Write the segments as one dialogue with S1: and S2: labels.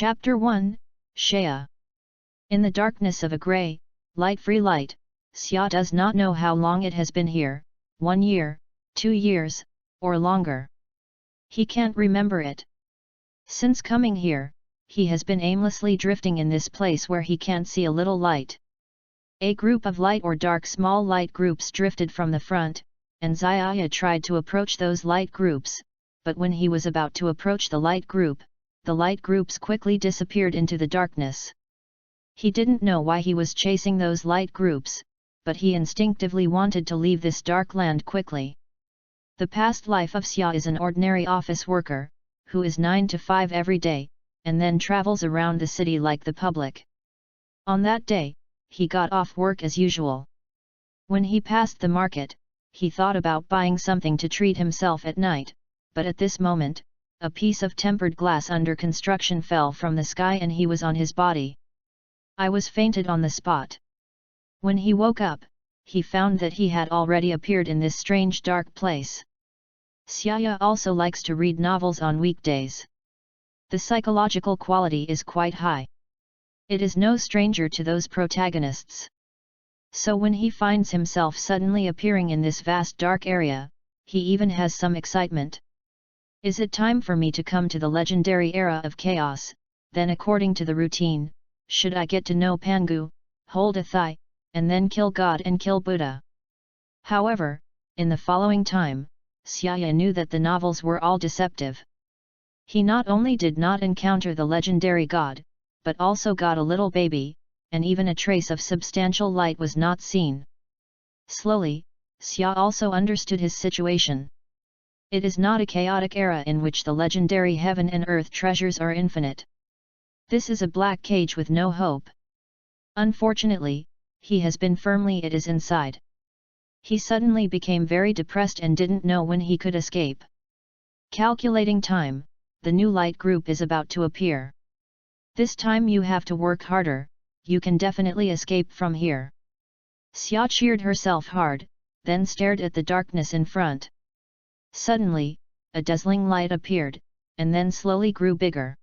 S1: Chapter 1, Shaya. In the darkness of a grey, light-free light, Xia does not know how long it has been here, 1 year, 2 years, or longer. He can't remember it. Since coming here, he has been aimlessly drifting in this place where he can't see a little light. A group of light or dark small light groups drifted from the front, and Xiaya tried to approach those light groups, but when he was about to approach the light groups quickly disappeared into the darkness. He didn't know why he was chasing those light groups, but he instinctively wanted to leave this dark land quickly. The past life of Xia is an ordinary office worker, who is 9 to 5 every day, and then travels around the city like the public. On that day, he got off work as usual. When he passed the market, he thought about buying something to treat himself at night, but at this moment, a piece of tempered glass under construction fell from the sky and he was on his body. I was fainted on the spot. When he woke up, he found that he had already appeared in this strange dark place. Xia also likes to read novels on weekdays. The psychological quality is quite high. It is no stranger to those protagonists. So when he finds himself suddenly appearing in this vast dark area, he even has some excitement. Is it time for me to come to the legendary era of chaos? Then according to the routine, should I get to know Pangu, hold a thigh, and then kill God and kill Buddha? However, in the following time, Xia knew that the novels were all deceptive. He not only did not encounter the legendary god, but also got a little baby, and even a trace of substantial light was not seen. Slowly, Xia also understood his situation. It is not a chaotic era in which the legendary heaven and earth treasures are infinite. This is a black cage with no hope. Unfortunately, he has been firmly it is inside. He suddenly became very depressed and didn't know when he could escape. Calculating time, the new light group is about to appear. This time you have to work harder, you can definitely escape from here. Xia cheered herself hard, then stared at the darkness in front. Suddenly, a dazzling light appeared, and then slowly grew bigger.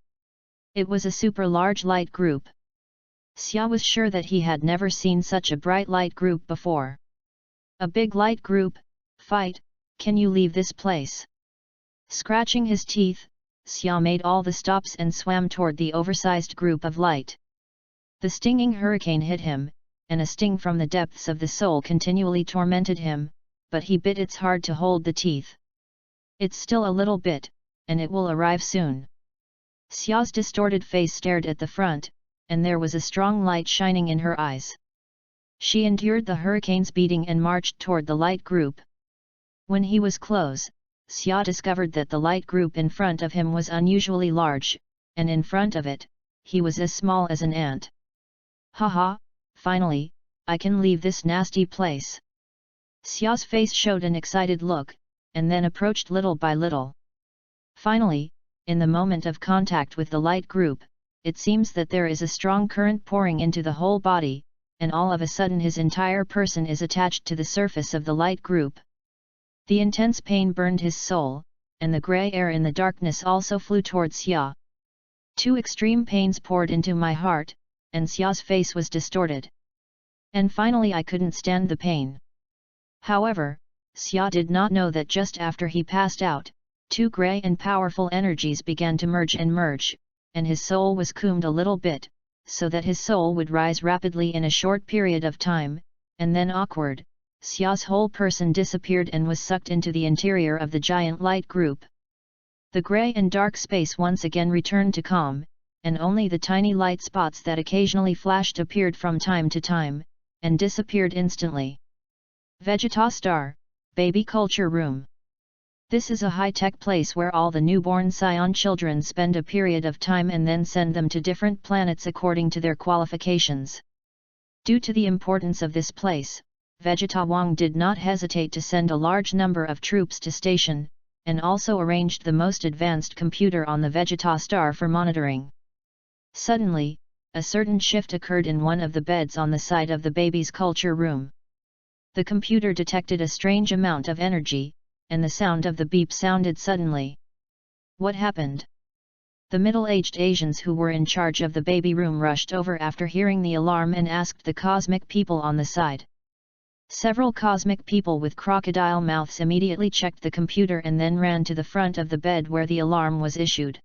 S1: It was a super large light group. Xia was sure that he had never seen such a bright light group before. A big light group, fight, can you leave this place? Scratching his teeth, Xia made all the stops and swam toward the oversized group of light. The stinging hurricane hit him, and a sting from the depths of the soul continually tormented him, but he bit its hard to hold the teeth. It's still a little bit, and it will arrive soon. Xia's distorted face stared at the front, and there was a strong light shining in her eyes. She endured the hurricane's beating and marched toward the light group. When he was close, Xia discovered that the light group in front of him was unusually large, and in front of it, he was as small as an ant. Haha, finally, I can leave this nasty place. Xia's face showed an excited look, and then approached little by little. Finally, in the moment of contact with the light group, it seems that there is a strong current pouring into the whole body, and all of a sudden his entire person is attached to the surface of the light group. The intense pain burned his soul, and the grey air in the darkness also flew towards Xia. 2 extreme pains poured into my heart, and Xia's face was distorted. And finally I couldn't stand the pain. However, Xia did not know that just after he passed out, 2 grey and powerful energies began to merge, and his soul was combed a little bit, so that his soul would rise rapidly in a short period of time, and then Xia's whole person disappeared and was sucked into the interior of the giant light group. The grey and dark space once again returned to calm, and only the tiny light spots that occasionally flashed appeared from time to time, and disappeared instantly. Vegeta Star, Baby Culture Room. This is a high-tech place where all the newborn scion children spend a period of time and then send them to different planets according to their qualifications. Due to the importance of this place, Vegeta Wang did not hesitate to send a large number of troops to station, and also arranged the most advanced computer on the Vegeta Star for monitoring. Suddenly, a certain shift occurred in one of the beds on the side of the baby's culture room. The computer detected a strange amount of energy, and the sound of the beep sounded suddenly. What happened? The middle-aged Asians who were in charge of the baby room rushed over after hearing the alarm and asked the cosmic people on the side. Several cosmic people with crocodile mouths immediately checked the computer and then ran to the front of the bed where the alarm was issued.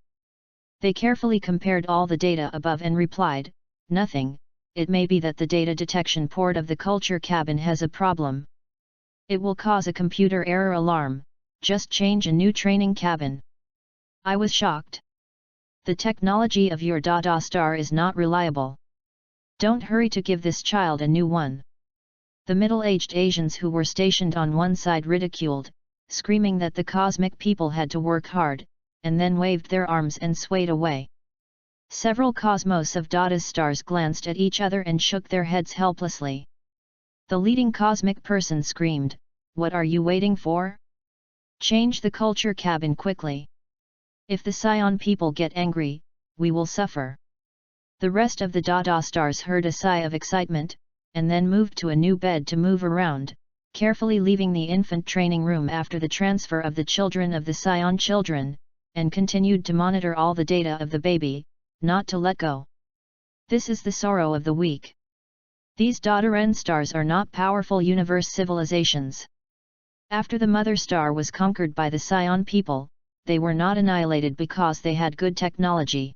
S1: They carefully compared all the data above and replied, "Nothing, it may be that the data detection port of the culture cabin has a problem. It will cause a computer error alarm, just change a new training cabin." I was shocked. The technology of your Dada star is not reliable. Don't hurry to give this child a new one. The middle-aged Asians who were stationed on one side ridiculed, screaming that the cosmic people had to work hard, and then waved their arms and swayed away. Several cosmos of Dada's stars glanced at each other and shook their heads helplessly. The leading cosmic person screamed, "What are you waiting for? Change the culture cabin quickly. If the Scion people get angry, we will suffer." The rest of the Dada stars heard a sigh of excitement, and then moved to a new bed to move around, carefully leaving the infant training room after the transfer of the children of the Scion children, and continued to monitor all the data of the baby, not to let go. This is the sorrow of the weak. These Dada stars are not powerful universe civilizations. After the mother star was conquered by the Scion people, they were not annihilated because they had good technology.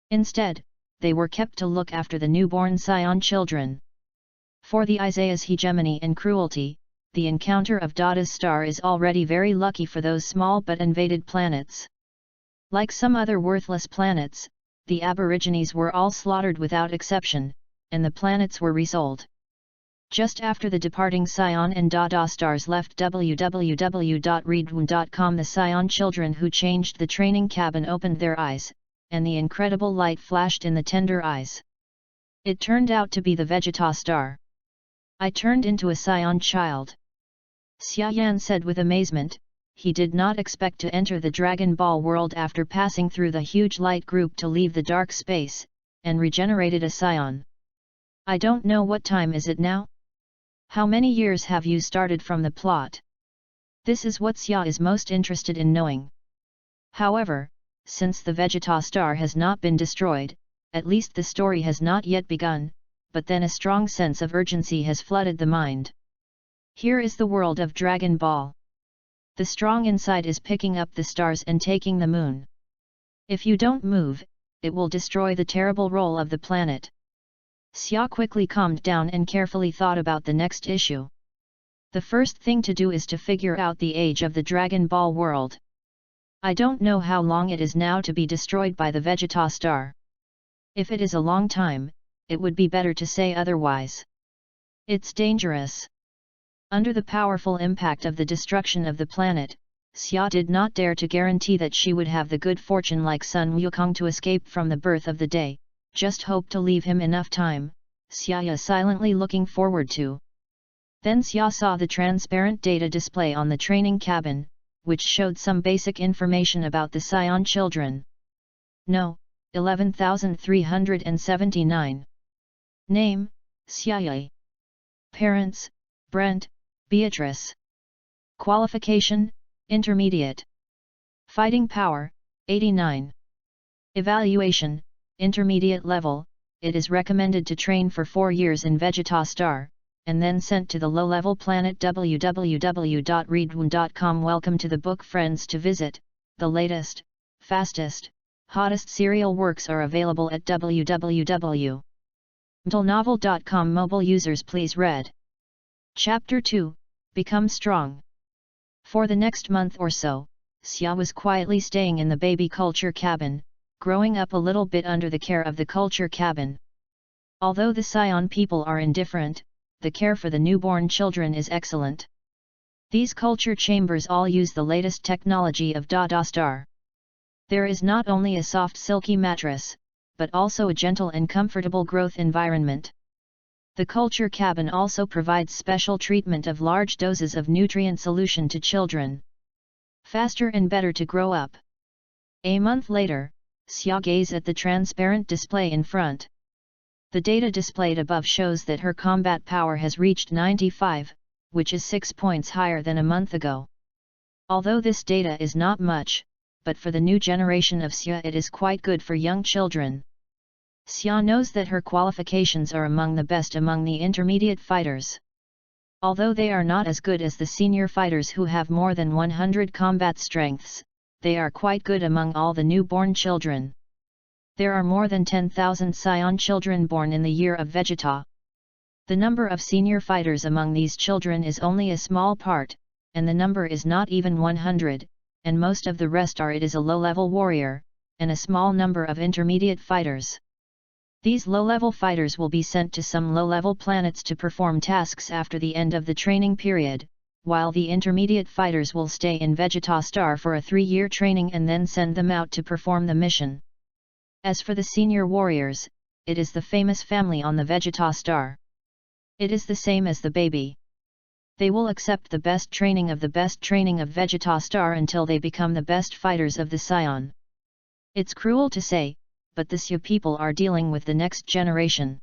S1: Instead, they were kept to look after the newborn Scion children. For the Isaiah's hegemony and cruelty, the encounter of Dada's star is already very lucky for those small but invaded planets. Like some other worthless planets, the Aborigines were all slaughtered without exception, and the planets were resold. Just after the departing Scion and Dada stars left www.readaloud.com, the Scion children who changed the training cabin opened their eyes, and the incredible light flashed in the tender eyes. It turned out to be the Vegeta star. I turned into a Scion child. Xia Yan said with amazement. He did not expect to enter the Dragon Ball world after passing through the huge light group to leave the dark space, and regenerated a Scion. I don't know what time is it now? How many years have you started from the plot? This is what Xia is most interested in knowing. However, since the Vegeta star has not been destroyed, at least the story has not yet begun, but then a strong sense of urgency has flooded the mind. Here is the world of Dragon Ball. The strong inside is picking up the stars and taking the moon. If you don't move, it will destroy the terrible role of the planet. Xia quickly calmed down and carefully thought about the next issue. The first thing to do is to figure out the age of the Dragon Ball world. I don't know how long it is now to be destroyed by the Vegeta star. If it is a long time, it would be better to say otherwise. It's dangerous. Under the powerful impact of the destruction of the planet, Xia did not dare to guarantee that she would have the good fortune like Sun Wukong to escape from the birth of the day, just hoped to leave him enough time, Xia silently looking forward to. Then Xia saw the transparent data display on the training cabin, which showed some basic information about the Scion children. No, 11,379. Name, Xia. Parents, Brent, Beatrice. Qualification, Intermediate. Fighting power, 89. Evaluation, Intermediate level. It is recommended to train for 4 years in Vegeta Star, and then sent to the low-level planet www.readaloud.com. Welcome to the book, friends. To visit, the latest, fastest, hottest serial works are available at www.novel.com. Mobile users please read. Chapter 2, Become Strong. For the next month or so, Xia was quietly staying in the baby culture cabin, growing up a little bit under the care of the culture cabin. Although the Scion people are indifferent, the care for the newborn children is excellent. These culture chambers all use the latest technology of Dada Star. There is not only a soft silky mattress, but also a gentle and comfortable growth environment. The culture cabin also provides special treatment of large doses of nutrient solution to children. Faster and better to grow up. A month later, Xia gazed at the transparent display in front. The data displayed above shows that her combat power has reached 95, which is 6 points higher than a month ago. Although this data is not much, but for the new generation of Xia it is quite good for young children. Xia knows that her qualifications are among the best among the intermediate fighters. Although they are not as good as the senior fighters who have more than 100 combat strengths, they are quite good among all the newborn children. There are more than 10,000 scion children born in the year of Vegeta. The number of senior fighters among these children is only a small part, and the number is not even 100, and most of the rest are it is a low-level warrior, and a small number of intermediate fighters. These low-level fighters will be sent to some low-level planets to perform tasks after the end of the training period, while the intermediate fighters will stay in Vegeta Star for a 3-year training and then send them out to perform the mission. As for the senior warriors, it is the famous family on the Vegeta Star. It is the same as the baby. They will accept the best training of Vegeta Star until they become the best fighters of the Scion. It's cruel to say, but the Xia people are dealing with the next generation.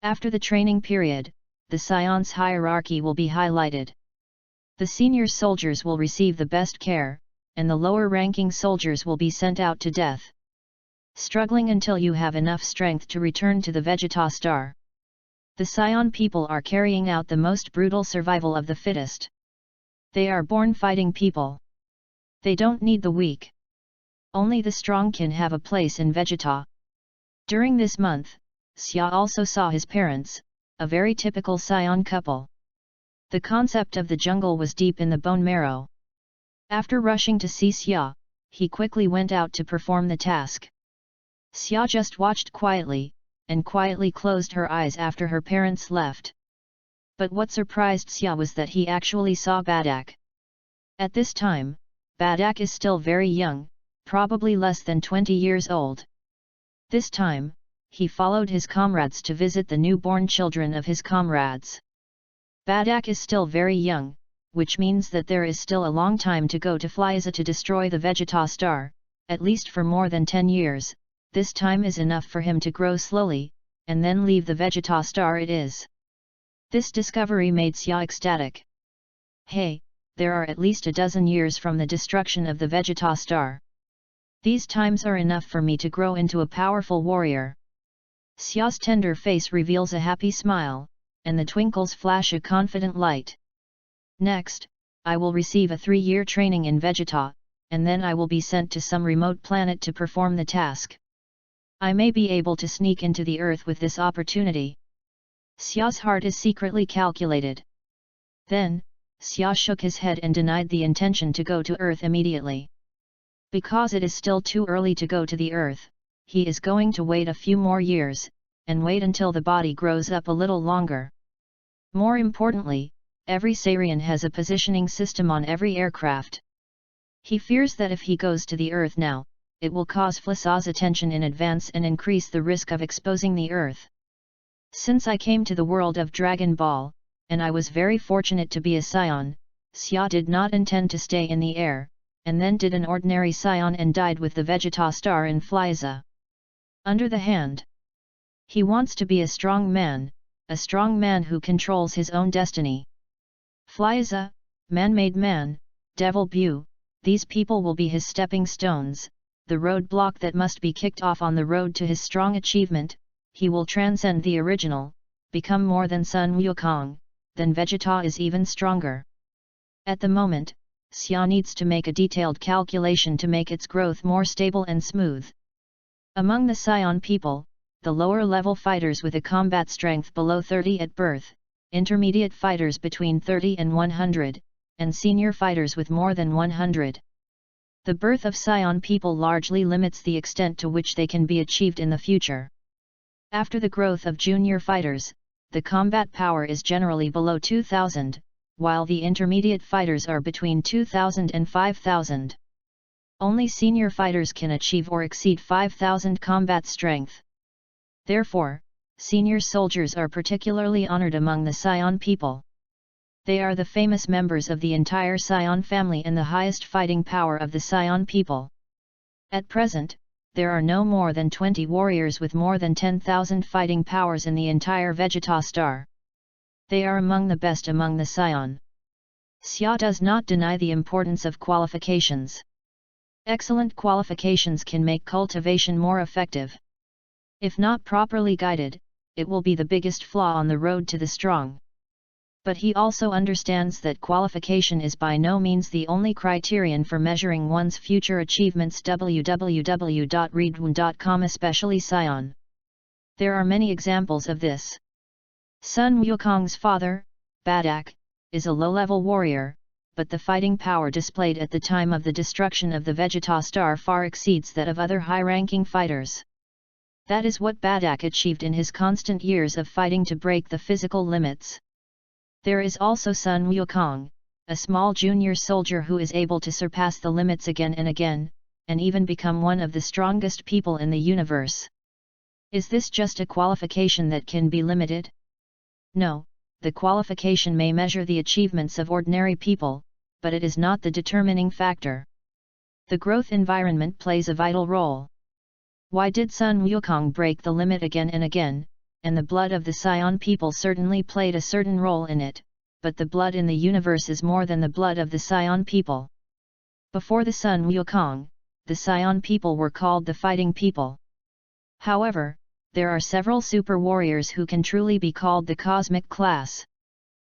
S1: After the training period, the Scion's hierarchy will be highlighted. The senior soldiers will receive the best care, and the lower-ranking soldiers will be sent out to death. Struggling until you have enough strength to return to the Vegeta Star. The Scion people are carrying out the most brutal survival of the fittest. They are born fighting people. They don't need the weak. Only the strong can have a place in Vegeta. During this month, Xia also saw his parents, a very typical Scion couple. The concept of the jungle was deep in the bone marrow. After rushing to see Xia, he quickly went out to perform the task. Xia just watched quietly, and quietly closed her eyes after her parents left. But what surprised Xia was that he actually saw Badak. At this time, Badak is still very young, probably less than 20 years old. This time, he followed his comrades to visit the newborn children of his comrades. Badak is still very young, which means that there is still a long time to go to Flyza to destroy the Vegeta Star, at least for more than 10 years. This time is enough for him to grow slowly, and then leave the Vegeta Star it is. This discovery made Xia ecstatic. Hey, there are at least a dozen years from the destruction of the Vegeta Star. These times are enough for me to grow into a powerful warrior. Xia's tender face reveals a happy smile, and the twinkles flash a confident light. Next, I will receive a 3-year training in Vegeta, and then I will be sent to some remote planet to perform the task. I may be able to sneak into the Earth with this opportunity. Xia's heart is secretly calculated. Then, Xia shook his head and denied the intention to go to Earth immediately. Because it is still too early to go to the Earth, he is going to wait a few more years, and wait until the body grows up a little longer. More importantly, every Sarian has a positioning system on every aircraft. He fears that if he goes to the Earth now, it will cause Flyza's attention in advance and increase the risk of exposing the Earth. Since I came to the world of Dragon Ball, and I was very fortunate to be a Scion, Xia did not intend to stay in the air, and then did an ordinary Scion and died with the Vegeta Star in Flyza. Under the hand. He wants to be a strong man who controls his own destiny. Flyza, man-made man, Devil Bu, these people will be his stepping stones, the roadblock that must be kicked off on the road to his strong achievement. He will transcend the original, become more than Sun Wukong, then Vegeta is even stronger. At the moment, Xia needs to make a detailed calculation to make its growth more stable and smooth. Among the Scion people, the lower-level fighters with a combat strength below 30 at birth, intermediate fighters between 30 and 100, and senior fighters with more than 100. The birth of Scion people largely limits the extent to which they can be achieved in the future. After the growth of junior fighters, the combat power is generally below 2000, while the intermediate fighters are between 2000 and 5000. Only senior fighters can achieve or exceed 5000 combat strength. Therefore, senior soldiers are particularly honored among the Scion people. They are the famous members of the entire Scion family and the highest fighting power of the Scion people. At present, there are no more than 20 warriors with more than 10,000 fighting powers in the entire Vegeta Star. They are among the best among the Scion. Xia does not deny the importance of qualifications. Excellent qualifications can make cultivation more effective. If not properly guided, it will be the biggest flaw on the road to the strong. But he also understands that qualification is by no means the only criterion for measuring one's future achievements. www.readaloud.com, especially Sion. There are many examples of this. Sun Wukong's father, Badak, is a low-level warrior, but the fighting power displayed at the time of the destruction of the Vegeta star far exceeds that of other high-ranking fighters. That is what Badak achieved in his constant years of fighting to break the physical limits. There is also Sun Wukong, a small junior soldier who is able to surpass the limits again and again, and even become one of the strongest people in the universe. Is this just a qualification that can be limited? No, the qualification may measure the achievements of ordinary people, but it is not the determining factor. The growth environment plays a vital role. Why did Sun Wukong break the limit again and again? And the blood of the Sion people certainly played a certain role in it, but the blood in the universe is more than the blood of the Sion people. Before the Sun Wukong, the Sion people were called the fighting people. However, there are several super warriors who can truly be called the cosmic class.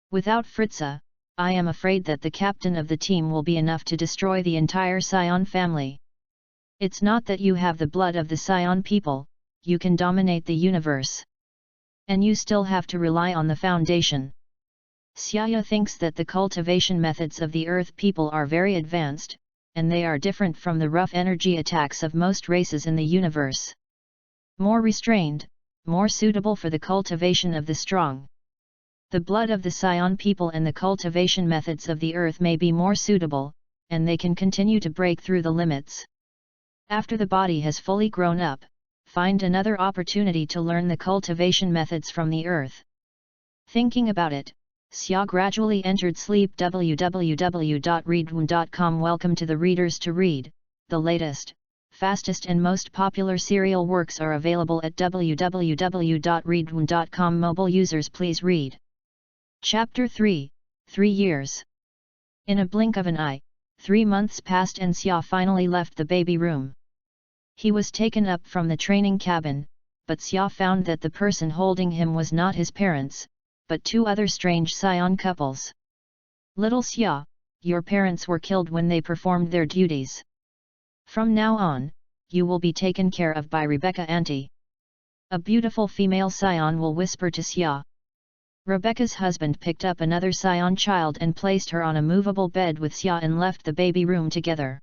S1: Without Frieza, I am afraid that the captain of the team will be enough to destroy the entire Sion family. It's not that you have the blood of the Sion people, you can dominate the universe. And you still have to rely on the foundation. Xiaya thinks that the cultivation methods of the Earth people are very advanced, and they are different from the rough energy attacks of most races in the universe. More restrained, more suitable for the cultivation of the strong. The blood of the Sion people and the cultivation methods of the Earth may be more suitable, and they can continue to break through the limits. After the body has fully grown up, find another opportunity to learn the cultivation methods from the Earth. Thinking about it, Xia gradually entered sleep. www.readaloud.com. Welcome to the readers to read. The latest, fastest and most popular serial works are available at www.readaloud.com. Mobile users please read. Chapter 3, 3 years. In a blink of an eye, 3 months passed and Xia finally left the baby room. He was taken up from the training cabin, but Xia found that the person holding him was not his parents, but 2 other strange Sion couples. Little Xia, your parents were killed when they performed their duties. From now on, you will be taken care of by Rebecca Auntie. A beautiful female Sion will whisper to Xia. Rebecca's husband picked up another Sion child and placed her on a movable bed with Xia and left the baby room together.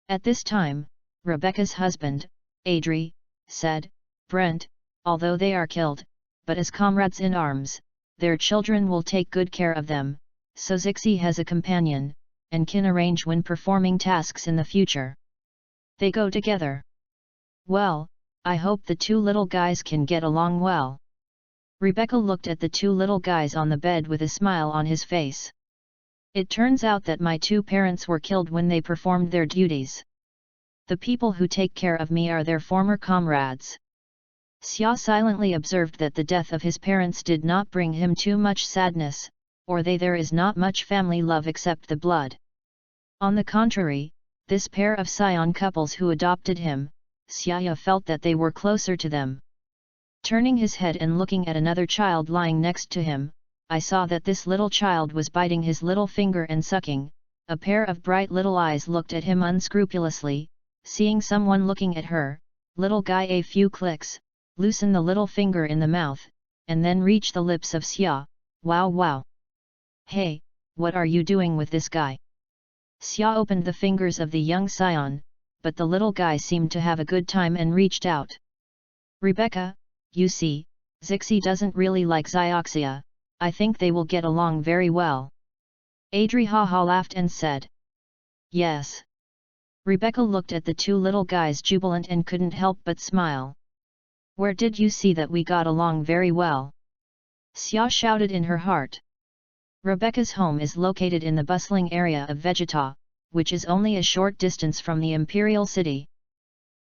S1: At this time, Rebecca's husband, Adri, said, Brent, although they are killed, but as comrades in arms, their children will take good care of them, so Zixi has a companion, and can arrange when performing tasks in the future. They go together. Well, I hope the 2 little guys can get along well. Rebecca looked at the 2 little guys on the bed with a smile on his face. It turns out that my 2 parents were killed when they performed their duties. The people who take care of me are their former comrades. Xia silently observed that the death of his parents did not bring him too much sadness, or there is not much family love except the blood. On the contrary, this pair of Sion couples who adopted him, Xia felt that they were closer to them. Turning his head and looking at another child lying next to him, I saw that this little child was biting his little finger and sucking. A pair of bright little eyes looked at him unscrupulously. Seeing someone looking at her, little guy a few clicks, loosen the little finger in the mouth, and then reach the lips of Xia. Wow wow! Hey, what are you doing with this guy? Xia opened the fingers of the young Sion, but the little guy seemed to have a good time and reached out. Rebecca, you see, Zixi doesn't really like Xioxia, I think they will get along very well. Adri haha laughed and said. Yes. Rebecca looked at the 2 little guys jubilant and couldn't help but smile. Where did you see that we got along very well? Xia shouted in her heart. Rebecca's home is located in the bustling area of Vegeta, which is only a short distance from the Imperial City.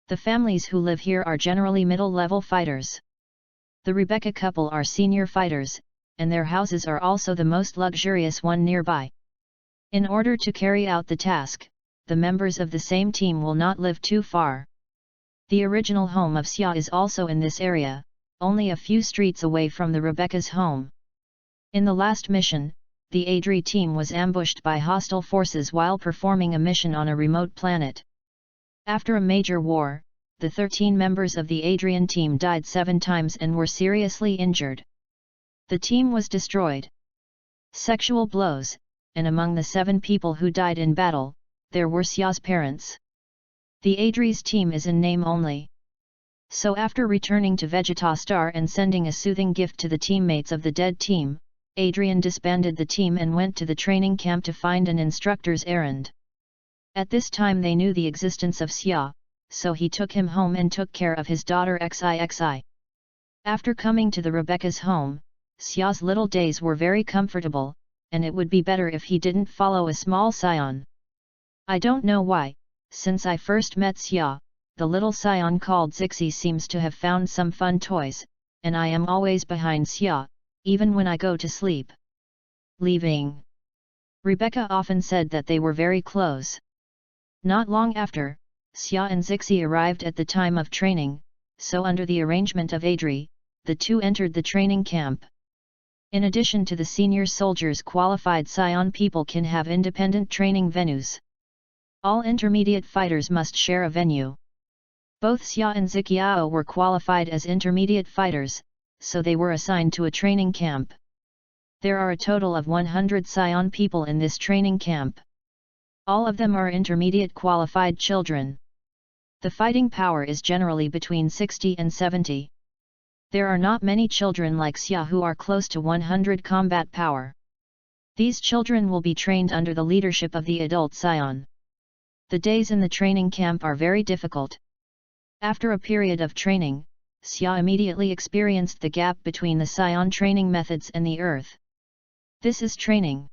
S1: The families who live here are generally middle-level fighters. The Rebecca couple are senior fighters, and their houses are also the most luxurious one nearby. In order to carry out the task, the members of the same team will not live too far. The original home of Xia is also in this area, only a few streets away from the Rebecca's home. In the last mission, the Adri team was ambushed by hostile forces while performing a mission on a remote planet. After a major war, the 13 members of the Adrian team died 7 times and were seriously injured. The team was destroyed. Sexual blows, and among the 7 people who died in battle, there were Xia's parents. The Adri's team is in name only. So after returning to Vegetastar and sending a soothing gift to the teammates of the dead team, Adrian disbanded the team and went to the training camp to find an instructor's errand. At this time they knew the existence of Xia, so he took him home and took care of his daughter XIXI. After coming to the Rebecca's home, Xia's little days were very comfortable, and it would be better if he didn't follow a small scion. I don't know why, since I first met Xia, the little scion called Zixi seems to have found some fun toys, and I am always behind Xia, even when I go to sleep. Leaving. Rebecca often said that they were very close. Not long after, Xia and Zixi arrived at the time of training, so under the arrangement of Adri, the two entered the training camp. In addition to the senior soldiers, qualified scion people can have independent training venues. All intermediate fighters must share a venue. Both Xia and Ziqiao were qualified as intermediate fighters, so they were assigned to a training camp. There are a total of 100 scion people in this training camp. All of them are intermediate qualified children. The fighting power is generally between 60 and 70. There are not many children like Xia who are close to 100 combat power. These children will be trained under the leadership of the adult scion. The days in the training camp are very difficult. After a period of training, Xia immediately experienced the gap between the scion training methods and the earth. This is training.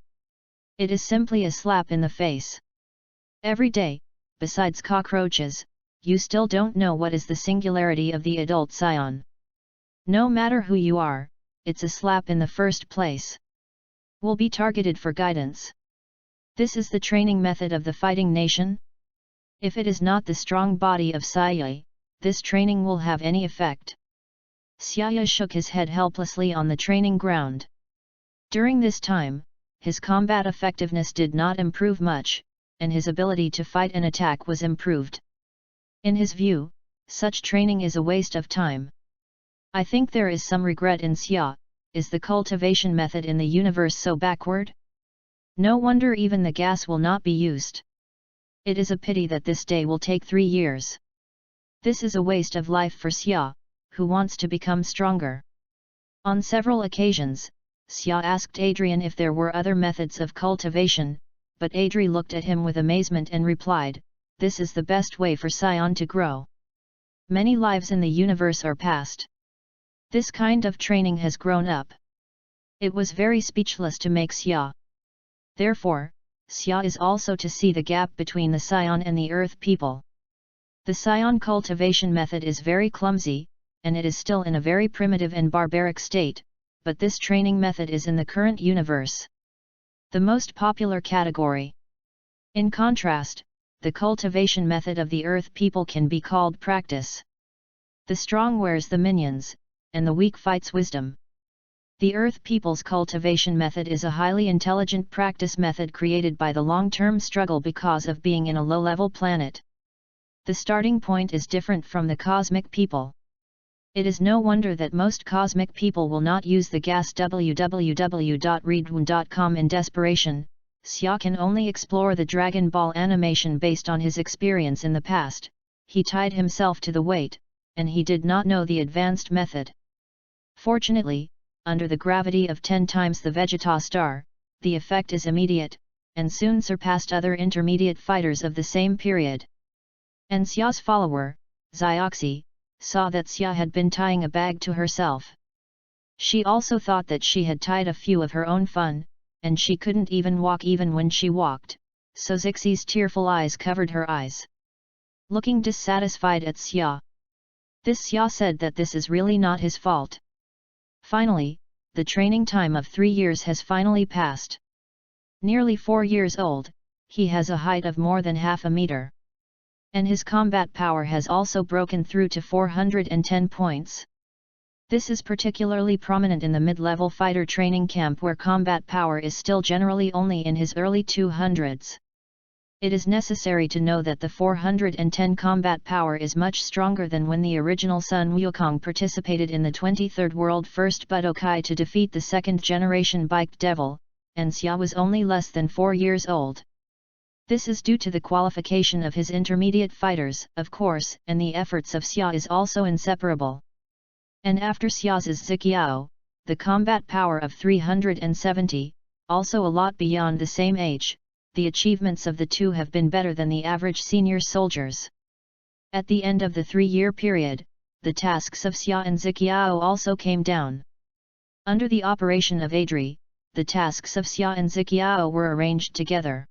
S1: It is simply a slap in the face. Every day, besides cockroaches, you still don't know what is the singularity of the adult scion. No matter who you are, it's a slap in the first place. Will be targeted for guidance. This is the training method of the fighting nation. If it is not the strong body of Xia, this training will have any effect. Xia shook his head helplessly on the training ground. During this time, his combat effectiveness did not improve much, and his ability to fight and attack was improved. In his view, such training is a waste of time. I think there is some regret in Xia. Is the cultivation method in the universe so backward? No wonder even the gas will not be used. It is a pity that this day will take 3 years. This is a waste of life for Xia, who wants to become stronger. On several occasions, Xia asked Adrian if there were other methods of cultivation, but Adri looked at him with amazement and replied, "This is the best way for scion to grow. Many lives in the universe are past. This kind of training has grown up." It was very speechless to make Xia. Therefore, Xia is also to see the gap between the scion and the earth people. The scion cultivation method is very clumsy, and it is still in a very primitive and barbaric state, but this training method is in the current universe the most popular category. In contrast, the cultivation method of the earth people can be called practice. The strong wears the minions, and the weak fights wisdom. The earth people's cultivation method is a highly intelligent practice method created by the long-term struggle because of being in a low-level planet. The starting point is different from the cosmic people. It is no wonder that most cosmic people will not use the gas www.readaloud.com in desperation. Xia can only explore the Dragon Ball animation based on his experience in the past. He tied himself to the weight, and he did not know the advanced method. Fortunately, under the gravity of 10 times the Vegetastar, the effect is immediate, and soon surpassed other intermediate fighters of the same period. And Xia's follower, Xioxi, saw that Xia had been tying a bag to herself. She also thought that she had tied a few of her own fun, and she couldn't even walk even when she walked, so Zixi's tearful eyes covered her eyes. Looking dissatisfied at Xia. This Xia said that this is really not his fault. Finally, the training time of 3 years has finally passed. Nearly 4 years old, he has a height of more than half a meter. And his combat power has also broken through to 410 points. This is particularly prominent in the mid-level fighter training camp where combat power is still generally only in his early 200s. It is necessary to know that the 410 combat power is much stronger than when the original Sun Wukong participated in the 23rd World First Budokai to defeat the second-generation Biked Devil, and Xia was only less than 4 years old. This is due to the qualification of his intermediate fighters, of course, and the efforts of Xia is also inseparable. And after Xia's is Ziqiao, the combat power of 370, also a lot beyond the same age. The achievements of the two have been better than the average senior soldiers. At the end of the 3-year period, the tasks of Xia and Ziqiao also came down. Under the operation of Adri, the tasks of Xia and Ziqiao were arranged together.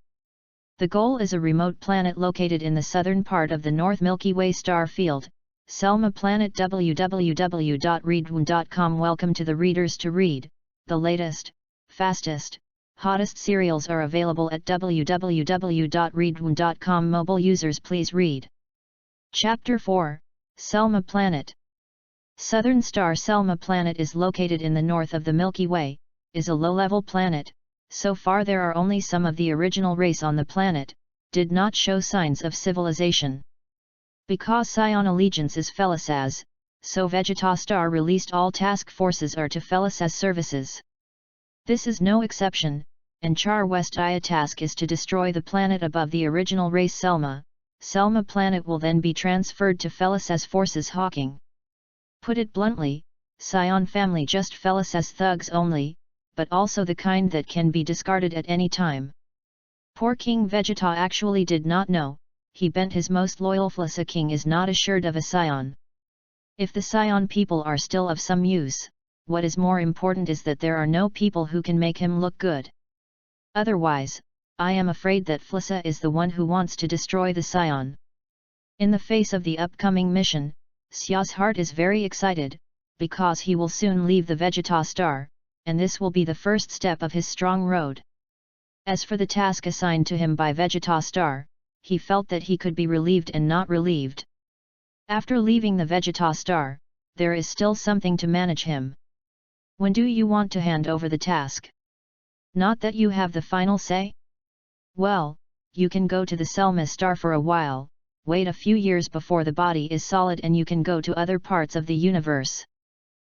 S1: The goal is a remote planet located in the southern part of the North Milky Way star field, Selma Planet. www.readaloud.com. Welcome to the readers to read. The latest, fastest, hottest serials are available at www.readaloud.com. Mobile users please read. Chapter 4, Selma Planet. Southern star Selma Planet is located in the north of the Milky Way, is a low-level planet. So far there are only some of the original race on the planet, did not show signs of civilization. Because Scion allegiance is Felicaz, so Vegeta Star released all task forces are to Felicaz services. This is no exception, and Char West Iya task is to destroy the planet above the original race Selma. Selma Planet will then be transferred to Felicaz forces Hawking. Put it bluntly, Scion family just Felicaz thugs only, but also the kind that can be discarded at any time. Poor King Vegeta actually did not know, he bent his most loyal Felica King is not assured of a Scion. If the Scion people are still of some use, what is more important is that there are no people who can make him look good. Otherwise, I am afraid that Felica is the one who wants to destroy the Scion. In the face of the upcoming mission, Xia's heart is very excited, because he will soon leave the Vegeta Star, and this will be the first step of his strong road. As for the task assigned to him by Vegeta Star, he felt that he could be relieved and not relieved. After leaving the Vegeta Star, there is still something to manage him. When do you want to hand over the task? Not that you have the final say? Well, you can go to the Selma Star for a while, wait a few years before the body is solid and you can go to other parts of the universe.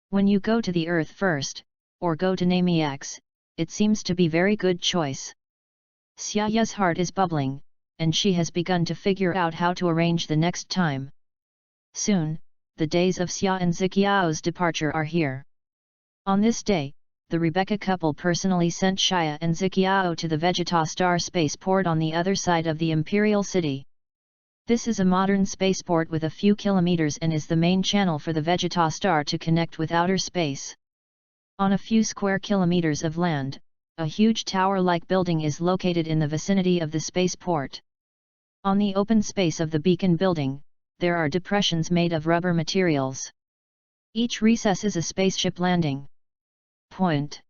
S1: When you go to the Earth first, or go to Namiax, it seems to be very good choice. Xia's heart is bubbling, and she has begun to figure out how to arrange the next time. Soon, the days of Xia and Ziqiao's departure are here. On this day, the Rebecca couple personally sent Xia and Ziqiao to the Vegeta Star spaceport on the other side of the Imperial City. This is a modern spaceport with a few kilometers and is the main channel for the Vegeta Star to connect with outer space. On a few square kilometers of land, a huge tower-like building is located in the vicinity of the spaceport. On the open space of the beacon building, there are depressions made of rubber materials. Each recess is a spaceship landing point.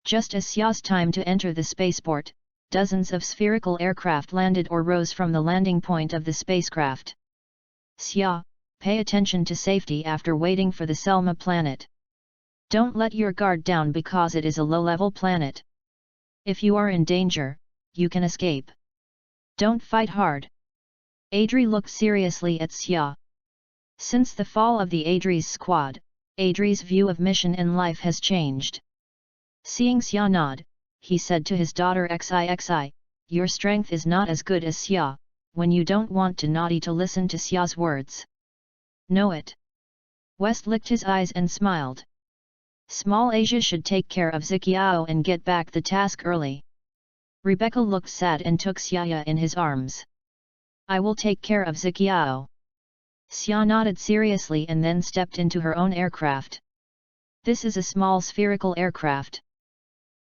S1: Just as Xia's time to enter the spaceport, dozens of spherical aircraft landed or rose from the landing point of the spacecraft. Xia, pay attention to safety after waiting for the Selma planet. Don't let your guard down because it is a low-level planet. If you are in danger, you can escape. Don't fight hard. Adri looked seriously at Xia. Since the fall of the Adri's squad, Adri's view of mission and life has changed. Seeing Xia nod, he said to his daughter Xixi, your strength is not as good as Xia, when you don't want to naughty to listen to Xia's words. Know it. West licked his eyes and smiled. Small Asia should take care of Ziqiao and get back the task early. Rebecca looked sad and took Xia in his arms. I will take care of Ziqiao. Xia nodded seriously and then stepped into her own aircraft. This is a small spherical aircraft.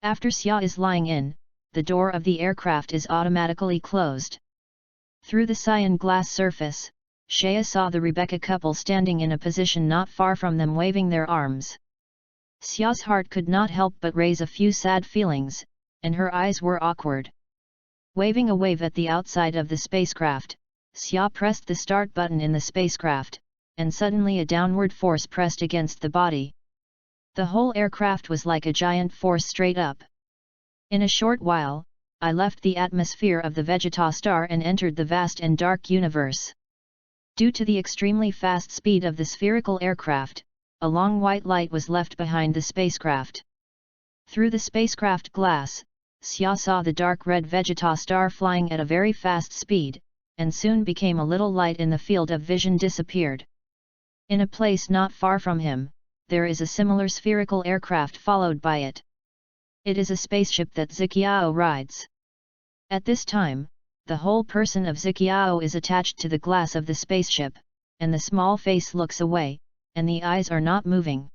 S1: After Xia is lying in, the door of the aircraft is automatically closed. Through the cyan glass surface, Xia saw the Rebecca couple standing in a position not far from them waving their arms. Xia's heart could not help but raise a few sad feelings, and her eyes were awkward. Waving a wave at the outside of the spacecraft, Xia pressed the start button in the spacecraft, and suddenly a downward force pressed against the body. The whole aircraft was like a giant force straight up. In a short while, I left the atmosphere of the Vegeta star and entered the vast and dark universe. Due to the extremely fast speed of the spherical aircraft, a long white light was left behind the spacecraft. Through the spacecraft glass, Xia saw the dark red Vegeta star flying at a very fast speed, and soon became a little light in the field of vision disappeared. In a place not far from him, there is a similar spherical aircraft followed by it. It is a spaceship that Ziqiao rides. At this time, the whole person of Ziqiao is attached to the glass of the spaceship, and the small face looks away, and the eyes are not moving.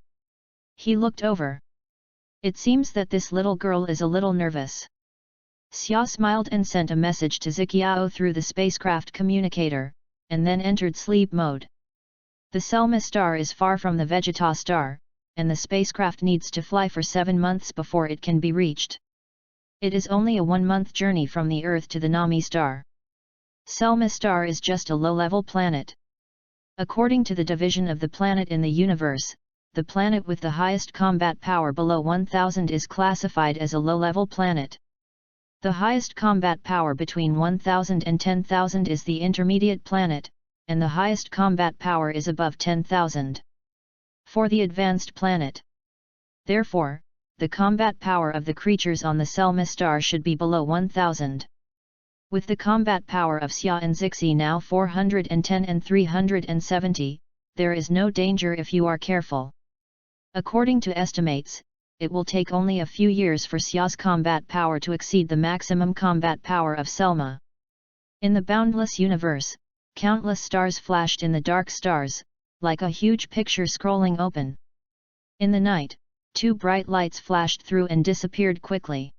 S1: He looked over. It seems that this little girl is a little nervous. Xia smiled and sent a message to Ziqiao through the spacecraft communicator, and then entered sleep mode. The Selma star is far from the Vegeta star, and the spacecraft needs to fly for 7 months before it can be reached. It is only a 1-month journey from the Earth to the Nami star. Selma star is just a low-level planet. According to the division of the planet in the universe, the planet with the highest combat power below 1000 is classified as a low-level planet. The highest combat power between 1000 and 10,000 is the intermediate planet, and the highest combat power is above 10,000. For the advanced planet. Therefore, the combat power of the creatures on the Selma star should be below 1000. With the combat power of Xia and Zixi now 410 and 370, there is no danger if you are careful. According to estimates, it will take only a few years for Xia's combat power to exceed the maximum combat power of Selma. In the boundless universe, countless stars flashed in the dark stars, like a huge picture scrolling open. In the night, 2 bright lights flashed through and disappeared quickly.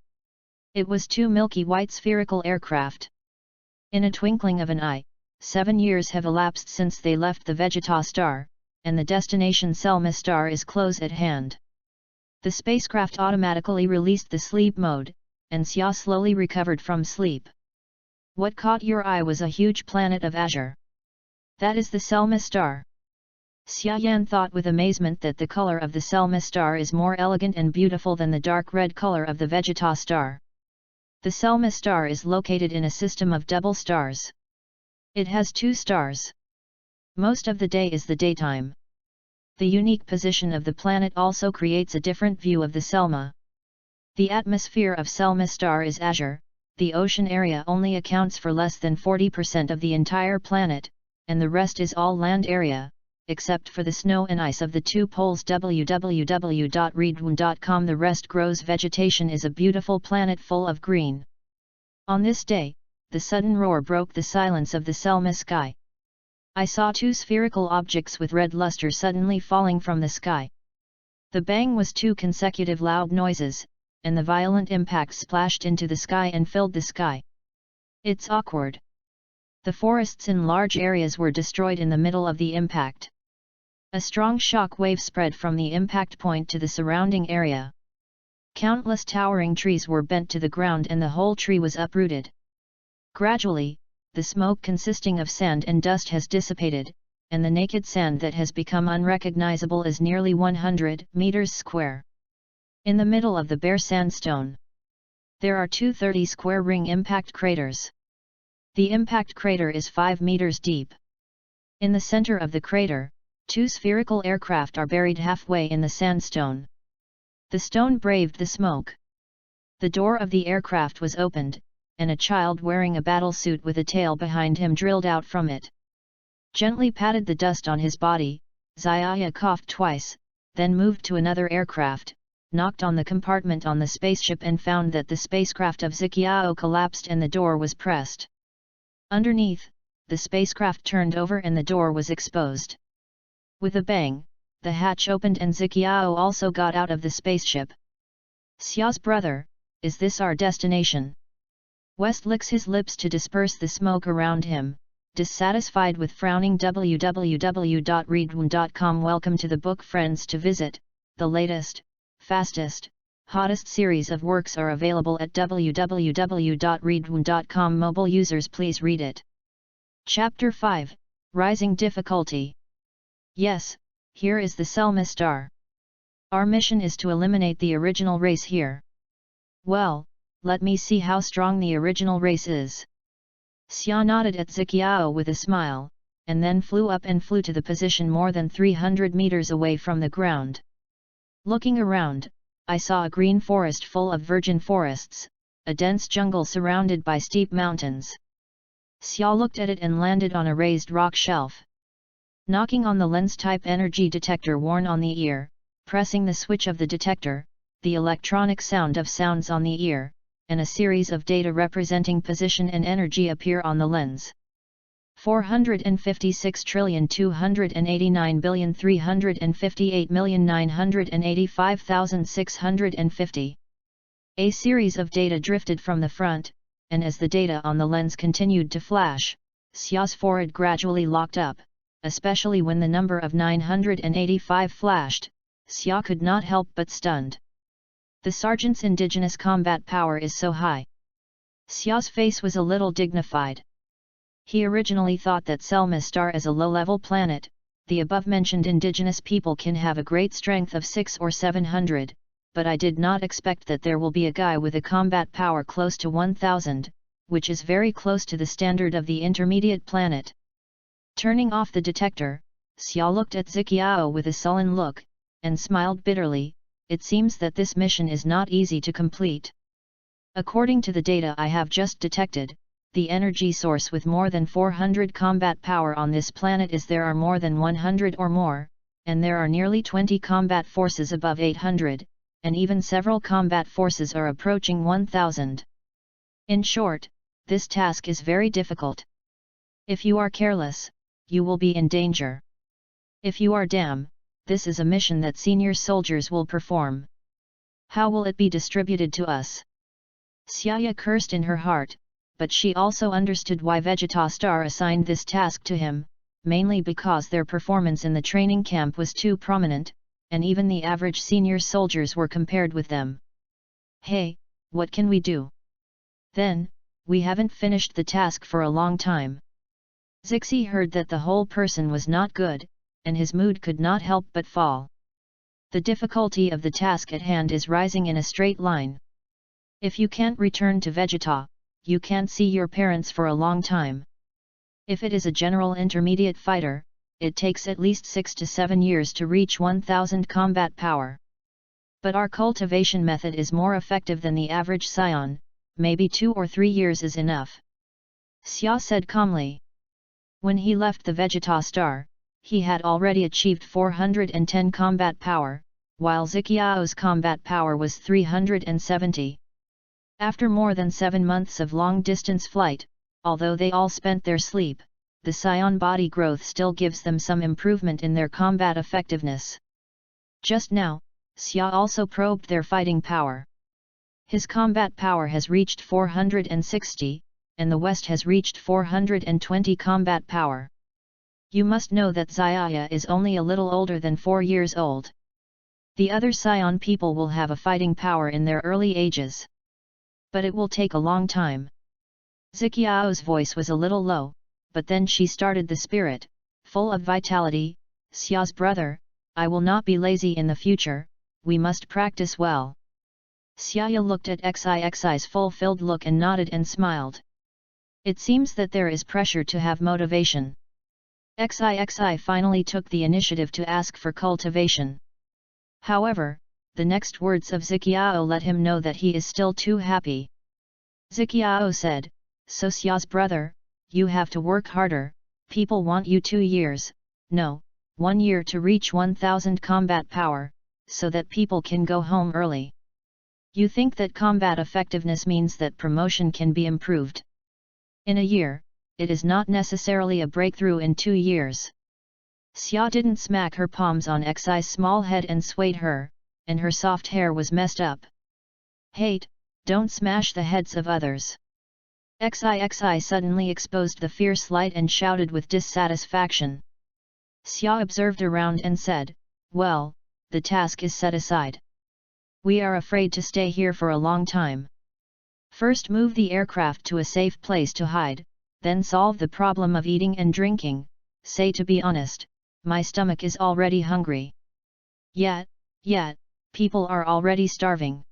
S1: It was 2 milky white spherical aircraft. In a twinkling of an eye, 7 years have elapsed since they left the Vegeta star, and the destination Selma star is close at hand. The spacecraft automatically released the sleep mode, and Xia slowly recovered from sleep. What caught your eye was a huge planet of azure. That is the Selma star. Xia Yan thought with amazement that the color of the Selma star is more elegant and beautiful than the dark red color of the Vegeta star. The Selma star is located in a system of double stars. It has 2 stars. Most of the day is the daytime. The unique position of the planet also creates a different view of the Selma. The atmosphere of Selma star is azure, the ocean area only accounts for less than 40% of the entire planet, and the rest is all land area, except for the snow and ice of the 2 poles. www.readaloud.com. The rest grows vegetation is a beautiful planet full of green. On this day, the sudden roar broke the silence of the Selma sky. I saw 2 spherical objects with red luster suddenly falling from the sky. The bang was 2 consecutive loud noises, and the violent impact splashed into the sky and filled the sky. It's awkward. The forests in large areas were destroyed in the middle of the impact. A strong shock wave spread from the impact point to the surrounding area. Countless towering trees were bent to the ground and the whole tree was uprooted. Gradually, the smoke consisting of sand and dust has dissipated, and the naked sand that has become unrecognizable is nearly 100 meters square. In the middle of the bare sandstone, there are 2 30-square ring impact craters. The impact crater is 5 meters deep. In the center of the crater, 2 spherical aircraft are buried halfway in the sandstone. The stone braved the smoke. The door of the aircraft was opened, and a child wearing a battle suit with a tail behind him drilled out from it. Gently patted the dust on his body, Xiaya coughed twice, then moved to another aircraft, knocked on the compartment on the spaceship and found that the spacecraft of Ziqiao collapsed and the door was pressed. Underneath, the spacecraft turned over and the door was exposed. With a bang, the hatch opened and Ziqiao also got out of the spaceship. Xia's brother, is this our destination? West licks his lips to disperse the smoke around him, dissatisfied with frowning. www.readaloud.com. Welcome to the book, friends. To visit the latest, fastest, hottest series of works are available at www.readaloud.com. Mobile users please read it. Chapter 5, Rising Difficulty. Yes, here is the Selma star. Our mission is to eliminate the original race here. Well, let me see how strong the original race is. Xia nodded at Ziqiao with a smile, and then flew up and flew to the position more than 300 meters away from the ground. Looking around, I saw a green forest full of virgin forests, a dense jungle surrounded by steep mountains. Xia looked at it and landed on a raised rock shelf. Knocking on the lens-type energy detector worn on the ear, pressing the switch of the detector, the electronic sound of sounds on the ear, and a series of data representing position and energy appear on the lens. 456,289,358,985,650. A series of data drifted from the front, and as the data on the lens continued to flash, Xia's forehead gradually locked up, especially when the number of 985 flashed. Xia could not help but stunned. The sergeant's indigenous combat power is so high. Xia's face was a little dignified. He originally thought that Selma star is a low-level planet. The above-mentioned indigenous people can have a great strength of 600 or 700, but I did not expect that there will be a guy with a combat power close to 1000, which is very close to the standard of the intermediate planet. Turning off the detector, Xia looked at Ziqiao with a sullen look, and smiled bitterly. It seems that this mission is not easy to complete. According to the data I have just detected, the energy source with more than 400 combat power on this planet is there are more than 100 or more, and there are nearly 20 combat forces above 800, and even several combat forces are approaching 1000. In short, this task is very difficult. If you are careless, you will be in danger. If you are damn, this is a mission that senior soldiers will perform. How will it be distributed to us? Xia cursed in her heart, but she also understood why Vegeta Star assigned this task to him, mainly because their performance in the training camp was too prominent, and even the average senior soldiers were compared with them. Hey, what can we do? Then, we haven't finished the task for a long time. Zixi heard that the whole person was not good, and his mood could not help but fall. The difficulty of the task at hand is rising in a straight line. If you can't return to Vegeta, you can't see your parents for a long time. If it is a general intermediate fighter, it takes at least 6 to 7 years to reach 1000 combat power. But our cultivation method is more effective than the average scion, maybe 2 or 3 years is enough. Xia said calmly. When he left the Vegeta Star, he had already achieved 410 combat power, while Ziqiao's combat power was 370. After more than 7 months of long-distance flight, although they all spent their sleep, the scion body growth still gives them some improvement in their combat effectiveness. Just now, Xia also probed their fighting power. His combat power has reached 460, and the West has reached 420 combat power. You must know that Xiaya is only a little older than 4 years old. The other Scion people will have a fighting power in their early ages. But it will take a long time. Ziqiao's voice was a little low, but then she started the spirit, full of vitality. Xia's brother, I will not be lazy in the future, we must practice well. Xia looked at Xixi's fulfilled look and nodded and smiled. It seems that there is pressure to have motivation. Xixi finally took the initiative to ask for cultivation. However, the next words of Ziqiao let him know that he is still too happy. Ziqiao said, So Xia's brother, you have to work harder, people want you 2 years, no, 1 year to reach 1000 combat power, so that people can go home early. You think that combat effectiveness means that promotion can be improved. In a year, it is not necessarily a breakthrough in 2 years. Xia didn't smack her palms on Xi's small head and swayed her, and her soft hair was messed up. Hate, don't smash the heads of others. Xixi suddenly exposed the fierce light and shouted with dissatisfaction. Xia observed around and said, Well, the task is set aside. We are afraid to stay here for a long time. First move the aircraft to a safe place to hide, then solve the problem of eating and drinking. Say, to be honest, my stomach is already hungry. Yet, people are already starving.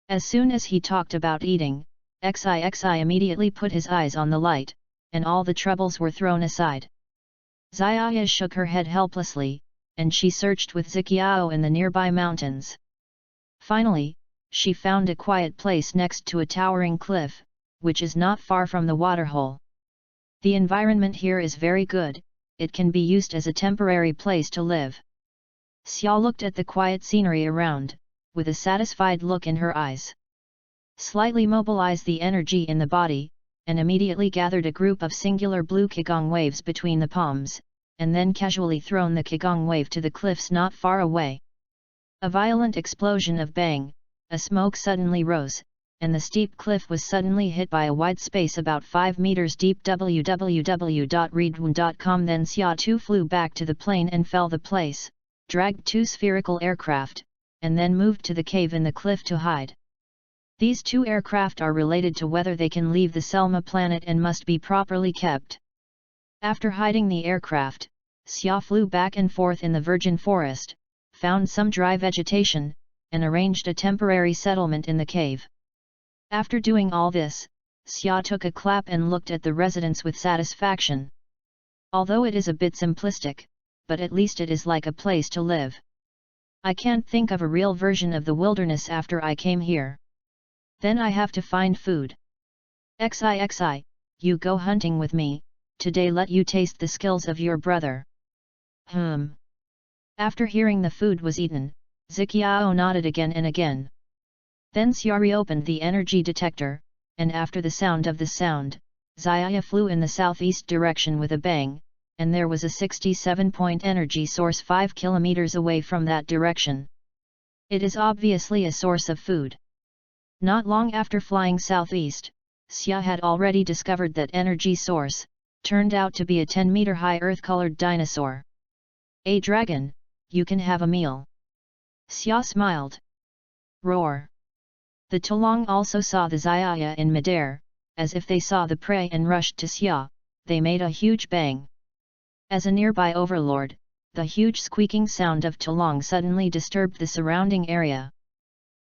S1: As soon as he talked about eating, XIXI immediately put his eyes on the light, and all the troubles were thrown aside. Xiaya shook her head helplessly, and she searched with Ziqiao in the nearby mountains. Finally, she found a quiet place next to a towering cliff, which is not far from the waterhole. The environment here is very good, it can be used as a temporary place to live. Xia looked at the quiet scenery around, with a satisfied look in her eyes. Slightly mobilized the energy in the body, and immediately gathered a group of singular blue qigong waves between the palms, and then casually thrown the qigong wave to the cliffs not far away. A violent explosion of bang, a smoke suddenly rose, and the steep cliff was suddenly hit by a wide space about 5 meters deep. www.readaloud.com. Then Xia Tu flew back to the plane and fell the place, dragged 2 spherical aircraft, and then moved to the cave in the cliff to hide. These 2 aircraft are related to whether they can leave the Selma planet and must be properly kept. After hiding the aircraft, Xia flew back and forth in the virgin forest, found some dry vegetation, and arranged a temporary settlement in the cave. After doing all this, Xia took a clap and looked at the residence with satisfaction. Although it is a bit simplistic, but at least it is like a place to live. I can't think of a real version of the wilderness after I came here. Then I have to find food. XIXI, you go hunting with me, today let you taste the skills of your brother. After hearing the food was eaten, Ziqiao nodded again and again. Then Xia reopened the energy detector, and after the sound of the sound, Xiaya flew in the southeast direction with a bang, and there was a 67-point energy source 5 kilometers away from that direction. It is obviously a source of food. Not long after flying southeast, Xia had already discovered that energy source, turned out to be a 10-meter-high earth-colored dinosaur. A dragon, you can have a meal. Xia smiled. Roar. The Tulong also saw the Xiaya in midair, as if they saw the prey and rushed to Xia, they made a huge bang. As a nearby overlord, the huge squeaking sound of Tulong suddenly disturbed the surrounding area.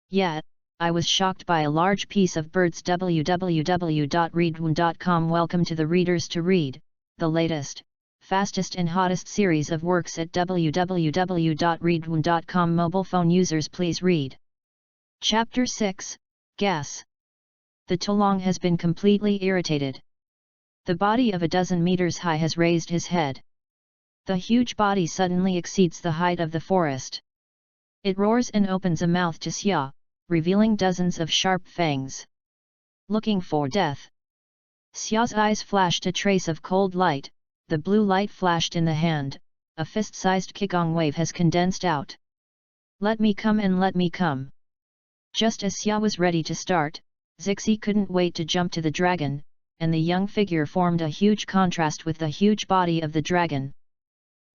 S1: Yet, I was shocked by a large piece of birds. www.readaloud.com. Welcome to the Readers to Read, the latest, fastest and hottest series of works at www.readaloud.com. Mobile phone users please read. Chapter 6, Gas. The Tulong has been completely irritated. The body of a dozen meters high has raised his head. The huge body suddenly exceeds the height of the forest. It roars and opens a mouth to Xia, revealing dozens of sharp fangs. Looking for death. Xia's eyes flashed a trace of cold light, the blue light flashed in the hand, a fist-sized qigong wave has condensed out. Let me come and let me come. Just as Xia was ready to start, Zixi couldn't wait to jump to the dragon, and the young figure formed a huge contrast with the huge body of the dragon.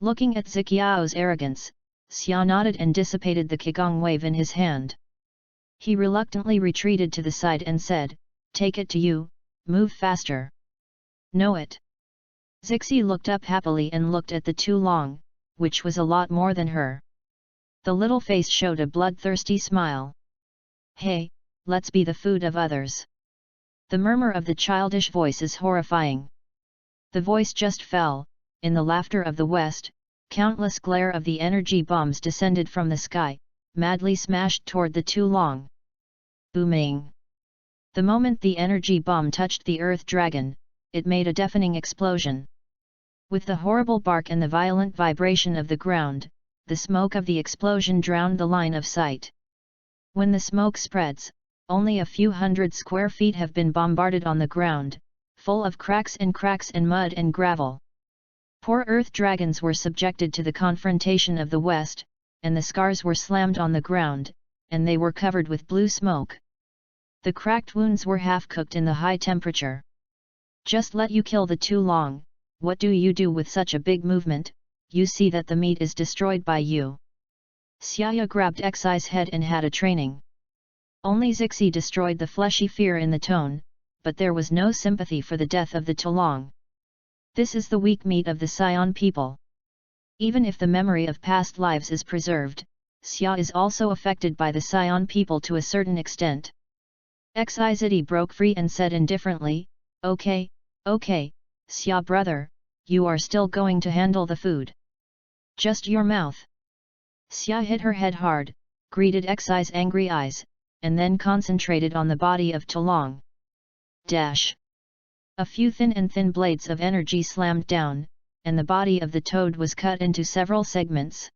S1: Looking at Ziqiao's arrogance, Xia nodded and dissipated the qigong wave in his hand. He reluctantly retreated to the side and said, "Take it to you, move faster." "Know it." Zixi looked up happily and looked at the Tulong, which was a lot more than her. The little face showed a bloodthirsty smile. "Hey, let's be the food of others." The murmur of the childish voice is horrifying. The voice just fell, in the laughter of the west, countless glare of the energy bombs descended from the sky, madly smashed toward the Tulong. Booming! The moment the energy bomb touched the earth dragon, it made a deafening explosion. With the horrible bark and the violent vibration of the ground, the smoke of the explosion drowned the line of sight. When the smoke spreads, only a few hundred square feet have been bombarded on the ground, full of cracks and mud and gravel. Poor earth dragons were subjected to the confrontation of the west, and the scars were slammed on the ground, and they were covered with blue smoke. The cracked wounds were half-cooked in the high temperature. Just let you kill the Tulong, what do you do with such a big movement? You see that the meat is destroyed by you. Xia grabbed Xi's head and had a training. Only Zixi destroyed the fleshy fear in the tone, but there was no sympathy for the death of the Tulong. This is the weak meat of the Sion people. Even if the memory of past lives is preserved, Xia is also affected by the Sion people to a certain extent. Xizidi broke free and said indifferently, okay, Xia brother, you are still going to handle the food. Just your mouth. Xia hit her head hard, greeted Xi's angry eyes, and then concentrated on the body of Tulong. Dash. A few thin blades of energy slammed down, and the body of the toad was cut into several segments.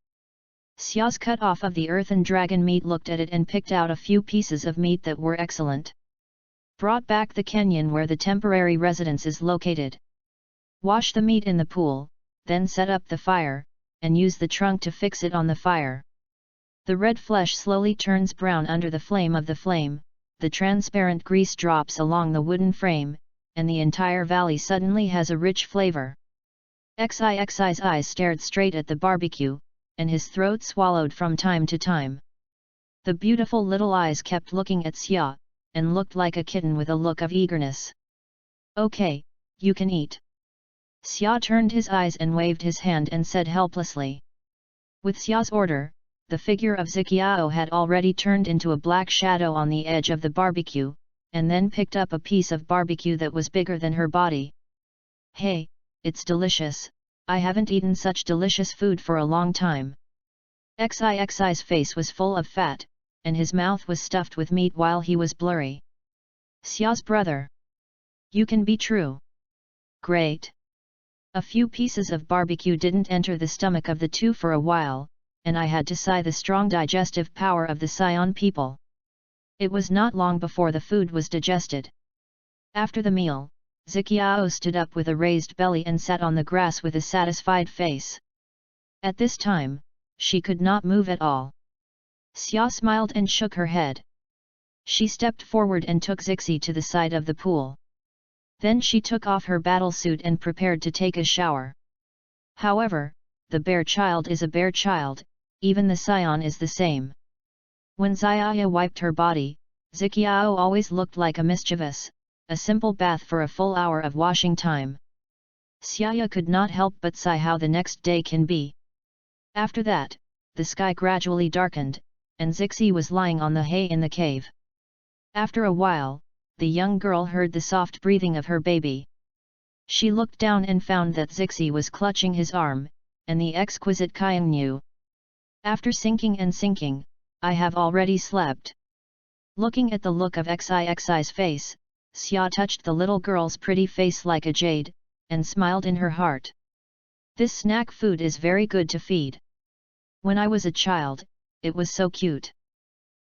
S1: Xia's cut off of the earthen dragon meat looked at it and picked out a few pieces of meat that were excellent. Brought back the canyon where the temporary residence is located. Wash the meat in the pool, then set up the fire, and use the trunk to fix it on the fire. The red flesh slowly turns brown under the flame of the flame, the transparent grease drops along the wooden frame, and the entire valley suddenly has a rich flavor. Xi's eyes stared straight at the barbecue, and his throat swallowed from time to time. The beautiful little eyes kept looking at Xia, and looked like a kitten with a look of eagerness. Okay, you can eat. Xia turned his eyes and waved his hand and said helplessly. With Xia's order, the figure of Ziqiao had already turned into a black shadow on the edge of the barbecue, and then picked up a piece of barbecue that was bigger than her body. Hey, it's delicious, I haven't eaten such delicious food for a long time. Xi's face was full of fat, and his mouth was stuffed with meat while he was blurry. Xia's brother. You can be true. Great. A few pieces of barbecue didn't enter the stomach of the two for a while, and I had to sigh the strong digestive power of the Sion people. It was not long before the food was digested. After the meal, Ziqiao stood up with a raised belly and sat on the grass with a satisfied face. At this time, she could not move at all. Xia smiled and shook her head. She stepped forward and took Zixi to the side of the pool. Then she took off her battle suit and prepared to take a shower. However, the bear child is a bear child, even the Sion is the same. When Xiaya wiped her body, Ziqiao always looked like a mischievous, a simple bath for a full hour of washing time. Xiaya could not help but sigh how the next day can be. After that, the sky gradually darkened, and Zixi was lying on the hay in the cave. After a while, the young girl heard the soft breathing of her baby. She looked down and found that Zixi was clutching his arm, and the exquisite Qiang knew. After sinking and sinking, I have already slept. Looking at the look of Xi's face, Xia touched the little girl's pretty face like a jade, and smiled in her heart. This snack food is very good to feed. When I was a child, it was so cute.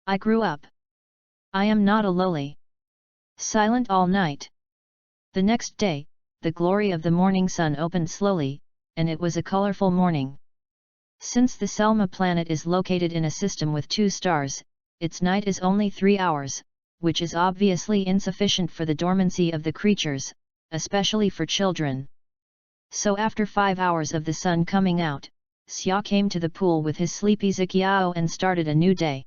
S1: I grew up. I am not a loli. Silent all night. The next day, the glory of the morning sun opened slowly, and it was a colorful morning. Since the Selma planet is located in a system with 2 stars, its night is only 3 hours, which is obviously insufficient for the dormancy of the creatures, especially for children. So after 5 hours of the sun coming out, Xia came to the pool with his sleepy Ziqiao and started a new day.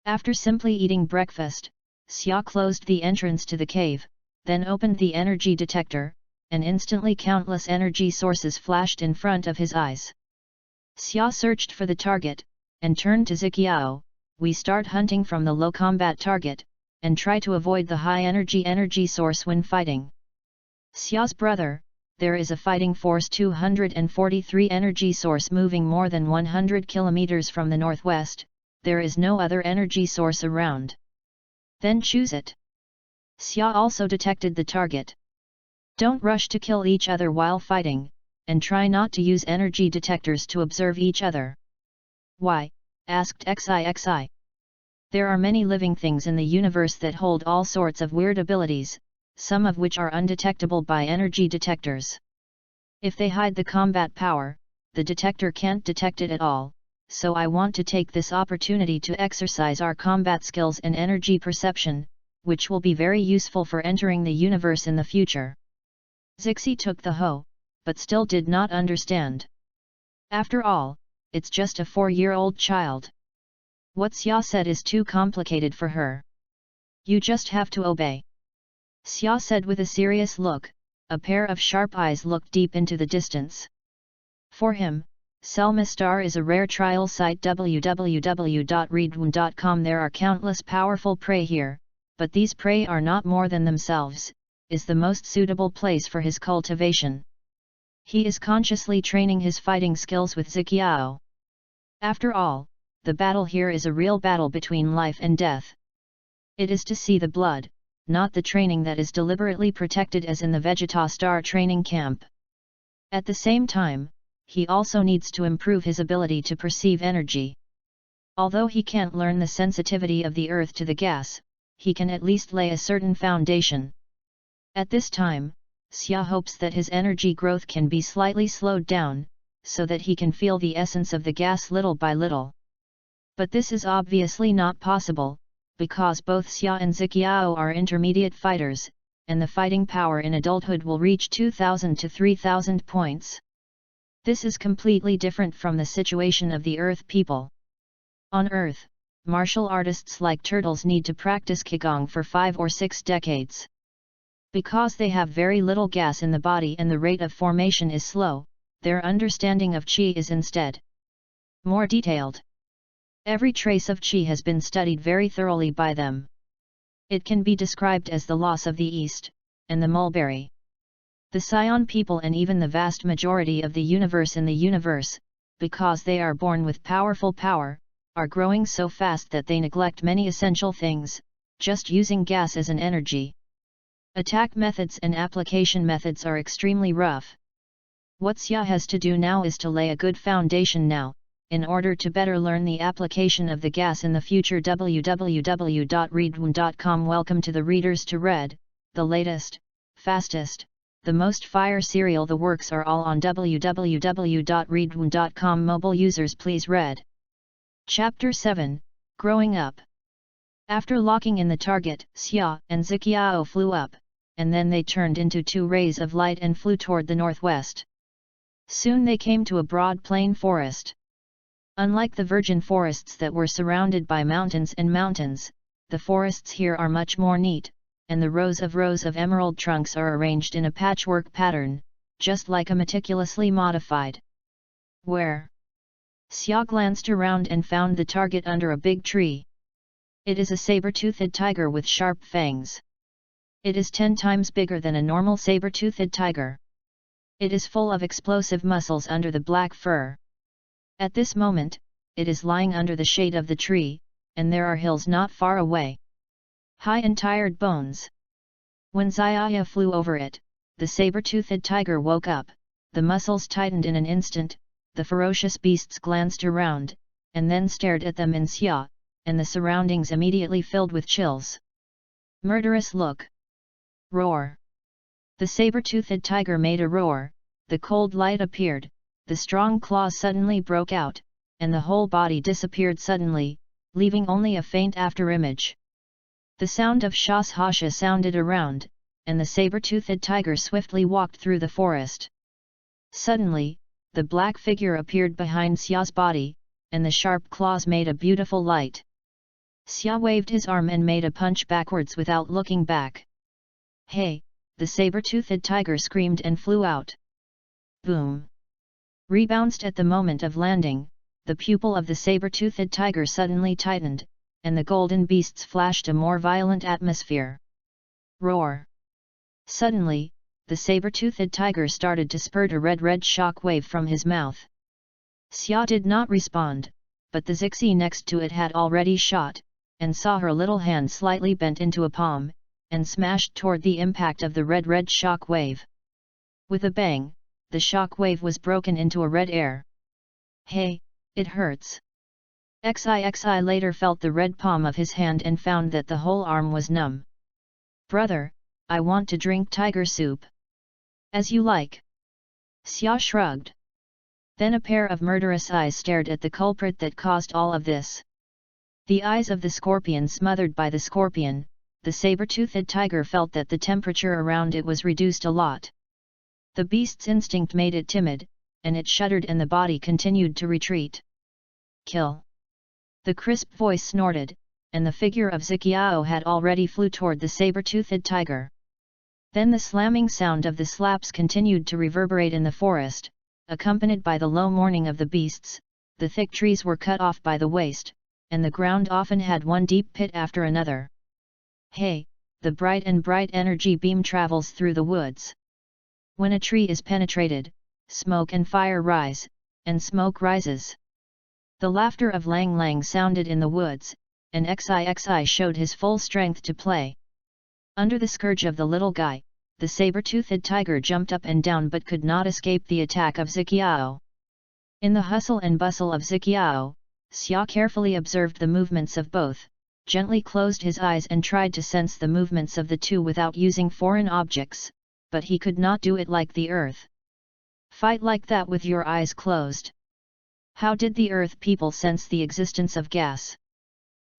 S1: After simply eating breakfast, Xia closed the entrance to the cave, then opened the energy detector, and instantly countless energy sources flashed in front of his eyes. Xia searched for the target, and turned to Ziqiao. We start hunting from the low combat target, and try to avoid the high energy source when fighting. Xia's brother, there is a fighting force 243 energy source moving more than 100 kilometers from the northwest, there is no other energy source around. Then choose it. Xia also detected the target. Don't rush to kill each other while fighting, and try not to use energy detectors to observe each other. Why? Asked Xi. There are many living things in the universe that hold all sorts of weird abilities, some of which are undetectable by energy detectors. If they hide the combat power, the detector can't detect it at all, so I want to take this opportunity to exercise our combat skills and energy perception, which will be very useful for entering the universe in the future. Zixi took the hoe, but still did not understand. After all, it's just a 4-year-old child. What Xia said is too complicated for her. You just have to obey. Xia said with a serious look, a pair of sharp eyes looked deep into the distance. For him, Selmastar is a rare trial site. www.readaloud.com. There are countless powerful prey here, but these prey are not more than themselves, is the most suitable place for his cultivation. He is consciously training his fighting skills with Ziqiao. After all, the battle here is a real battle between life and death. It is to see the blood, not the training that is deliberately protected as in the Vegeta Star training camp. At the same time, he also needs to improve his ability to perceive energy. Although he can't learn the sensitivity of the earth to the gas, he can at least lay a certain foundation. At this time, Xia hopes that his energy growth can be slightly slowed down, so that he can feel the essence of the gas little by little. But this is obviously not possible, because both Xia and Ziqiao are intermediate fighters, and the fighting power in adulthood will reach 2,000 to 3,000 points. This is completely different from the situation of the Earth people. On Earth, martial artists like turtles need to practice Qigong for 5 or 6 decades. Because they have very little gas in the body and the rate of formation is slow, their understanding of Qi is instead more detailed. Every trace of Qi has been studied very thoroughly by them. It can be described as the loss of the East, and the mulberry. The Scion people and even the vast majority of the universe in the universe, because they are born with powerful power, are growing so fast that they neglect many essential things, just using gas as an energy. Attack methods and application methods are extremely rough. What Xia has to do now is to lay a good foundation now, in order to better learn the application of the gas in the future. www.readaloud.com. Welcome to the readers to read, the latest, fastest, the most fire serial. The works are all on www.readaloud.com. Mobile users please read. Chapter 7, Growing Up. After locking in the target, Xia and Ziqiao flew up, and then they turned into 2 rays of light and flew toward the northwest. Soon they came to a broad plain forest. Unlike the virgin forests that were surrounded by mountains and mountains, the forests here are much more neat, and the rows of emerald trunks are arranged in a patchwork pattern, just like a meticulously modified. Where? Xia glanced around and found the target under a big tree. It is a saber-toothed tiger with sharp fangs. It is 10 times bigger than a normal saber-toothed tiger. It is full of explosive muscles under the black fur. At this moment, it is lying under the shade of the tree, and there are hills not far away. High and tired bones. When Xiaya flew over it, the saber-toothed tiger woke up, the muscles tightened in an instant, the ferocious beasts glanced around, and then stared at them in Xia, and the surroundings immediately filled with chills. Murderous look. Roar. The saber-toothed tiger made a roar, the cold light appeared, the strong claws suddenly broke out, and the whole body disappeared suddenly, leaving only a faint afterimage. The sound of shashasha sounded around, and the saber-toothed tiger swiftly walked through the forest. Suddenly, the black figure appeared behind Xia's body, and the sharp claws made a beautiful light. Xia waved his arm and made a punch backwards without looking back. Hey! The saber-toothed tiger screamed and flew out. Boom! Rebounced at the moment of landing, the pupil of the saber-toothed tiger suddenly tightened, and the golden beasts flashed a more violent atmosphere. Roar! Suddenly, the saber-toothed tiger started to spurt a red shock wave from his mouth. Xia did not respond, but the Zixi next to it had already shot, and saw her little hand slightly bent into a palm, and smashed toward the impact of the red shock wave. With a bang, the shock wave was broken into a red air. Hey, it hurts. Xi later felt the red palm of his hand and found that the whole arm was numb. Brother, I want to drink tiger soup. As you like. Xia shrugged. Then a pair of murderous eyes stared at the culprit that caused all of this. The eyes of the scorpion smothered by the scorpion, the saber-toothed tiger felt that the temperature around it was reduced a lot. The beast's instinct made it timid, and it shuddered and the body continued to retreat. Kill! The crisp voice snorted, and the figure of Ziqiao had already flew toward the saber-toothed tiger. Then the slamming sound of the slaps continued to reverberate in the forest, accompanied by the low mourning of the beasts. The thick trees were cut off by the waist, and the ground often had one deep pit after another. Hey, the bright energy beam travels through the woods. When a tree is penetrated, smoke and fire rise, and smoke rises. The laughter of Lang Lang sounded in the woods, and Xixi showed his full strength to play. Under the scourge of the little guy, the saber-toothed tiger jumped up and down but could not escape the attack of Ziqiao. In the hustle and bustle of Ziqiao, Xia carefully observed the movements of both, gently closed his eyes and tried to sense the movements of the two without using foreign objects, but he could not do it like the earth. Fight like that with your eyes closed. How did the earth people sense the existence of gas?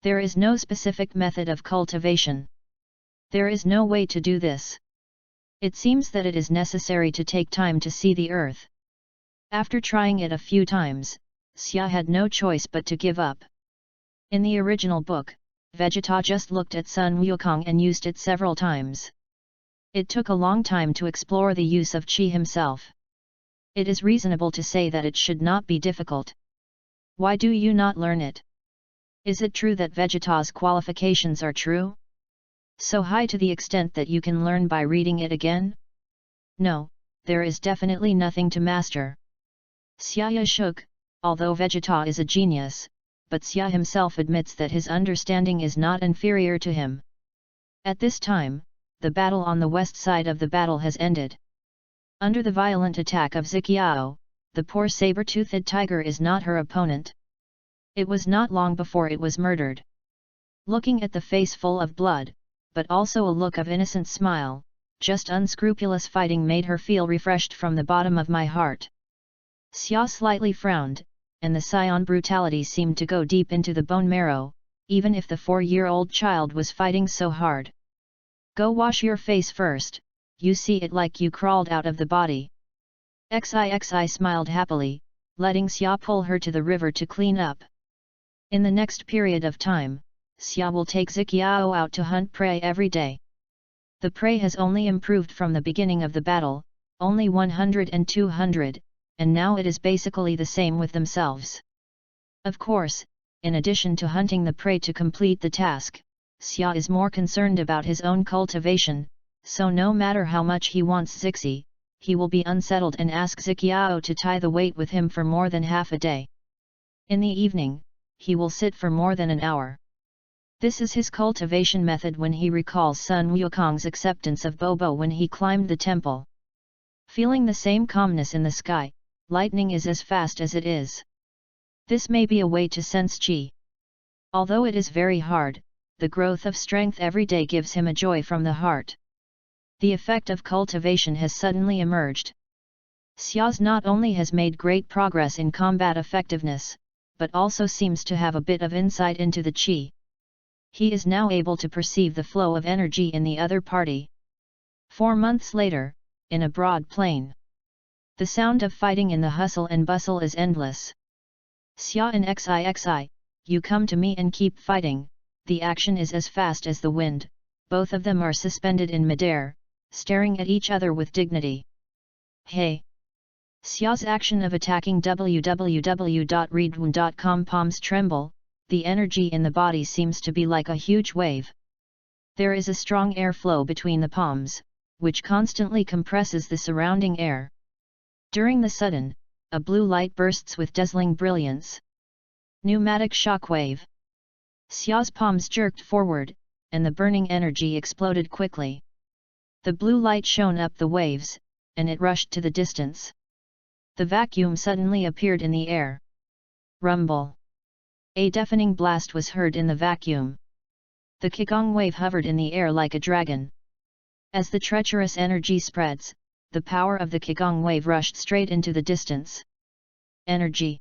S1: There is no specific method of cultivation. There is no way to do this. It seems that it is necessary to take time to see the earth. After trying it a few times, Xia had no choice but to give up. In the original book, Vegeta just looked at Sun Wukong and used it several times. It took a long time to explore the use of Qi himself. It is reasonable to say that it should not be difficult. Why do you not learn it? Is it true that Vegeta's qualifications are true? So high to the extent that you can learn by reading it again? No, there is definitely nothing to master. Xia shook, although Vegeta is a genius, but Xia himself admits that his understanding is not inferior to him. At this time, the battle on the west side of the battle has ended. Under the violent attack of Ziqiao, the poor saber-toothed tiger is not her opponent. It was not long before it was murdered. Looking at the face full of blood, but also a look of innocent smile, just unscrupulous fighting made her feel refreshed from the bottom of my heart. Xia slightly frowned, and the scion brutality seemed to go deep into the bone marrow, even if the 4-year-old child was fighting so hard. Go wash your face first, you see it like you crawled out of the body. Xixi smiled happily, letting Xia pull her to the river to clean up. In the next period of time, Xia will take Ziqiao out to hunt prey every day. The prey has only improved from the beginning of the battle, only 100 and 200, and now it is basically the same with themselves. Of course, in addition to hunting the prey to complete the task, Xia is more concerned about his own cultivation, so no matter how much he wants Zixi, he will be unsettled and ask Ziqiao to tie the weight with him for more than half a day. In the evening, he will sit for more than an hour. This is his cultivation method when he recalls Sun Wukong's acceptance of Bobo when he climbed the temple. Feeling the same calmness in the sky, lightning is as fast as it is. This may be a way to sense Qi. Although it is very hard, the growth of strength every day gives him a joy from the heart. The effect of cultivation has suddenly emerged. Xia's not only has made great progress in combat effectiveness, but also seems to have a bit of insight into the Qi. He is now able to perceive the flow of energy in the other party. 4 months later, in a broad plain. The sound of fighting in the hustle and bustle is endless. Xia and Xixi, you come to me and keep fighting, the action is as fast as the wind, both of them are suspended in midair, staring at each other with dignity. Hey! Xia's action of attacking www.readaloud.com palms tremble, the energy in the body seems to be like a huge wave. There is a strong airflow between the palms, which constantly compresses the surrounding air. During the sudden, a blue light bursts with dazzling brilliance. Pneumatic shockwave. Xia's palms jerked forward, and the burning energy exploded quickly. The blue light shone up the waves, and it rushed to the distance. The vacuum suddenly appeared in the air. Rumble. A deafening blast was heard in the vacuum. The Qigong wave hovered in the air like a dragon. As the treacherous energy spreads, the power of the Qigong wave rushed straight into the distance. Energy.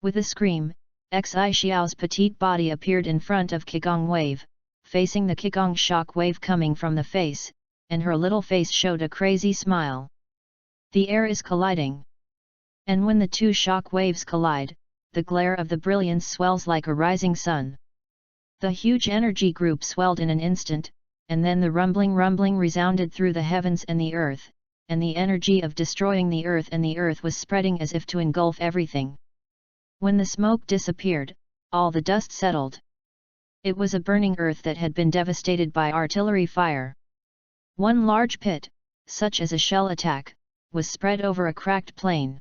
S1: With a scream, Xi Xiao's petite body appeared in front of Qigong wave, facing the Qigong shock wave coming from the face, and her little face showed a crazy smile. The air is colliding. And when the two shock waves collide, the glare of the brilliance swells like a rising sun. The huge energy group swelled in an instant, and then the rumbling resounded through the heavens and the earth, and the energy of destroying the earth was spreading as if to engulf everything. When the smoke disappeared, all the dust settled. It was a burning earth that had been devastated by artillery fire. One large pit, such as a shell attack, was spread over a cracked plain.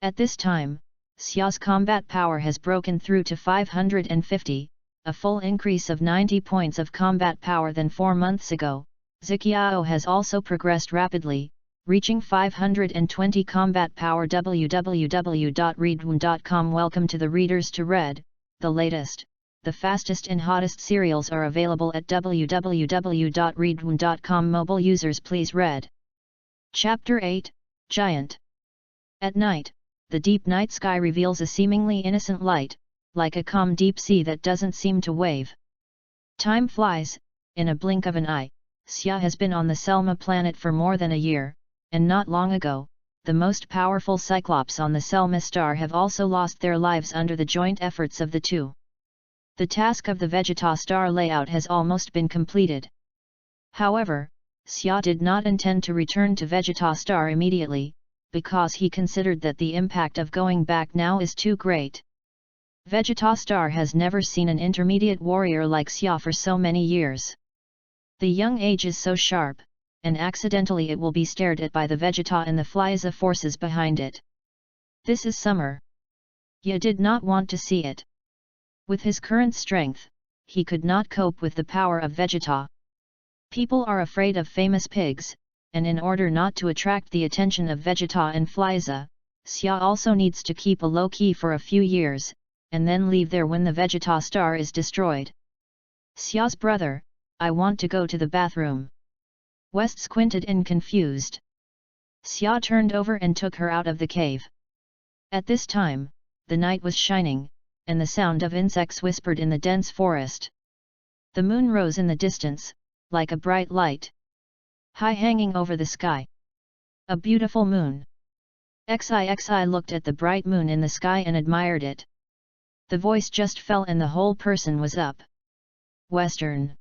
S1: At this time, Xia's combat power has broken through to 550, a full increase of 90 points of combat power than 4 months ago. Ziqiao has also progressed rapidly, reaching 520 combat power. www.readaloud.com. Welcome to the Readers to Read. The latest, the fastest and hottest serials are available at www.readaloud.com. Mobile users please read. Chapter 8, Giant. At night, the deep night sky reveals a seemingly innocent light, like a calm deep sea that doesn't seem to wave. Time flies, in a blink of an eye. Xia has been on the Selma planet for more than a year, and not long ago, the most powerful Cyclops on the Selma star have also lost their lives under the joint efforts of the two. The task of the Vegeta star layout has almost been completed. However, Xia did not intend to return to Vegeta star immediately, because he considered that the impact of going back now is too great. Vegeta star has never seen an intermediate warrior like Xia for so many years. The young age is so sharp, and accidentally it will be stared at by the Vegeta and the Flyza forces behind it. This is summer. Ye did not want to see it. With his current strength, he could not cope with the power of Vegeta. People are afraid of famous pigs, and in order not to attract the attention of Vegeta and Flyza, Xia also needs to keep a low key for a few years, and then leave there when the Vegeta star is destroyed. Xia's brother, I want to go to the bathroom. West squinted and confused. Xia turned over and took her out of the cave. At this time, the night was shining, and the sound of insects whispered in the dense forest. The moon rose in the distance, like a bright light, high hanging over the sky. A beautiful moon. Xi looked at the bright moon in the sky and admired it. The voice just fell and the whole person was up. Western.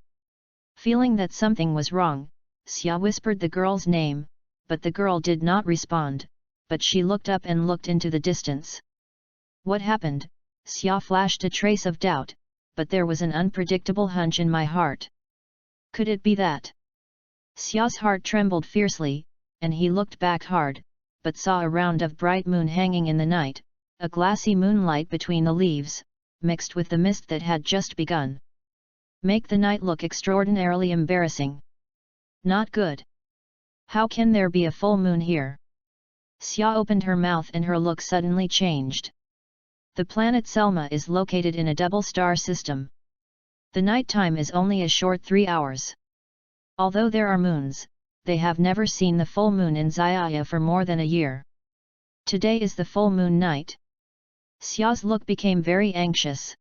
S1: Feeling that something was wrong, Xia whispered the girl's name, but the girl did not respond, but she looked up and looked into the distance. What happened? Xia flashed a trace of doubt, but there was an unpredictable hunch in my heart. Could it be that? Xia's heart trembled fiercely, and he looked back hard, but saw a round of bright moon hanging in the night, a glassy moonlight between the leaves, mixed with the mist that had just begun. Make the night look extraordinarily embarrassing. Not good. How can there be a full moon here? Xia opened her mouth and her look suddenly changed. The planet Selma is located in a double star system. The night time is only a short 3 hours. Although there are moons, they have never seen the full moon in Xiaya for more than a year. Today is the full moon night. Xia's look became very anxious.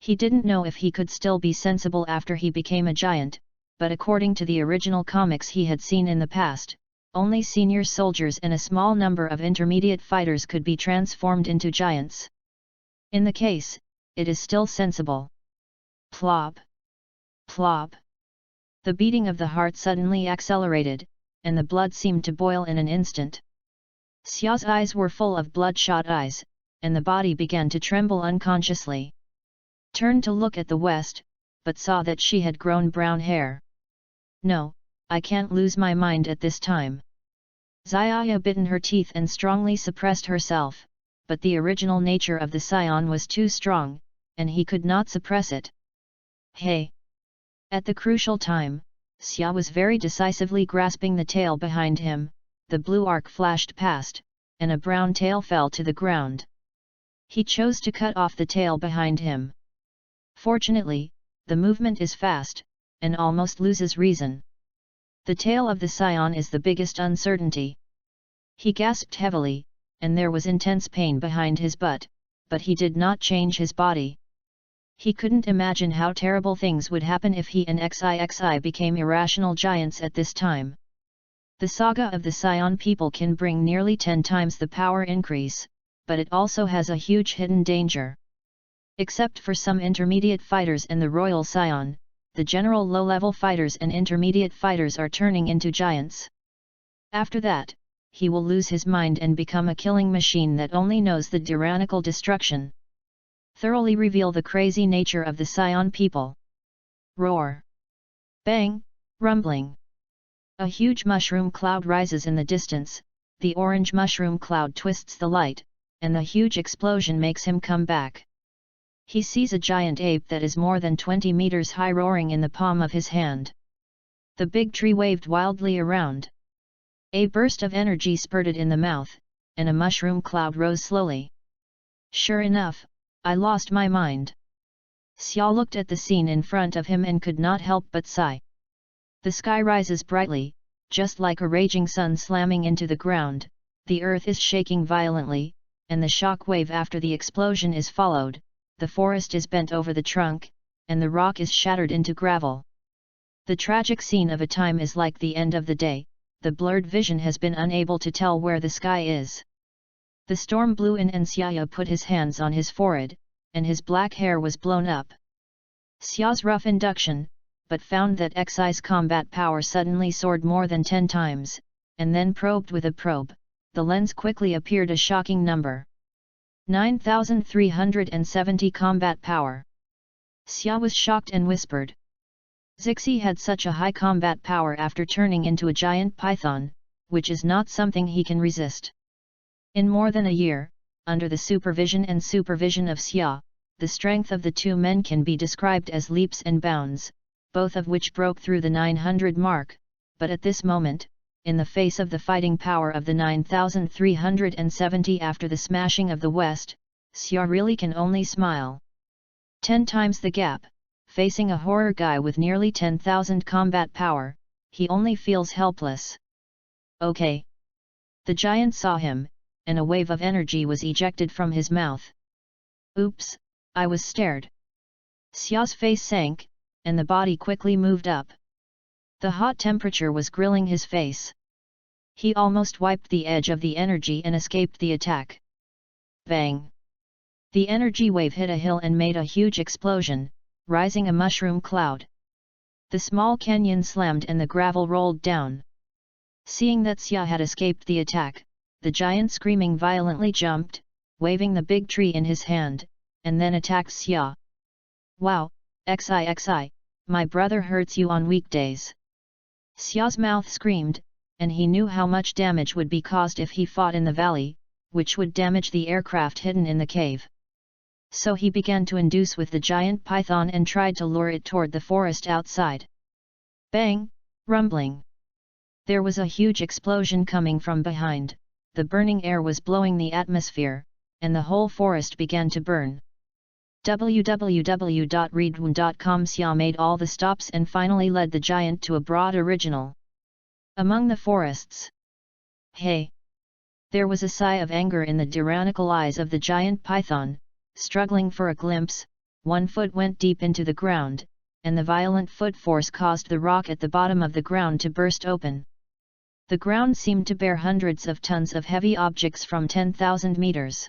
S1: He didn't know if he could still be sensible after he became a giant, but according to the original comics he had seen in the past, only senior soldiers and a small number of intermediate fighters could be transformed into giants. In the case, it is still sensible. Plop. Plop. The beating of the heart suddenly accelerated, and the blood seemed to boil in an instant. Xia's eyes were full of bloodshot eyes, and the body began to tremble unconsciously. Turned to look at the west, but saw that she had grown brown hair. No, I can't lose my mind at this time. Xiaya bitten her teeth and strongly suppressed herself, but the original nature of the scion was too strong, and he could not suppress it. Hey! At the crucial time, Xia was very decisively grasping the tail behind him, the blue arc flashed past, and a brown tail fell to the ground. He chose to cut off the tail behind him. Fortunately, the movement is fast, and almost loses reason. The tail of the scion is the biggest uncertainty. He gasped heavily, and there was intense pain behind his butt, but he did not change his body. He couldn't imagine how terrible things would happen if he and Xi became irrational giants at this time. The saga of the Scion people can bring nearly 10 times the power increase, but it also has a huge hidden danger. Except for some intermediate fighters and the Royal Scion, the general low-level fighters and intermediate fighters are turning into giants. After that, he will lose his mind and become a killing machine that only knows the tyrannical destruction. Thoroughly reveal the crazy nature of the Scion people. Roar! Bang! Rumbling! A huge mushroom cloud rises in the distance, the orange mushroom cloud twists the light, and the huge explosion makes him come back. He sees a giant ape that is more than 20 meters high roaring in the palm of his hand. The big tree waved wildly around. A burst of energy spurted in the mouth, and a mushroom cloud rose slowly. Sure enough, I lost my mind. Xiao looked at the scene in front of him and could not help but sigh. The sky rises brightly, just like a raging sun slamming into the ground, the earth is shaking violently, and the shock wave after the explosion is followed, the forest is bent over the trunk, and the rock is shattered into gravel. The tragic scene of a time is like the end of the day, the blurred vision has been unable to tell where the sky is. The storm blew in and Xiao put his hands on his forehead, and his black hair was blown up. Xiao's rough induction, but found that Xi's combat power suddenly soared more than 10 times, and then probed with a probe, the lens quickly appeared a shocking number. 9,370 combat power. Xia was shocked and whispered. Zixi had such a high combat power after turning into a giant python, which is not something he can resist. In more than a year, under the supervision of Xia, the strength of the two men can be described as leaps and bounds, both of which broke through the 900 mark, but at this moment, in the face of the fighting power of the 9,370 after the smashing of the West, Xia really can only smile. 10 times the gap, facing a horror guy with nearly 10,000 combat power, he only feels helpless. Okay. The giant saw him, and a wave of energy was ejected from his mouth. Oops, I was stared. Xiao's face sank, and the body quickly moved up. The hot temperature was grilling his face. He almost wiped the edge of the energy and escaped the attack. Bang! The energy wave hit a hill and made a huge explosion, rising a mushroom cloud. The small canyon slammed and the gravel rolled down. Seeing that Xia had escaped the attack, the giant screaming violently jumped, waving the big tree in his hand, and then attacked Xia. Wow, Xi, my brother hurts you on weekdays. Xiao's mouth screamed, and he knew how much damage would be caused if he fought in the valley, which would damage the aircraft hidden in the cave. So he began to induce with the giant python and tried to lure it toward the forest outside. Bang! Rumbling. There was a huge explosion coming from behind, the burning air was blowing the atmosphere, and the whole forest began to burn. www.readaloud.com Xia made all the stops and finally led the giant to a broad original. Among the forests. Hey! There was a sigh of anger in the tyrannical eyes of the giant python, struggling for a glimpse, one foot went deep into the ground, and the violent foot force caused the rock at the bottom of the ground to burst open. The ground seemed to bear hundreds of tons of heavy objects from 10,000 meters.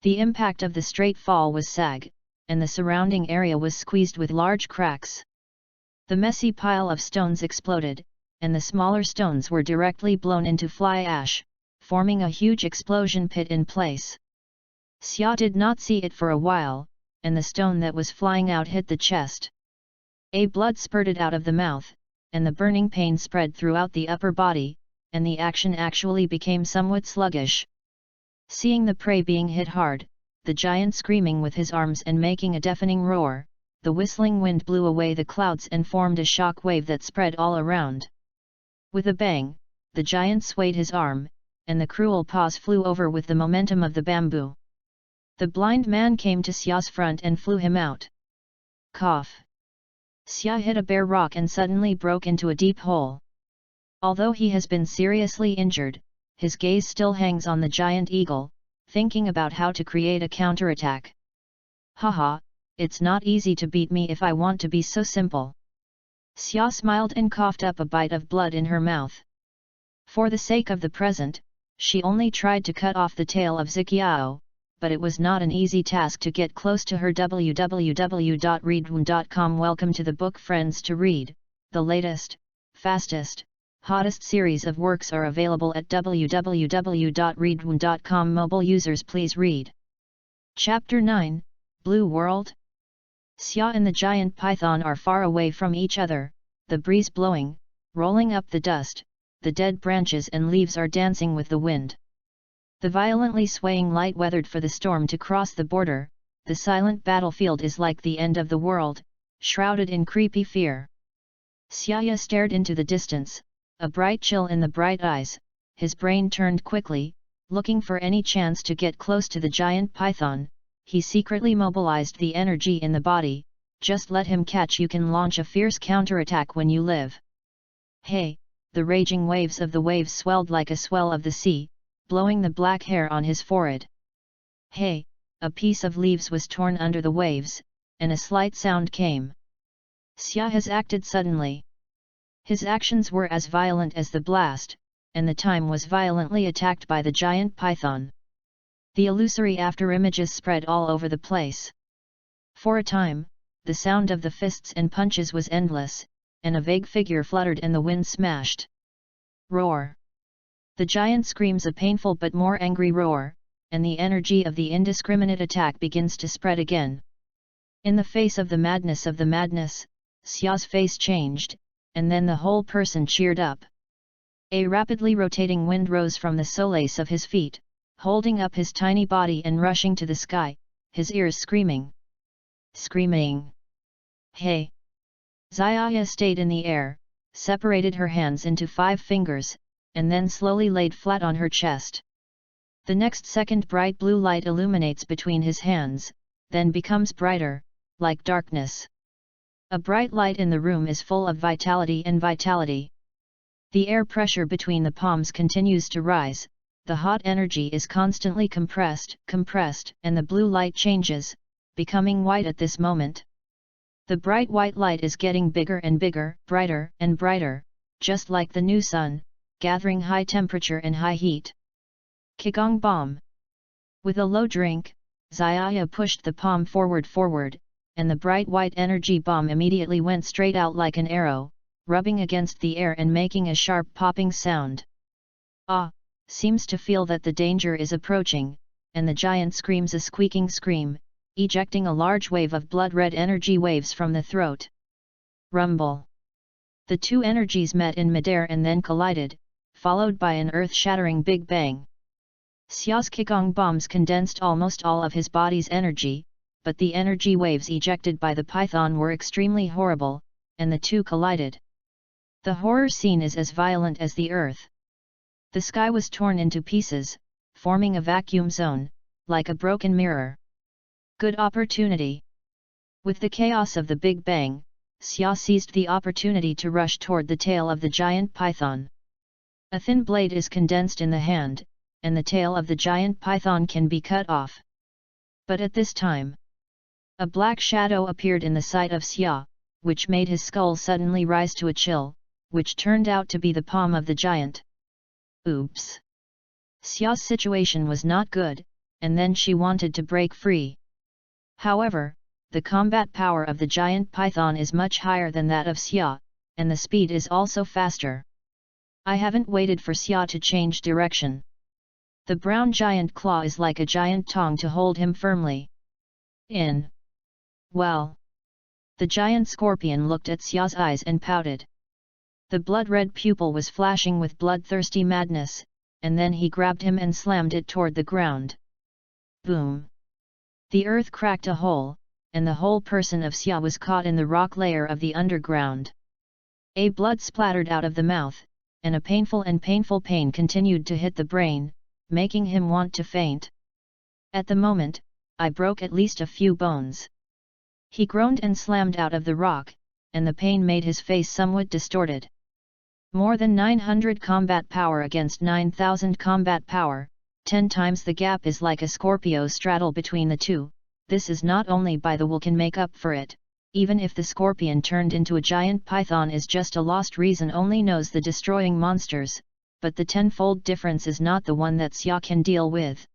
S1: The impact of the straight fall was sag, and the surrounding area was squeezed with large cracks. The messy pile of stones exploded, and the smaller stones were directly blown into fly ash, forming a huge explosion pit in place. Xia did not see it for a while, and the stone that was flying out hit the chest. Blood spurted out of the mouth, and the burning pain spread throughout the upper body, and the action actually became somewhat sluggish. Seeing the prey being hit hard, the giant screaming with his arms and making a deafening roar, the whistling wind blew away the clouds and formed a shock wave that spread all around. With a bang, the giant swayed his arm, and the cruel paws flew over with the momentum of the bamboo. The blind man came to Xia's front and flew him out. Cough! Xia hit a bare rock and suddenly broke into a deep hole. Although he has been seriously injured, his gaze still hangs on the giant eagle, thinking about how to create a counterattack. Haha, it's not easy to beat me if I want to be so simple. Xia smiled and coughed up a bite of blood in her mouth. For the sake of the present, she only tried to cut off the tail of Ziqiao, but it was not an easy task to get close to her. www.readaloud.com. Welcome to the book Friends to Read. The latest, fastest, hottest series of works are available at www.readaloud.com. Mobile users please read. Chapter 9, Blue World. Xia and the giant python are far away from each other, the breeze blowing, rolling up the dust, the dead branches and leaves are dancing with the wind. The violently swaying light weathered for the storm to cross the border, the silent battlefield is like the end of the world, shrouded in creepy fear. Xia stared into the distance, a bright chill in the bright eyes, his brain turned quickly, looking for any chance to get close to the giant python. He secretly mobilized the energy in the body, just let him catch you can launch a fierce counterattack when you live. Hey! The raging waves of the waves swelled like a swell of the sea, blowing the black hair on his forehead. Hey! A piece of leaves was torn under the waves, and a slight sound came. Xia has acted suddenly. His actions were as violent as the blast, and the time was violently attacked by the giant python. The illusory afterimages spread all over the place. For a time, the sound of the fists and punches was endless, and a vague figure fluttered and the wind smashed. Roar! The giant screams a painful but more angry roar, and the energy of the indiscriminate attack begins to spread again. In the face of the madness, Xia's face changed, and then the whole person cheered up. A rapidly rotating wind rose from the solace of his feet, holding up his tiny body and rushing to the sky, his ears screaming. Hey! Xia stayed in the air, separated her hands into 5 fingers, and then slowly laid flat on her chest. The next second bright blue light illuminates between his hands, then becomes brighter, like darkness. A bright light in the room is full of vitality and vitality. The air pressure between the palms continues to rise, the hot energy is constantly compressed, and the blue light changes, becoming white at this moment. The bright white light is getting bigger and bigger, brighter and brighter, just like the new sun, gathering high temperature and high heat. Qigong bomb. With a low drink, Xia pushed the palm forward, and the bright white energy bomb immediately went straight out like an arrow, rubbing against the air and making a sharp popping sound. Ah! Seems to feel that the danger is approaching, and the giant screams a squeaking scream, ejecting a large wave of blood-red energy waves from the throat. Rumble. The two energies met in midair and then collided, followed by an earth-shattering big bang. Xia's Qigong bombs condensed almost all of his body's energy, but the energy waves ejected by the python were extremely horrible, and the two collided. The horror scene is as violent as the earth. The sky was torn into pieces, forming a vacuum zone, like a broken mirror. Good opportunity. With the chaos of the Big Bang, Xia seized the opportunity to rush toward the tail of the giant python. A thin blade is condensed in the hand, and the tail of the giant python can be cut off. But at this time, a black shadow appeared in the sight of Xia, which made his skull suddenly rise to a chill, which turned out to be the palm of the giant. Oops! Xia's situation was not good, and then she wanted to break free. However, the combat power of the giant python is much higher than that of Xia, and the speed is also faster. I haven't waited for Xia to change direction. The brown giant claw is like a giant tongue to hold him firmly. Well. The giant scorpion looked at Xia's eyes and pouted. The blood-red pupil was flashing with bloodthirsty madness, and then he grabbed him and slammed it toward the ground. Boom! The earth cracked a hole, and the whole person of Xia was caught in the rock layer of the underground. A blood splattered out of the mouth, and a painful pain continued to hit the brain, making him want to faint. At the moment, I broke at least a few bones. He groaned and slammed out of the rock, and the pain made his face somewhat distorted. More than 900 combat power against 9,000 combat power, 10 times the gap is like a Scorpio straddle between the two. This is not only by the will can make up for it, even if the scorpion turned into a giant python is just a lost reason only knows the destroying monsters, but the tenfold difference is not the one that Xia can deal with.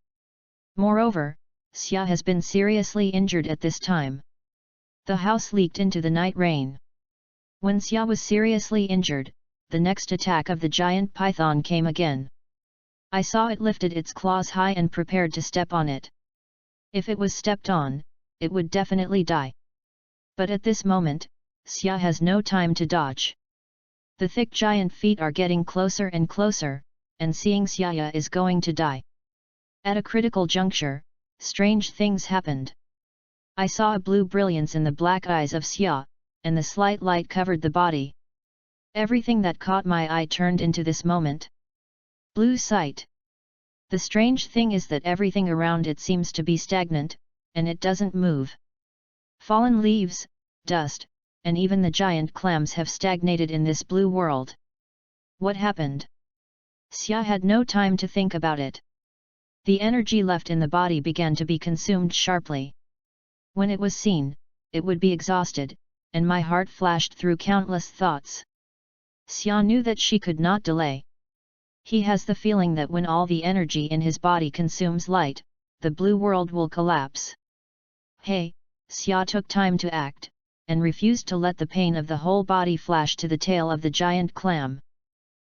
S1: Moreover, Xia has been seriously injured at this time. The house leaked into the night rain. When Xia was seriously injured, the next attack of the giant python came again. I saw it lifted its claws high and prepared to step on it. If it was stepped on, it would definitely die. But at this moment, Xia has no time to dodge. The thick giant feet are getting closer and closer, and seeing Xia is going to die. At a critical juncture, strange things happened. I saw a blue brilliance in the black eyes of Xia, and the slight light covered the body. Everything that caught my eye turned into this moment. Blue sight. The strange thing is that everything around it seems to be stagnant, and it doesn't move. Fallen leaves, dust, and even the giant clams have stagnated in this blue world. What happened? Xia had no time to think about it. The energy left in the body began to be consumed sharply. When it was seen, it would be exhausted, and my heart flashed through countless thoughts. Xia knew that she could not delay. He has the feeling that when all the energy in his body consumes light, the blue world will collapse. Hey, Xia took time to act, and refused to let the pain of the whole body flash to the tail of the giant clam.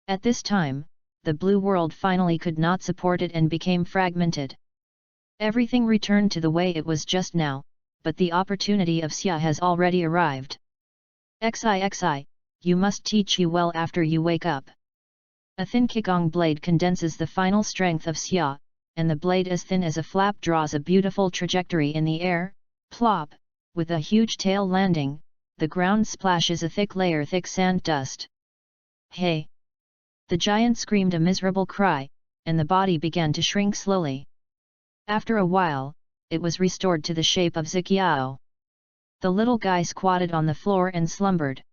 S1: At this time, the blue world finally could not support it and became fragmented. Everything returned to the way it was just now, but the opportunity of Xia has already arrived. Xi, you must teach you well after you wake up. A thin qigong blade condenses the final strength of Xia, and the blade as thin as a flap draws a beautiful trajectory in the air. Plop! With a huge tail landing, the ground splashes a thick sand dust. Hey! The giant screamed a miserable cry, and the body began to shrink slowly. After a while, it was restored to the shape of Ziqiao. The little guy squatted on the floor and slumbered.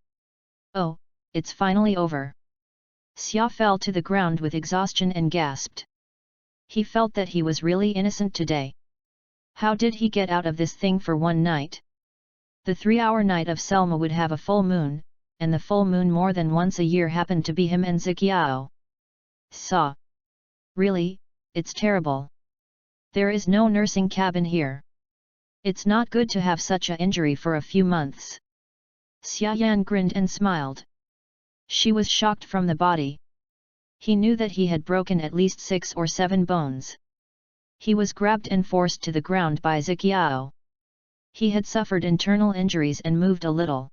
S1: Oh, it's finally over. Xia fell to the ground with exhaustion and gasped. He felt that he was really innocent today. How did he get out of this thing for one night? The 3-hour night of Selma would have a full moon, and the full moon more than once a year happened to be him and Ziqiao. Saw. Really, it's terrible. There is no nursing cabin here. It's not good to have such a injury for a few months. Xia Yan grinned and smiled. She was shocked from the body. He knew that he had broken at least 6 or 7 bones. He was grabbed and forced to the ground by Ziqiao. He had suffered internal injuries and moved a little.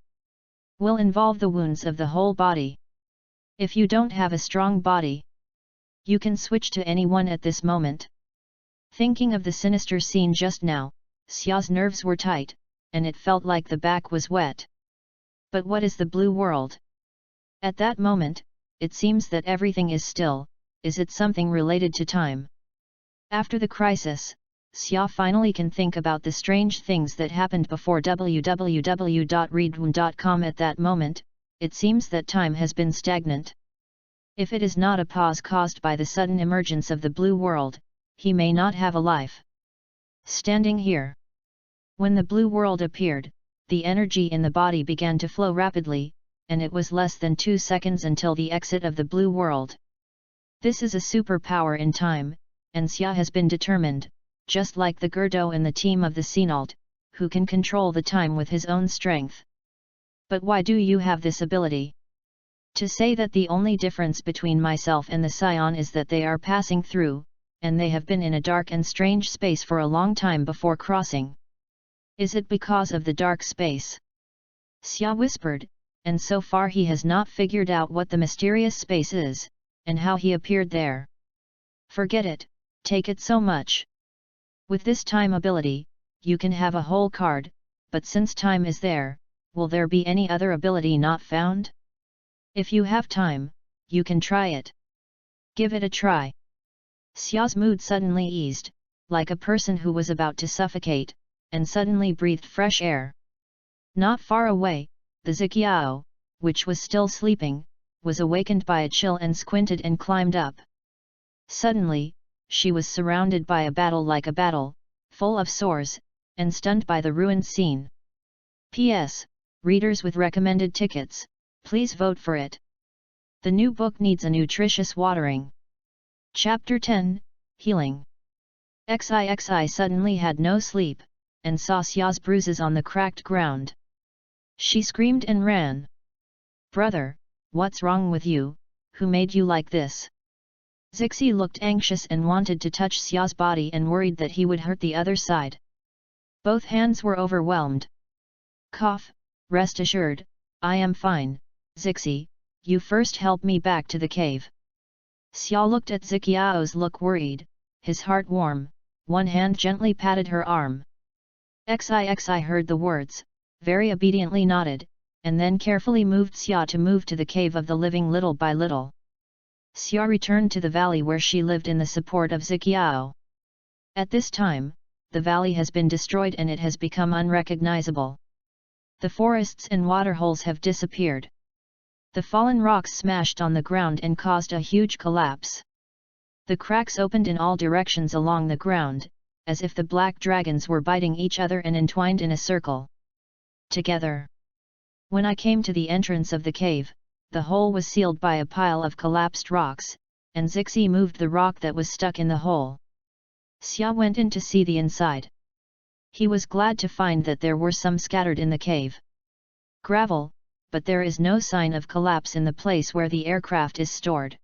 S1: Will involve the wounds of the whole body. If you don't have a strong body, you can switch to anyone at this moment. Thinking of the sinister scene just now, Xia's nerves were tight, and it felt like the back was wet. But what is the blue world? At that moment, it seems that everything is still. Is it something related to time? After the crisis, Xia finally can think about the strange things that happened before www.readaloud.com. At that moment, it seems that time has been stagnant. If it is not a pause caused by the sudden emergence of the blue world, he may not have a life. Standing here. When the blue world appeared, the energy in the body began to flow rapidly, and it was less than 2 seconds until the exit of the blue world. This is a superpower in time, and Xia has been determined, just like the Gerdo and the team of the Xenault, who can control the time with his own strength. But why do you have this ability? To say that the only difference between myself and the Scion is that they are passing through, and they have been in a dark and strange space for a long time before crossing. Is it because of the dark space? Xia whispered, and so far he has not figured out what the mysterious space is, and how he appeared there. Forget it, take it so much. With this time ability, you can have a whole card, but since time is there, will there be any other ability not found? If you have time, you can try it. Give it a try. Xia's mood suddenly eased, like a person who was about to suffocate, and suddenly breathed fresh air. Not far away, the Ziqiao, which was still sleeping, was awakened by a chill and squinted and climbed up. Suddenly, she was surrounded by a battle, full of sores, and stunned by the ruined scene. P.S. Readers with recommended tickets, please vote for it. The new book needs a nutritious watering. Chapter 10, Healing. Xixi suddenly had no sleep, and saw Xia's bruises on the cracked ground. She screamed and ran. "Brother, what's wrong with you? Who made you like this?" Zixi looked anxious and wanted to touch Xia's body and worried that he would hurt the other side. Both hands were overwhelmed. "Cough, rest assured, I am fine, Zixi, you first help me back to the cave." Xia looked at Zixiao's look worried, his heart warm, one hand gently patted her arm. Xixi heard the words, very obediently nodded, and then carefully moved Xia to move to the cave of the living little by little. Xia returned to the valley where she lived in the support of Zixiao. At this time, the valley has been destroyed and it has become unrecognizable. The forests and waterholes have disappeared. The fallen rocks smashed on the ground and caused a huge collapse. The cracks opened in all directions along the ground, as if the black dragons were biting each other and entwined in a circle. Together. When I came to the entrance of the cave, the hole was sealed by a pile of collapsed rocks, and Zixi moved the rock that was stuck in the hole. Xia went in to see the inside. He was glad to find that there were some scattered in the cave. Gravel, but there is no sign of collapse in the place where the aircraft is stored.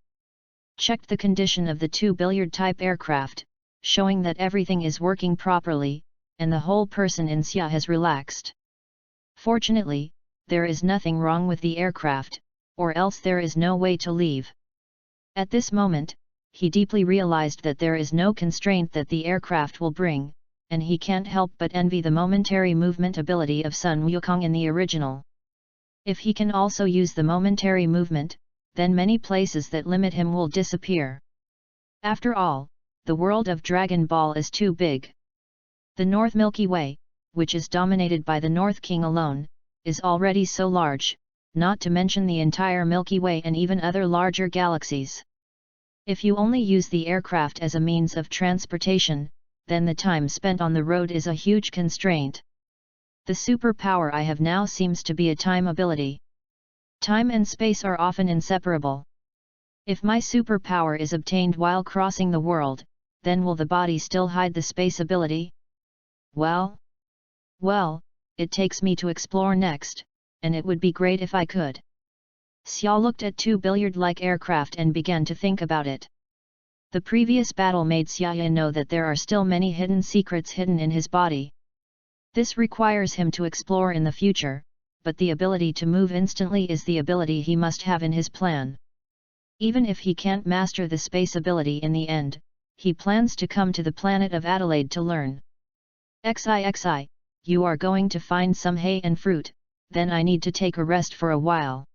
S1: Checked the condition of the two billiard-type aircraft, showing that everything is working properly, and the whole person in Xia has relaxed. Fortunately, there is nothing wrong with the aircraft, or else there is no way to leave. At this moment, he deeply realized that there is no constraint that the aircraft will bring, and he can't help but envy the momentary movement ability of Sun Wukong in the original. If he can also use the momentary movement, then many places that limit him will disappear. After all, the world of Dragon Ball is too big. The North Milky Way, which is dominated by the North King alone, is already so large, not to mention the entire Milky Way and even other larger galaxies. If you only use the aircraft as a means of transportation, then the time spent on the road is a huge constraint. The superpower I have now seems to be a time ability. Time and space are often inseparable. If my superpower is obtained while crossing the world, then will the body still hide the space ability? Well, it takes me to explore next, and it would be great if I could. Xia looked at two billiard-like aircraft and began to think about it. The previous battle made Xia know that there are still many hidden secrets hidden in his body. This requires him to explore in the future, but the ability to move instantly is the ability he must have in his plan. Even if he can't master the space ability in the end, he plans to come to the planet of Adelaide to learn. Xixi, you are going to find some hay and fruit, then I need to take a rest for a while.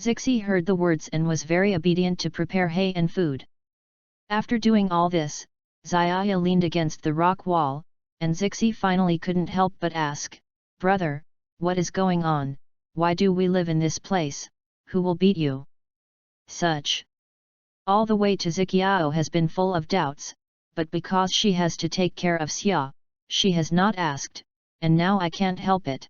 S1: Zixi heard the words and was very obedient to prepare hay and food. After doing all this, Xia leaned against the rock wall, and Zixi finally couldn't help but ask, "Brother, what is going on? Why do we live in this place? Who will beat you?" Such. All the way to Zixiao has been full of doubts, but because she has to take care of Xia, she has not asked, and now I can't help it.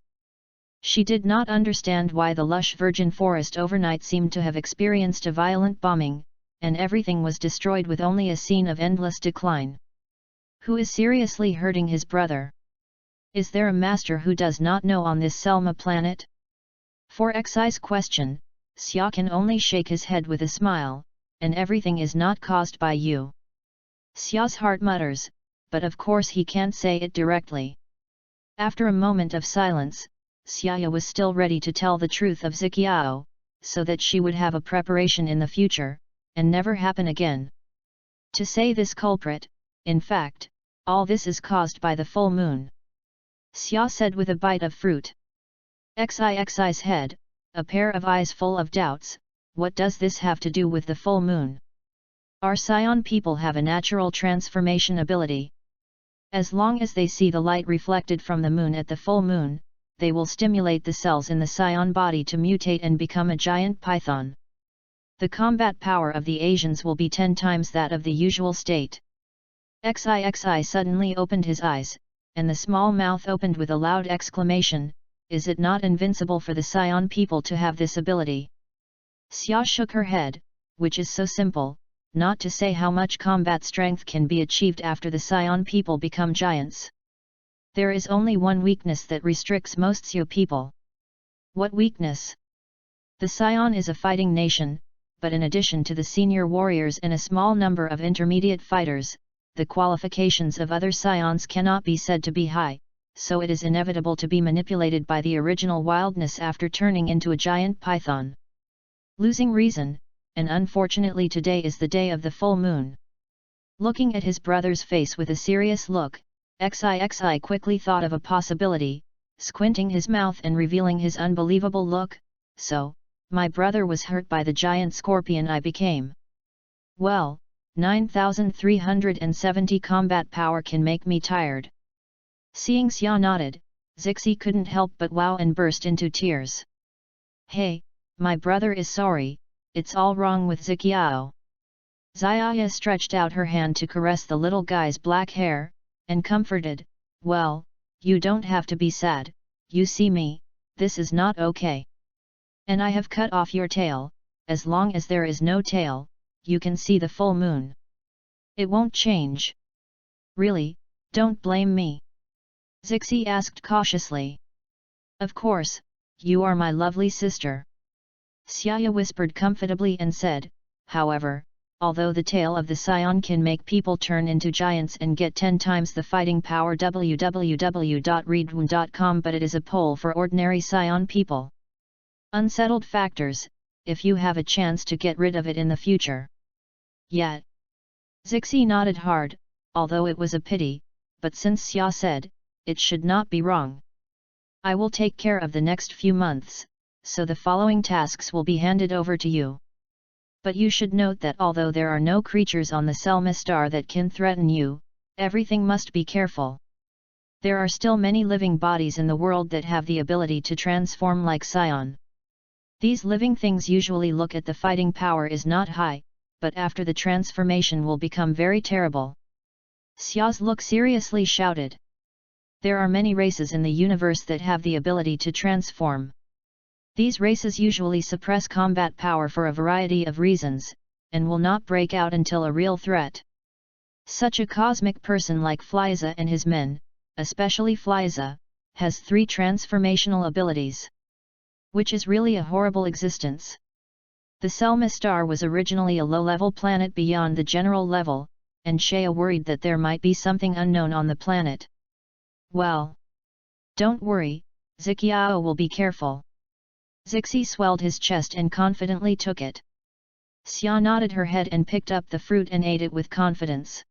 S1: She did not understand why the lush virgin forest overnight seemed to have experienced a violent bombing, and everything was destroyed with only a scene of endless decline. Who is seriously hurting his brother? Is there a master who does not know on this Selma planet? For Xi's question, Xia can only shake his head with a smile, and everything is not caused by you. Xia's heart mutters, but of course he can't say it directly. After a moment of silence, Xia was still ready to tell the truth of Zixiao, so that she would have a preparation in the future, and never happen again. To say this culprit, in fact, all this is caused by the full moon. Xia said with a bite of fruit. Xi's head, a pair of eyes full of doubts, what does this have to do with the full moon? Our Scion people have a natural transformation ability. As long as they see the light reflected from the moon at the full moon, they will stimulate the cells in the Scion body to mutate and become a giant python. The combat power of the Asians will be 10 times that of the usual state. Xi suddenly opened his eyes, and the small mouth opened with a loud exclamation, "Is it not invincible for the Scion people to have this ability?" Xia shook her head, which is so simple, not to say how much combat strength can be achieved after the Scion people become giants. There is only one weakness that restricts most Xiao people. What weakness? The Scion is a fighting nation, but in addition to the senior warriors and a small number of intermediate fighters, the qualifications of other Scions cannot be said to be high, so it is inevitable to be manipulated by the original wildness after turning into a giant python. Losing reason, and unfortunately today is the day of the full moon. Looking at his brother's face with a serious look, XIXI quickly thought of a possibility, squinting his mouth and revealing his unbelievable look. So, my brother was hurt by the giant scorpion I became. Well, 9,370 combat power can make me tired. Seeing Xia nodded, Zixi couldn't help but wow and burst into tears. Hey, my brother is sorry, it's all wrong with Ziqiao. Xiaya stretched out her hand to caress the little guy's black hair, and comforted, well, you don't have to be sad, you see me, this is not okay. And I have cut off your tail, as long as there is no tail, you can see the full moon. It won't change. Really, don't blame me. Zixi asked cautiously. Of course, you are my lovely sister. Xiaya whispered comfortably and said, however, although the tail of the Scion can make people turn into giants and get 10 times the fighting power www.readaloud.com, but it is a pole for ordinary Scion people. Unsettled factors, if you have a chance to get rid of it in the future. Yet. Zixi nodded hard, although it was a pity, but since Xia said, it should not be wrong. I will take care of the next few months, so the following tasks will be handed over to you. But you should note that although there are no creatures on the Selma star that can threaten you, everything must be careful. There are still many living bodies in the world that have the ability to transform like Scion. These living things usually look at the fighting power is not high, but after the transformation will become very terrible. Xia's look seriously shouted. There are many races in the universe that have the ability to transform. These races usually suppress combat power for a variety of reasons, and will not break out until a real threat. Such a cosmic person like Flyza and his men, especially Flyza, has 3 transformational abilities. Which is really a horrible existence. The Selma star was originally a low-level planet beyond the general level, and Shea worried that there might be something unknown on the planet. Well, don't worry, Ziqiao will be careful. Zixi swelled his chest and confidently took it. Xia nodded her head and picked up the fruit and ate it with confidence.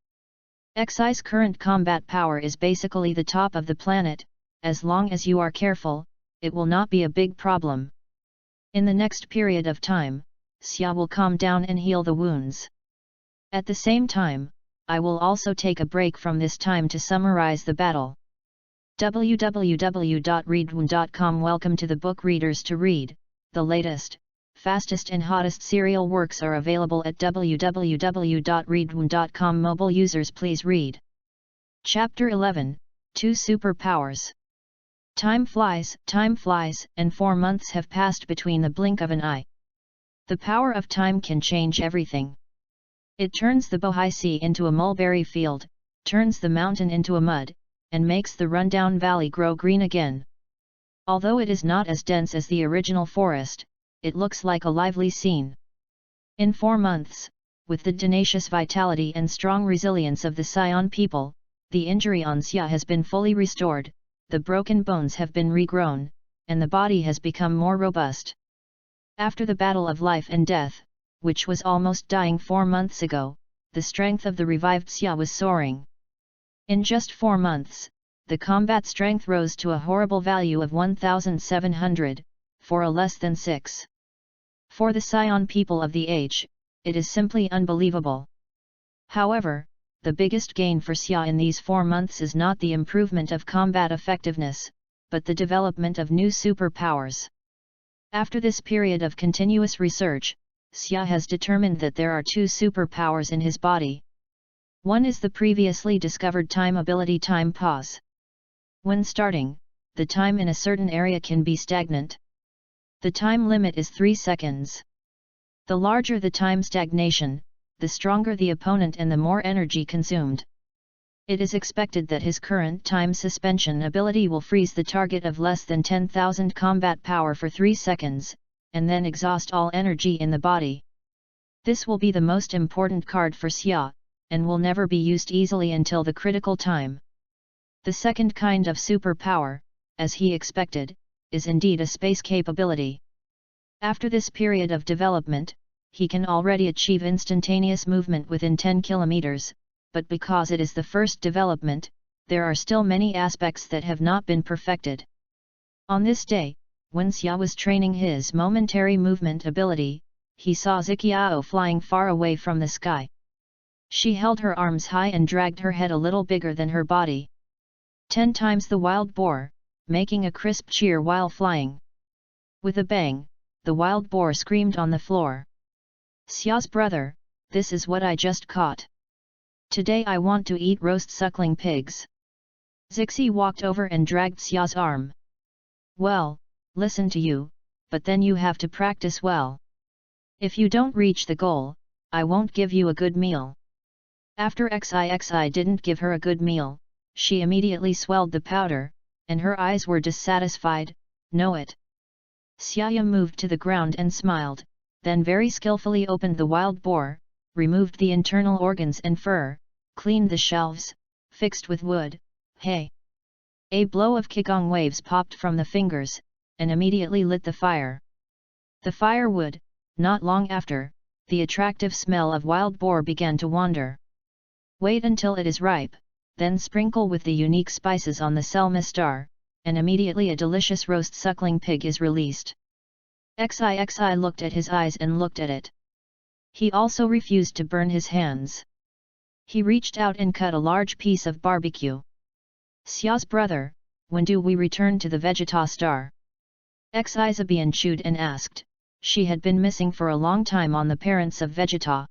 S1: Xi's current combat power is basically the top of the planet, as long as you are careful, it will not be a big problem. In the next period of time, Xia will calm down and heal the wounds. At the same time, I will also take a break from this time to summarize the battle. www.readaloud.com. Welcome to the book readers to read. The latest, fastest and hottest serial works are available at www.readaloud.com. Mobile users please read. Chapter 11, 2 Superpowers. Time flies, and 4 months have passed between the blink of an eye. The power of time can change everything. It turns the Bohai Sea into a mulberry field, turns the mountain into a mud, and makes the rundown valley grow green again. Although it is not as dense as the original forest, it looks like a lively scene. In 4 months, with the tenacious vitality and strong resilience of the Scion people, the injury on Xia has been fully restored, the broken bones have been regrown, and the body has become more robust. After the battle of life and death, which was almost dying 4 months ago, the strength of the revived Xia was soaring. In just 4 months, the combat strength rose to a horrible value of 1,700, for a less than 6. For the Scion people of the age, it is simply unbelievable. However, the biggest gain for Xia in these 4 months is not the improvement of combat effectiveness, but the development of new superpowers. After this period of continuous research, Xia has determined that there are 2 superpowers in his body. One is the previously discovered time ability Time Pause. When starting, the time in a certain area can be stagnant. The time limit is 3 seconds. The larger the time stagnation, the stronger the opponent and the more energy consumed. It is expected that his current time suspension ability will freeze the target of less than 10,000 combat power for 3 seconds, and then exhaust all energy in the body. This will be the most important card for Xia, and will never be used easily until the critical time. The second kind of superpower, as he expected, is indeed a space capability. After this period of development, he can already achieve instantaneous movement within 10 kilometers, but because it is the first development, there are still many aspects that have not been perfected. On this day, when Xia was training his momentary movement ability, he saw Ziqiao flying far away from the sky. She held her arms high and dragged her head a little bigger than her body. 10 times the wild boar, making a crisp cheer while flying. With a bang, the wild boar screamed on the floor. Xia's brother, this is what I just caught. Today I want to eat roast suckling pigs. Zixi walked over and dragged Xia's arm. Well, listen to you, but then you have to practice well. If you don't reach the goal, I won't give you a good meal. After Xixi didn't give her a good meal, she immediately swallowed the powder, and her eyes were dissatisfied. Know it. Xiaya moved to the ground and smiled, then very skillfully opened the wild boar, removed the internal organs and fur, cleaned the shelves, fixed with wood. Hey! A blow of qigong waves popped from the fingers, and immediately lit the fire. The fire would, not long after, the attractive smell of wild boar began to wander. Wait until it is ripe, then sprinkle with the unique spices on the Selma star, and immediately a delicious roast suckling pig is released. Xixi looked at his eyes and looked at it. He also refused to burn his hands. He reached out and cut a large piece of barbecue. Xia's brother, when do we return to the Vegeta star? Xiaobian chewed and asked. She had been missing for a long time on the parents of Vegeta.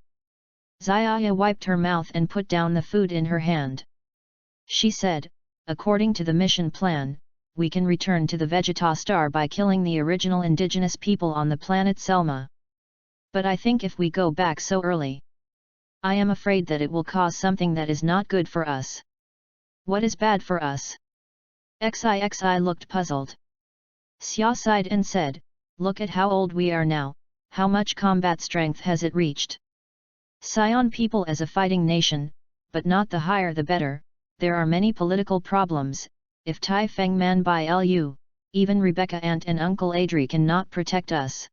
S1: Xiaya wiped her mouth and put down the food in her hand. She said, according to the mission plan, we can return to the Vegeta star by killing the original indigenous people on the planet Selma. But I think if we go back so early, I am afraid that it will cause something that is not good for us. What is bad for us? Xixi looked puzzled. Xia sighed and said, look at how old we are now, how much combat strength has it reached? Sion people as a fighting nation, but not the higher the better, there are many political problems. If Tai Feng Man by Lu, even Rebecca Aunt and Uncle Adri cannot protect us.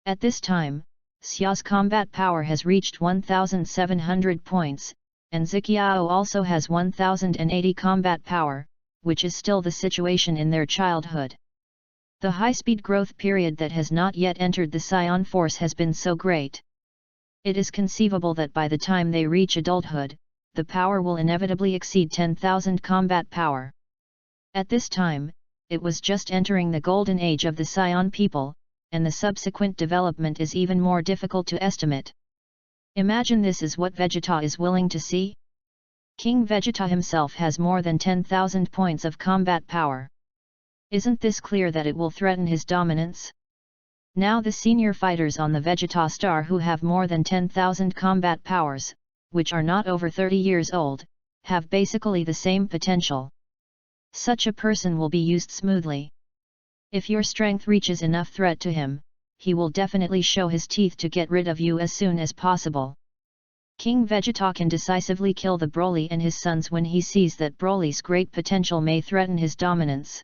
S1: At this time, Xia's combat power has reached 1,700 points, and Ziqiao also has 1,080 combat power, which is still the situation in their childhood. The high-speed growth period that has not yet entered the Sion force has been so great. It is conceivable that by the time they reach adulthood, the power will inevitably exceed 10,000 combat power. At this time, it was just entering the golden age of the Sion people, and the subsequent development is even more difficult to estimate. Imagine this is what Vegeta is willing to see? King Vegeta himself has more than 10,000 points of combat power. Isn't this clear that it will threaten his dominance? Now the senior fighters on the Vegeta star who have more than 10,000 combat powers, which are not over 30 years old, have basically the same potential. Such a person will be used smoothly. If your strength reaches enough threat to him, he will definitely show his teeth to get rid of you as soon as possible. King Vegeta can decisively kill the Broly and his sons when he sees that Broly's great potential may threaten his dominance.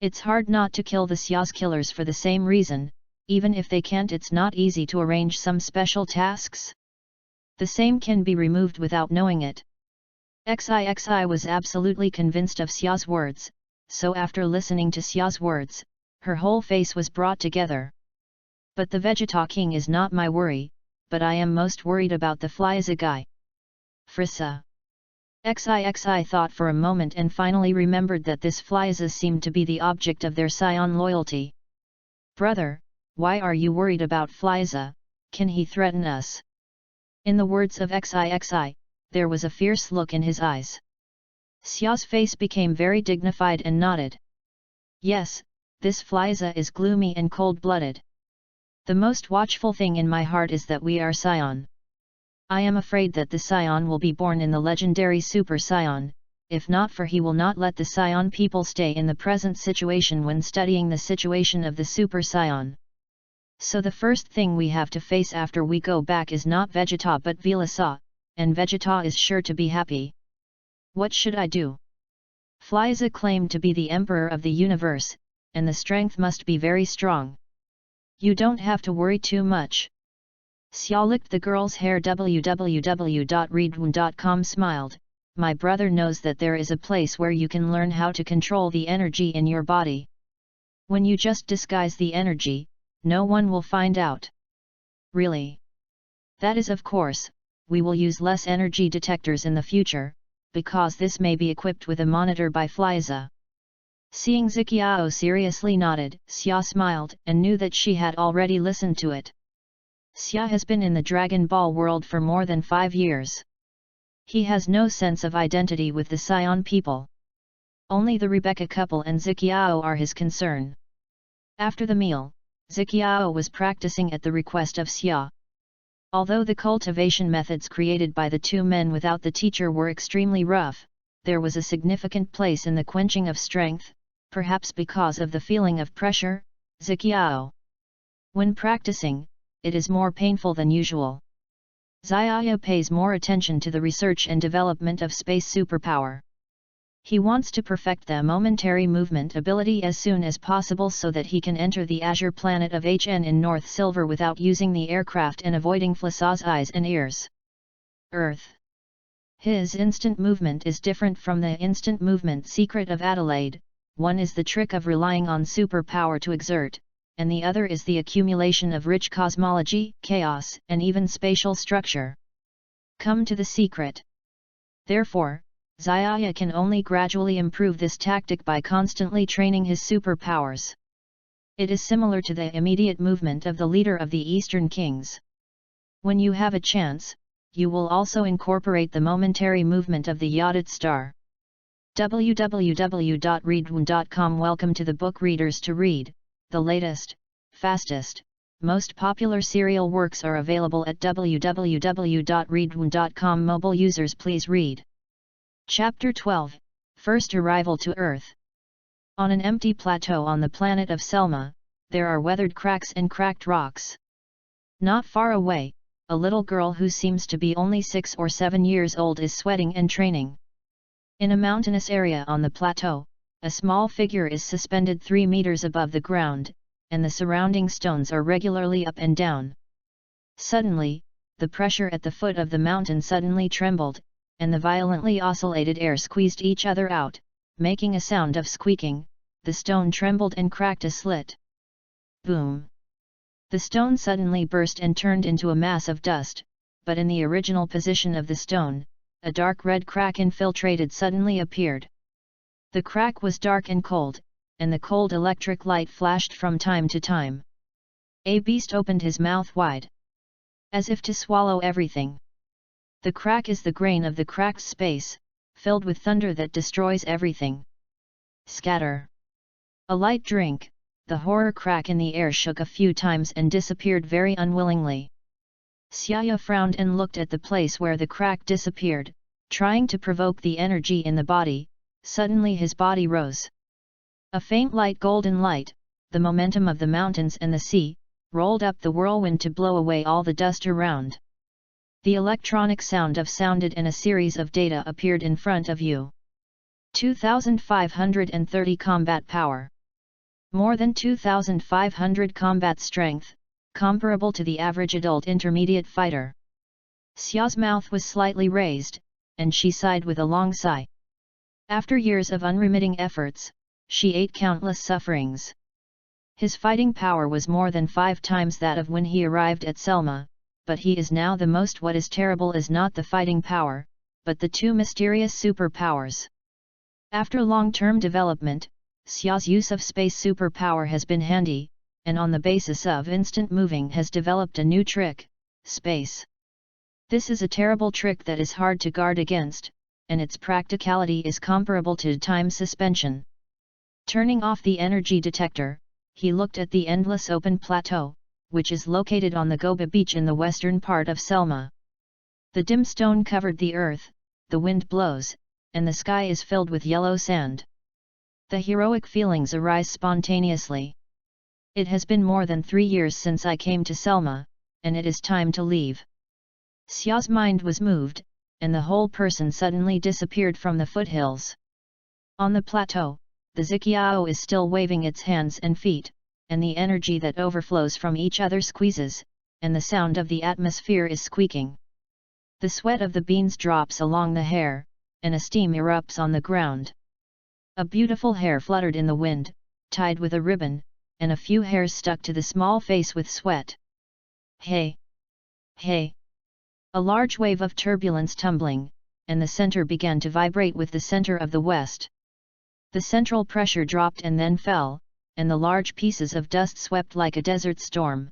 S1: It's hard not to kill the Xia's killers for the same reason. Even if they can't, it's not easy to arrange some special tasks. The same can be removed without knowing it. Xixi was absolutely convinced of Xia's words, so after listening to Xia's words, her whole face was brought together. But the Vegeta King is not my worry, but I am most worried about the Frieza guy. Frieza. Xixi thought for a moment and finally remembered that this Frieza seemed to be the object of their Sion loyalty. Brother, why are you worried about Frieza? Can he threaten us? In the words of Xixi, there was a fierce look in his eyes. Xia's face became very dignified and nodded. Yes, this Frieza is gloomy and cold-blooded. The most watchful thing in my heart is that we are Scion. I am afraid that the Scion will be born in the legendary Super Scion, if not for he will not let the Scion people stay in the present situation when studying the situation of the Super Scion. So the first thing we have to face after we go back is not Vegeta but Vilasa, and Vegeta is sure to be happy. What should I do? Frieza claimed to be the emperor of the universe, and the strength must be very strong. You don't have to worry too much. Xiao licked the girl's hair. www.readaloud.com smiled, my brother knows that there is a place where you can learn how to control the energy in your body. When you just disguise the energy, no one will find out. Really? That is of course, we will use less energy detectors in the future, because this may be equipped with a monitor by Frieza. Seeing Ziqiao seriously nodded, Xia smiled and knew that she had already listened to it. Xia has been in the Dragon Ball world for more than 5 years. He has no sense of identity with the Scion people. Only the Rebecca couple and Ziqiao are his concern. After the meal, Ziqiao was practicing at the request of Xia. Although the cultivation methods created by the two men without the teacher were extremely rough, there was a significant place in the quenching of strength, perhaps because of the feeling of pressure, Ziqiao. When practicing, it is more painful than usual. Ziaya pays more attention to the research and development of space superpower. He wants to perfect the momentary movement ability as soon as possible so that he can enter the azure planet of HN in North Silver without using the aircraft and avoiding Flassa's eyes and ears. Earth. His instant movement is different from the instant movement secret of Adelaide. One is the trick of relying on superpower to exert, and the other is the accumulation of rich cosmology, chaos, and even spatial structure. Come to the secret. Therefore, Ziaya can only gradually improve this tactic by constantly training his superpowers. It is similar to the immediate movement of the leader of the Eastern Kings. When you have a chance, you will also incorporate the momentary movement of the Yodid star. www.readaloud.com. Welcome to the book readers to read. The latest, fastest, most popular serial works are available at www.readaloud.com. Mobile users please read. Chapter 12, First Arrival to Earth. On an empty plateau on the planet of Selma, there are weathered cracks and cracked rocks. Not far away, a little girl who seems to be only 6 or 7 years old is sweating and training. In a mountainous area on the plateau, a small figure is suspended 3 meters above the ground, and the surrounding stones are regularly up and down. Suddenly, the pressure at the foot of the mountain suddenly trembled, and the violently oscillated air squeezed each other out, making a sound of squeaking. The stone trembled and cracked a slit. Boom! The stone suddenly burst and turned into a mass of dust, but in the original position of the stone, a dark red crack infiltrated suddenly appeared. The crack was dark and cold, and the cold electric light flashed from time to time. A beast opened his mouth wide, as if to swallow everything. The crack is the grain of the cracked space, filled with thunder that destroys everything. Scatter! A light drink, the horror crack in the air shook a few times and disappeared very unwillingly. Xiaya frowned and looked at the place where the crack disappeared, trying to provoke the energy in the body. Suddenly his body rose. A faint light golden light, the momentum of the mountains and the sea, rolled up the whirlwind to blow away all the dust around. The electronic sound sounded and a series of data appeared in front of you. 2530 combat power. More than 2500 combat strength, comparable to the average adult intermediate fighter. Xia's mouth was slightly raised, and she sighed with a long sigh. After years of unremitting efforts, she ate countless sufferings. His fighting power was more than 5 times that of when he arrived at Selma, but he is now the most. What is terrible is not the fighting power, but the 2 mysterious superpowers. After long-term development, Xia's use of space superpower has been handy, and on the basis of instant moving has developed a new trick, space. This is a terrible trick that is hard to guard against, and its practicality is comparable to time suspension. Turning off the energy detector, he looked at the endless open plateau, which is located on the Goba beach in the western part of Selma. The dim stone covered the earth, the wind blows, and the sky is filled with yellow sand. The heroic feelings arise spontaneously. It has been more than 3 years since I came to Selma, and it is time to leave. Xia's mind was moved, and the whole person suddenly disappeared from the foothills. On the plateau, the Ziqiao is still waving its hands and feet, and the energy that overflows from each other squeezes, and the sound of the atmosphere is squeaking. The sweat of the beans drops along the hair, and a steam erupts on the ground. A beautiful hair fluttered in the wind, tied with a ribbon, and a few hairs stuck to the small face with sweat. Hey! Hey! A large wave of turbulence tumbling, and the center began to vibrate with the center of the west. The central pressure dropped and then fell, and the large pieces of dust swept like a desert storm.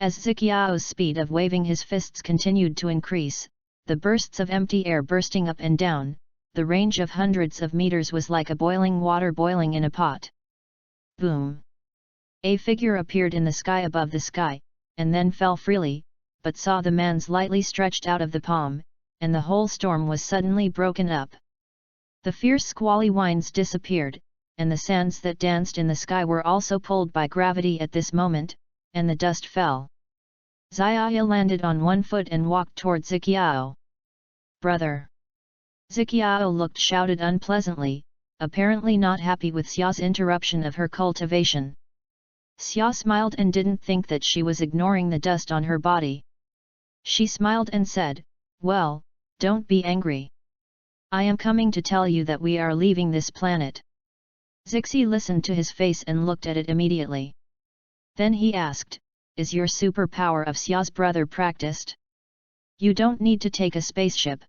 S1: As Ziqiao's speed of waving his fists continued to increase, the bursts of empty air bursting up and down, the range of hundreds of meters was like a boiling water boiling in a pot. Boom! A figure appeared in the sky above the sky, and then fell freely, but saw the man's lightly stretched out of the palm, and the whole storm was suddenly broken up. The fierce squally winds disappeared, and the sands that danced in the sky were also pulled by gravity at this moment, and the dust fell. Xiaya landed on one foot and walked toward Ziqiao. Brother! Ziqiao looked shouted unpleasantly, apparently not happy with Xia's interruption of her cultivation. Xia smiled and didn't think that she was ignoring the dust on her body. She smiled and said, "Well, don't be angry. I am coming to tell you that we are leaving this planet." Zixi listened to his face and looked at it immediately. Then he asked, "Is your superpower of Xia's brother practiced? You don't need to take a spaceship."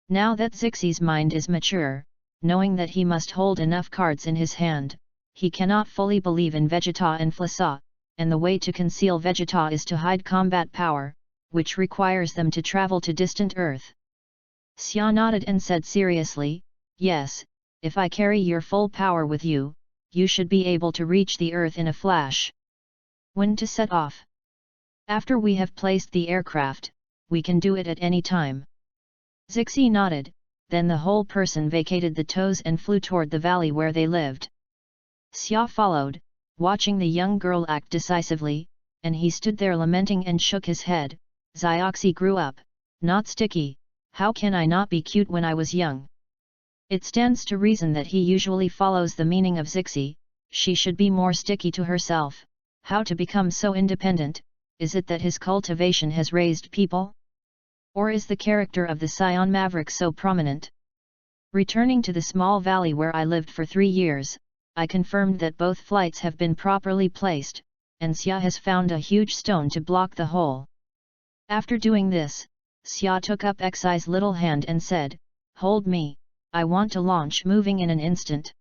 S1: Now that Zixi's mind is mature, knowing that he must hold enough cards in his hand, he cannot fully believe in Vegeta and Flasa, and the way to conceal Vegeta is to hide combat power, which requires them to travel to distant Earth. Xia nodded and said seriously, "Yes, if I carry your full power with you, you should be able to reach the Earth in a flash." When to set off? After we have placed the aircraft, we can do it at any time. Zixi nodded, then the whole person vacated the toes and flew toward the valley where they lived. Xia followed, watching the young girl act decisively, and he stood there lamenting and shook his head. "Xioxi grew up, not sticky, how can I not be cute when I was young?" It stands to reason that he usually follows the meaning of Zixi, she should be more sticky to herself. How to become so independent? Is it that his cultivation has raised people? Or is the character of the Scion Maverick so prominent? Returning to the small valley where I lived for 3 years, I confirmed that both flights have been properly placed, and Xia has found a huge stone to block the hole. After doing this, Xia took up Xi's little hand and said, "Hold me, I want to launch moving in an instant."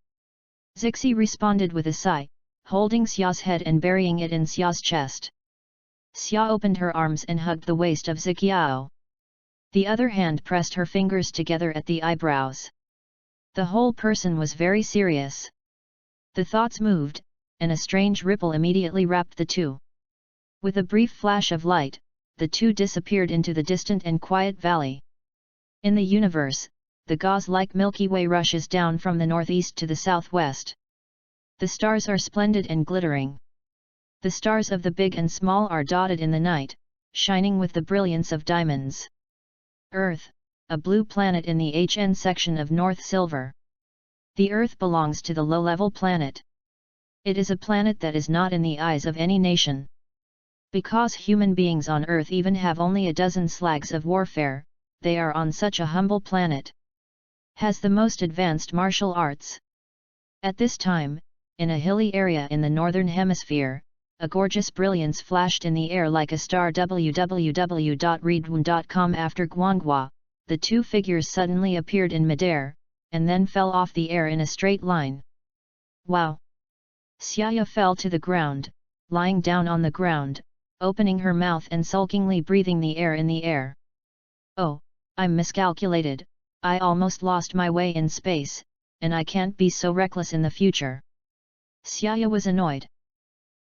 S1: Zixi responded with a sigh, holding Xia's head and burying it in Xia's chest. Xia opened her arms and hugged the waist of Ziqiao. The other hand pressed her fingers together at the eyebrows. The whole person was very serious. The thoughts moved, and a strange ripple immediately wrapped the two. With a brief flash of light, the two disappeared into the distant and quiet valley. In the universe, the gauze-like Milky Way rushes down from the northeast to the southwest. The stars are splendid and glittering. The stars of the big and small are dotted in the night, shining with the brilliance of diamonds. Earth, a blue planet in the HN section of North Silver. The Earth belongs to the low-level planet. It is a planet that is not in the eyes of any nation. Because human beings on Earth even have only a dozen slags of warfare, they are on such a humble planet. Has the most advanced martial arts. At this time, in a hilly area in the northern hemisphere, a gorgeous brilliance flashed in the air like a star. www.readaloud.com. After Guanghua, the two figures suddenly appeared in midair, and then fell off the air in a straight line. Wow! Xiaya fell to the ground, lying down on the ground, opening her mouth and sulkingly breathing the air in the air. "Oh, I'm miscalculated, I almost lost my way in space, and I can't be so reckless in the future." Xiaya was annoyed.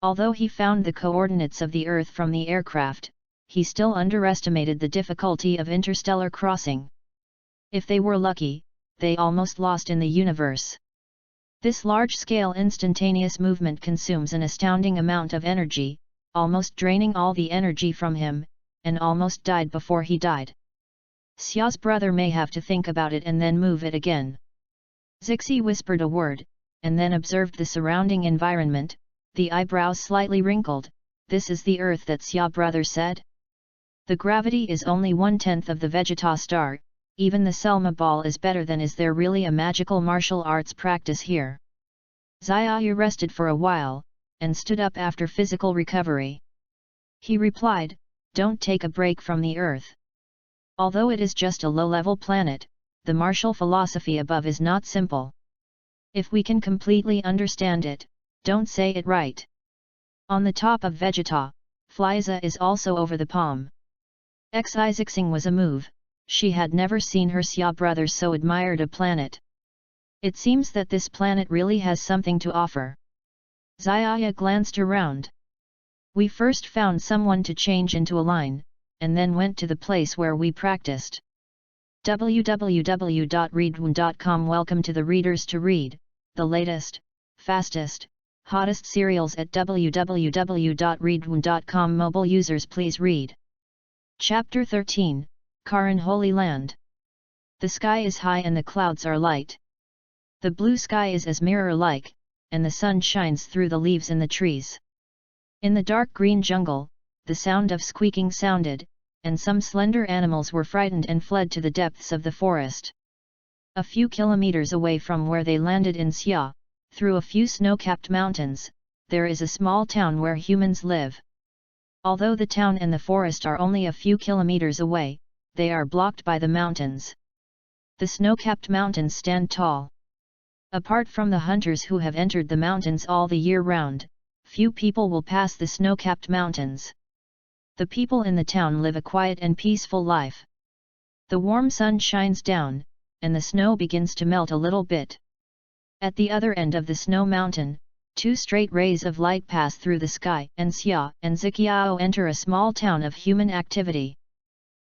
S1: Although he found the coordinates of the Earth from the aircraft, he still underestimated the difficulty of interstellar crossing. If they were lucky, they almost lost in the universe. This large-scale instantaneous movement consumes an astounding amount of energy, almost draining all the energy from him, and almost died before he died. Xia's brother may have to think about it and then move it again. Zixi whispered a word, and then observed the surrounding environment, the eyebrows slightly wrinkled. This is the Earth that Xia brother said? The gravity is only 1/10 of the Vegeta star, even the Selma ball is better than. Is there really a magical martial arts practice here? Xiaoyu rested for a while, and stood up after physical recovery. He replied, don't take a break from the Earth. Although it is just a low-level planet, the martial philosophy above is not simple. If we can completely understand it, don't say it right. On the top of Vegeta, Flyza is also over the palm. Xixing was a move, she had never seen her Xia brother so admired a planet. It seems that this planet really has something to offer. Xiaoya glanced around. We first found someone to change into a line, and then went to the place where we practiced. www.readaloud.com. Welcome to the readers to read, the latest, fastest, hottest serials at www.readaloud.com. Mobile users please read. Chapter 13, Karan Holy Land. The sky is high and the clouds are light. The blue sky is as mirror-like, and the sun shines through the leaves in the trees. In the dark green jungle, the sound of squeaking sounded, and some slender animals were frightened and fled to the depths of the forest. A few kilometers away from where they landed in Xia, through a few snow-capped mountains, there is a small town where humans live. Although the town and the forest are only a few kilometers away, they are blocked by the mountains. The snow-capped mountains stand tall. Apart from the hunters who have entered the mountains all the year round, few people will pass the snow-capped mountains. The people in the town live a quiet and peaceful life. The warm sun shines down, and the snow begins to melt a little bit. At the other end of the snow mountain, two straight rays of light pass through the sky, and Xia and Ziqiao enter a small town of human activity.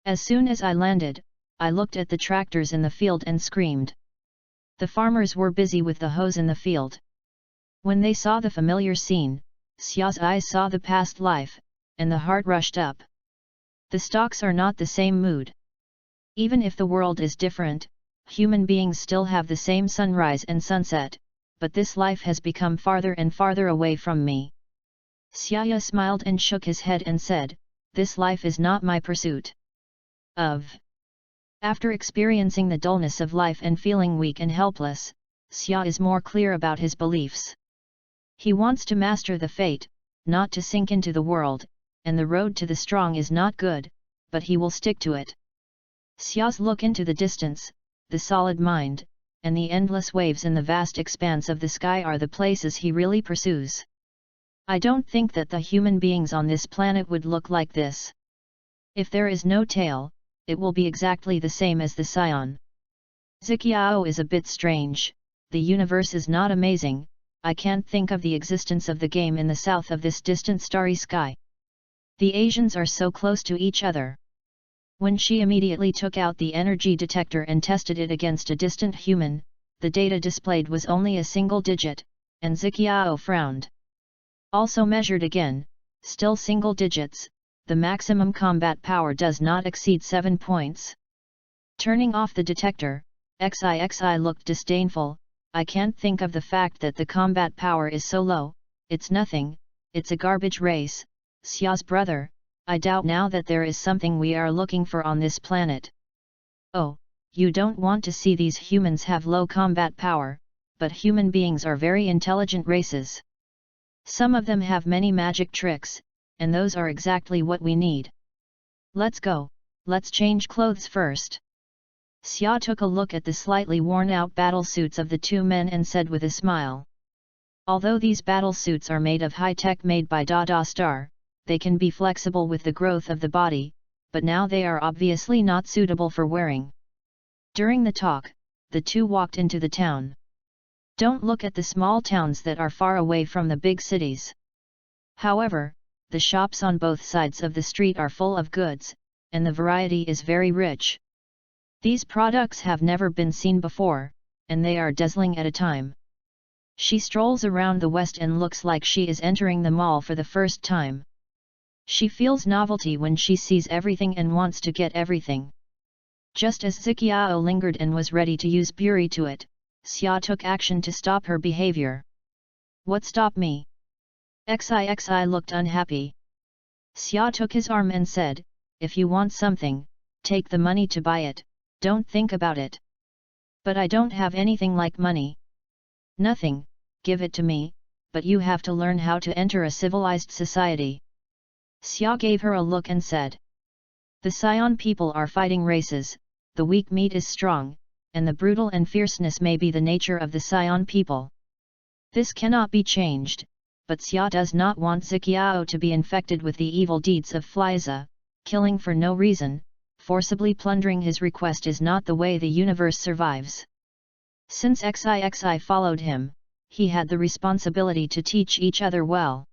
S1: As soon as I landed, I looked at the tractors in the field and screamed. The farmers were busy with the hoes in the field. When they saw the familiar scene, Xia's eyes saw the past life, and the heart rushed up. The stalks are not the same mood. Even if the world is different, human beings still have the same sunrise and sunset, but this life has become farther and farther away from me. Xiaya smiled and shook his head and said, this life is not my pursuit. After experiencing the dullness of life and feeling weak and helpless, Xia is more clear about his beliefs. He wants to master the fate, not to sink into the world, and the road to the strong is not good, but he will stick to it. Xia's look into the distance, the solid mind, and the endless waves in the vast expanse of the sky are the places he really pursues. I don't think that the human beings on this planet would look like this. If there is no tail, it will be exactly the same as the Scion. Ziqiao is a bit strange, the universe is not amazing, I can't think of the existence of the game in the south of this distant starry sky. The Asians are so close to each other. When she immediately took out the energy detector and tested it against a distant human, the data displayed was only a single digit, and Ziqiao frowned. Also measured again, still single digits, the maximum combat power does not exceed 7 points. Turning off the detector, Xixi looked disdainful, I can't think of the fact that the combat power is so low, it's nothing, it's a garbage race, Xia's brother, I doubt now that there is something we are looking for on this planet. Oh, you don't want to see these humans have low combat power, but human beings are very intelligent races. Some of them have many magic tricks, and those are exactly what we need. Let's go, let's change clothes first. Xia took a look at the slightly worn-out battle suits of the two men and said with a smile. Although these battle suits are made of high-tech made by Dada Star, they can be flexible with the growth of the body, but now they are obviously not suitable for wearing. During the talk, the two walked into the town. Don't look at the small towns that are far away from the big cities. However, the shops on both sides of the street are full of goods, and the variety is very rich. These products have never been seen before, and they are dazzling at a time. She strolls around the west and looks like she is entering the mall for the first time. She feels novelty when she sees everything and wants to get everything. Just as Ziqiao lingered and was ready to use Buri to it, Xia took action to stop her behavior. What stopped me? Xixi looked unhappy. Xia took his arm and said, if you want something, take the money to buy it, don't think about it. But I don't have anything like money. Nothing, give it to me, but you have to learn how to enter a civilized society. Xia gave her a look and said. The Sion people are fighting races, the weak meat is strong, and the brutal and fierceness may be the nature of the Sion people. This cannot be changed, but Xia does not want Ziqiao to be infected with the evil deeds of Fliza, killing for no reason, forcibly plundering his request is not the way the universe survives. Since Xixi followed him, he had the responsibility to teach each other well.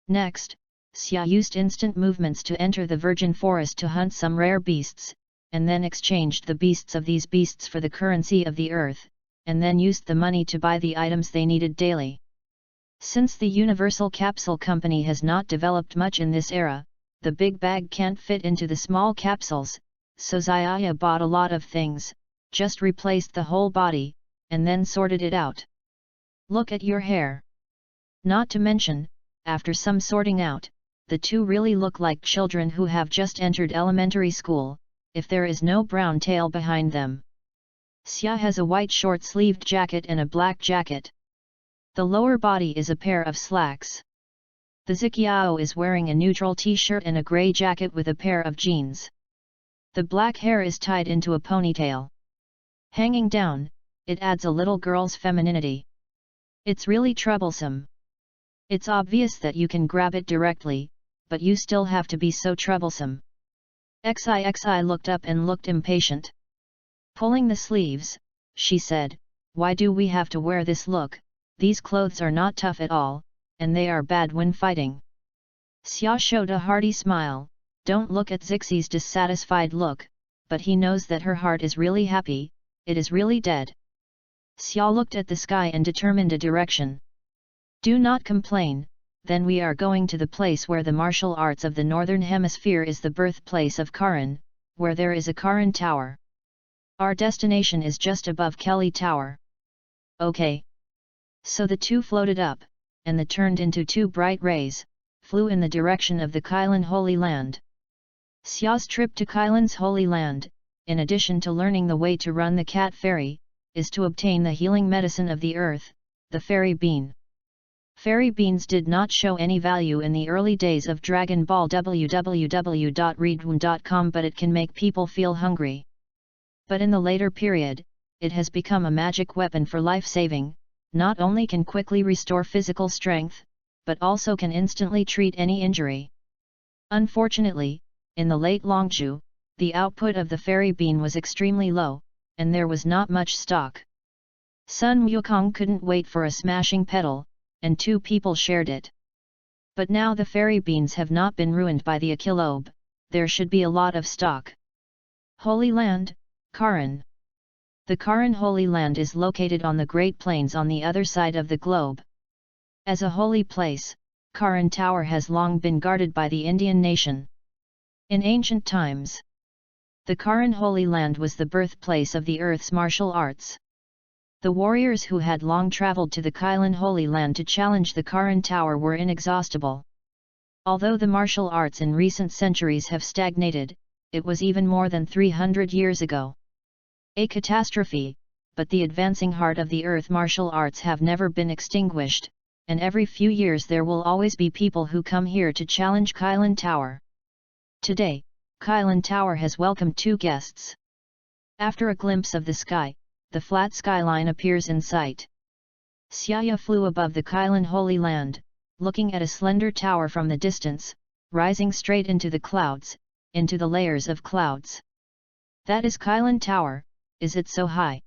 S1: Next, Xia used instant movements to enter the virgin forest to hunt some rare beasts, and then exchanged the beasts of these beasts for the currency of the earth, and then used the money to buy the items they needed daily. Since the Universal Capsule Company has not developed much in this era, the big bag can't fit into the small capsules, so Xia bought a lot of things, just replaced the whole body, and then sorted it out. Look at your hair. Not to mention, after some sorting out, the two really look like children who have just entered elementary school, if there is no brown tail behind them. Xia has a white short-sleeved jacket and a black jacket. The lower body is a pair of slacks. The Ziqiao is wearing a neutral t-shirt and a grey jacket with a pair of jeans. The black hair is tied into a ponytail. Hanging down, it adds a little girl's femininity. It's really troublesome. It's obvious that you can grab it directly, but you still have to be so troublesome. Xixi looked up and looked impatient. Pulling the sleeves, she said, why do we have to wear this look? These clothes are not tough at all, and they are bad when fighting. Xia showed a hearty smile, don't look at Zixi's dissatisfied look, but he knows that her heart is really happy, it is really dead. Xia looked at the sky and determined a direction. Do not complain, then we are going to the place where the martial arts of the Northern Hemisphere is the birthplace of Karin, where there is a Karin Tower. Our destination is just above Kelly Tower. Okay. So the two floated up, and they turned into two bright rays, flew in the direction of the Kylan Holy Land. Xia's trip to Kylan's Holy Land, in addition to learning the way to run the cat ferry, is to obtain the healing medicine of the earth, the fairy bean. Fairy beans did not show any value in the early days of Dragon Ball www.readaloud.com, but it can make people feel hungry. But in the later period, it has become a magic weapon for life-saving, not only can quickly restore physical strength, but also can instantly treat any injury. Unfortunately, in the late Longzhu, the output of the fairy bean was extremely low, and there was not much stock. Sun Wukong couldn't wait for a smashing petal, and two people shared it. But now the fairy beans have not been ruined by the Akilobe, there should be a lot of stock. Holy Land, Karin. The Karin Holy Land is located on the Great Plains on the other side of the globe. As a holy place, Karin Tower has long been guarded by the Indian nation. In ancient times, the Karin Holy Land was the birthplace of the earth's martial arts. The warriors who had long traveled to the Kylan Holy Land to challenge the Karin Tower were inexhaustible. Although the martial arts in recent centuries have stagnated, it was even more than 300 years ago. A catastrophe, but the advancing heart of the earth martial arts have never been extinguished, and every few years there will always be people who come here to challenge Kylan Tower. Today, Kylan Tower has welcomed two guests. After a glimpse of the sky, the flat skyline appears in sight. Xia flew above the Kylan Holy Land, looking at a slender tower from the distance, rising straight into the clouds, into the layers of clouds. That is Kylan Tower, is it so high?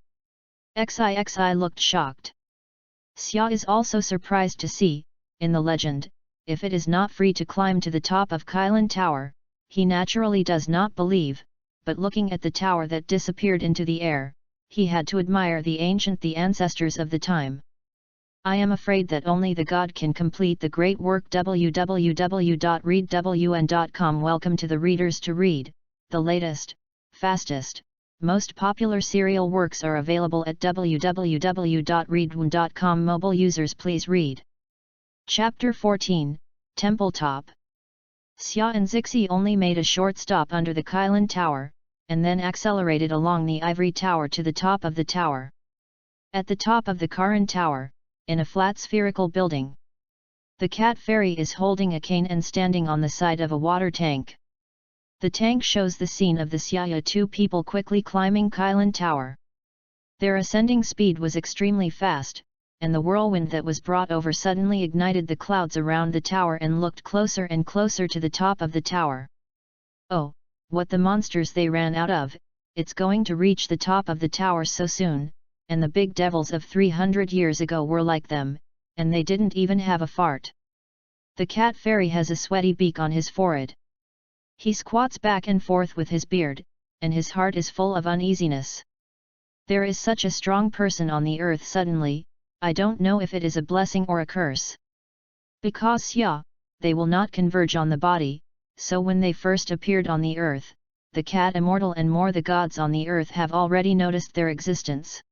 S1: Xixi looked shocked. Xia is also surprised to see, in the legend, if it is not free to climb to the top of Kylan Tower, he naturally does not believe, but looking at the tower that disappeared into the air, he had to admire the ancestors of the time. I am afraid that only the God can complete the great work. www.readwn.com. Welcome to the Readers to Read. The latest, fastest, most popular serial works are available at www.readwn.com. Mobile users please read. Chapter 14, Temple Top. Xia and Zixi only made a short stop under the Kylan Tower, and then accelerated along the ivory tower to the top of the tower. At the top of the Karan Tower, in a flat spherical building, the cat fairy is holding a cane and standing on the side of a water tank. The tank shows the scene of the Xia two people quickly climbing Kylan Tower. Their ascending speed was extremely fast, and the whirlwind that was brought over suddenly ignited the clouds around the tower and looked closer and closer to the top of the tower. Oh, what the monsters they ran out of! It's going to reach the top of the tower so soon, and the big devils of 300 years ago were like them, and they didn't even have a fart. The cat fairy has a sweaty beak on his forehead. He squats back and forth with his beard, and his heart is full of uneasiness. There is such a strong person on the earth suddenly, I don't know if it is a blessing or a curse. Because Xia, they will not converge on the body, so when they first appeared on the earth, the cat immortal and more the gods on the earth have already noticed their existence.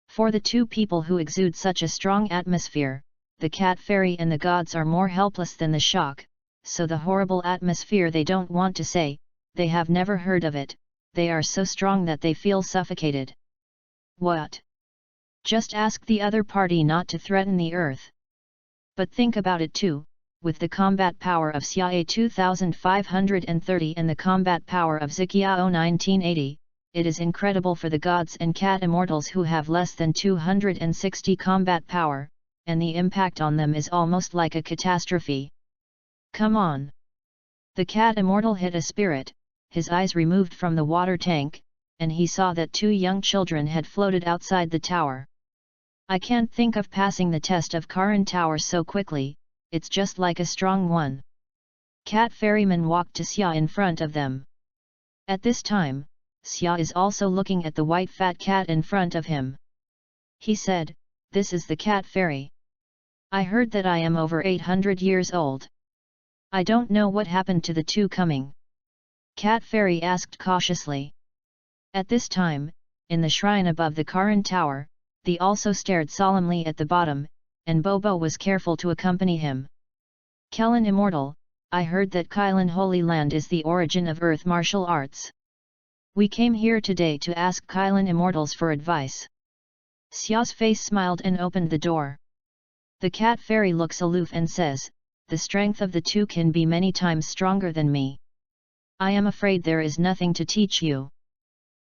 S1: For the two people who exude such a strong atmosphere, the cat fairy and the gods are more helpless than the shock, so the horrible atmosphere they don't want to say, they have never heard of it, they are so strong that they feel suffocated. What? Just ask the other party not to threaten the earth. But think about it too, with the combat power of Xia 2530 and the combat power of Ziqiao 1980, it is incredible for the gods and cat immortals who have less than 260 combat power, and the impact on them is almost like a catastrophe. Come on! The cat immortal hit a spirit, his eyes removed from the water tank, and he saw that two young children had floated outside the tower. I can't think of passing the test of Karan Tower so quickly, it's just like a strong one. Cat Fairyman walked to Xia in front of them. At this time, Xia is also looking at the white fat cat in front of him. He said, "This is the cat fairy. I heard that I am over 800 years old. I don't know what happened to the two coming." Cat fairy asked cautiously. At this time, in the shrine above the Karan Tower, they also stared solemnly at the bottom, and Bobo was careful to accompany him. "Kylan Immortal, I heard that Kylan Holy Land is the origin of earth martial arts. We came here today to ask Kylan Immortals for advice." Xia's face smiled and opened the door. The cat fairy looks aloof and says, "The strength of the two can be many times stronger than me. I am afraid there is nothing to teach you.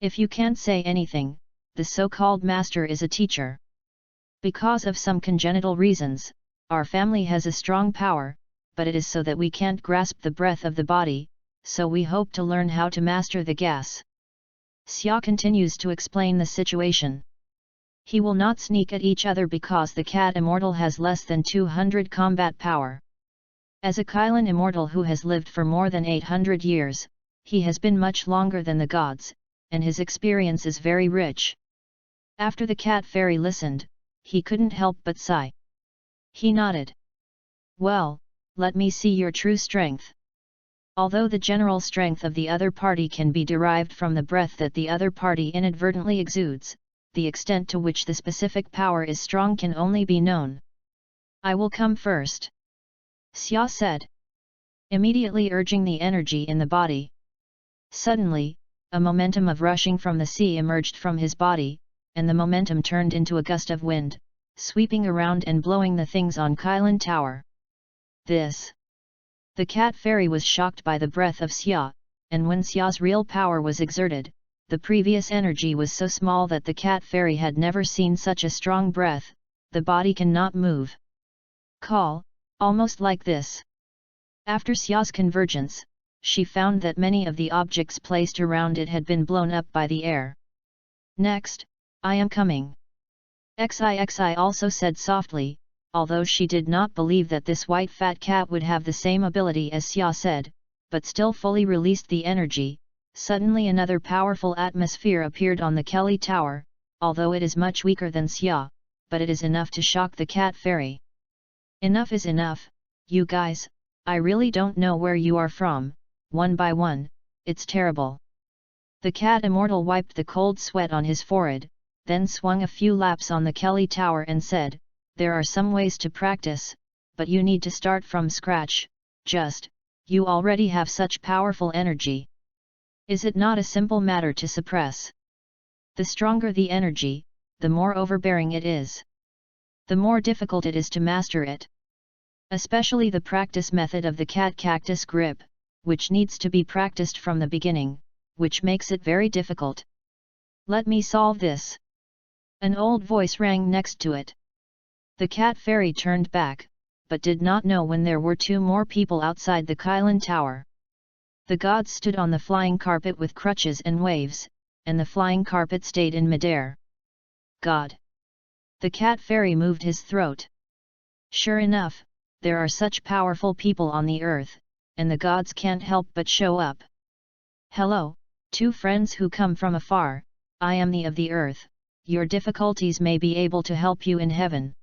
S1: If you can't say anything, the so-called master is a teacher. Because of some congenital reasons, our family has a strong power, but it is so that we can't grasp the breath of the body, so we hope to learn how to master the gas." Xia continues to explain the situation. He will not sneak at each other because the cat immortal has less than 200 combat power. As a Kylan immortal who has lived for more than 800 years, he has been much longer than the gods, and his experience is very rich. After the cat fairy listened, he couldn't help but sigh. He nodded. "Well, let me see your true strength." Although the general strength of the other party can be derived from the breath that the other party inadvertently exudes, the extent to which the specific power is strong can only be known. "I will come first," Xia said, immediately urging the energy in the body. Suddenly, a momentum of rushing from the sea emerged from his body, and the momentum turned into a gust of wind, sweeping around and blowing the things on Kylan Tower. This! The cat fairy was shocked by the breath of Xia, and when Xia's real power was exerted, the previous energy was so small that the cat fairy had never seen such a strong breath. The body cannot move. Call, almost like this. After Xia's convergence, she found that many of the objects placed around it had been blown up by the air. "Next, I am coming." Xixi also said softly, although she did not believe that this white fat cat would have the same ability as Xia said, but still fully released the energy. Suddenly another powerful atmosphere appeared on the Kelly Tower, although it is much weaker than Xia, but it is enough to shock the cat fairy. Enough is enough, you guys, I really don't know where you are from, one by one, it's terrible. The cat immortal wiped the cold sweat on his forehead, then swung a few laps on the Kelly Tower and said, there are some ways to practice, but you need to start from scratch, you already have such powerful energy. Is it not a simple matter to suppress? The stronger the energy, the more overbearing it is. The more difficult it is to master it. Especially the practice method of the cat cactus grip, which needs to be practiced from the beginning, which makes it very difficult. Let me solve this. An old voice rang next to it. The cat fairy turned back, but did not know when there were two more people outside the Kylan Tower. The gods stood on the flying carpet with crutches and waves, and the flying carpet stayed in midair. God! The cat fairy moved his throat. Sure enough, there are such powerful people on the earth, and the gods can't help but show up. Hello, two friends who come from afar, I am the of the earth, your difficulties may be able to help you in heaven.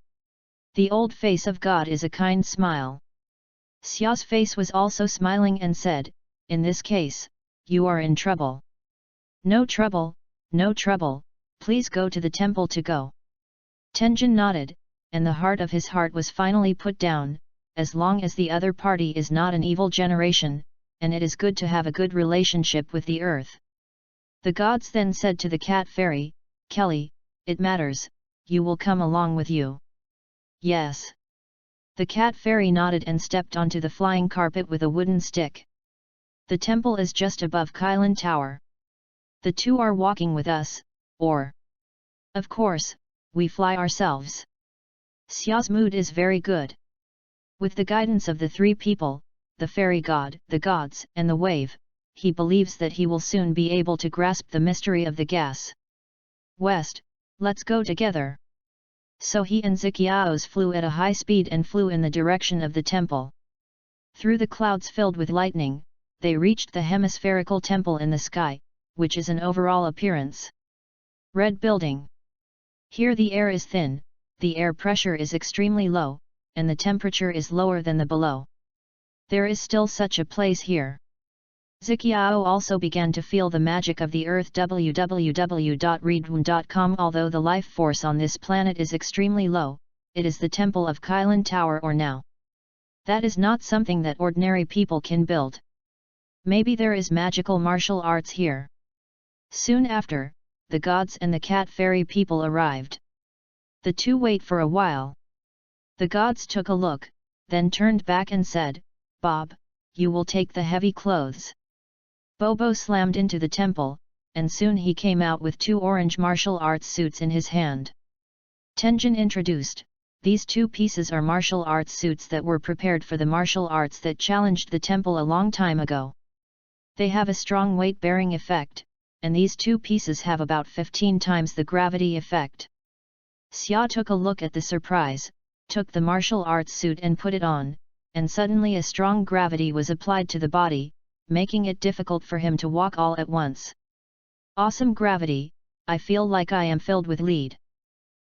S1: The old face of God is a kind smile. Xia's face was also smiling and said, in this case, you are in trouble. No trouble, please go to the temple to go. Tenjin nodded, and the heart of his heart was finally put down, as long as the other party is not an evil generation, and it is good to have a good relationship with the earth. The gods then said to the cat fairy, Kelly, it matters, you will come along with you. Yes. The cat fairy nodded and stepped onto the flying carpet with a wooden stick. The temple is just above Kylan Tower. The two are walking with us, or... Of course, we fly ourselves. Xia's mood is very good. With the guidance of the three people, the fairy god, the gods, and the wave, he believes that he will soon be able to grasp the mystery of the gas. West, let's go together. So he and Ziqiaos flew at a high speed and flew in the direction of the temple. Through the clouds filled with lightning, they reached the hemispherical temple in the sky, which is an overall appearance. Red building. Here the air is thin, the air pressure is extremely low, and the temperature is lower than the below. There is still such a place here. Ziqiao also began to feel the magic of the earth. www.readaloud.com. Although the life force on this planet is extremely low, it is the temple of Kylan Tower or now. That is not something that ordinary people can build. Maybe there is magical martial arts here. Soon after, the gods and the cat fairy people arrived. The two wait for a while. The gods took a look, then turned back and said, Bob, you will take the heavy clothes. Bobo slammed into the temple, and soon he came out with two orange martial arts suits in his hand. Tenjin introduced, these two pieces are martial arts suits that were prepared for the martial arts that challenged the temple a long time ago. They have a strong weight-bearing effect, and these two pieces have about 15 times the gravity effect. Xia took a look at the surprise, took the martial arts suit and put it on, and suddenly a strong gravity was applied to the body, making it difficult for him to walk all at once. Awesome gravity, I feel like I am filled with lead.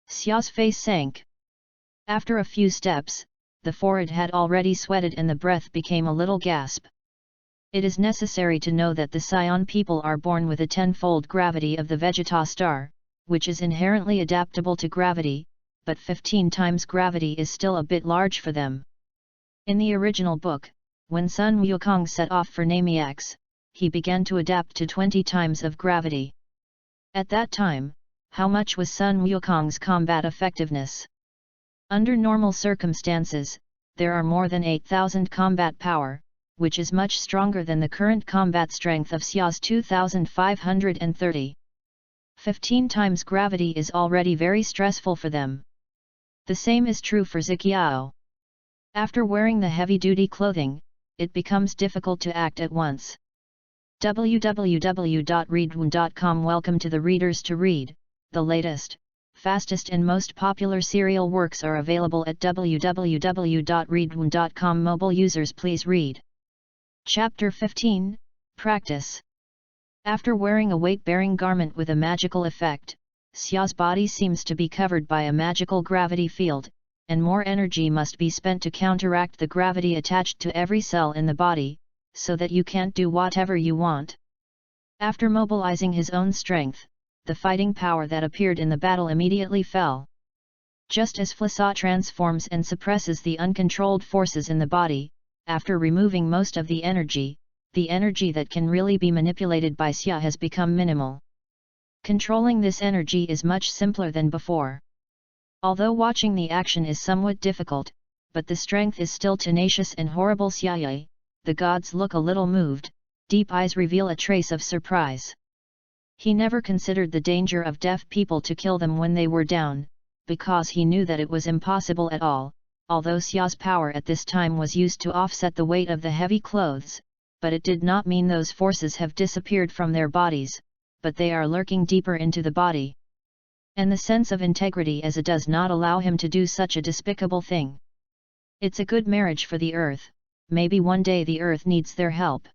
S1: Xia's face sank. After a few steps, the forehead had already sweated and the breath became a little gasp. It is necessary to know that the Scion people are born with a 10-fold gravity of the Vegeta star, which is inherently adaptable to gravity, but 15 times gravity is still a bit large for them. In the original book, when Sun Wukong set off for Namiax, he began to adapt to 20 times of gravity. At that time, how much was Sun Wukong's combat effectiveness? Under normal circumstances, there are more than 8,000 combat power, which is much stronger than the current combat strength of Xia's 2,530. 15 times gravity is already very stressful for them. The same is true for Ziqiao. After wearing the heavy-duty clothing, it becomes difficult to act at once. www.readaloud.com. Welcome to the Readers to Read, the latest fastest and most popular serial works are available at www.readaloud.com. Mobile users please read. Chapter 15, Practice. After wearing a weight-bearing garment with a magical effect, Xia's body seems to be covered by a magical gravity field, and more energy must be spent to counteract the gravity attached to every cell in the body, so that you can't do whatever you want. After mobilizing his own strength, the fighting power that appeared in the battle immediately fell. Just as Flasa transforms and suppresses the uncontrolled forces in the body, after removing most of the energy that can really be manipulated by Xia has become minimal. Controlling this energy is much simpler than before. Although watching the action is somewhat difficult, but the strength is still tenacious and horrible. Xia, the gods look a little moved, deep eyes reveal a trace of surprise. He never considered the danger of deaf people to kill them when they were down, because he knew that it was impossible at all, although Xia's power at this time was used to offset the weight of the heavy clothes, but it did not mean those forces have disappeared from their bodies, but they are lurking deeper into the body. And the sense of integrity as it does not allow him to do such a despicable thing. It's a good marriage for the earth, maybe one day the earth needs their help.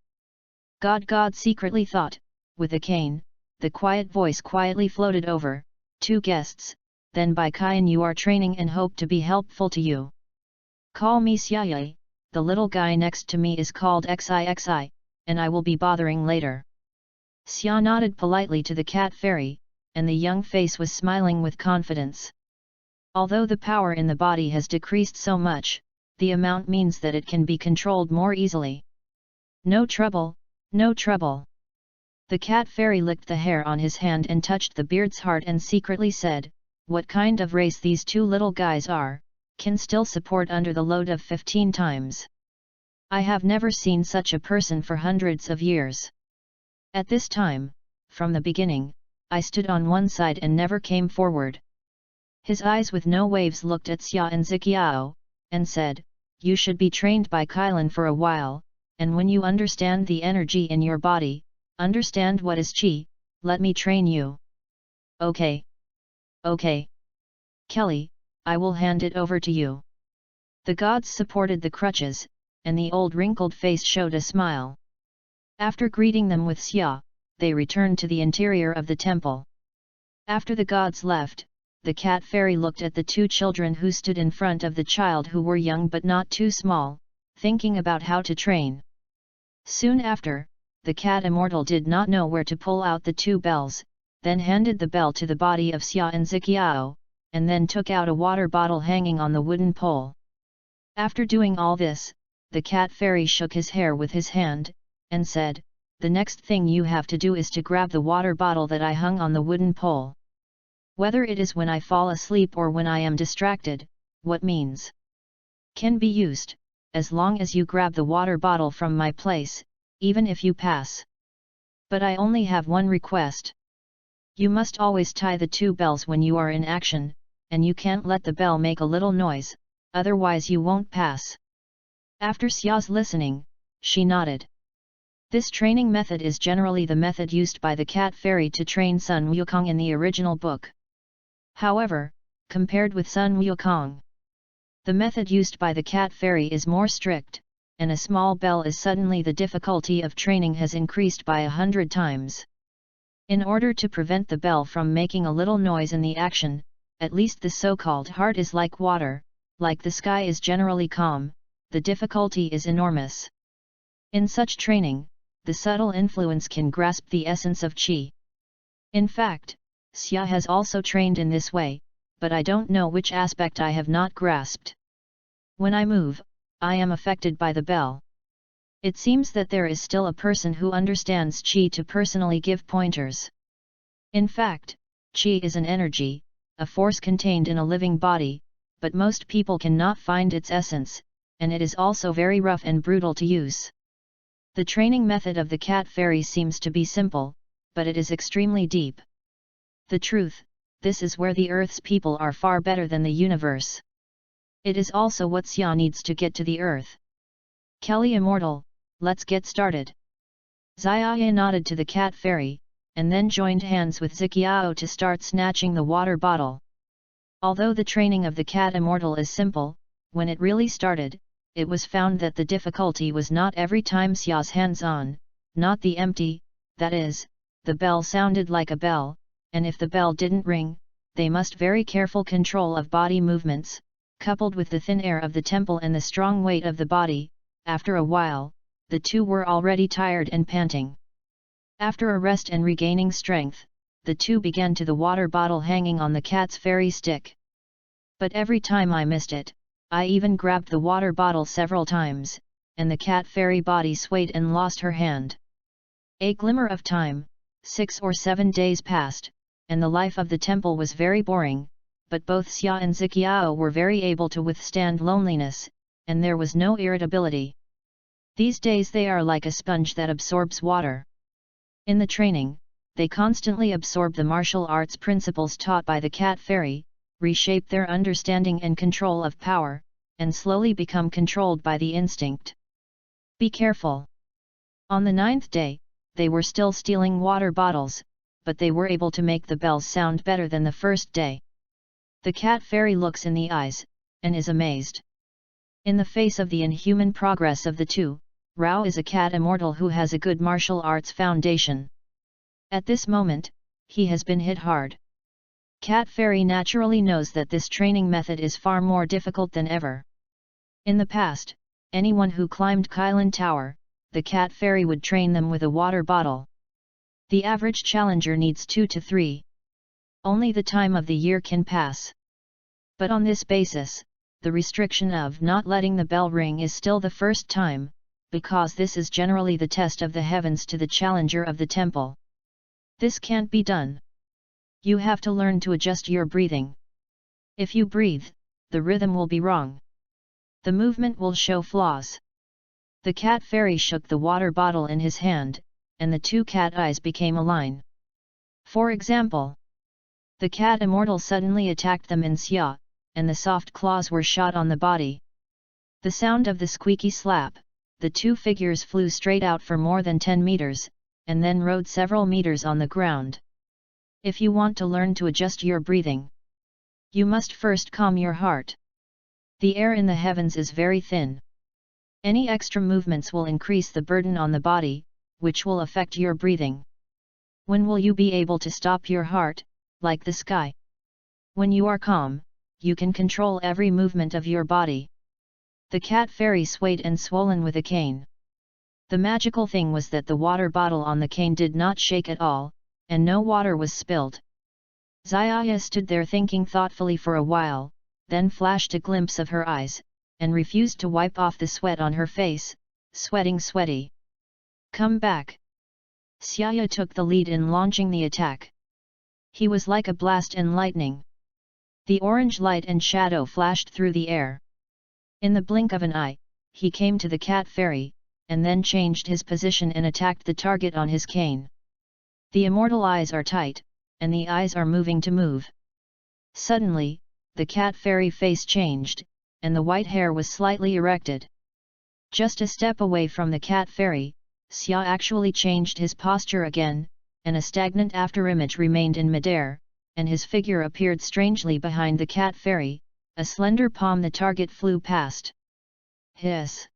S1: God secretly thought, with a cane. The quiet voice quietly floated over, 2 guests, then by Kayan you are training and hope to be helpful to you. Call me Xiaye, the little guy next to me is called XIXI, and I will be bothering later. Xia nodded politely to the cat fairy, and the young face was smiling with confidence. Although the power in the body has decreased so much, the amount means that it can be controlled more easily. No trouble, no trouble. The cat fairy licked the hair on his hand and touched the beard's heart and secretly said, what kind of race these 2 little guys are, can still support under the load of 15 times. I have never seen such a person for hundreds of years. At this time, from the beginning, I stood on one side and never came forward. His eyes with no waves looked at Xia and Ziqiao, and said, you should be trained by Kailan for a while, and when you understand the energy in your body, understand what is qi, let me train you. Okay. Okay. Kelly, I will hand it over to you. The gods supported the crutches, and the old wrinkled face showed a smile. After greeting them with Xia, they returned to the interior of the temple. After the gods left, the cat fairy looked at the 2 children who stood in front of the child who were young but not too small, thinking about how to train. Soon after, the cat immortal did not know where to pull out the 2 bells, then handed the bell to the body of Xia and Ziqiao, and then took out a water bottle hanging on the wooden pole. After doing all this, the cat fairy shook his hair with his hand, and said, the next thing you have to do is to grab the water bottle that I hung on the wooden pole. Whether it is when I fall asleep or when I am distracted, what means can be used, as long as you grab the water bottle from my place, even if you pass. But I only have one request. You must always tie the 2 bells when you are in action, and you can't let the bell make a little noise, otherwise you won't pass. After Xia's listening, she nodded. This training method is generally the method used by the cat fairy to train Sun Wukong in the original book. However, compared with Sun Wukong, the method used by the cat fairy is more strict, and a small bell is suddenly the difficulty of training has increased by 100 times. In order to prevent the bell from making a little noise in the action, at least the so-called heart is like water, like the sky is generally calm, the difficulty is enormous. In such training, the subtle influence can grasp the essence of qi. In fact, Xia has also trained in this way, but I don't know which aspect I have not grasped. When I move, I am affected by the bell. It seems that there is still a person who understands qi to personally give pointers. In fact, qi is an energy, a force contained in a living body, but most people cannot find its essence, and it is also very rough and brutal to use. The training method of the cat fairy seems to be simple, but it is extremely deep. The truth, this is where the Earth's people are far better than the universe. It is also what Xia needs to get to the Earth. Kelly Immortal, let's get started. Xiaoya nodded to the cat fairy, and then joined hands with Ziqiao to start snatching the water bottle. Although the training of the cat immortal is simple, when it really started, it was found that the difficulty was not every time Xia's hands-on, not the empty, that is, the bell sounded like a bell, and if the bell didn't ring, they must very careful control of body movements, coupled with the thin air of the temple and the strong weight of the body. After a while, the two were already tired and panting. After a rest and regaining strength, the two began to the water bottle hanging on the cat's fairy stick. But every time I missed it, I even grabbed the water bottle several times, and the cat fairy body swayed and lost her hand. A glimmer of time, 6 or 7 days passed, and the life of the temple was very boring, but both Xia and Ziqiao were very able to withstand loneliness, and there was no irritability. These days they are like a sponge that absorbs water. In the training, they constantly absorb the martial arts principles taught by the cat fairy, reshape their understanding and control of power, and slowly become controlled by the instinct. Be careful. On the 9th day, they were still stealing water bottles, but they were able to make the bells sound better than the first day. The cat fairy looks in the eyes, and is amazed. In the face of the inhuman progress of the two, Rao is a cat immortal who has a good martial arts foundation. At this moment, he has been hit hard. Cat Fairy naturally knows that this training method is far more difficult than ever. In the past, anyone who climbed Kailan Tower, the Cat Fairy would train them with a water bottle. The average challenger needs 2 to 3. Only the time of the year can pass. But on this basis, the restriction of not letting the bell ring is still the first time, because this is generally the test of the heavens to the challenger of the temple. This can't be done. You have to learn to adjust your breathing. If you breathe, the rhythm will be wrong. The movement will show flaws. The cat fairy shook the water bottle in his hand, and the two cat eyes became a line. For example, the cat immortal suddenly attacked them in Xia, and the soft claws were shot on the body. The sound of the squeaky slap, the two figures flew straight out for more than 10 meters, and then rode several meters on the ground. If you want to learn to adjust your breathing, you must first calm your heart. The air in the heavens is very thin. Any extra movements will increase the burden on the body, which will affect your breathing. When will you be able to stop your heart, like the sky? When you are calm, you can control every movement of your body. The cat fairy swayed and swollen with a cane. The magical thing was that the water bottle on the cane did not shake at all, and no water was spilled. Xiaya stood there thinking thoughtfully for a while, then flashed a glimpse of her eyes, and refused to wipe off the sweat on her face, sweating sweaty. Come back. Xiaya took the lead in launching the attack. He was like a blast and lightning. The orange light and shadow flashed through the air. In the blink of an eye, he came to the cat fairy, and then changed his position and attacked the target on his cane. The immortal eyes are tight, and the eyes are moving to move. Suddenly, the cat fairy face changed, and the white hair was slightly erected. Just a step away from the cat fairy, Xia actually changed his posture again, and a stagnant afterimage remained in midair, and his figure appeared strangely behind the cat fairy. A slender palm the target flew past. Hiss!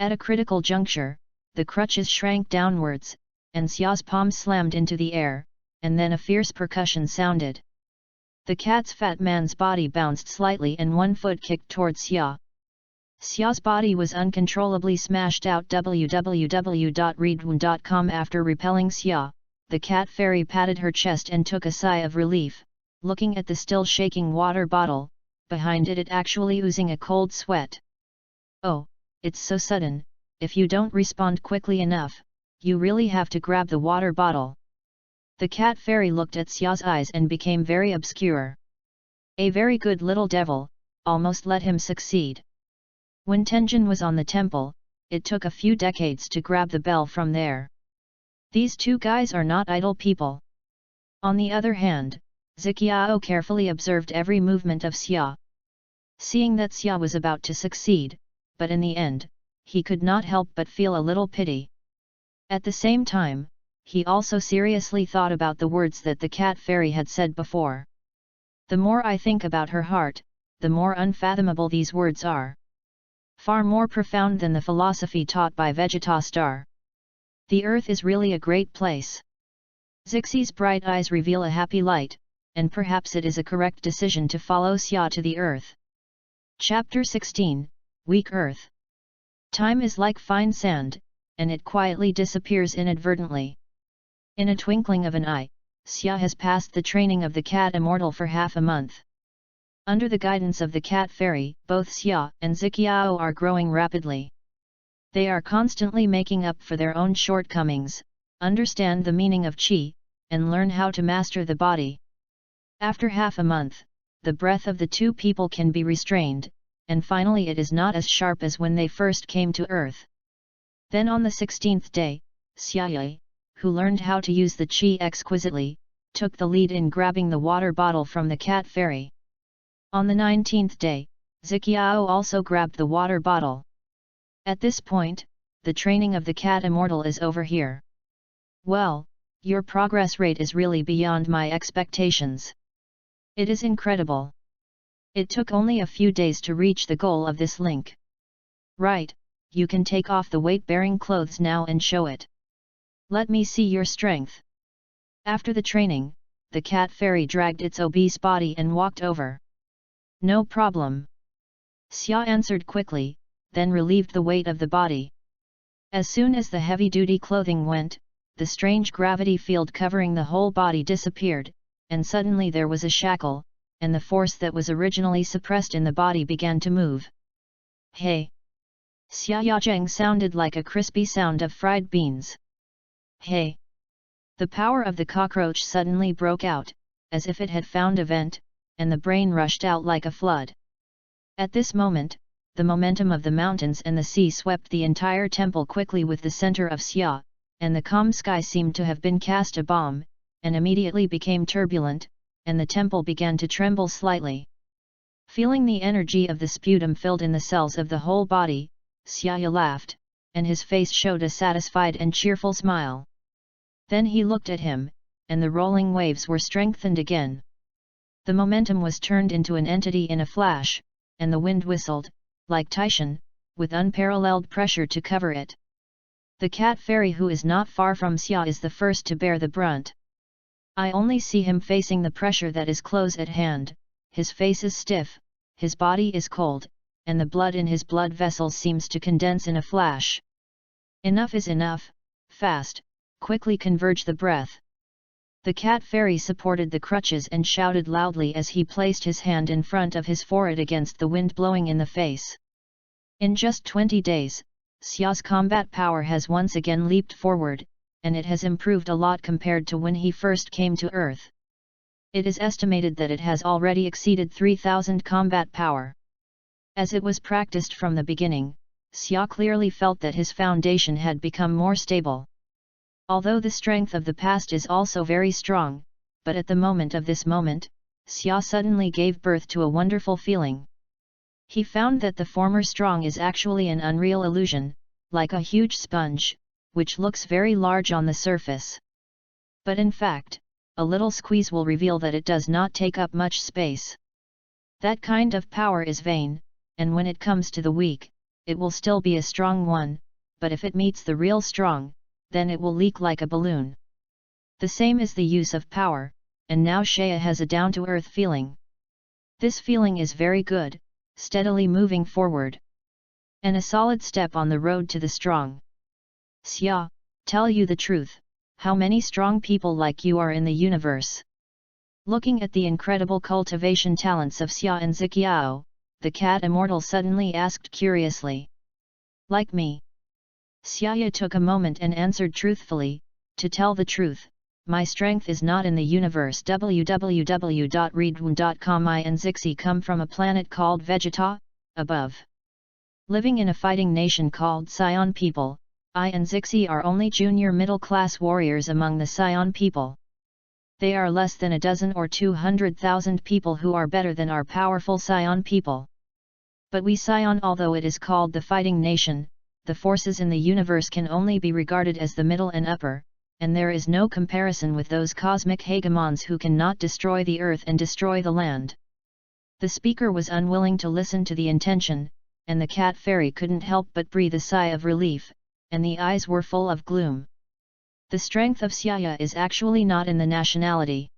S1: At a critical juncture, the crutches shrank downwards, and Xia's palm slammed into the air, and then a fierce percussion sounded. The cat's fat man's body bounced slightly and one foot kicked towards Xia. Xia's body was uncontrollably smashed out. www.readaloud.com. After repelling Xia, the cat fairy patted her chest and took a sigh of relief, looking at the still shaking water bottle, behind it actually oozing a cold sweat. Oh, it's so sudden, if you don't respond quickly enough, you really have to grab the water bottle. The cat fairy looked at Xia's eyes and became very obscure. A very good little devil, almost let him succeed. When Tenjin was on the temple, it took a few decades to grab the bell from there. These two guys are not idle people. On the other hand, Ziqiao carefully observed every movement of Xia. Seeing that Xia was about to succeed, but in the end, he could not help but feel a little pity. At the same time, he also seriously thought about the words that the cat fairy had said before. The more I think about her heart, the more unfathomable these words are. Far more profound than the philosophy taught by Vegeta Star. The earth is really a great place. Zixie's bright eyes reveal a happy light, and perhaps it is a correct decision to follow Xia to the earth. Chapter 16, Weak Earth. Time is like fine sand, and it quietly disappears inadvertently. In a twinkling of an eye, Xia has passed the training of the cat immortal for half a month. Under the guidance of the cat fairy, both Xia and Ziqiao are growing rapidly. They are constantly making up for their own shortcomings, understand the meaning of qi, and learn how to master the body. After half a month, the breath of the two people can be restrained, and finally it is not as sharp as when they first came to earth. Then on the 16th day, Xia, who learned how to use the qi exquisitely, took the lead in grabbing the water bottle from the cat fairy. On the 19th day, Ziqiao also grabbed the water bottle. At this point, the training of the cat immortal is over here. Well, your progress rate is really beyond my expectations. It is incredible. It took only a few days to reach the goal of this link. Right, you can take off the weight-bearing clothes now and show it. Let me see your strength. After the training, the cat fairy dragged its obese body and walked over. No problem. Xia answered quickly, then relieved the weight of the body. As soon as the heavy-duty clothing went, the strange gravity field covering the whole body disappeared, and suddenly there was a shackle, and the force that was originally suppressed in the body began to move. Hey! Xia Yajeng sounded like a crispy sound of fried beans. Hey! The power of the cockroach suddenly broke out, as if it had found a vent, and the brain rushed out like a flood. At this moment, the momentum of the mountains and the sea swept the entire temple quickly with the center of Xia, and the calm sky seemed to have been cast a bomb, and immediately became turbulent, and the temple began to tremble slightly. Feeling the energy of the sputum filled in the cells of the whole body, Xia laughed, and his face showed a satisfied and cheerful smile. Then he looked at him, and the rolling waves were strengthened again. The momentum was turned into an entity in a flash, and the wind whistled, like Titian, with unparalleled pressure to cover it. The cat fairy who is not far from Xia is the first to bear the brunt. I only see him facing the pressure that is close at hand, his face is stiff, his body is cold, and the blood in his blood vessels seems to condense in a flash. Enough is enough, fast, quickly converge the breath. The cat fairy supported the crutches and shouted loudly as he placed his hand in front of his forehead against the wind blowing in the face. In just 20 days, Xia's combat power has once again leaped forward, and it has improved a lot compared to when he first came to Earth. It is estimated that it has already exceeded 3,000 combat power. As it was practiced from the beginning, Xia clearly felt that his foundation had become more stable. Although the strength of the past is also very strong, but at the moment of this moment, Xia suddenly gave birth to a wonderful feeling. He found that the former strong is actually an unreal illusion, like a huge sponge, which looks very large on the surface. But in fact, a little squeeze will reveal that it does not take up much space. That kind of power is vain, and when it comes to the weak, it will still be a strong one, but if it meets the real strong, then it will leak like a balloon. The same is the use of power, and now Xia has a down-to-earth feeling. This feeling is very good, steadily moving forward. And a solid step on the road to the strong. Xia, tell you the truth, how many strong people like you are in the universe? Looking at the incredible cultivation talents of Xia and Ziqiao, the cat immortal suddenly asked curiously. Like me. Xia took a moment and answered truthfully, to tell the truth, my strength is not in the universe. www.readaloud.com. I and Zixi come from a planet called Vegeta, above. Living in a fighting nation called Scion people, I and Zixi are only junior middle-class warriors among the Scion people. They are less than a dozen or 200,000 people who are better than our powerful Scion people. But we Scion, although it is called the fighting nation, the forces in the universe can only be regarded as the middle and upper, and there is no comparison with those cosmic hegemons who cannot destroy the earth and destroy the land. The speaker was unwilling to listen to the intention, and the cat fairy couldn't help but breathe a sigh of relief, and the eyes were full of gloom. The strength of Xia is actually not in the nationality.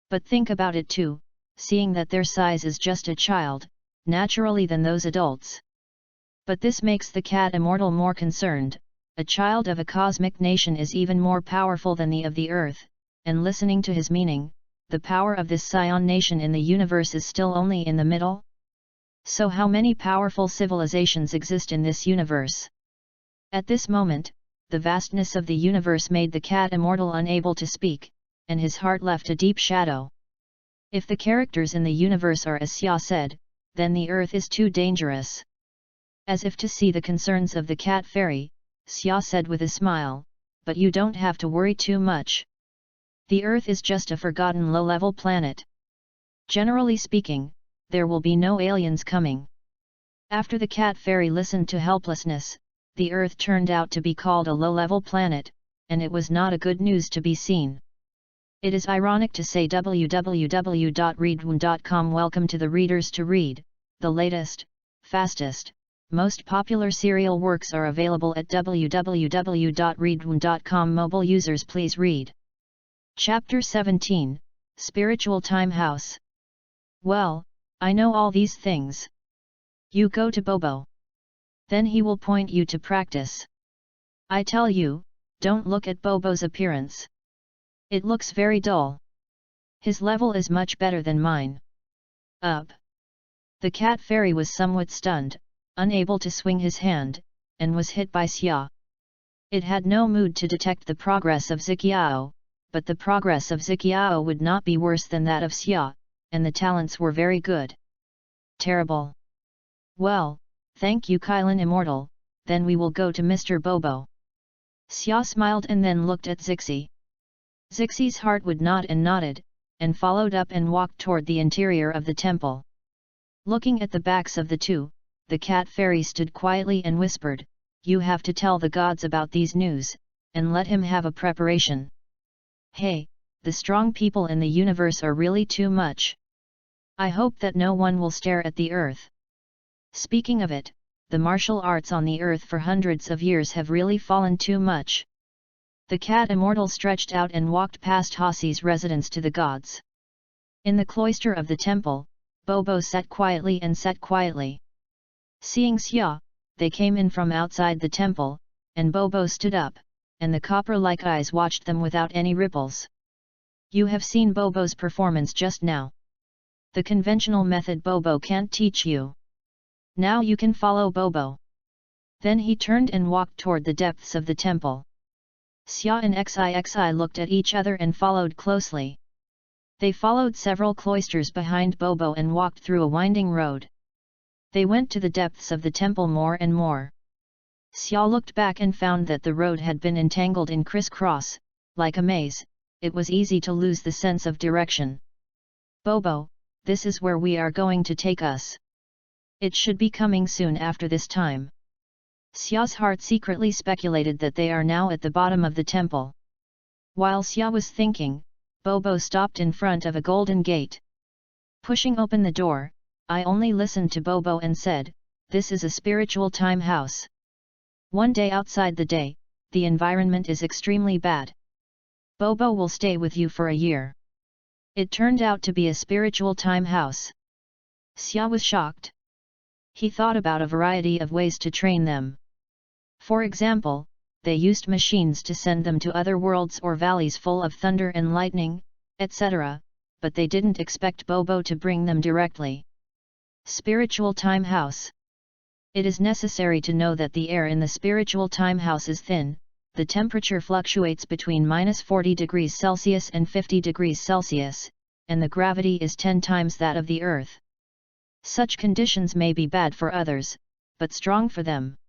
S1: But think about it too, seeing that their size is just a child, naturally than those adults. But this makes the cat immortal more concerned. A child of a cosmic nation is even more powerful than the of the earth, and listening to his meaning, the power of this scion nation in the universe is still only in the middle? So how many powerful civilizations exist in this universe? At this moment, the vastness of the universe made the cat immortal unable to speak, and his heart left a deep shadow. If the characters in the universe are as Xia said, then the earth is too dangerous. As if to see the concerns of the cat fairy, Xia said with a smile, but you don't have to worry too much. The earth is just a forgotten low-level planet. Generally speaking, there will be no aliens coming. After the cat fairy listened to helplessness, the earth turned out to be called a low-level planet, and it was not a good news to be seen. It is ironic to say www.readaloud.com. Welcome to the readers to read. The latest, fastest, most popular serial works are available at www.readaloud.com. Mobile users please read. Chapter 17, Spiritual Time House. Well, I know all these things. You go to Bobo. Then he will point you to practice. I tell you, don't look at Bobo's appearance. It looks very dull. His level is much better than mine. Up. The cat fairy was somewhat stunned, unable to swing his hand, and was hit by Xia. It had no mood to detect the progress of Ziqiao, but the progress of Ziqiao would not be worse than that of Xia, and the talents were very good. Terrible. Well, thank you Kylan Immortal, then we will go to Mr. Bobo. Xia smiled and then looked at Zixi. Zixi's heart would nod and nodded, and followed up and walked toward the interior of the temple. Looking at the backs of the two, the cat fairy stood quietly and whispered, "You have to tell the gods about these news, and let him have a preparation. Hey, the strong people in the universe are really too much. I hope that no one will stare at the earth. Speaking of it, the martial arts on the earth for hundreds of years have really fallen too much." The cat immortal stretched out and walked past Hasi's residence to the gods. In the cloister of the temple, Bobo sat quietly. Seeing Xia, they came in from outside the temple, and Bobo stood up, and the copper-like eyes watched them without any ripples. You have seen Bobo's performance just now. The conventional method Bobo can't teach you. Now you can follow Bobo. Then he turned and walked toward the depths of the temple. Xia and Xixi looked at each other and followed closely. They followed several cloisters behind Bobo and walked through a winding road. They went to the depths of the temple more and more. Xia looked back and found that the road had been entangled in crisscross, like a maze. It was easy to lose the sense of direction. Bobo, this is where we are going to take us. It should be coming soon after this time. Xia's heart secretly speculated that they are now at the bottom of the temple. While Xia was thinking, Bobo stopped in front of a golden gate. Pushing open the door, I only listened to Bobo and said, "This is a spiritual time house. One day outside the day, the environment is extremely bad. Bobo will stay with you for a year." It turned out to be a spiritual time house. Xia was shocked. He thought about a variety of ways to train them. For example, they used machines to send them to other worlds or valleys full of thunder and lightning, etc., but they didn't expect Bobo to bring them directly. Spiritual time house. It is necessary to know that the air in the spiritual time house is thin, the temperature fluctuates between -40 degrees Celsius and 50 degrees Celsius, and the gravity is 10 times that of the Earth. Such conditions may be bad for others, but strong for them.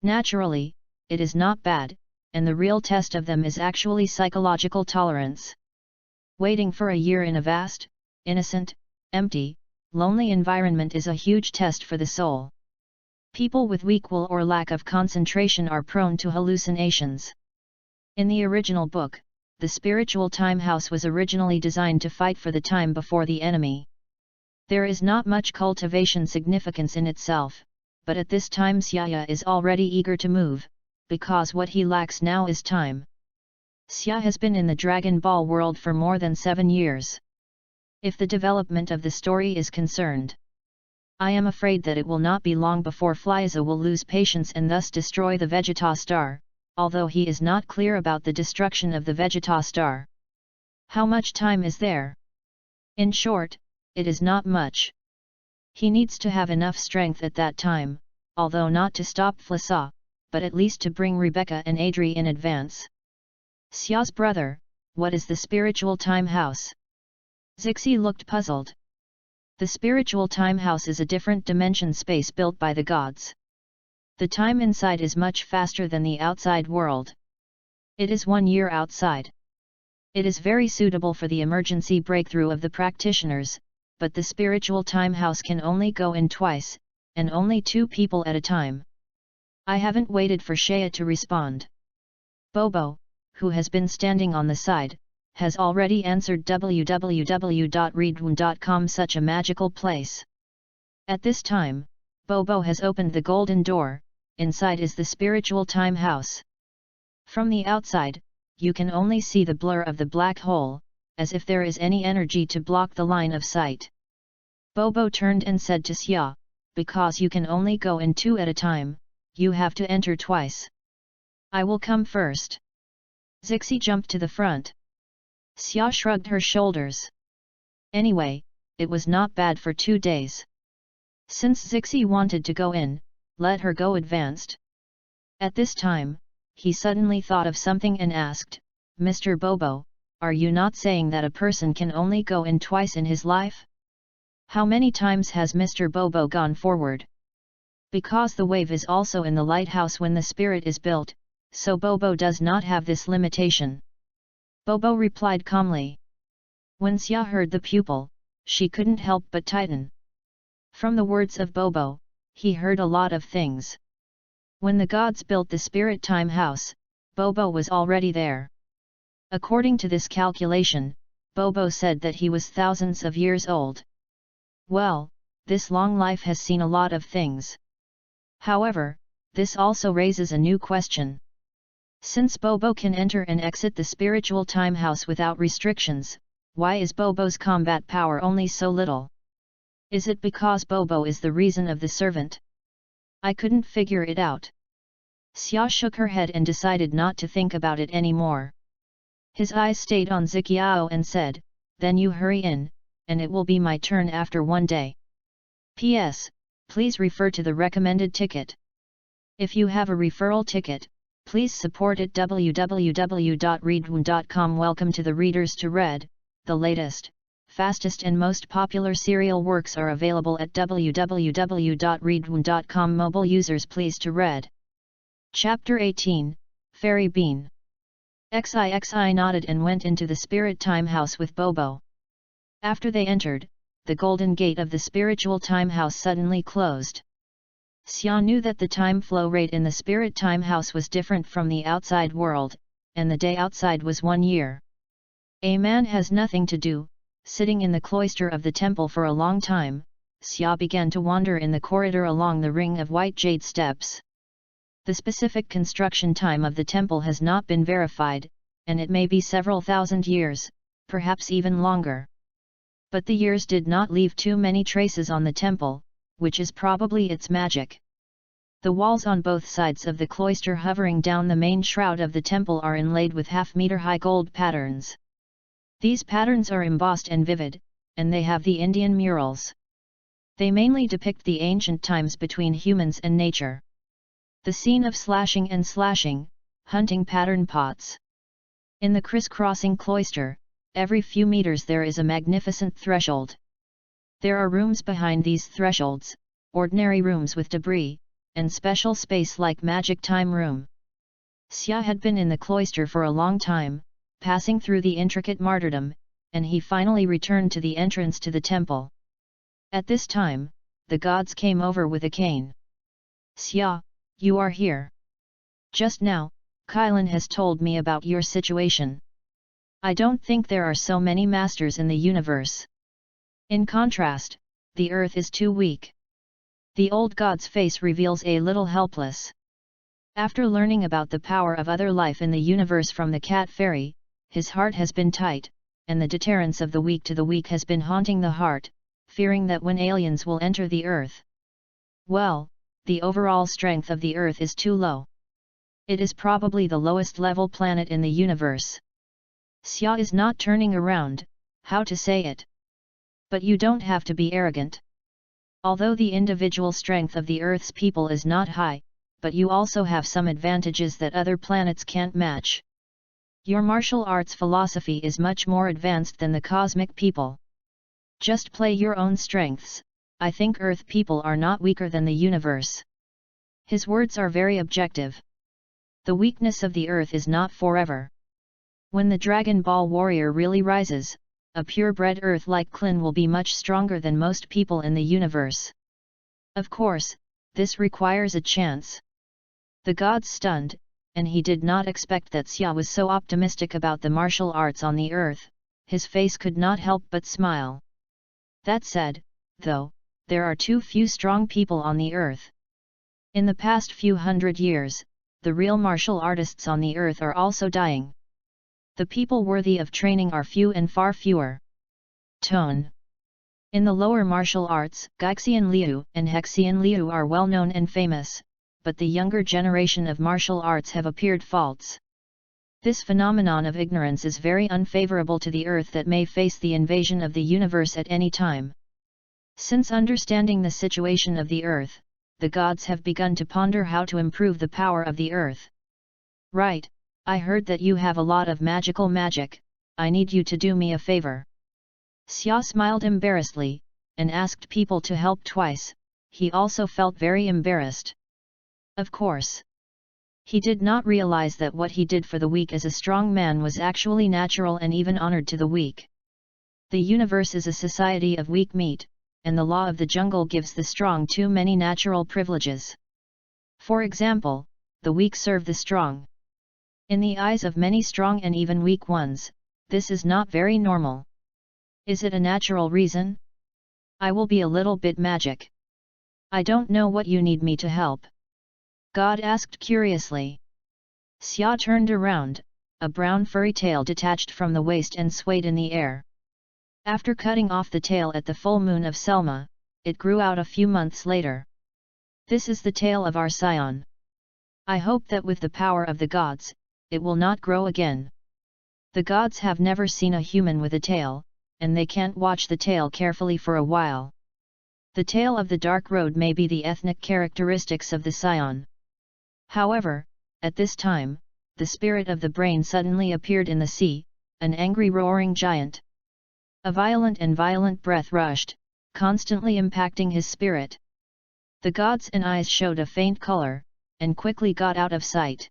S1: Naturally, it is not bad, and the real test of them is actually psychological tolerance. Waiting for a year in a vast, innocent, empty, lonely environment is a huge test for the soul. People with weak will or lack of concentration are prone to hallucinations. In the original book, the spiritual time house was originally designed to fight for the time before the enemy. There is not much cultivation significance in itself, but at this time Xia is already eager to move, because what he lacks now is time. Xia has been in the Dragon Ball world for more than 7 years. If the development of the story is concerned, I am afraid that it will not be long before Frieza will lose patience and thus destroy the Vegeta Star, although he is not clear about the destruction of the Vegeta Star. How much time is there? In short, it is not much. He needs to have enough strength at that time, although not to stop Frieza, but at least to bring Rebecca and Adri in advance. Xia's brother, what is the spiritual time house? Zixi looked puzzled. The spiritual time house is a different dimension space built by the gods. The time inside is much faster than the outside world. It is 1 year outside. It is very suitable for the emergency breakthrough of the practitioners, but the spiritual time house can only go in twice, and only 2 people at a time. I haven't waited for Shea to respond. Bobo, who has been standing on the side, has already answered www.readaloud.com, such a magical place. At this time, Bobo has opened the golden door. Inside is the spiritual time house. From the outside, you can only see the blur of the black hole, as if there is any energy to block the line of sight. Bobo turned and said to Xia, because you can only go in 2 at a time, you have to enter twice. I will come first. Zixi jumped to the front. Xia shrugged her shoulders. Anyway, it was not bad for 2 days. Since Zixi wanted to go in, let her go advanced. At this time, he suddenly thought of something and asked, Mr. Bobo, are you not saying that a person can only go in twice in his life? How many times has Mr. Bobo gone forward? Because the wave is also in the lighthouse when the spirit is built, so Bobo does not have this limitation. Bobo replied calmly. When Xia heard the pupil, she couldn't help but tighten. From the words of Bobo, he heard a lot of things. When the gods built the spirit time house, Bobo was already there. According to this calculation, Bobo said that he was thousands of years old. Well, this long life has seen a lot of things. However, this also raises a new question. Since Bobo can enter and exit the spiritual time house without restrictions, why is Bobo's combat power only so little? Is it because Bobo is the reason of the servant? I couldn't figure it out. Xia shook her head and decided not to think about it anymore. His eyes stayed on Ziqiao and said, then you hurry in, and it will be my turn after 1 day. P.S. Please refer to the recommended ticket. If you have a referral ticket, please support at www.readaloud.com. Welcome to the Readers to Read. The latest, fastest and most popular serial works are available at www.readaloud.com. Mobile users please to read. Chapter 18, Fairy Bean. Xixi nodded and went into the spirit time house with Bobo. After they entered, the golden gate of the spiritual time house suddenly closed. Xia knew that the time flow rate in the spirit time house was different from the outside world, and the day outside was 1 year. A man has nothing to do, sitting in the cloister of the temple for a long time. Xia began to wander in the corridor along the ring of white jade steps. The specific construction time of the temple has not been verified, and it may be several thousand years, perhaps even longer. But the years did not leave too many traces on the temple, which is probably its magic. The walls on both sides of the cloister hovering down the main shroud of the temple are inlaid with half-meter-high gold patterns. These patterns are embossed and vivid, and they have the Indian murals. They mainly depict the ancient times between humans and nature. The scene of slashing and slashing, hunting pattern pots. In the crisscrossing cloister, every few meters there is a magnificent threshold. There are rooms behind these thresholds, ordinary rooms with debris, and special space like magic time room. Xia had been in the cloister for a long time, passing through the intricate martyrdom, and he finally returned to the entrance to the temple. At this time, the gods came over with a cane. Xia, you are here. Just now, Kylan has told me about your situation. I don't think there are so many masters in the universe. In contrast, the earth is too weak. The old god's face reveals a little helpless. After learning about the power of other life in the universe from the cat fairy, his heart has been tight, and the deterrence of the weak to the weak has been haunting the heart, fearing that when aliens will enter the earth. Well, the overall strength of the earth is too low. It is probably the lowest level planet in the universe. Xia is not turning around, how to say it. But you don't have to be arrogant. Although the individual strength of the Earth's people is not high, but you also have some advantages that other planets can't match. Your martial arts philosophy is much more advanced than the cosmic people. Just play your own strengths. I think Earth people are not weaker than the universe. His words are very objective. The weakness of the Earth is not forever. When the Dragon Ball warrior really rises, a purebred Earth-like Klin will be much stronger than most people in the universe. Of course, this requires a chance. The god stunned, and he did not expect that Xia was so optimistic about the martial arts on the earth. His face could not help but smile. That said, though, there are too few strong people on the earth. In the past few hundred years, the real martial artists on the earth are also dying. The people worthy of training are few and far fewer. Tone. In the lower martial arts, Gaixian Liu and Hexian Liu are well known and famous, but the younger generation of martial arts have appeared false. This phenomenon of ignorance is very unfavorable to the earth that may face the invasion of the universe at any time. Since understanding the situation of the earth, the gods have begun to ponder how to improve the power of the earth. Right. I heard that you have a lot of magical magic. I need you to do me a favor. Xia smiled embarrassedly, and asked people to help twice. He also felt very embarrassed. Of course. He did not realize that what he did for the weak as a strong man was actually natural and even honored to the weak. The universe is a society of weak meat, and the law of the jungle gives the strong too many natural privileges. For example, the weak serve the strong. In the eyes of many strong and even weak ones, this is not very normal. Is it a natural reason? I will be a little bit magic. I don't know what you need me to help. God asked curiously. Xia turned around, a brown furry tail detached from the waist and swayed in the air. After cutting off the tail at the full moon of Selma, it grew out a few months later. This is the tail of our scion. I hope that with the power of the gods, it will not grow again. The gods have never seen a human with a tail, and they can't watch the tail carefully for a while. The tail of the dark road may be the ethnic characteristics of the scion. However, at this time, the spirit of the brain suddenly appeared in the sea, an angry roaring giant. A violent breath rushed, constantly impacting his spirit. The gods' eyes showed a faint color, and quickly got out of sight.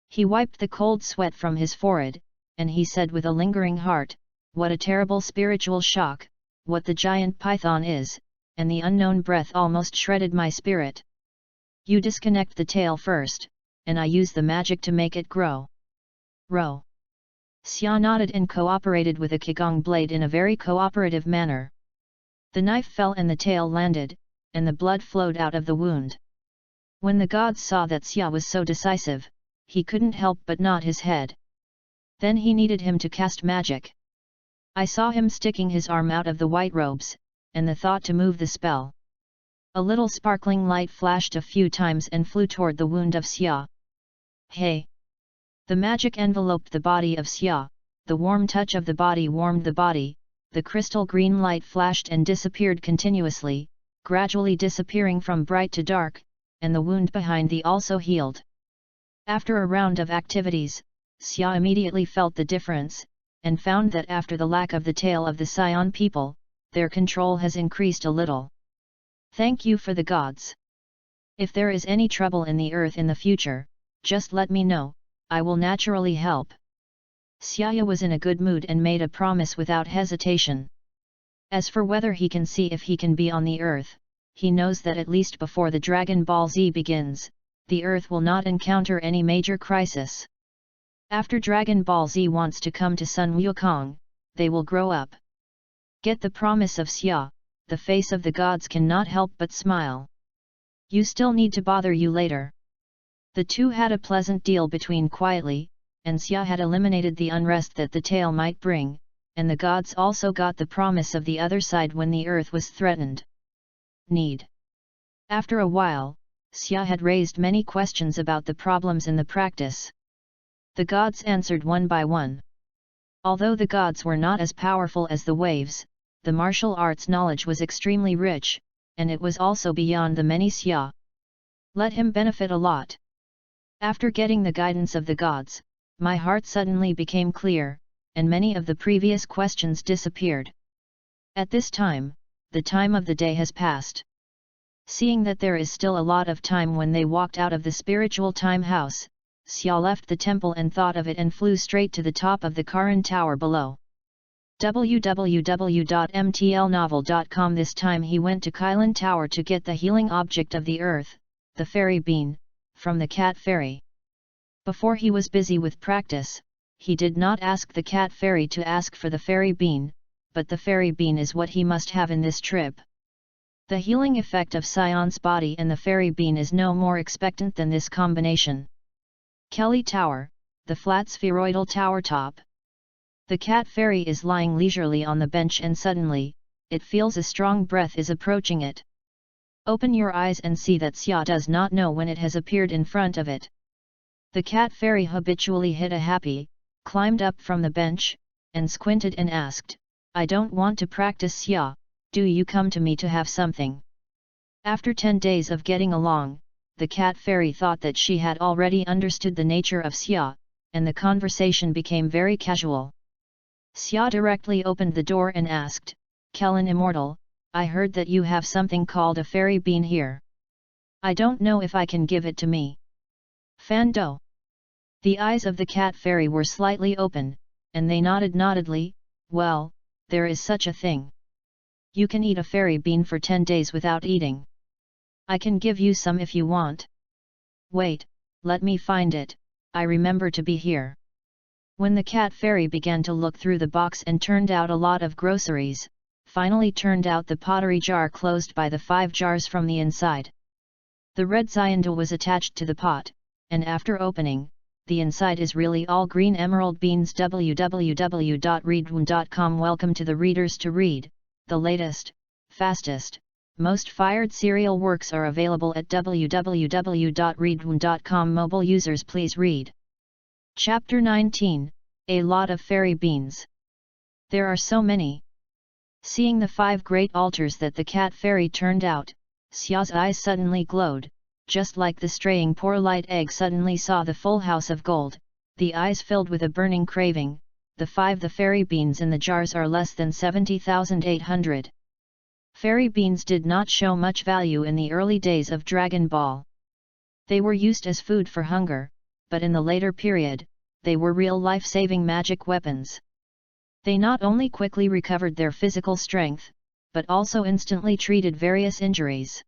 S1: He wiped the cold sweat from his forehead, and he said with a lingering heart, "What a terrible spiritual shock, what the giant python is," and the unknown breath almost shredded my spirit. You disconnect the tail first, and I use the magic to make it grow. Row. Xia nodded and cooperated with a qigong blade in a very cooperative manner. The knife fell and the tail landed, and the blood flowed out of the wound. When the gods saw that Xia was so decisive, he couldn't help but nod his head. Then he needed him to cast magic. I saw him sticking his arm out of the white robes, and the thought to move the spell. A little sparkling light flashed a few times and flew toward the wound of Xia. Hey! The magic enveloped the body of Xia, the warm touch of the body warmed the body, the crystal green light flashed and disappeared continuously, gradually disappearing from bright to dark, and the wound behind the also healed. After a round of activities, Xia immediately felt the difference, and found that after the lack of the tail of the Scion people, their control has increased a little. Thank you for the gods. If there is any trouble in the earth in the future, just let me know, I will naturally help. Xia was in a good mood and made a promise without hesitation. As for whether he can see if he can be on the earth, he knows that at least before the Dragon Ball Z begins, the Earth will not encounter any major crisis. After Dragon Ball Z wants to come to Sun Wukong, they will grow up. Get the promise of Xia, the face of the gods cannot help but smile. You still need to bother you later. The two had a pleasant deal between quietly, and Xia had eliminated the unrest that the tale might bring, and the gods also got the promise of the other side when the earth was threatened. Need. After a while, Xia had raised many questions about the problems in the practice. The gods answered one by one. Although the gods were not as powerful as the waves, the martial arts knowledge was extremely rich, and it was also beyond the many Xia. Let him benefit a lot. After getting the guidance of the gods, my heart suddenly became clear, and many of the previous questions disappeared. At this time, the time of the day has passed. Seeing that there is still a lot of time when they walked out of the spiritual time house, Xia left the temple and thought of it and flew straight to the top of the Karan Tower below. www.mtlnovel.com. This time he went to Kailan Tower to get the healing object of the earth, the fairy bean, from the cat fairy. Before he was busy with practice, he did not ask the cat fairy to ask for the fairy bean, but the fairy bean is what he must have in this trip. The healing effect of Sion's body and the fairy bean is no more expectant than this combination. Kelly Tower, the flat spheroidal tower top. The cat fairy is lying leisurely on the bench and suddenly, it feels a strong breath is approaching it. Open your eyes and see that Xia does not know when it has appeared in front of it. The cat fairy habitually hid a happy, climbed up from the bench, and squinted and asked, "I don't want to practice Xia, do you come to me to have something?" After 10 days of getting along, the cat fairy thought that she had already understood the nature of Xia, and the conversation became very casual. Xia directly opened the door and asked, "Kellan Immortal, I heard that you have something called a fairy bean here. I don't know if I can give it to me." Fando. The eyes of the cat fairy were slightly open, and they nodded noddedly, "Well, there is such a thing. You can eat a fairy bean for 10 days without eating. I can give you some if you want." "Wait, let me find it, I remember to be here." When the cat fairy began to look through the box and turned out a lot of groceries, finally turned out the pottery jar closed by the 5 jars from the inside. The red cyanide was attached to the pot, and after opening, the inside is really all green emerald beans. www.readaloud.com. Welcome to the readers to read. The latest, fastest, most fired serial works are available at www.readaloud.com. Mobile users please read. Chapter 19, A Lot of Fairy Beans. There are so many. Seeing the 5 great altars that the cat fairy turned out, Xia's eyes suddenly glowed, just like the straying poor light egg suddenly saw the full house of gold, the eyes filled with a burning craving. The fairy beans in the jars are less than 70,800. Fairy beans did not show much value in the early days of Dragon Ball. They were used as food for hunger, but in the later period, they were real life-saving magic weapons. They not only quickly recovered their physical strength, but also instantly treated various injuries.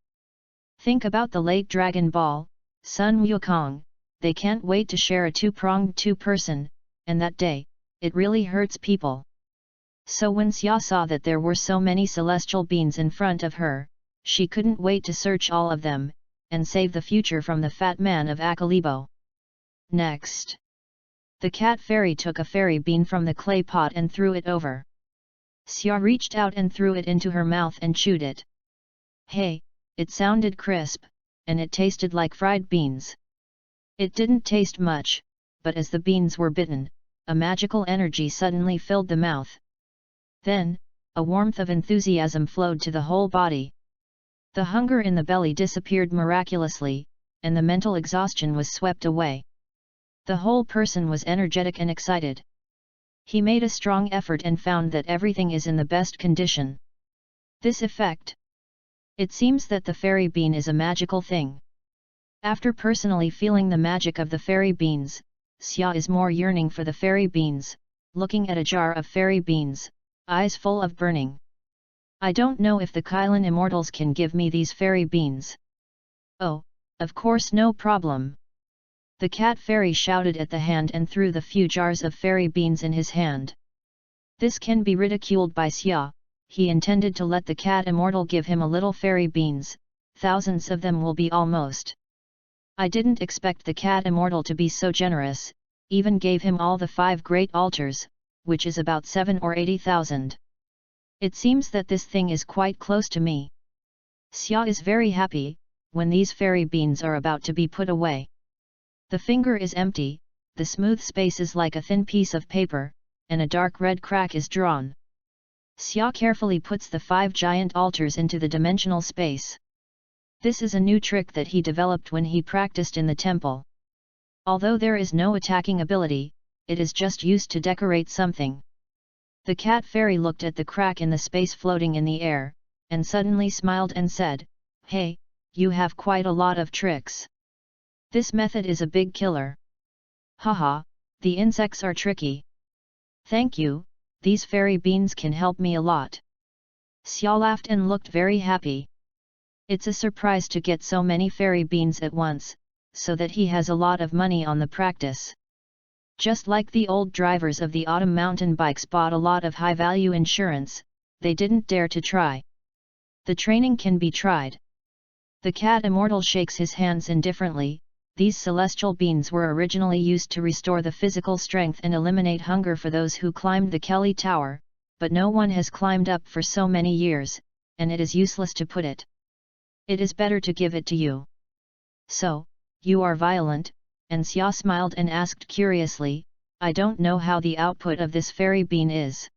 S1: Think about the late Dragon Ball, Sun Wukong, they can't wait to share a 2-pronged 2-person, and that day, it really hurts people. So when Xia saw that there were so many celestial beans in front of her, she couldn't wait to search all of them, and save the future from the fat man of Akalibo. Next. The cat fairy took a fairy bean from the clay pot and threw it over. Xia reached out and threw it into her mouth and chewed it. Hey, it sounded crisp, and it tasted like fried beans. It didn't taste much, but as the beans were bitten, a magical energy suddenly filled the mouth. Then, a warmth of enthusiasm flowed to the whole body. The hunger in the belly disappeared miraculously, and the mental exhaustion was swept away. The whole person was energetic and excited. He made a strong effort and found that everything is in the best condition. This effect. It seems that the fairy bean is a magical thing. After personally feeling the magic of the fairy beans, Xia is more yearning for the fairy beans, looking at a jar of fairy beans, eyes full of burning. I don't know if the Kailan Immortals can give me these fairy beans. Oh, Of course, no problem. The cat fairy shouted at the hand and threw the few jars of fairy beans in his hand. This can be ridiculed by Xia. He intended to let the cat immortal give him a little fairy beans, thousands of them will be almost. I didn't expect the cat immortal to be so generous, even gave him all the 5 great altars, which is about 7 or 80,000. It seems that this thing is quite close to me. Xia is very happy, when these fairy beans are about to be put away. The finger is empty, the smooth space is like a thin piece of paper, and a dark red crack is drawn. Xia carefully puts the 5 giant altars into the dimensional space. This is a new trick that he developed when he practiced in the temple. Although there is no attacking ability, it is just used to decorate something. The cat fairy looked at the crack in the space floating in the air, and suddenly smiled and said, "Hey, you have quite a lot of tricks. This method is a big killer. Haha, the insects are tricky. Thank you, these fairy beans can help me a lot." Xia laughed and looked very happy. It's a surprise to get so many fairy beans at once, so that he has a lot of money on the practice. Just like the old drivers of the autumn mountain bikes bought a lot of high-value insurance, they didn't dare to try. The training can be tried. The cat immortal shakes his hands indifferently. These celestial beans were originally used to restore the physical strength and eliminate hunger for those who climbed the Kelly Tower, but no one has climbed up for so many years, and it is useless to put it. It is better to give it to you. So, you are violent, and Xia smiled and asked curiously, "I don't know how the output of this fairy bean is.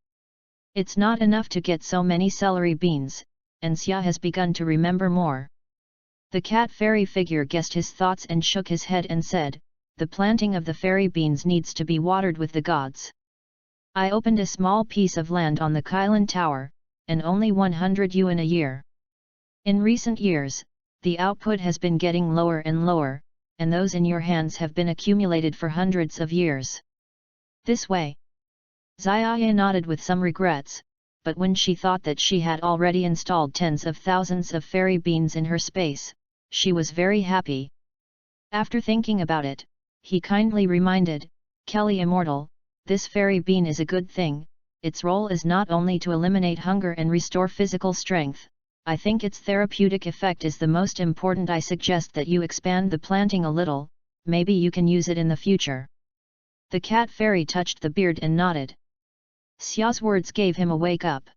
S1: It's not enough to get so many celery beans," and Xia has begun to remember more. The cat fairy figure guessed his thoughts and shook his head and said, "The planting of the fairy beans needs to be watered with the gods. I opened a small piece of land on the Kylan Tower, and only 100 yuan a year. In recent years, the output has been getting lower and lower, and those in your hands have been accumulated for hundreds of years. This way." Xiaoya nodded with some regrets, but when she thought that she had already installed tens of thousands of fairy beans in her space, she was very happy. After thinking about it, he kindly reminded, "Kelly Immortal, this fairy bean is a good thing. Its role is not only to eliminate hunger and restore physical strength. I think its therapeutic effect is the most important. I suggest that you expand the planting a little, maybe you can use it in the future." The cat fairy touched the beard and nodded. Xia's words gave him a wake-up.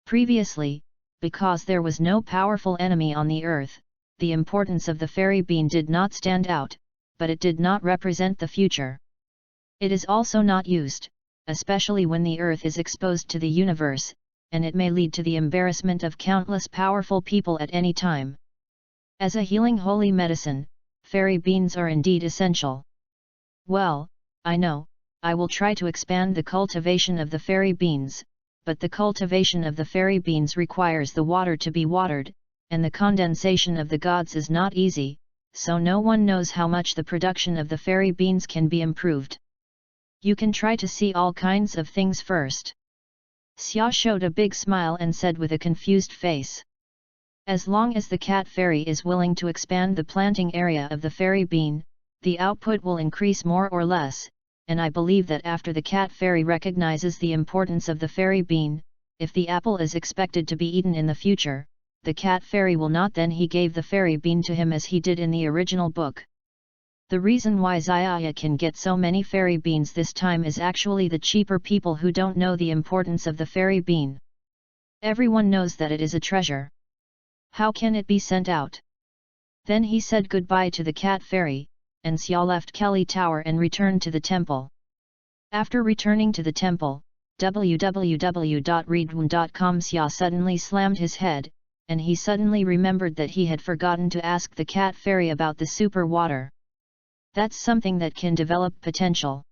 S1: Previously, because there was no powerful enemy on the earth, the importance of the fairy bean did not stand out, but it did not represent the future. It is also not used, especially when the earth is exposed to the universe, and it may lead to the embarrassment of countless powerful people at any time. As a healing holy medicine, fairy beans are indeed essential. Well, I know, I will try to expand the cultivation of the fairy beans, but the cultivation of the fairy beans requires the water to be watered, and the condensation of the gods is not easy, so no one knows how much the production of the fairy beans can be improved. You can try to see all kinds of things first." Xia showed a big smile and said with a confused face, "As long as the cat fairy is willing to expand the planting area of the fairy bean, the output will increase more or less, and I believe that after the cat fairy recognizes the importance of the fairy bean, if the apple is expected to be eaten in the future, the cat fairy will not. Then he gave the fairy bean to him as he did in the original book. The reason why Xiaoya can get so many fairy beans this time is actually the cheaper people who don't know the importance of the fairy bean. Everyone knows that it is a treasure. How can it be sent out?" Then he said goodbye to the cat fairy, and Xia left Kelly Tower and returned to the temple. After returning to the temple, www.readaloud.com, Xia suddenly slammed his head, and he suddenly remembered that he had forgotten to ask the cat fairy about the super water. That's something that can develop potential.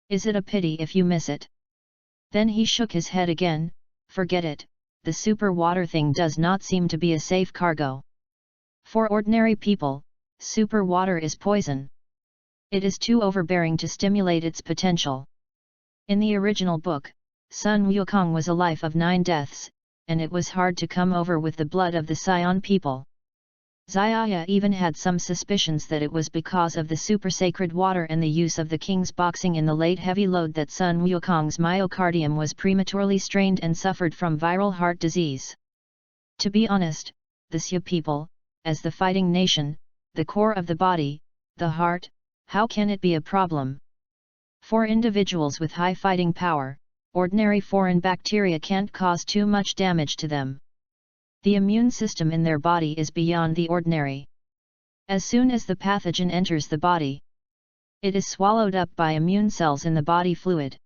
S1: Is it a pity if you miss it? Then he shook his head again, "Forget it, the super water thing does not seem to be a safe cargo. For ordinary people, super water is poison. It is too overbearing to stimulate its potential." In the original book, Sun Wukong was a life of 9 deaths, and it was hard to come over with the blood of the Sion people. Xiaya even had some suspicions that it was because of the super-sacred water and the use of the king's boxing in the late heavy load that Sun Wukong's myocardium was prematurely strained and suffered from viral heart disease. To be honest, the Xia people, as the fighting nation, the core of the body, the heart, how can it be a problem? For individuals with high fighting power, ordinary foreign bacteria can't cause too much damage to them. The immune system in their body is beyond the ordinary. As soon as the pathogen enters the body, it is swallowed up by immune cells in the body fluid.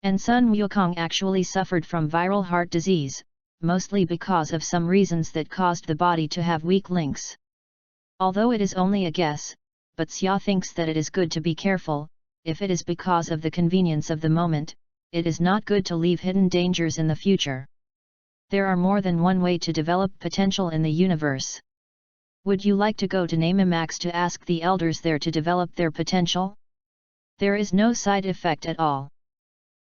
S1: And Sun Wukong actually suffered from viral heart disease, mostly because of some reasons that caused the body to have weak links. Although it is only a guess, but Xia thinks that it is good to be careful. If it is because of the convenience of the moment, it is not good to leave hidden dangers in the future. There are more than one way to develop potential in the universe. Would you like to go to Namimax to ask the elders there to develop their potential? There is no side effect at all.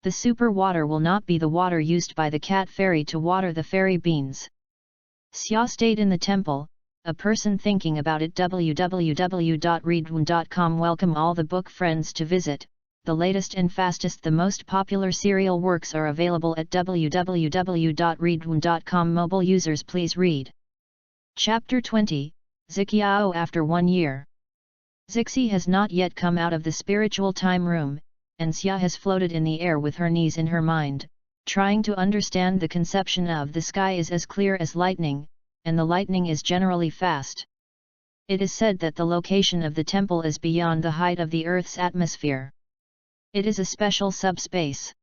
S1: The super water will not be the water used by the cat fairy to water the fairy beans. Xia stayed in the temple, a person thinking about it. www.readaloud.com. Welcome all the book friends to visit. The latest and fastest, the most popular serial works are available at www.readaloud.com. Mobile users please read. Chapter 20, Ziqiao. After 1 year. Zixi has not yet come out of the spiritual time room, and Xia has floated in the air with her knees in her mind, trying to understand the conception of the sky is as clear as lightning, and the lightning is generally fast. It is said that the location of the temple is beyond the height of the Earth's atmosphere. It is a special subspace.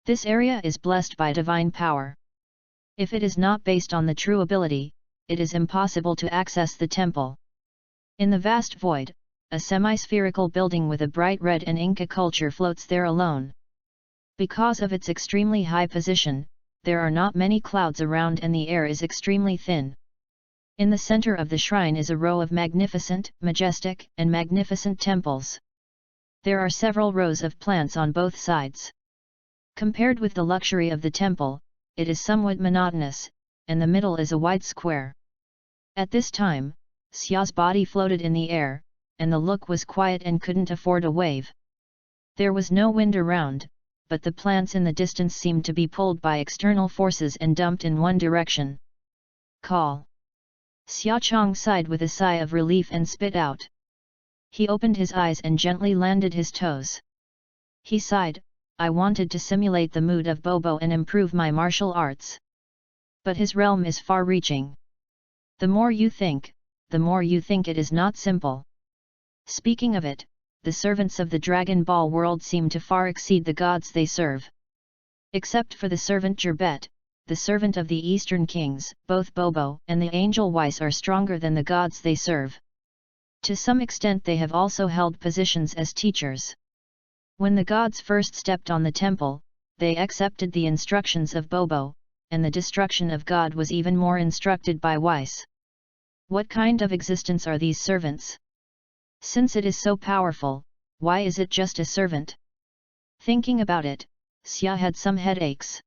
S1: This area is blessed by divine power. If it is not based on the true ability, it is impossible to access the temple. In the vast void, a semi-spherical building with a bright red and Inca culture floats there alone. Because of its extremely high position, there are not many clouds around and the air is extremely thin. In the center of the shrine is a row of magnificent, majestic, and magnificent temples. There are several rows of plants on both sides. Compared with the luxury of the temple, it is somewhat monotonous, and the middle is a wide square. At this time, Xia's body floated in the air, and the look was quiet and couldn't afford a wave. There was no wind around, but the plants in the distance seemed to be pulled by external forces and dumped in one direction. Call. Xia Chong sighed with a sigh of relief and spit out. He opened his eyes and gently landed his toes. He sighed, I wanted to simulate the mood of Bobo and improve my martial arts. But his realm is far-reaching. The more you think it is not simple. Speaking of it, the servants of the Dragon Ball world seem to far exceed the gods they serve. Except for the servant Gerbet, the servant of the Eastern Kings, both Bobo and the Angel Weiss are stronger than the gods they serve. To some extent they have also held positions as teachers. When the gods first stepped on the temple, they accepted the instructions of Bobo, and the destruction of God was even more instructed by Weiss. What kind of existence are these servants? Since it is so powerful, why is it just a servant? Thinking about it, Xia had some headaches.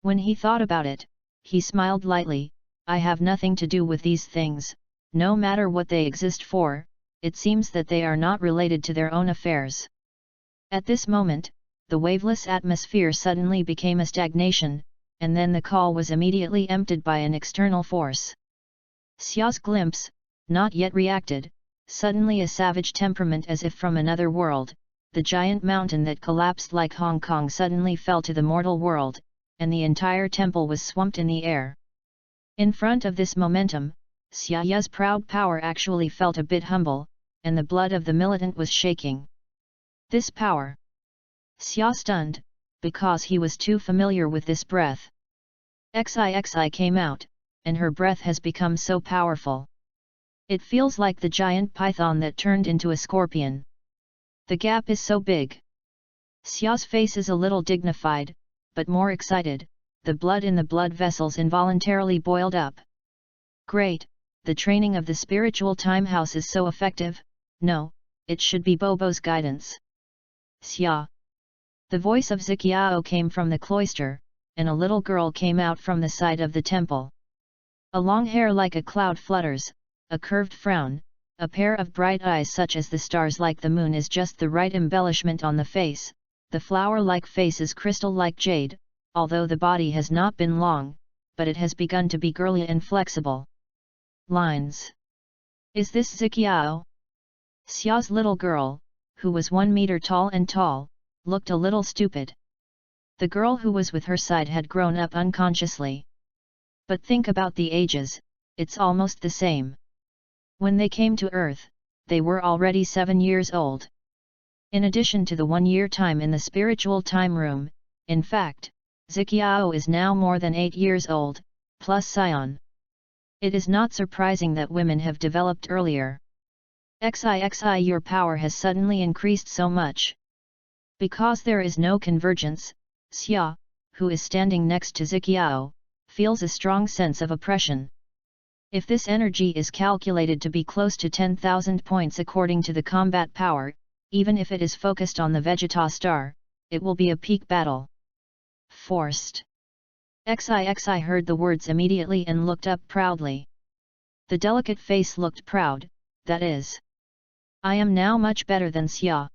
S1: When he thought about it, he smiled lightly, I have nothing to do with these things. No matter what they exist for, it seems that they are not related to their own affairs. At this moment, the waveless atmosphere suddenly became a stagnation, and then the call was immediately emptied by an external force. Xia's glimpse, not yet reacted, suddenly a savage temperament as if from another world, the giant mountain that collapsed like Hong Kong suddenly fell to the mortal world, and the entire temple was swamped in the air. In front of this momentum, Xia's proud power actually felt a bit humble, and the blood of the militant was shaking. This power. Xia stunned, because he was too familiar with this breath. Xixi came out, and her breath has become so powerful. It feels like the giant python that turned into a scorpion. The gap is so big. Xia's face is a little dignified, but more excited, the blood in the blood vessels involuntarily boiled up. Great! The training of the spiritual time house is so effective. No, it should be Bobo's guidance. Xia. The voice of Ziqiao came from the cloister, and a little girl came out from the side of the temple. A long hair like a cloud flutters, a curved frown, a pair of bright eyes such as the stars like the moon is just the right embellishment on the face. The flower-like face is crystal like jade, although the body has not been long, but it has begun to be girly and flexible. Lines. Is this Ziqiao? Xiao's little girl, who was 1 meter tall and tall, looked a little stupid. The girl who was with her side had grown up unconsciously. But think about the ages, it's almost the same. When they came to Earth, they were already 7 years old. In addition to the 1-year time in the spiritual time room, in fact, Ziqiao is now more than 8 years old, plus Scion. It is not surprising that women have developed earlier. XIXI, your power has suddenly increased so much. Because there is no convergence, Xia, who is standing next to Ziqiao, feels a strong sense of oppression. If this energy is calculated to be close to 10,000 points according to the combat power, even if it is focused on the Vegeta star, it will be a peak battle. Forced. XIXI heard the words immediately and looked up proudly. The delicate face looked proud, that is. I am now much better than Xia.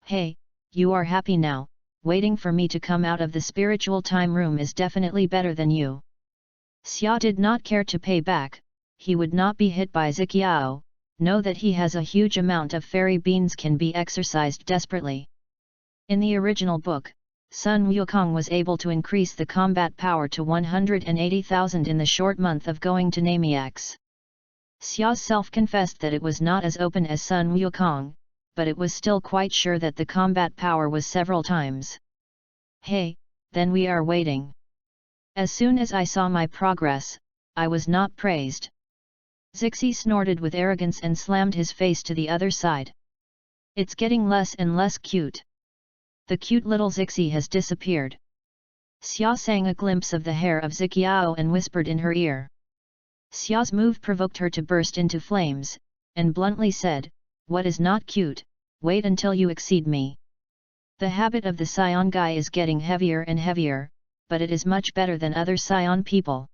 S1: Hey, you are happy now, waiting for me to come out of the spiritual time room is definitely better than you. Xia did not care to pay back, he would not be hit by Ziqiao, know that he has a huge amount of fairy beans can be exercised desperately. In the original book, Sun Wukong was able to increase the combat power to 180,000 in the short month of going to Namiax. Xia's self confessed that it was not as open as Sun Wukong, but it was still quite sure that the combat power was several times. Hey, then we are waiting. As soon as I saw my progress, I was not praised. Zixi snorted with arrogance and slammed his face to the other side. It's getting less and less cute. The cute little Zixi has disappeared. Xia sang a glimpse of the hair of Ziqiao and whispered in her ear. Xia's move provoked her to burst into flames, and bluntly said, "What is not cute, wait until you exceed me." The habit of the Scion guy is getting heavier and heavier, but it is much better than other Scion people.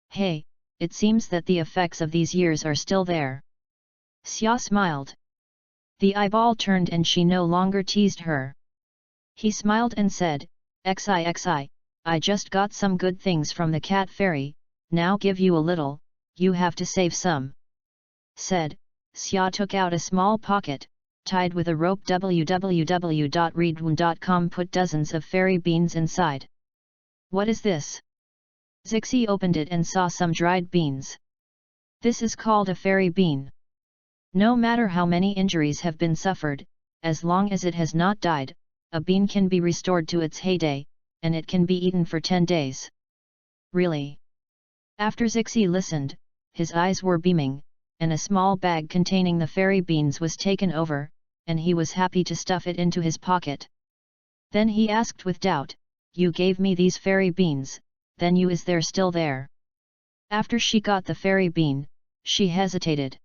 S1: Hey, it seems that the effects of these years are still there. Xia smiled. The eyeball turned and she no longer teased her. He smiled and said, "XIXI, I just got some good things from the cat fairy, now give you a little, you have to save some." Said, Xia took out a small pocket, tied with a rope. www.readaloud.com put dozens of fairy beans inside. What is this? Zixi opened it and saw some dried beans. This is called a fairy bean. No matter how many injuries have been suffered, as long as it has not died, a bean can be restored to its heyday, and it can be eaten for 10 days. Really? After Zixi listened, his eyes were beaming, and a small bag containing the fairy beans was taken over, and he was happy to stuff it into his pocket. Then he asked with doubt, "You gave me these fairy beans, then you is there still there?" After she got the fairy bean, she hesitated.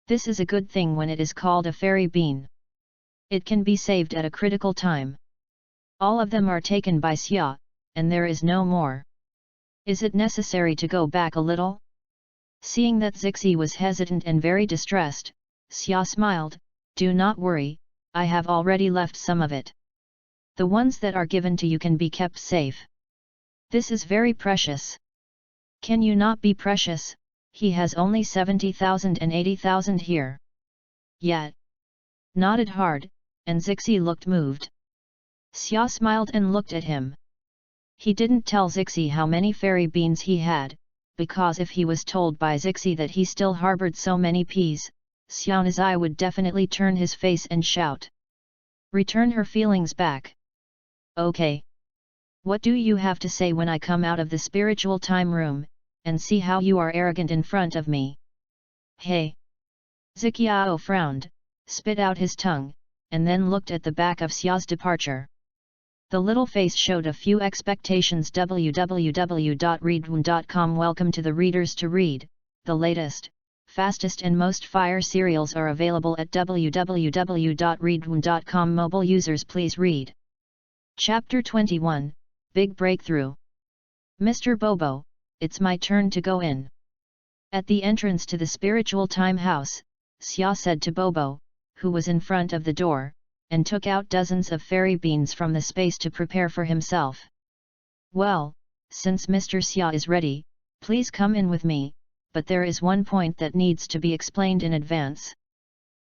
S1: This is a good thing when it is called a fairy bean. It can be saved at a critical time. All of them are taken by Xia, and there is no more. Is it necessary to go back a little? Seeing that Zixi was hesitant and very distressed, Xia smiled, "Do not worry, I have already left some of it. The ones that are given to you can be kept safe. This is very precious." "Can you not be precious? He has only 70,000 and 80,000 here." Yet. Nodded hard, and Zixi looked moved. Xia smiled and looked at him. He didn't tell Zixi how many fairy beans he had, because if he was told by Zixi that he still harbored so many peas, Xiaonazai would definitely turn his face and shout. "Return her feelings back." "Okay. What do you have to say when I come out of the spiritual time room, and see how you are arrogant in front of me?" "Hey!" Ziqiao frowned, spit out his tongue, and then looked at the back of Xia's departure. The little face showed a few expectations. www.readaloud.com. Welcome to the readers to read. The latest, fastest and most fire serials are available at www.readaloud.com. Mobile users please read. Chapter 21, Big Breakthrough. "Mr. Bobo, it's my turn to go in." At the entrance to the spiritual time house, Xia said to Bobo, who was in front of the door, and took out dozens of fairy beans from the space to prepare for himself. Well, since Mr. Xia is ready, please come in with me, but there is one point that needs to be explained in advance.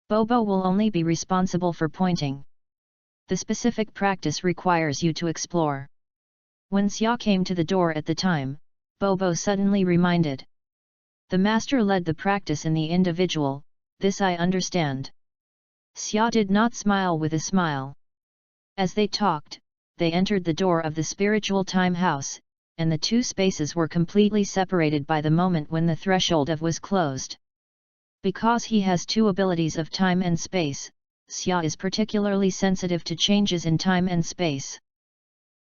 S1: Bobo will only be responsible for pointing. The specific practice requires you to explore. When Xia came to the door at the time, Bobo suddenly reminded. The master led the practice in the individual, this I understand. Xia did not smile with a smile. As they talked, they entered the door of the spiritual time house, and the two spaces were completely separated by the moment when the threshold of was closed. Because he has two abilities of time and space, Xia is particularly sensitive to changes in time and space.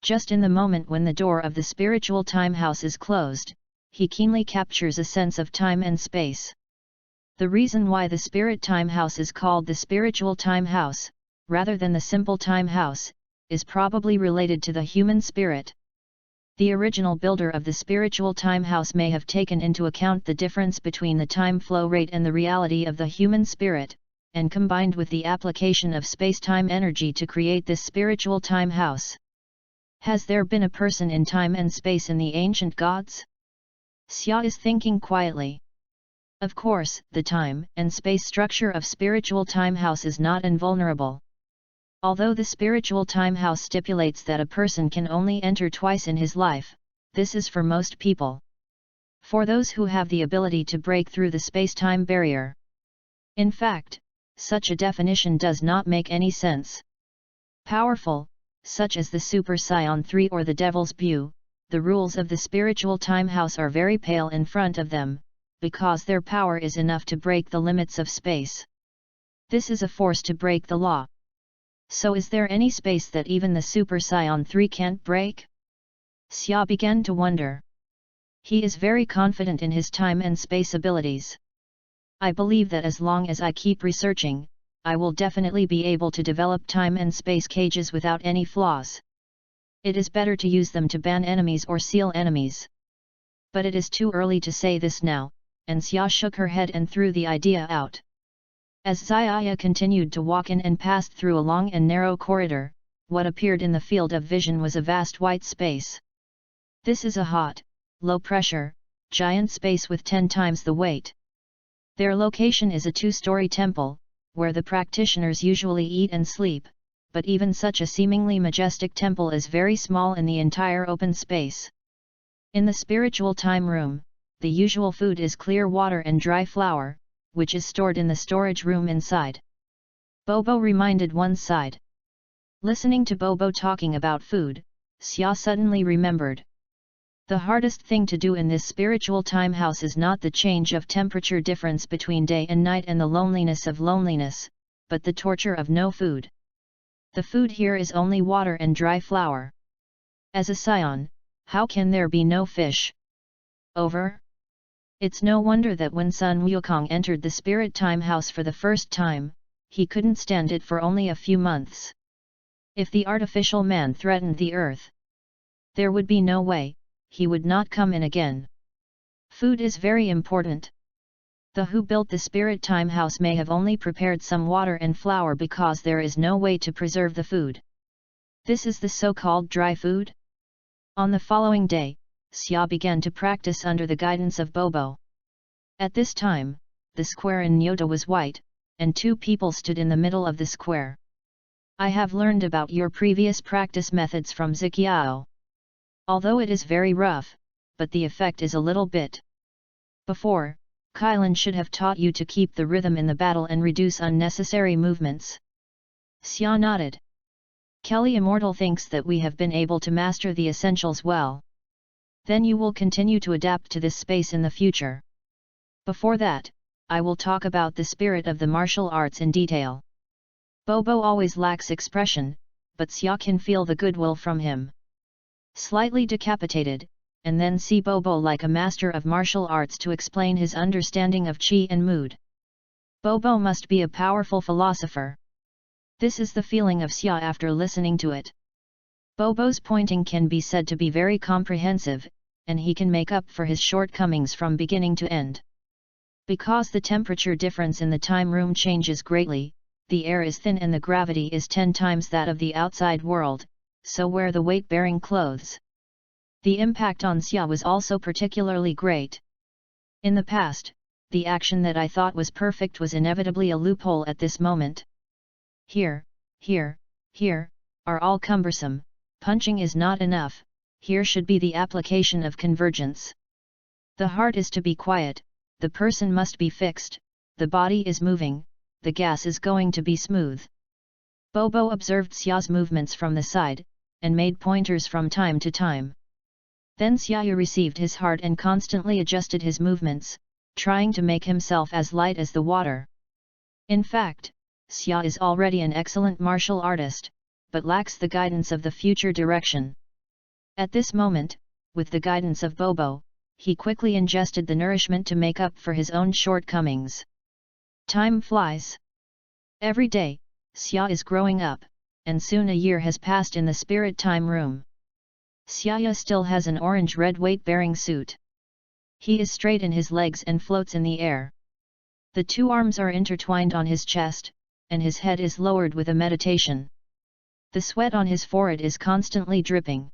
S1: Just in the moment when the door of the spiritual time house is closed, he keenly captures a sense of time and space. The reason why the spirit time house is called the spiritual time house, rather than the simple time house, is probably related to the human spirit. The original builder of the spiritual time house may have taken into account the difference between the time flow rate and the reality of the human spirit, and combined with the application of space-time energy to create this spiritual time house. Has there been a person in time and space in the ancient gods? Xia is thinking quietly. Of course, the time and space structure of spiritual time house is not invulnerable. Although the spiritual time house stipulates that a person can only enter twice in his life, this is for most people. For those who have the ability to break through the space-time barrier. In fact, such a definition does not make any sense. Powerful, such as the Super Saiyan 3 or the Devil's Bew, the rules of the spiritual time house are very pale in front of them, because their power is enough to break the limits of space. This is a force to break the law. So is there any space that even the Super Saiyan 3 can't break? Xia began to wonder. He is very confident in his time and space abilities. I believe that as long as I keep researching, I will definitely be able to develop time and space cages without any flaws. It is better to use them to ban enemies or seal enemies. But it is too early to say this now, and Xia shook her head and threw the idea out. As Xiaya continued to walk in and passed through a long and narrow corridor, what appeared in the field of vision was a vast white space. This is a hot, low-pressure, giant space with 10 times the weight. Their location is a 2-story temple, where the practitioners usually eat and sleep, but even such a seemingly majestic temple is very small in the entire open space. In the spiritual time room, the usual food is clear water and dry flour, which is stored in the storage room inside. Bobo reminded one side. Listening to Bobo talking about food, Xia suddenly remembered. The hardest thing to do in this spiritual time house is not the change of temperature difference between day and night and the loneliness of loneliness, but the torture of no food. The food here is only water and dry flour. As a scion, how can there be no fish? Over? It's no wonder that when Sun Wukong entered the spirit time house for the first time, he couldn't stand it for only a few months. If the artificial man threatened the earth, there would be no way he would not come in again. Food is very important. The who built the spirit time house may have only prepared some water and flour because there is no way to preserve the food. This is the so-called dry food? On the following day, Xia began to practice under the guidance of Bobo. At this time, the square in Nyota was white, and 2 people stood in the middle of the square. I have learned about your previous practice methods from Ziqiao. Although it is very rough, but the effect is a little bit. Before, Kylan should have taught you to keep the rhythm in the battle and reduce unnecessary movements. Xia nodded. Kelly Immortal thinks that we have been able to master the essentials well. Then you will continue to adapt to this space in the future. Before that, I will talk about the spirit of the martial arts in detail. Bobo always lacks expression, but Xia can feel the goodwill from him. Slightly decapitated, and then see Bobo like a master of martial arts to explain his understanding of qi and mood. Bobo must be a powerful philosopher. This is the feeling of Xia after listening to it. Bobo's pointing can be said to be very comprehensive, and he can make up for his shortcomings from beginning to end. Because the temperature difference in the time room changes greatly, the air is thin and the gravity is 10 times that of the outside world, so wear the weight-bearing clothes. The impact on Xia was also particularly great. In the past, the action that I thought was perfect was inevitably a loophole at this moment. Here, are all cumbersome, punching is not enough, here should be the application of convergence. The heart is to be quiet, the person must be fixed, the body is moving, the gas is going to be smooth. Bobo observed Xia's movements from the side, and made pointers from time to time. Then Xia received his heart and constantly adjusted his movements, trying to make himself as light as the water. In fact, Xia is already an excellent martial artist, but lacks the guidance of the future direction. At this moment, with the guidance of Bobo, he quickly ingested the nourishment to make up for his own shortcomings. Time flies. Every day, Xia is growing up, and soon a year has passed in the spirit time room. Xia still has an orange-red weight-bearing suit. He is straight in his legs and floats in the air. The two arms are intertwined on his chest, and his head is lowered with a meditation. The sweat on his forehead is constantly dripping.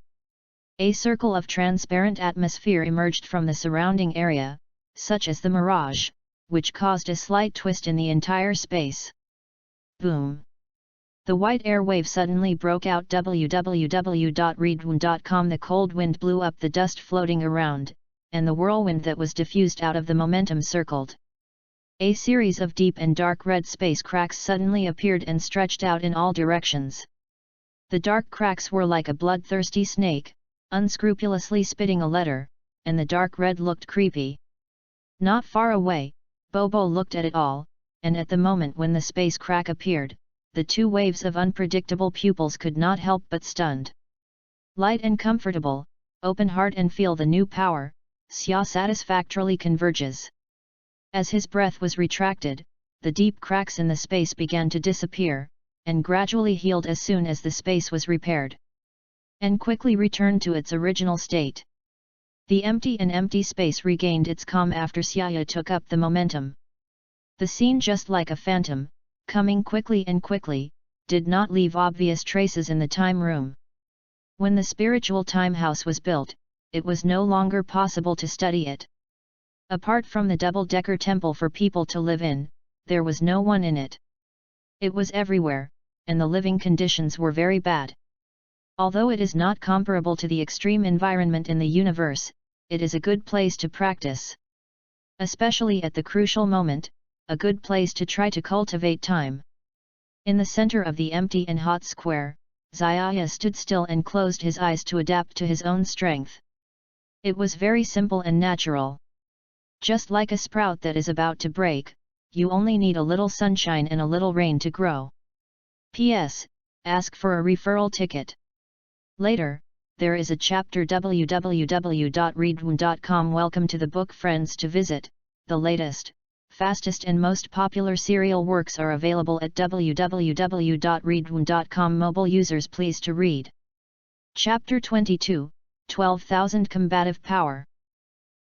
S1: A circle of transparent atmosphere emerged from the surrounding area, such as the mirage, which caused a slight twist in the entire space. Boom! The white air wave suddenly broke out. www.readaloud.com. The cold wind blew up the dust floating around, and the whirlwind that was diffused out of the momentum circled. A series of deep and dark red space cracks suddenly appeared and stretched out in all directions. The dark cracks were like a bloodthirsty snake, unscrupulously spitting a letter, and the dark red looked creepy. Not far away, Bobo looked at it all, and at the moment when the space crack appeared, the two waves of unpredictable pupils could not help but stunned. Light and comfortable, open heart and feel the new power, Xia satisfactorily converges. As his breath was retracted, the deep cracks in the space began to disappear, and gradually healed as soon as the space was repaired, and quickly returned to its original state. The empty space regained its calm after Xia took up the momentum. The scene, just like a phantom, coming quickly and quickly, did not leave obvious traces in the time room. When the spiritual time house was built, it was no longer possible to study it. Apart from the double-decker temple for people to live in, there was no one in it. It was everywhere, and the living conditions were very bad. Although it is not comparable to the extreme environment in the universe, it is a good place to practice. Especially at the crucial moment, a good place to try to cultivate time. In the center of the empty and hot square, Xia stood still and closed his eyes to adapt to his own strength. It was very simple and natural. Just like a sprout that is about to break, you only need a little sunshine and a little rain to grow. P.S. Ask for a referral ticket. Later, there is a chapter. www.readaloud.com. Welcome to the book, friends. To visit, the latest, fastest and most popular serial works are available at www.readaloud.com. Mobile users, please to read. Chapter 22, 12,000 Combative Power.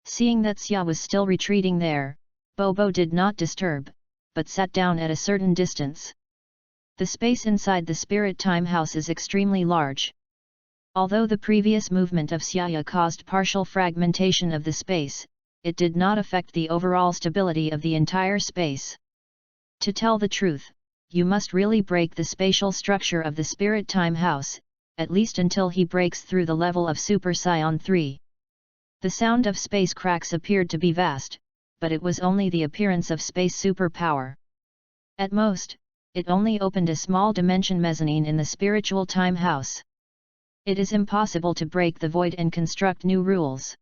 S1: Seeing that Xia was still retreating there, Bobo did not disturb, but sat down at a certain distance. The space inside the spirit time house is extremely large. Although the previous movement of Xia caused partial fragmentation of the space, it did not affect the overall stability of the entire space. To tell the truth, you must really break the spatial structure of the spirit time house, at least until he breaks through the level of Super Saiyan 3. The sound of space cracks appeared to be vast, but it was only the appearance of space superpower. At most, it only opened a small dimension mezzanine in the spiritual time house. It is impossible to break the void and construct new rules.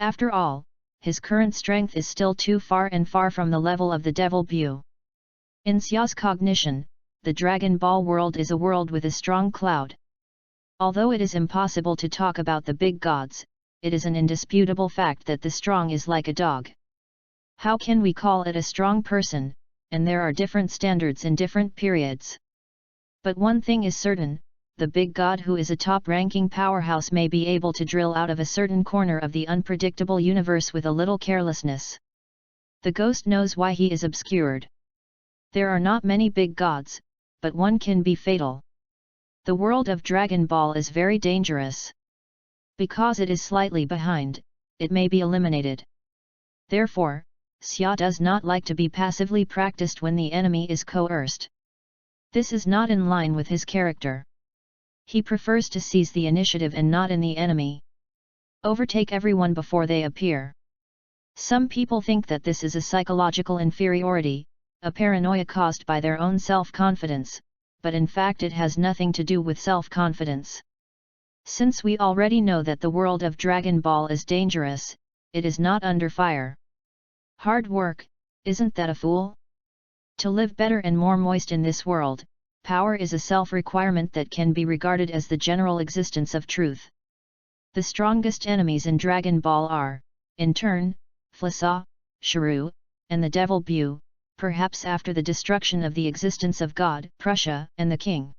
S1: After all, his current strength is still too far from the level of the Devil Bu. In Xia's cognition, the Dragon Ball world is a world with a strong cloud. Although it is impossible to talk about the big gods, it is an indisputable fact that the strong is like a dog. How can we call it a strong person, and there are different standards in different periods? But one thing is certain, the big god who is a top-ranking powerhouse may be able to drill out of a certain corner of the unpredictable universe with a little carelessness. The ghost knows why he is obscured. There are not many big gods, but one can be fatal. The world of Dragon Ball is very dangerous. Because it is slightly behind, it may be eliminated. Therefore, Xia does not like to be passively practiced when the enemy is coerced. This is not in line with his character. He prefers to seize the initiative and not in the enemy. Overtake everyone before they appear. Some people think that this is a psychological inferiority, a paranoia caused by their own self-confidence, but in fact it has nothing to do with self-confidence. Since we already know that the world of Dragon Ball is dangerous, it is not under fire. Hard work, isn't that a fool? To live better and more moist in this world, power is a self-requirement that can be regarded as the general existence of truth. The strongest enemies in Dragon Ball are, in turn, Flasa, Shuru, and the Devil Bu, perhaps after the destruction of the existence of God, Prussia, and the King.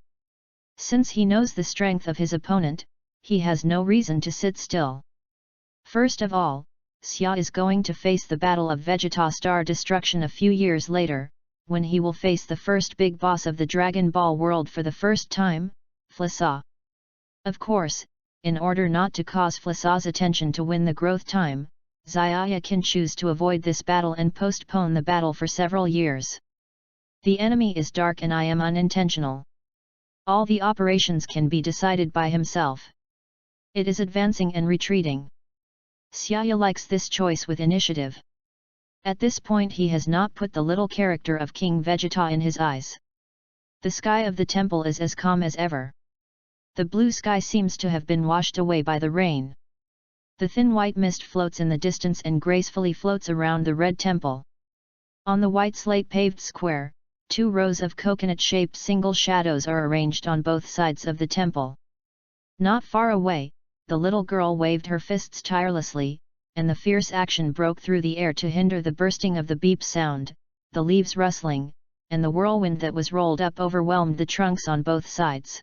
S1: Since he knows the strength of his opponent, he has no reason to sit still. First of all, Xia is going to face the Battle of Vegeta Star Destruction a few years later, when he will face the first big boss of the Dragon Ball world for the first time, Flasa. Of course, in order not to cause Flasa's attention to win the growth time, Xia can choose to avoid this battle and postpone the battle for several years. The enemy is dark and I am unintentional. All the operations can be decided by himself. It is advancing and retreating. Xia likes this choice with initiative. At this point he has not put the little character of King Vegeta in his eyes. The sky of the temple is as calm as ever. The blue sky seems to have been washed away by the rain. The thin white mist floats in the distance and gracefully floats around the red temple. On the white slate-paved square, 2 rows of coconut-shaped single shadows are arranged on both sides of the temple. Not far away, the little girl waved her fists tirelessly, and the fierce action broke through the air to hinder the bursting of the beep sound, the leaves rustling, and the whirlwind that was rolled up overwhelmed the trunks on both sides.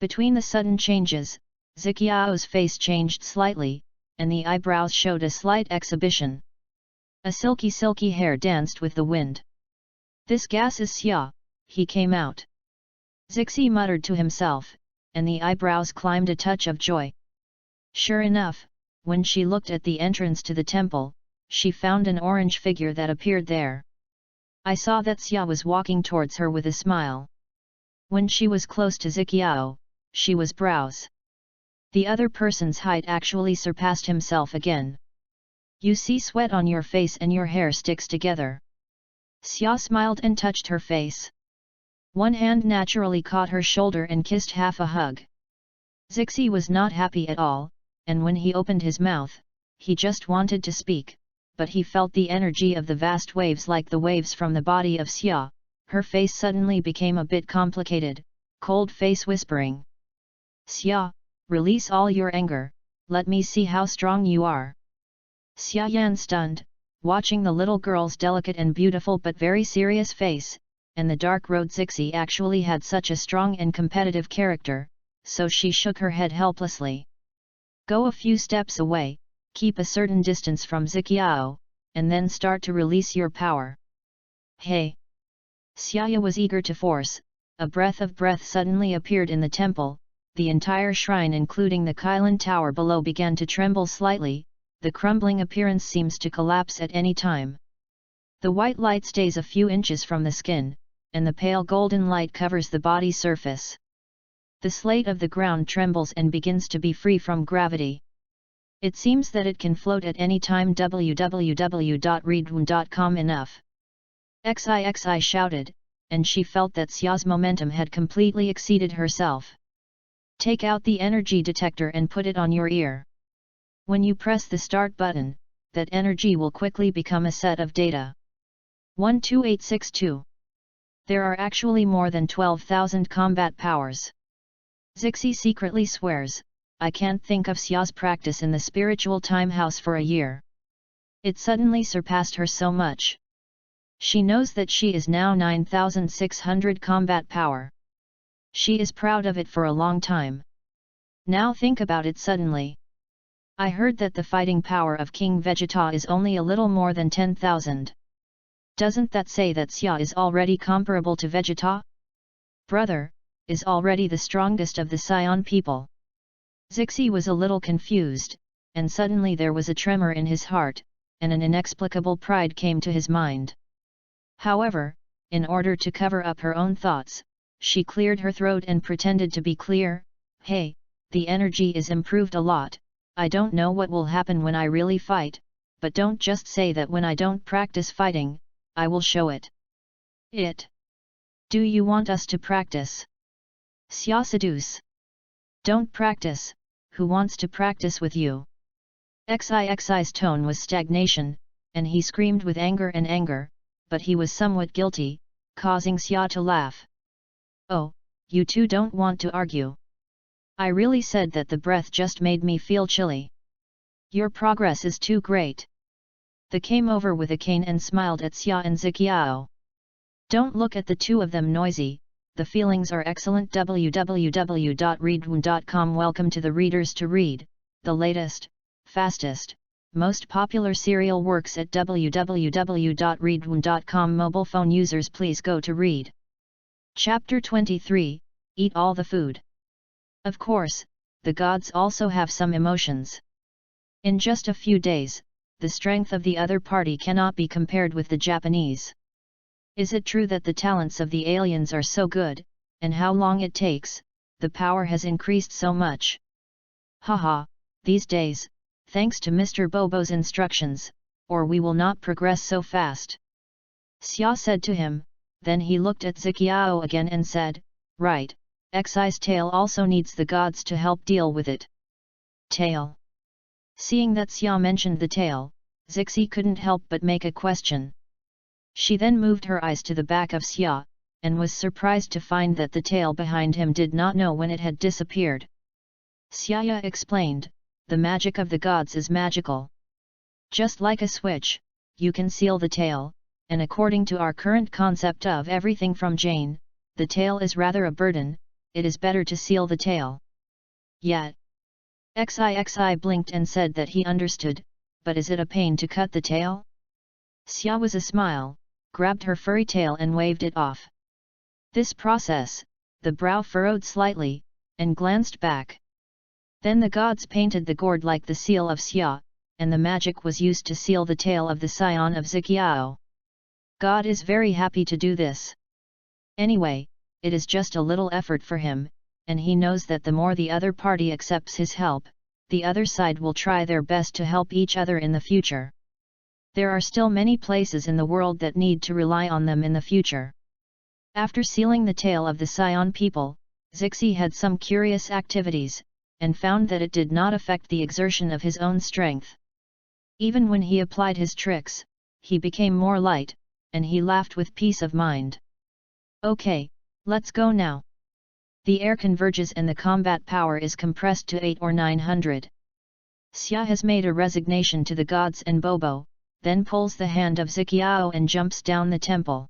S1: Between the sudden changes, Ziqiao's face changed slightly, and the eyebrows showed a slight exhibition. A silky hair danced with the wind. "This gas is Xia," he came out. Zixi muttered to himself, and the eyebrows climbed a touch of joy. Sure enough, when she looked at the entrance to the temple, she found an orange figure that appeared there. I saw that Xia was walking towards her with a smile. When she was close to Ziqiao, she was brows. The other person's height actually surpassed himself again. "You see sweat on your face and your hair sticks together." Xia smiled and touched her face. One hand naturally caught her shoulder and kissed half a hug. Zixi was not happy at all, and when he opened his mouth, he just wanted to speak, but he felt the energy of the vast waves like the waves from the body of Xia. Her face suddenly became a bit complicated, cold face whispering. "Xia, release all your anger, let me see how strong you are." Xia Yan stunned, watching the little girl's delicate and beautiful but very serious face, and the dark-robed Zixi actually had such a strong and competitive character, so she shook her head helplessly. "Go a few steps away, keep a certain distance from Ziqiao, and then start to release your power." "Hey!" Xia was eager to force. A breath of breath suddenly appeared in the temple. The entire shrine including the Kylin Tower below began to tremble slightly, the crumbling appearance seems to collapse at any time. The white light stays a few inches from the skin, and the pale golden light covers the body surface. The slate of the ground trembles and begins to be free from gravity. It seems that it can float at any time. www.readaloud.com enough. Xixi shouted, and she felt that Xia's momentum had completely exceeded herself. "Take out the energy detector and put it on your ear. When you press the start button, that energy will quickly become a set of data. 12862. There are actually more than 12,000 combat powers." Zixi secretly swears, "I can't think of Xia's practice in the spiritual time house for a year. It suddenly surpassed her so much. She knows that she is now 9,600 combat power. She is proud of it for a long time. Now think about it suddenly." I heard that the fighting power of King Vegeta is only a little more than 10,000. Doesn't that say that Xia is already comparable to Vegeta? Brother, is already the strongest of the Scion people. Zixi was a little confused, and suddenly there was a tremor in his heart, and an inexplicable pride came to his mind. However, in order to cover up her own thoughts, she cleared her throat and pretended to be clear. Hey, the energy is improved a lot. I don't know what will happen when I really fight, but don't just say that when I don't practice fighting, I will show it. Do you want us to practice? Xia seduce. Don't practice, who wants to practice with you? Xixi's tone was stagnation, and he screamed with anger, but he was somewhat guilty, causing Xia to laugh. Oh, you two don't want to argue. I really said that the breath just made me feel chilly. Your progress is too great. They came over with a cane and smiled at Xia and Ziqiao. Don't look at the two of them noisy, the feelings are excellent. www.readaloud.com. Welcome to the readers to read, the latest, fastest, most popular serial works at www.readaloud.com. Mobile phone users please go to read. Chapter 23, Eat all the food. Of course, the gods also have some emotions. In just a few days, the strength of the other party cannot be compared with the Japanese. Is it true that the talents of the aliens are so good, and how long it takes, the power has increased so much? Haha, these days, thanks to Mr. Bobo's instructions, or we will not progress so fast. Xia said to him, then he looked at Ziqiao again and said, right, Xi's tail also needs the gods to help deal with it. Tail. Seeing that Xia mentioned the tail, Zixi couldn't help but make a question. She then moved her eyes to the back of Xia, and was surprised to find that the tail behind him did not know when it had disappeared. Xia explained, the magic of the gods is magical. Just like a switch, you can seal the tail, and according to our current concept of everything from Jane, the tail is rather a burden, it is better to seal the tail. Yet. Xixi blinked and said that he understood, but is it a pain to cut the tail? Xia was a smile, grabbed her furry tail and waved it off. This process, the brow furrowed slightly, and glanced back. Then the gods painted the gourd like the seal of Xia, and the magic was used to seal the tail of the scion of Ziqiao. God is very happy to do this. Anyway, it is just a little effort for him, and he knows that the more the other party accepts his help, the other side will try their best to help each other in the future. There are still many places in the world that need to rely on them in the future. After sealing the tail of the Scion people, Zixi had some curious activities, and found that it did not affect the exertion of his own strength. Even when he applied his tricks, he became more light, and he laughed with peace of mind. Okay, let's go now. The air converges and the combat power is compressed to 8 or 900. Xia has made a resignation to the gods and Bobo, then pulls the hand of Ziqiao and jumps down the temple.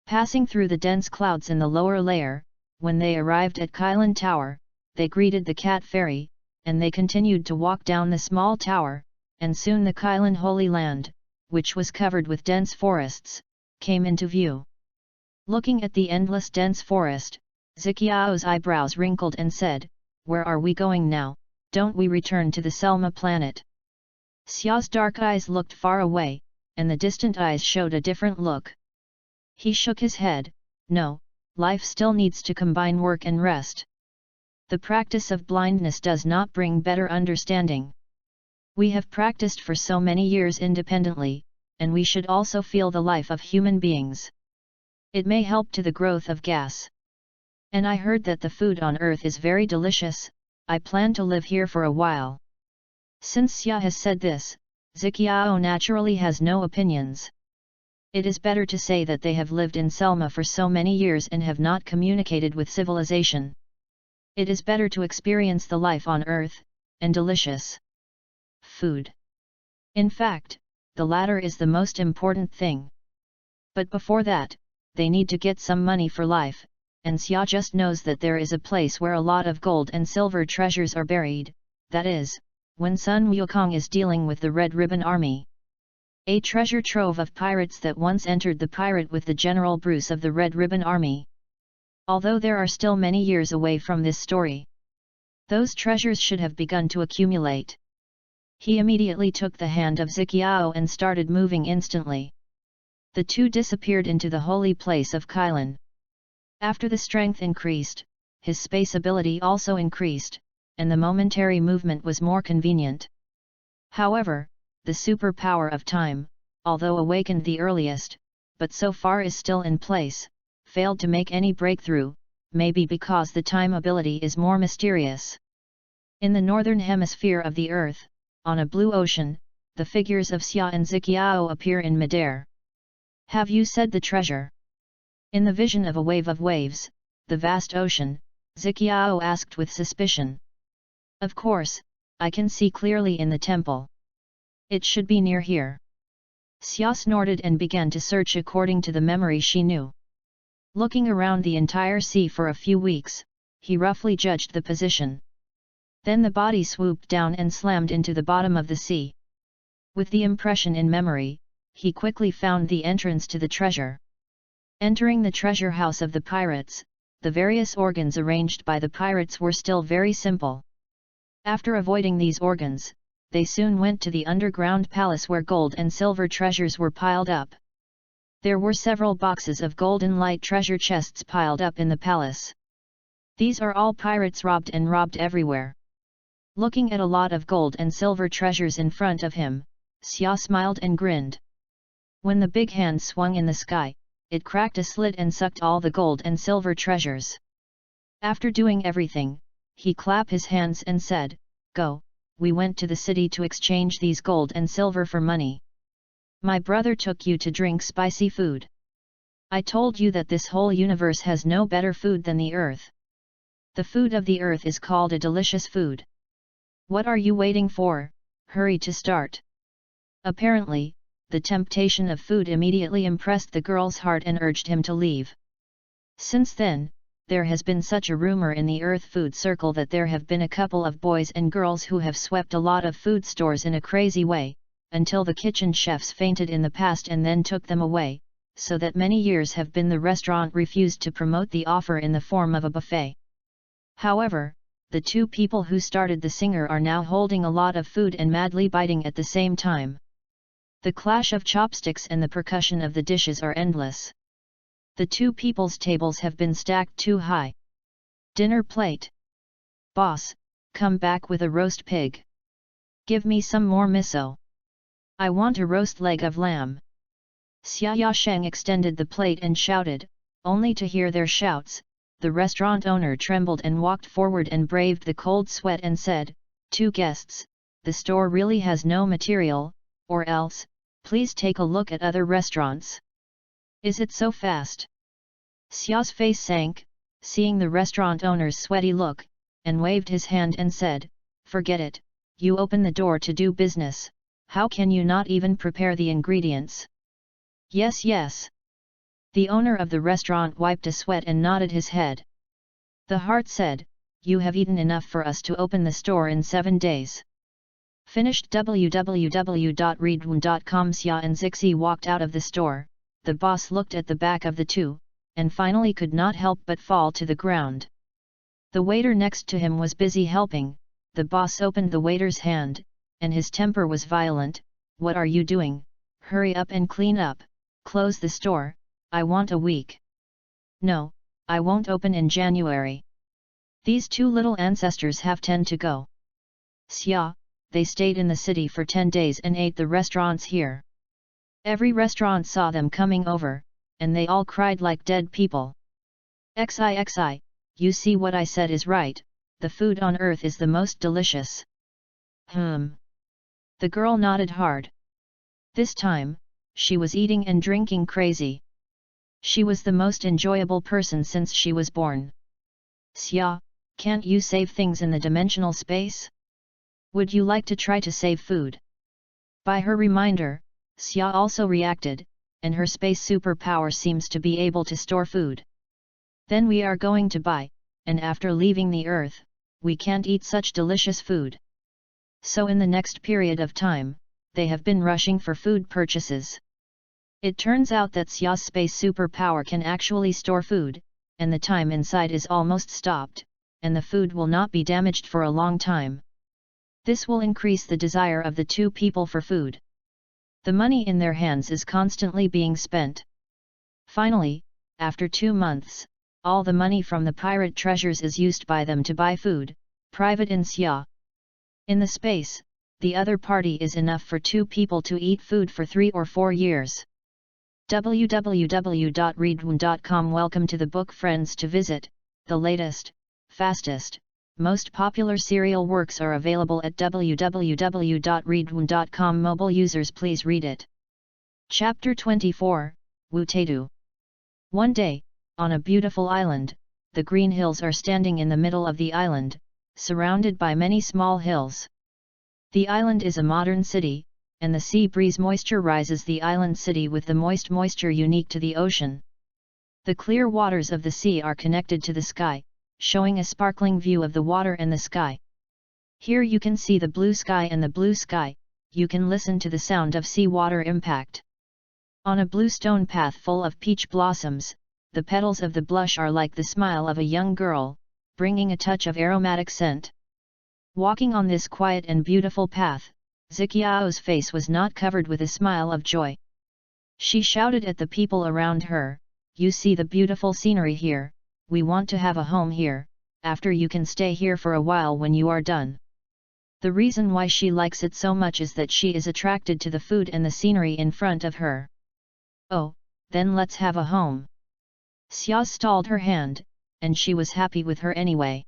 S1: Passing through the dense clouds in the lower layer, when they arrived at Kylan Tower, they greeted the cat fairy, and they continued to walk down the small tower, and soon the Kylan Holy Land, which was covered with dense forests, came into view. Looking at the endless dense forest, Ziqiao's eyebrows wrinkled and said, "Where are we going now? Don't we return to the Selma planet?" Xia's dark eyes looked far away, and the distant eyes showed a different look. He shook his head, "No, life still needs to combine work and rest. The practice of blindness does not bring better understanding. We have practiced for so many years independently, and we should also feel the life of human beings. It may help to the growth of gas. And I heard that the food on Earth is very delicious, I plan to live here for a while." Since Xia has said this, Ziqiao naturally has no opinions. It is better to say that they have lived in Selma for so many years and have not communicated with civilization. It is better to experience the life on Earth, and delicious food. In fact, the latter is the most important thing. But before that, they need to get some money for life, and Xia just knows that there is a place where a lot of gold and silver treasures are buried, that is, when Sun Wukong is dealing with the Red Ribbon Army. A treasure trove of pirates that once entered the pirate with the General Bruce of the Red Ribbon Army. Although there are still many years away from this story, those treasures should have begun to accumulate. He immediately took the hand of Ziqiao and started moving instantly. The two disappeared into the holy place of Kailan. After the strength increased, his space ability also increased, and the momentary movement was more convenient. However, the superpower of time, although awakened the earliest, but so far is still in place, failed to make any breakthrough, maybe because the time ability is more mysterious. In the northern hemisphere of the Earth, on a blue ocean, the figures of Xia and Ziqiao appear in midair. Have you said the treasure? In the vision of a wave of waves, the vast ocean, Ziqiao asked with suspicion. Of course, I can see clearly in the temple. It should be near here. Xia snorted and began to search according to the memory she knew. Looking around the entire sea for a few weeks, he roughly judged the position. Then the body swooped down and slammed into the bottom of the sea. With the impression in memory, he quickly found the entrance to the treasure. Entering the treasure house of the pirates, the various organs arranged by the pirates were still very simple. After avoiding these organs, they soon went to the underground palace where gold and silver treasures were piled up. There were several boxes of golden light treasure chests piled up in the palace. These are all pirates robbed and robbed everywhere. Looking at a lot of gold and silver treasures in front of him, Xia smiled and grinned. When the big hand swung in the sky, it cracked a slit and sucked all the gold and silver treasures. After doing everything, he clapped his hands and said, "Go, we went to the city to exchange these gold and silver for money. My brother took you to drink spicy food. I told you that this whole universe has no better food than the earth. The food of the earth is called a delicious food. What are you waiting for? Hurry to start." Apparently, the temptation of food immediately impressed the girl's heart and urged him to leave. Since then, there has been such a rumor in the Earth food circle that there have been a couple of boys and girls who have swept a lot of food stores in a crazy way, until the kitchen chefs fainted in the past and then took them away, so that many years have been the restaurant refused to promote the offer in the form of a buffet. However, the two people who started the singer are now holding a lot of food and madly biting at the same time. The clash of chopsticks and the percussion of the dishes are endless. The two people's tables have been stacked too high. Dinner plate. Boss, come back with a roast pig. Give me some more miso. I want a roast leg of lamb. Xia Yasheng extended the plate and shouted, only to hear their shouts. The restaurant owner trembled and walked forward and braved the cold sweat and said, "Two guests, the store really has no material, or else, please take a look at other restaurants. Is it so fast?" Xia's face sank, seeing the restaurant owner's sweaty look, and waved his hand and said, "Forget it, you open the door to do business, how can you not even prepare the ingredients?" "Yes, yes." The owner of the restaurant wiped a sweat and nodded his head. The heart said, "You have eaten enough for us to open the store in 7 days. Finished www.readaloud.com. Xia and Zixi walked out of the store. The boss looked at the back of the two, and finally could not help but fall to the ground. The waiter next to him was busy helping. The boss opened the waiter's hand, and his temper was violent. "What are you doing? Hurry up and clean up, close the store, I want a week." "No, I won't open in January. These two little ancestors have 10 to go." "Xia, they stayed in the city for 10 days and ate the restaurants here. Every restaurant saw them coming over, and they all cried like dead people." "Xi, you see what I said is right, the food on earth is the most delicious." The girl nodded hard. This time, she was eating and drinking crazy. She was the most enjoyable person since she was born. "Xia, can't you save things in the dimensional space? Would you like to try to save food?" By her reminder, Xia also reacted, and her space superpower seems to be able to store food. "Then we are going to buy, and after leaving the Earth, we can't eat such delicious food." So in the next period of time, they have been rushing for food purchases. It turns out that Xia's space superpower can actually store food, and the time inside is almost stopped, and the food will not be damaged for a long time. This will increase the desire of the two people for food. The money in their hands is constantly being spent. Finally, after 2 months, all the money from the pirate treasures is used by them to buy food, private in Xia. In the space, the other party is enough for 2 people to eat food for 3 or 4 years. www.readaloud.com. Welcome to the book, friends. To visit, the latest, fastest, most popular serial works are available at www.readaloud.com. Mobile users, please read it. Chapter 24, Wu Taidu. One day, on a beautiful island, the green hills are standing in the middle of the island, surrounded by many small hills. The island is a modern city, and the sea breeze moisturizes the island city with the moist moisture unique to the ocean. The clear waters of the sea are connected to the sky, showing a sparkling view of the water and the sky. Here you can see the blue sky and the blue sky, you can listen to the sound of sea water impact. On a blue stone path full of peach blossoms, the petals of the blush are like the smile of a young girl, bringing a touch of aromatic scent. Walking on this quiet and beautiful path, Ziqiao's face was not covered with a smile of joy. She shouted at the people around her, "You see the beautiful scenery here, we want to have a home here, after you can stay here for a while when you are done." The reason why she likes it so much is that she is attracted to the food and the scenery in front of her. "Oh, then let's have a home." Xia stalled her hand, and she was happy with her anyway.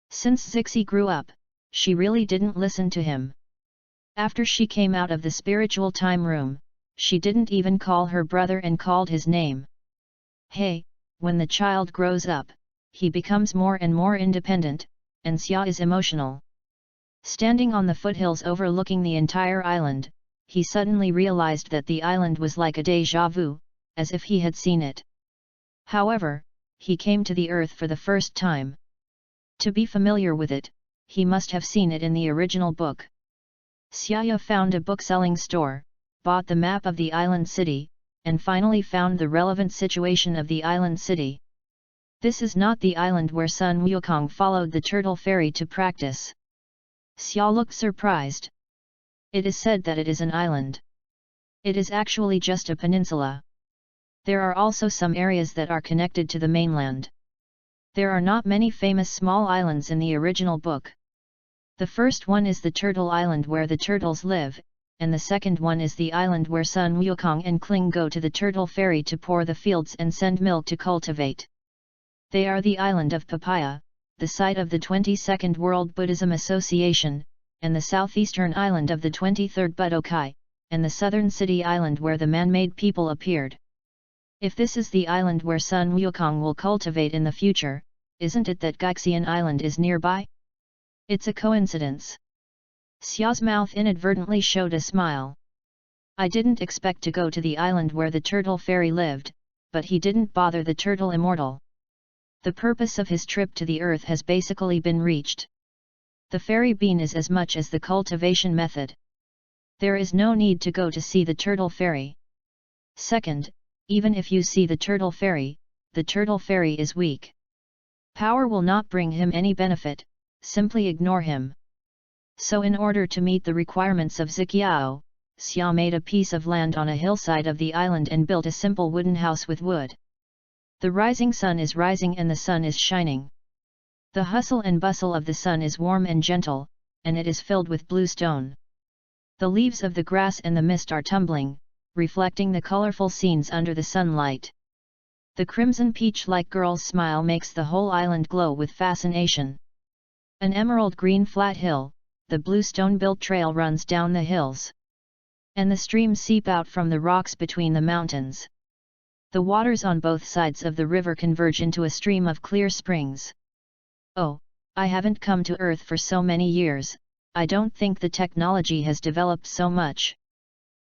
S1: Since Zixi grew up, she really didn't listen to him. After she came out of the spiritual time room, she didn't even call her brother and called his name. Hey, when the child grows up, he becomes more and more independent, and Xia is emotional. Standing on the foothills overlooking the entire island, he suddenly realized that the island was like a déjà vu, as if he had seen it. However, he came to the earth for the first time. To be familiar with it, he must have seen it in the original book. Xia found a book-selling store, bought the map of the island city, and finally found the relevant situation of the island city. This is not the island where Sun Wukong followed the turtle fairy to practice. Xia looked surprised. It is said that it is an island. It is actually just a peninsula. There are also some areas that are connected to the mainland. There are not many famous small islands in the original book. The first one is the Turtle Island where the turtles live, and the second one is the island where Sun Wukong and Kling go to the turtle fairy to pour the fields and send milk to cultivate. They are the island of Papaya, the site of the 22nd World Buddhism Association, and the southeastern island of the 23rd Budokai, and the southern city island where the man-made people appeared. If this is the island where Sun Wukong will cultivate in the future, isn't it that Gaixian Island is nearby? It's a coincidence. Xia's mouth inadvertently showed a smile. I didn't expect to go to the island where the turtle fairy lived, but he didn't bother the turtle immortal. The purpose of his trip to the earth has basically been reached. The fairy bean is as much as the cultivation method. There is no need to go to see the turtle fairy. Second, even if you see the turtle fairy is weak. Power will not bring him any benefit, simply ignore him. So in order to meet the requirements of Ziqiao, Xia made a piece of land on a hillside of the island and built a simple wooden house with wood. The rising sun is rising and the sun is shining. The hustle and bustle of the sun is warm and gentle, and it is filled with blue stone. The leaves of the grass and the mist are tumbling, reflecting the colorful scenes under the sunlight. The crimson peach-like girl's smile makes the whole island glow with fascination. An emerald green flat hill, the blue stone-built trail runs down the hills. And the streams seep out from the rocks between the mountains. The waters on both sides of the river converge into a stream of clear springs. Oh, I haven't come to Earth for so many years, I don't think the technology has developed so much.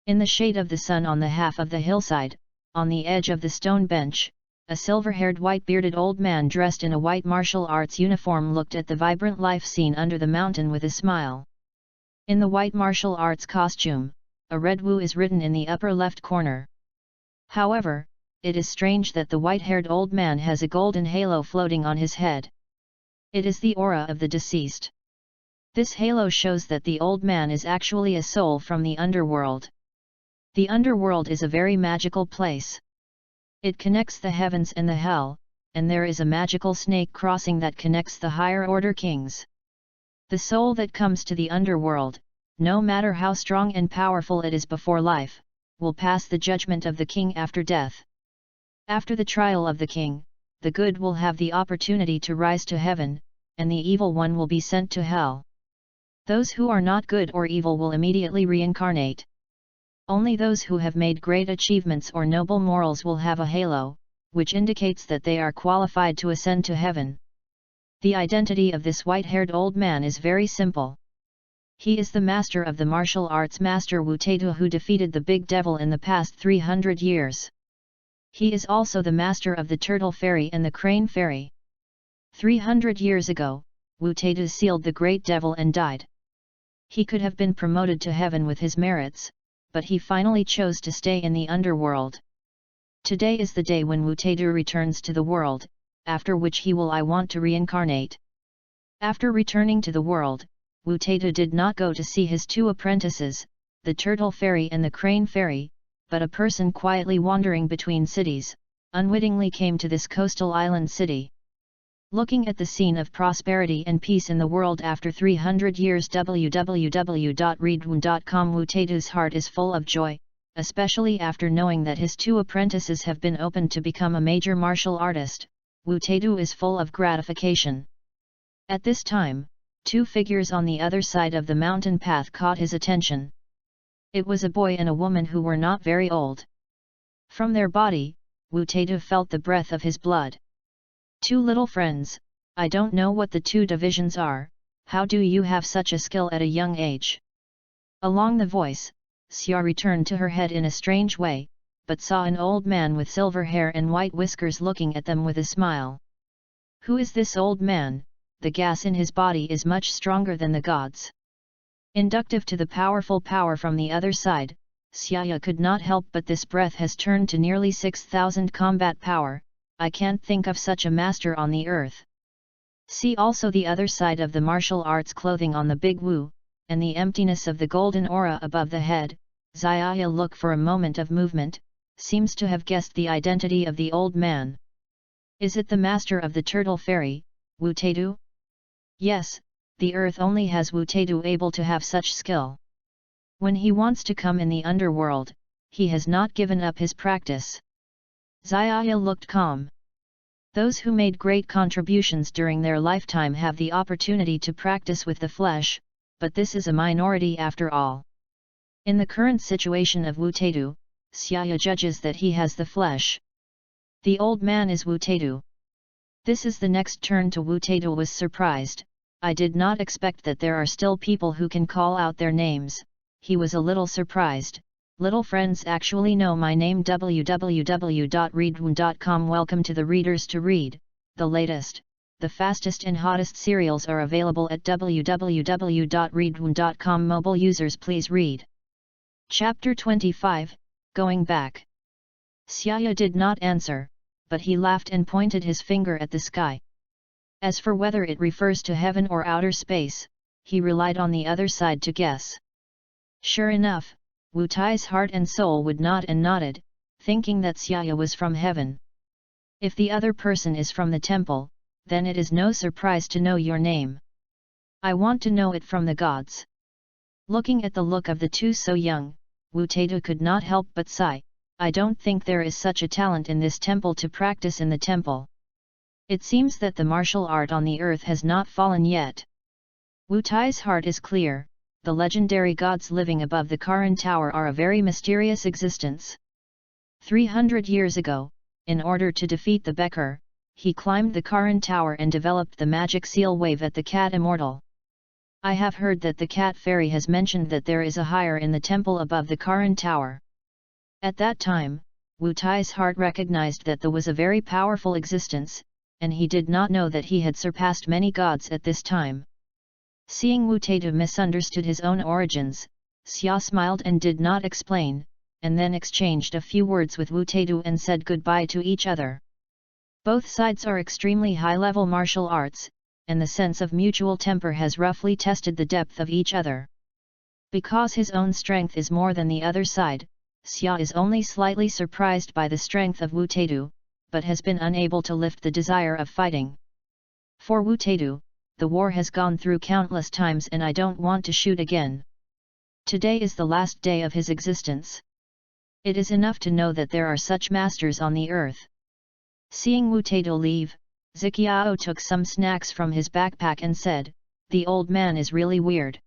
S1: In the shade of the sun on the half of the hillside, on the edge of the stone bench, a silver-haired white-bearded old man dressed in a white martial arts uniform looked at the vibrant life scene under the mountain with a smile. In the white martial arts costume, a red Wu is written in the upper left corner. However, it is strange that the white-haired old man has a golden halo floating on his head. It is the aura of the deceased. This halo shows that the old man is actually a soul from the underworld. The underworld is a very magical place. It connects the heavens and the hell, and there is a magical snake crossing that connects the higher order kings. The soul that comes to the underworld, no matter how strong and powerful it is before life, will pass the judgment of the king after death. After the trial of the king, the good will have the opportunity to rise to heaven, and the evil one will be sent to hell. Those who are not good or evil will immediately reincarnate. Only those who have made great achievements or noble morals will have a halo, which indicates that they are qualified to ascend to heaven. The identity of this white-haired old man is very simple. He is the master of the martial arts master Wu Taitu who defeated the big devil in the past 300 years. He is also the master of the turtle fairy and the crane fairy. 300 years ago, Wu Taitu sealed the great devil and died. He could have been promoted to heaven with his merits, but he finally chose to stay in the underworld. Today is the day when Wu Taitu returns to the world, after which he will want to reincarnate. After returning to the world, Wu Taitu did not go to see his two apprentices, the turtle fairy and the crane fairy, but a person quietly wandering between cities, unwittingly came to this coastal island city. Looking at the scene of prosperity and peace in the world after 300 years www.readaloud.com Wu Taitu's heart is full of joy, especially after knowing that his two apprentices have been opened to become a major martial artist. Wu Taitu is full of gratification. At this time, two figures on the other side of the mountain path caught his attention. It was a boy and a woman who were not very old. From their body, Wu Taitu felt the breath of his blood. Two little friends, I don't know what the two divisions are, how do you have such a skill at a young age? Along the voice, Xia returned to her head in a strange way, but saw an old man with silver hair and white whiskers looking at them with a smile. Who is this old man? The gas in his body is much stronger than the gods. Inductive to the powerful power from the other side, Xia could not help but this breath has turned to nearly 6,000 combat power. I can't think of such a master on the earth. See also the other side of the martial arts clothing on the big Wu, and the emptiness of the golden aura above the head. Xia look for a moment of movement, seems to have guessed the identity of the old man. Is it the master of the turtle fairy, Wu Taitu? Yes, the earth only has Wu Taitu able to have such skill. When he wants to come in the underworld, he has not given up his practice. Xia looked calm. Those who made great contributions during their lifetime have the opportunity to practice with the flesh, but this is a minority after all. In the current situation of Wu Taitu, Xia judges that he has the flesh. The old man is Wu Taitu. This is the next turn to Wu Taitu was surprised. I did not expect that there are still people who can call out their names. He was a little surprised. Little friends actually know my name www.readaloud.com. Welcome to the readers to read. The latest, the fastest and hottest serials are available at www.readaloud.com. Mobile users please read. Chapter 25, Going Back. Xia did not answer, but he laughed and pointed his finger at the sky. As for whether it refers to heaven or outer space, he relied on the other side to guess. Sure enough, Wu Tai's heart and soul would nod and nodded, thinking that Xia was from heaven. If the other person is from the temple, then it is no surprise to know your name. I want to know it from the gods. Looking at the look of the two so young, Wu Taitu could not help but sigh. I don't think there is such a talent in this temple to practice in the temple. It seems that the martial art on the earth has not fallen yet. Wu Tai's heart is clear. The legendary gods living above the Karan Tower are a very mysterious existence. 300 years ago, in order to defeat the Becker, he climbed the Karan Tower and developed the magic seal wave at the Cat Immortal. I have heard that the Cat Fairy has mentioned that there is a higher in the temple above the Karan Tower. At that time, Wu Tai's heart recognized that there was a very powerful existence, and he did not know that he had surpassed many gods at this time. Seeing Wu Taitu misunderstood his own origins, Xia smiled and did not explain, and then exchanged a few words with Wu Taitu and said goodbye to each other. Both sides are extremely high-level martial arts, and the sense of mutual temper has roughly tested the depth of each other. Because his own strength is more than the other side, Xia is only slightly surprised by the strength of Wu Taitu, but has been unable to lift the desire of fighting. For Wu Taitu, the war has gone through countless times and I don't want to shoot again. Today is the last day of his existence. It is enough to know that there are such masters on the earth. Seeing Wu Taitu leave, Ziqiao took some snacks from his backpack and said, "The old man is really weird.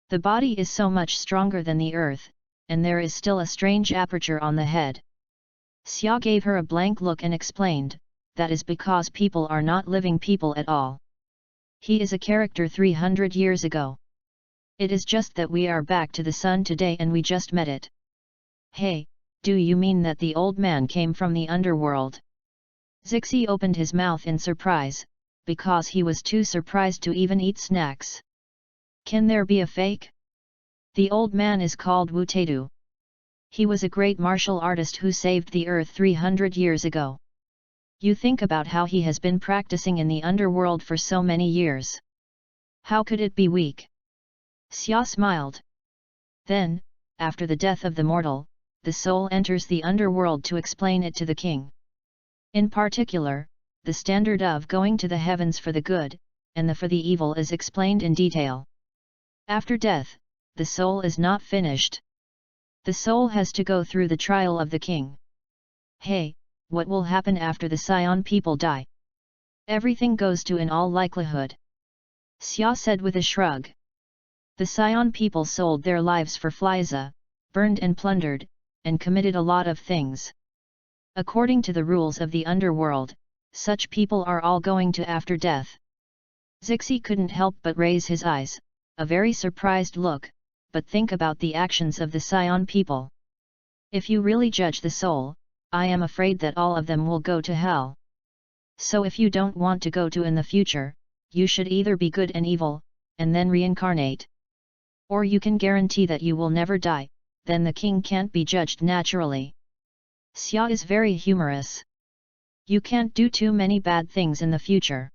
S1: The body is so much stronger than the earth, and there is still a strange aperture on the head." Xia gave her a blank look and explained, "That is because people are not living people at all. He is a character 300 years ago. It is just that we are back to the sun today and we just met it." "Hey, do you mean that the old man came from the underworld?" Zixi opened his mouth in surprise, because he was too surprised to even eat snacks. Can there be a fake? The old man is called Wu Taitu. He was a great martial artist who saved the earth 300 years ago. You think about how he has been practicing in the underworld for so many years. How could it be weak? Xia smiled. Then, after the death of the mortal, the soul enters the underworld to explain it to the king. In particular, the standard of going to the heavens for the good, and the for the evil is explained in detail. After death, the soul is not finished. The soul has to go through the trial of the king. Hey, what will happen after the Sion people die? Everything goes to in all likelihood. Xia said with a shrug. The Sion people sold their lives for Fliza, burned and plundered, and committed a lot of things. According to the rules of the underworld, such people are all going to after death. Zixi couldn't help but raise his eyes, a very surprised look, but think about the actions of the Sion people. If you really judge the soul, I am afraid that all of them will go to hell. So if you don't want to go to in the future, you should either be good and evil, and then reincarnate. Or you can guarantee that you will never die, then the king can't be judged naturally. Xia is very humorous. You can't do too many bad things in the future.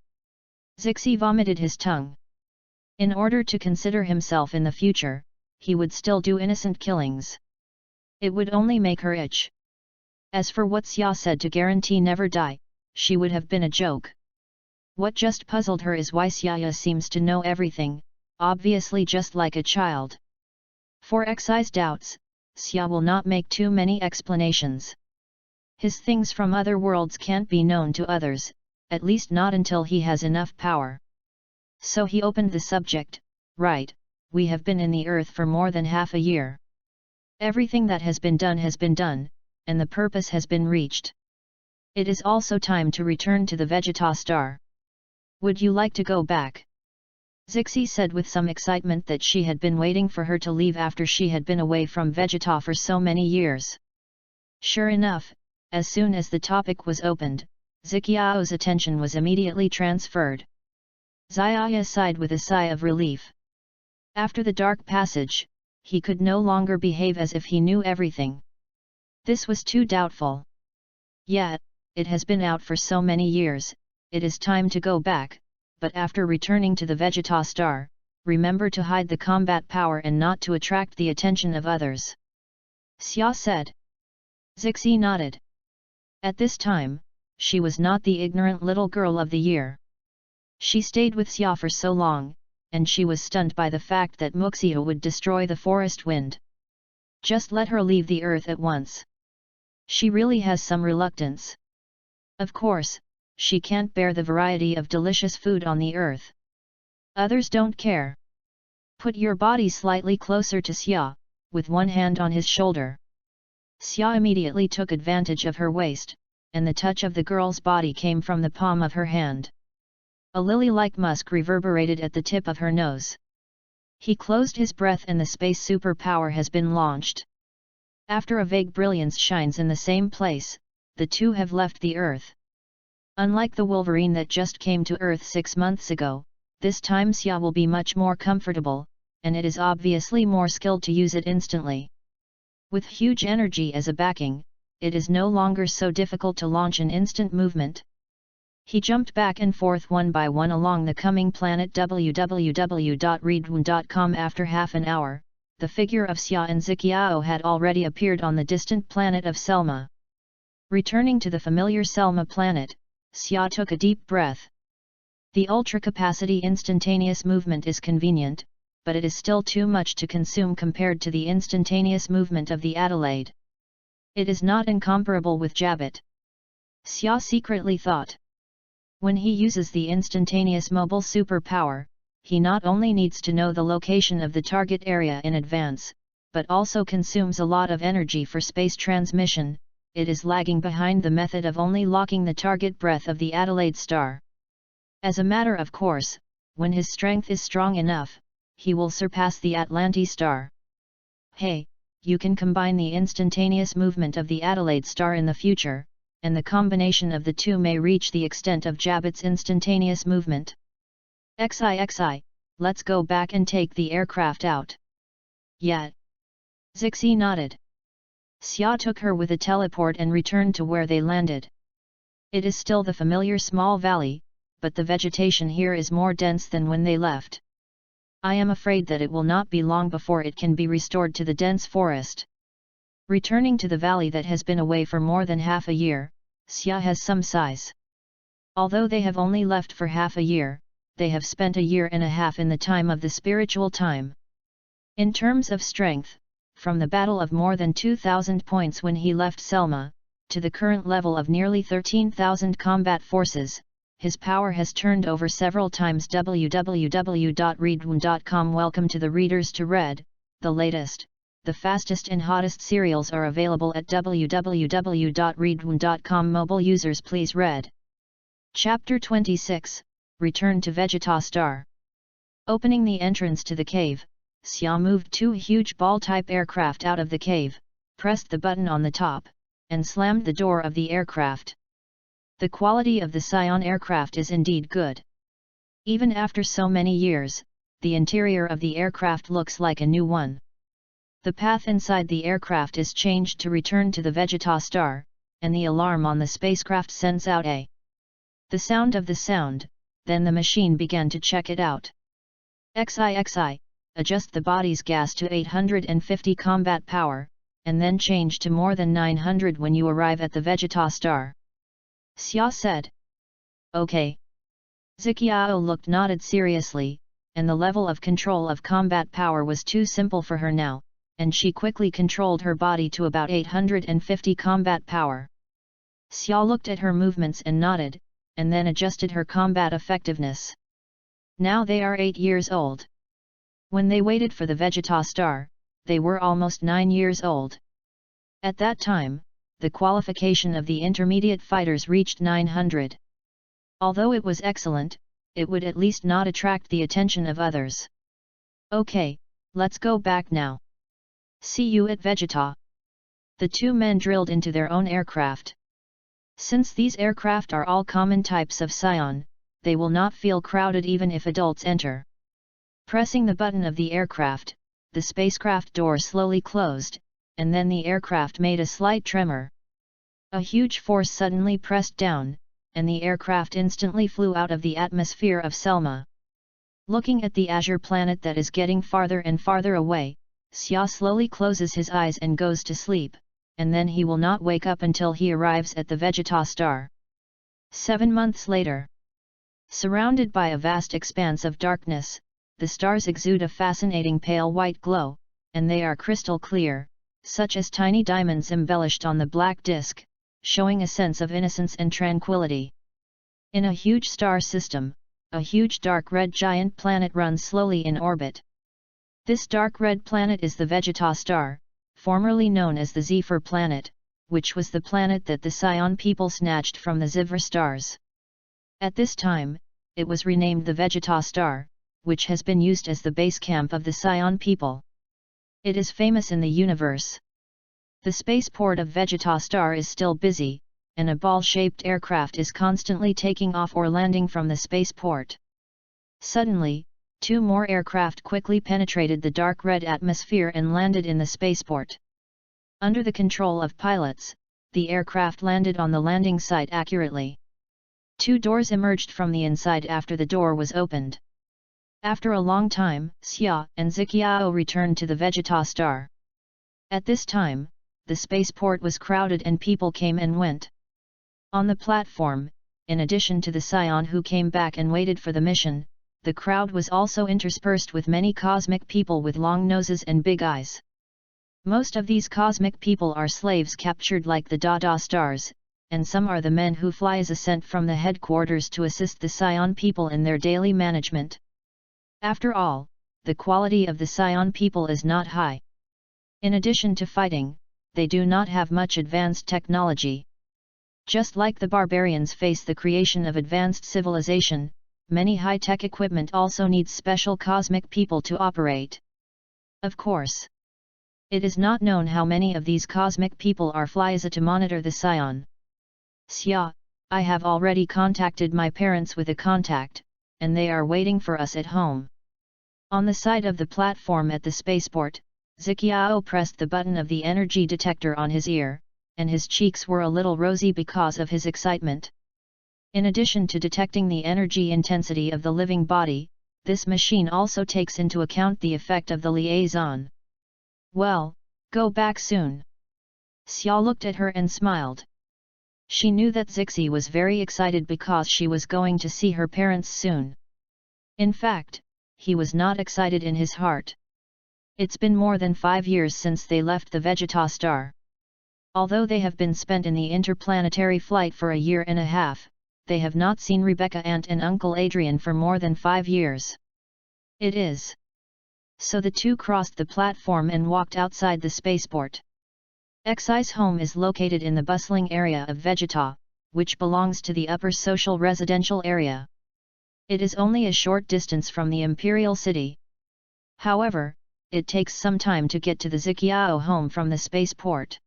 S1: Zixi vomited his tongue. In order to consider himself in the future, he would still do innocent killings. It would only make her itch. As for what Xia said to guarantee never die, she would have been a joke. What just puzzled her is why Xia seems to know everything, obviously just like a child. For excise doubts, Xia will not make too many explanations. His things from other worlds can't be known to others, at least not until he has enough power. So he opened the subject, "Right, we have been in the earth for more than half a year. Everything that has been done, and the purpose has been reached. It is also time to return to the Vegeta star. Would you like to go back?" Zixi said with some excitement that she had been waiting for her to leave after she had been away from Vegeta for so many years. Sure enough, as soon as the topic was opened, Ziqiao's attention was immediately transferred. Xiaya sighed with a sigh of relief. After the dark passage, he could no longer behave as if he knew everything. This was too doubtful. Yet, it has been out for so many years, it is time to go back, but after returning to the Vegeta star, remember to hide the combat power and not to attract the attention of others. Xia said. Zixi nodded. At this time, she was not the ignorant little girl of the year. She stayed with Xia for so long, and she was stunned by the fact that Muxia would destroy the forest wind. Just let her leave the earth at once. She really has some reluctance. Of course, she can't bear the variety of delicious food on the earth. Others don't care. Put your body slightly closer to Xia, with one hand on his shoulder. Xia immediately took advantage of her waist, and the touch of the girl's body came from the palm of her hand. A lily-like musk reverberated at the tip of her nose. He closed his breath and the space superpower has been launched. After a vague brilliance shines in the same place, the two have left the Earth. Unlike the Wolverine that just came to Earth 6 months ago, this time Xia will be much more comfortable, and it is obviously more skilled to use it instantly. With huge energy as a backing, it is no longer so difficult to launch an instant movement. He jumped back and forth one by one along the coming planet www.readaloud.com. After half an hour, the figure of Xia and Ziqiao had already appeared on the distant planet of Selma. Returning to the familiar Selma planet, Xia took a deep breath. The ultra-capacity instantaneous movement is convenient, but it is still too much to consume compared to the instantaneous movement of the Adelaide. It is not incomparable with Jabit. Xia secretly thought. When he uses the instantaneous mobile superpower, he not only needs to know the location of the target area in advance, but also consumes a lot of energy for space transmission. It is lagging behind the method of only locking the target breath of the Adelaide star. As a matter of course, when his strength is strong enough, he will surpass the Atlantis star. Hey, you can combine the instantaneous movement of the Adelaide star in the future, and the combination of the two may reach the extent of Jabit's instantaneous movement. XI, let's go back and take the aircraft out. Yeah. Zixi nodded. Xia took her with a teleport and returned to where they landed. It is still the familiar small valley, but the vegetation here is more dense than when they left. I am afraid that it will not be long before it can be restored to the dense forest. Returning to the valley that has been away for more than half a year, Xia has some size. Although they have only left for half a year, they have spent a year and a half in the time of the spiritual time. In terms of strength, from the battle of more than 2,000 points when he left Selma, to the current level of nearly 13,000 combat forces, his power has turned over several times. www.readaloud.com. Welcome to the Readers to Read. The latest, the fastest and hottest serials are available at www.readaloud.com. Mobile users please read. Chapter 26, Return to Vegeta Star. Opening the entrance to the cave, Xia moved two huge ball-type aircraft out of the cave, pressed the button on the top, and slammed the door of the aircraft. The quality of the Scion aircraft is indeed good. Even after so many years, the interior of the aircraft looks like a new one. The path inside the aircraft is changed to return to the Vegeta Star, and the alarm on the spacecraft sends out the sound of the sound, then the machine began to check it out. XI, adjust the body's gas to 850 combat power, and then change to more than 900 when you arrive at the Vegeta Star. Xia said. Okay. Ziqiao nodded seriously, and the level of control of combat power was too simple for her now, and she quickly controlled her body to about 850 combat power. Xia looked at her movements and nodded, and then adjusted her combat effectiveness. Now they are 8 years old. When they waited for the Vegeta Star, they were almost 9 years old. At that time, the qualification of the intermediate fighters reached 900. Although it was excellent, it would at least not attract the attention of others. Okay, let's go back now. See you at Vegeta. The two men drilled into their own aircraft. Since these aircraft are all common types of Scion, they will not feel crowded even if adults enter. Pressing the button of the aircraft, the spacecraft door slowly closed, and then the aircraft made a slight tremor. A huge force suddenly pressed down, and the aircraft instantly flew out of the atmosphere of Selma. Looking at the azure planet that is getting farther and farther away, Xia slowly closes his eyes and goes to sleep, and then he will not wake up until he arrives at the Vegeta Star. 7 months later. Surrounded by a vast expanse of darkness, the stars exude a fascinating pale white glow, and they are crystal clear, such as tiny diamonds embellished on the black disk, showing a sense of innocence and tranquility. In a huge star system, a huge dark red giant planet runs slowly in orbit. This dark red planet is the Vegeta Star, formerly known as the Zephyr planet, which was the planet that the Scion people snatched from the Zephyr stars. At this time, it was renamed the Vegeta Star, which has been used as the base camp of the Scion people. It is famous in the universe. The spaceport of Vegeta Star is still busy, and a ball-shaped aircraft is constantly taking off or landing from the spaceport. Suddenly, two more aircraft quickly penetrated the dark red atmosphere and landed in the spaceport. Under the control of pilots, the aircraft landed on the landing site accurately. Two doors emerged from the inside after the door was opened. After a long time, Xia and Ziqiao returned to the Vegeta star. At this time, the spaceport was crowded and people came and went. On the platform, in addition to the Scion who came back and waited for the mission, the crowd was also interspersed with many cosmic people with long noses and big eyes. Most of these cosmic people are slaves captured like the Dada stars, and some are the men who fly as a sent from the headquarters to assist the Scion people in their daily management. After all, the quality of the Scion people is not high. In addition to fighting, they do not have much advanced technology. Just like the barbarians face the creation of advanced civilization, many high-tech equipment also needs special cosmic people to operate. Of course, it is not known how many of these cosmic people are flies to monitor the Scion. Xia, I have already contacted my parents with a contact, and they are waiting for us at home. On the side of the platform at the spaceport, Ziqiao pressed the button of the energy detector on his ear, and his cheeks were a little rosy because of his excitement. In addition to detecting the energy intensity of the living body, this machine also takes into account the effect of the liaison. Well, go back soon. Xia looked at her and smiled. She knew that Zixi was very excited because she was going to see her parents soon. In fact, he was not excited in his heart. It's been more than 5 years since they left the Vegeta star. Although they have been spent in the interplanetary flight for a year and a half, they have not seen Rebecca Aunt and Uncle Adrian for more than 5 years. It is. So the two crossed the platform and walked outside the spaceport. Xi's home is located in the bustling area of Vegeta, which belongs to the upper social residential area. It is only a short distance from the Imperial City. However, it takes some time to get to the Ziqiao home from the spaceport.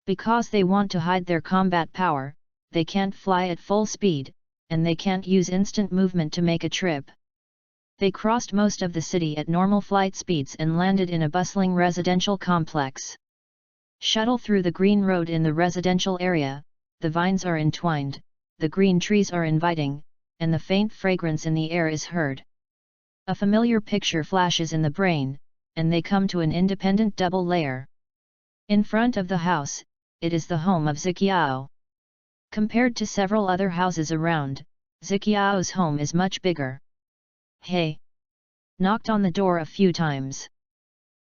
S1: Because they want to hide their combat power, they can't fly at full speed, and they can't use instant movement to make a trip. They crossed most of the city at normal flight speeds and landed in a bustling residential complex. Shuttle through the green road in the residential area, the vines are entwined, the green trees are inviting, and the faint fragrance in the air is heard. A familiar picture flashes in the brain, and they come to an independent double layer. In front of the house, it is the home of Ziqiao. Compared to several other houses around, Ziqiao's home is much bigger. Hey! Knocked on the door a few times.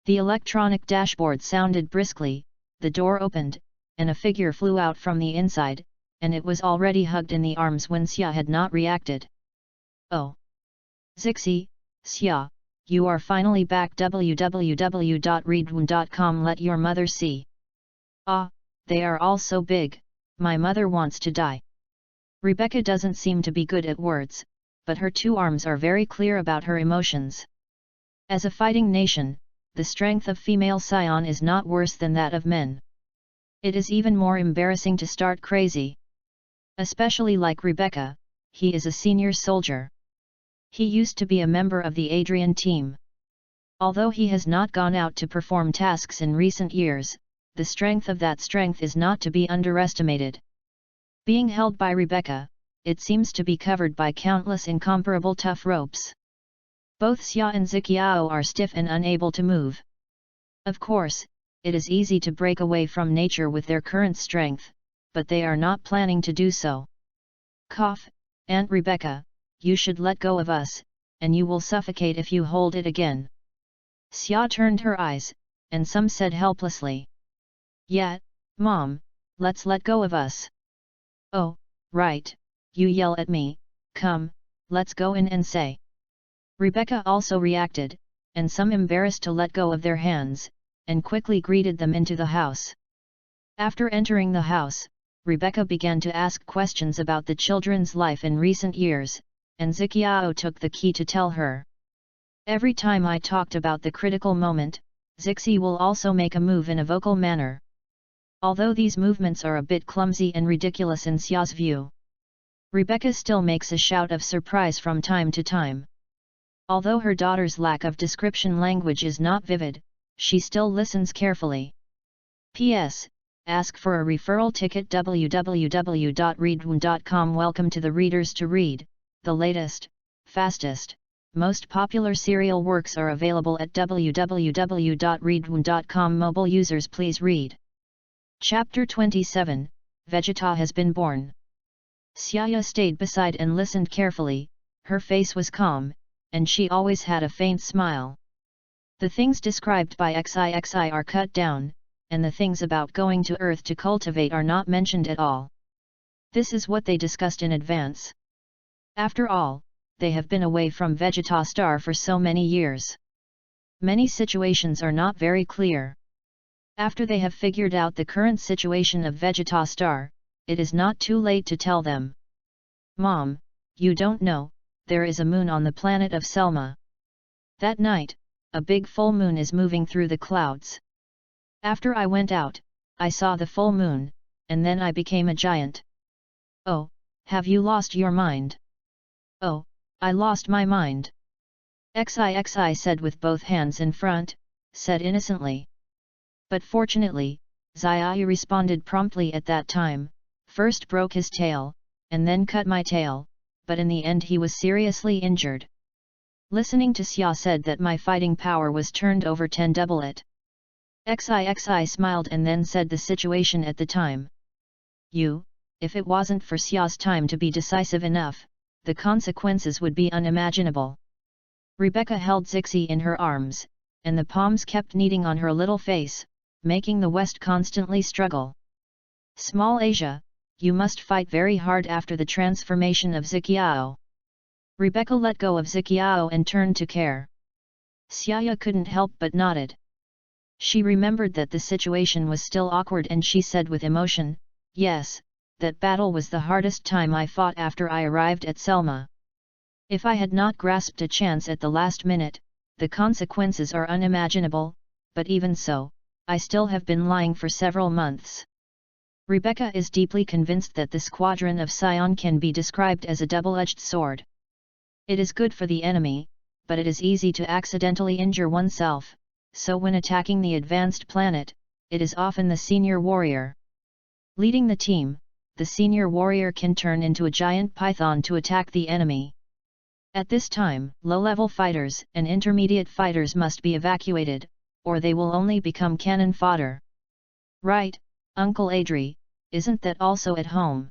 S1: The electronic dashboard sounded briskly, the door opened, and a figure flew out from the inside, and it was already hugged in the arms when Xia had not reacted. Oh! Zixi, Xia, you are finally back. www.readaloud.com. Let your mother see. Ah, they are all so big, my mother wants to die. Rebecca doesn't seem to be good at words, but her two arms are very clear about her emotions. As a fighting nation, the strength of female scion is not worse than that of men. It is even more embarrassing to start crazy. Especially like Rebecca, he is a senior soldier. He used to be a member of the Adrian team. Although he has not gone out to perform tasks in recent years, the strength of that strength is not to be underestimated. Being held by Rebecca, it seems to be covered by countless incomparable tough ropes. Both Xia and Ziqiao are stiff and unable to move. Of course, it is easy to break away from nature with their current strength, but they are not planning to do so. Cough, Aunt Rebecca, you should let go of us, and you will suffocate if you hold it again. Xia turned her eyes, and some said helplessly. Yeah, Mom, let's let go of us. Oh, right, you yell at me, come, let's go in and say. Rebecca also reacted, and some embarrassed to let go of their hands, and quickly greeted them into the house. After entering the house, Rebecca began to ask questions about the children's life in recent years, and Ziqiao took the key to tell her. Every time I talked about the critical moment, Zixi will also make a move in a vocal manner. Although these movements are a bit clumsy and ridiculous in Xia's view, Rebecca still makes a shout of surprise from time to time. Although her daughter's lack of description language is not vivid, she still listens carefully. P.S. Ask for a referral ticket www.readaloud.com. Welcome to the Readers to Read. The latest, fastest, most popular serial works are available at www.readaloud.com. Mobile users please read. Chapter 27, Vegeta has been born. Xiaya stayed beside and listened carefully. Her face was calm, and she always had a faint smile. The things described by XIXI are cut down, and the things about going to Earth to cultivate are not mentioned at all. This is what they discussed in advance. After all, they have been away from Vegeta Star for so many years. Many situations are not very clear. After they have figured out the current situation of Vegeta Star, it is not too late to tell them. Mom, you don't know, there is a moon on the planet of Selma. That night, a big full moon is moving through the clouds. After I went out, I saw the full moon, and then I became a giant. Oh, have you lost your mind? Oh, I lost my mind. XIXI said with both hands in front, said innocently. But fortunately, Xiaoyu responded promptly at that time, first broke his tail, and then cut my tail, but in the end he was seriously injured. Listening to Xia said that my fighting power was turned over 10 double it. XIXI smiled and then said the situation at the time. If it wasn't for Xia's time to be decisive enough, the consequences would be unimaginable. Rebecca held Zixi in her arms, and the palms kept kneading on her little face, making the West constantly struggle. Small Asia, you must fight very hard after the transformation of Ziqiao. Rebecca let go of Ziqiao and turned to Care. Xiaya couldn't help but nodded. She remembered that the situation was still awkward and she said with emotion, yes, that battle was the hardest time I fought after I arrived at Selma. If I had not grasped a chance at the last minute, the consequences are unimaginable, but even so, I still have been lying for several months. Rebecca is deeply convinced that the squadron of Sion can be described as a double-edged sword. It is good for the enemy, but it is easy to accidentally injure oneself, so when attacking the advanced planet, it is often the senior warrior. Leading the team, the senior warrior can turn into a giant python to attack the enemy. At this time, low-level fighters and intermediate fighters must be evacuated, or they will only become cannon fodder. Right, Uncle Adri, isn't that also at home?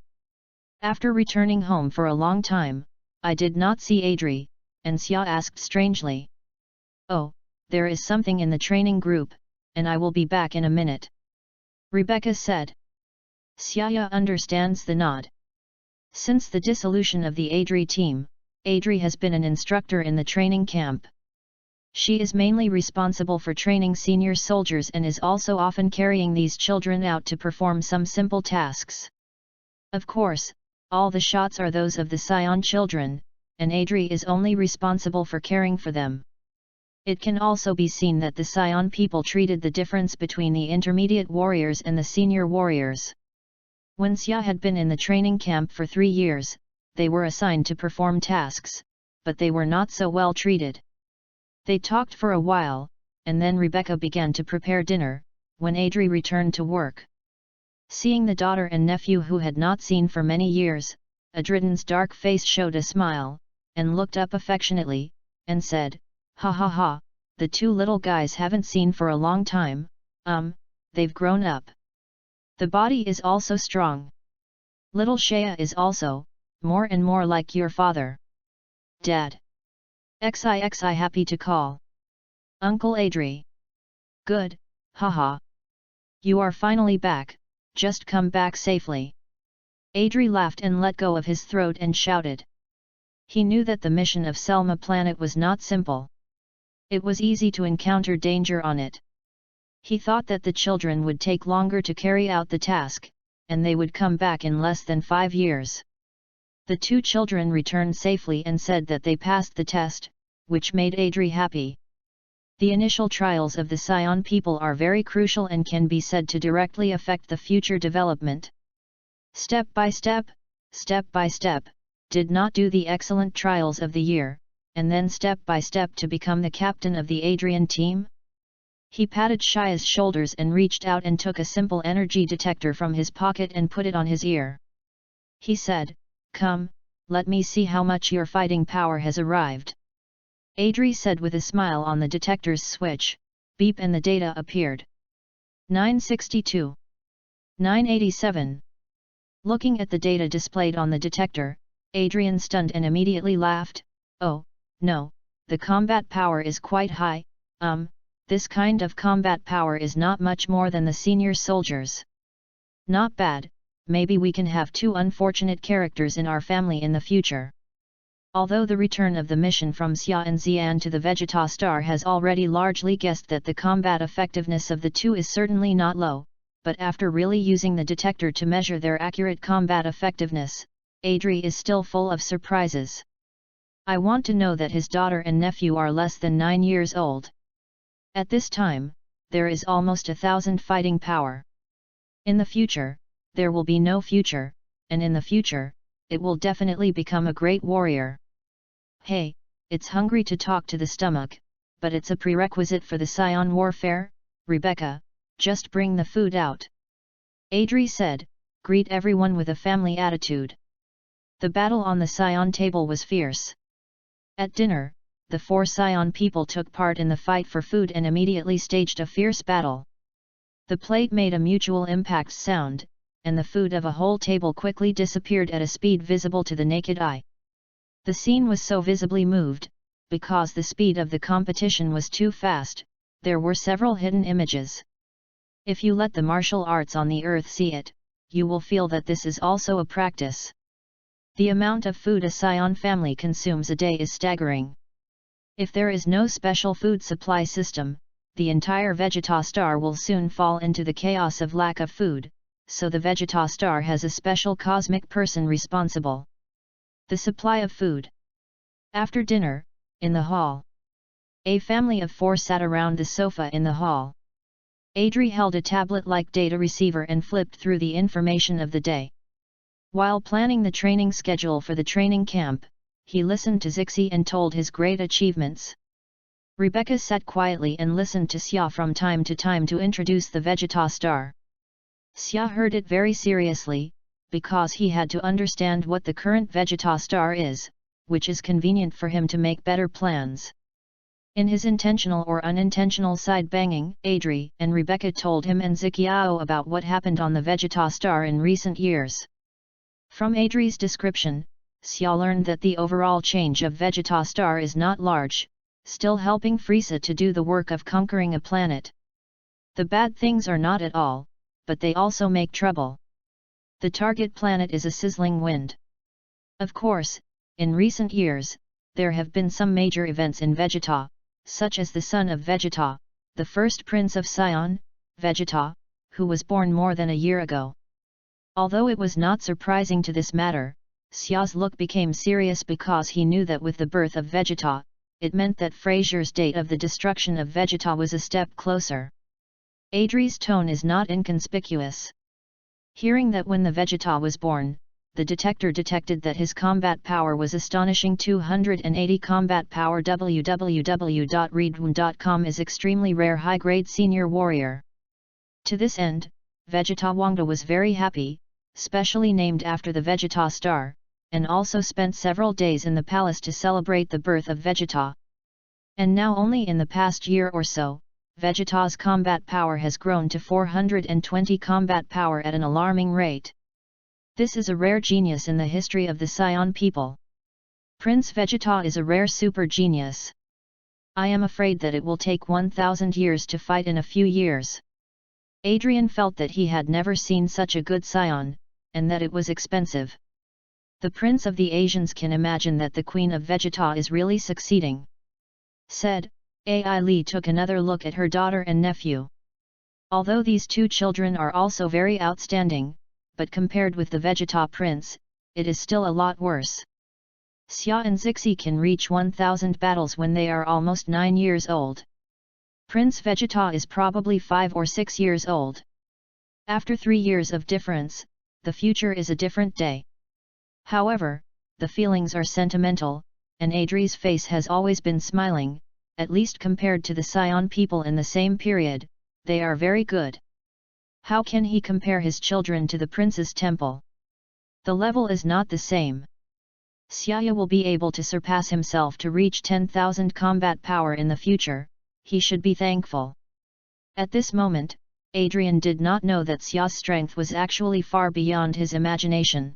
S1: After returning home for a long time, I did not see Adri, and Xia asked strangely. Oh, there is something in the training group, and I will be back in a minute. Rebecca said. Xiaya understands the nod. Since the dissolution of the Adri team, Adri has been an instructor in the training camp. She is mainly responsible for training senior soldiers and is also often carrying these children out to perform some simple tasks. Of course, all the shots are those of the Sion children, and Adri is only responsible for caring for them. It can also be seen that the Sion people treated the difference between the intermediate warriors and the senior warriors. When Xia had been in the training camp for 3 years, they were assigned to perform tasks, but they were not so well treated. They talked for a while, and then Rebecca began to prepare dinner, when Adri returned to work. Seeing the daughter and nephew who had not seen for many years, Adriden's dark face showed a smile, and looked up affectionately, and said, "Ha ha ha, the 2 little guys haven't seen for a long time, they've grown up. The body is also strong. Little Shea is also, more and more like your father. Dad. XIXI happy to call. Uncle Adri. Good, haha. You are finally back, just come back safely." Adri laughed and let go of his throat and shouted. He knew that the mission of Selma planet was not simple. It was easy to encounter danger on it. He thought that the children would take longer to carry out the task, and they would come back in less than 5 years. The 2 children returned safely and said that they passed the test, which made Adri happy. The initial trials of the Sion people are very crucial and can be said to directly affect the future development. Step by step, did not do the excellent trials of the year, and then step by step to become the captain of the Adrian team? He patted Shia's shoulders and reached out and took a simple energy detector from his pocket and put it on his ear. He said, "Come, let me see how much your fighting power has arrived." Adri said with a smile on the detector's switch. Beep, and the data appeared. 962. 987. Looking at the data displayed on the detector, Adrian stunned and immediately laughed. "Oh, no, the combat power is quite high. This kind of combat power is not much more than the senior soldiers. Not bad, maybe we can have 2 unfortunate characters in our family in the future." Although the return of the mission from Xia and Xian to the Vegeta Star has already largely guessed that the combat effectiveness of the two is certainly not low, but after really using the detector to measure their accurate combat effectiveness, Adri is still full of surprises. I want to know that his daughter and nephew are less than 9 years old. At this time, there is almost 1,000 fighting power. In the future, there will be no future, and in the future, it will definitely become a great warrior. Hey, it's hungry to talk to the stomach, but it's a prerequisite for the Scion warfare. Rebecca, just bring the food out. Adri said, "Greet everyone with a family attitude." The battle on the Scion table was fierce. At dinner, the 4 Scion people took part in the fight for food and immediately staged a fierce battle. The plate made a mutual impact sound, and the food of a whole table quickly disappeared at a speed visible to the naked eye. The scene was so visibly moved, because the speed of the competition was too fast. There were several hidden images. If you let the martial arts on the earth see it, you will feel that this is also a practice. The amount of food a Scion family consumes a day is staggering. If there is no special food supply system, the entire Vegeta Star will soon fall into the chaos of lack of food, so the Vegeta Star has a special cosmic person responsible. The supply of food. After dinner, in the hall, a family of 4 sat around the sofa in the hall. Adri held a tablet-like data receiver and flipped through the information of the day. While planning the training schedule for the training camp, he listened to Zixi and told his great achievements. Rebecca sat quietly and listened to Xia from time to time to introduce the Vegeta Star. Xia heard it very seriously, because he had to understand what the current Vegeta Star is, which is convenient for him to make better plans. In his intentional or unintentional side-banging, Adri and Rebecca told him and Zixiao about what happened on the Vegeta Star in recent years. From Adri's description, Xia learned that the overall change of Vegeta Star is not large, still helping Frieza to do the work of conquering a planet. The bad things are not at all, but they also make trouble. The target planet is a sizzling wind. Of course, in recent years, there have been some major events in Vegeta, such as the son of Vegeta, the first prince of Sion, Vegeta, who was born more than a year ago. Although it was not surprising to this matter, Xia's look became serious because he knew that with the birth of Vegeta, it meant that Fraser's date of the destruction of Vegeta was a step closer. Adri's tone is not inconspicuous. Hearing that when the Vegeta was born, the detector detected that his combat power was astonishing 280 combat power. www.readaloud.com is extremely rare high-grade senior warrior. To this end, Vegeta Wangda was very happy, specially named after the Vegeta Star, and also spent several days in the palace to celebrate the birth of Vegeta. And now only in the past year or so, Vegeta's combat power has grown to 420 combat power at an alarming rate. This is a rare genius in the history of the Scion people. Prince Vegeta is a rare super genius. I am afraid that it will take 1,000 years to fight in a few years. Adrian felt that he had never seen such a good Scion, and that it was expensive. The Prince of the Asians can imagine that the Queen of Vegeta is really succeeding. Said, Ai Li took another look at her daughter and nephew. Although these 2 children are also very outstanding, but compared with the Vegeta Prince, it is still a lot worse. Xia and Zixi can reach 1,000 battles when they are almost 9 years old. Prince Vegeta is probably 5 or 6 years old. After 3 years of difference, the future is a different day. However, the feelings are sentimental, and Adri's face has always been smiling, at least compared to the Scion people in the same period, they are very good. How can he compare his children to the prince's temple? The level is not the same. Xia will be able to surpass himself to reach 10,000 combat power in the future, he should be thankful. At this moment, Adrian did not know that Xia's strength was actually far beyond his imagination.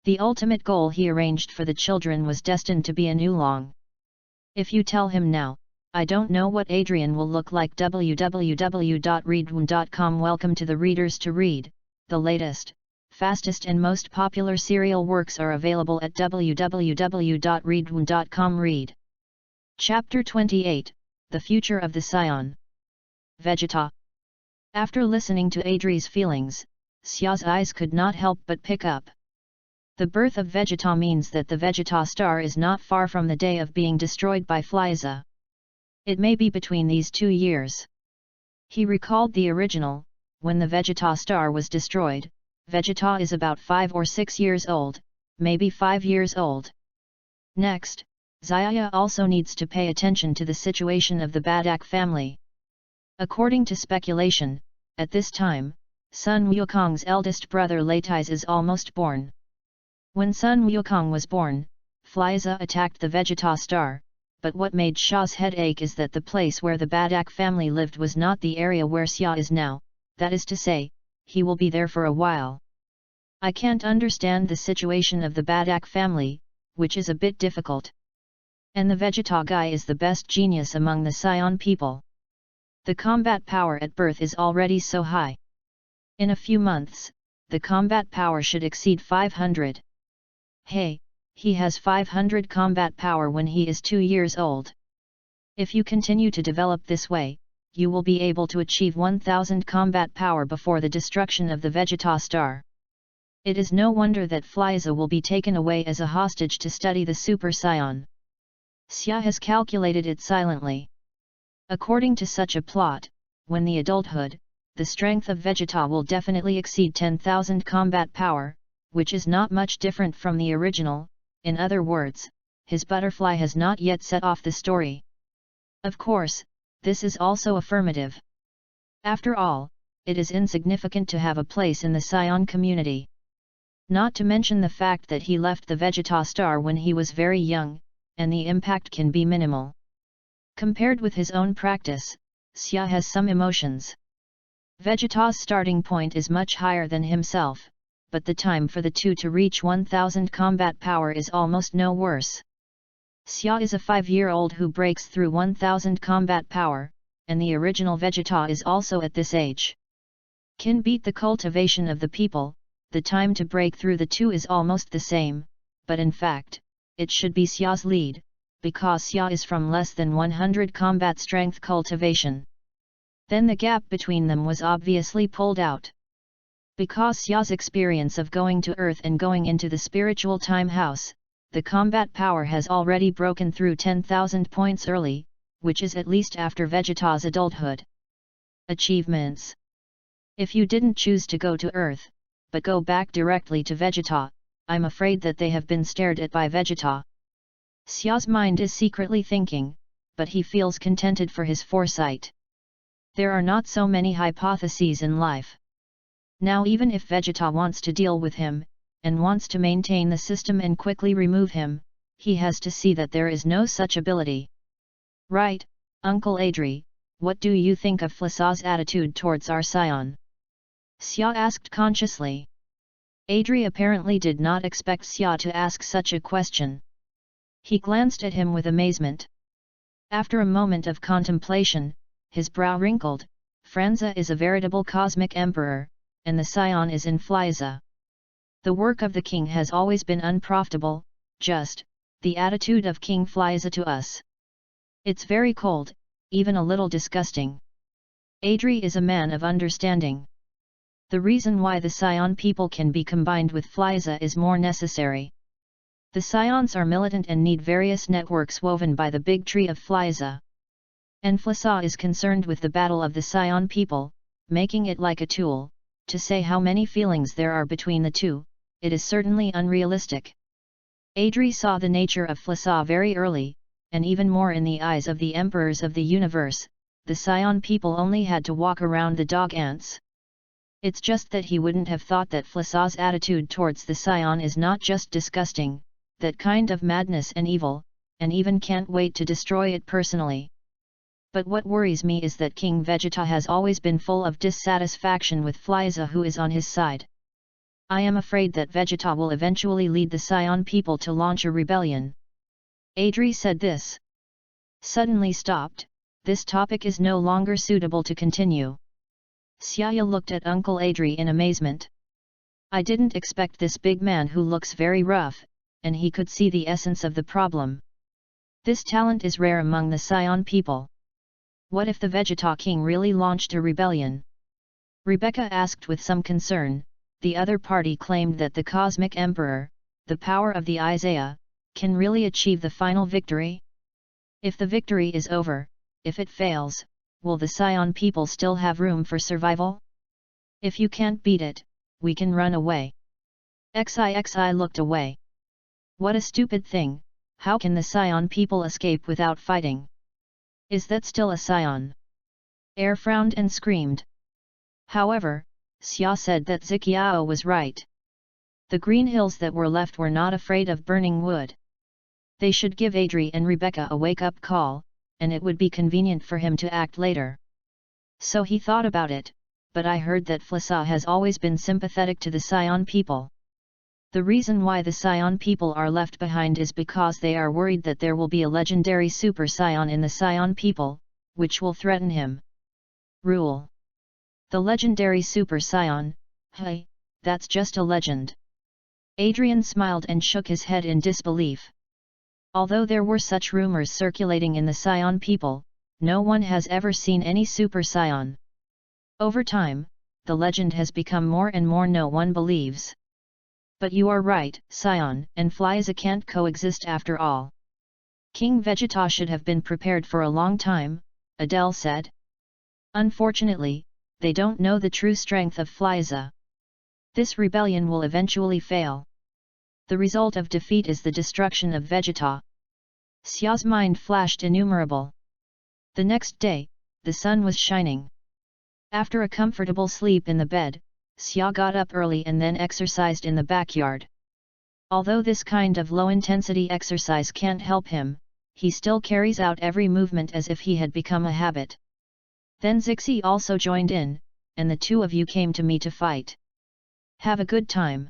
S1: The ultimate goal he arranged for the children was destined to be an oolong. If you tell him now, I don't know what Adrian will look like. www.readaloud.com. Welcome to the readers to read. The latest, fastest and most popular serial works are available at www.readaloud.com. Read. Chapter 28, The Future of the Scion. Vegeta. After listening to Adri's feelings, Xia's eyes could not help but pick up. The birth of Vegeta means that the Vegeta star is not far from the day of being destroyed by Frieza. It may be between these 2 years. He recalled the original, when the Vegeta star was destroyed, Vegeta is about 5 or 6 years old, maybe 5 years old. Next, Xia also needs to pay attention to the situation of the Badak family. According to speculation, at this time, Sun Wukong's eldest brother Latize is almost born. When Sun Wukong was born, Frieza attacked the Vegeta star, but what made Xia's head ache is that the place where the Badak family lived was not the area where Xia is now, that is to say, he will be there for a while. I can't understand the situation of the Badak family, which is a bit difficult. And the Vegeta guy is the best genius among the Scion people. The combat power at birth is already so high. In a few months, the combat power should exceed 500. Hey, he has 500 combat power when he is 2 years old. If you continue to develop this way, you will be able to achieve 1000 combat power before the destruction of the Vegeta star. It is no wonder that Frieza will be taken away as a hostage to study the Super Saiyan. Xia has calculated it silently. According to such a plot, when the adulthood, the strength of Vegeta will definitely exceed 10,000 combat power, which is not much different from the original. In other words, his butterfly has not yet set off the story. Of course, this is also affirmative. After all, it is insignificant to have a place in the Scion community. Not to mention the fact that he left the Vegeta star when he was very young, and the impact can be minimal. Compared with his own practice, Xia has some emotions. Vegeta's starting point is much higher than himself, but the time for the two to reach 1000 combat power is almost no worse. Xia is a 5-year-old who breaks through 1000 combat power, and the original Vegeta is also at this age. Can beat the cultivation of the people, the time to break through the two is almost the same, but in fact, it should be Xia's lead, because Xia is from less than 100 combat strength cultivation. Then the gap between them was obviously pulled out. Because Xia's experience of going to Earth and going into the spiritual time house, the combat power has already broken through 10,000 points early, which is at least after Vegeta's adulthood. Achievements. If you didn't choose to go to Earth, but go back directly to Vegeta, I'm afraid that they have been stared at by Vegeta. Xia's mind is secretly thinking, but he feels contented for his foresight. There are not so many hypotheses in life. Now even if Vegeta wants to deal with him, and wants to maintain the system and quickly remove him, he has to see that there is no such ability. Right, Uncle Adri, what do you think of Flissa's attitude towards our Scion? Xia asked consciously. Adri apparently did not expect Xia to ask such a question. He glanced at him with amazement. After a moment of contemplation, his brow wrinkled. Frieza is a veritable cosmic emperor, and the Scion is in Frieza. The work of the king has always been unprofitable, just, the attitude of King Frieza to us. It's very cold, even a little disgusting. Adri is a man of understanding. The reason why the Scion people can be combined with Frieza is more necessary. The Scions are militant and need various networks woven by the big tree of Frieza. And Flissa is concerned with the battle of the Scion people, making it like a tool. To say how many feelings there are between the two, it is certainly unrealistic. Adri saw the nature of Flissa very early, and even more in the eyes of the emperors of the universe. The Scion people only had to walk around the dog ants. It's just that he wouldn't have thought that Flissa's attitude towards the Scion is not just disgusting, that kind of madness and evil, and even can't wait to destroy it personally. But what worries me is that King Vegeta has always been full of dissatisfaction with Frieza, who is on his side. I am afraid that Vegeta will eventually lead the Scion people to launch a rebellion. Adri said this. Suddenly stopped. This topic is no longer suitable to continue. Xiaya looked at Uncle Adri in amazement. I didn't expect this big man who looks very rough, and he could see the essence of the problem. This talent is rare among the Scion people. What if the Vegeta King really launched a rebellion? Rebecca asked with some concern. The other party claimed that the Cosmic Emperor, the power of the Isaiah, can really achieve the final victory? If the victory is over, if it fails, will the Scion people still have room for survival? If you can't beat it, we can run away. Xixi looked away. What a stupid thing, how can the Scion people escape without fighting? Is that still a Scion? Air frowned and screamed. However, Xia said that Ziqiao was right. The green hills that were left were not afraid of burning wood. They should give Adri and Rebecca a wake-up call, and it would be convenient for him to act later. So he thought about it, but I heard that Flissa has always been sympathetic to the Scion people. The reason why the Scion people are left behind is because they are worried that there will be a legendary Super Scion in the Scion people, which will threaten him. Rule. The legendary Super Scion, hey, that's just a legend. Adrian smiled and shook his head in disbelief. Although there were such rumors circulating in the Scion people, no one has ever seen any Super Scion. Over time, the legend has become more and more no one believes. But you are right, Scion and Frieza can't coexist after all. King Vegeta should have been prepared for a long time, Adele said. Unfortunately, they don't know the true strength of Frieza. This rebellion will eventually fail. The result of defeat is the destruction of Vegeta. Xia's mind flashed innumerable. The next day, the sun was shining. After a comfortable sleep in the bed, Xia got up early and then exercised in the backyard. Although this kind of low-intensity exercise can't help him, he still carries out every movement as if he had become a habit. Then Zixi also joined in, and the two of you came to me to fight. Have a good time.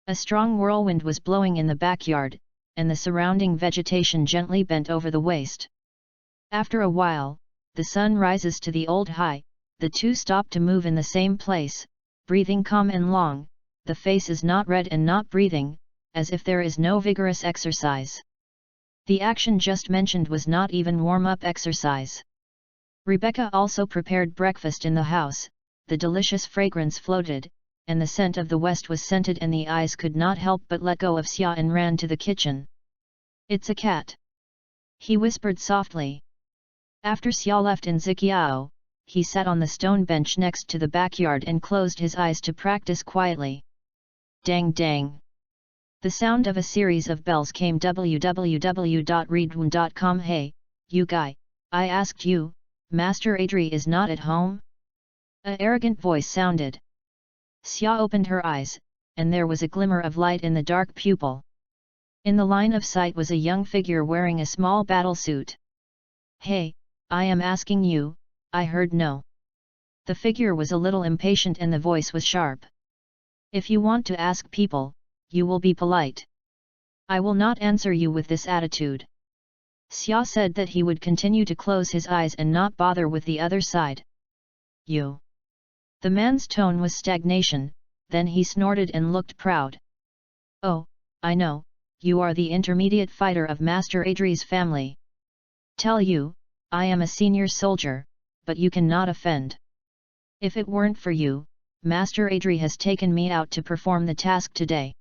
S1: A strong whirlwind was blowing in the backyard, and the surrounding vegetation gently bent over the waist. After a while, the sun rises to the old high, the two stop to move in the same place, breathing calm and long, the face is not red and not breathing, as if there is no vigorous exercise. The action just mentioned was not even warm-up exercise. Rebecca also prepared breakfast in the house, the delicious fragrance floated, and the scent of the west was scented, and the eyes could not help but let go of Xia and ran to the kitchen. It's a cat, he whispered softly. After Xia left in Ziqiao, he sat on the stone bench next to the backyard and closed his eyes to practice quietly. Dang dang! The sound of a series of bells came. www.readaloud.com. Hey, you guy, I asked you, Master Adri is not at home? An arrogant voice sounded. Xia opened her eyes, and there was a glimmer of light in the dark pupil. In the line of sight was a young figure wearing a small battle suit. Hey, I am asking you, I heard no. The figure was a little impatient and the voice was sharp. If you want to ask people, you will be polite. I will not answer you with this attitude. Xia said that he would continue to close his eyes and not bother with the other side. You. The man's tone was stagnation, then he snorted and looked proud. Oh, I know, you are the intermediate fighter of Master Adri's family. Tell you, I am a senior soldier, but you cannot offend. If it weren't for you, Master Adri has taken me out to perform the task today.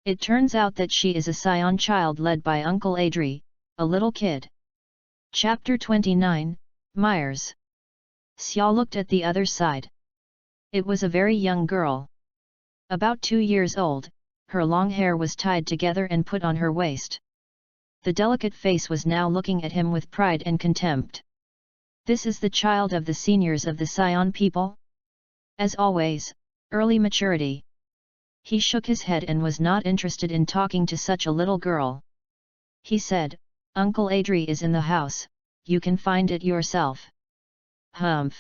S1: It turns out that she is a Scion child led by Uncle Adri, a little kid. Chapter 29, Myers. Xia looked at the other side. It was a very young girl. About 2 years old, her long hair was tied together and put on her waist. The delicate face was now looking at him with pride and contempt. This is the child of the seniors of the Sion people? As always, early maturity. He shook his head and was not interested in talking to such a little girl. He said, "Uncle Adri is in the house, you can find it yourself." Humph!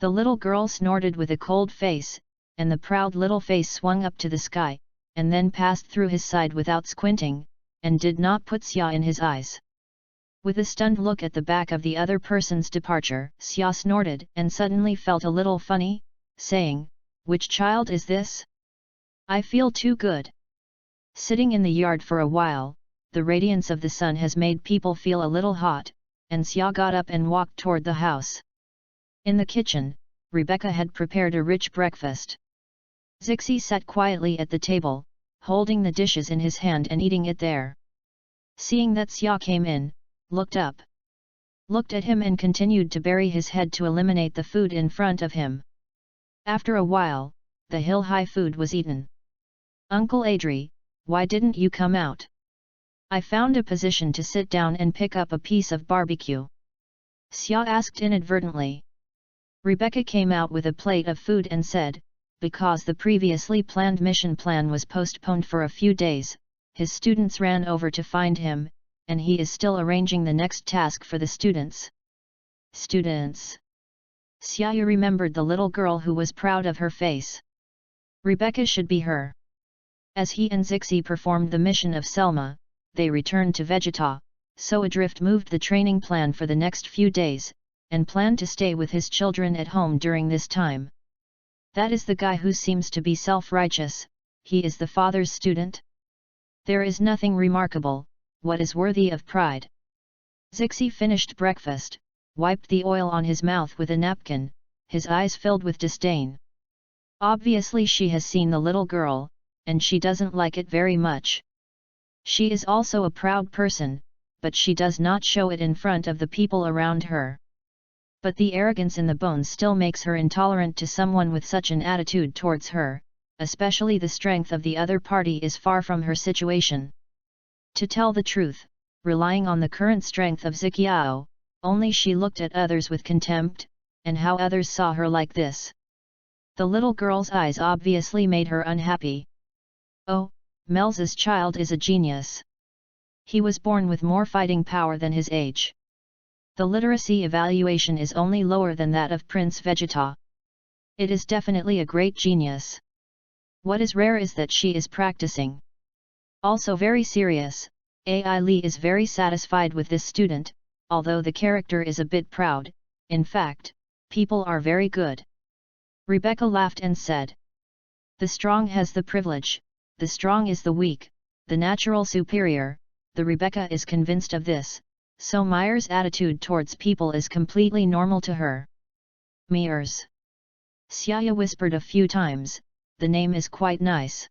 S1: The little girl snorted with a cold face, and the proud little face swung up to the sky, and then passed through his side without squinting, and did not put Xia in his eyes. With a stunned look at the back of the other person's departure, Xia snorted and suddenly felt a little funny, saying, "Which child is this? I feel too good." Sitting in the yard for a while, the radiance of the sun has made people feel a little hot, and Xia got up and walked toward the house. In the kitchen, Rebecca had prepared a rich breakfast. Zixi sat quietly at the table, holding the dishes in his hand and eating it there. Seeing that Xia came in, looked up, looked at him and continued to bury his head to eliminate the food in front of him. After a while, the hill-high food was eaten. "Uncle Adri, why didn't you come out? I found a position to sit down and pick up a piece of barbecue." Xia asked inadvertently. Rebecca came out with a plate of food and said, "Because the previously planned mission plan was postponed for a few days, his students ran over to find him, and he is still arranging the next task for the students." Students? Xia remembered the little girl who was proud of her face. Rebecca should be her. As he and Zixi performed the mission of Selma, they returned to Vegeta, so Adrift moved the training plan for the next few days, and planned to stay with his children at home during this time. That is the guy who seems to be self-righteous, he is the father's student? There is nothing remarkable, what is worthy of pride? Zixi finished breakfast, wiped the oil on his mouth with a napkin, his eyes filled with disdain. Obviously she has seen the little girl, and she doesn't like it very much. She is also a proud person, but she does not show it in front of the people around her. But the arrogance in the bones still makes her intolerant to someone with such an attitude towards her, especially the strength of the other party is far from her situation. To tell the truth, relying on the current strength of Ziqiao, only she looked at others with contempt, and how others saw her like this. The little girl's eyes obviously made her unhappy. Oh, Mel's child is a genius. He was born with more fighting power than his age. The literacy evaluation is only lower than that of Prince Vegeta. It is definitely a great genius. What is rare is that she is practicing. Also very serious, Ai Li is very satisfied with this student, although the character is a bit proud, in fact, people are very good. Rebecca laughed and said. The strong has the privilege, the strong is the weak, the natural superior, the Rebecca is convinced of this, so Meyer's attitude towards people is completely normal to her. Meyers. Xia whispered a few times, the name is quite nice.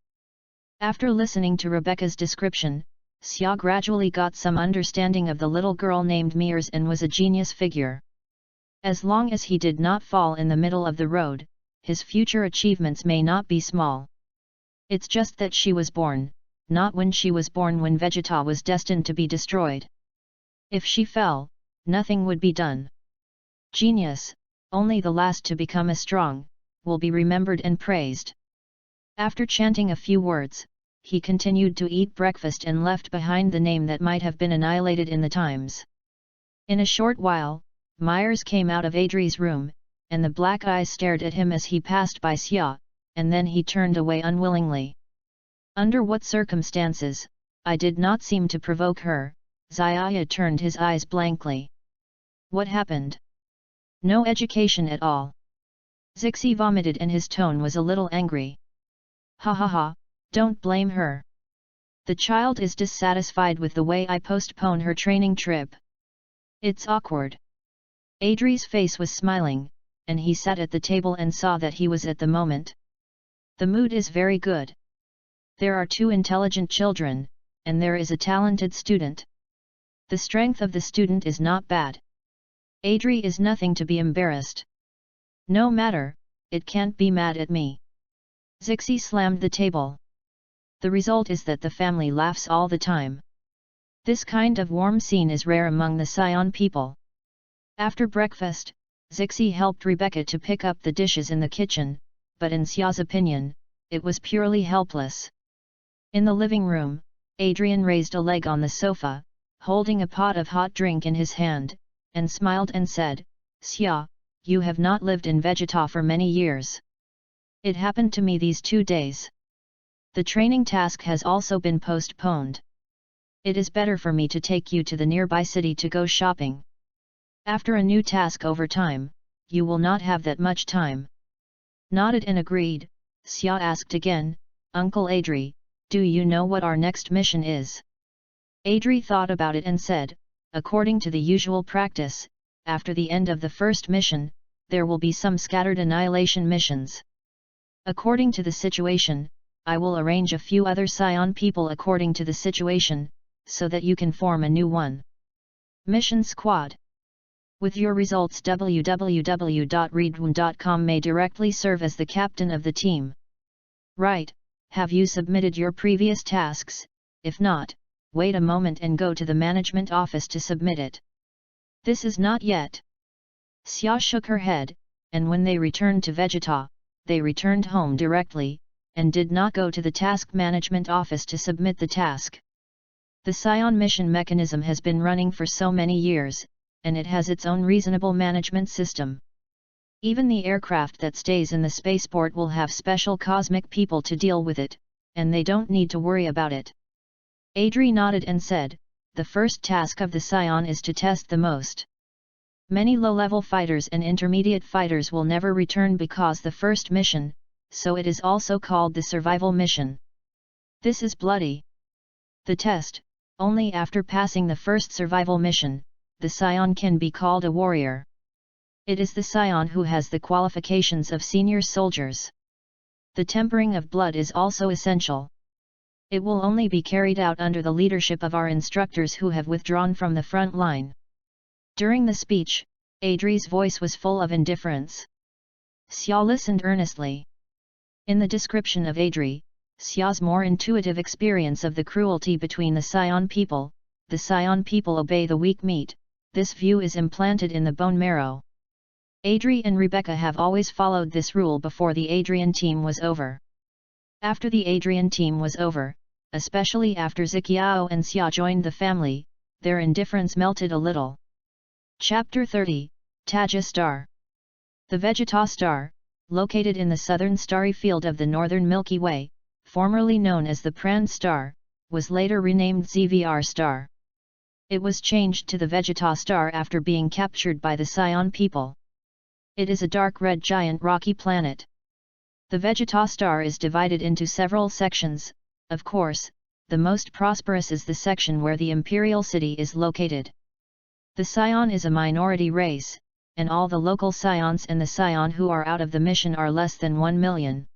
S1: After listening to Rebecca's description, Xia gradually got some understanding of the little girl named Meyers and was a genius figure. As long as he did not fall in the middle of the road, his future achievements may not be small. It's just that she was born, not when she was born when Vegeta was destined to be destroyed. If she fell, nothing would be done. Genius, only the last to become a strong, will be remembered and praised. After chanting a few words, he continued to eat breakfast and left behind the name that might have been annihilated in the times. In a short while, Myers came out of Adri's room, and the black eyes stared at him as he passed by Xia, and then he turned away unwillingly. Under what circumstances, I did not seem to provoke her. Xia turned his eyes blankly. What happened? No education at all. Zixi vomited and his tone was a little angry. Ha ha ha, don't blame her. The child is dissatisfied with the way I postpone her training trip. It's awkward. Adri's face was smiling, and he sat at the table and saw that he was at the moment. The mood is very good. There are 2 intelligent children, and there is a talented student. The strength of the student is not bad. Adri is nothing to be embarrassed. No matter, it can't be mad at me. Zixi slammed the table. The result is that the family laughs all the time. This kind of warm scene is rare among the Scion people. After breakfast, Zixi helped Rebecca to pick up the dishes in the kitchen, but in Xia's opinion, it was purely helpless. In the living room, Adrian raised a leg on the sofa, holding a pot of hot drink in his hand, and smiled and said, "Xia, you have not lived in Vegeta for many years. It happened to me these 2 days. The training task has also been postponed. It is better for me to take you to the nearby city to go shopping. After a new task over time, you will not have that much time." Nodded and agreed. Xia asked again, "Uncle Adri, do you know what our next mission is?" Adri thought about it and said, "According to the usual practice, after the end of the first mission, there will be some scattered annihilation missions. According to the situation, I will arrange a few other Scion people according to the situation, so that you can form a new one. Mission Squad. With your results, www.readaloud.com may directly serve as the captain of the team. Right, have you submitted your previous tasks? If not, wait a moment and go to the management office to submit it." "This is not yet." Xia shook her head, and when they returned to Vegeta, they returned home directly, and did not go to the task management office to submit the task. The Scion mission mechanism has been running for so many years, and it has its own reasonable management system. Even the aircraft that stays in the spaceport will have special cosmic people to deal with it, and they don't need to worry about it. Adri nodded and said, "The first task of the Scion is to test the most. Many low-level fighters and intermediate fighters will never return because the first mission, so it is also called the survival mission. This is bloody. The test, only after passing the first survival mission, the Scion can be called a warrior. It is the Scion who has the qualifications of senior soldiers. The tempering of blood is also essential. It will only be carried out under the leadership of our instructors who have withdrawn from the front line." During the speech, Adri's voice was full of indifference. Xia listened earnestly. In the description of Adri, Xia's more intuitive experience of the cruelty between the Scion people obey the weak meat, this view is implanted in the bone marrow. Adri and Rebecca have always followed this rule before the Adrian team was over. After the Adrian team was over, especially after Ziqiao and Xia joined the family, their indifference melted a little. Chapter 30, Taja Star. The Vegeta star, located in the southern starry field of the northern Milky Way, formerly known as the Pran star, was later renamed ZVR star. It was changed to the Vegeta star after being captured by the Scion people. It is a dark red giant rocky planet. The Vegeta star is divided into several sections. Of course, the most prosperous is the section where the Imperial City is located. The Scion is a minority race, and all the local Scions and the Scion who are out of the mission are less than 1 million.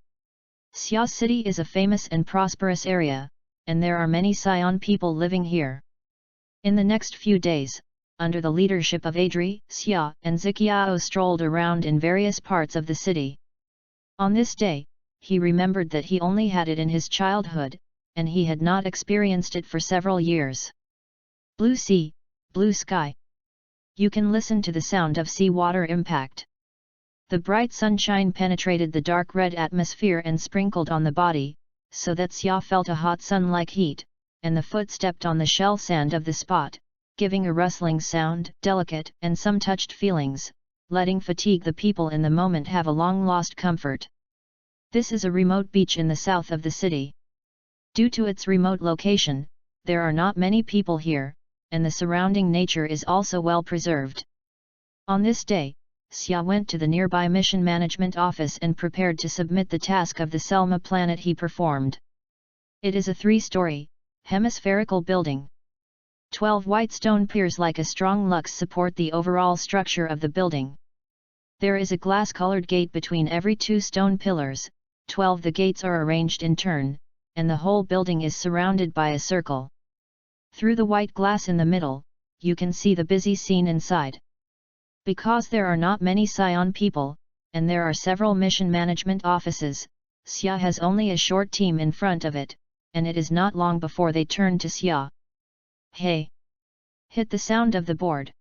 S1: Xia City is a famous and prosperous area, and there are many Scion people living here. In the next few days, under the leadership of Adri, Xia and Ziqiao strolled around in various parts of the city. On this day, he remembered that he only had it in his childhood, and he had not experienced it for several years. Blue sea, blue sky. You can listen to the sound of sea-water impact. The bright sunshine penetrated the dark red atmosphere and sprinkled on the body, so that Xia felt a hot sun-like heat, and the foot stepped on the shell sand of the spot, giving a rustling sound, delicate and some touched feelings, letting fatigue the people in the moment have a long-lost comfort. This is a remote beach in the south of the city. Due to its remote location, there are not many people here, and the surrounding nature is also well preserved. On this day, Xia went to the nearby mission management office and prepared to submit the task of the Selma planet he performed. It is a 3-story, hemispherical building. 12 white stone piers like a strong lux support the overall structure of the building. There is a glass-colored gate between every 2 stone pillars. 12 the gates are arranged in turn, and the whole building is surrounded by a circle. Through the white glass in the middle, you can see the busy scene inside. Because there are not many Scion people, and there are several mission management offices, Xia has only a short team in front of it, and it is not long before they turn to Xia. Hey! Hit the sound of the board.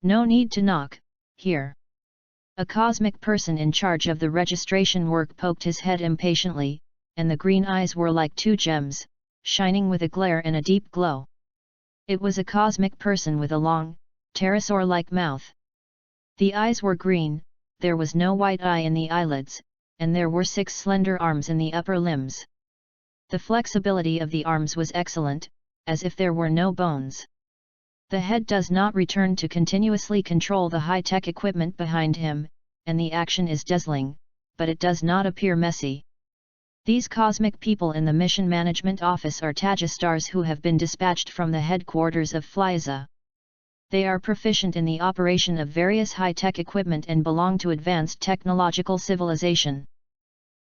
S1: No need to knock, here. A cosmic person in charge of the registration work poked his head impatiently, and the green eyes were like two gems, shining with a glare and a deep glow. It was a cosmic person with a long, pterosaur-like mouth. The eyes were green, there was no white eye in the eyelids, and there were 6 slender arms in the upper limbs. The flexibility of the arms was excellent, as if there were no bones. The head does not return to continuously control the high-tech equipment behind him, and the action is dazzling, but it does not appear messy. These cosmic people in the mission management office are Tajistars who have been dispatched from the headquarters of Flyza. They are proficient in the operation of various high-tech equipment and belong to advanced technological civilization.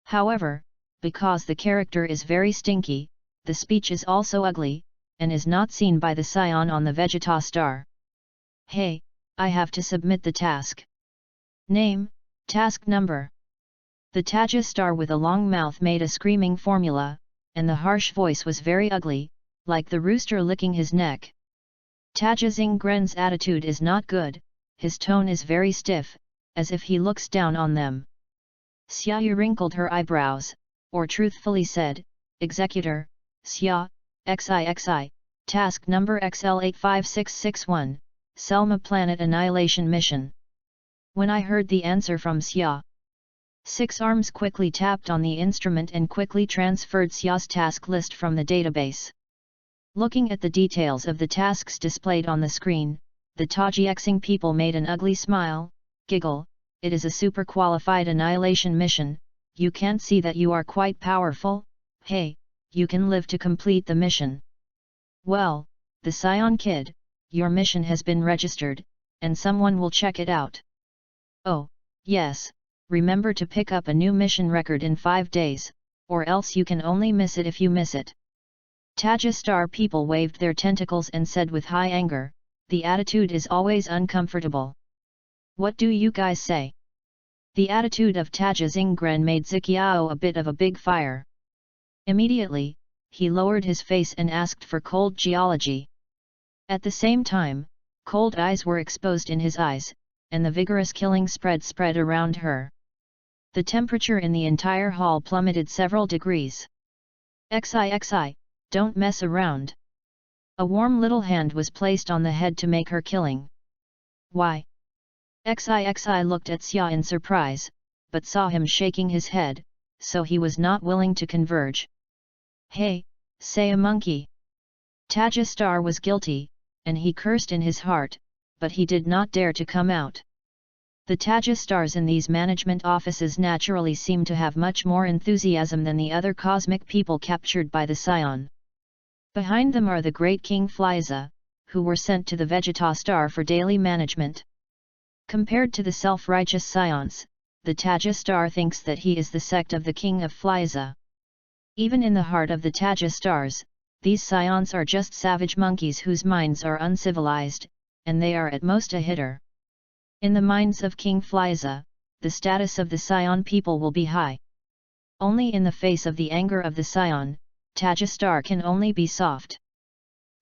S1: However, because the character is very stinky, the speech is also ugly, and is not seen by the scion on the Vegeta star. Hey, I have to submit the task. Name, task number. The Tajistar with a long mouth made a screaming formula, and the harsh voice was very ugly, like the rooster licking his neck. Tajizingren's attitude is not good, his tone is very stiff, as if he looks down on them. Xia wrinkled her eyebrows, or truthfully said, Executor, Xia, XIXI, task number XL85661, Selma Planet Annihilation Mission. When I heard the answer from Xia, 6 arms quickly tapped on the instrument and quickly transferred Xia's task list from the database. Looking at the details of the tasks displayed on the screen, the Tajiexing people made an ugly smile, giggle, it is a super qualified annihilation mission, you can't see that you are quite powerful, hey, you can live to complete the mission. Well, the Scion kid, your mission has been registered, and someone will check it out. Oh, yes. Remember to pick up a new mission record in 5 days, or else you can only miss it if you miss it. Tajistar people waved their tentacles and said with high anger, the attitude is always uncomfortable. What do you guys say? The attitude of Tajizingren made Ziqiao a bit of a big fire. Immediately, he lowered his face and asked for cold geology. At the same time, cold eyes were exposed in his eyes, and the vigorous killing spread around her. The temperature in the entire hall plummeted several degrees. XIXI, don't mess around. A warm little hand was placed on the head to make her killing. Why? XIXI looked at Xia in surprise, but saw him shaking his head, so he was not willing to converge. Hey, say a monkey. Tajistar was guilty, and he cursed in his heart, but he did not dare to come out. The Tajistars in these management offices naturally seem to have much more enthusiasm than the other cosmic people captured by the Scion. Behind them are the great King Flyza, who were sent to the Vegeta star for daily management. Compared to the self-righteous Scions, the Tajistar thinks that he is the sect of the King of Flyza. Even in the heart of the Tajistars, these Scions are just savage monkeys whose minds are uncivilized, and they are at most a hitter. In the minds of King Flyza, the status of the Scion people will be high. Only in the face of the anger of the Scion, Tajistar can only be soft.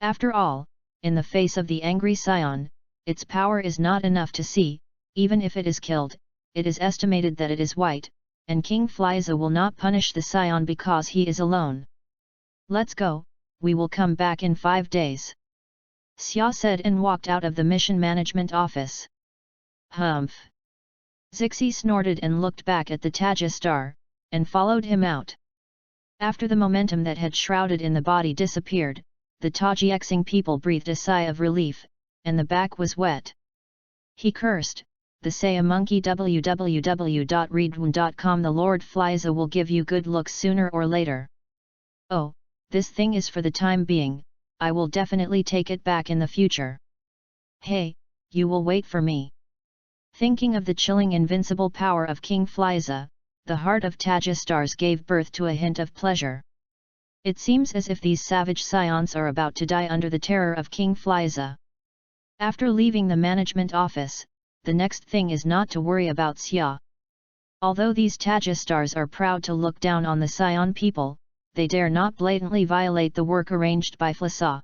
S1: After all, in the face of the angry Scion, its power is not enough to see, even if it is killed, it is estimated that it is white, and King Flyza will not punish the Scion because he is alone. Let's go, we will come back in 5 days. Xia said and walked out of the mission management office. Humph! Zixi snorted and looked back at the Tajistar, and followed him out. After the momentum that had shrouded in the body disappeared, the Tajiexing people breathed a sigh of relief, and the back was wet. He cursed, the say a monkey www.readaloud.com. The Lord Flyza will give you good looks sooner or later. Oh, this thing is for the time being, I will definitely take it back in the future. Hey, you will wait for me. Thinking of the chilling invincible power of King Flyza, the heart of Tajistars gave birth to a hint of pleasure. It seems as if these savage Scions are about to die under the terror of King Flyza. After leaving the management office, the next thing is not to worry about Xia. Although these Tajistars are proud to look down on the Scion people, they dare not blatantly violate the work arranged by Flasa.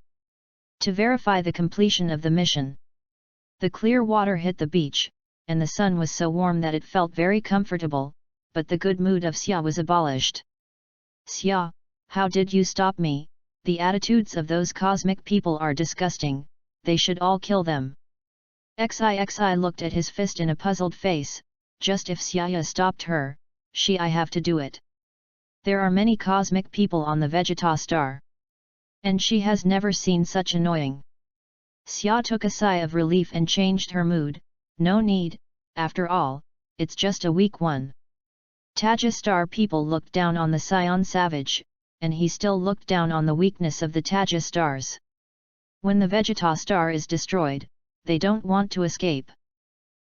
S1: To verify the completion of the mission, the clear water hit the beach, and the sun was so warm that it felt very comfortable, but the good mood of Xia was abolished. Xia, how did you stop me? The attitudes of those cosmic people are disgusting, they should all kill them. Xixi looked at his fist in a puzzled face, just if Xia stopped her, I have to do it. There are many cosmic people on the Vegeta star. And she has never seen such annoying. Xia took a sigh of relief and changed her mood, no need, after all, it's just a weak one. Taja star people looked down on the Scion savage, and he still looked down on the weakness of the Taja stars. When the Vegeta star is destroyed, they don't want to escape.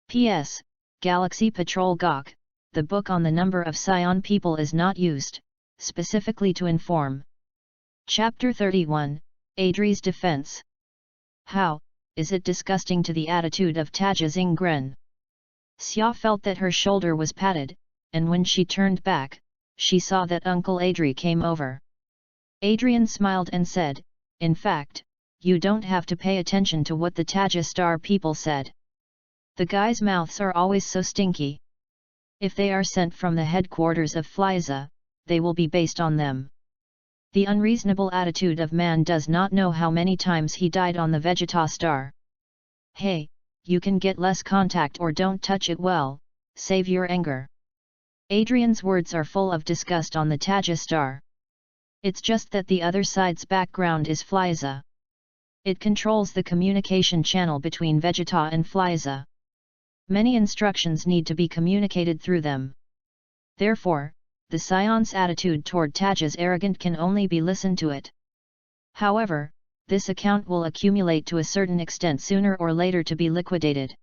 S1: P.S. Galaxy Patrol Gok, the book on the number of Scion people is not used, specifically to inform. Chapter 31, Adri's Defense. How, is it disgusting to the attitude of Taja Xingren? Xia felt that her shoulder was patted, and when she turned back, she saw that Uncle Adri came over. Adrian smiled and said, in fact, you don't have to pay attention to what the Taja star people said. The guys' mouths are always so stinky. If they are sent from the headquarters of Flyza, they will be based on them. The unreasonable attitude of man does not know how many times he died on the Vegeta star. Hey, you can get less contact or don't touch it well, save your anger. Adrian's words are full of disgust on the Taja star. It's just that the other side's background is Flyza. It controls the communication channel between Vegeta and Flyza. Many instructions need to be communicated through them. Therefore, the Scion's attitude toward Taja's arrogant can only be listened to it. However, this account will accumulate to a certain extent sooner or later to be liquidated.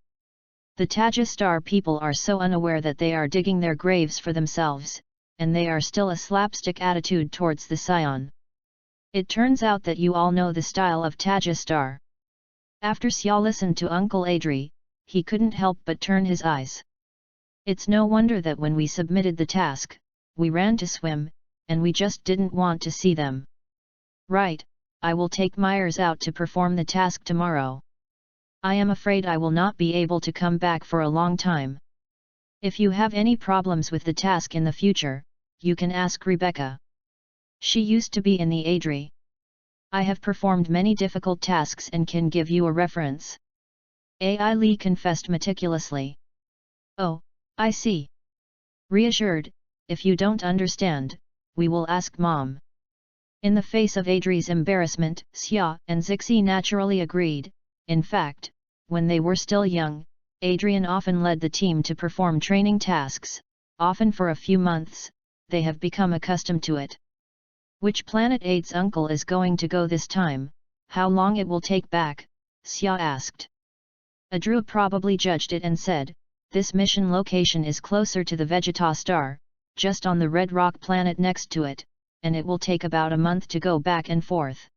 S1: The Taja star people are so unaware that they are digging their graves for themselves, and they are still a slapstick attitude towards the Scion. It turns out that you all know the style of Taja star. After Xia listened to Uncle Adri, he couldn't help but turn his eyes. It's no wonder that when we submitted the task, we ran to swim, and we just didn't want to see them. Right, I will take Myers out to perform the task tomorrow. I am afraid I will not be able to come back for a long time. If you have any problems with the task in the future, you can ask Rebecca. She used to be in the Adri. I have performed many difficult tasks and can give you a reference. Ai Li confessed meticulously. Oh, I see. Reassured, if you don't understand, we will ask Mom. In the face of Adri's embarrassment, Xia and Zixi naturally agreed. In fact, when they were still young, Adrian often led the team to perform training tasks, often for a few months. They have become accustomed to it. Which planet Aid's uncle is going to go this time? How long it will take back? Xia asked. Adru probably judged it and said, this mission location is closer to the Vegeta star, just on the red rock planet next to it, and it will take about a month to go back and forth.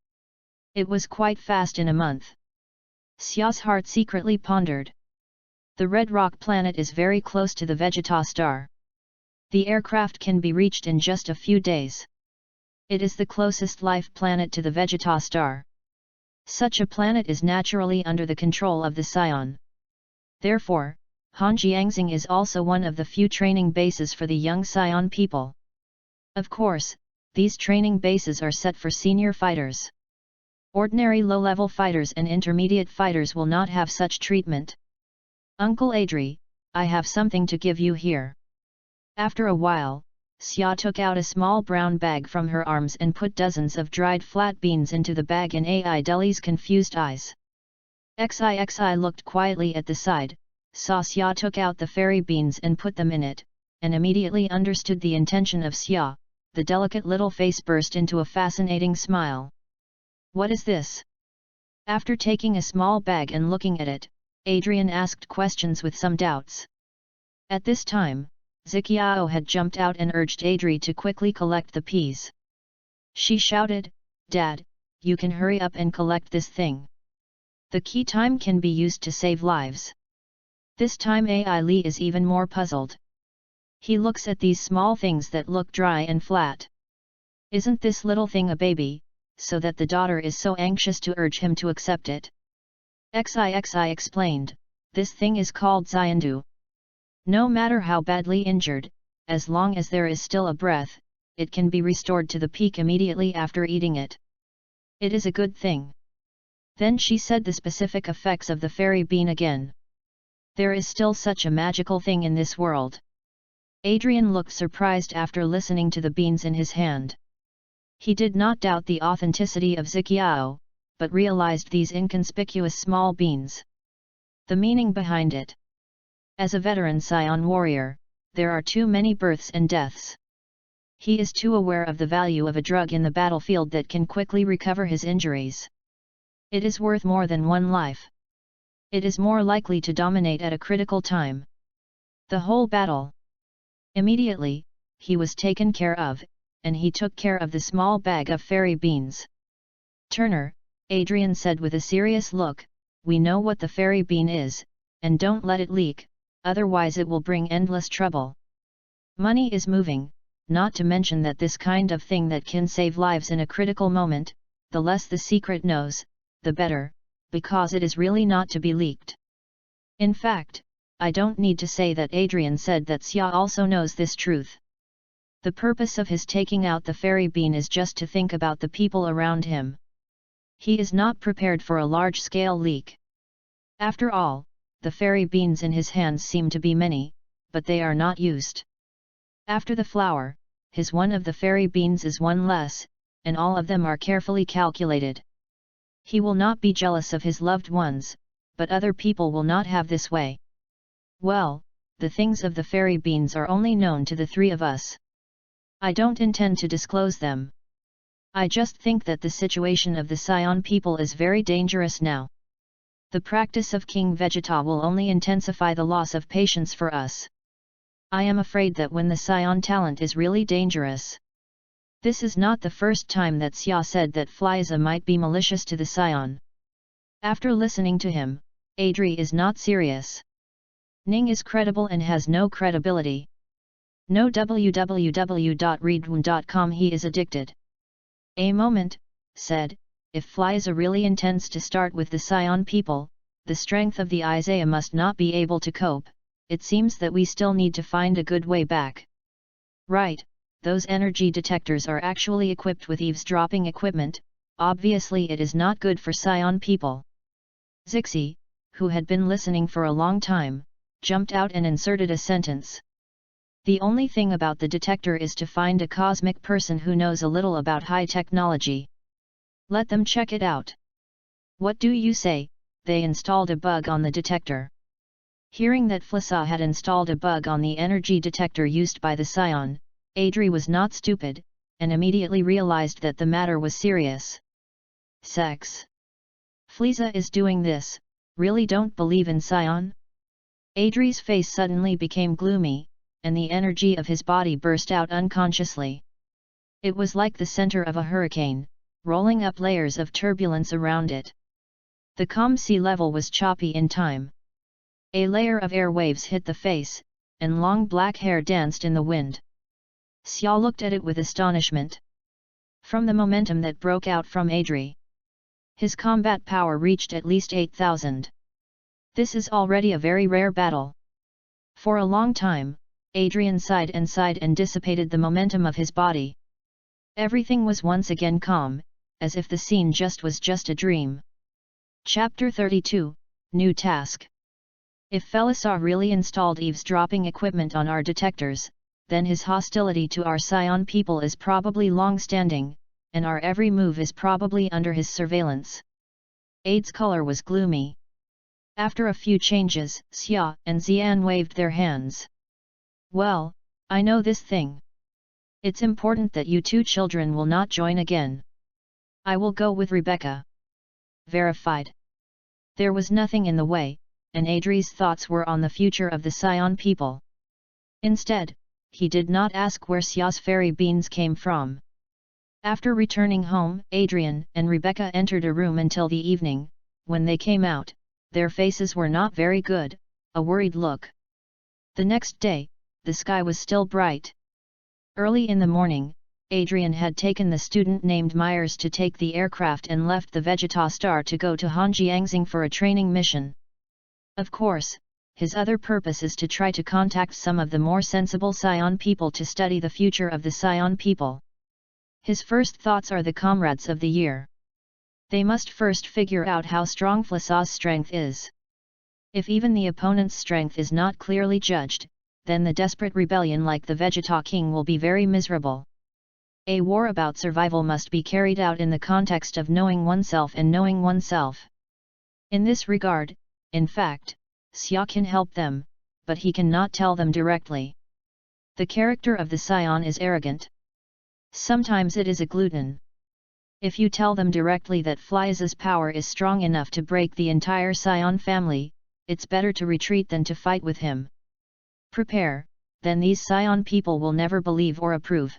S1: It was quite fast in a month. Xia's heart secretly pondered. The red rock planet is very close to the Vegeta star. The aircraft can be reached in just a few days. It is the closest life planet to the Vegeta star. Such a planet is naturally under the control of the Scion. Therefore, Hanjiangxing is also one of the few training bases for the young Scion people. Of course, these training bases are set for senior fighters. Ordinary low-level fighters and intermediate fighters will not have such treatment. Uncle Adri, I have something to give you here. After a while, Xia took out a small brown bag from her arms and put dozens of dried flat beans into the bag in Ai Deli's confused eyes. Xixi looked quietly at the side, saw Xia took out the fairy beans and put them in it, and immediately understood the intention of Xia. The delicate little face burst into a fascinating smile. What is this? After taking a small bag and looking at it, Adrian asked questions with some doubts. At this time, Ziqiao had jumped out and urged Adri to quickly collect the peas. She shouted, Dad, you can hurry up and collect this thing. The key time can be used to save lives. This time Ai Li is even more puzzled. He looks at these small things that look dry and flat. Isn't this little thing a baby, so that the daughter is so anxious to urge him to accept it? Xixi explained, this thing is called Xiandu. No matter how badly injured, as long as there is still a breath, it can be restored to the peak immediately after eating it. It is a good thing. Then she said the specific effects of the fairy bean again. There is still such a magical thing in this world. Adrian looked surprised after listening to the beans in his hand. He did not doubt the authenticity of Ziqiao, but realized these inconspicuous small beans. The meaning behind it. As a veteran Scion warrior, there are too many births and deaths. He is too aware of the value of a drug in the battlefield that can quickly recover his injuries. It is worth more than one life. It is more likely to dominate at a critical time. The whole battle. Immediately, he was taken care of, and he took care of the small bag of fairy beans. Turner, Adrian said with a serious look, we know what the fairy bean is, and don't let it leak, otherwise it will bring endless trouble. Money is moving, not to mention that this kind of thing that can save lives in a critical moment, the less the secret knows, the better, because it is really not to be leaked. In fact, I don't need to say that Adrian said that Xia also knows this truth. The purpose of his taking out the fairy bean is just to think about the people around him. He is not prepared for a large-scale leak. After all, the fairy beans in his hands seem to be many, but they are not used. After the flower, his one of the fairy beans is one less, and all of them are carefully calculated. He will not be jealous of his loved ones, but other people will not have this way. Well, the things of the fairy beans are only known to the three of us. I don't intend to disclose them. I just think that the situation of the Scion people is very dangerous now. The practice of King Vegeta will only intensify the loss of patience for us. I am afraid that when the Scion talent is really dangerous. This is not the first time that Xia said that Fliza might be malicious to the Scion. After listening to him, Adri is not serious. Ning is credible and has no credibility. No www.readaloud.com he is addicted. A moment, said, if Fliza really intends to start with the Scion people, the strength of the Isaiah must not be able to cope, it seems that we still need to find a good way back. Right, those energy detectors are actually equipped with eavesdropping equipment, obviously it is not good for Scion people. Zixi, who had been listening for a long time, jumped out and inserted a sentence. The only thing about the detector is to find a cosmic person who knows a little about high technology. Let them check it out. What do you say? They installed a bug on the detector. Hearing that Fliza had installed a bug on the energy detector used by the Scion, Adri was not stupid, and immediately realized that the matter was serious. Sex. Fliza is doing this, really don't believe in Scion? Adri's face suddenly became gloomy, and the energy of his body burst out unconsciously. It was like the center of a hurricane, rolling up layers of turbulence around it. The calm sea level was choppy in time. A layer of air waves hit the face, and long black hair danced in the wind. Xia looked at it with astonishment. From the momentum that broke out from Adri, his combat power reached at least 8,000. This is already a very rare battle. For a long time, Adrian sighed and dissipated the momentum of his body. Everything was once again calm, as if the scene was just a dream. Chapter 32, New Task. If Felisaur really installed eavesdropping equipment on our detectors, then his hostility to our Scion people is probably long-standing, and our every move is probably under his surveillance. Ade's color was gloomy. After a few changes, Xia and Xian waved their hands. Well, I know this thing. It's important that you two children will not join again. I will go with Rebecca. Verified. There was nothing in the way, and Adri's thoughts were on the future of the Scion people. Instead, he did not ask where Xia's fairy beans came from. After returning home, Adrian and Rebecca entered a room until the evening. When they came out, their faces were not very good, a worried look. The next day, the sky was still bright. Early in the morning, Adrian had taken the student named Myers to take the aircraft and left the Vegeta Star to go to Hanjiangxing for a training mission. Of course, his other purpose is to try to contact some of the more sensible Scion people to study the future of the Scion people. His first thoughts are the comrades of the year. They must first figure out how strong Flasaw's strength is. If even the opponent's strength is not clearly judged, then the desperate rebellion like the Vegeta King will be very miserable. A war about survival must be carried out in the context of knowing oneself and knowing oneself. In this regard, in fact, Xia can help them, but he cannot tell them directly. The character of the Scion is arrogant. Sometimes it is a glutton. If you tell them directly that Flies' power is strong enough to break the entire Scion family, it's better to retreat than to fight with him. Prepare, then these Scion people will never believe or approve.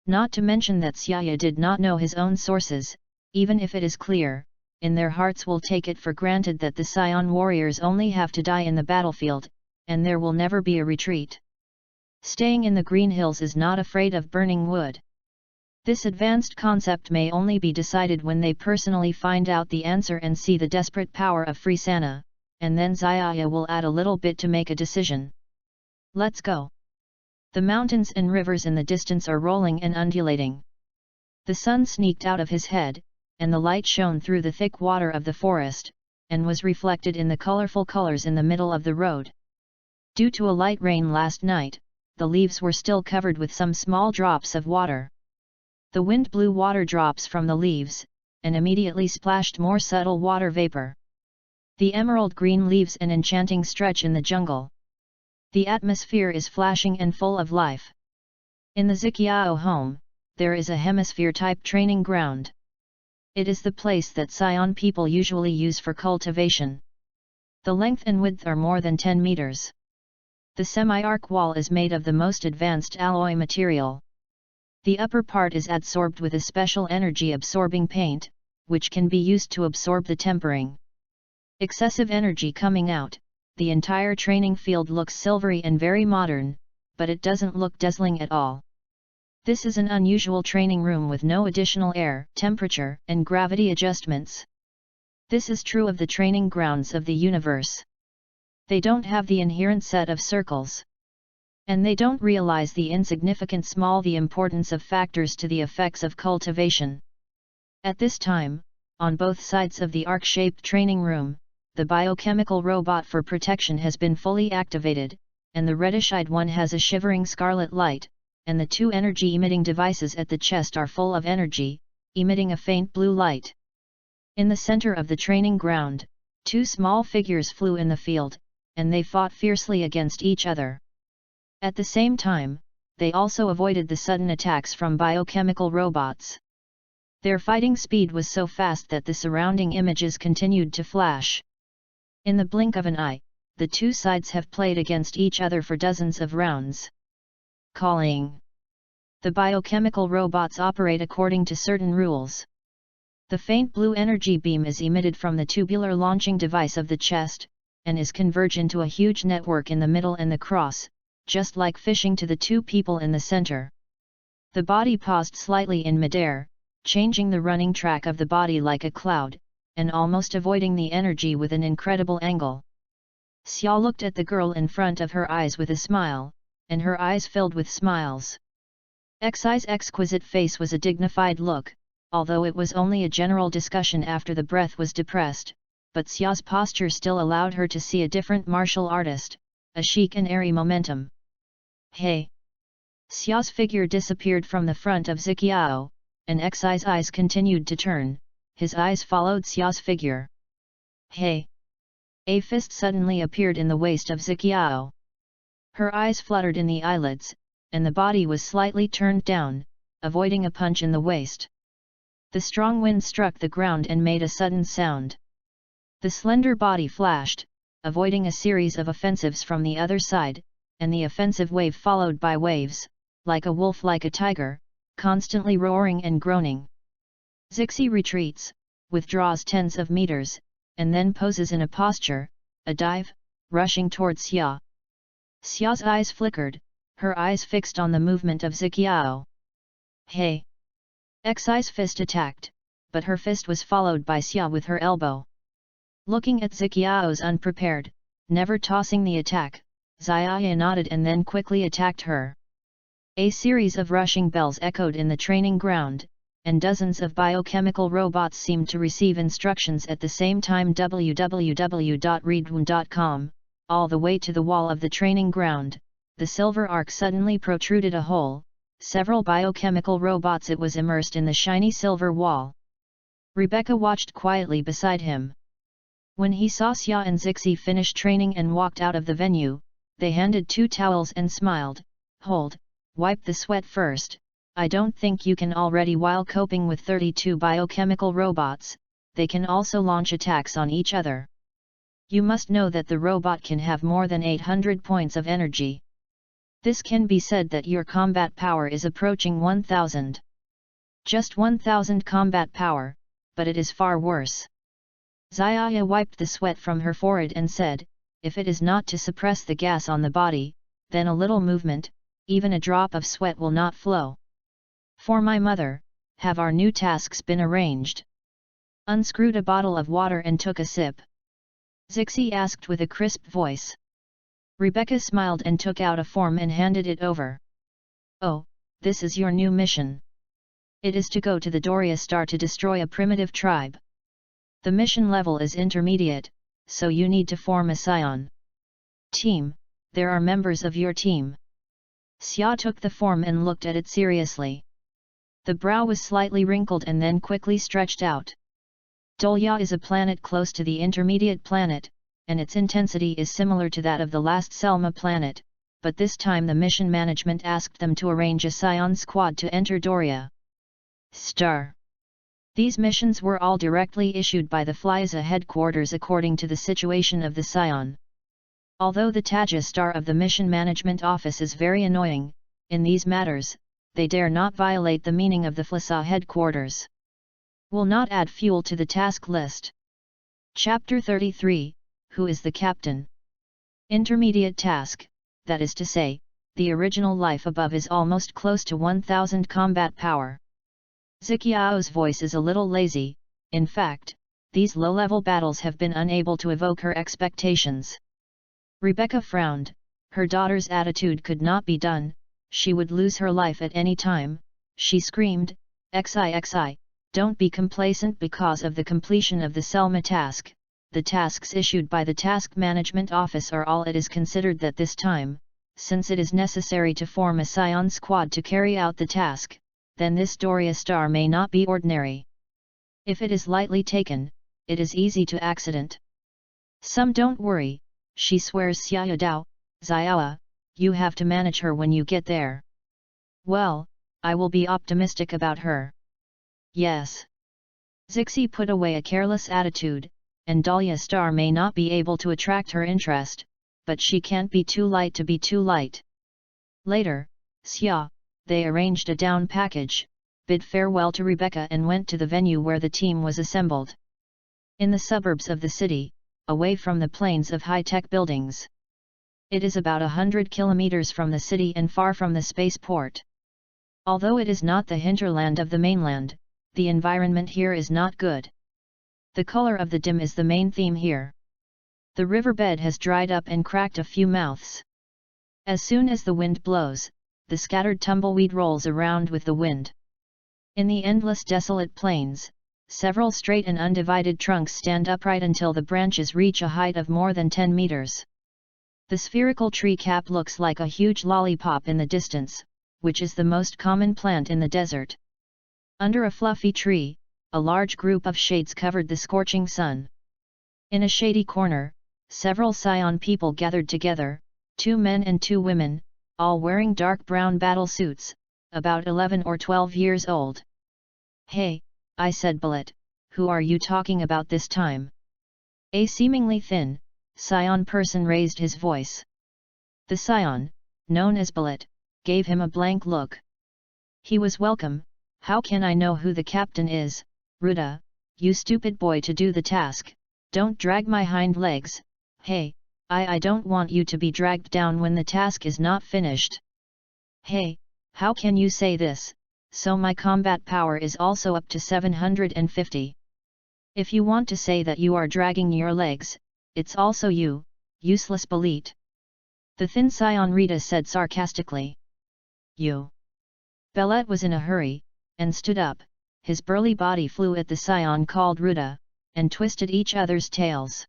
S1: Not to mention that Xia did not know his own sources, even if it is clear, in their hearts will take it for granted that the Scion warriors only have to die in the battlefield, and there will never be a retreat. Staying in the Green Hills is not afraid of burning wood. This advanced concept may only be decided when they personally find out the answer and see the desperate power of Frisana, and then Xia will add a little bit to make a decision. Let's go. The mountains and rivers in the distance are rolling and undulating. The sun sneaked out of his head, and the light shone through the thick water of the forest, and was reflected in the colorful colors in the middle of the road. Due to a light rain last night, the leaves were still covered with some small drops of water. The wind blew water drops from the leaves, and immediately splashed more subtle water vapor. The emerald green leaves an enchanting stretch in the jungle. The atmosphere is flashing and full of life. In the Ziqiao home, there is a hemisphere-type training ground. It is the place that Scion people usually use for cultivation. The length and width are more than 10 meters. The semi-arc wall is made of the most advanced alloy material. The upper part is adsorbed with a special energy-absorbing paint, which can be used to absorb the tempering. Excessive energy coming out, the entire training field looks silvery and very modern, but it doesn't look dazzling at all. This is an unusual training room with no additional air, temperature, and gravity adjustments. This is true of the training grounds of the universe. They don't have the inherent set of circles. And they don't realize the importance of factors to the effects of cultivation. At this time, on both sides of the arc-shaped training room, the biochemical robot for protection has been fully activated, and the reddish-eyed one has a shivering scarlet light, and the two energy-emitting devices at the chest are full of energy, emitting a faint blue light. In the center of the training ground, two small figures flew in the field, and they fought fiercely against each other. At the same time, they also avoided the sudden attacks from biochemical robots. Their fighting speed was so fast that the surrounding images continued to flash. In the blink of an eye, the two sides have played against each other for dozens of rounds. Calling. The biochemical robots operate according to certain rules. The faint blue energy beam is emitted from the tubular launching device of the chest, and is converged into a huge network in the middle and the cross, just like fishing to the two people in the center. The body paused slightly in midair, changing the running track of the body like a cloud, and almost avoiding the energy with an incredible angle. Xia looked at the girl in front of her eyes with a smile, and her eyes filled with smiles. Xi's exquisite face was a dignified look, although it was only a general discussion after the breath was depressed, but Xia's posture still allowed her to see a different martial artist, a chic and airy momentum. Hey! Xia's figure disappeared from the front of Ziqiao, and Xi's eyes continued to turn, his eyes followed Xia's figure. Hey! A fist suddenly appeared in the waist of Ziqiao. Her eyes fluttered in the eyelids, and the body was slightly turned down, avoiding a punch in the waist. The strong wind struck the ground and made a sudden sound. The slender body flashed, avoiding a series of offensives from the other side, and the offensive wave followed by waves, like a wolf like a tiger, constantly roaring and groaning. Zixi retreats, withdraws tens of meters, and then poses in a posture, a dive, rushing towards Xia. Xia's eyes flickered, her eyes fixed on the movement of Ziqiao. Hey! Xi's fist attacked, but her fist was followed by Xia with her elbow. Looking at Ziqiao's unprepared, never tossing the attack, Xia nodded and then quickly attacked her. A series of rushing bells echoed in the training ground, and dozens of biochemical robots seemed to receive instructions at the same time. www.readaloud.com, all the way to the wall of the training ground, the silver arc suddenly protruded a hole, several biochemical robots. It was immersed in the shiny silver wall. Rebecca watched quietly beside him. When he saw Xia and Zixi finish training and walked out of the venue, they handed 2 towels and smiled. Hold, wipe the sweat first. I don't think you can already. While coping with 32 biochemical robots, they can also launch attacks on each other. You must know that the robot can have more than 800 points of energy. This can be said that your combat power is approaching 1000. Just 1000 combat power, but it is far worse. Xia wiped the sweat from her forehead and said, if it is not to suppress the gas on the body, then a little movement, even a drop of sweat will not flow. For my mother, have our new tasks been arranged? Unscrewed a bottle of water and took a sip. Zixi asked with a crisp voice. Rebecca smiled and took out a form and handed it over. Oh, this is your new mission. It is to go to the Doria Star to destroy a primitive tribe. The mission level is intermediate, so you need to form a scion team. There are members of your team. Xia took the form and looked at it seriously. The brow was slightly wrinkled and then quickly stretched out. Doria is a planet close to the intermediate planet, and its intensity is similar to that of the last Selma planet, but this time the mission management asked them to arrange a scion squad to enter Doria Star. These missions were all directly issued by the Flyza headquarters according to the situation of the scion. Although the Taja Star of the Mission Management Office is very annoying, in these matters, they dare not violate the meaning of the Flyza headquarters. Will not add fuel to the task list. Chapter 33, Who is the Captain? Intermediate task, that is to say, the original life above is almost close to 1000 combat power. Ziqiao's voice is a little lazy. In fact, these low-level battles have been unable to evoke her expectations. Rebecca frowned. Her daughter's attitude could not be done, she would lose her life at any time. She screamed, "Xi, don't be complacent because of the completion of the Selma task. The tasks issued by the Task Management Office are all it is considered that this time, since it is necessary to form a scion squad to carry out the task, then this Doria Star may not be ordinary. If it is lightly taken, it is easy to accident. Some don't worry, she swears Xia Dao, Xiaoa, you have to manage her when you get there." "Well, I will be optimistic about her." "Yes." Zixi put away a careless attitude, and Dahlia Star may not be able to attract her interest, but she can't be too light to be too light. Later, Xia, they arranged a down package, bid farewell to Rebecca and went to the venue where the team was assembled. In the suburbs of the city, away from the plains of high-tech buildings. It is about 100 kilometers from the city and far from the spaceport. Although it is not the hinterland of the mainland, the environment here is not good. The color of the dim is the main theme here. The riverbed has dried up and cracked a few mouths. As soon as the wind blows, the scattered tumbleweed rolls around with the wind. In the endless desolate plains, several straight and undivided trunks stand upright until the branches reach a height of more than 10 meters. The spherical tree cap looks like a huge lollipop in the distance, which is the most common plant in the desert. Under a fluffy tree, a large group of shades covered the scorching sun. In a shady corner, several scion people gathered together, 2 men and 2 women, all wearing dark brown battle suits, about 11 or 12 years old. "Hey," I said, "Bullet, who are you talking about this time?" A seemingly thin, scion person raised his voice. The scion, known as Bullet, gave him a blank look. He was welcome. "How can I know who the captain is, Ruda, you stupid boy, to do the task? Don't drag my hind legs. Hey, I don't want you to be dragged down when the task is not finished." "Hey, how can you say this?" so my combat power is also up to 750. If you want to say that you are dragging your legs, it's also you, useless Belit. The thin scion Rita said sarcastically. You. Belet was in a hurry, and stood up, his burly body flew at the scion called Ruta, and twisted each other's tails.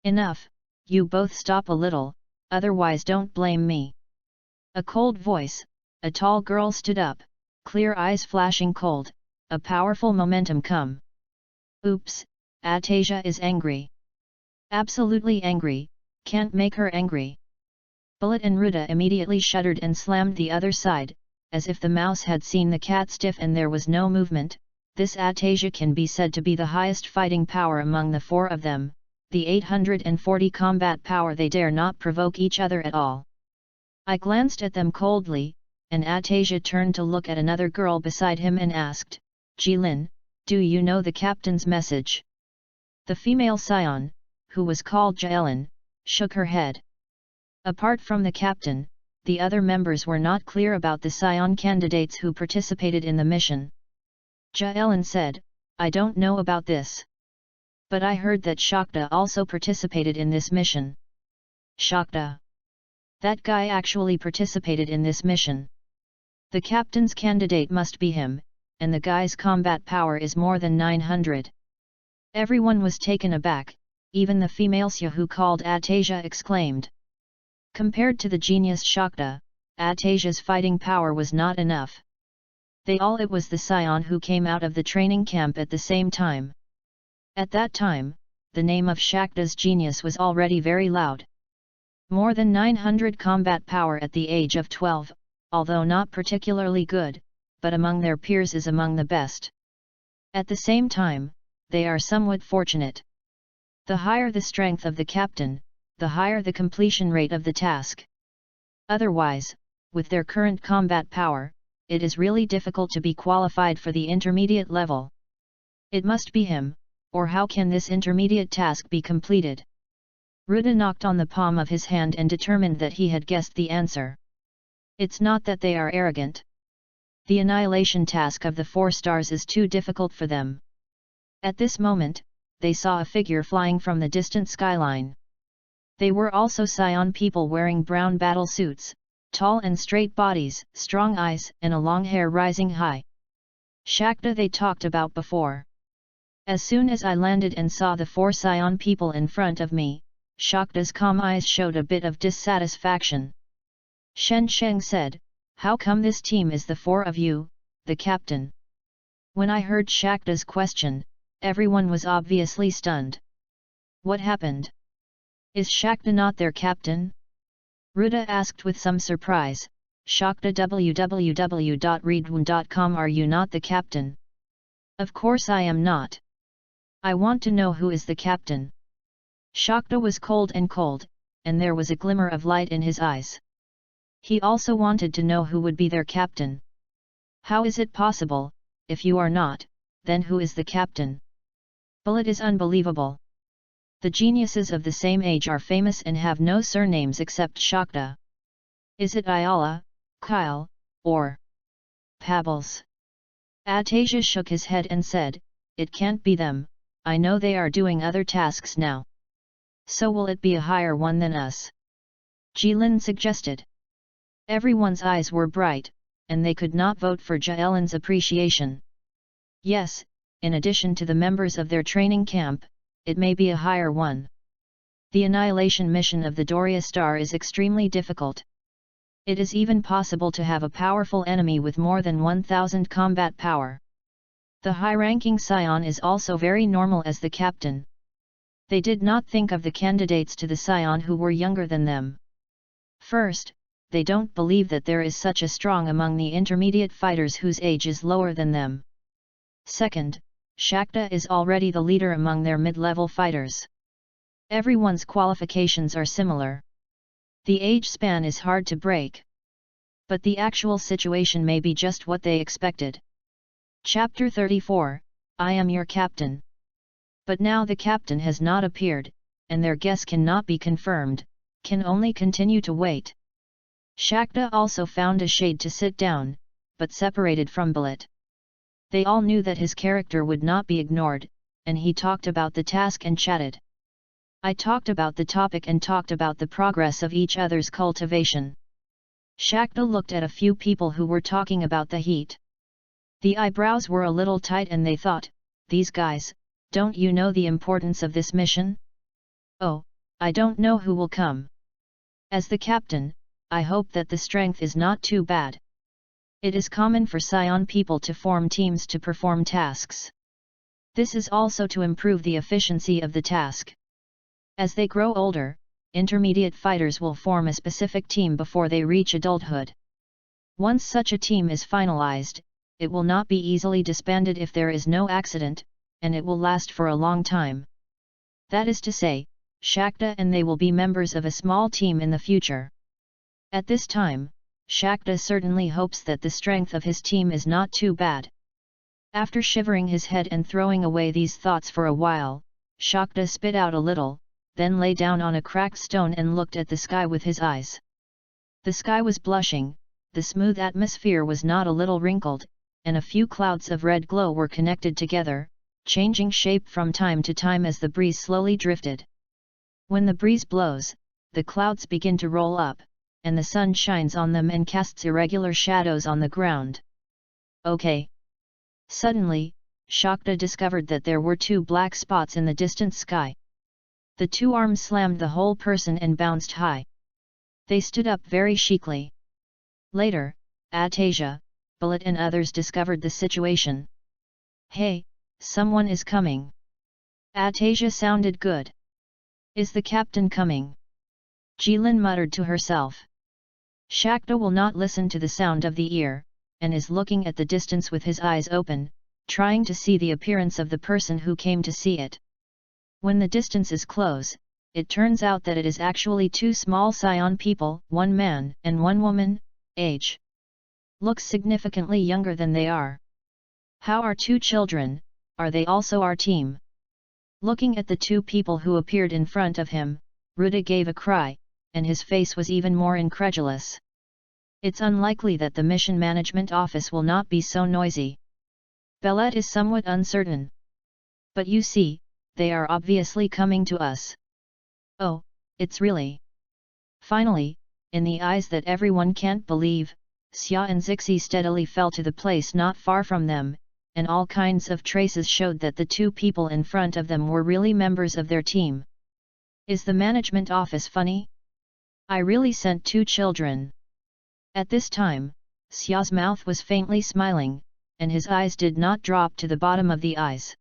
S1: Enough, you both stop a little, otherwise don't blame me. A cold voice, a tall girl stood up, clear eyes flashing cold, a powerful momentum come. Oops, Atasia is angry. Absolutely angry, can't make her angry. Belet and Ruta immediately shuddered and slammed the other side, as if the mouse had seen the cat stiff and there was no movement. This Atasia can be said to be the highest fighting power among the four of them, the 840 combat power. They dare not provoke each other at all. I glanced at them coldly, and Atasia turned to look at another girl beside him and asked, Jilin, do you know the captain's message? The female scion, who was called Jaelin, shook her head. Apart from the captain, the other members were not clear about the scion candidates who participated in the mission. Jaelin said, I don't know about this. But I heard that Shakta also participated in this mission. Shakta. That guy actually participated in this mission. The captain's candidate must be him, and the guy's combat power is more than 900. Everyone was taken aback, even the female Sya who called Atasia exclaimed. Compared to the genius Shakta, Atasia's fighting power was not enough. It was the scion who came out of the training camp at the same time. At that time, the name of Shakta's genius was already very loud. More than 900 combat power at the age of 12, although not particularly good, but among their peers is among the best. At the same time, they are somewhat fortunate. The higher the strength of the captain, the higher the completion rate of the task. Otherwise, with their current combat power, it is really difficult to be qualified for the intermediate level. It must be him, or how can this intermediate task be completed? Ruta knocked on the palm of his hand and determined that he had guessed the answer. It's not that they are arrogant. The annihilation task of the 4 stars is too difficult for them. At this moment, they saw a figure flying from the distant skyline. They were also scion people wearing brown battle suits, tall and straight bodies, strong eyes, and a long hair rising high. Shakta they talked about before. As soon as I landed and saw the 4 scion people in front of me, Shakta's calm eyes showed a bit of dissatisfaction. Shen Sheng said, how come this team is the 4 of you, the captain? When I heard Shakta's question, everyone was obviously stunned. What happened? Is Shakta not their captain? Ruta asked with some surprise. Shakta www.readaloud.com. Are you not the captain? Of course I am not. I want to know who is the captain. Shakta was cold, and there was a glimmer of light in his eyes. He also wanted to know who would be their captain. How is it possible? If you are not, then who is the captain? Belet is unbelievable. The geniuses of the same age are famous and have no surnames except Shakta. Is it Ayala, Kyle, or Pabbles? Atasia shook his head and said, it can't be them, I know they are doing other tasks now. So will it be a higher one than us? Jilin suggested. Everyone's eyes were bright, and they could not vote for Jaelin's appreciation. Yes, in addition to the members of their training camp, it may be a higher one. The annihilation mission of the Doria star is extremely difficult. It is even possible to have a powerful enemy with more than 1000 combat power. The high-ranking scion is also very normal as the captain. They did not think of the candidates to the scion who were younger than them. First, they don't believe that there is such a strong among the intermediate fighters whose age is lower than them. Second, Shakta is already the leader among their mid-level fighters. Everyone's qualifications are similar. The age span is hard to break. But the actual situation may be just what they expected. Chapter 34, I am your captain. But now the captain has not appeared, and their guess cannot be confirmed, can only continue to wait. Shakta also found a shade to sit down, but separated from Bullet. They all knew that his character would not be ignored, and he talked about the task and chatted. I talked about the topic and talked about the progress of each other's cultivation. Shakta looked at a few people who were talking about the heat. The eyebrows were a little tight and they thought, these guys, don't you know the importance of this mission? Oh, I don't know who will come. As the captain, I hope that the strength is not too bad. It is common for Scion people to form teams to perform tasks. This is also to improve the efficiency of the task. As they grow older, intermediate fighters will form a specific team before they reach adulthood. Once such a team is finalized, it will not be easily disbanded if there is no accident, and it will last for a long time. That is to say, Shakta and they will be members of a small team in the future. At this time, Shakta certainly hopes that the strength of his team is not too bad. After shivering his head and throwing away these thoughts for a while, Shakta spit out a little, then lay down on a cracked stone and looked at the sky with his eyes. The sky was blushing, the smooth atmosphere was not a little wrinkled, and a few clouds of red glow were connected together, changing shape from time to time as the breeze slowly drifted. When the breeze blows, the clouds begin to roll up, and the sun shines on them and casts irregular shadows on the ground. Okay. Suddenly, Shakta discovered that there were two black spots in the distant sky. The two arms slammed the whole person and bounced high. They stood up very chicly. Later, Atasia, Bullet and others discovered the situation. Hey, someone is coming. Atasia sounded good. Is the captain coming? Jilin muttered to herself. Shakta will not listen to the sound of the ear, and is looking at the distance with his eyes open, trying to see the appearance of the person who came to see it. When the distance is close, it turns out that it is actually two small Scion people, one man and one woman, age. Looks significantly younger than they are. How are two children, are they also our team? Looking at the two people who appeared in front of him, Ruda gave a cry, and his face was even more incredulous. It's unlikely that the mission management office will not be so noisy. Bellet is somewhat uncertain. But you see, they are obviously coming to us. Oh, it's really. Finally, in the eyes that everyone can't believe, Xia and Zixi steadily fell to the place not far from them, and all kinds of traces showed that the two people in front of them were really members of their team. Is the management office funny? I really sent two children. At this time, Xia's mouth was faintly smiling, and his eyes did not drop to the bottom of the eyes.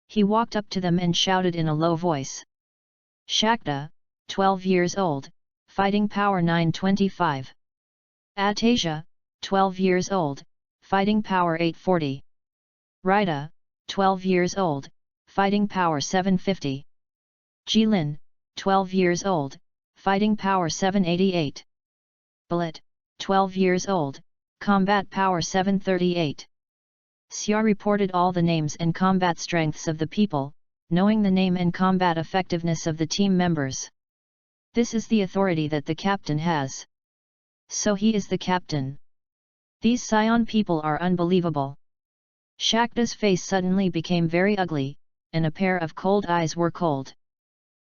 S1: He walked up to them and shouted in a low voice. Shakta, 12 years old, fighting power 925. Atasia, 12 years old, fighting power 840. Rida, 12 years old, fighting power 750. Jilin, 12 years old, fighting power 788. Bullet, 12 years old, combat power 738. Xia reported all the names and combat strengths of the people, knowing the name and combat effectiveness of the team members. This is the authority that the captain has. So he is the captain. These Scion people are unbelievable. Shakta's face suddenly became very ugly, and a pair of cold eyes were cold.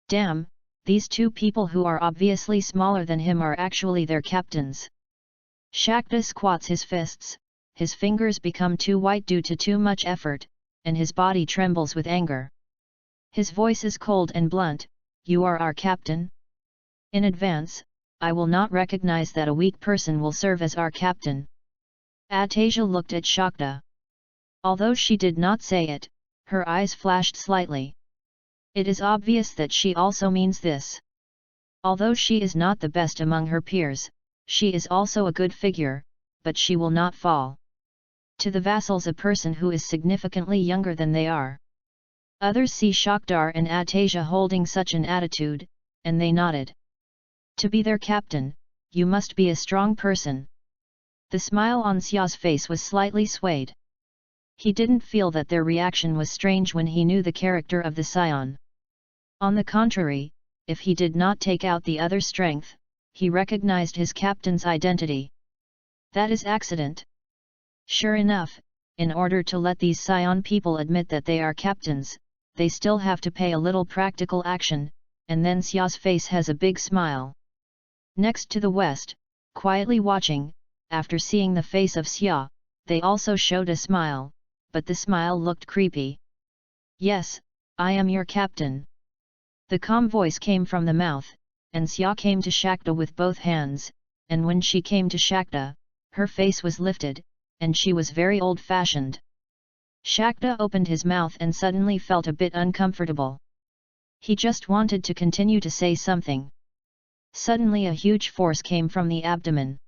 S1: Damn, these two people who are obviously smaller than him are actually their captains. Shakta squats his fists, his fingers become too white due to too much effort, and his body trembles with anger. His voice is cold and blunt, you are our captain? In advance, I will not recognize that a weak person will serve as our captain. Atasia looked at Shakta. Although she did not say it, her eyes flashed slightly. It is obvious that she also means this. Although she is not the best among her peers, she is also a good figure, but she will not fall to the vassals a person who is significantly younger than they are. Others see Shaktar and Atasia holding such an attitude, and they nodded. To be their captain, you must be a strong person. The smile on Xia's face was slightly swayed. He didn't feel that their reaction was strange when he knew the character of the Scion. On the contrary, if he did not take out the other strength, he recognized his captain's identity. That is accident. Sure enough, in order to let these Scion people admit that they are captains, they still have to pay a little practical action, and then Xia's face has a big smile. Next to the west, quietly watching, after seeing the face of Xia, they also showed a smile, but the smile looked creepy. Yes, I am your captain. The calm voice came from the mouth, and Xia came to Shakta with both hands, and when she came to Shakta, her face was lifted, and she was very old-fashioned. Shakta opened his mouth and suddenly felt a bit uncomfortable. He just wanted to continue to say something. Suddenly a huge force came from the abdomen.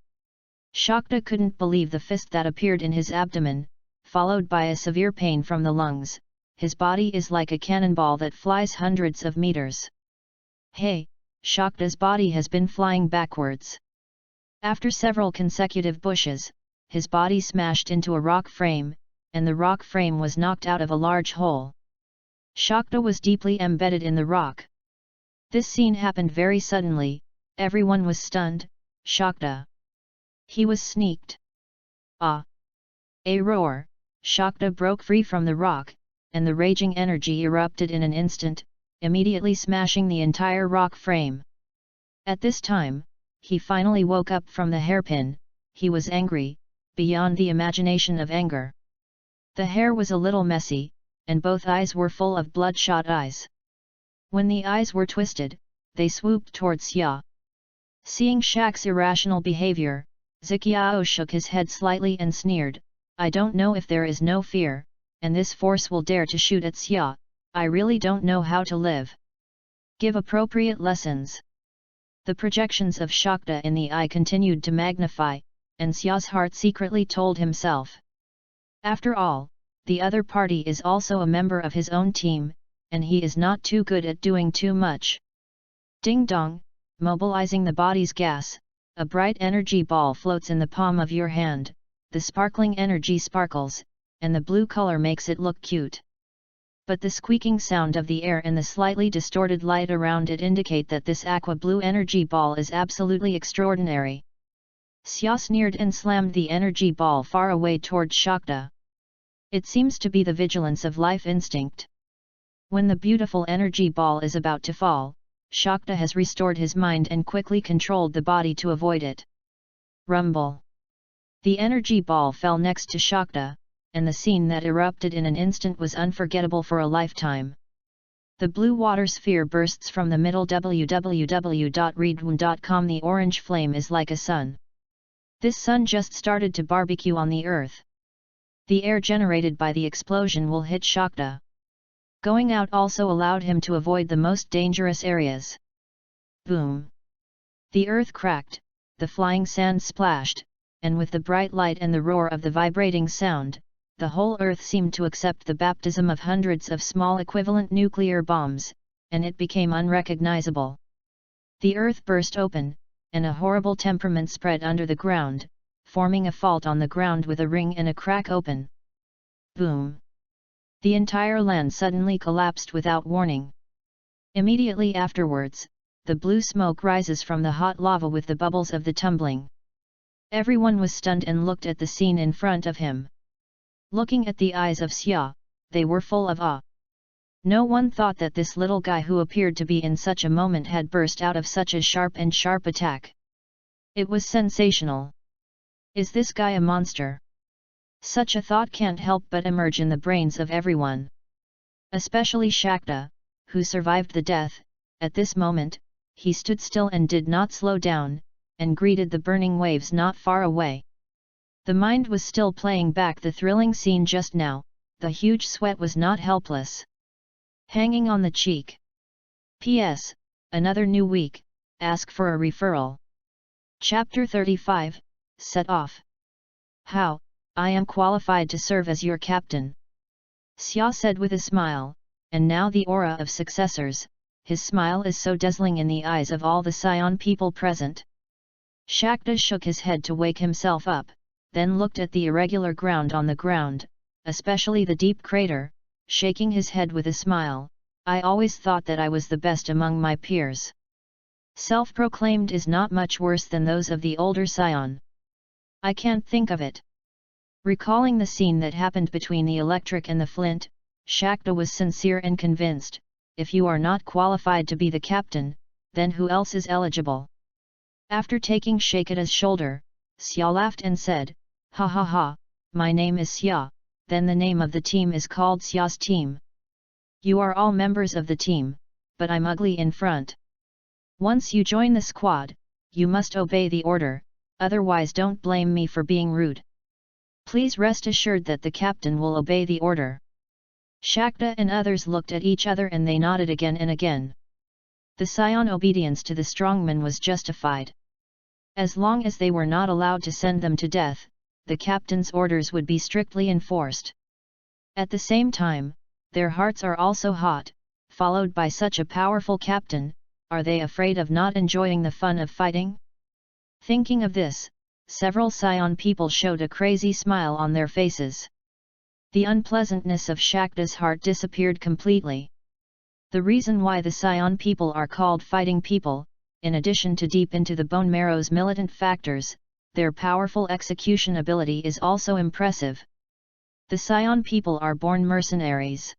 S1: Shakta couldn't believe the fist that appeared in his abdomen, followed by a severe pain from the lungs. His body is like a cannonball that flies hundreds of meters. Hey, Shakta's body has been flying backwards. After several consecutive pushes, his body smashed into a rock frame, and the rock frame was knocked out of a large hole. Shakta was deeply embedded in the rock. This scene happened very suddenly, everyone was stunned. Shakta. He was sneaked. Ah! A roar, Shakta broke free from the rock, and the raging energy erupted in an instant, immediately smashing the entire rock frame. At this time, he finally woke up from the hairpin. He was angry, beyond the imagination of anger. The hair was a little messy, and both eyes were full of bloodshot eyes. When the eyes were twisted, they swooped towards Xia. Seeing Shak's irrational behavior, Ziqiao shook his head slightly and sneered, I don't know if there is no fear, and this force will dare to shoot at Xia. I really don't know how to live. Give appropriate lessons. The projections of Shakta in the eye continued to magnify, and Xia's heart secretly told himself. After all, the other party is also a member of his own team, and he is not too good at doing too much. Ding dong, mobilizing the body's gas, a bright energy ball floats in the palm of your hand, the sparkling energy sparkles, and the blue color makes it look cute. But the squeaking sound of the air and the slightly distorted light around it indicate that this aqua blue energy ball is absolutely extraordinary. Xia sneered and slammed the energy ball far away toward Shakta. It seems to be the vigilance of life instinct. When the beautiful energy ball is about to fall, Shakta has restored his mind and quickly controlled the body to avoid it. Rumble. The energy ball fell next to Shakta, and the scene that erupted in an instant was unforgettable for a lifetime. The blue water sphere bursts from the middle. www.readaloud.com. The orange flame is like a sun. This sun just started to barbecue on the earth. The air generated by the explosion will hit Shakta. Going out also allowed him to avoid the most dangerous areas. Boom! The earth cracked, the flying sand splashed, and with the bright light and the roar of the vibrating sound, the whole earth seemed to accept the baptism of hundreds of small equivalent nuclear bombs, and it became unrecognizable. The earth burst open, and a horrible temperament spread under the ground, forming a fault on the ground with a ring and a crack open. Boom! The entire land suddenly collapsed without warning. Immediately afterwards, the blue smoke rises from the hot lava with the bubbles of the tumbling. Everyone was stunned and looked at the scene in front of him. Looking at the eyes of Xia, they were full of awe. No one thought that this little guy who appeared to be in such a moment had burst out of such a sharp attack. It was sensational. Is this guy a monster? Such a thought can't help but emerge in the brains of everyone. Especially Shakta, who survived the death. At this moment, he stood still and did not slow down, and greeted the burning waves not far away. The mind was still playing back the thrilling scene just now. The huge sweat was not helpless. Hanging on the cheek. P.S. Another new week, ask for a referral. Chapter 35, Set Off. How, I am qualified to serve as your captain. Xia said with a smile, and now the aura of successors, his smile is so dazzling in the eyes of all the Scion people present. Shakta shook his head to wake himself up, then looked at the irregular ground on the ground, especially the deep crater, shaking his head with a smile. I always thought that I was the best among my peers. Self-proclaimed is not much worse than those of the older Scion. I can't think of it. Recalling the scene that happened between the electric and the flint, Shakta was sincere and convinced, if you are not qualified to be the captain, then who else is eligible? After taking Shakata's shoulder, Xia laughed and said, "Ha ha ha, my name is Xia, then the name of the team is called Xia's team. You are all members of the team, but I'm ugly in front. Once you join the squad, you must obey the order, otherwise don't blame me for being rude. Please rest assured that the captain will obey the order." Shakta and others looked at each other and they nodded again and again. The scion obedience to the strongman was justified. As long as they were not allowed to send them to death, the captain's orders would be strictly enforced. At the same time, their hearts are also hot, followed by such a powerful captain. Are they afraid of not enjoying the fun of fighting? Thinking of this, several scion people showed a crazy smile on their faces. The unpleasantness of Shakta's heart disappeared completely. The reason why the scion people are called fighting people, in addition to deep into the bone marrow's militant factors, their powerful execution ability is also impressive. The scion people are born mercenaries.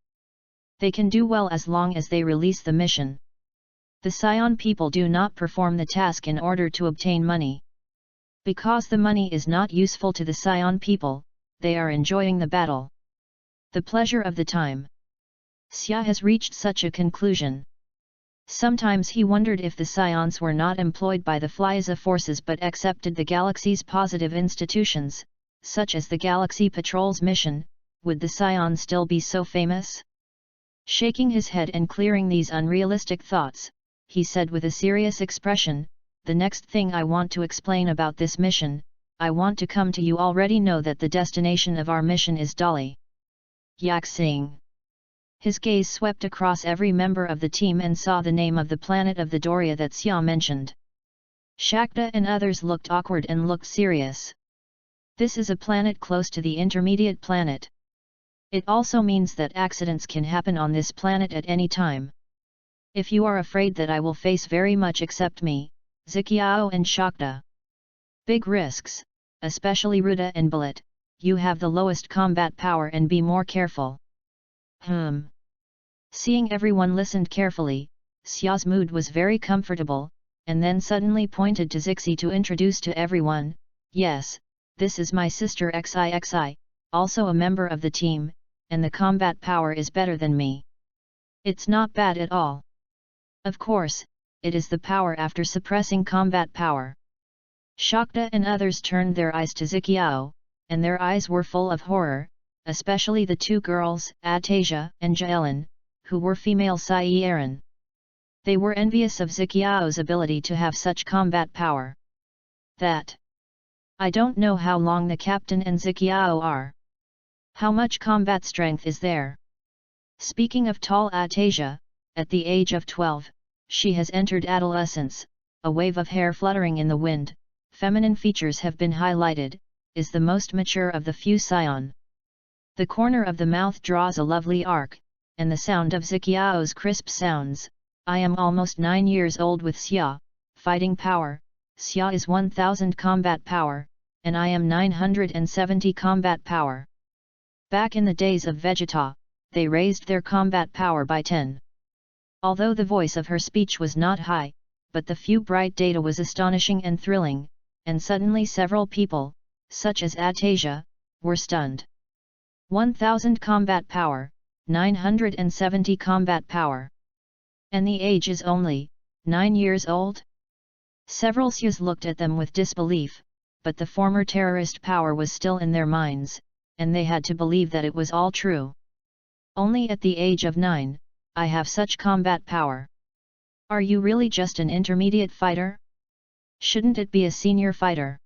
S1: They can do well as long as they release the mission. The scion people do not perform the task in order to obtain money. Because the money is not useful to the scion people, they are enjoying the battle. The pleasure of the time. Xia has reached such a conclusion. Sometimes he wondered if the scions were not employed by the Flyaza forces but accepted the galaxy's positive institutions, such as the Galaxy Patrol's mission, would the scions still be so famous? Shaking his head and clearing these unrealistic thoughts, he said with a serious expression, "The next thing I want to explain about this mission, I want to come to you already know that the destination of our mission is Dali." Yak Singh. His gaze swept across every member of the team and saw the name of the planet of the Doria that Xia mentioned. Shakta and others looked awkward and looked serious. This is a planet close to the intermediate planet. It also means that accidents can happen on this planet at any time. If you are afraid that I will face very much accept me, Ziqiao and Shakta. Big risks, especially Ruda and Bullet, you have the lowest combat power and be more careful. Seeing everyone listened carefully, Xia's mood was very comfortable, and then suddenly pointed to Zixi to introduce to everyone, "Yes, this is my sister XIXI, also a member of the team, and the combat power is better than me. It's not bad at all. Of course, it is the power after suppressing combat power." Shakta and others turned their eyes to Ziqiao, and their eyes were full of horror, especially the two girls, Atasia and Jaelin, who were female Sieran. They were envious of Ziqiao's ability to have such combat power. That. I don't know how long the captain and Ziqiao are. How much combat strength is there? Speaking of tall Atasia, at the age of 12, she has entered adolescence, a wave of hair fluttering in the wind, feminine features have been highlighted, is the most mature of the few scion. The corner of the mouth draws a lovely arc, and the sound of Ziqiao's crisp sounds, "I am almost 9 years old with Xia, fighting power, Xia is 1000 combat power, and I am 970 combat power." Back in the days of Vegeta, they raised their combat power by 10. Although the voice of her speech was not high, but the few bright data was astonishing and thrilling, and suddenly several people, such as Atasia, were stunned. 1000 combat power, 970 combat power. And the age is only 9 years old? Several Xias looked at them with disbelief, but the former terrorist power was still in their minds, and they had to believe that it was all true. Only at the age of 9, I have such combat power. Are you really just an intermediate fighter? Shouldn't it be a senior fighter?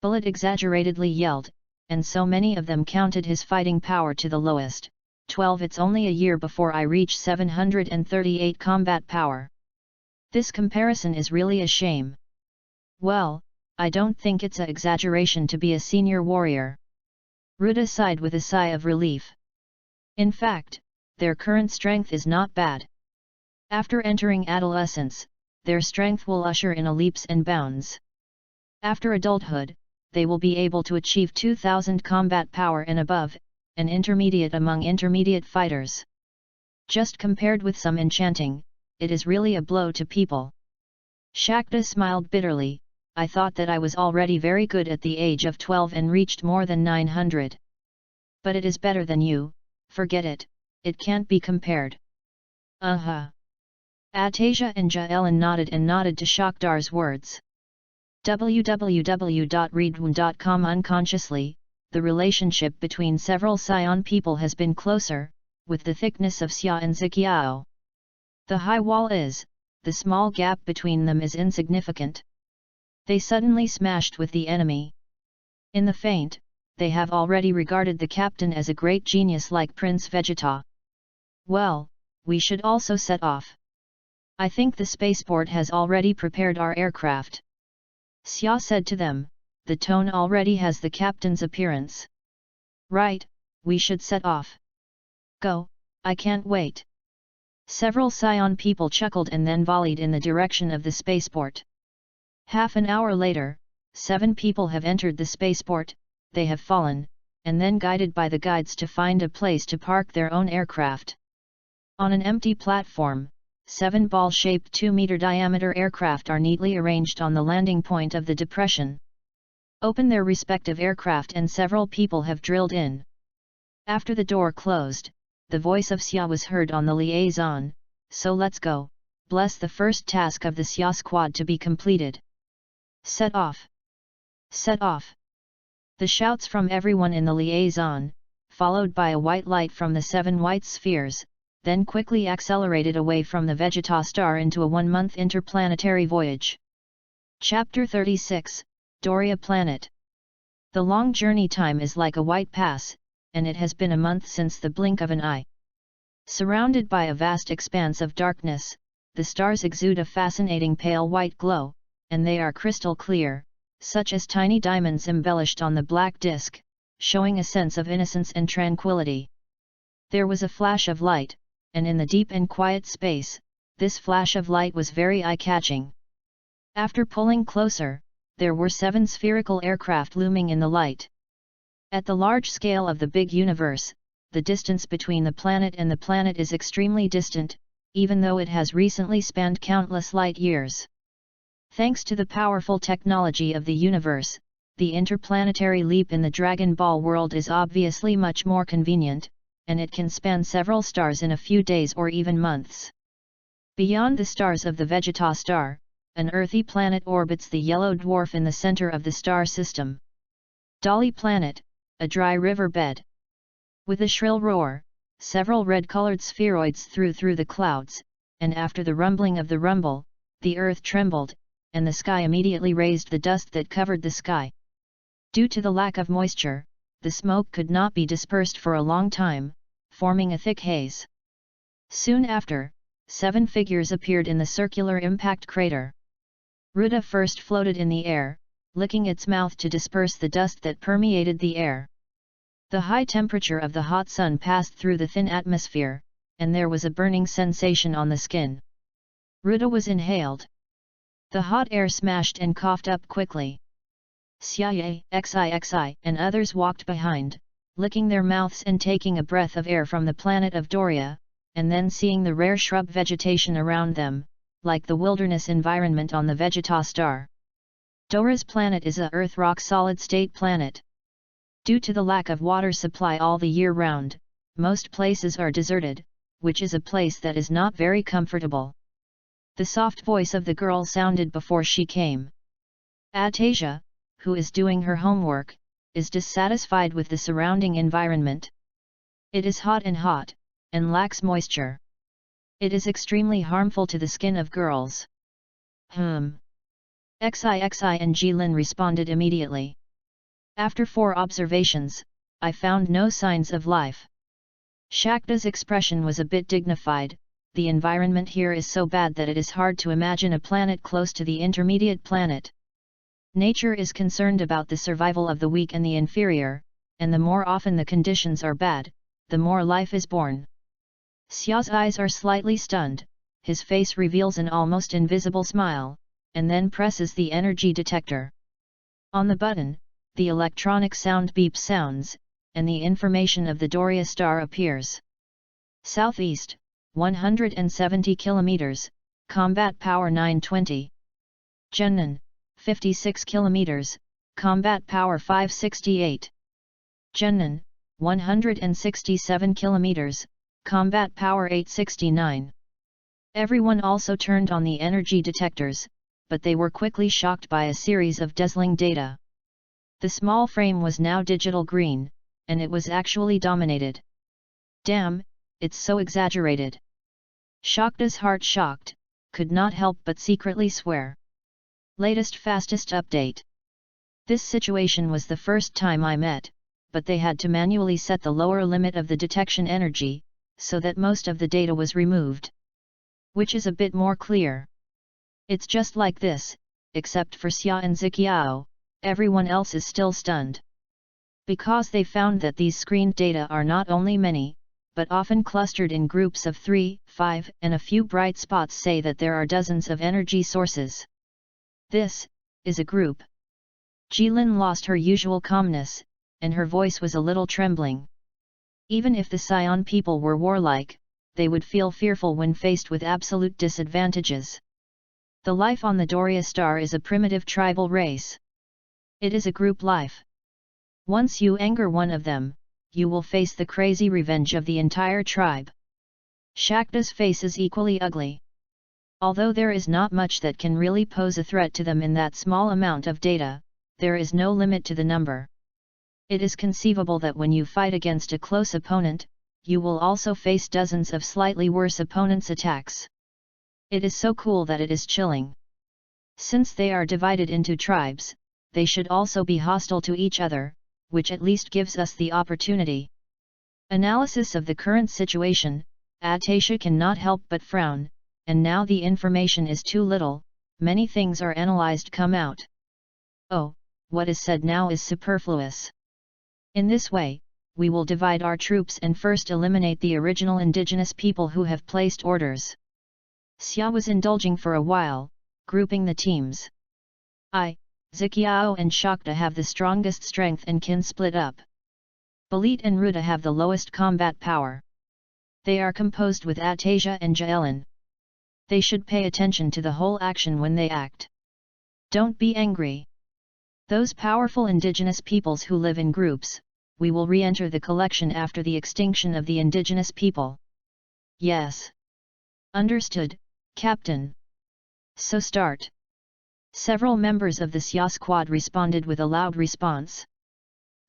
S1: Bullet exaggeratedly yelled, and so many of them counted his fighting power to the lowest. 12. It's only a year before I reach 738 combat power. This comparison is really a shame. Well, I don't think it's an exaggeration to be a senior warrior. Ruda sighed with a sigh of relief. In fact, their current strength is not bad. After entering adolescence, their strength will usher in a leaps and bounds. After adulthood, they will be able to achieve 2000 combat power and above, an intermediate among intermediate fighters. Just compared with some enchanting, it is really a blow to people. Shakta smiled bitterly. I thought that I was already very good at the age of 12 and reached more than 900. But it is better than you, forget it, it can't be compared. Atasia and Jaelin nodded to Shakdar's words. www.readaloud.com. Unconsciously, the relationship between several Sion people has been closer, with the thickness of Xia and Ziqiao. The high wall is, the small gap between them is insignificant. They suddenly smashed with the enemy. In the feint, they have already regarded the captain as a great genius like Prince Vegeta. Well, we should also set off. I think the spaceport has already prepared our aircraft. Xia said to them, the tone already has the captain's appearance. Right, we should set off. Go, I can't wait. Several Sion people chuckled and then volleyed in the direction of the spaceport. Half an hour later, 7 people have entered the spaceport, they have fallen, and then guided by the guides to find a place to park their own aircraft. On an empty platform, 7 ball-shaped 2-meter diameter aircraft are neatly arranged on the landing point of the depression. Open their respective aircraft and several people have drilled in. After the door closed, the voice of Xia was heard on the liaison, so let's go, bless the first task of the Xia squad to be completed. Set off! Set off! The shouts from everyone in the liaison, followed by a white light from the 7 white spheres, then quickly accelerated away from the Vegeta star into a 1-month interplanetary voyage. Chapter 36, Doria Planet. The long journey time is like a white pass, and it has been a month since the blink of an eye. Surrounded by a vast expanse of darkness, the stars exude a fascinating pale white glow, and they are crystal clear, such as tiny diamonds embellished on the black disk, showing a sense of innocence and tranquility. There was a flash of light, and in the deep and quiet space, this flash of light was very eye-catching. After pulling closer, there were 7 spherical aircraft looming in the light. At the large scale of the big universe, the distance between the planet and the planet is extremely distant, even though it has recently spanned countless light years. Thanks to the powerful technology of the universe, the interplanetary leap in the Dragon Ball world is obviously much more convenient, and it can span several stars in a few days or even months. Beyond the stars of the Vegeta star, an earthy planet orbits the yellow dwarf in the center of the star system. Dolly Planet, a dry river bed. With a shrill roar, several red-colored spheroids through the clouds, and after the rumbling of the rumble, the earth trembled, and the sky immediately raised the dust that covered the sky. Due to the lack of moisture, the smoke could not be dispersed for a long time, forming a thick haze. Soon after, 7 figures appeared in the circular impact crater. Ruda first floated in the air, licking its mouth to disperse the dust that permeated the air. The high temperature of the hot sun passed through the thin atmosphere, and there was a burning sensation on the skin. Ruda was inhaled. The hot air smashed and coughed up quickly. Xia, Xi, and others walked behind, licking their mouths and taking a breath of air from the planet of Doria, and then seeing the rare shrub vegetation around them, like the wilderness environment on the Vegeta star. Dora's planet is a Earth rock solid-state planet. Due to the lack of water supply all the year round, most places are deserted, which is a place that is not very comfortable. The soft voice of the girl sounded before she came. Atasia, who is doing her homework, is dissatisfied with the surrounding environment. It is hot, and lacks moisture. It is extremely harmful to the skin of girls. Xi and Jilin responded immediately. After 4 observations, I found no signs of life. Shakta's expression was a bit dignified. The environment here is so bad that it is hard to imagine a planet close to the intermediate planet. Nature is concerned about the survival of the weak and the inferior, and the more often the conditions are bad, the more life is born. Xia's eyes are slightly stunned, his face reveals an almost invisible smile, and then presses the energy detector. On the button, the electronic sound beep sounds, and the information of the Doria star appears. Southeast, 170 km, combat power 920. Gennan, 56 km, combat power 568. Gennan, 167 km, combat power 869. Everyone also turned on the energy detectors, but they were quickly shocked by a series of dazzling data. The small frame was now digital green, and it was actually dominated. Damn, it's so exaggerated. Shakta's heart shocked, could not help but secretly swear. Latest fastest update. This situation was the first time I met, but they had to manually set the lower limit of the detection energy, so that most of the data was removed. Which is a bit more clear. It's just like this, except for Xia and Ziqiao, everyone else is still stunned. Because they found that these screened data are not only many, but often clustered in groups of 3, 5, and a few bright spots say that there are dozens of energy sources. This is a group. Jilin lost her usual calmness, and her voice was a little trembling. Even if the Scion people were warlike, they would feel fearful when faced with absolute disadvantages. The life on the Doria star is a primitive tribal race. It is a group life. Once you anger one of them, you will face the crazy revenge of the entire tribe. Shakta's face is equally ugly. Although there is not much that can really pose a threat to them in that small amount of data, there is no limit to the number. It is conceivable that when you fight against a close opponent, you will also face dozens of slightly worse opponents' attacks. It is so cool that it is chilling. Since they are divided into tribes, they should also be hostile to each other, which at least gives us the opportunity. Analysis of the current situation, Atasha cannot help but frown, and now the information is too little, many things are analyzed come out. Oh, what is said now is superfluous. In this way, we will divide our troops and first eliminate the original indigenous people who have placed orders. Xia was indulging for a while, grouping the teams. Ziqiao and Shakta have the strongest strength and can split up. Balit and Ruta have the lowest combat power. They are composed with Atasia and Jaelin. They should pay attention to the whole action when they act. Don't be angry. Those powerful indigenous peoples who live in groups, we will re-enter the collection after the extinction of the indigenous people. Yes. Understood, Captain. So start. Several members of the Xia squad responded with a loud response.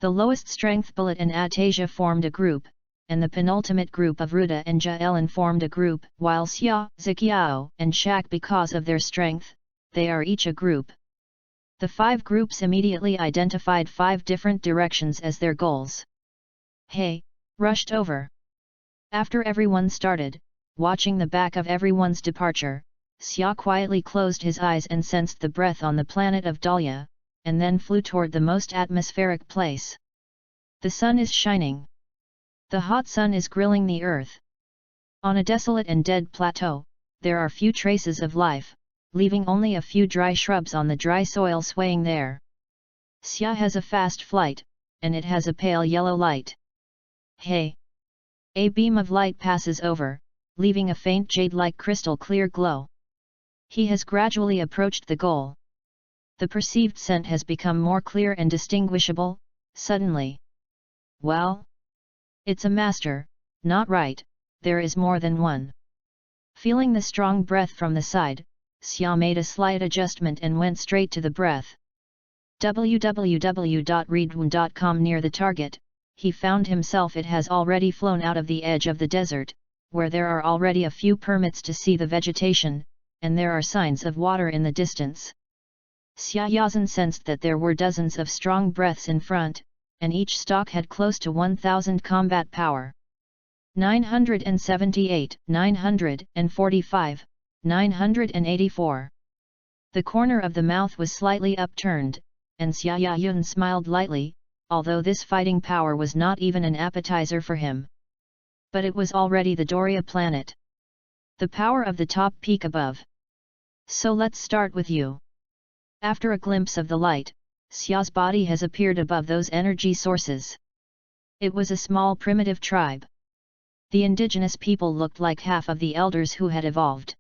S1: The lowest strength Balit and Atasia formed a group, and the penultimate group of Ruta and Jaelin formed a group, while Xia, Ziqiao, and Shak, because of their strength, they are each a group. The 5 groups immediately identified 5 different directions as their goals. Hey, rushed over. After everyone started, watching the back of everyone's departure, Xia quietly closed his eyes and sensed the breath on the planet of Dahlia, and then flew toward the most atmospheric place. The sun is shining. The hot sun is grilling the earth. On a desolate and dead plateau, there are few traces of life, leaving only a few dry shrubs on the dry soil swaying there. Xia has a fast flight, and it has a pale yellow light. Hey! A beam of light passes over, leaving a faint jade-like crystal clear glow. He has gradually approached the goal. The perceived scent has become more clear and distinguishable, suddenly. Well? It's a master, not right, there is more than one. Feeling the strong breath from the side, Xia made a slight adjustment and went straight to the breath. www.readaloud.com. Near the target, he found himself it has already flown out of the edge of the desert, where there are already a few permits to see the vegetation, and there are signs of water in the distance. Xia Yazan sensed that there were dozens of strong breaths in front, and each stalk had close to 1000 combat power. 978, 945, 984. The corner of the mouth was slightly upturned, and Xia Yayun smiled lightly, although this fighting power was not even an appetizer for him. But it was already the Doria planet. The power of the top peak above. So let's start with you. After a glimpse of the light, Xia's body has appeared above those energy sources. It was a small primitive tribe. The indigenous people looked like half of the elders who had evolved.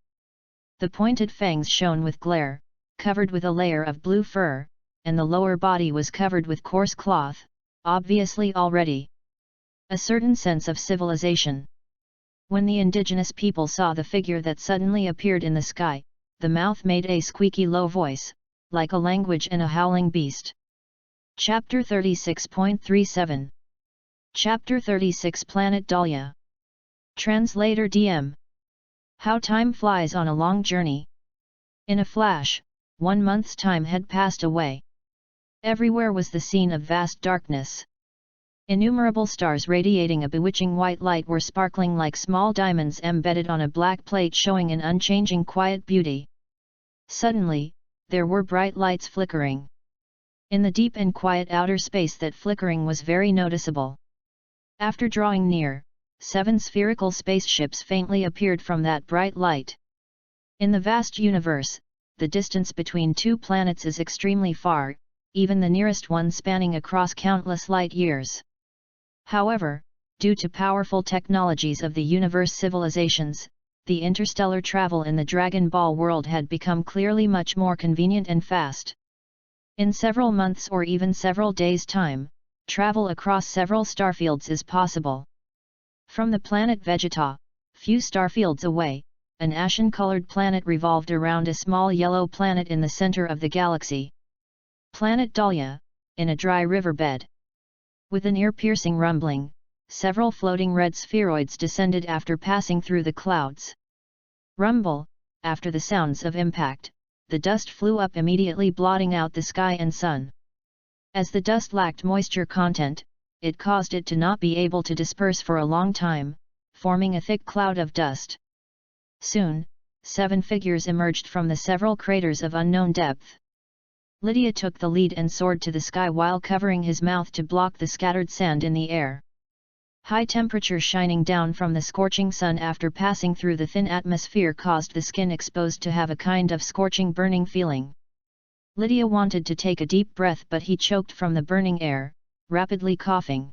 S1: The pointed fangs shone with glare, covered with a layer of blue fur, and the lower body was covered with coarse cloth, obviously already a certain sense of civilization. When the indigenous people saw the figure that suddenly appeared in the sky, the mouth made a squeaky low voice, like a language in a howling beast. Chapter 36.37 Chapter 36 Planet Dahlia. Translator DM. How time flies on a long journey. In a flash, 1 month's time had passed away. Everywhere was the scene of vast darkness. Innumerable stars radiating a bewitching white light were sparkling like small diamonds embedded on a black plate, showing an unchanging quiet beauty. Suddenly, there were bright lights flickering. In the deep and quiet outer space, that flickering was very noticeable. After drawing near, 7 spherical spaceships faintly appeared from that bright light. In the vast universe, the distance between 2 planets is extremely far, even the nearest one spanning across countless light years. However, due to powerful technologies of the universe civilizations, the interstellar travel in the Dragon Ball world had become clearly much more convenient and fast. In several months or even several days' time, travel across several starfields is possible. From the planet Vegeta, few starfields away, an ashen-colored planet revolved around a small yellow planet in the center of the galaxy. Planet Dahlia, in a dry riverbed. With an ear-piercing rumbling, several floating red spheroids descended after passing through the clouds. Rumble, after the sounds of impact, the dust flew up immediately, blotting out the sky and sun. As the dust lacked moisture content, it caused it to not be able to disperse for a long time, forming a thick cloud of dust. Soon, 7 figures emerged from the several craters of unknown depth. Lydia took the lead and soared to the sky while covering his mouth to block the scattered sand in the air. High temperature shining down from the scorching sun after passing through the thin atmosphere caused the skin exposed to have a kind of scorching burning feeling. Lydia wanted to take a deep breath, but he choked from the burning air, rapidly coughing.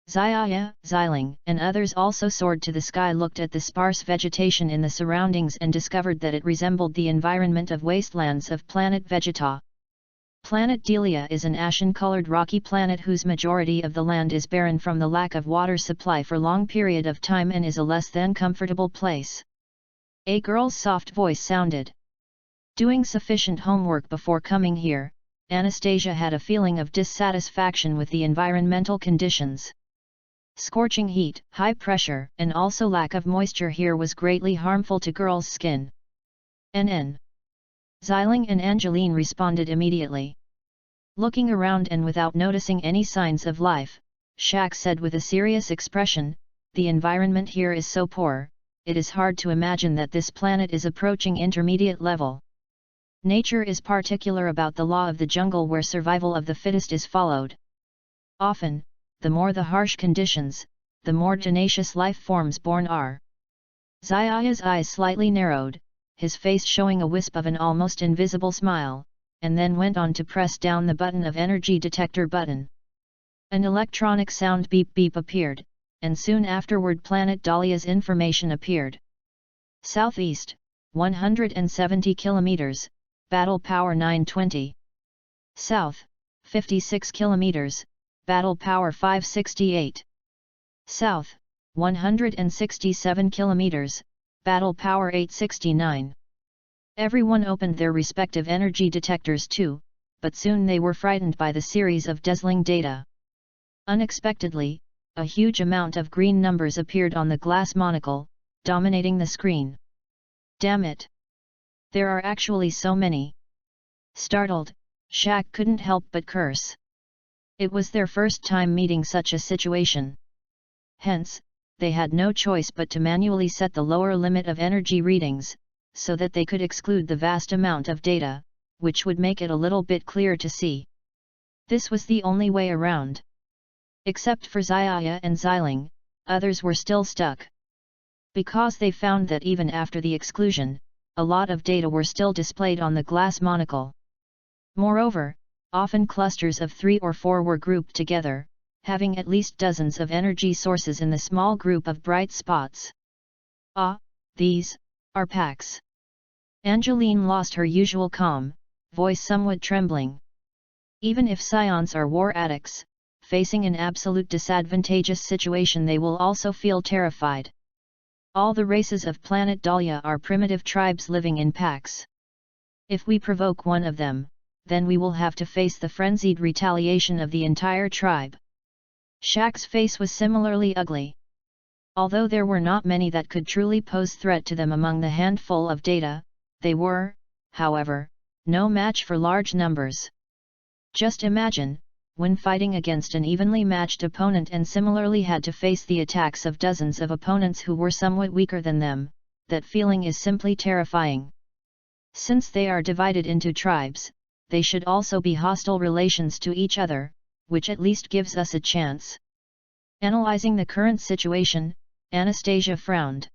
S1: Xiaya, Xiling, and others also soared to the sky, looked at the sparse vegetation in the surroundings and discovered that it resembled the environment of wastelands of planet Vegeta. Planet Dahlia is an ashen-colored rocky planet whose majority of the land is barren from the lack of water supply for long period of time and is a less than comfortable place. A girl's soft voice sounded. Doing sufficient homework before coming here, Anastasia had a feeling of dissatisfaction with the environmental conditions. Scorching heat, high pressure, and also lack of moisture here was greatly harmful to girls' skin. NN. Xiling and Angeline responded immediately. Looking around and without noticing any signs of life, Shaq said with a serious expression, "The environment here is so poor, it is hard to imagine that this planet is approaching intermediate level. Nature is particular about the law of the jungle where survival of the fittest is followed. Often, the more the harsh conditions, the more tenacious life forms born are." Xiaoya's eyes slightly narrowed, his face showing a wisp of an almost invisible smile, and then went on to press down the button of energy detector button. An electronic sound beep beep appeared, and soon afterward Planet Dahlia's information appeared. Southeast, 170 kilometers, battle power 920. South, 56 kilometers, battle power 568. South, 167 kilometers, battle power 869. Everyone opened their respective energy detectors too, but soon they were frightened by the series of dazzling data. Unexpectedly, a huge amount of green numbers appeared on the glass monocle, dominating the screen. Damn it! There are actually so many. Startled, Shaq couldn't help but curse. It was their first time meeting such a situation. Hence, they had no choice but to manually set the lower limit of energy readings, so that they could exclude the vast amount of data, which would make it a little bit clearer to see. This was the only way around. Except for Xiaya and Xiling, others were still stuck. Because they found that even after the exclusion, a lot of data were still displayed on the glass monocle. Moreover, Often clusters of 3 or 4 were grouped together, having at least dozens of energy sources in the small group of bright spots. Ah, these are packs. Angeline lost her usual calm, voice somewhat trembling. Even if scions are war addicts, facing an absolute disadvantageous situation they will also feel terrified. All the races of planet Dahlia are primitive tribes living in packs. If we provoke one of them, then we will have to face the frenzied retaliation of the entire tribe. Shaq's face was similarly ugly. Although there were not many that could truly pose threat to them among the handful of data, they were, however, no match for large numbers. Just imagine, when fighting against an evenly matched opponent and similarly had to face the attacks of dozens of opponents who were somewhat weaker than them, that feeling is simply terrifying. Since they are divided into tribes, they should also be hostile relations to each other, which at least gives us a chance. Analyzing the current situation, Anastasia frowned.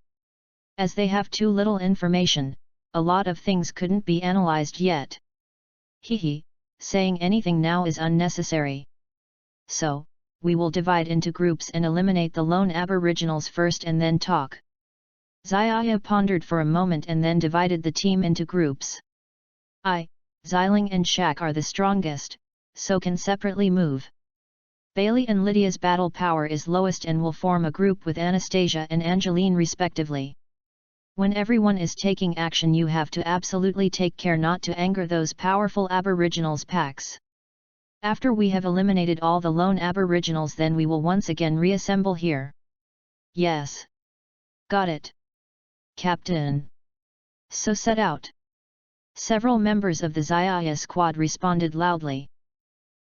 S1: As they have too little information, a lot of things couldn't be analyzed yet. Hehe, saying anything now is unnecessary. So, we will divide into groups and eliminate the lone aboriginals first and then talk. Xiaya pondered for a moment and then divided the team into groups. Xiling and Shaq are the strongest, so can separately move. Bailey and Lydia's battle power is lowest and will form a group with Anastasia and Angeline respectively. When everyone is taking action you have to absolutely take care not to anger those powerful aboriginals packs. After we have eliminated all the lone aboriginals then we will once again reassemble here. Yes. Got it. Captain. So set out. Several members of the Xiaya squad responded loudly.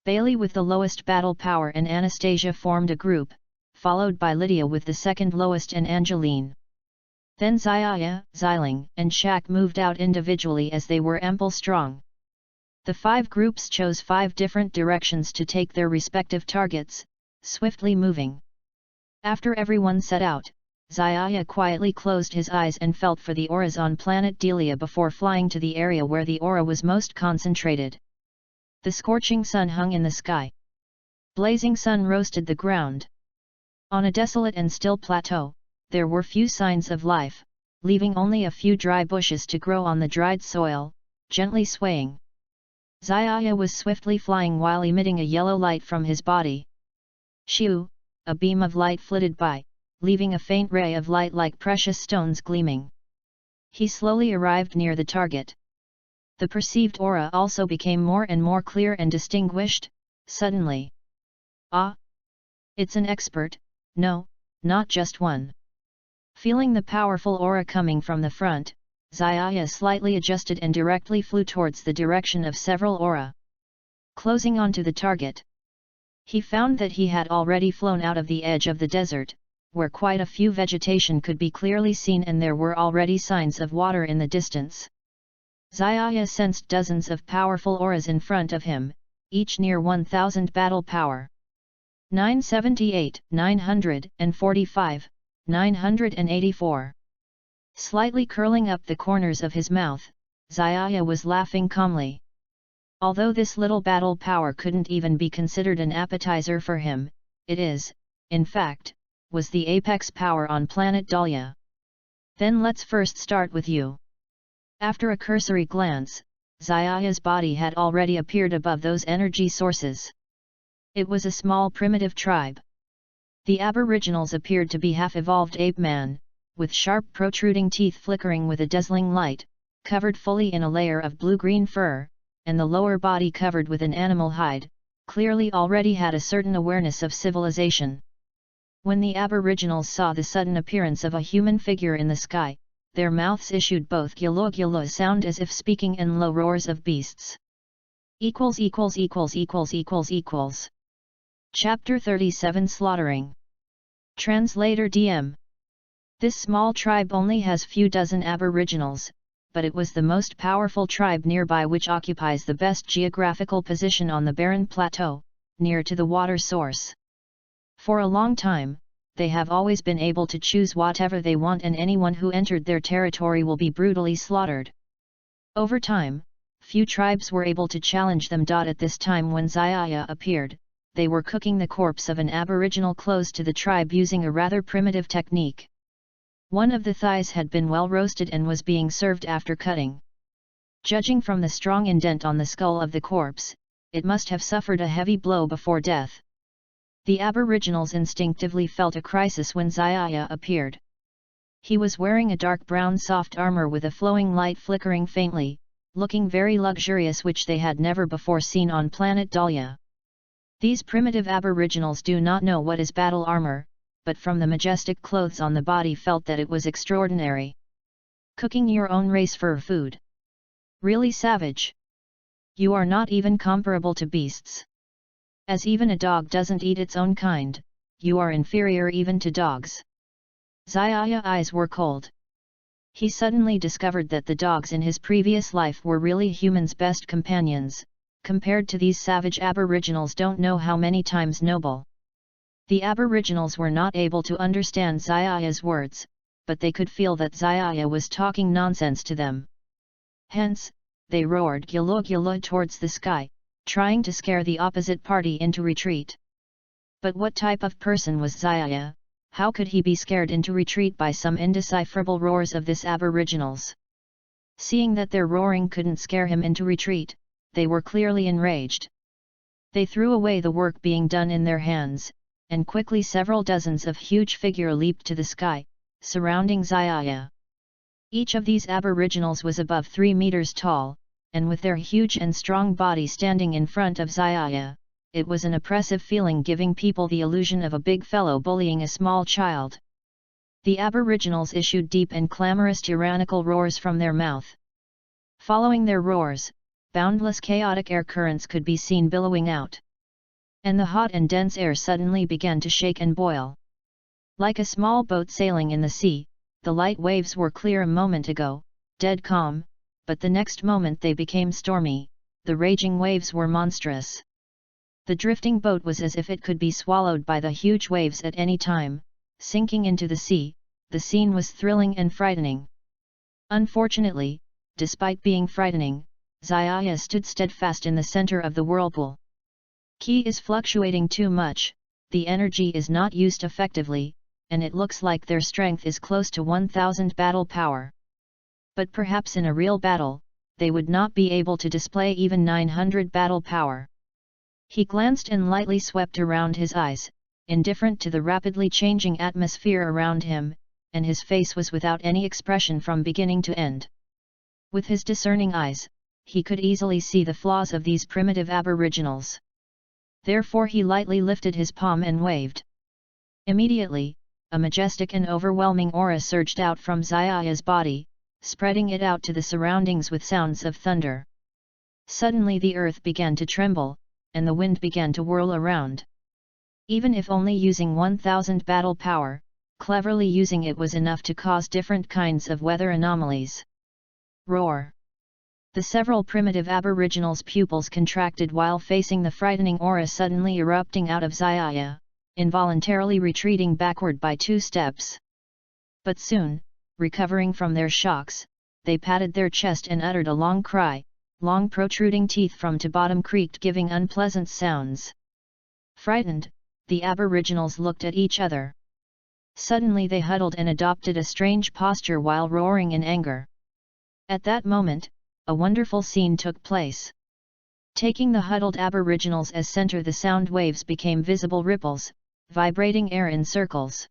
S1: Bailey with the lowest battle power and Anastasia formed a group, followed by Lydia with the second lowest and Angeline. Then Xiaya, Xiling, and Shaq moved out individually as they were ample strong. The 5 groups chose 5 different directions to take their respective targets, swiftly moving. After everyone set out, Xiaya quietly closed his eyes and felt for the auras on planet Delia before flying to the area where the aura was most concentrated. The scorching sun hung in the sky. Blazing sun roasted the ground. On a desolate and still plateau, there were few signs of life, leaving only a few dry bushes to grow on the dried soil, gently swaying. Xiaya was swiftly flying while emitting a yellow light from his body. Shoo! A beam of light flitted by, leaving a faint ray of light like precious stones gleaming. He slowly arrived near the target. The perceived aura also became more and more clear and distinguished, suddenly. Ah! It's an expert, no, not just one. Feeling the powerful aura coming from the front, Xiaya slightly adjusted and directly flew towards the direction of several aura. Closing onto the target. He found that he had already flown out of the edge of the desert, where quite a few vegetation could be clearly seen and there were already signs of water in the distance. Xiaya sensed dozens of powerful auras in front of him, each near 1000 battle power. 978, 945, 984. Slightly curling up the corners of his mouth, Xiaya was laughing calmly. Although this little battle power couldn't even be considered an appetizer for him, it is, in fact, was the apex power on planet Dahlia. Then let's first start with you. After a cursory glance, Xiaya's body had already appeared above those energy sources. It was a small primitive tribe. The aboriginals appeared to be half-evolved ape-man, with sharp protruding teeth flickering with a dazzling light, covered fully in a layer of blue-green fur, and the lower body covered with an animal hide, clearly already had a certain awareness of civilization. When the aboriginals saw the sudden appearance of a human figure in the sky, their mouths issued both gyalo-gyalo sound as if speaking in low roars of beasts. Chapter 37 Slaughtering. Translator DM. This small tribe only has few dozen aboriginals, but it was the most powerful tribe nearby which occupies the best geographical position on the barren plateau, near to the water source. For a long time, they have always been able to choose whatever they want and anyone who entered their territory will be brutally slaughtered. Over time, few tribes were able to challenge them. At this time when Zaya appeared, they were cooking the corpse of an aboriginal close to the tribe using a rather primitive technique. One of the thighs had been well roasted and was being served after cutting. Judging from the strong indent on the skull of the corpse, it must have suffered a heavy blow before death. The aboriginals instinctively felt a crisis when Zaya appeared. He was wearing a dark brown soft armor with a flowing light flickering faintly, looking very luxurious, which they had never before seen on planet Dahlia. These primitive aboriginals do not know what is battle armor, but from the majestic clothes on the body felt that it was extraordinary. Cooking your own race for food. Really savage. You are not even comparable to beasts. As even a dog doesn't eat its own kind, you are inferior even to dogs. Zaya's eyes were cold. He suddenly discovered that the dogs in his previous life were really humans' best companions, compared to these savage aboriginals don't know how many times noble. The aboriginals were not able to understand Zaya's words, but they could feel that Zaya was talking nonsense to them. Hence, they roared "Gila Gila" towards the sky, trying to scare the opposite party into retreat. But what type of person was Zaya? How could he be scared into retreat by some indecipherable roars of this aboriginals? Seeing that their roaring couldn't scare him into retreat, they were clearly enraged. They threw away the work being done in their hands, and quickly several dozens of huge figures leaped to the sky, surrounding Zaya. Each of these aboriginals was above 3 meters tall, and with their huge and strong body standing in front of Zaya, it was an oppressive feeling, giving people the illusion of a big fellow bullying a small child. The aboriginals issued deep and clamorous tyrannical roars from their mouth. Following their roars, boundless chaotic air currents could be seen billowing out. And the hot and dense air suddenly began to shake and boil. Like a small boat sailing in the sea, the light waves were clear a moment ago, dead calm, but the next moment they became stormy. The raging waves were monstrous. The drifting boat was as if it could be swallowed by the huge waves at any time, sinking into the sea. The scene was thrilling and frightening. Unfortunately, despite being frightening, Zaya stood steadfast in the center of the whirlpool. Ki is fluctuating too much, the energy is not used effectively, and it looks like their strength is close to 1000 battle power. But perhaps in a real battle, they would not be able to display even 900 battle power. He glanced and lightly swept around his eyes, indifferent to the rapidly changing atmosphere around him, and his face was without any expression from beginning to end. With his discerning eyes, he could easily see the flaws of these primitive aboriginals. Therefore he lightly lifted his palm and waved. Immediately, a majestic and overwhelming aura surged out from Zaya's body, spreading it out to the surroundings with sounds of thunder. Suddenly the earth began to tremble, and the wind began to whirl around. Even if only using 1000 battle power, cleverly using it was enough to cause different kinds of weather anomalies. Roar! The several primitive aboriginals' pupils contracted while facing the frightening aura suddenly erupting out of Zaya, involuntarily retreating backward by 2 steps. But soon, recovering from their shocks, they patted their chest and uttered a long cry. Long protruding teeth from to bottom creaked, giving unpleasant sounds. Frightened, the aboriginals looked at each other. Suddenly they huddled and adopted a strange posture while roaring in anger. At that moment, a wonderful scene took place. Taking the huddled aboriginals as center, the sound waves became visible ripples, vibrating air in circles.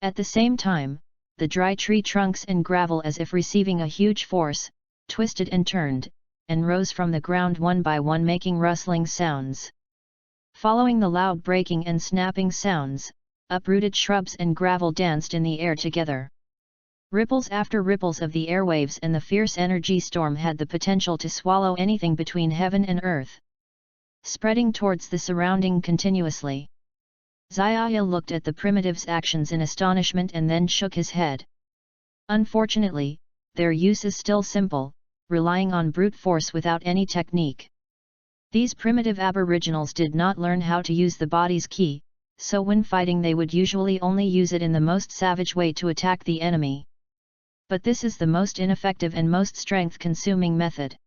S1: At the same time, the dry tree trunks and gravel, as if receiving a huge force, twisted and turned, and rose from the ground one by one, making rustling sounds. Following the loud breaking and snapping sounds, uprooted shrubs and gravel danced in the air together. Ripples after ripples of the airwaves and the fierce energy storm had the potential to swallow anything between heaven and earth, spreading towards the surrounding continuously. Zaya looked at the primitives' actions in astonishment and then shook his head. Unfortunately, their use is still simple, relying on brute force without any technique. These primitive aboriginals did not learn how to use the body's ki, so when fighting they would usually only use it in the most savage way to attack the enemy. But this is the most ineffective and most strength-consuming method.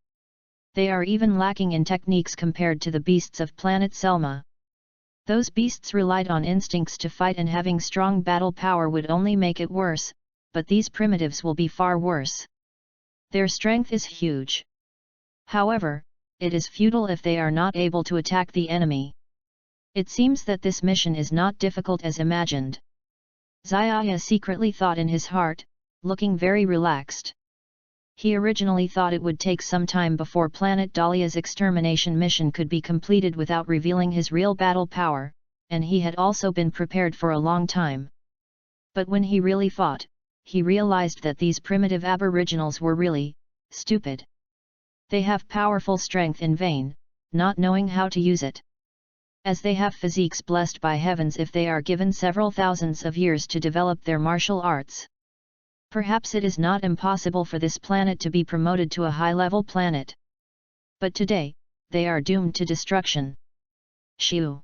S1: They are even lacking in techniques compared to the beasts of planet Selma. Those beasts relied on instincts to fight, and having strong battle power would only make it worse, but these primitives will be far worse. Their strength is huge. However, it is futile if they are not able to attack the enemy. It seems that this mission is not difficult as imagined. Zaya secretly thought in his heart, looking very relaxed. He originally thought it would take some time before Planet Dahlia's extermination mission could be completed without revealing his real battle power, and he had also been prepared for a long time. But when he really fought, he realized that these primitive aboriginals were really stupid. They have powerful strength in vain, not knowing how to use it. As they have physiques blessed by heavens if they are given several thousands of years to develop their martial arts. Perhaps it is not impossible for this planet to be promoted to a high-level planet. But today, they are doomed to destruction. Shiu.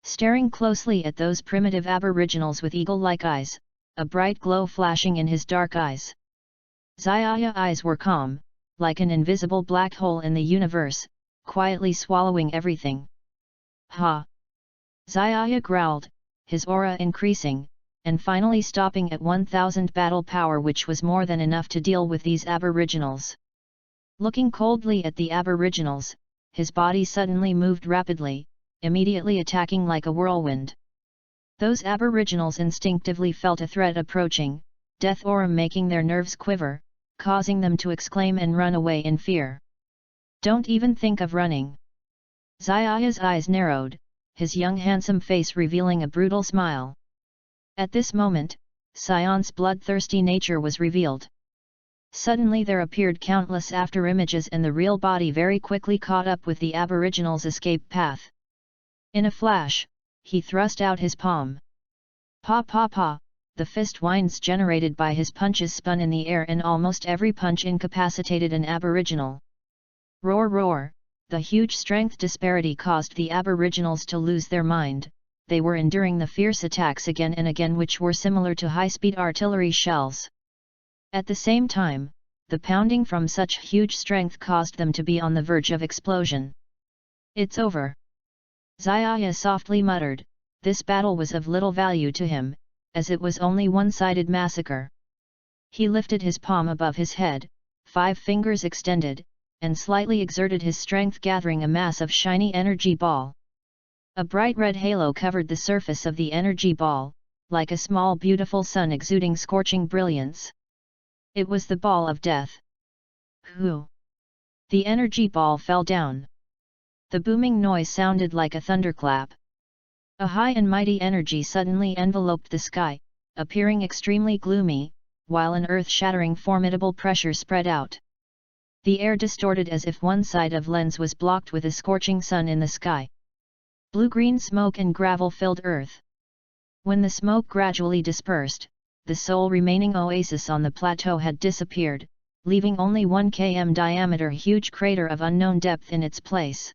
S1: Staring closely at those primitive aboriginals with eagle-like eyes, a bright glow flashing in his dark eyes. Zaya's eyes were calm, like an invisible black hole in the universe, quietly swallowing everything. Ha! Zaya growled, his aura increasing, and finally stopping at 1000 battle power, which was more than enough to deal with these aboriginals. Looking coldly at the aboriginals, his body suddenly moved rapidly, immediately attacking like a whirlwind. Those aboriginals instinctively felt a threat approaching, death aura making their nerves quiver, causing them to exclaim and run away in fear. Don't even think of running. Zaya's eyes narrowed, his young handsome face revealing a brutal smile. At this moment, Sion's bloodthirsty nature was revealed. Suddenly there appeared countless after-images, and the real body very quickly caught up with the aboriginal's escape path. In a flash, he thrust out his palm. Pa pa pa, the fist winds generated by his punches spun in the air, and almost every punch incapacitated an aboriginal. Roar roar, the huge strength disparity caused the aboriginals to lose their mind. They were enduring the fierce attacks again and again, which were similar to high-speed artillery shells. At the same time, the pounding from such huge strength caused them to be on the verge of explosion. It's over. Zaya softly muttered, this battle was of little value to him, as it was only one-sided massacre. He lifted his palm above his head, 5 fingers extended, and slightly exerted his strength, gathering a mass of shiny energy ball. A bright red halo covered the surface of the energy ball, like a small beautiful sun exuding scorching brilliance. It was the ball of death. Hoo! The energy ball fell down. The booming noise sounded like a thunderclap. A high and mighty energy suddenly enveloped the sky, appearing extremely gloomy, while an earth-shattering formidable pressure spread out. The air distorted as if one side of lens was blocked with a scorching sun in the sky. Blue-green smoke and gravel filled earth. When the smoke gradually dispersed, the sole remaining oasis on the plateau had disappeared, leaving only 1 km diameter huge crater of unknown depth in its place.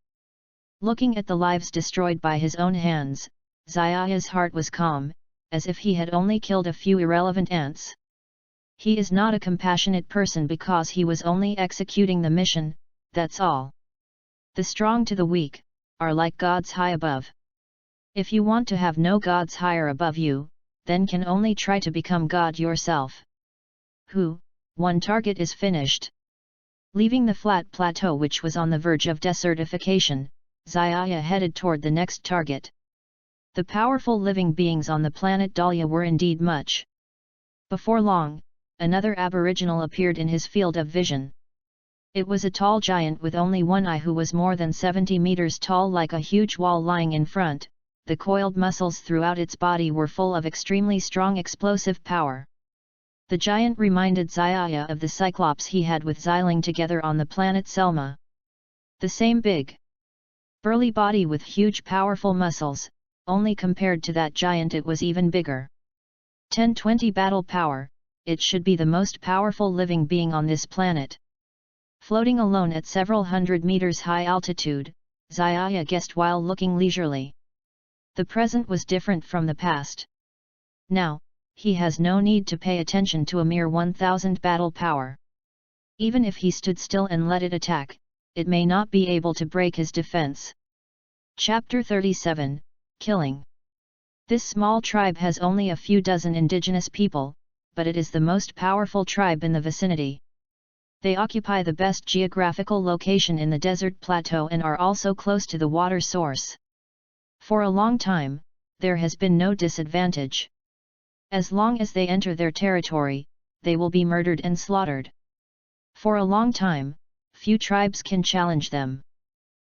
S1: Looking at the lives destroyed by his own hands, Zaya's heart was calm, as if he had only killed a few irrelevant ants. He is not a compassionate person because he was only executing the mission, that's all. The strong to the weak are like gods high above. If you want to have no gods higher above you, then can only try to become God yourself. One target is finished. Leaving the flat plateau which was on the verge of desertification, Zaya headed toward the next target. The powerful living beings on the planet Dahlia were indeed much. Before long, another aboriginal appeared in his field of vision. It was a tall giant with only one eye who was more than 70 meters tall, like a huge wall lying in front. The coiled muscles throughout its body were full of extremely strong explosive power. The giant reminded Zaya of the Cyclops he had with Xiling together on the planet Selma. The same big, burly body with huge powerful muscles, only compared to that giant it was even bigger. 1020 battle power, it should be the most powerful living being on this planet. Floating alone at several hundred meters high altitude, Zaya guessed while looking leisurely. The present was different from the past. Now, he has no need to pay attention to a mere 1000 battle power. Even if he stood still and let it attack, it may not be able to break his defense. Chapter 37, Killing. This small tribe has only a few dozen indigenous people, but it is the most powerful tribe in the vicinity. They occupy the best geographical location in the desert plateau and are also close to the water source. For a long time, there has been no disadvantage. As long as they enter their territory, they will be murdered and slaughtered. For a long time, few tribes can challenge them.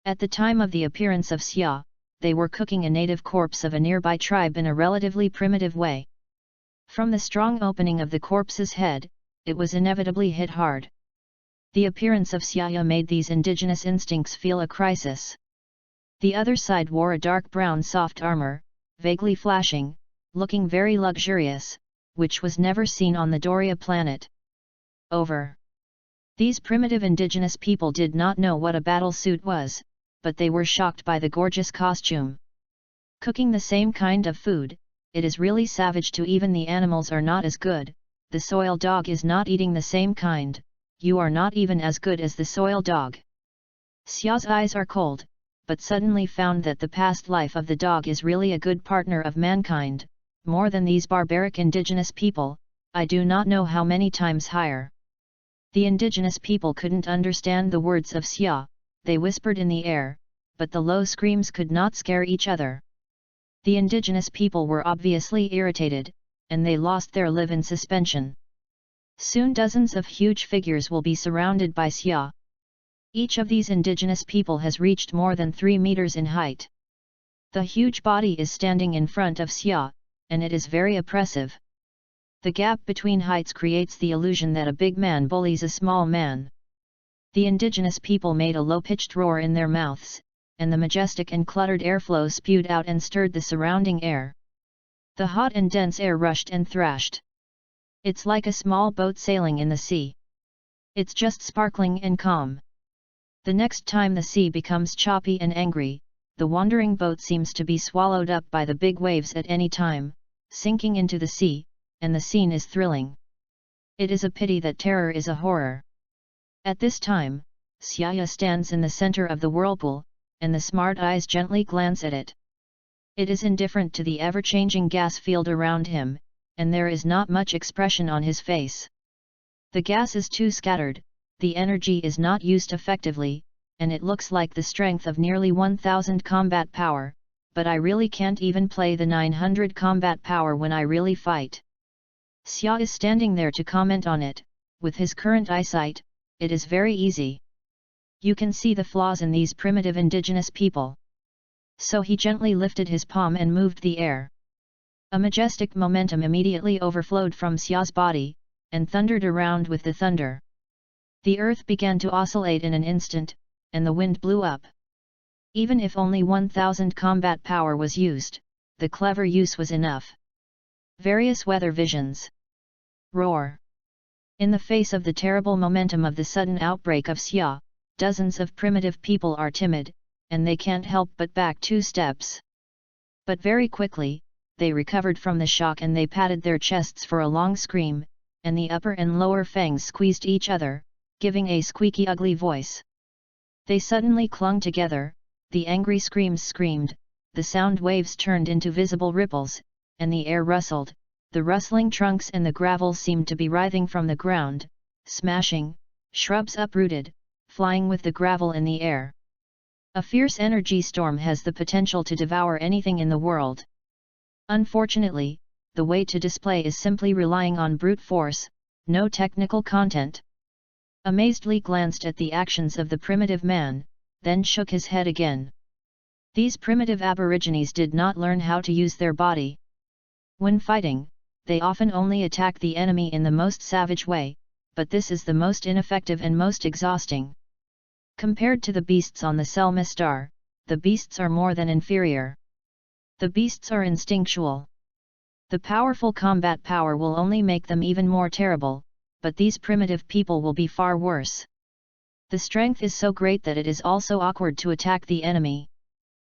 S1: At the time of the appearance of Xia, they were cooking a native corpse of a nearby tribe in a relatively primitive way. From the strong opening of the corpse's head, it was inevitably hit hard. The appearance of Xia made these indigenous instincts feel a crisis. The other side wore a dark brown soft armor, vaguely flashing, looking very luxurious, which was never seen on the Doria planet. Over. These primitive indigenous people did not know what a battle suit was, but they were shocked by the gorgeous costume. Cooking the same kind of food, it is really savage. To even the animals are not as good. The soil dog is not eating the same kind. You are not even as good as the soil dog. Xia's eyes are cold, but suddenly found that the past life of the dog is really a good partner of mankind, more than these barbaric indigenous people, I do not know how many times higher. The indigenous people couldn't understand the words of Xia, they whispered in the air, but the low screams could not scare each other. The indigenous people were obviously irritated, and they lost their live in suspension. Soon dozens of huge figures will be surrounded by Xia. Each of these indigenous people has reached more than 3 meters in height. The huge body is standing in front of Xia, and it is very oppressive. The gap between heights creates the illusion that a big man bullies a small man. The indigenous people made a low-pitched roar in their mouths, and the majestic and cluttered airflow spewed out and stirred the surrounding air. The hot and dense air rushed and thrashed. It's like a small boat sailing in the sea. It's just sparkling and calm. The next time the sea becomes choppy and angry, the wandering boat seems to be swallowed up by the big waves at any time, sinking into the sea, and the scene is thrilling. It is a pity that terror is a horror. At this time, Xia stands in the center of the whirlpool, and the smart eyes gently glance at it. It is indifferent to the ever-changing gas field around him, and there is not much expression on his face. The gas is too scattered, the energy is not used effectively, and it looks like the strength of nearly 1000 combat power, but I really can't even play the 900 combat power when I really fight. Xia is standing there to comment on it. With his current eyesight, it is very easy. You can see the flaws in these primitive indigenous people. So he gently lifted his palm and moved the air. A majestic momentum immediately overflowed from Xia's body, and thundered around with the thunder. The earth began to oscillate in an instant, and the wind blew up. Even if only 1000 combat power was used, the clever use was enough. Various weather visions. Roar. In the face of the terrible momentum of the sudden outbreak of Xia, dozens of primitive people are timid, and they can't help but back 2 steps. But very quickly, they recovered from the shock and they patted their chests for a long scream, and the upper and lower fangs squeezed each other, giving a squeaky ugly voice. They suddenly clung together, the angry screams screamed, the sound waves turned into visible ripples, and the air rustled, the rustling trunks and the gravel seemed to be writhing from the ground, smashing, shrubs uprooted, flying with the gravel in the air. A fierce energy storm has the potential to devour anything in the world. Unfortunately, the way to display is simply relying on brute force, no technical content. Amazedly glanced at the actions of the primitive man, then shook his head again. These primitive aborigines did not learn how to use their body. When fighting, they often only attack the enemy in the most savage way, but this is the most ineffective and most exhausting. Compared to the beasts on the Selma star, the beasts are more than inferior. The beasts are instinctual. The powerful combat power will only make them even more terrible, but these primitive people will be far worse. The strength is so great that it is also awkward to attack the enemy.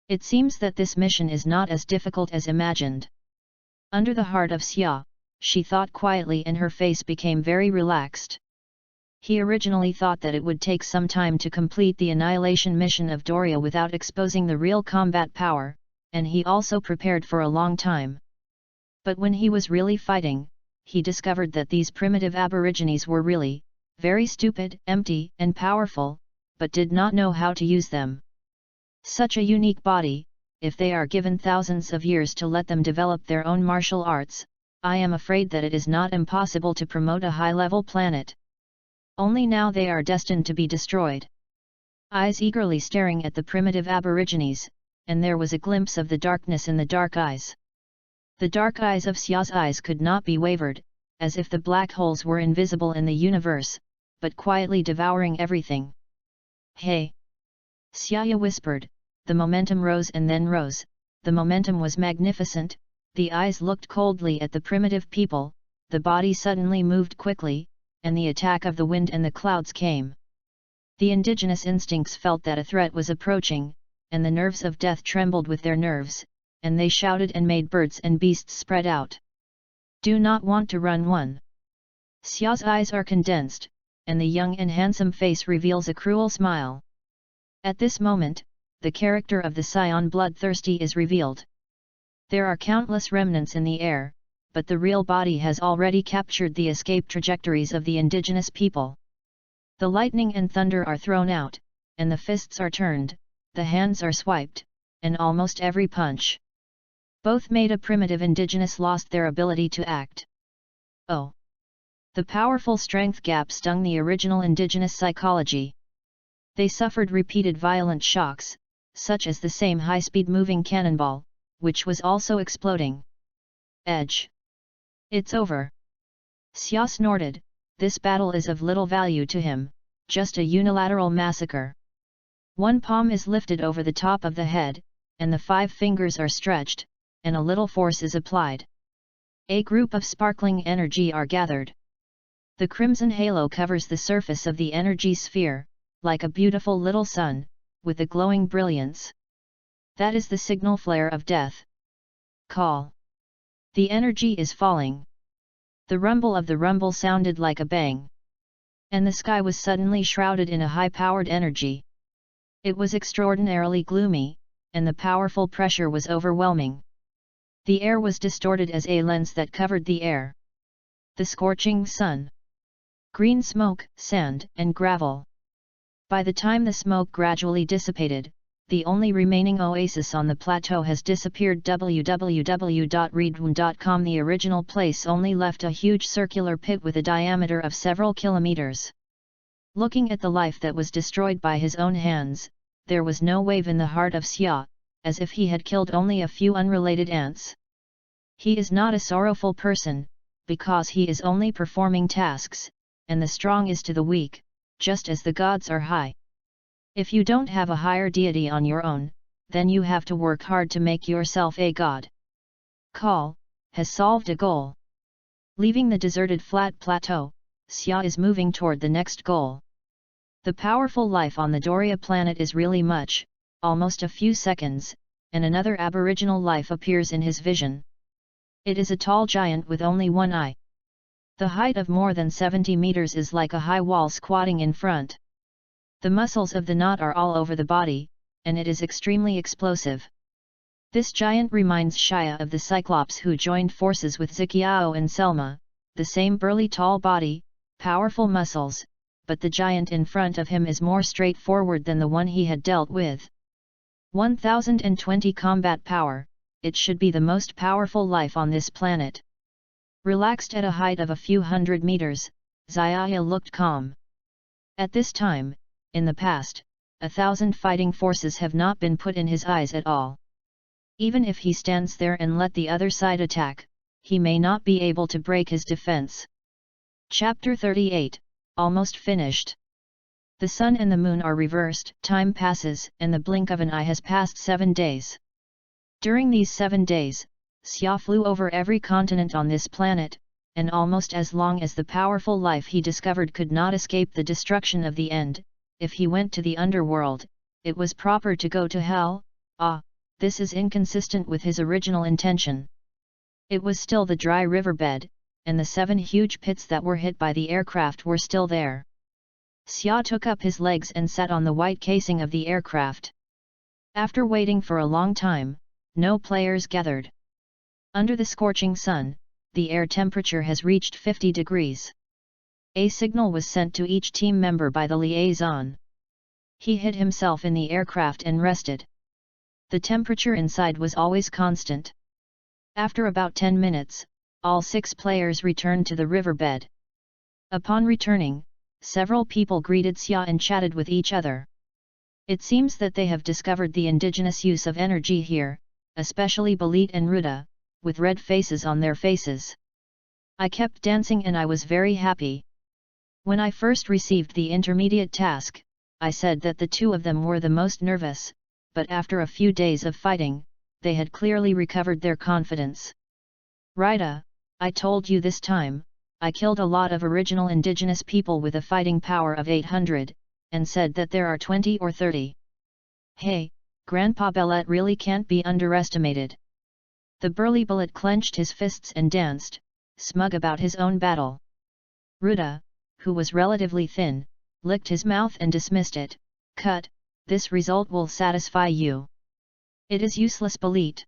S1: It seems that this mission is not as difficult as imagined. Under the heart of Xia, she thought quietly and her face became very relaxed. He originally thought that it would take some time to complete the annihilation mission of Doria without exposing the real combat power, and he also prepared for a long time. But when he was really fighting, he discovered that these primitive aborigines were really very stupid, empty, and powerful, but did not know how to use them. Such a unique body, if they are given thousands of years to let them develop their own martial arts, I am afraid that it is not impossible to promote a high-level planet. Only now they are destined to be destroyed. Eyes eagerly staring at the primitive aborigines, and there was a glimpse of the darkness in the dark eyes. The dark eyes of Xia's eyes could not be wavered, as if the black holes were invisible in the universe, but quietly devouring everything. Hey! Xia whispered. The momentum rose and then rose. The momentum was magnificent. The eyes looked coldly at the primitive people, the body suddenly moved quickly, and the attack of the wind and the clouds came. The indigenous instincts felt that a threat was approaching, and the nerves of death trembled with their nerves, and they shouted and made birds and beasts spread out. Do not want to run one. Xia's eyes are condensed, and the young and handsome face reveals a cruel smile. At this moment, the character of the scion bloodthirsty is revealed. There are countless remnants in the air, but the real body has already captured the escape trajectories of the indigenous people. The lightning and thunder are thrown out, and the fists are turned, the hands are swiped, and almost every punch. Both made a primitive indigenous lost their ability to act. Oh! The powerful strength gap stung the original indigenous psychology. They suffered repeated violent shocks, such as the same high-speed moving cannonball, which was also exploding. Edge. It's over. Xia snorted. This battle is of little value to him, just a unilateral massacre. One palm is lifted over the top of the head, and the 5 fingers are stretched, and a little force is applied. A group of sparkling energy are gathered. The crimson halo covers the surface of the energy sphere, like a beautiful little sun, with a glowing brilliance. That is the signal flare of death. Call. The energy is falling. The rumble of the rumble sounded like a bang. And the sky was suddenly shrouded in a high-powered energy. It was extraordinarily gloomy, and the powerful pressure was overwhelming. The air was distorted as a lens that covered the air. The scorching sun. Green smoke, sand, and gravel. By the time the smoke gradually dissipated, the only remaining oasis on the plateau has disappeared. www.readaloud.com. The original place only left a huge circular pit with a diameter of several kilometers. Looking at the life that was destroyed by his own hands, there was no wave in the heart of Xia, as if he had killed only a few unrelated ants. He is not a sorrowful person, because he is only performing tasks, and the strong is to the weak, just as the gods are high. If you don't have a higher deity on your own, then you have to work hard to make yourself a god. Call has solved a goal. Leaving the deserted flat plateau, Xia is moving toward the next goal. The powerful life on the Doria planet is really much, almost a few seconds, and another aboriginal life appears in his vision. It is a tall giant with only one eye. The height of more than 70 meters is like a high wall squatting in front. The muscles of the knot are all over the body, and it is extremely explosive. This giant reminds Xia of the Cyclops who joined forces with Ziqiao and Selma, the same burly tall body, powerful muscles, but the giant in front of him is more straightforward than the one he had dealt with. 1020 combat power, it should be the most powerful life on this planet. Relaxed at a height of a few hundred meters, Xia looked calm. At this time, in the past, 1,000 fighting forces have not been put in his eyes at all. Even if he stands there and let the other side attack, he may not be able to break his defense. Chapter 38, almost finished. The sun and the moon are reversed, time passes, and the blink of an eye has passed 7 days. During these 7 days, Xia flew over every continent on this planet, and almost as long as the powerful life he discovered could not escape the destruction of the end, if he went to the underworld, it was proper to go to hell. This is inconsistent with his original intention. It was still the dry riverbed, and the 7 huge pits that were hit by the aircraft were still there. Xia took up his legs and sat on the white casing of the aircraft. After waiting for a long time, no players gathered. Under the scorching sun, the air temperature has reached 50 degrees. A signal was sent to each team member by the liaison. He hid himself in the aircraft and rested. The temperature inside was always constant. After about 10 minutes, all 6 players returned to the riverbed. Upon returning, several people greeted Xia and chatted with each other. It seems that they have discovered the indigenous use of energy here, especially Balit and Ruda, with red faces on their faces. I kept dancing and I was very happy. When I first received the intermediate task, I said that the 2 of them were the most nervous, but after a few days of fighting, they had clearly recovered their confidence. Rita, I told you this time, I killed a lot of original indigenous people with a fighting power of 800, and said that there are 20 or 30. Hey, Grandpa Bellet really can't be underestimated. The burly Bellet clenched his fists and danced, smug about his own battle. Ruda, who was relatively thin, licked his mouth and dismissed it. Cut, this result will satisfy you. It is useless, Balit.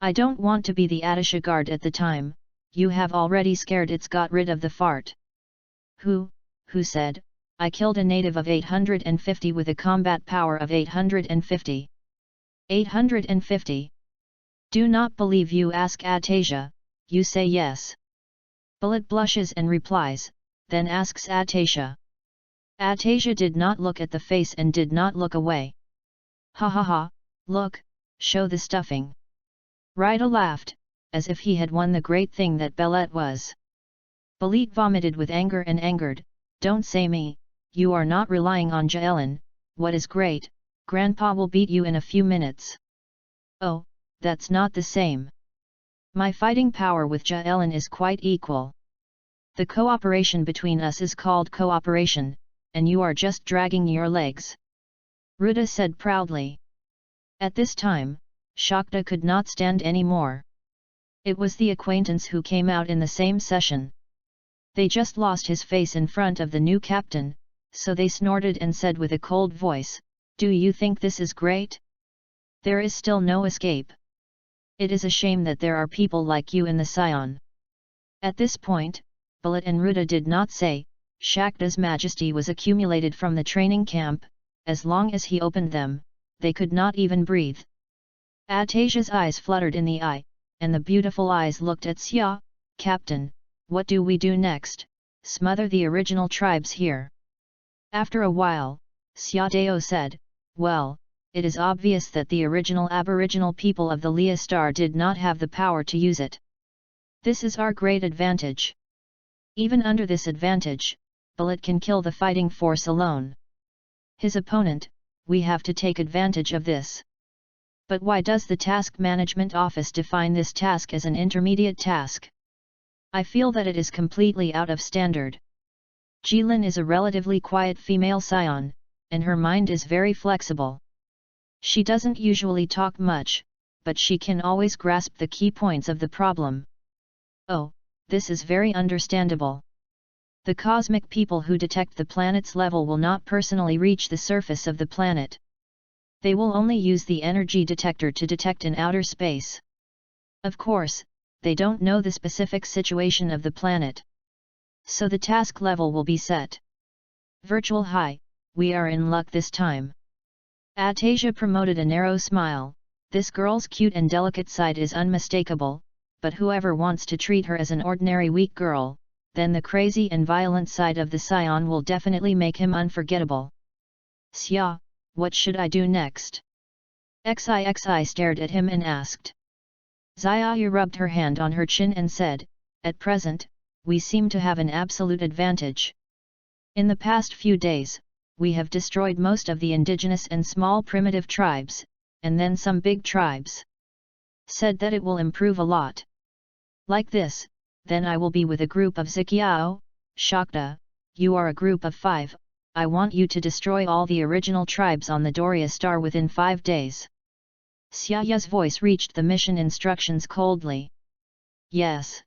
S1: I don't want to be the Atisha guard at the time, you have already scared it's got rid of the fart. Who said, I killed a native of 850 with a combat power of 850. 850. Do not believe you, ask Atasia, you say yes. Balit blushes and replies, then asks Atasia. Atasia did not look at the face and did not look away. Ha ha ha, look, show the stuffing. Rita laughed, as if he had won the great thing that Bellet was. Balit vomited with anger and angered, don't say me, you are not relying on Jaelin, what is great, Grandpa will beat you in a few minutes. Oh, that's not the same. My fighting power with Jaelin is quite equal. The cooperation between us is called cooperation, and you are just dragging your legs. Ruda said proudly. At this time, Shakta could not stand any more. It was the acquaintance who came out in the same session. They just lost his face in front of the new captain, so they snorted and said with a cold voice, do you think this is great? There is still no escape. It is a shame that there are people like you in the Scion. At this point, Balit and Ruda did not say, Shakta's majesty was accumulated from the training camp, as long as he opened them, they could not even breathe. Atasia's eyes fluttered in the eye, and the beautiful eyes looked at Xia. Captain, what do we do next? Smother the original tribes here. After a while, Xia Dao said, well, it is obvious that the original aboriginal people of the Lea Star did not have the power to use it. This is our great advantage. Even under this advantage, Balit can kill the fighting force alone. His opponent, we have to take advantage of this. But why does the Task Management Office define this task as an intermediate task? I feel that it is completely out of standard. Jilin is a relatively quiet female scion, and her mind is very flexible. She doesn't usually talk much, but she can always grasp the key points of the problem. Oh, this is very understandable. The cosmic people who detect the planet's level will not personally reach the surface of the planet. They will only use the energy detector to detect in outer space. Of course, they don't know the specific situation of the planet. So the task level will be set. Virtual high, we are in luck this time. Atasia promoted a narrow smile, this girl's cute and delicate side is unmistakable, but whoever wants to treat her as an ordinary weak girl, then the crazy and violent side of the Scion will definitely make him unforgettable. Xia, what should I do next? Xixi stared at him and asked. Xiaoyu rubbed her hand on her chin and said, at present, we seem to have an absolute advantage. In the past few days, we have destroyed most of the indigenous and small primitive tribes, and then some big tribes. Said that it will improve a lot. Like this, then I will be with a group of Ziqiao, Shakta, you are a group of 5, I want you to destroy all the original tribes on the Doria star within 5 days. Xiaoya's voice reached the mission instructions coldly. Yes.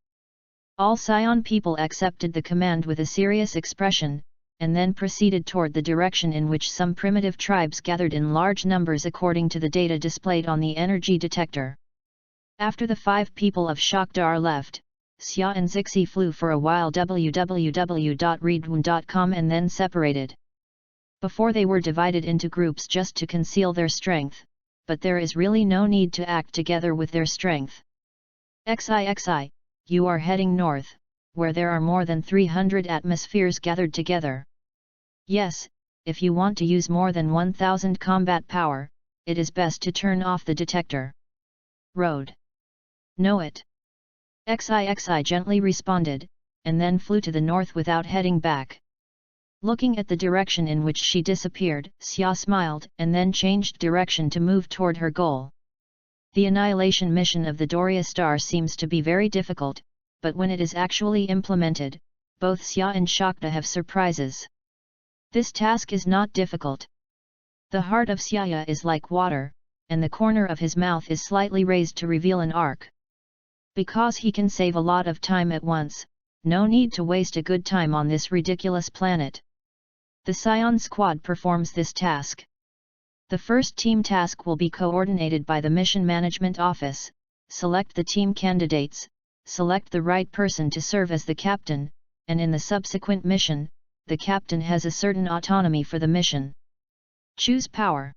S1: All Scion people accepted the command with a serious expression, and then proceeded toward the direction in which some primitive tribes gathered in large numbers according to the data displayed on the energy detector. After the 5 people of Shakhdar left, Xia and Zixi flew for a while www.readaloud.com and then separated. Before they were divided into groups just to conceal their strength, but there is really no need to act together with their strength. XI, you are heading north, where there are more than 300 atmospheres gathered together. Yes, if you want to use more than 1000 combat power, it is best to turn off the detector. Road. Know it. XI gently responded, and then flew to the north without heading back. Looking at the direction in which she disappeared, Xia smiled and then changed direction to move toward her goal. The annihilation mission of the Doria star seems to be very difficult, but when it is actually implemented, both Xia and Shakta have surprises. This task is not difficult. The heart of Xia is like water, and the corner of his mouth is slightly raised to reveal an arc. Because he can save a lot of time at once, no need to waste a good time on this ridiculous planet. The Scion Squad performs this task. The first team task will be coordinated by the Mission Management Office. Select the team candidates, select the right person to serve as the captain, and in the subsequent mission, the captain has a certain autonomy for the mission. Choose power.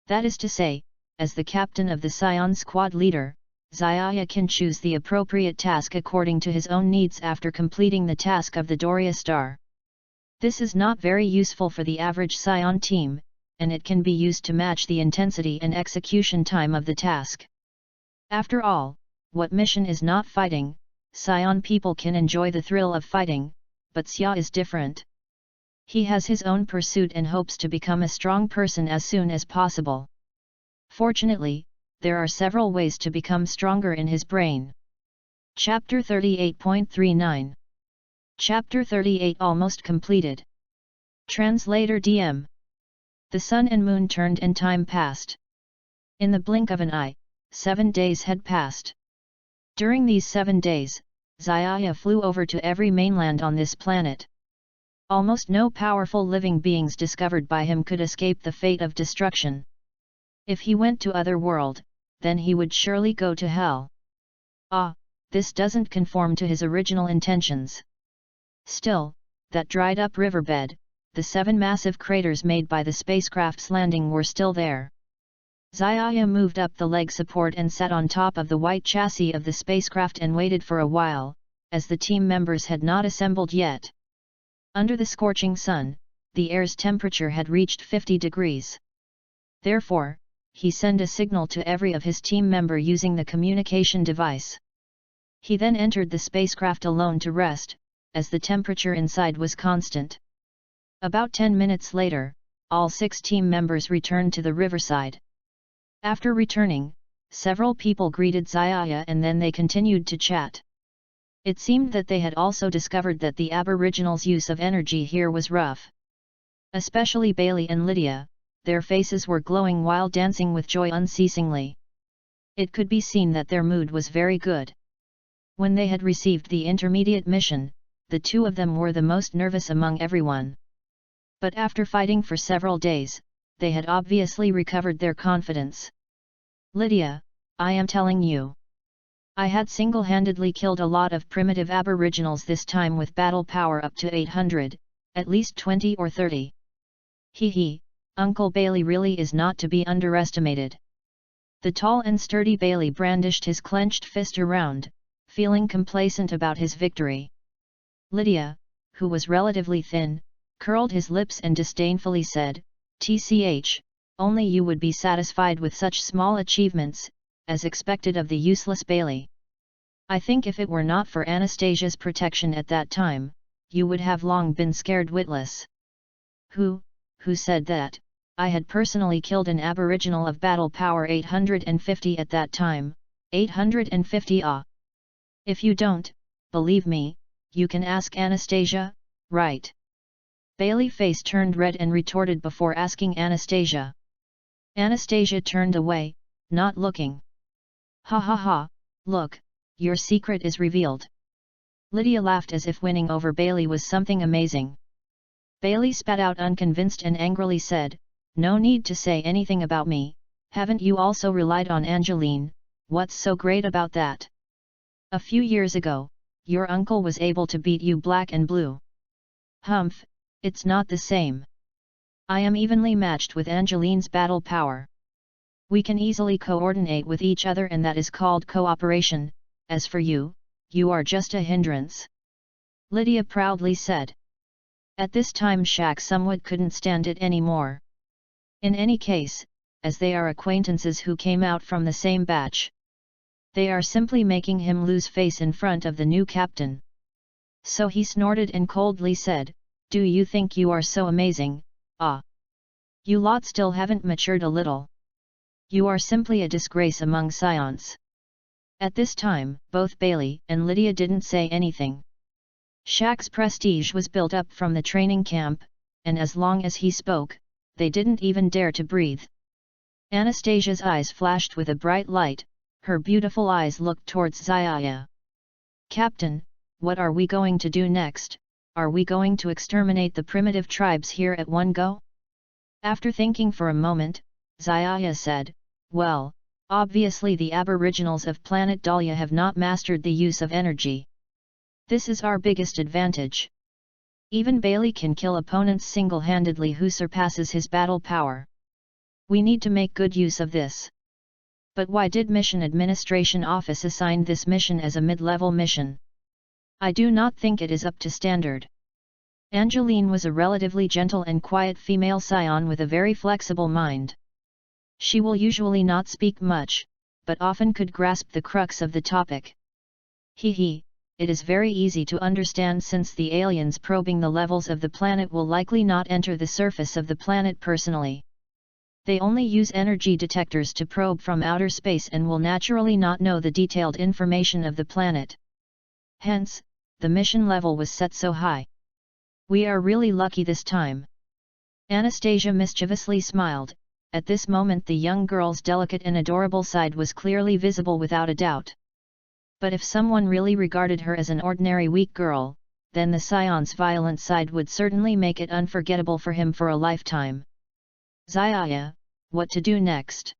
S1: That is to say, as the captain of the Scion Squad leader, Xia can choose the appropriate task according to his own needs after completing the task of the Doria star. This is not very useful for the average Scion team, and it can be used to match the intensity and execution time of the task. After all, what mission is not fighting? Scion people can enjoy the thrill of fighting, but Xia is different. He has his own pursuit and hopes to become a strong person as soon as possible. Fortunately, there are several ways to become stronger in his brain. Chapter 38.39. Chapter 38 almost completed. Translator DM. The sun and moon turned and time passed. In the blink of an eye, 7 days had passed. During these 7 days, Xia flew over to every mainland on this planet. Almost no powerful living beings discovered by him could escape the fate of destruction. If he went to other world, then he would surely go to hell. This doesn't conform to his original intentions. Still, that dried-up riverbed, the 7 massive craters made by the spacecraft's landing were still there. Xia moved up the leg support and sat on top of the white chassis of the spacecraft and waited for a while, as the team members had not assembled yet. Under the scorching sun, the air's temperature had reached 50 degrees. Therefore, he sent a signal to every of his team member using the communication device. He then entered the spacecraft alone to rest, as the temperature inside was constant. About 10 minutes later, all 6 team members returned to the riverside. After returning, several people greeted Xia and then they continued to chat. It seemed that they had also discovered that the Aboriginals' use of energy here was rough. Especially Bailey and Lydia, their faces were glowing while dancing with joy unceasingly. It could be seen that their mood was very good. When they had received the intermediate mission, the 2 of them were the most nervous among everyone. But after fighting for several days, they had obviously recovered their confidence. Lydia, I am telling you. I had single-handedly killed a lot of primitive Aboriginals this time with battle power up to 800, at least 20 or 30. Hee, Uncle Bailey really is not to be underestimated. The tall and sturdy Bailey brandished his clenched fist around, feeling complacent about his victory. Lydia, who was relatively thin, curled his lips and disdainfully said, "Tch, only you would be satisfied with such small achievements, as expected of the useless Bailey. I think if it were not for Anastasia's protection at that time, you would have long been scared witless." Who said that? I had personally killed an Aboriginal of battle power 850 at that time, 850 If you don't, believe me, you can ask Anastasia, right? Bailey's face turned red and retorted before asking Anastasia. Anastasia turned away, not looking. Ha, look, your secret is revealed. Lydia laughed as if winning over Bailey was something amazing. Bailey spat out unconvinced and angrily said, "No need to say anything about me, haven't you also relied on Angeline, what's so great about that? A few years ago, your uncle was able to beat you black and blue." "Humph, it's not the same. I am evenly matched with Angeline's battle power. We can easily coordinate with each other and that is called cooperation, as for you, you are just a hindrance," Lydia proudly said. At this time Shaq somewhat couldn't stand it anymore. In any case, as they are acquaintances who came out from the same batch, they are simply making him lose face in front of the new captain. So he snorted and coldly said, "Do you think you are so amazing? Ah! You lot still haven't matured a little. You are simply a disgrace among scions." At this time, both Bailey and Lydia didn't say anything. Shaq's prestige was built up from the training camp, and as long as he spoke, they didn't even dare to breathe. Anastasia's eyes flashed with a bright light, her beautiful eyes looked towards Xiaya. "Captain, what are we going to do next? Are we going to exterminate the primitive tribes here at one go?" After thinking for a moment, Xiaya said, "Well, obviously the aboriginals of planet Dahlia have not mastered the use of energy. This is our biggest advantage. Even Bailey can kill opponents single-handedly who surpasses his battle power. We need to make good use of this." "But why did Mission Administration Office assign this mission as a mid-level mission? I do not think it is up to standard." Angeline was a relatively gentle and quiet female scion with a very flexible mind. She will usually not speak much, but often could grasp the crux of the topic. It is very easy to understand since the aliens probing the levels of the planet will likely not enter the surface of the planet personally. They only use energy detectors to probe from outer space and will naturally not know the detailed information of the planet. Hence, the mission level was set so high. We are really lucky this time." Anastasia mischievously smiled. At this moment the young girl's delicate and adorable side was clearly visible without a doubt. But if someone really regarded her as an ordinary weak girl, then the scion's violent side would certainly make it unforgettable for him for a lifetime. "Xiaya, what to do next?"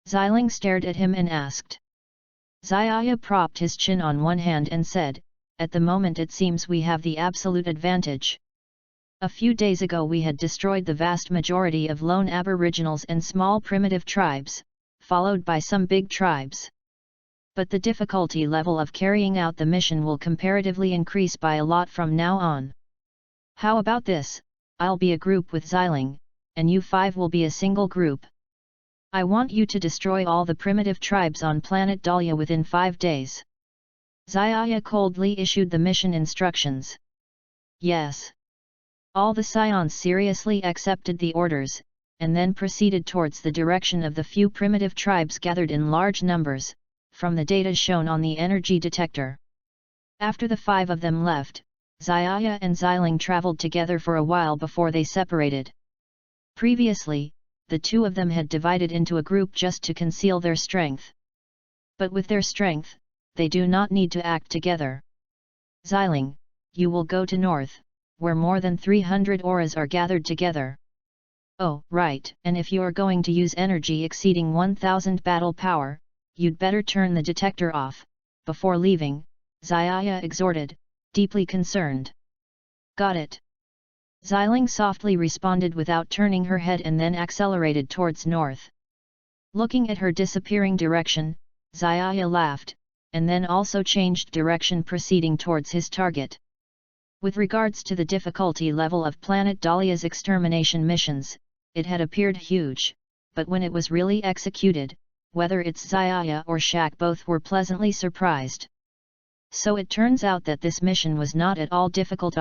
S1: Xiling stared at him and asked. Xiaya propped his chin on one hand and said, "At the moment it seems we have the absolute advantage. A few days ago we had destroyed the vast majority of lone aboriginals and small primitive tribes, followed by some big tribes. But the difficulty level of carrying out the mission will comparatively increase by a lot from now on. How about this? I'll be a group with Xiling, and you 5 will be a single group. I want you to destroy all the primitive tribes on planet Dahlia within 5 days. Xiaya coldly issued the mission instructions. Yes. All the scions seriously accepted the orders, and then proceeded towards the direction of the few primitive tribes gathered in large numbers, from the data shown on the energy detector. After the 5 of them left, Xiaya and Xiling traveled together for a while before they separated. Previously, the 2 of them had divided into a group just to conceal their strength. But with their strength, they do not need to act together. Xiling, you will go to north, where more than 300 auras are gathered together. Oh, right, and if you are going to use energy exceeding 1000 battle power, you'd better turn the detector off, before leaving, Xiaya exhorted, deeply concerned. Got it. Xiling softly responded without turning her head and then accelerated towards north. Looking at her disappearing direction, Xiaya laughed, and then also changed direction proceeding towards his target. With regards to the difficulty level of Planet Dahlia's extermination missions, it had appeared huge, but when it was really executed, whether it's Xiaya or Shaq both were pleasantly surprised. So it turns out that this mission was not at all difficult.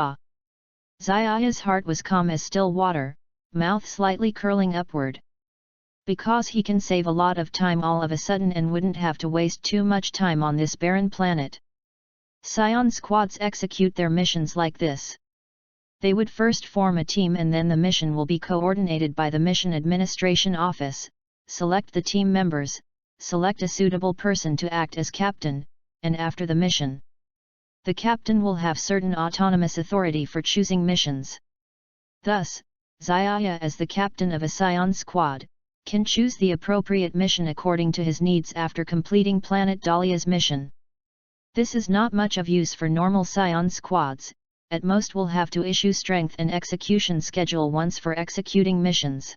S1: Xiaya's heart was calm as still water, mouth slightly curling upward. Because he can save a lot of time all of a sudden and wouldn't have to waste too much time on this barren planet. Scion squads execute their missions like this. They would first form a team and then the mission will be coordinated by the Mission Administration Office, select the team members, select a suitable person to act as captain, and after the mission, the captain will have certain autonomous authority for choosing missions. Thus, Zaya as the captain of a Scion squad, can choose the appropriate mission according to his needs after completing Planet Dahlia's mission. This is not much of use for normal Scion squads, at most will have to issue strength and execution schedule once for executing missions.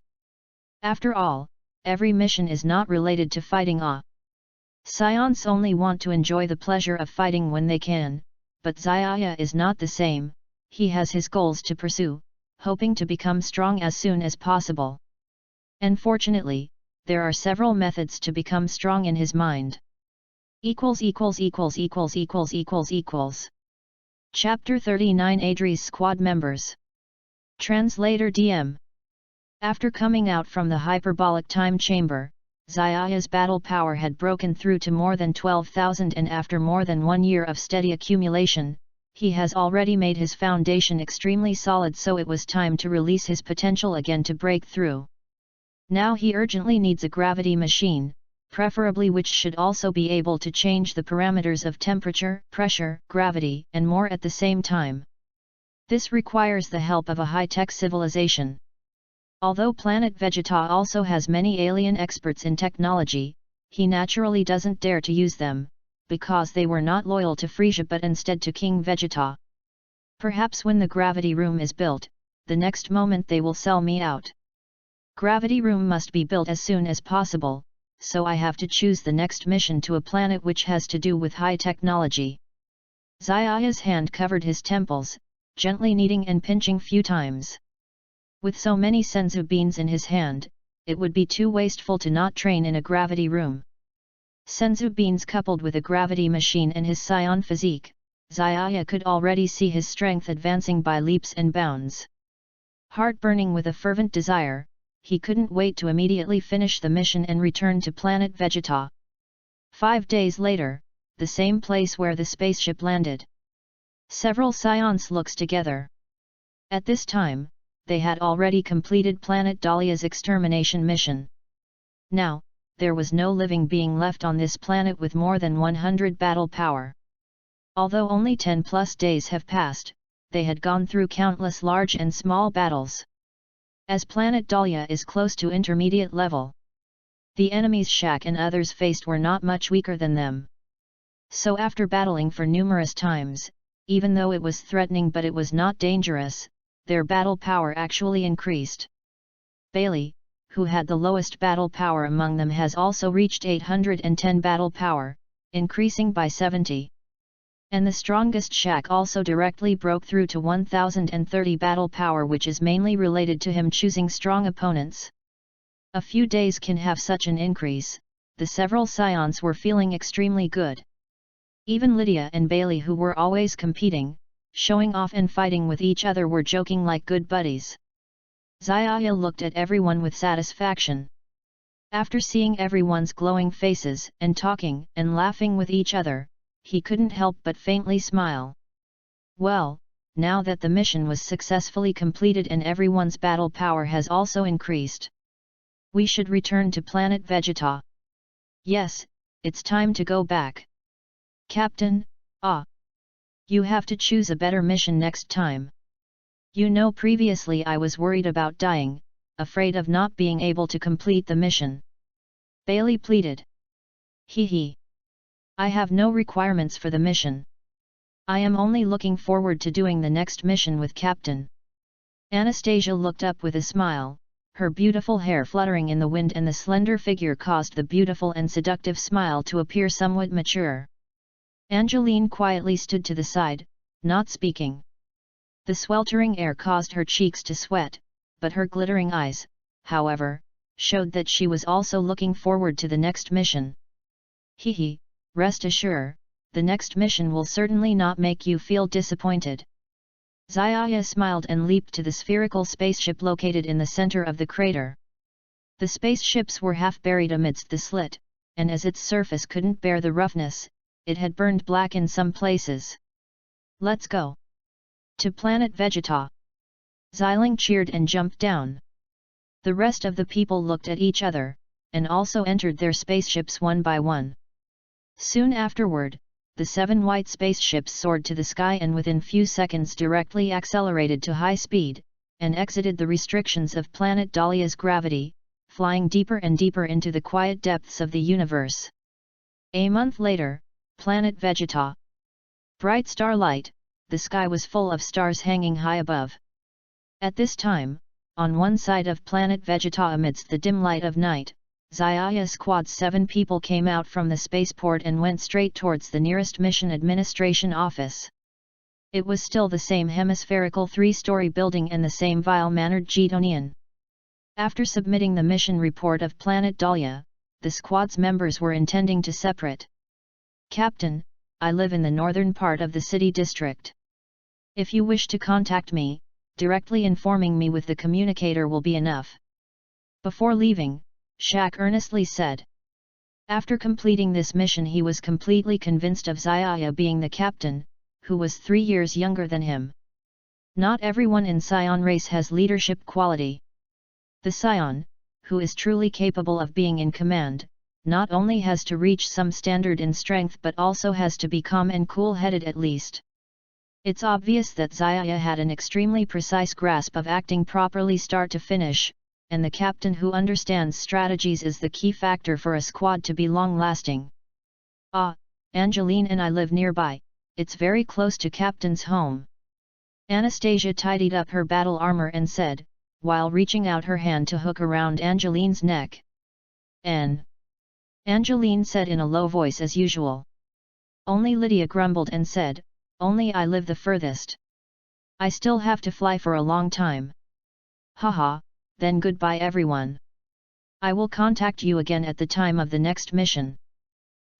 S1: After all, every mission is not related to fighting. Scions only want to enjoy the pleasure of fighting when they can, but Zaya is not the same, he has his goals to pursue, hoping to become strong as soon as possible. Unfortunately, there are several methods to become strong in his mind. Chapter 39 Adri's Squad Members. Translator DM. After coming out from the hyperbolic time chamber, Zaya's battle power had broken through to more than 12,000, and after more than 1 year of steady accumulation, he has already made his foundation extremely solid, so it was time to release his potential again to break through. Now he urgently needs a gravity machine, preferably which should also be able to change the parameters of temperature, pressure, gravity, and more at the same time. This requires the help of a high-tech civilization. Although planet Vegeta also has many alien experts in technology, he naturally doesn't dare to use them, because they were not loyal to Frisia but instead to King Vegeta. Perhaps when the gravity room is built, the next moment they will sell me out. Gravity room must be built as soon as possible, so I have to choose the next mission to a planet which has to do with high technology. Zaya's hand covered his temples, gently kneading and pinching few times. With so many senzu beans in his hand, it would be too wasteful to not train in a gravity room. Senzu beans coupled with a gravity machine and his Scion physique, Zaya could already see his strength advancing by leaps and bounds. Heart burning with a fervent desire, he couldn't wait to immediately finish the mission and return to planet Vegeta. 5 days later, the same place where the spaceship landed. Several Scions looks together. At this time, they had already completed Planet Dahlia's extermination mission. Now, there was no living being left on this planet with more than 100 battle power. Although only 10+ days have passed, they had gone through countless large and small battles. As Planet Dahlia is close to intermediate level, the enemies Shaq and others faced were not much weaker than them. So after battling for numerous times, even though it was threatening but it was not dangerous, their battle power actually increased. Bailey, who had the lowest battle power among them, has also reached 810 battle power, increasing by 70. And the strongest Shaq also directly broke through to 1030 battle power, which is mainly related to him choosing strong opponents. A few days can have such an increase. The several Scions were feeling extremely good. Even Lydia and Bailey, who were always competing, showing off and fighting with each other, were joking like good buddies. Zaya looked at everyone with satisfaction. After seeing everyone's glowing faces and talking and laughing with each other, he couldn't help but faintly smile. Well, now that the mission was successfully completed and everyone's battle power has also increased, we should return to planet Vegeta. Yes, it's time to go back. Captain, you have to choose a better mission next time. You know, previously I was worried about dying, afraid of not being able to complete the mission. Bailey pleaded. Hee. I have no requirements for the mission. I am only looking forward to doing the next mission with Captain. Anastasia looked up with a smile, her beautiful hair fluttering in the wind, and the slender figure caused the beautiful and seductive smile to appear somewhat mature. Angeline quietly stood to the side, not speaking. The sweltering air caused her cheeks to sweat, but her glittering eyes, however, showed that she was also looking forward to the next mission. Hee. Rest assured, the next mission will certainly not make you feel disappointed. Zaya smiled and leaped to the spherical spaceship located in the center of the crater. The spaceships were half buried amidst the slit, and as its surface couldn't bear the roughness, it had burned black in some places. Let's go to planet Vegeta. Xiling cheered and jumped down. The rest of the people looked at each other, and also entered their spaceships one by one. Soon afterward, the 7 white spaceships soared to the sky and within few seconds directly accelerated to high speed, and exited the restrictions of planet Dahlia's gravity, flying deeper and deeper into the quiet depths of the universe. A month later, planet Vegeta. Bright starlight, the sky was full of stars hanging high above. At this time, on one side of planet Vegeta amidst the dim light of night, Xiaya Squad's 7 people came out from the spaceport and went straight towards the nearest mission administration office. It was still the same hemispherical 3-story building and the same vile-mannered Jetonian. After submitting the mission report of planet Dahlia, the squad's members were intending to separate. "Captain, I live in the northern part of the city district. If you wish to contact me, directly informing me with the communicator will be enough." Before leaving, Shaq earnestly said. After completing this mission he was completely convinced of Xiaya being the captain, who was 3 years younger than him. Not everyone in Scion race has leadership quality. The Scion, who is truly capable of being in command, not only has to reach some standard in strength but also has to be calm and cool-headed at least. It's obvious that Xiaya had an extremely precise grasp of acting properly start to finish, and the captain who understands strategies is the key factor for a squad to be long-lasting. "Ah, Angeline and I live nearby, it's very close to Captain's home." Anastasia tidied up her battle armor and said, while reaching out her hand to hook around Angeline's neck. Angeline said in a low voice as usual. Only Lydia grumbled and said, "Only I live the furthest. I still have to fly for a long time." "Haha, then goodbye everyone. I will contact you again at the time of the next mission."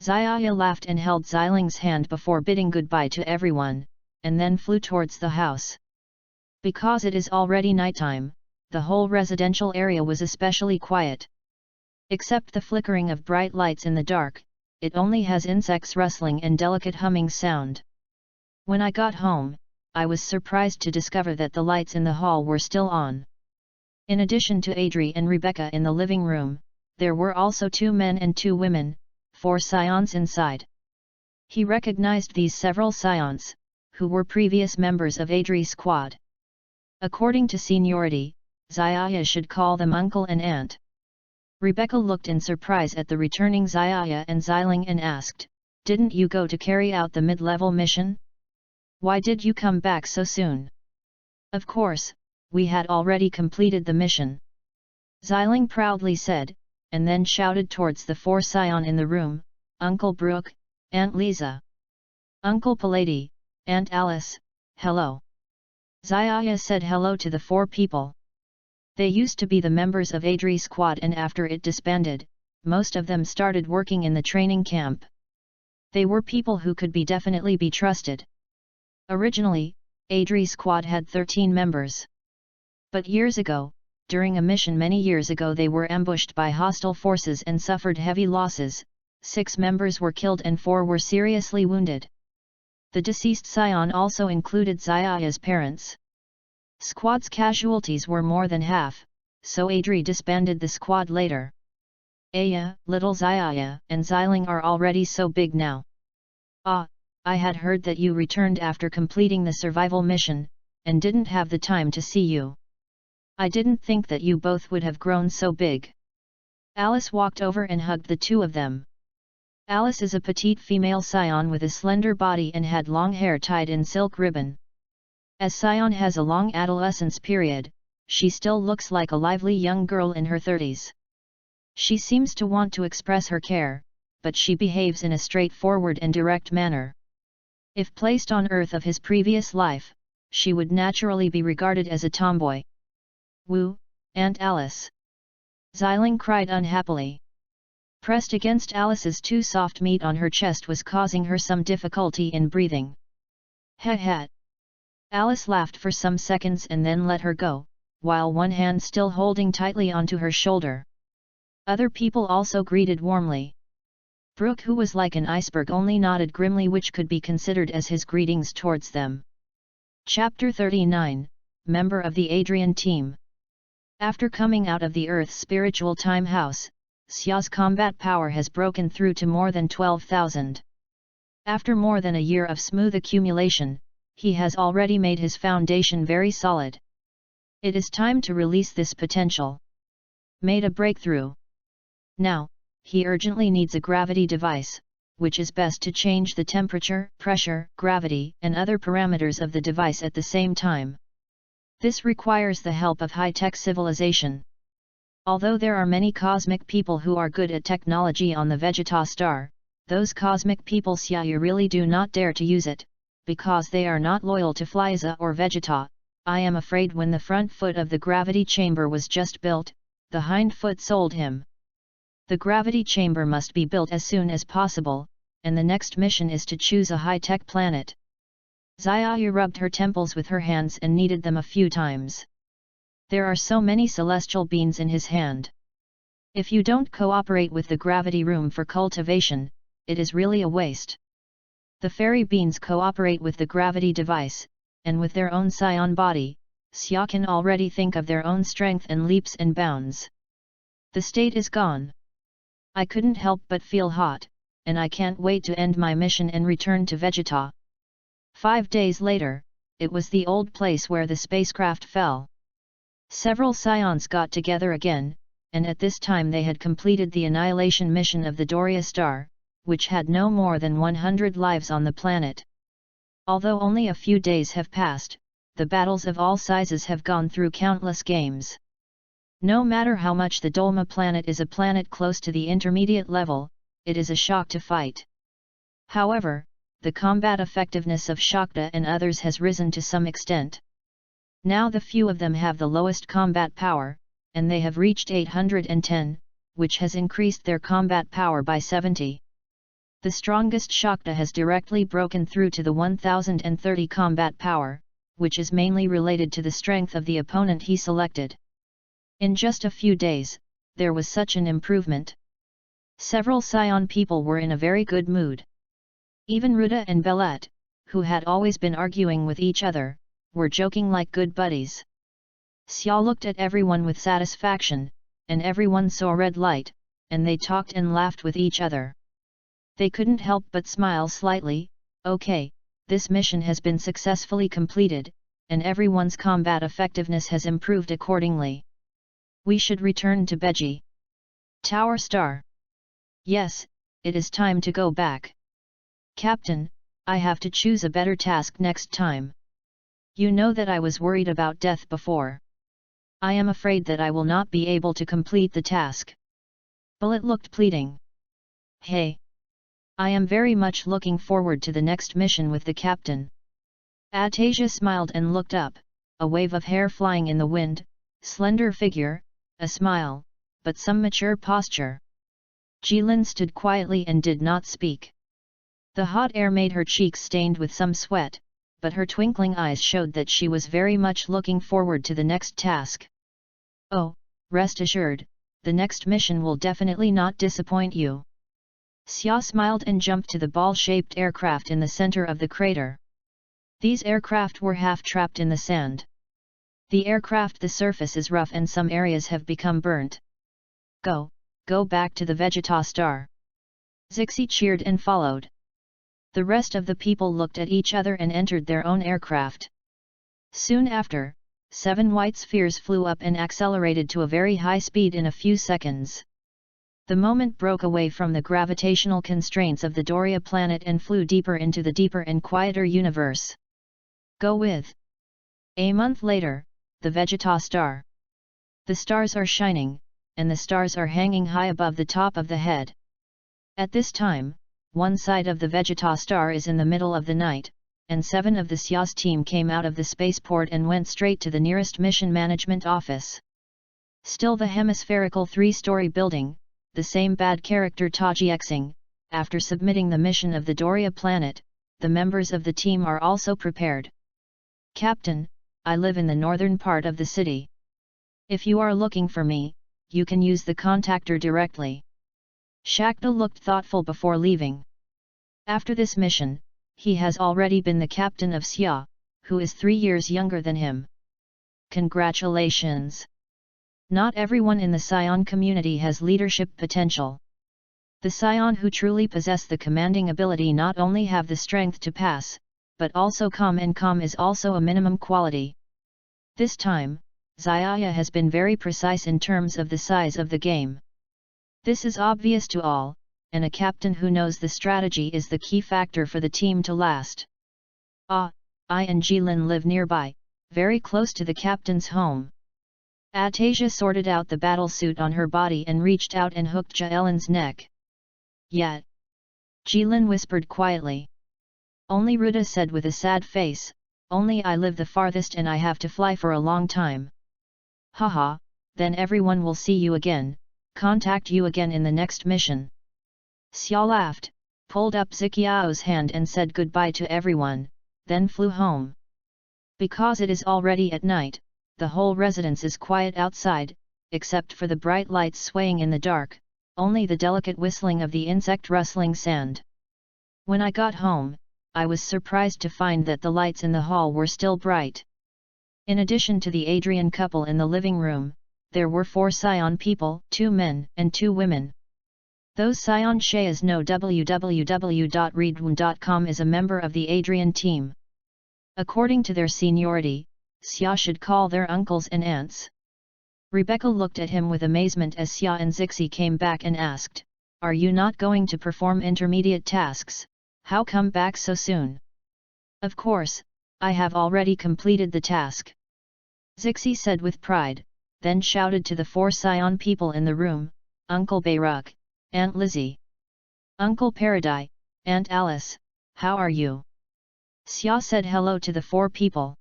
S1: Xiaya laughed and held Xiling's hand before bidding goodbye to everyone, and then flew towards the house. Because it is already nighttime, the whole residential area was especially quiet. Except the flickering of bright lights in the dark, it only has insects rustling and delicate humming sound. When I got home, I was surprised to discover that the lights in the hall were still on. In addition to Adri and Rebecca in the living room, there were also 2 men and 2 women, 4 scions inside. He recognized these several scions, who were previous members of Adri's squad. According to seniority, Xiaya should call them uncle and aunt. Rebecca looked in surprise at the returning Xiaya and Xiling and asked, "Didn't you go to carry out the mid-level mission? Why did you come back so soon?" "Of course, we had already completed the mission," Xiling proudly said, and then shouted towards the 4 scion in the room, "Uncle Brooke, Aunt Lisa, Uncle Palady, Aunt Alice, hello." Xiaya said hello to the 4 people. They used to be the members of Adri's squad and after it disbanded, most of them started working in the training camp. They were people who could definitely be trusted. Originally, Adri's squad had 13 members. But years ago, during a mission many years ago they were ambushed by hostile forces and suffered heavy losses. 6 members were killed and 4 were seriously wounded. The deceased scion also included Xiaya's parents. Squad's casualties were more than half, so Adri disbanded the squad later. Aya, little Xiaya and Xiling are already so big now. "Ah, I had heard that you returned after completing the survival mission, and didn't have the time to see you. I didn't think that you both would have grown so big." Alice walked over and hugged the 2 of them. Alice is a petite female scion with a slender body and had long hair tied in silk ribbon. As Scion has a long adolescence period, she still looks like a lively young girl in her 30s. She seems to want to express her care, but she behaves in a straightforward and direct manner. If placed on Earth of his previous life, she would naturally be regarded as a tomboy. "Woo, Aunt Alice!" Xiling cried unhappily. Pressed against Alice's too soft meat on her chest was causing her some difficulty in breathing. "Heh." Alice laughed for some seconds and then let her go, while one hand still holding tightly onto her shoulder. Other people also greeted warmly. Brooke, who was like an iceberg, only nodded grimly, which could be considered as his greetings towards them. Chapter 39, Member of the Adrian Team. After coming out of the Earth's spiritual time house, Xia's combat power has broken through to more than 12,000. After more than a year of smooth accumulation, he has already made his foundation very solid. It is time to release this potential. Made a breakthrough. Now, he urgently needs a gravity device, which is best to change the temperature, pressure, gravity, and other parameters of the device at the same time. This requires the help of high-tech civilization. Although there are many cosmic people who are good at technology on the Vegeta star, those cosmic people really do not dare to use it, because they are not loyal to Flyza or Vegeta. I am afraid when the front foot of the gravity chamber was just built, the hind foot sold him. The gravity chamber must be built as soon as possible, and the next mission is to choose a high-tech planet. Xiaoyu rubbed her temples with her hands and kneaded them a few times. There are so many celestial beans in his hand. If you don't cooperate with the gravity room for cultivation, it is really a waste. The fairy beans cooperate with the gravity device, and with their own scion body, Xia can already think of their own strength and leaps and bounds. The state is gone. I couldn't help but feel hot, and I can't wait to end my mission and return to Vegeta. 5 days later, it was the old place where the spacecraft fell. Several scions got together again, and at this time they had completed the annihilation mission of the Doria star, which had no more than 100 lives on the planet. Although only a few days have passed, the battles of all sizes have gone through countless games. No matter how much the Dolma planet is a planet close to the intermediate level, it is a shock to fight. However, the combat effectiveness of Shakta and others has risen to some extent. Now the few of them have the lowest combat power, and they have reached 810, which has increased their combat power by 70. The strongest Shakta has directly broken through to the 1030 combat power, which is mainly related to the strength of the opponent he selected. In just a few days, there was such an improvement. Several scion people were in a very good mood. Even Ruda and Belette, who had always been arguing with each other, were joking like good buddies. Xia looked at everyone with satisfaction, and everyone saw red light, and they talked and laughed with each other. They couldn't help but smile slightly. Okay, this mission has been successfully completed, and everyone's combat effectiveness has improved accordingly. We should return to Beji Tower Star. Yes, it is time to go back. Captain, I have to choose a better task next time. You know that I was worried about death before. I am afraid that I will not be able to complete the task. Bullet looked pleading. Hey! I am very much looking forward to the next mission with the captain. Atasia smiled and looked up, a wave of hair flying in the wind, slender figure, a smile, but some mature posture. Jilin stood quietly and did not speak. The hot air made her cheeks stained with some sweat, but her twinkling eyes showed that she was very much looking forward to the next task. Oh, rest assured, the next mission will definitely not disappoint you. Xia smiled and jumped to the ball-shaped aircraft in the center of the crater. These aircraft were half trapped in the sand. The surface is rough and some areas have become burnt. Go back to the Vegeta star. Zixi cheered and followed. The rest of the people looked at each other and entered their own aircraft. Soon after, 7 white spheres flew up and accelerated to a very high speed in a few seconds. The moment broke away from the gravitational constraints of the Doria planet and flew deeper into the deeper and quieter universe. Go with. A month later, the Vegeta star. The stars are shining, and the stars are hanging high above the top of the head. At this time, one side of the Vegeta star is in the middle of the night, and 7 of the Xia's team came out of the spaceport and went straight to the nearest mission management office. Still the hemispherical 3-story building, the same bad character Taji Xing. After submitting the mission of the Doria planet, the members of the team are also prepared. Captain, I live in the northern part of the city. If you are looking for me, you can use the contactor directly. Shakta looked thoughtful before leaving. After this mission, he has already been the captain of Xia, who is 3 years younger than him. Congratulations! Not everyone in the Scion community has leadership potential. The Scion who truly possess the commanding ability not only have the strength to pass, but also calm, and calm is also a minimum quality. This time, Xiaya has been very precise in terms of the size of the game. This is obvious to all, and a captain who knows the strategy is the key factor for the team to last. I and Jilin live nearby, very close to the captain's home. Atasia sorted out the battle suit on her body and reached out and hooked Jaelin's neck. Yet. Jilin whispered quietly. Only Ruda said with a sad face, only I live the farthest and I have to fly for a long time. Haha, then everyone will see you again, contact you again in the next mission. Xia laughed, pulled up Ziqiao's hand and said goodbye to everyone, then flew home. Because it is already at night, the whole residence is quiet outside, except for the bright lights swaying in the dark, only the delicate whistling of the insect rustling sand. When I got home, I was surprised to find that the lights in the hall were still bright. In addition to the Adrian couple in the living room, there were 4 Scion people, 2 men and 2 women. Those Scion Shayas know www.readaloud.com is a member of the Adrian team. According to their seniority, Xia should call their uncles and aunts. Rebecca looked at him with amazement as Xia and Zixi came back and asked, "Are you not going to perform intermediate tasks? How come back so soon?" "Of course, I have already completed the task," Zixi said with pride, then shouted to the 4 Scion people in the room, "Uncle Bayruk, Aunt Lizzie, Uncle Paradis, Aunt Alice, how are you?" Xia said hello to the 4 people.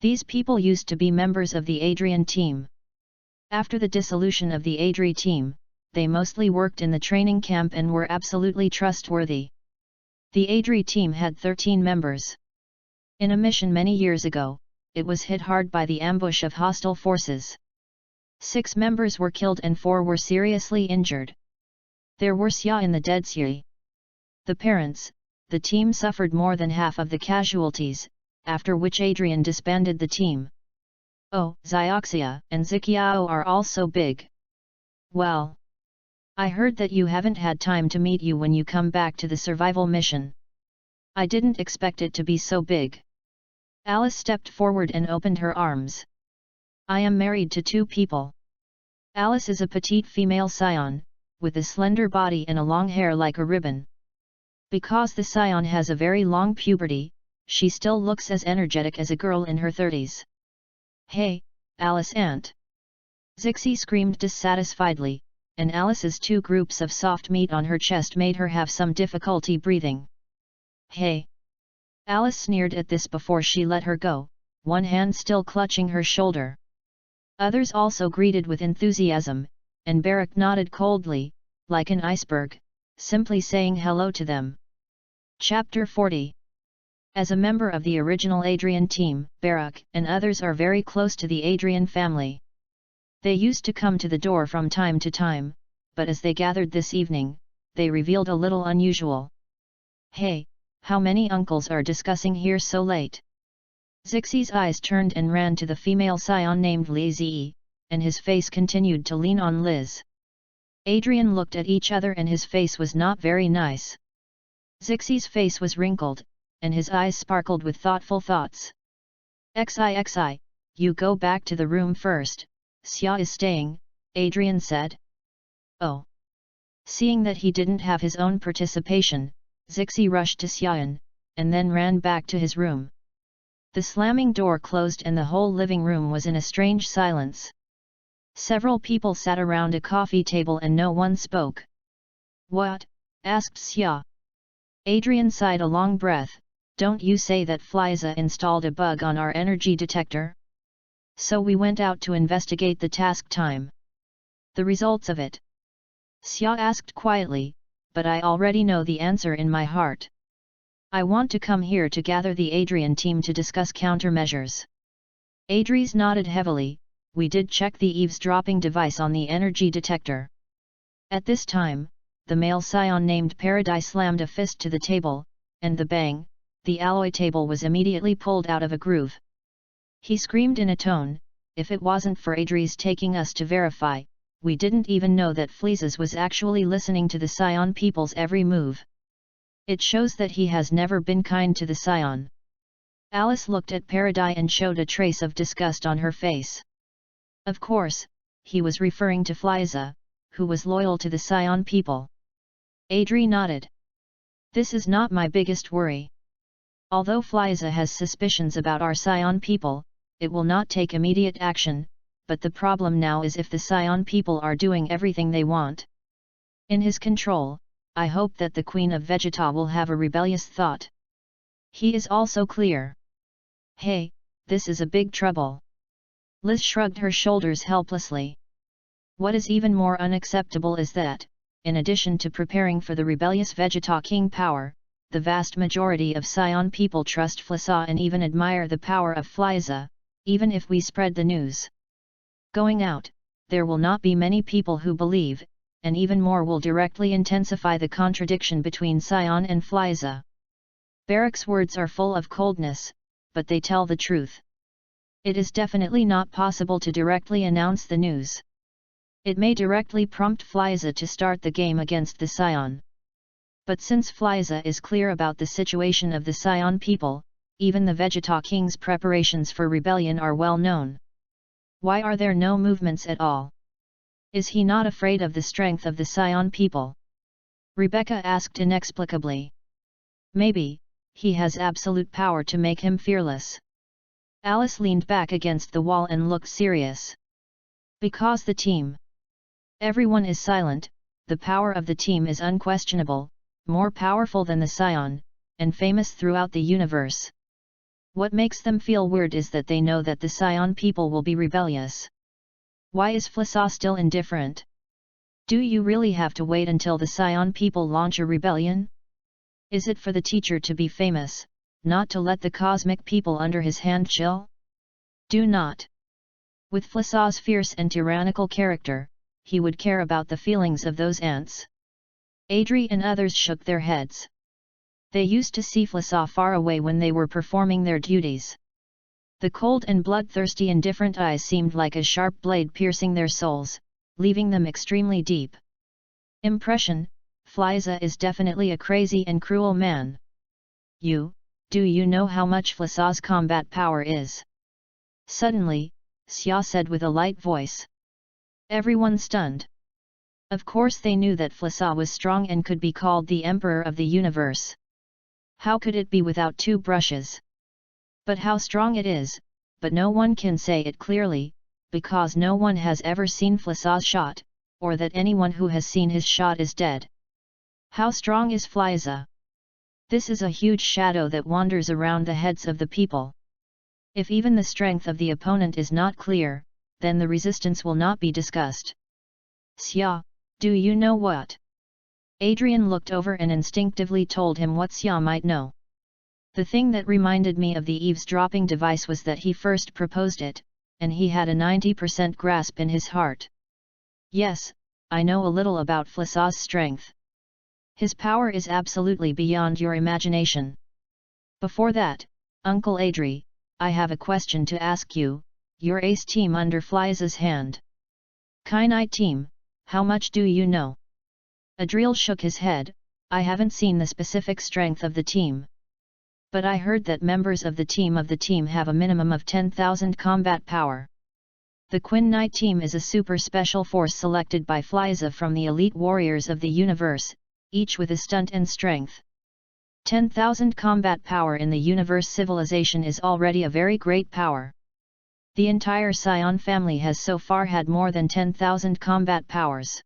S1: These people used to be members of the Adrian team. After the dissolution of the Adri team, they mostly worked in the training camp and were absolutely trustworthy. The Adri team had 13 members. In a mission many years ago, it was hit hard by the ambush of hostile forces. 6 members were killed and 4 were seriously injured. There were Xia in the dead sea. The parents, the team suffered more than half of the casualties, after which Adrian disbanded the team. "Oh, Xioxia and Ziqiao are all so big. Well, I heard that you haven't had time to meet you when you come back to the survival mission. I didn't expect it to be so big." Alice stepped forward and opened her arms. "I am married to 2 people. Alice is a petite female scion, with a slender body and a long hair like a ribbon. Because the scion has a very long puberty, she still looks as energetic as a girl in her 30s. "Hey, Alice aunt!" Zixi screamed dissatisfiedly, and Alice's 2 groups of soft meat on her chest made her have some difficulty breathing. "Hey!" Alice sneered at this before she let her go, one hand still clutching her shoulder. Others also greeted with enthusiasm, and Barak nodded coldly, like an iceberg, simply saying hello to them. Chapter 40. As a member of the original Adrian team, Barak and others are very close to the Adrian family. They used to come to the door from time to time, but as they gathered this evening, they revealed a little unusual. "Hey, how many uncles are discussing here so late?" Zixi's eyes turned and ran to the female scion named Li Zi, and his face continued to lean on Liz. Adrian looked at each other and his face was not very nice. Zixi's face was wrinkled, and his eyes sparkled with thoughtful thoughts. "Xi, you go back to the room first, Xia is staying," Adrian said. "Oh." Seeing that he didn't have his own participation, Zixi rushed to Xian, and then ran back to his room. The slamming door closed and the whole living room was in a strange silence. Several people sat around a coffee table and no one spoke. "What?" asked Xia. Adrian sighed a long breath. "Don't you say that Fliza installed a bug on our energy detector? So we went out to investigate the task time. The results of it?" Xia asked quietly, "But I already know the answer in my heart. I want to come here to gather the Adrian team to discuss countermeasures." Adris nodded heavily. "We did check the eavesdropping device on the energy detector." At this time, the male scion named Paradise slammed a fist to the table, and the bang, the alloy table was immediately pulled out of a groove. He screamed in a tone, "If it wasn't for Adris taking us to verify, we didn't even know that Fleezes was actually listening to the scion people's every move. It shows that he has never been kind to the scion." Alice looked at Paradise and showed a trace of disgust on her face. Of course, he was referring to Fliza, who was loyal to the Scion people. Adri nodded. This is not my biggest worry. Although Fliza has suspicions about our Scion people, it will not take immediate action, but the problem now is if the Scion people are doing everything they want. In his control, I hope that the Queen of Vegeta will have a rebellious thought. He is also clear. Hey, this is a big trouble. Liz shrugged her shoulders helplessly. What is even more unacceptable is that, in addition to preparing for the rebellious Vegeta King power, the vast majority of Scion people trust Fliza and even admire the power of Fliza, even if we spread the news. Going out, there will not be many people who believe, and even more will directly intensify the contradiction between Scion and Fliza. Barrack's words are full of coldness, but they tell the truth. It is definitely not possible to directly announce the news. It may directly prompt Fliza to start the game against the Scion. But since Fliza is clear about the situation of the Scion people, even the Vegeta King's preparations for rebellion are well known. Why are there no movements at all? Is he not afraid of the strength of the Scion people? Rebecca asked inexplicably. Maybe, he has absolute power to make him fearless. Alice leaned back against the wall and looked serious. Because the team. Everyone is silent, the power of the team is unquestionable, more powerful than the Scion, and famous throughout the universe. What makes them feel weird is that they know that the Scion people will be rebellious. Why is Fliza still indifferent? Do you really have to wait until the Scion people launch a rebellion? Is it for the teacher to be famous, not to let the cosmic people under his hand chill? Do not. With Fliza's fierce and tyrannical character, he would care about the feelings of those ants. Adri and others shook their heads. They used to see Fliza far away when they were performing their duties. The cold and bloodthirsty indifferent eyes seemed like a sharp blade piercing their souls, leaving them extremely deep. Impression: Fliza is definitely a crazy and cruel man. Do you know how much Fliza's combat power is? Suddenly, Xia said with a light voice. Everyone stunned. Of course they knew that Fliza was strong and could be called the Emperor of the Universe. How could it be without two brushes? But how strong it is, but no one can say it clearly, because no one has ever seen Fliza's shot, or that anyone who has seen his shot is dead. How strong is Fliza? This is a huge shadow that wanders around the heads of the people. If even the strength of the opponent is not clear, then the resistance will not be discussed. Xia, do you know what? Adrian looked over and instinctively told him what Xia might know. The thing that reminded me of the eavesdropping device was that he first proposed it, and he had a 90% grasp in his heart. Yes, I know a little about Fliza's strength. His power is absolutely beyond your imagination. Before that, Uncle Adri, I have a question to ask you. Your ace team under Fliza's hand. Kainite team, how much do you know? Adriel shook his head. I haven't seen the specific strength of the team. But I heard that members of the team have a minimum of 10,000 combat power. The Quin Knight team is a super special force selected by Fliza from the elite warriors of the universe, each with a stunt and strength. 10,000 combat power in the universe civilization is already a very great power. The entire Scion family has so far had more than 10,000 combat powers.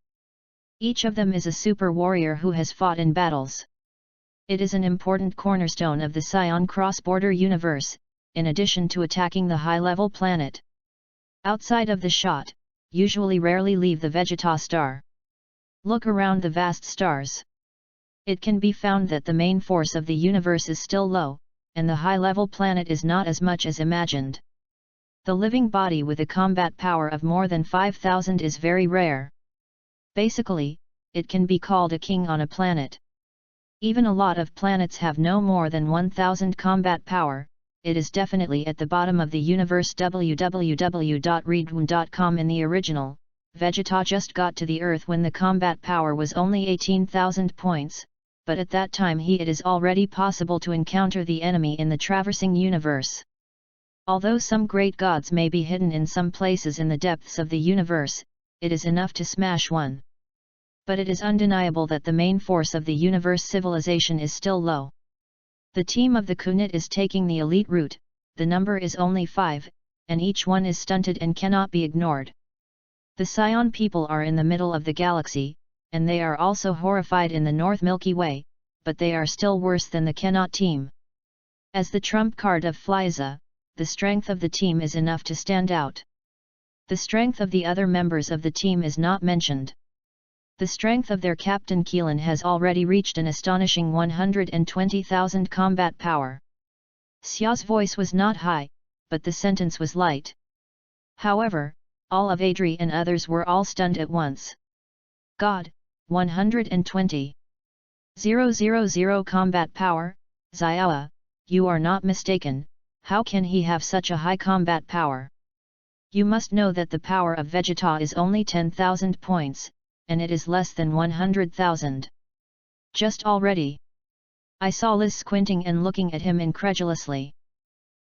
S1: Each of them is a super warrior who has fought in battles. It is an important cornerstone of the Scion cross-border universe, in addition to attacking the high-level planet. Outside of the shot, usually rarely leave the Vegeta star. Look around the vast stars. It can be found that the main force of the universe is still low, and the high-level planet is not as much as imagined. The living body with a combat power of more than 5,000 is very rare. Basically, it can be called a king on a planet. Even a lot of planets have no more than 1,000 combat power. It is definitely at the bottom of the universe. www.readaloud.com. In the original, Vegeta just got to the Earth when the combat power was only 18,000 points, but at that time it is already possible to encounter the enemy in the traversing universe. Although some great gods may be hidden in some places in the depths of the universe, it is enough to smash one. But it is undeniable that the main force of the universe civilization is still low. The team of the Kunit is taking the elite route, the number is only 5, and each one is stunted and cannot be ignored. The Scion people are in the middle of the galaxy, and they are also horrified in the North Milky Way, but they are still worse than the Cannot team. As the trump card of Flyza, the strength of the team is enough to stand out. The strength of the other members of the team is not mentioned. The strength of their captain Keelan has already reached an astonishing 120,000 combat power. Xia's voice was not high, but the sentence was light. However, all of Adri and others were all stunned at once. God, 120,000 combat power, Xiao, you are not mistaken, how can he have such a high combat power? You must know that the power of Vegeta is only 10,000 points, and it is less than 100,000. Just already. I saw Liz squinting and looking at him incredulously.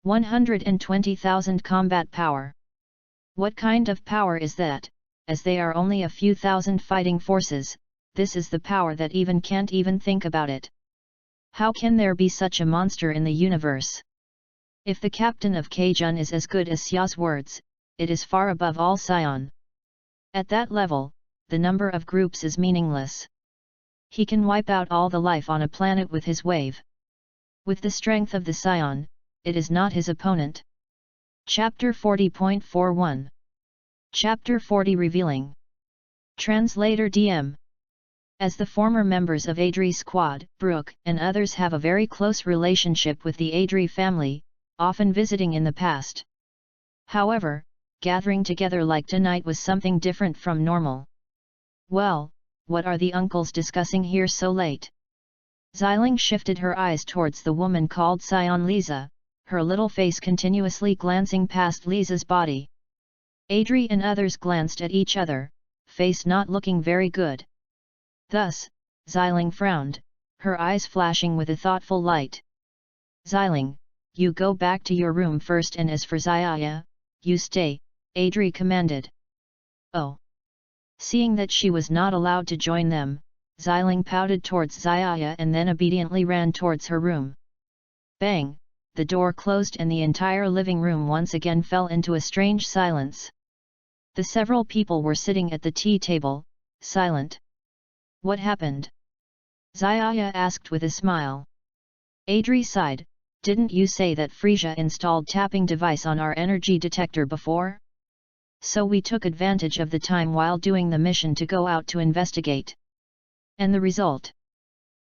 S1: 120,000 combat power. What kind of power is that? As they are only a few thousand fighting forces, this is the power that even can't even think about it. How can there be such a monster in the universe? If the captain of Kajun is as good as Xia's words, it is far above all Scion. At that level, the number of groups is meaningless. He can wipe out all the life on a planet with his wave. With the strength of the Scion, it is not his opponent. Chapter 40.41 Chapter 40 Revealing Translator DM. As the former members of Adri's squad, Brooke and others have a very close relationship with the Adri family, often visiting in the past. However, gathering together like tonight was something different from normal. Well, what are the uncles discussing here so late? Xiling shifted her eyes towards the woman called Scion Liza, her little face continuously glancing past Liza's body. Adri and others glanced at each other, face not looking very good. Thus, Xiling frowned, her eyes flashing with a thoughtful light. Xiling, you go back to your room first, and as for Xiaya, you stay, Adri commanded. Oh! Seeing that she was not allowed to join them, Xiling pouted towards Xiaya and then obediently ran towards her room. Bang! The door closed and the entire living room once again fell into a strange silence. The several people were sitting at the tea table, silent. What happened? Xiaya asked with a smile. Adri sighed, didn't you say that Frisia installed tapping device on our energy detector before? So we took advantage of the time while doing the mission to go out to investigate. And the result?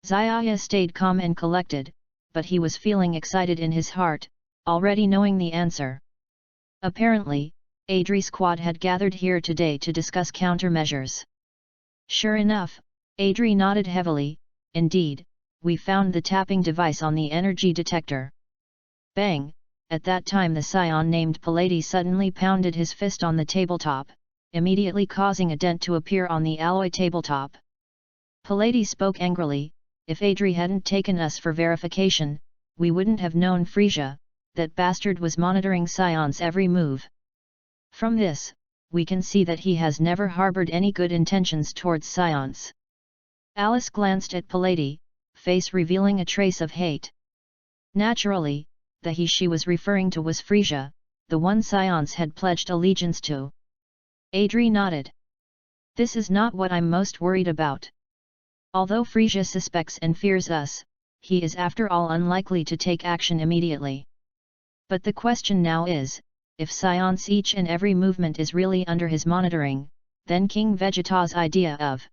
S1: Xiaya stayed calm and collected, but he was feeling excited in his heart, already knowing the answer. Apparently, Adri's squad had gathered here today to discuss countermeasures. Sure enough, Adri nodded heavily, indeed, we found the tapping device on the energy detector. Bang! At that time the Scion named Palladi suddenly pounded his fist on the tabletop, immediately causing a dent to appear on the alloy tabletop. Palladi spoke angrily, if Adri hadn't taken us for verification, we wouldn't have known Frisia, that bastard was monitoring Scion's every move. From this, we can see that he has never harbored any good intentions towards Scions. Alice glanced at Palladi, face revealing a trace of hate. Naturally, the he she was referring to was Frisia, the one Scions had pledged allegiance to. Adri nodded. This is not what I'm most worried about. Although Frisia suspects and fears us, he is after all unlikely to take action immediately. But the question now is, if Scion's each and every movement is really under his monitoring, then King Vegeta's idea of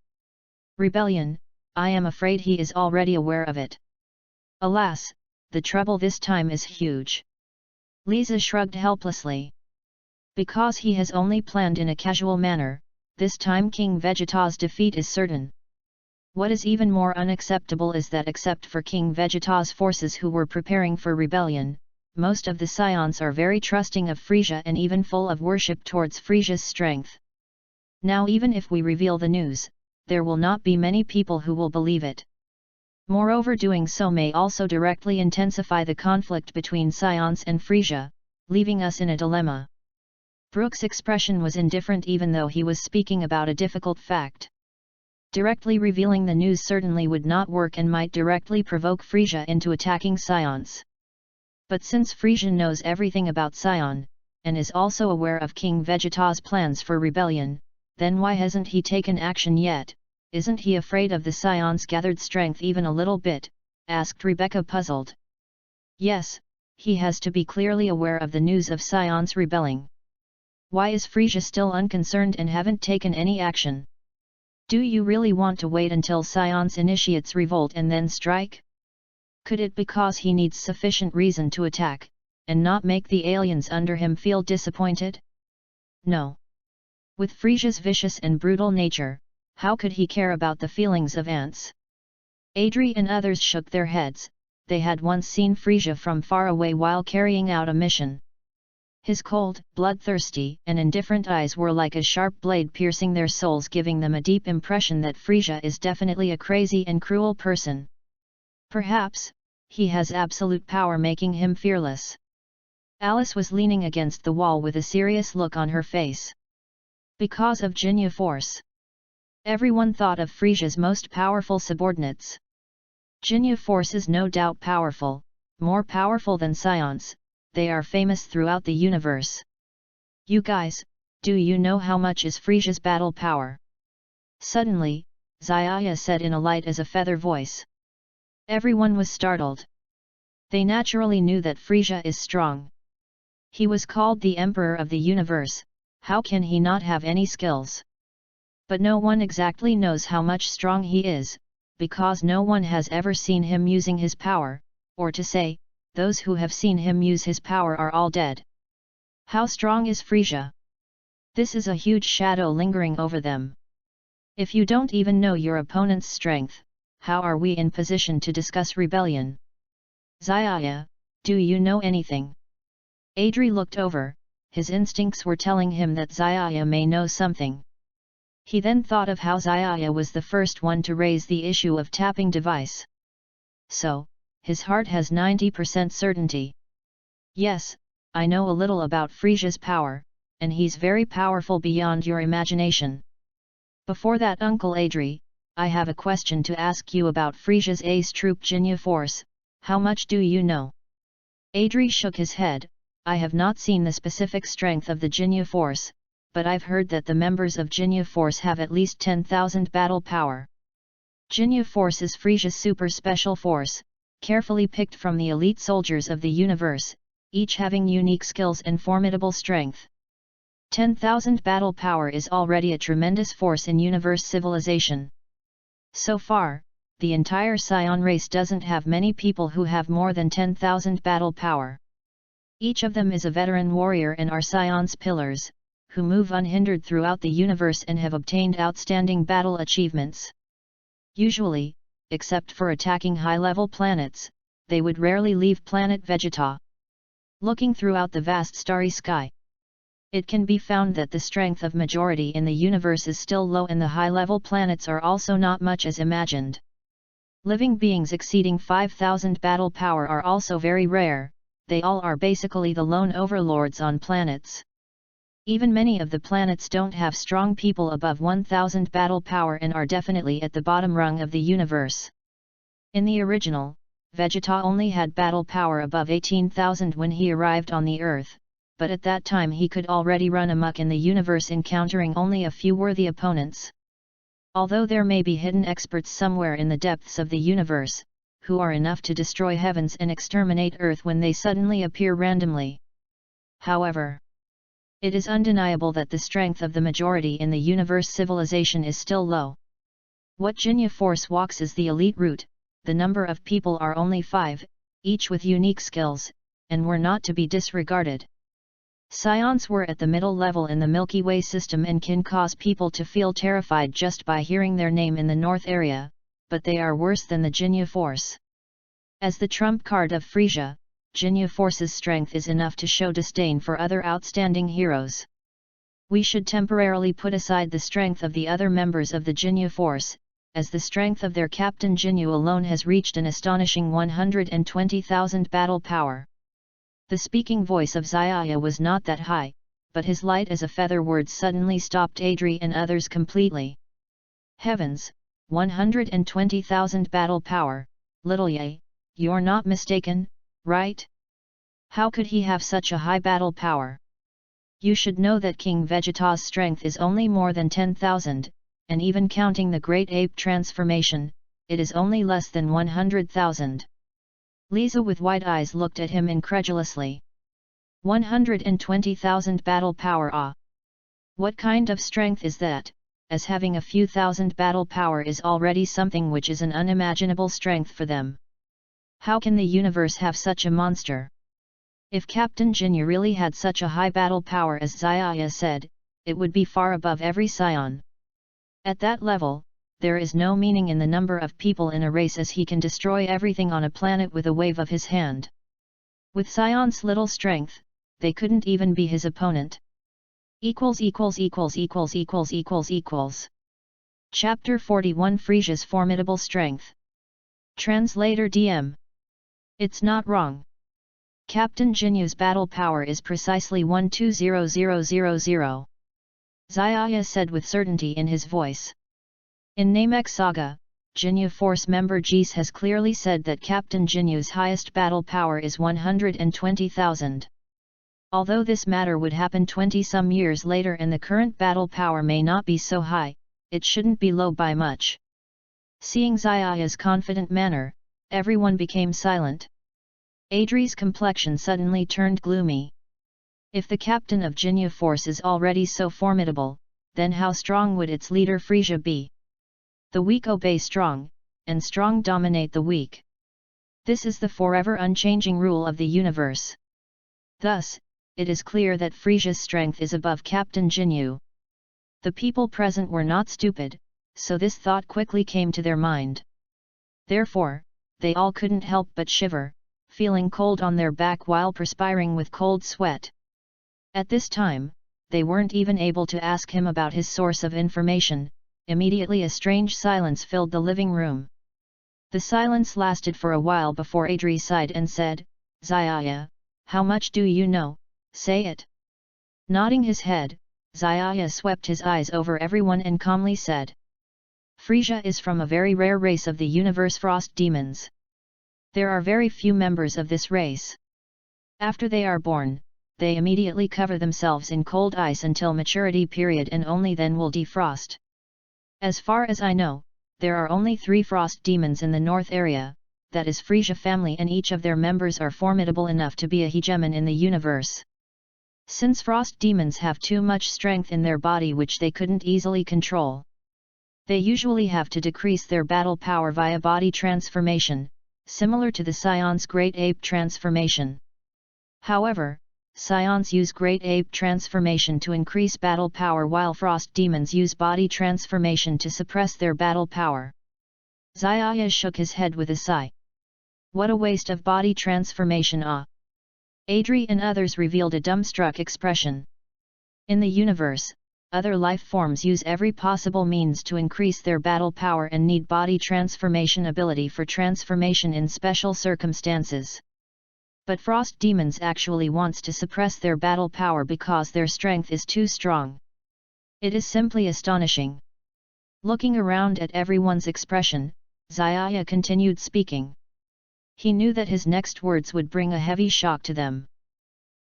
S1: rebellion, I am afraid he is already aware of it. Alas, the trouble this time is huge. Liza shrugged helplessly. Because he has only planned in a casual manner, this time King Vegeta's defeat is certain. What is even more unacceptable is that except for King Vegeta's forces who were preparing for rebellion, most of the Scions are very trusting of Frisia and even full of worship towards Frisia's strength. Now even if we reveal the news, there will not be many people who will believe it. Moreover, doing so may also directly intensify the conflict between Scions and Frisia, leaving us in a dilemma." Brooke's expression was indifferent even though he was speaking about a difficult fact. Directly revealing the news certainly would not work and might directly provoke Frisia into attacking Scions. But since Frisia knows everything about Scion, and is also aware of King Vegeta's plans for rebellion, then why hasn't he taken action yet? Isn't he afraid of the Scion's gathered strength even a little bit? Asked Rebecca, puzzled. Yes, he has to be clearly aware of the news of Scion's rebelling. Why is Frisia still unconcerned and haven't taken any action? Do you really want to wait until Scion's initiates revolt and then strike? Could it be because he needs sufficient reason to attack, and not make the aliens under him feel disappointed? No. With Frisia's vicious and brutal nature, how could he care about the feelings of ants? Adri and others shook their heads. They had once seen Frisia from far away while carrying out a mission. His cold, bloodthirsty, and indifferent eyes were like a sharp blade piercing their souls, giving them a deep impression that Frisia is definitely a crazy and cruel person. Perhaps, he has absolute power making him fearless. Alice was leaning against the wall with a serious look on her face. Because of Jinya Force. Everyone thought of Frisia's most powerful subordinates. Jinya Force is no doubt powerful, more powerful than Scions. They are famous throughout the universe. You guys, do you know how much is Frisia's battle power? Suddenly, Zaya said in a light as a feather voice. Everyone was startled. They naturally knew that Frisia is strong. He was called the Emperor of the Universe, how can he not have any skills? But no one exactly knows how much strong he is, because no one has ever seen him using his power, or to say, those who have seen him use his power are all dead. How strong is Frisia? This is a huge shadow lingering over them. If you don't even know your opponent's strength, how are we in position to discuss rebellion? Zaya, do you know anything? Adri looked over, his instincts were telling him that Zaya may know something. He then thought of how Zaya was the first one to raise the issue of tapping device. So, his heart has 90% certainty. Yes, I know a little about Frisia's power, and he's very powerful beyond your imagination. Before that, Uncle Adri, I have a question to ask you about Frisia's ace troop Jinya Force. How much do you know? Adri shook his head. I have not seen the specific strength of the Jinya Force, but I've heard that the members of Jinya Force have at least 10,000 battle power. Jinya Force is Frisia's super special force, carefully picked from the elite soldiers of the universe, each having unique skills and formidable strength. 10,000 battle power is already a tremendous force in universe civilization. So far, the entire Scion race doesn't have many people who have more than 10,000 battle power. Each of them is a veteran warrior and are Scion's pillars, who move unhindered throughout the universe and have obtained outstanding battle achievements. Usually, except for attacking high-level planets, they would rarely leave planet Vegeta. Looking throughout the vast starry sky, it can be found that the strength of majority in the universe is still low and the high-level planets are also not much as imagined. Living beings exceeding 5,000 battle power are also very rare, they all are basically the lone overlords on planets. Even many of the planets don't have strong people above 1,000 battle power and are definitely at the bottom rung of the universe. In the original, Vegeta only had battle power above 18,000 when he arrived on the Earth, but at that time he could already run amok in the universe, encountering only a few worthy opponents. Although there may be hidden experts somewhere in the depths of the universe, who are enough to destroy heavens and exterminate Earth when they suddenly appear randomly. However, it is undeniable that the strength of the majority in the universe civilization is still low. What Jinya Force walks is the elite route, the number of people are only 5, each with unique skills, and were not to be disregarded. Scions were at the middle level in the Milky Way system and can cause people to feel terrified just by hearing their name in the north area, but they are worse than the Jinya Force. As the trump card of Frisia, Jinya Force's strength is enough to show disdain for other outstanding heroes. We should temporarily put aside the strength of the other members of the Jinya Force, as the strength of their captain Jinyu alone has reached an astonishing 120,000 battle power. The speaking voice of Xiaya was not that high, but his light as a feather words suddenly stopped Adri and others completely. Heavens, 120,000 battle power, little Ye, you're not mistaken, right? How could he have such a high battle power? You should know that King Vegeta's strength is only more than 10,000, and even counting the Great Ape transformation, it is only less than 100,000. Lisa with wide eyes looked at him incredulously. 120,000 battle power, ah! What kind of strength is that, as having a few thousand battle power is already something which is an unimaginable strength for them. How can the universe have such a monster? If Captain Jinyu really had such a high battle power as Xiaya said, it would be far above every scion. At that level, there is no meaning in the number of people in a race, as he can destroy everything on a planet with a wave of his hand. With scion's little strength, they couldn't even be his opponent. Chapter 41 Frisia's Formidable Strength. Translator DM. It's not wrong. Captain Jinyu's battle power is precisely 120000. Xiaya said with certainty in his voice. In Namek Saga, Jinyu Force member Jis has clearly said that Captain Jinyu's highest battle power is 120,000. Although this matter would happen 20-some years later and the current battle power may not be so high, it shouldn't be low by much. Seeing Xiaya's confident manner, everyone became silent. Adri's complexion suddenly turned gloomy. If the captain of Jinyu Force is already so formidable, then how strong would its leader Frisia be? The weak obey strong, and strong dominate the weak. This is the forever unchanging rule of the universe. Thus, it is clear that Frisia's strength is above Captain Jinyu. The people present were not stupid, so this thought quickly came to their mind. Therefore, they all couldn't help but shiver, feeling cold on their back while perspiring with cold sweat. At this time, they weren't even able to ask him about his source of information. Immediately a strange silence filled the living room. The silence lasted for a while before Adri sighed and said, Xiaya, how much do you know? Say it. Nodding his head, Xiaya swept his eyes over everyone and calmly said. Frisia is from a very rare race of the universe frost demons. There are very few members of this race. After they are born, they immediately cover themselves in cold ice until maturity period and only then will defrost. As far as I know, there are only 3 frost demons in the north area, that is Frisia family, and each of their members are formidable enough to be a hegemon in the universe. Since frost demons have too much strength in their body which they couldn't easily control, they usually have to decrease their battle power via body transformation, similar to the scion's Great Ape transformation. However, scions use Great Ape transformation to increase battle power while frost demons use body transformation to suppress their battle power. Xiaya shook his head with a sigh. What a waste of body transformation, ah! Adri and others revealed a dumbstruck expression. In the universe, other life forms use every possible means to increase their battle power and need body transformation ability for transformation in special circumstances. But frost demons actually wants to suppress their battle power because their strength is too strong. It is simply astonishing. Looking around at everyone's expression, Xiaya continued speaking. He knew that his next words would bring a heavy shock to them.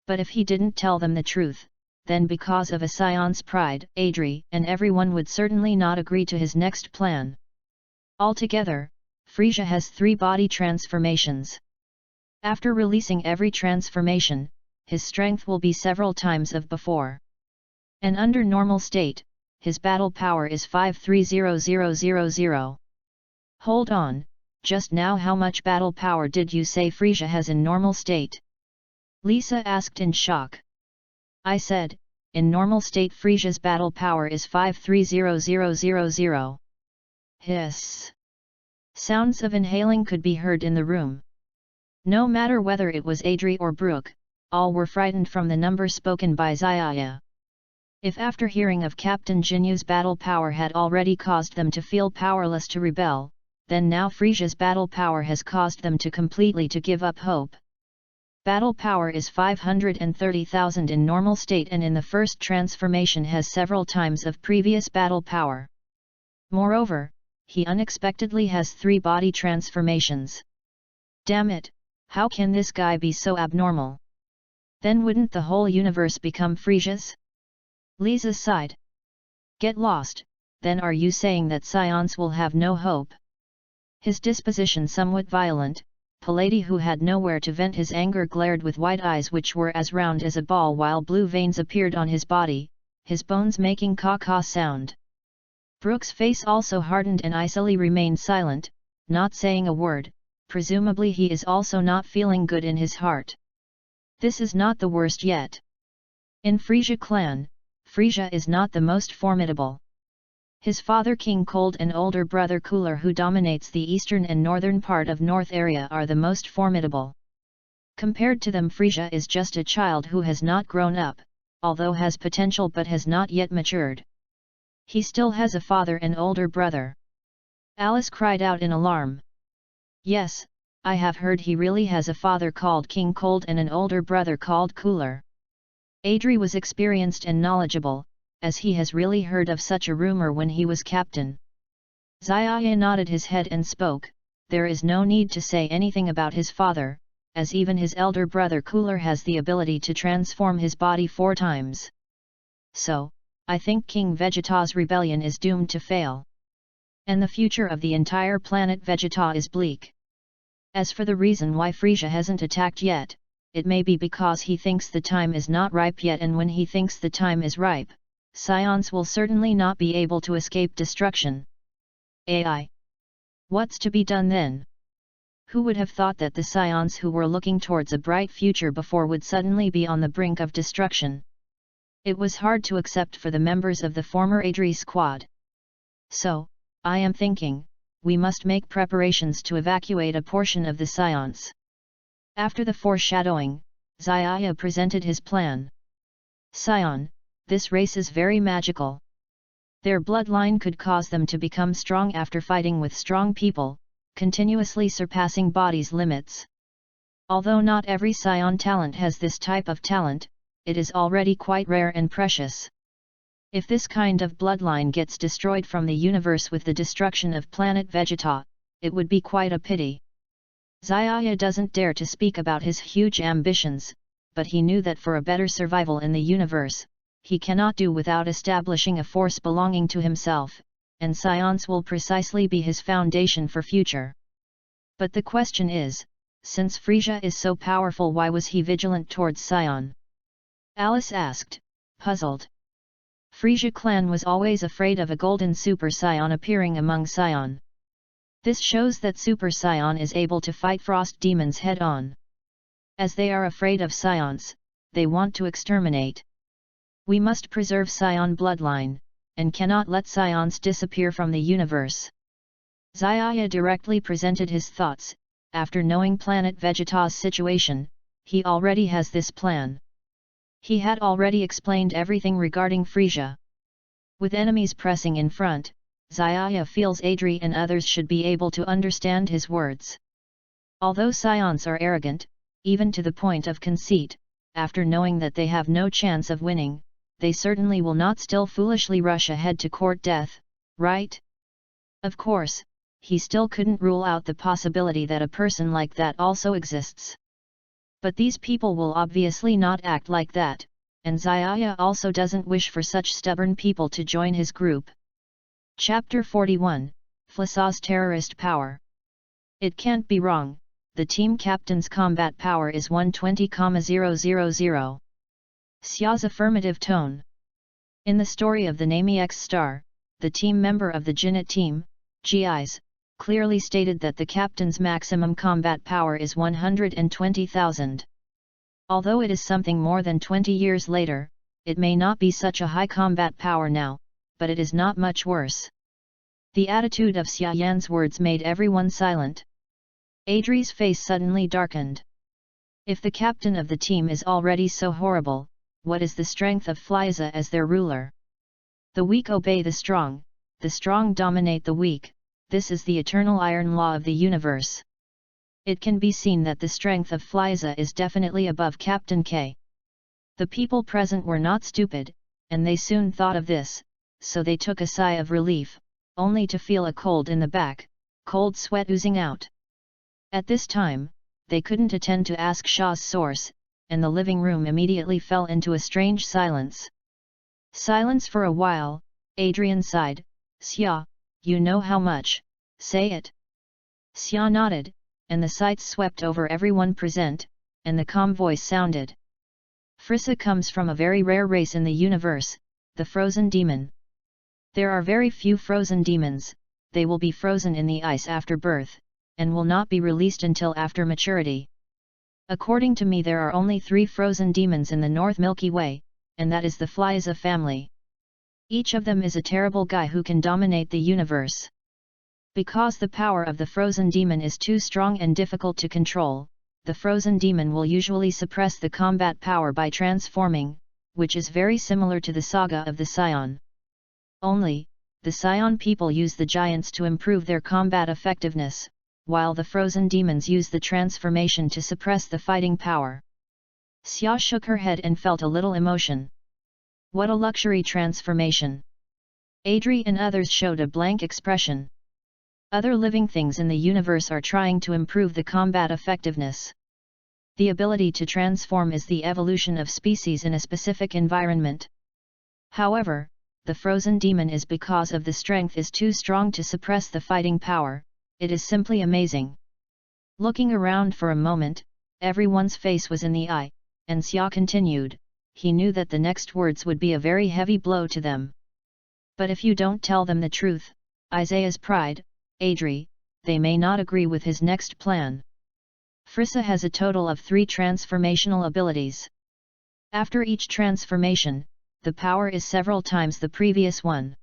S1: But if he didn't tell them the truth, then because of a scion's pride, Adri and everyone would certainly not agree to his next plan. Altogether, Frisia has 3 body transformations. After releasing every transformation, his strength will be several times of before. And under normal state, his battle power is 530000. Hold on, just now how much battle power did you say Frisia has in normal state? Lisa asked in shock. I said, in normal state Frisia's battle power is 530000. Hiss. Sounds of inhaling could be heard in the room. No matter whether it was Adri or Brooke, all were frightened from the number spoken by Xiaya. If after hearing of Captain Jinyu's battle power had already caused them to feel powerless to rebel, then now Frisia's battle power has caused them to completely to give up hope. Battle power is 530,000 in normal state and in the first transformation has several times of previous battle power. Moreover, he unexpectedly has 3 body transformations. Damn it, how can this guy be so abnormal? Then wouldn't the whole universe become Frisia's? Lisa sighed. Get lost, then are you saying that Science will have no hope? His disposition somewhat violent, Palady, who had nowhere to vent his anger, glared with white eyes which were as round as a ball while blue veins appeared on his body, his bones making caw-caw sound. Brooke's face also hardened and icily remained silent, not saying a word, presumably he is also not feeling good in his heart. This is not the worst yet. In Frisia clan, Frisia is not the most formidable. His father King Cold and older brother Cooler, who dominates the eastern and northern part of North area, are the most formidable. Compared to them, Frisia is just a child who has not grown up, although has potential but has not yet matured. He still has a father and older brother. Alice cried out in alarm. Yes, I have heard he really has a father called King Cold and an older brother called Cooler. Adri was experienced and knowledgeable, as he has really heard of such a rumor when he was captain. Zaya nodded his head and spoke, there is no need to say anything about his father, as even his elder brother Cooler has the ability to transform his body 4 times. So, I think King Vegeta's rebellion is doomed to fail. And the future of the entire planet Vegeta is bleak. As for the reason why Frisia hasn't attacked yet, it may be because he thinks the time is not ripe yet, and when he thinks the time is ripe, Science will certainly not be able to escape destruction. AI. What's to be done then? Who would have thought that the Scions who were looking towards a bright future before would suddenly be on the brink of destruction? It was hard to accept for the members of the former Adri squad. So, I am thinking, we must make preparations to evacuate a portion of the Scions. After the foreshadowing, Zaya presented his plan. Scion, this race is very magical. Their bloodline could cause them to become strong after fighting with strong people, continuously surpassing body's limits. Although not every Scion talent has this type of talent, it is already quite rare and precious. If this kind of bloodline gets destroyed from the universe with the destruction of planet Vegeta, it would be quite a pity. Zaya doesn't dare to speak about his huge ambitions, but he knew that for a better survival in the universe, he cannot do without establishing a force belonging to himself, and Science will precisely be his foundation for future. But the question is, since Frisia is so powerful, why was he vigilant towards Scion? Alice asked, puzzled. Frisia clan was always afraid of a golden Super Scion appearing among Scion. This shows that Super Scion is able to fight frost demons head-on. As they are afraid of Scions, they want to exterminate. We must preserve Scion bloodline, and cannot let Scions disappear from the universe. Zaya directly presented his thoughts. After knowing planet Vegeta's situation, he already has this plan. He had already explained everything regarding Frisia. With enemies pressing in front, Zaya feels Adri and others should be able to understand his words. Although Scions are arrogant, even to the point of conceit, after knowing that they have no chance of winning, they certainly will not still foolishly rush ahead to court death, right? Of course, he still couldn't rule out the possibility that a person like that also exists. But these people will obviously not act like that, and Zaya also doesn't wish for such stubborn people to join his group. Chapter 41, Flasaw's Terrorist Power. It can't be wrong, the team captain's combat power is 120,000. Xia's affirmative tone. In the story of the Namex star, the team member of the Jinnit team, GIs, clearly stated that the captain's maximum combat power is 120,000. Although it is something more than 20 years later, it may not be such a high combat power now, but it is not much worse. The attitude of Xia Yan's words made everyone silent. Adri's face suddenly darkened. If the captain of the team is already so horrible, what is the strength of Fliza as their ruler? The weak obey the strong dominate the weak, this is the eternal iron law of the universe. It can be seen that the strength of Fliza is definitely above Captain K. The people present were not stupid, and they soon thought of this, so they took a sigh of relief, only to feel a cold in the back, cold sweat oozing out. At this time, they couldn't attend to ask Shah's source, and the living room immediately fell into a strange silence. Silence for a while. Adrian sighed. Xia, you know how much, say it. Xia nodded, and the sights swept over everyone present, and the calm voice sounded. Frissa comes from a very rare race in the universe, the frozen demon. There are very few frozen demons, they will be frozen in the ice after birth, and will not be released until after maturity. According to me there are only 3 frozen demons in the North Milky Way, and that is the Fliza family. Each of them is a terrible guy who can dominate the universe. Because the power of the frozen demon is too strong and difficult to control, the frozen demon will usually suppress the combat power by transforming, which is very similar to the saga of the Scion. Only, the Scion people use the giants to improve their combat effectiveness, while the frozen demons use the transformation to suppress the fighting power. Xia shook her head and felt a little emotion. What a luxury transformation! Adri and others showed a blank expression. Other living things in the universe are trying to improve the combat effectiveness. The ability to transform is the evolution of species in a specific environment. However, the frozen demon is because of the strength is too strong to suppress the fighting power. It is simply amazing. Looking around for a moment, everyone's face was in the eye, and Xia continued, he knew that the next words would be a very heavy blow to them. But if you don't tell them the truth, Isaiah's pride, Adri, they may not agree with his next plan. Frissa has a total of 3 transformational abilities. After each transformation, the power is several times the previous one.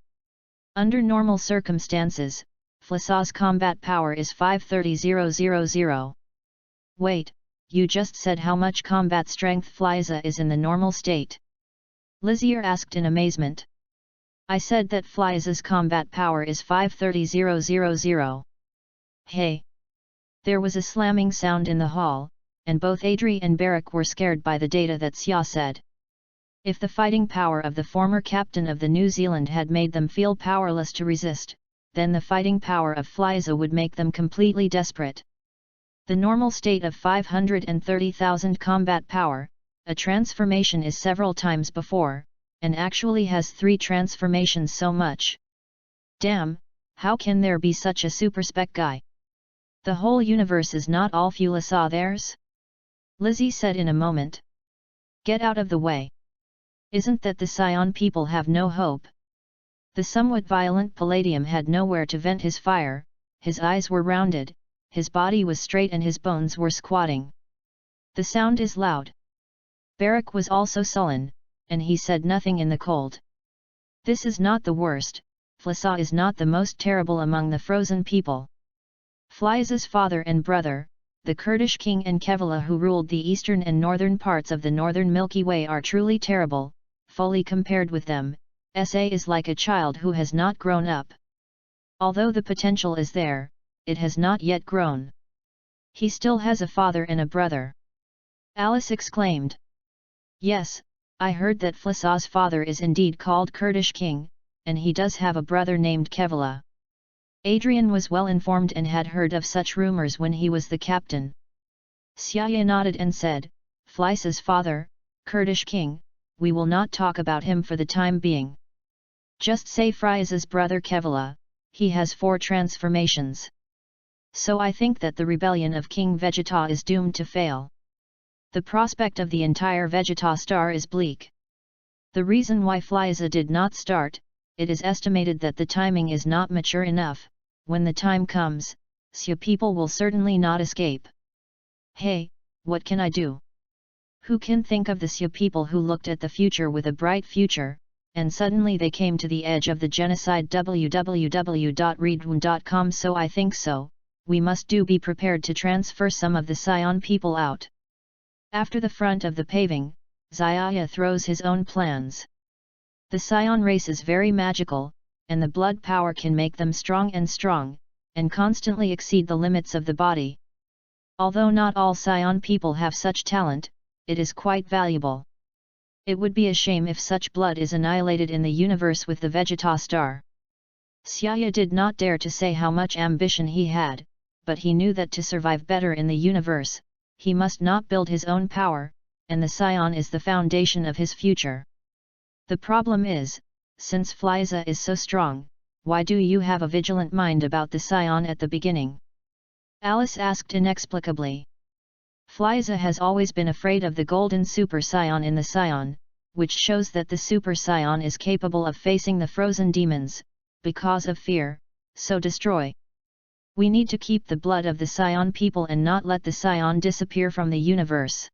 S1: Under normal circumstances, Fliza's combat power is 530,000. Wait, you just said how much combat strength Fliza is in the normal state? Lizier asked in amazement. I said that Fliza's combat power is 530,000. Hey! There was a slamming sound in the hall, and both Adri and Barak were scared by the data that Xia said. If the fighting power of the former captain of the New Zealand had made them feel powerless to resist, then the fighting power of Fliza would make them completely desperate. The normal state of 530,000 combat power, a transformation is several times before, and actually has 3 transformations so much. Damn, how can there be such a super-spec guy? The whole universe is not all Fliza theirs? Lizzie said in a moment. Get out of the way. Isn't that the Scion people have no hope? The somewhat violent Palladium had nowhere to vent his fire, his eyes were rounded, his body was straight and his bones were squatting. The sound is loud. Barak was also sullen, and he said nothing in the cold. This is not the worst, Fliza is not the most terrible among the frozen people. Fliza's father and brother, the Kurdish king and Kevila who ruled the eastern and northern parts of the northern Milky Way are truly terrible, fully compared with them. SA is like a child who has not grown up. Although the potential is there, it has not yet grown. He still has a father and a brother. Alice exclaimed. Yes, I heard that Fliza's father is indeed called Kurdish king, and he does have a brother named Kevila. Adrian was well informed and had heard of such rumors when he was the captain. Xia nodded and said, Fliza's father, Kurdish king, we will not talk about him for the time being. Just say Fliza's brother Kevila, he has 4 transformations. So I think that the rebellion of King Vegeta is doomed to fail. The prospect of the entire Vegeta star is bleak. The reason why Fliza did not start, it is estimated that the timing is not mature enough. When the time comes, Xia people will certainly not escape. Hey, what can I do? Who can think of the Xia people who looked at the future with a bright future, and suddenly they came to the edge of the genocide? www.readaloud.com. So I think so, we must be prepared to transfer some of the Scion people out. After the front of the paving, Xia throws his own plans. The Scion race is very magical, and the blood power can make them strong, and constantly exceed the limits of the body. Although not all Scion people have such talent, it is quite valuable. It would be a shame if such blood is annihilated in the universe with the Vegeta star. Xia did not dare to say how much ambition he had, but he knew that to survive better in the universe, he must not build his own power, and the Scion is the foundation of his future. The problem is, since Fliza is so strong, why do you have a vigilant mind about the Scion at the beginning? Alice asked inexplicably. Fliza has always been afraid of the golden Super Scion in the Scion, which shows that the Super Scion is capable of facing the frozen demons, because of fear, so destroy. We need to keep the blood of the Scion people and not let the Scion disappear from the universe.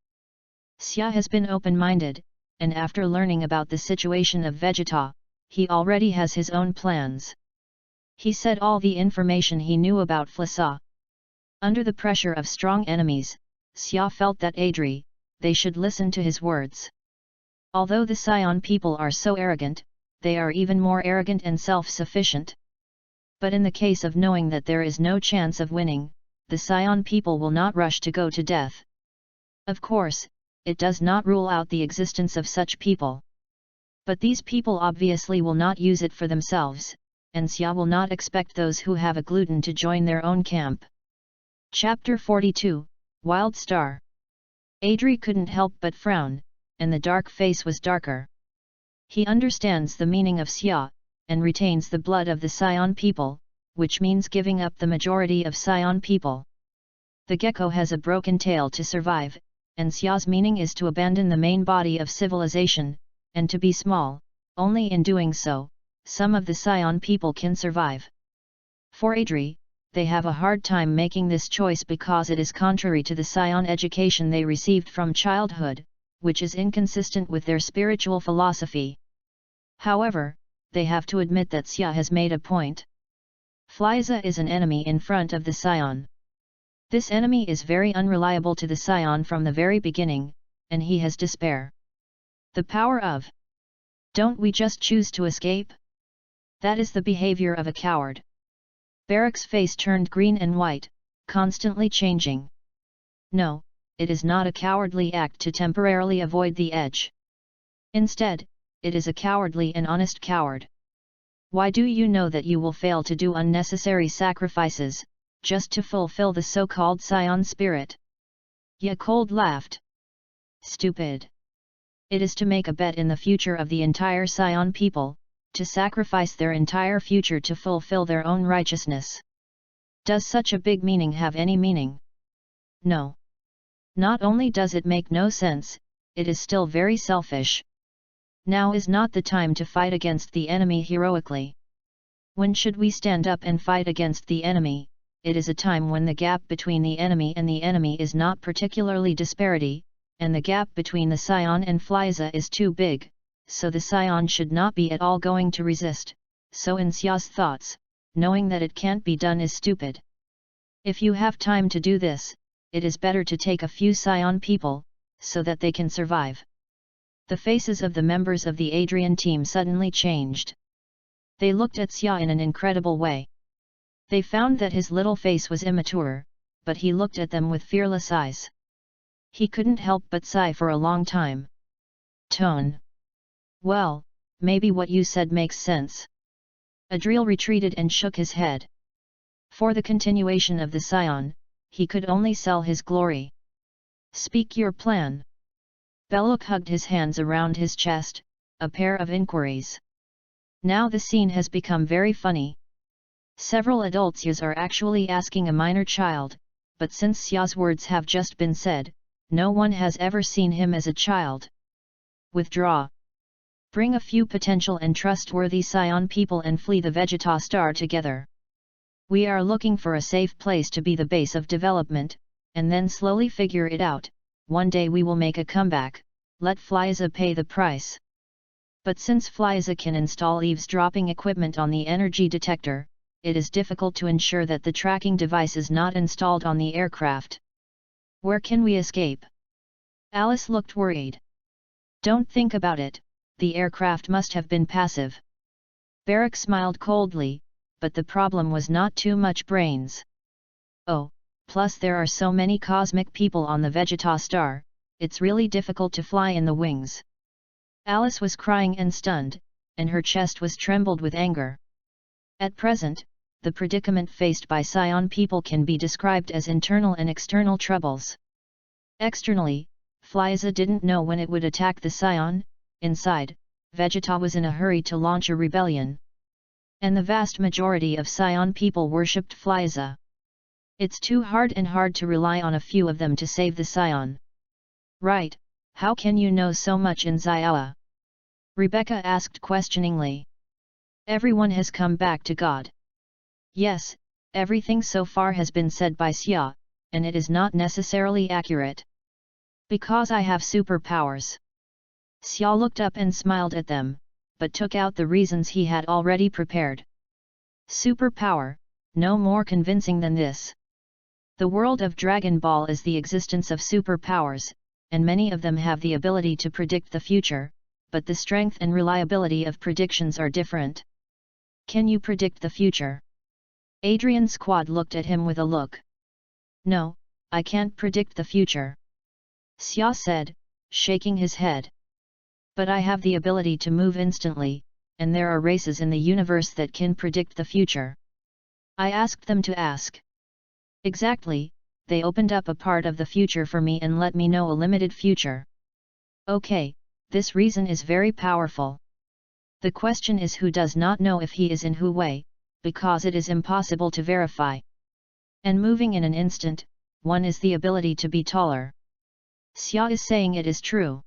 S1: Xia has been open-minded, and after learning about the situation of Vegeta, he already has his own plans. He said all the information he knew about Fliza. Under the pressure of strong enemies, Xia felt that they should listen to his words. Although the Scion people are so arrogant, they are even more arrogant and self-sufficient. But in the case of knowing that there is no chance of winning, the Scion people will not rush to go to death. Of course, it does not rule out the existence of such people. But these people obviously will not use it for themselves, and Xia will not expect those who have a gluten to join their own camp. Chapter 42, Wild Star. Adri couldn't help but frown, and the dark face was darker. He understands the meaning of Xia, and retains the blood of the Scion people, which means giving up the majority of Scion people. The gecko has a broken tail to survive, and Xia's meaning is to abandon the main body of civilization, and to be small. Only in doing so, some of the Scion people can survive. For Adri, they have a hard time making this choice because it is contrary to the Scion education they received from childhood, which is inconsistent with their spiritual philosophy. However, they have to admit that Xia has made a point. Fliza is an enemy in front of the Scion. This enemy is very unreliable to the Scion from the very beginning, and he has despair. The power of "Don't we just choose to escape?" That is the behavior of a coward. Barrack's face turned green and white, constantly changing. No, it is not a cowardly act to temporarily avoid the edge. Instead, it is a cowardly and honest coward. Why do you know that you will fail to do unnecessary sacrifices, just to fulfill the so-called Scion spirit? Yacold laughed. Stupid. It is to make a bet in the future of the entire Scion people, to sacrifice their entire future to fulfill their own righteousness. Does such a big meaning have any meaning? No. Not only does it make no sense, it is still very selfish. Now is not the time to fight against the enemy heroically. When should we stand up and fight against the enemy? It is a time when the gap between the enemy is not particularly disparity, and the gap between the Scion and Fliza is too big, so the Scion should not be at all going to resist. So in Xia's thoughts, knowing that it can't be done is stupid. If you have time to do this, it is better to take a few Scion people, so that they can survive. The faces of the members of the Adrian team suddenly changed. They looked at Xia in an incredible way. They found that his little face was immature, but he looked at them with fearless eyes. He couldn't help but sigh for a long time. Tone. Well, maybe what you said makes sense. Adriel retreated and shook his head. For the continuation of the Scion, he could only sell his glory. Speak your plan. Belloc hugged his hands around his chest, a pair of inquiries. Now the scene has become very funny. Several adults are actually asking a minor child, but since Xia's words have just been said, no one has ever seen him as a child. Withdraw. Bring a few potential and trustworthy Scion people and flee the Vegeta star together. We are looking for a safe place to be the base of development, and then slowly figure it out. One day we will make a comeback, let Fliza pay the price. But since Fliza can install eavesdropping equipment on the energy detector, it is difficult to ensure that the tracking device is not installed on the aircraft. Where can we escape? Alice looked worried. Don't think about it, the aircraft must have been passive. Barrack smiled coldly, but the problem was not too much brains. Oh, plus there are so many cosmic people on the Vegeta star, it's really difficult to fly in the wings. Alice was crying and stunned, and her chest was trembled with anger. At present, the predicament faced by Scion people can be described as internal and external troubles. Externally, Flyza didn't know when it would attack the Scion. Inside, Vegeta was in a hurry to launch a rebellion. And the vast majority of Scion people worshipped Flyza. It's too hard to rely on a few of them to save the Scion. Right, how can you know so much in Xiaoa? Rebecca asked questioningly. Everyone has come back to God. Yes, everything so far has been said by Xia, and it is not necessarily accurate. Because I have superpowers. Xia looked up and smiled at them, but took out the reasons he had already prepared. Superpower, no more convincing than this. The world of Dragon Ball is the existence of superpowers, and many of them have the ability to predict the future, but the strength and reliability of predictions are different. Can you predict the future? Adrian Squad looked at him with a look. No, I can't predict the future. Xia said, shaking his head. But I have the ability to move instantly, and there are races in the universe that can predict the future. I asked them to ask. Exactly, they opened up a part of the future for me and let me know a limited future. Okay, this reason is very powerful. The question is who does not know if he is in who way, because it is impossible to verify. And moving in an instant, one is the ability to be taller. Xia is saying it is true.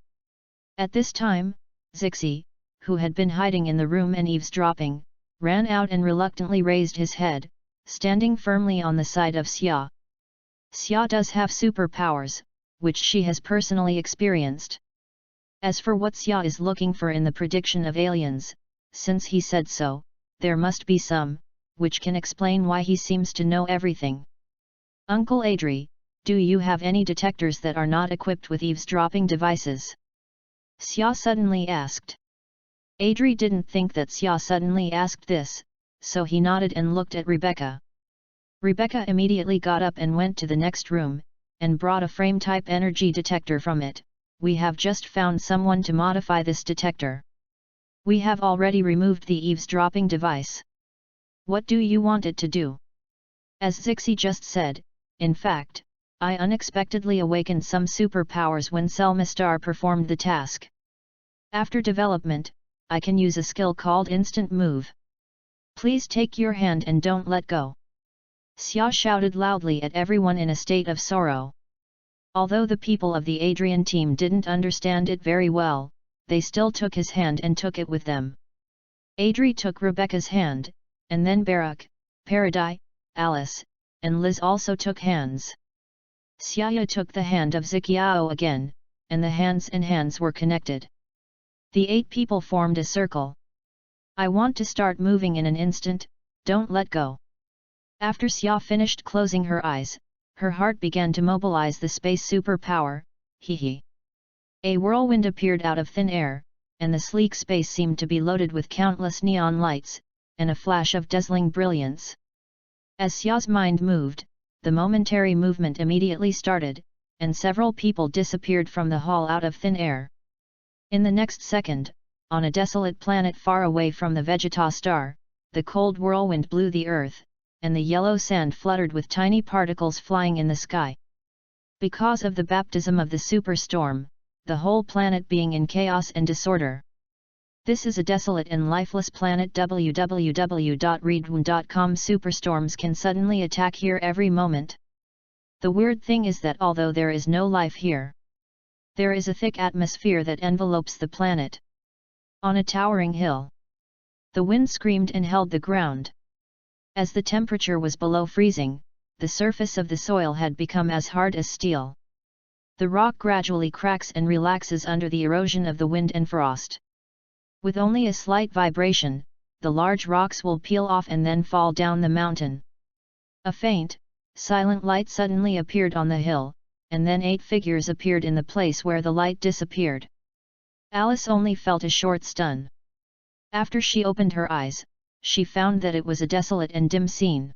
S1: At this time, Zixi, who had been hiding in the room and eavesdropping, ran out and reluctantly raised his head, standing firmly on the side of Xia. Xia does have superpowers, which she has personally experienced. As for what Xia is looking for in the prediction of aliens, since he said so, there must be some, which can explain why he seems to know everything. Uncle Adri, do you have any detectors that are not equipped with eavesdropping devices? Xia suddenly asked. Adri didn't think that Xia suddenly asked this, so he nodded and looked at Rebecca. Rebecca immediately got up and went to the next room, and brought a frame-type energy detector from it. We have just found someone to modify this detector. We have already removed the eavesdropping device. What do you want it to do? As Zixi just said, in fact, I unexpectedly awakened some superpowers when Selmastar performed the task. After development, I can use a skill called Instant Move. Please take your hand and don't let go. Xia shouted loudly at everyone in a state of sorrow. Although the people of the Adrian team didn't understand it very well, they still took his hand and took it with them. Adri took Rebecca's hand, and then Barak, Paradis, Alice, and Liz also took hands. Xiaya took the hand of Ziqiao again, and the hands were connected. The 8 people formed a circle. I want to start moving in an instant, don't let go. After Xia finished closing her eyes, her heart began to mobilize the space superpower, hee. A whirlwind appeared out of thin air, and the sleek space seemed to be loaded with countless neon lights, and a flash of dazzling brilliance. As Xia's mind moved, the momentary movement immediately started, and several people disappeared from the hall out of thin air. In the next second, on a desolate planet far away from the Vegeta star, the cold whirlwind blew the earth, and the yellow sand fluttered with tiny particles flying in the sky. Because of the baptism of the superstorm, the whole planet being in chaos and disorder. This is a desolate and lifeless planet. www.readaloud.com. Superstorms can suddenly attack here every moment. The weird thing is that although there is no life here, there is a thick atmosphere that envelopes the planet. On a towering hill, the wind screamed and held the ground. As the temperature was below freezing, the surface of the soil had become as hard as steel. The rock gradually cracks and relaxes under the erosion of the wind and frost. With only a slight vibration, the large rocks will peel off and then fall down the mountain. A faint, silent light suddenly appeared on the hill, and then 8 figures appeared in the place where the light disappeared. Alice only felt a short stun. After she opened her eyes, she found that it was a desolate and dim scene.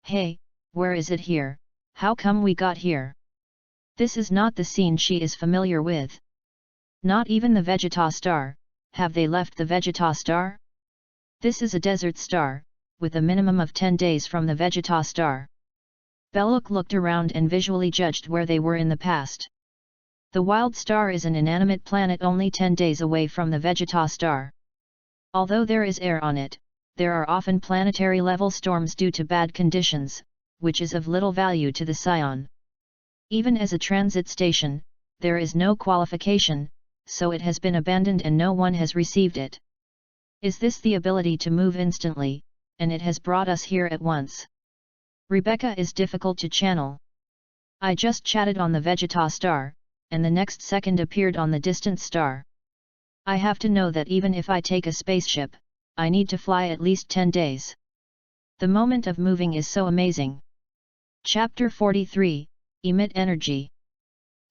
S1: Hey, where is it here? how come we got here? This is not the scene she is familiar with. Not even the Vegeta star, have they left the Vegeta star? This is a desert star, with a minimum of 10 days from the Vegeta star. Belloc looked around and visually judged where they were in the past. The Wild Star is an inanimate planet only 10 days away from the Vegeta star. Although there is air on it, there are often planetary-level storms due to bad conditions, which is of little value to the Scion. Even as a transit station, there is no qualification, so it has been abandoned and no one has received it. Is this the ability to move instantly, and it has brought us here at once? Rebecca is difficult to channel. I just chatted on the Vegeta star, and the next second appeared on the distant star. I have to know that even if I take a spaceship, I need to fly at least 10 days. The moment of moving is so amazing. Chapter 43, Emit Energy.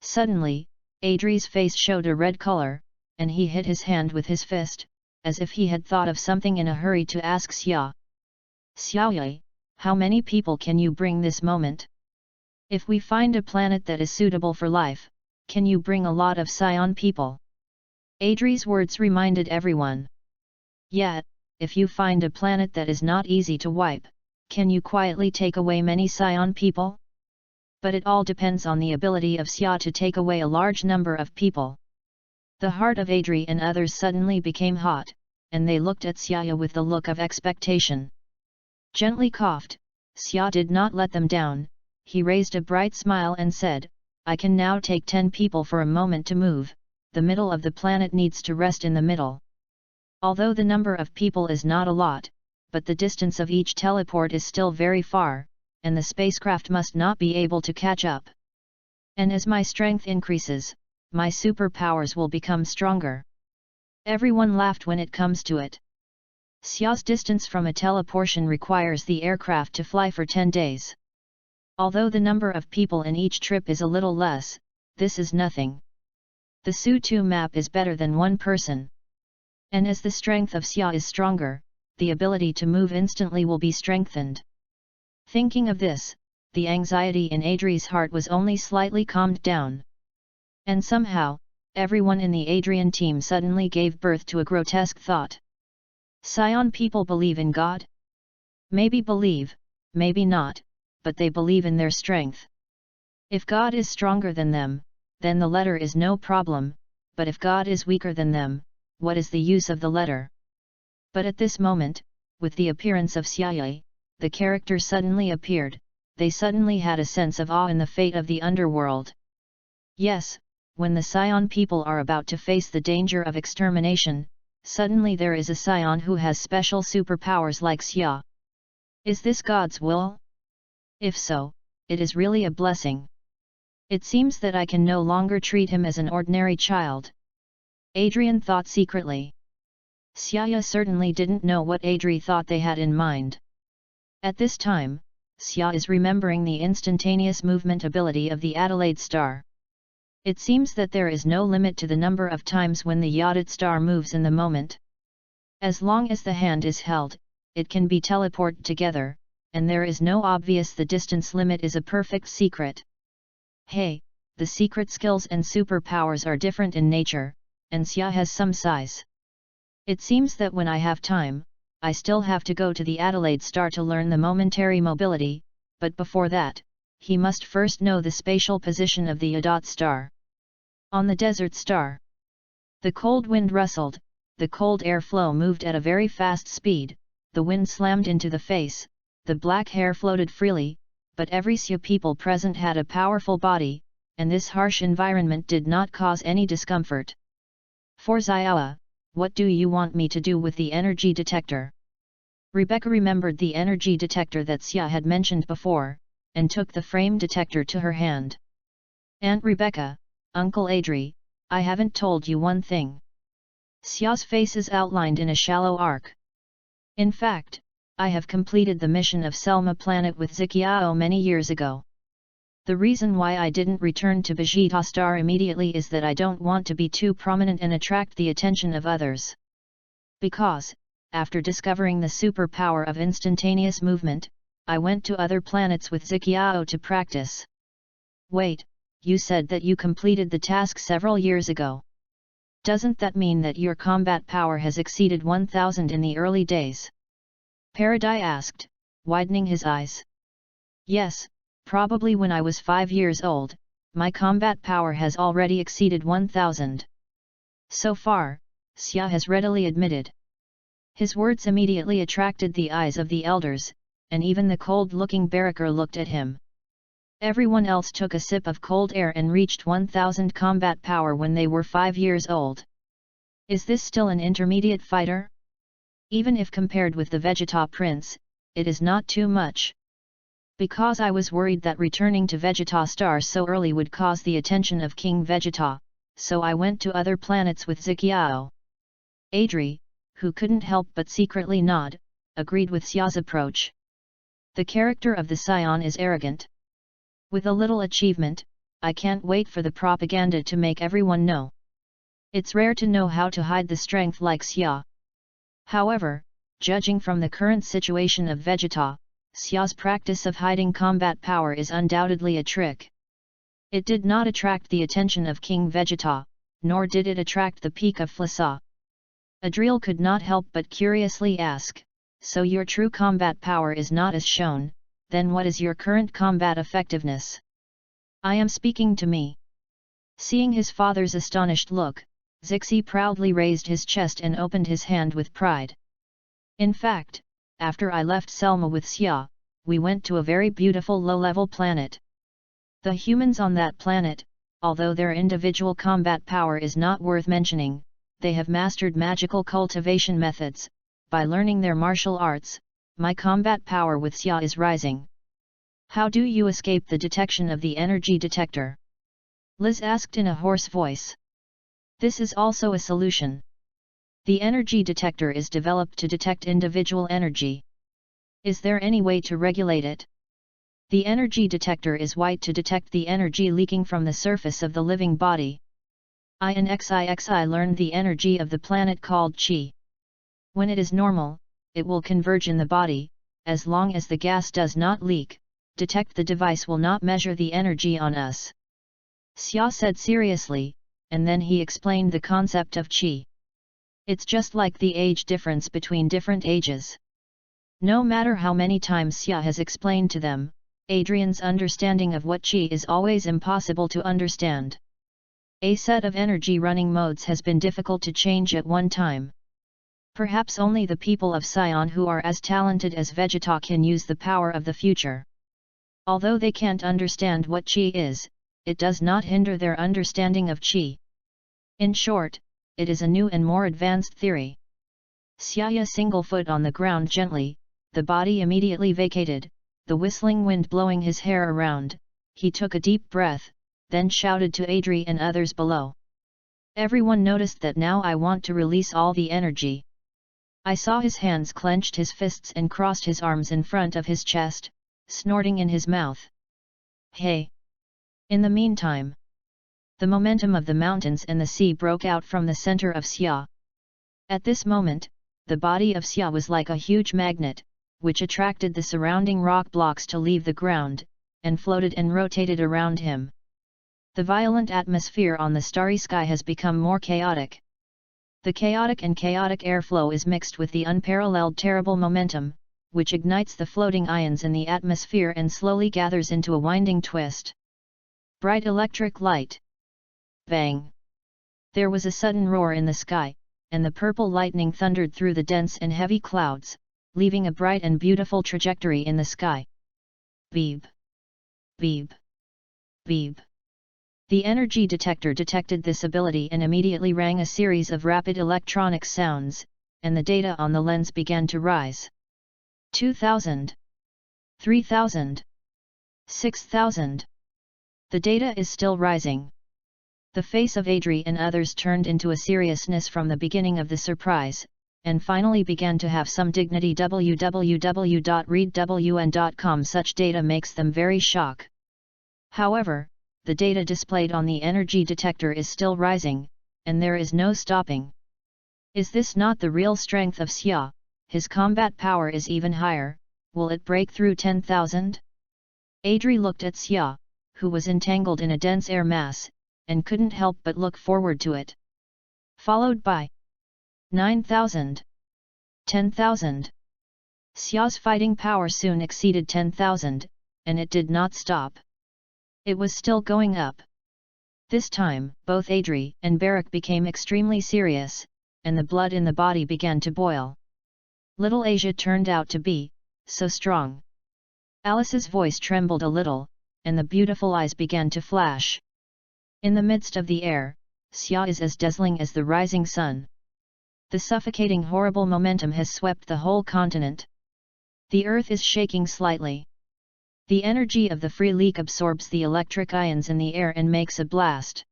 S1: Suddenly, Adri's face showed a red color, and he hit his hand with his fist, as if he had thought of something in a hurry to ask Xia. Xiaoye, how many people can you bring this moment? If we find a planet that is suitable for life, can you bring a lot of Scion people? Adri's words reminded everyone. Yet, if you find a planet that is not easy to wipe, can you quietly take away many Scion people? But it all depends on the ability of Xia to take away a large number of people. The heart of Adri and others suddenly became hot, and they looked at Xia with the look of expectation. Gently coughed, Xia did not let them down. He raised a bright smile and said, I can now take 10 people for a moment to move. The middle of the planet needs to rest in the middle. Although the number of people is not a lot, but the distance of each teleport is still very far, and the spacecraft must not be able to catch up. And as my strength increases, my superpowers will become stronger. Everyone laughed when it comes to it. Xia's distance from a teleportation requires the aircraft to fly for 10 days. Although the number of people in each trip is a little less, this is nothing. The Su-2 map is better than one person. And as the strength of Xia is stronger, the ability to move instantly will be strengthened. Thinking of this, the anxiety in Adri's heart was only slightly calmed down. And somehow, everyone in the Adrian team suddenly gave birth to a grotesque thought. Scion people believe in God? Maybe believe, maybe not, but they believe in their strength. If God is stronger than them, then the letter is no problem, but if God is weaker than them, what is the use of the letter? But at this moment, with the appearance of Xiaoye, the character suddenly appeared. They suddenly had a sense of awe in the fate of the underworld. Yes, when the Scion people are about to face the danger of extermination, suddenly there is a Scion who has special superpowers like Xia. Is this God's will? If so, it is really a blessing. It seems that I can no longer treat him as an ordinary child. Adrian thought secretly. Xia certainly didn't know what Adri thought they had in mind. At this time, Xia is remembering the instantaneous movement ability of the Adelaide star. It seems that there is no limit to the number of times when the Yodit star moves in the moment. As long as the hand is held, it can be teleported together, and there is no obvious the distance limit is a perfect secret. Hey, the secret skills and superpowers are different in nature, and Xia has some size. It seems that when I have time, I still have to go to the Adelaide star to learn the momentary mobility, but before that, he must first know the spatial position of the Yodot star. On the desert star, the cold wind rustled, the cold air flow moved at a very fast speed, the wind slammed into the face, the black hair floated freely, but every Xia people present had a powerful body, and this harsh environment did not cause any discomfort. For Xiaoya, what do you want me to do with the energy detector? Rebecca remembered the energy detector that Xia had mentioned before, and took the frame detector to her hand. Aunt Rebecca, Uncle Adri, I haven't told you one thing. Xia's face is outlined in a shallow arc. In fact, I have completed the mission of Selma planet with Ziqiao many years ago. The reason why I didn't return to Vegeta Star immediately is that I don't want to be too prominent and attract the attention of others. Because, after discovering the superpower of instantaneous movement, I went to other planets with Ziqiao to practice. Wait, you said that you completed the task several years ago. Doesn't that mean that your combat power has exceeded 1000 in the early days? Paradis asked, widening his eyes. Yes, probably when I was 5 years old, my combat power has already exceeded 1000. So far, Xia has readily admitted. His words immediately attracted the eyes of the elders, and even the cold-looking barracker looked at him. Everyone else took a sip of cold air and reached 1000 combat power when they were 5 years old. Is this still an intermediate fighter? Even if compared with the Vegeta Prince, it is not too much. Because I was worried that returning to Vegeta Star so early would cause the attention of King Vegeta, so I went to other planets with Ziqiao. Adri, who couldn't help but secretly nod, agreed with Xia's approach. The character of the Scion is arrogant. With a little achievement, I can't wait for the propaganda to make everyone know. It's rare to know how to hide the strength like Xia. However, judging from the current situation of Vegeta, Xia's practice of hiding combat power is undoubtedly a trick. It did not attract the attention of King Vegeta, nor did it attract the peak of Flasa. Adriel could not help but curiously ask, so your true combat power is not as shown, then what is your current combat effectiveness? I am speaking to me. Seeing his father's astonished look, Zixi proudly raised his chest and opened his hand with pride. In fact, after I left Selma with Xia, we went to a very beautiful low-level planet. The humans on that planet, although their individual combat power is not worth mentioning, they have mastered magical cultivation methods. By learning their martial arts, my combat power with Xia is rising. How do you escape the detection of the energy detector? Liz asked in a hoarse voice. This is also a solution. The energy detector is developed to detect individual energy. Is there any way to regulate it? The energy detector is white to detect the energy leaking from the surface of the living body. In XIXI learned the energy of the planet called Qi. When it is normal, it will converge in the body. As long as the gas does not leak, detect the device will not measure the energy on us. Xia said seriously, and then he explained the concept of Qi. It's just like the age difference between different ages. No matter how many times Xia has explained to them, Adrian's understanding of what Qi is always impossible to understand. A set of energy running modes has been difficult to change at one time. Perhaps only the people of Sion who are as talented as Vegeta can use the power of the future. Although they can't understand what Qi is, it does not hinder their understanding of Qi. In short, it is a new and more advanced theory. Xia single foot on the ground gently, the body immediately vacated, the whistling wind blowing his hair around. He took a deep breath, then shouted to Adri and others below. Everyone noticed that now I want to release all the energy. I saw his hands clenched his fists and crossed his arms in front of his chest, snorting in his mouth. Hey! In the meantime, the momentum of the mountains and the sea broke out from the center of Xia. At this moment, the body of Xia was like a huge magnet, which attracted the surrounding rock blocks to leave the ground, and floated and rotated around him. The violent atmosphere on the starry sky has become more chaotic. The chaotic airflow is mixed with the unparalleled terrible momentum, which ignites the floating ions in the atmosphere and slowly gathers into a winding twist. Bright electric light. Bang! There was a sudden roar in the sky, and the purple lightning thundered through the dense and heavy clouds, leaving a bright and beautiful trajectory in the sky. Beep! Beep! Beep! The energy detector detected this ability and immediately rang a series of rapid electronic sounds, and the data on the lens began to rise. 2000. 3000. 6000. The data is still rising. The face of Adri and others turned into a seriousness from the beginning of the surprise, and finally began to have some dignity. www.readwn.com. Such data makes them very shocked. However, the data displayed on the energy detector is still rising, and there is no stopping. Is this not the real strength of Xia? His combat power is even higher, will it break through 10,000? Adri looked at Xia, who was entangled in a dense air mass, and couldn't help but look forward to it. Followed by 9,000. 10,000. Xia's fighting power soon exceeded 10,000, and it did not stop. It was still going up. This time, both Adri and Barak became extremely serious, and the blood in the body began to boil. Little Asia turned out to be so strong. Alice's voice trembled a little, and the beautiful eyes began to flash. In the midst of the air, Xia is as dazzling as the rising sun. The suffocating horrible momentum has swept the whole continent. The earth is shaking slightly. The energy of the free leak absorbs the electric ions in the air and makes a blast.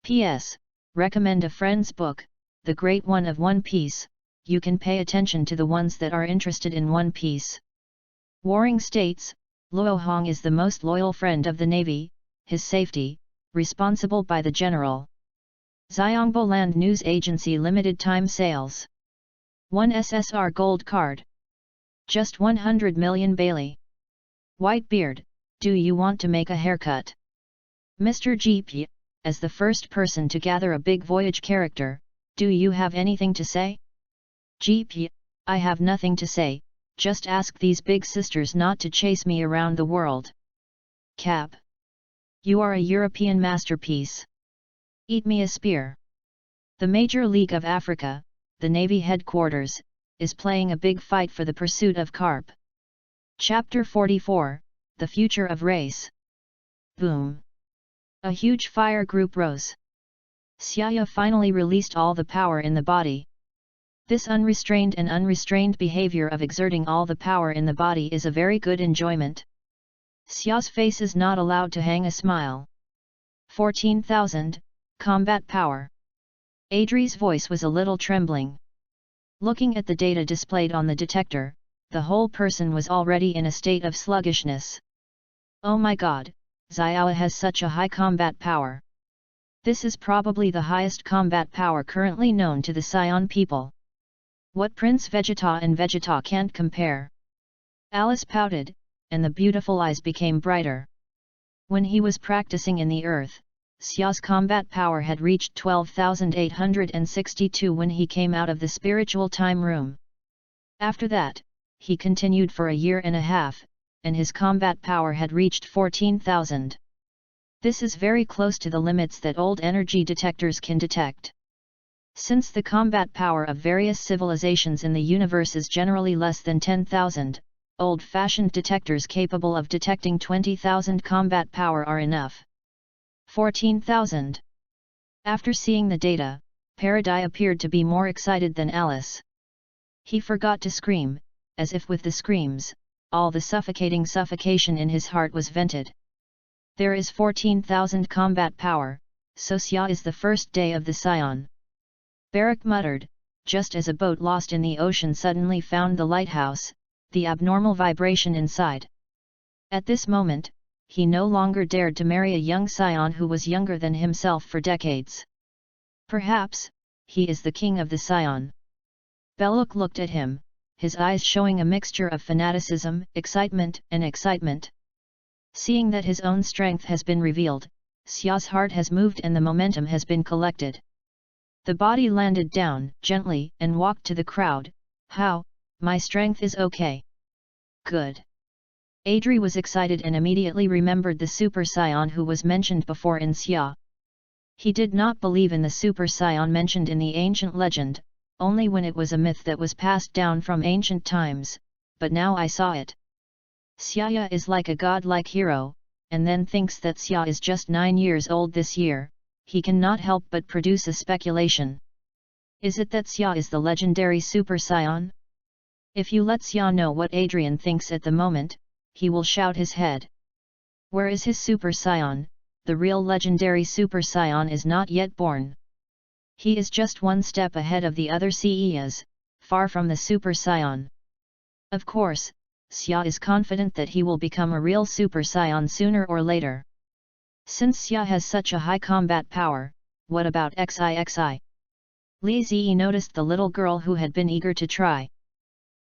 S1: P.S. Recommend a friend's book, The Great One of One Piece. You can pay attention to the ones that are interested in One Piece. Warring states, Luo Hong is the most loyal friend of the Navy, his safety, responsible by the General. Xiongbo Land News Agency Limited Time Sales. 1 SSR Gold Card. Just 100 million Bailey. Whitebeard, do you want to make a haircut? Mr. GP, as the first person to gather a big voyage character, do you have anything to say? GP, I have nothing to say, just ask these big sisters not to chase me around the world. Cap. You are a European masterpiece. Eat me a spear. The Major League of Africa, the Navy headquarters, is playing a big fight for the pursuit of carp. Chapter 44, The Future of Race. Boom! A huge fire group rose. Xia finally released all the power in the body. This unrestrained and unrestrained behavior of exerting all the power in the body is a very good enjoyment. Xia's face is not allowed to hang a smile. 14,000, combat power. Adri's voice was a little trembling. Looking at the data displayed on the detector, the whole person was already in a state of sluggishness. Oh my god, Xiao has such a high combat power. This is probably the highest combat power currently known to the Scion people. What Prince Vegeta and Vegeta can't compare. Alice pouted, and the beautiful eyes became brighter. When he was practicing in the earth, Xia's combat power had reached 12,862 when he came out of the spiritual time room. After that, he continued for a year and a half, and his combat power had reached 14,000. This is very close to the limits that old energy detectors can detect. Since the combat power of various civilizations in the universe is generally less than 10,000, old-fashioned detectors capable of detecting 20,000 combat power are enough. 14,000. After seeing the data, Paradis appeared to be more excited than Alice. He forgot to scream, as if with the screams, all the suffocation in his heart was vented. There is 14,000 combat power, so Xia is the first day of the Scion. Barak muttered, just as a boat lost in the ocean suddenly found the lighthouse, the abnormal vibration inside. At this moment, he no longer dared to marry a young Scion who was younger than himself for decades. Perhaps, he is the king of the Scion. Belloc looked at him, his eyes showing a mixture of fanaticism, excitement, and excitement. Seeing that his own strength has been revealed, Xia's heart has moved and the momentum has been collected. The body landed down gently and walked to the crowd. How, my strength is okay. Good. Adri was excited and immediately remembered the Super Scion who was mentioned before in Xia. He did not believe in the Super Scion mentioned in the ancient legend, only when it was a myth that was passed down from ancient times, but now I saw it. Xia is like a godlike hero, and then thinks that Xia is just 9 years old this year. He cannot help but produce a speculation. Is it that Xia is the legendary Super Scion? If you let Xia know what Adrian thinks at the moment, he will shout his head. Where is his Super Scion? The real legendary Super Scion is not yet born. He is just one step ahead of the other CEs, far from the Super Scion. Of course, Xia is confident that he will become a real Super Scion sooner or later. Since Xia has such a high combat power, what about XIXI? Li Ziyi noticed the little girl who had been eager to try.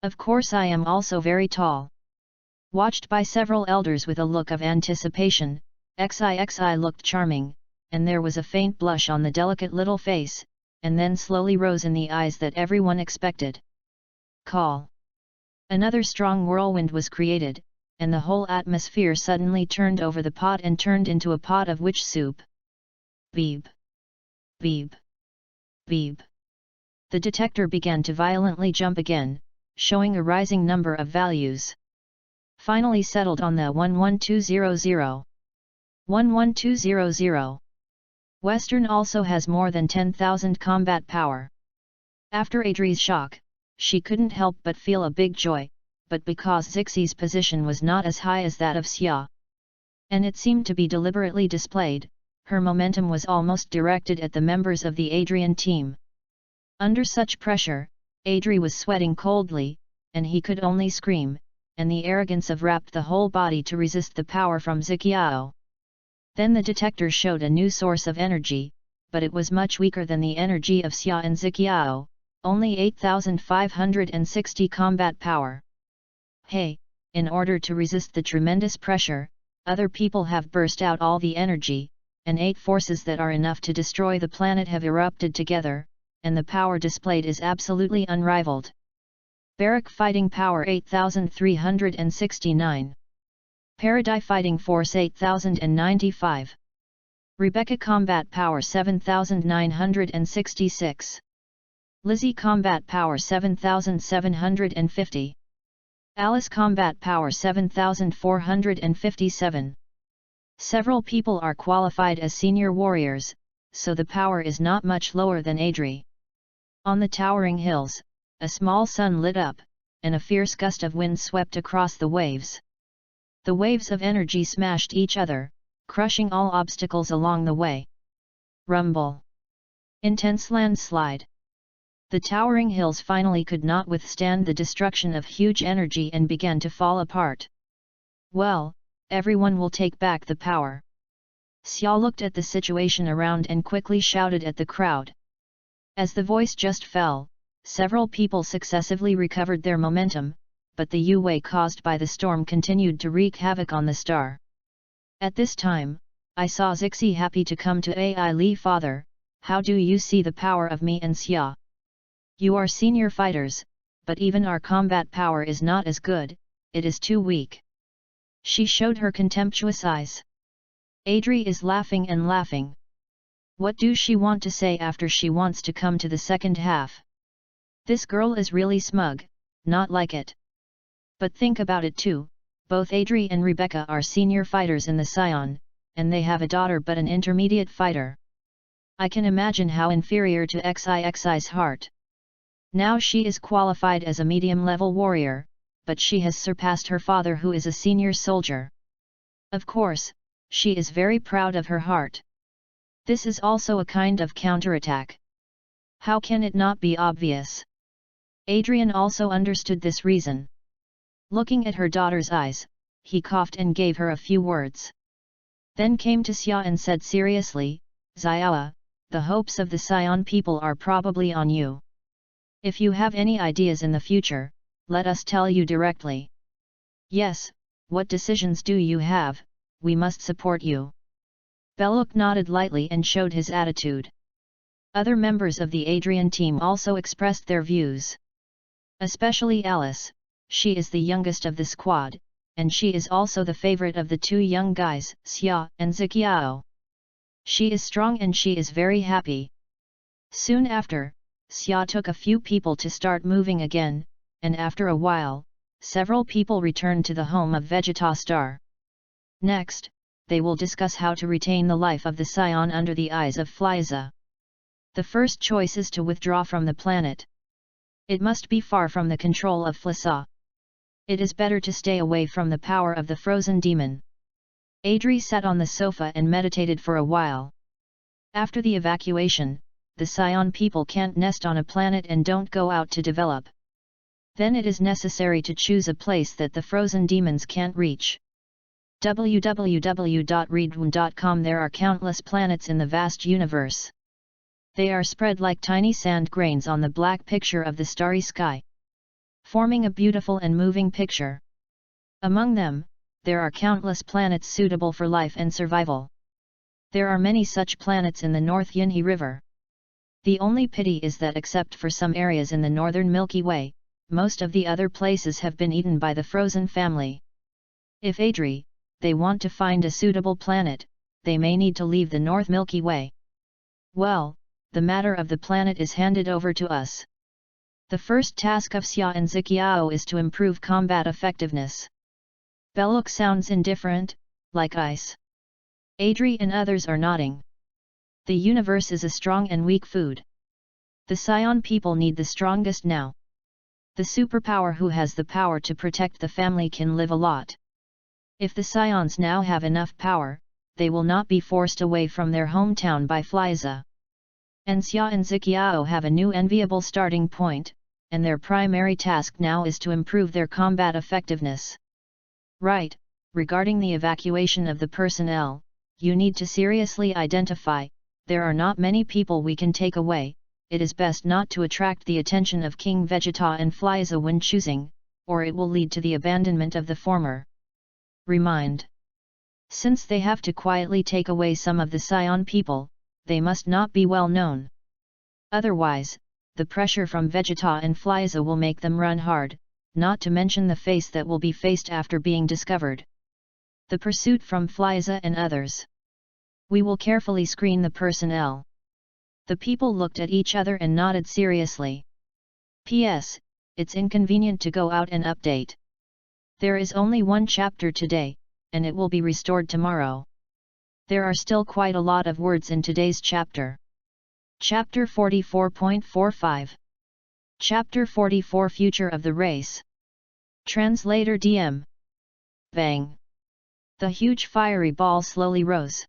S1: Of course I am also very tall. Watched by several elders with a look of anticipation, XIXI looked charming, and there was a faint blush on the delicate little face, and then slowly rose in the eyes that everyone expected. Call. Another strong whirlwind was created, and the whole atmosphere suddenly turned over the pot and turned into a pot of witch soup. Beep. Beep. Beep. The detector began to violently jump again, showing a rising number of values. Finally settled on the 11200. 11200. Western also has more than 10,000 combat power. After Adri's shock, she couldn't help but feel a big joy, but because Zixi's position was not as high as that of Xia, and it seemed to be deliberately displayed, her momentum was almost directed at the members of the Adrian team. Under such pressure, Adri was sweating coldly, and he could only scream, and the arrogance of wrapped the whole body to resist the power from Zixiao. Then the detector showed a new source of energy, but it was much weaker than the energy of Xia and Zixiao, only 8,560 combat power. Hey, in order to resist the tremendous pressure, other people have burst out all the energy, and 8 forces that are enough to destroy the planet have erupted together, and the power displayed is absolutely unrivaled. Barak Fighting Power 8,369. Paradise Fighting Force 8,095. Rebecca Combat Power 7,966. Lizzie Combat Power 7,750. Alice Combat Power 7,457. Several people are qualified as senior warriors, so the power is not much lower than Adri. On the towering hills, a small sun lit up, and a fierce gust of wind swept across the waves. The waves of energy smashed each other, crushing all obstacles along the way. Rumble. Intense landslide. The towering hills finally could not withstand the destruction of huge energy and began to fall apart. Well, everyone will take back the power. Xia looked at the situation around and quickly shouted at the crowd. As the voice just fell, several people successively recovered their momentum, but the U-wave caused by the storm continued to wreak havoc on the star. At this time, I saw Zixi happy to come to Ai Li. Father, how do you see the power of me and Xia? You are senior fighters, but even our combat power is not as good, it is too weak. She showed her contemptuous eyes. Adri is laughing and laughing. What do she want to say after she wants to come to the second half? This girl is really smug, not like it. But think about it too, both Adri and Rebecca are senior fighters in the Scion, and they have a daughter but an intermediate fighter. I can imagine how inferior to Xixi's heart. Now she is qualified as a medium-level warrior, but she has surpassed her father who is a senior soldier. Of course, she is very proud of her heart. This is also a kind of counterattack. How can it not be obvious? Adrian also understood this reason. Looking at her daughter's eyes, he coughed and gave her a few words. Then came to Xia and said seriously, Xiao, the hopes of the Scion people are probably on you. If you have any ideas in the future, let us tell you directly. Yes, what decisions do you have? We must support you. Belloc nodded lightly and showed his attitude. Other members of the Adrian team also expressed their views. Especially Alice, she is the youngest of the squad, and she is also the favorite of the 2 young guys, Xia and Zixiao. She is strong and she is very happy. Soon after, Xia took a few people to start moving again, and after a while, several people returned to the home of Vegeta Star. Next, they will discuss how to retain the life of the Scion under the eyes of Flyza. The first choice is to withdraw from the planet. It must be far from the control of Flyza. It is better to stay away from the power of the frozen demon. Adri sat on the sofa and meditated for a while. After the evacuation, the Scion people can't nest on a planet and don't go out to develop. Then it is necessary to choose a place that the frozen demons can't reach. www.readaloud.com. There are countless planets in the vast universe. They are spread like tiny sand grains on the black picture of the starry sky. forming a beautiful and moving picture. Among them, there are countless planets suitable for life and survival. There are many such planets in the North Yinhe River. The only pity is that except for some areas in the northern Milky Way, most of the other places have been eaten by the frozen family. If they want to find a suitable planet, they may need to leave the North Milky Way. Well, the matter of the planet is handed over to us. The first task of Xia and Ziqiao is to improve combat effectiveness. Belloc sounds indifferent, like ice. Adri and others are nodding. The universe is a strong and weak food. The Scion people need the strongest now. The superpower who has the power to protect the family can live a lot. If the Scions now have enough power, they will not be forced away from their hometown by Fliza. And Xia and Ziqiao have a new enviable starting point, and their primary task now is to improve their combat effectiveness. Right, regarding the evacuation of the personnel, you need to seriously identify, there are not many people we can take away, it is best not to attract the attention of King Vegeta and Fliza when choosing, or it will lead to the abandonment of the former. Remind. Since they have to quietly take away some of the Scion people, they must not be well known. Otherwise, the pressure from Vegeta and Fliza will make them run hard, not to mention the face that will be faced after being discovered. The pursuit from Fliza and others. We will carefully screen the personnel. The people looked at each other and nodded seriously. P.S. It's inconvenient to go out and update. There is only one chapter today, and it will be restored tomorrow. There are still quite a lot of words in today's chapter. Chapter 44.45. Chapter 44 Future of the Race. Translator DM. Bang. The huge fiery ball slowly rose.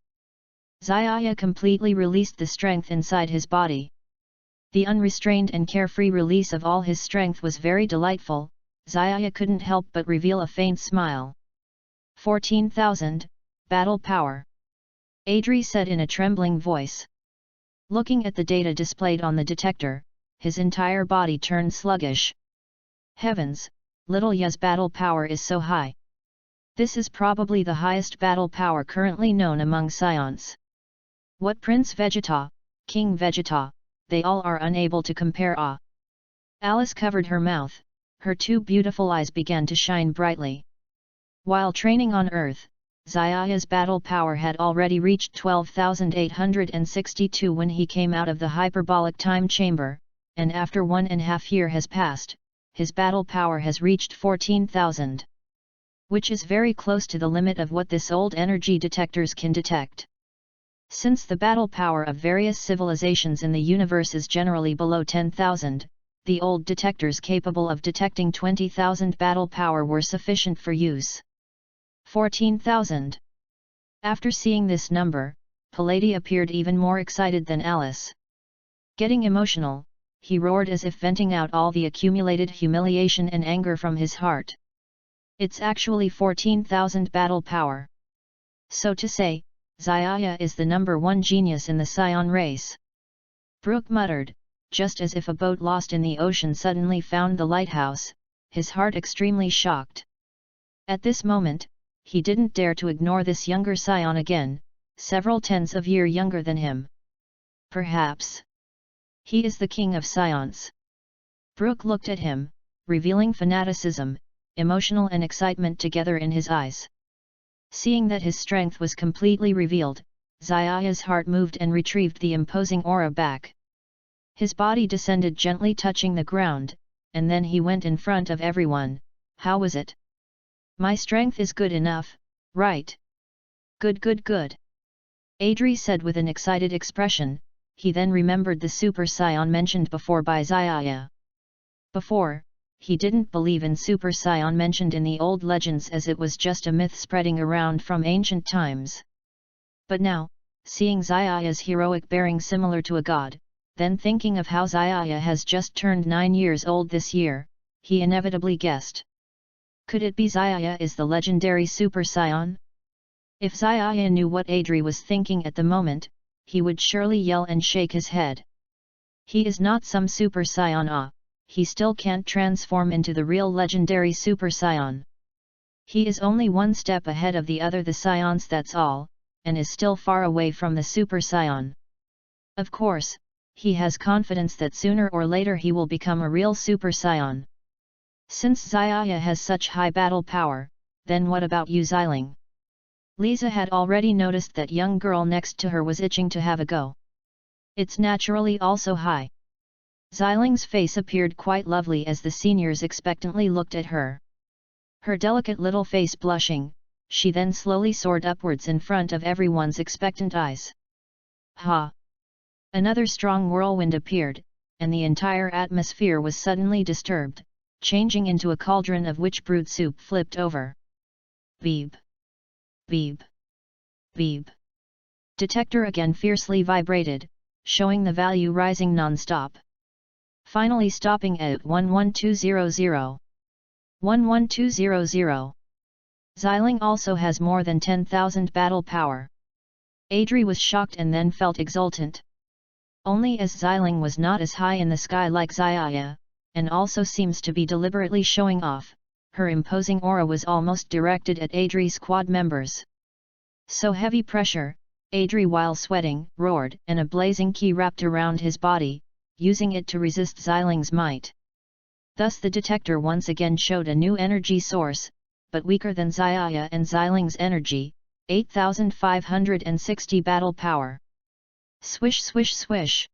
S1: Xiaya completely released the strength inside his body. The unrestrained and carefree release of all his strength was very delightful. Xiaya couldn't help but reveal a faint smile. 14,000, battle power. Adri said in a trembling voice. Looking at the data displayed on the detector, his entire body turned sluggish. Heavens, little Ya's battle power is so high. This is probably the highest battle power currently known among Scions. What Prince Vegeta, King Vegeta, they all are unable to compare. Ah! Alice covered her mouth, her two beautiful eyes began to shine brightly. While training on Earth, Xiaoya's battle power had already reached 12,862 when he came out of the hyperbolic time chamber, and after 1.5 years has passed, his battle power has reached 14,000. Which is very close to the limit of what this old energy detectors can detect. Since the battle power of various civilizations in the universe is generally below 10,000, the old detectors capable of detecting 20,000 battle power were sufficient for use. 14,000. After seeing this number, Pallady appeared even more excited than Alice. Getting emotional, he roared as if venting out all the accumulated humiliation and anger from his heart. It's actually 14,000 battle power. So to say, Xiaya is the #1 genius in the Scion race. Brook muttered, just as if a boat lost in the ocean suddenly found the lighthouse, his heart extremely shocked. At this moment, he didn't dare to ignore this younger Scion again, several tens of years younger than him. Perhaps he is the king of Scions. Brook looked at him, revealing fanaticism, emotional and excitement together in his eyes. Seeing that his strength was completely revealed, Xiaoya's heart moved and retrieved the imposing aura back. His body descended gently touching the ground, and then he went in front of everyone. How was it? My strength is good enough, right? Good good good. Adri said with an excited expression. He then remembered the Super Scion mentioned before by Xiaya. Before, he didn't believe in Super Scion mentioned in the old legends as it was just a myth spreading around from ancient times. But now, seeing Xiaya's heroic bearing similar to a god, then thinking of how Xiaya has just turned 9 years old this year, he inevitably guessed. Could it be Xiaya is the legendary Super Scion? If Xiaya knew what Adri was thinking at the moment, he would surely yell and shake his head. He is not some Super Scion. he still can't transform into the real legendary Super Saiyan. He is only one step ahead of the other the Scions, that's all, and is still far away from the Super Saiyan. Of course, he has confidence that sooner or later he will become a real Super Saiyan. Since Xiaya has such high battle power, then what about you, Xiling? Lisa had already noticed that young girl next to her was itching to have a go. It's naturally also high. Xiling's face appeared quite lovely as the seniors expectantly looked at her. Her delicate little face blushing, she then slowly soared upwards in front of everyone's expectant eyes. Ha! Another strong whirlwind appeared, and the entire atmosphere was suddenly disturbed, changing into a cauldron of witch brood soup flipped over. Beep! Beep! Beep! Detector again fiercely vibrated, showing the value rising non-stop. Finally stopping at 11200. 11200. Xiling also has more than 10,000 battle power. Adri was shocked and then felt exultant. Only as Xiling was not as high in the sky like Xiaya, and also seems to be deliberately showing off, her imposing aura was almost directed at Adri's squad members. So heavy pressure, Adri while sweating, roared, and a blazing ki wrapped around his body, using it to resist Xiling's might. Thus the detector once again showed a new energy source, but weaker than Xiaya and Xiling's energy, 8,560 battle power. Swish swish swish.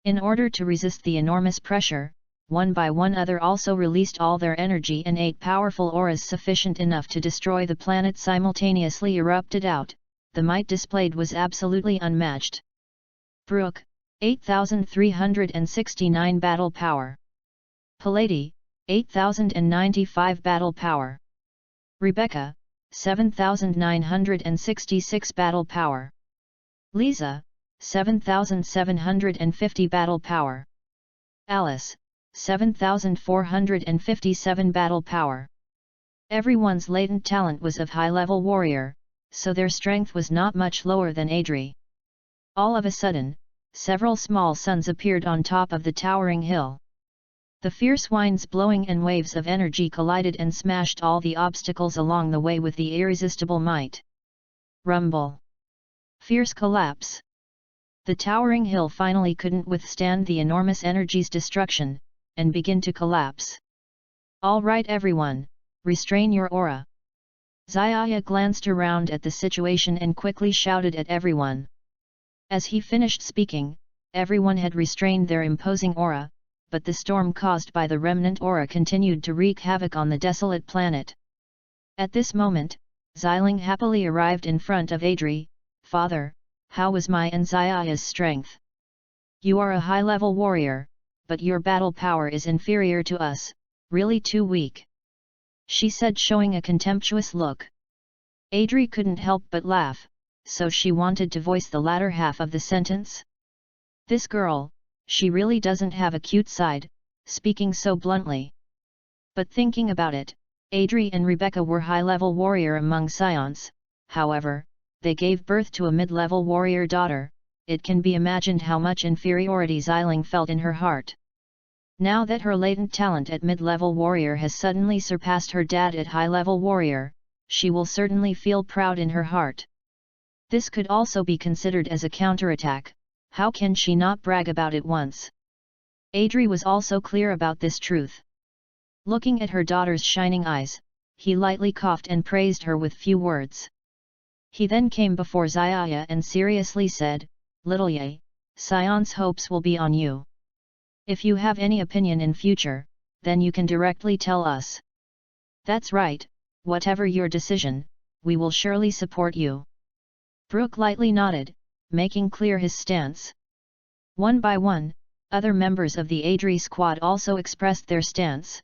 S1: In order to resist the enormous pressure, one by one other also released all their energy, and 8 powerful auras sufficient enough to destroy the planet simultaneously erupted out. The might displayed was absolutely unmatched. Brook, 8,369 battle power. Palladi, 8,095 battle power. Rebecca, 7,966 battle power. Lisa, 7,750 battle power. Alice, 7,457 battle power. Everyone's latent talent was of high-level warrior, so their strength was not much lower than Adri. All of a sudden, several small suns appeared on top of the towering hill. The fierce winds blowing and waves of energy collided and smashed all the obstacles along the way with the irresistible might. Rumble. Fierce collapse. The towering hill finally couldn't withstand the enormous energy's destruction, and began to collapse. All right everyone, restrain your aura. Xiaya glanced around at the situation and quickly shouted at everyone. As he finished speaking, everyone had restrained their imposing aura, but the storm caused by the remnant aura continued to wreak havoc on the desolate planet. At this moment, Xiling happily arrived in front of Adri. Father, how was my and Xiaya's strength? You are a high-level warrior, but your battle power is inferior to us, really too weak. She said, showing a contemptuous look. Adri couldn't help but laugh, so she wanted to voice the latter half of the sentence. This girl, she really doesn't have a cute side, speaking so bluntly. But thinking about it, Adri and Rebecca were high-level warrior among Scions, however, they gave birth to a mid-level warrior daughter. It can be imagined how much inferiority Xiling felt in her heart. Now that her latent talent at mid-level warrior has suddenly surpassed her dad at high-level warrior, she will certainly feel proud in her heart. This could also be considered as a counterattack. How can she not brag about it once? Adri was also clear about this truth. Looking at her daughter's shining eyes, he lightly coughed and praised her with few words. He then came before Xiaya and seriously said, Little Ye, Scion's hopes will be on you. If you have any opinion in future, then you can directly tell us. That's right, whatever your decision, we will surely support you. Brook lightly nodded, making clear his stance. One by one, other members of the Adri squad also expressed their stance.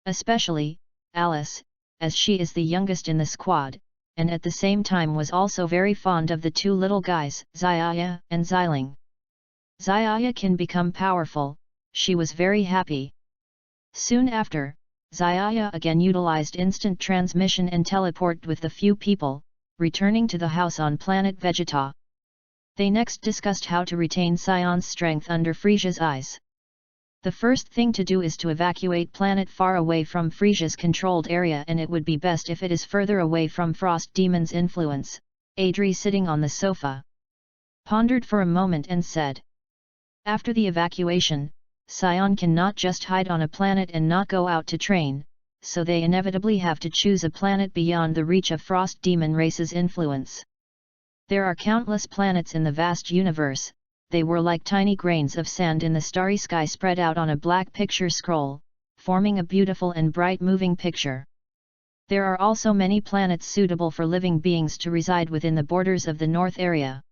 S1: Especially, Alice, as she is the youngest in the squad, and at the same time was also very fond of the two little guys, Xiaya and Xiling. Xiaya can become powerful, she was very happy. Soon after, Xiaya again utilized instant transmission and teleported with the few people, returning to the house on planet Vegeta. They next discussed how to retain Scion's strength under Frisia's eyes. The first thing to do is to evacuate planet far away from Frisia's controlled area, and it would be best if it is further away from Frost Demon's influence. Adri, sitting on the sofa, pondered for a moment and said, after the evacuation, Scion cannot just hide on a planet and not go out to train, so they inevitably have to choose a planet beyond the reach of Frost Demon race's influence. There are countless planets in the vast universe. They were like tiny grains of sand in the starry sky spread out on a black picture scroll, forming a beautiful and bright moving picture. There are also many planets suitable for living beings to reside within the borders of the North area.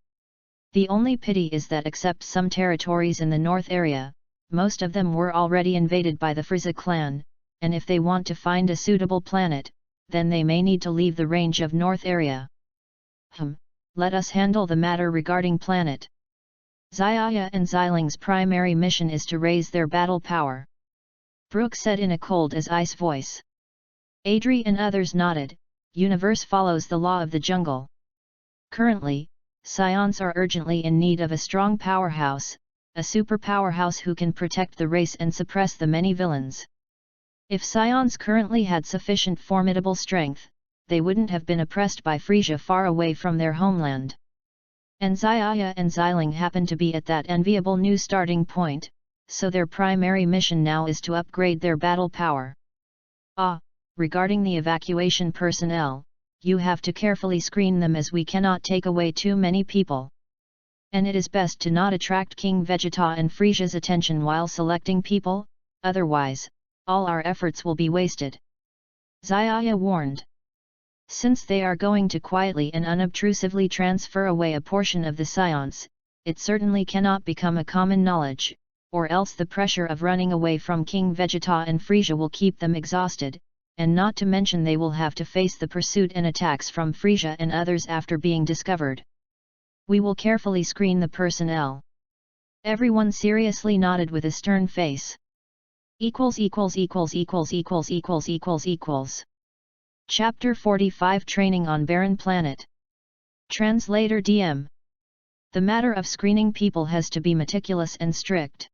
S1: The only pity is that except some territories in the North area, most of them were already invaded by the Frisia clan, and if they want to find a suitable planet, then they may need to leave the range of North area. Let us handle the matter regarding planet. Xiaya and Xiling's primary mission is to raise their battle power, Brooke said in a cold as ice voice. Adri and others nodded. Universe follows the law of the jungle. Currently, Scions are urgently in need of a strong powerhouse, a super powerhouse who can protect the race and suppress the many villains. If Scions currently had sufficient formidable strength, they wouldn't have been oppressed by Frisia far away from their homeland. And Xiaya and Xiling happen to be at that enviable new starting point, so their primary mission now is to upgrade their battle power. Regarding the evacuation personnel, you have to carefully screen them as we cannot take away too many people. And it is best to not attract King Vegeta and Frisia's attention while selecting people, otherwise, all our efforts will be wasted. Xiaya warned. Since they are going to quietly and unobtrusively transfer away a portion of the Scions, it certainly cannot become a common knowledge, or else the pressure of running away from King Vegeta and Frisia will keep them exhausted, and not to mention they will have to face the pursuit and attacks from Frisia and others after being discovered. We will carefully screen the personnel. Everyone seriously nodded with a stern face. Chapter 45 Training on Barren Planet. Translator DM. The matter of screening people has to be meticulous and strict.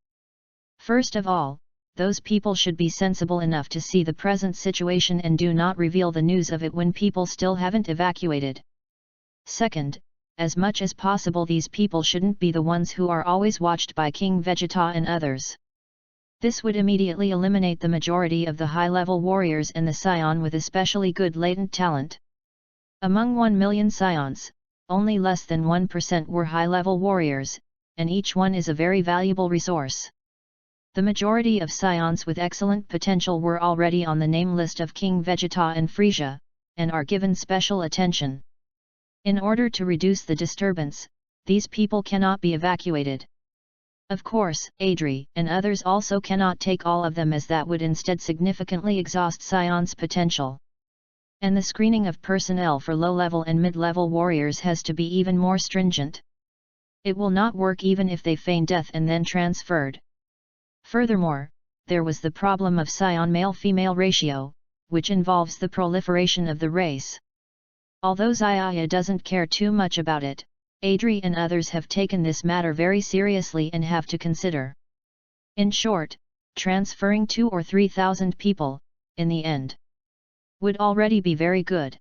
S1: First of all, those people should be sensible enough to see the present situation and do not reveal the news of it when people still haven't evacuated. Second, as much as possible these people shouldn't be the ones who are always watched by King Vegeta and others. This would immediately eliminate the majority of the high-level warriors and the Scion with especially good latent talent. Among 1 million Scions, only less than 1% were high-level warriors, and each one is a very valuable resource. The majority of Scions with excellent potential were already on the name list of King Vegeta and Frisia, and are given special attention. In order to reduce the disturbance, these people cannot be evacuated. Of course, Adri and others also cannot take all of them, as that would instead significantly exhaust Scion's potential. And the screening of personnel for low-level and mid-level warriors has to be even more stringent. It will not work even if they feign death and then transferred. Furthermore, there was the problem of Scion male-female ratio, which involves the proliferation of the race. Although Xiaya doesn't care too much about it, Adri and others have taken this matter very seriously and have to consider. In short, transferring 2,000 or 3,000 people, in the end, would already be very good.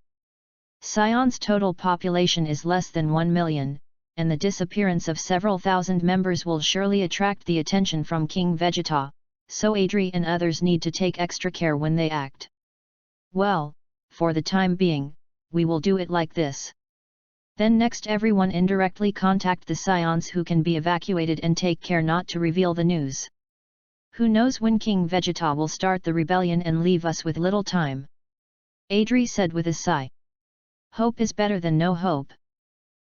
S1: Scion's total population is less than 1 million, and the disappearance of several thousand members will surely attract the attention from King Vegeta, so Adri and others need to take extra care when they act. Well, for the time being, we will do it like this. Then next everyone indirectly contact the Scions who can be evacuated and take care not to reveal the news. Who knows when King Vegeta will start the rebellion and leave us with little time. Adri said with a sigh. Hope is better than no hope.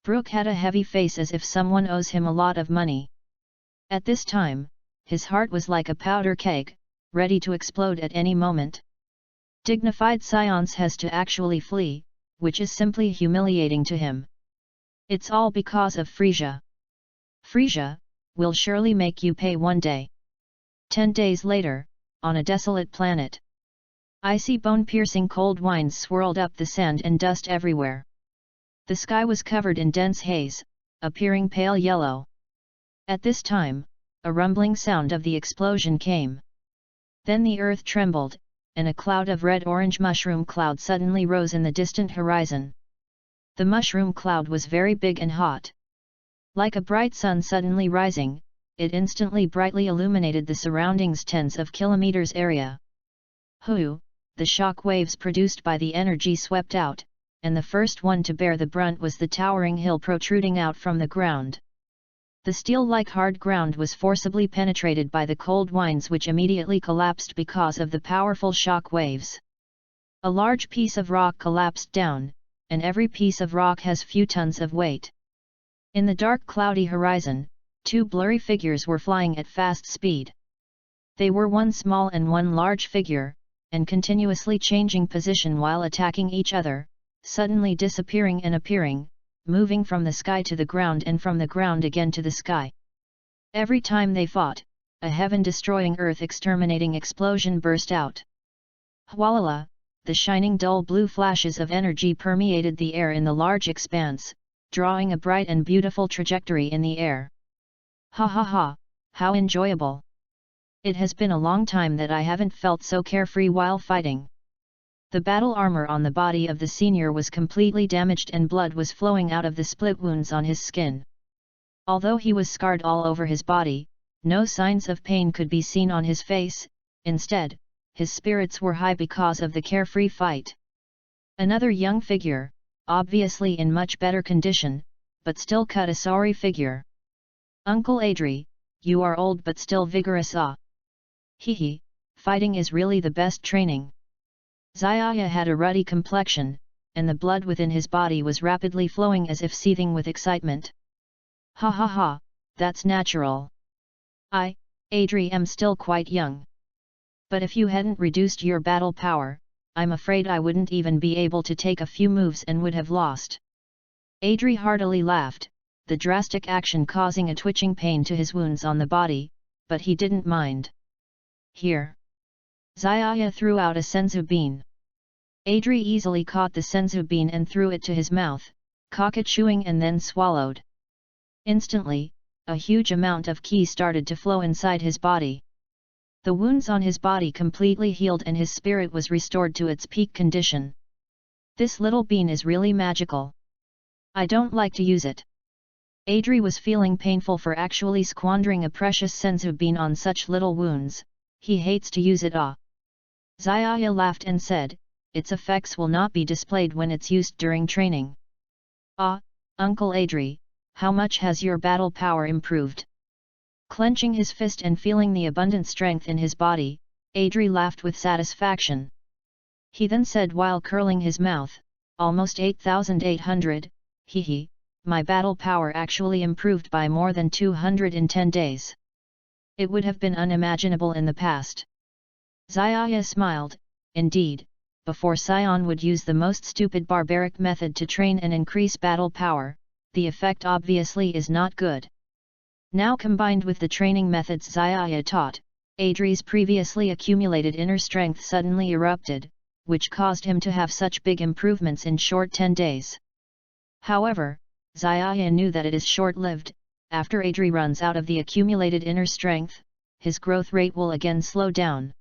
S1: Brooke had a heavy face as if someone owes him a lot of money. At this time, his heart was like a powder keg, ready to explode at any moment. Dignified Scions has to actually flee, which is simply humiliating to him. It's all because of Frisia. Frisia will surely make you pay one day. 10 days later, on a desolate planet. Icy bone-piercing cold winds swirled up the sand and dust everywhere. The sky was covered in dense haze, appearing pale yellow. At this time, a rumbling sound of the explosion came. Then the earth trembled, and a cloud of red-orange mushroom cloud suddenly rose in the distant horizon. The mushroom cloud was very big and hot. Like a bright sun suddenly rising, it instantly brightly illuminated the surroundings tens of kilometers area. Hoo! The shock waves produced by the energy swept out, and the first one to bear the brunt was the towering hill protruding out from the ground. The steel-like hard ground was forcibly penetrated by the cold winds which immediately collapsed because of the powerful shock waves. A large piece of rock collapsed down, and every piece of rock has few tons of weight. In the dark cloudy horizon, two blurry figures were flying at fast speed. They were one small and one large figure, and continuously changing position while attacking each other, suddenly disappearing and appearing, moving from the sky to the ground and from the ground again to the sky. Every time they fought, a heaven-destroying earth-exterminating explosion burst out. Hwalala! The shining dull blue flashes of energy permeated the air in the large expanse, drawing a bright and beautiful trajectory in the air. Ha ha ha, how enjoyable! It has been a long time that I haven't felt so carefree while fighting. The battle armor on the body of the senior was completely damaged and blood was flowing out of the split wounds on his skin. Although he was scarred all over his body, no signs of pain could be seen on his face. Instead, his spirits were high because of the carefree fight. Another young figure, obviously in much better condition, but still cut a sorry figure. Uncle Adri, you are old but still vigorous. Ah! Hee, fighting is really the best training. Zaya had a ruddy complexion, and the blood within his body was rapidly flowing as if seething with excitement. Ha ha ha, that's natural. I, Adri, am still quite young. But if you hadn't reduced your battle power, I'm afraid I wouldn't even be able to take a few moves and would have lost. Adri heartily laughed, the drastic action causing a twitching pain to his wounds on the body, but he didn't mind. Here. Zaya threw out a senzu bean. Adri easily caught the senzu bean and threw it to his mouth, cock-a-chewing and then swallowed. Instantly, a huge amount of ki started to flow inside his body. The wounds on his body completely healed and his spirit was restored to its peak condition. This little bean is really magical. I don't like to use it. Adri was feeling painful for actually squandering a precious senzu bean on such little wounds. He hates to use it. Ah! Zaya laughed and said, its effects will not be displayed when it's used during training. Ah, Uncle Adri, how much has your battle power improved? Clenching his fist and feeling the abundant strength in his body, Adri laughed with satisfaction. He then said while curling his mouth, almost 8,800, hee, my battle power actually improved by more than 200 in 10 days. It would have been unimaginable in the past. Zaya smiled, indeed, before Sion would use the most stupid barbaric method to train and increase battle power, the effect obviously is not good. Now combined with the training methods Zaya taught, Adri's previously accumulated inner strength suddenly erupted, which caused him to have such big improvements in short 10 days. However, Zaya knew that it is short-lived. After Adri runs out of the accumulated inner strength, his growth rate will again slow down.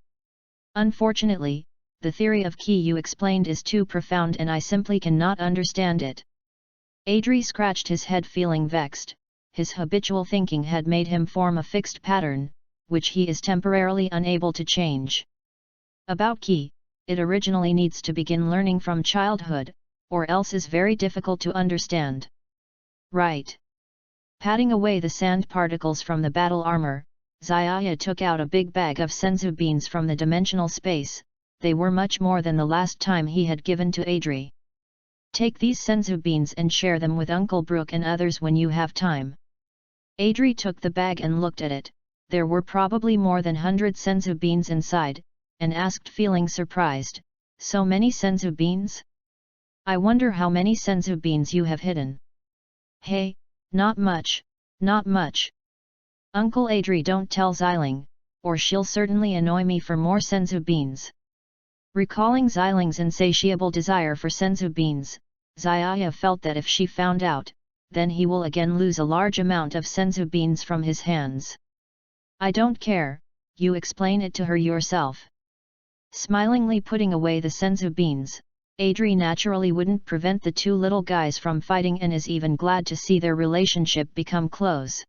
S1: Unfortunately, the theory of ki you explained is too profound and I simply cannot understand it. Adri scratched his head feeling vexed. His habitual thinking had made him form a fixed pattern, which he is temporarily unable to change. About ki, it originally needs to begin learning from childhood, or else is very difficult to understand. Right. Patting away the sand particles from the battle armor, Zaya took out a big bag of senzu beans from the dimensional space. They were much more than the last time he had given to Adri. Take these senzu beans and share them with Uncle Brook and others when you have time. Adri took the bag and looked at it. There were probably more than 100 senzu beans inside, and asked feeling surprised, so many senzu beans? I wonder how many senzu beans you have hidden. Hey, not much, not much. Uncle Adri, don't tell Xiling, or she'll certainly annoy me for more senzu beans. Recalling Xiling's insatiable desire for senzu beans, Zaya felt that if she found out, then he will again lose a large amount of senzu beans from his hands. I don't care, you explain it to her yourself. Smilingly putting away the senzu beans, Adri naturally wouldn't prevent the two little guys from fighting and is even glad to see their relationship become close.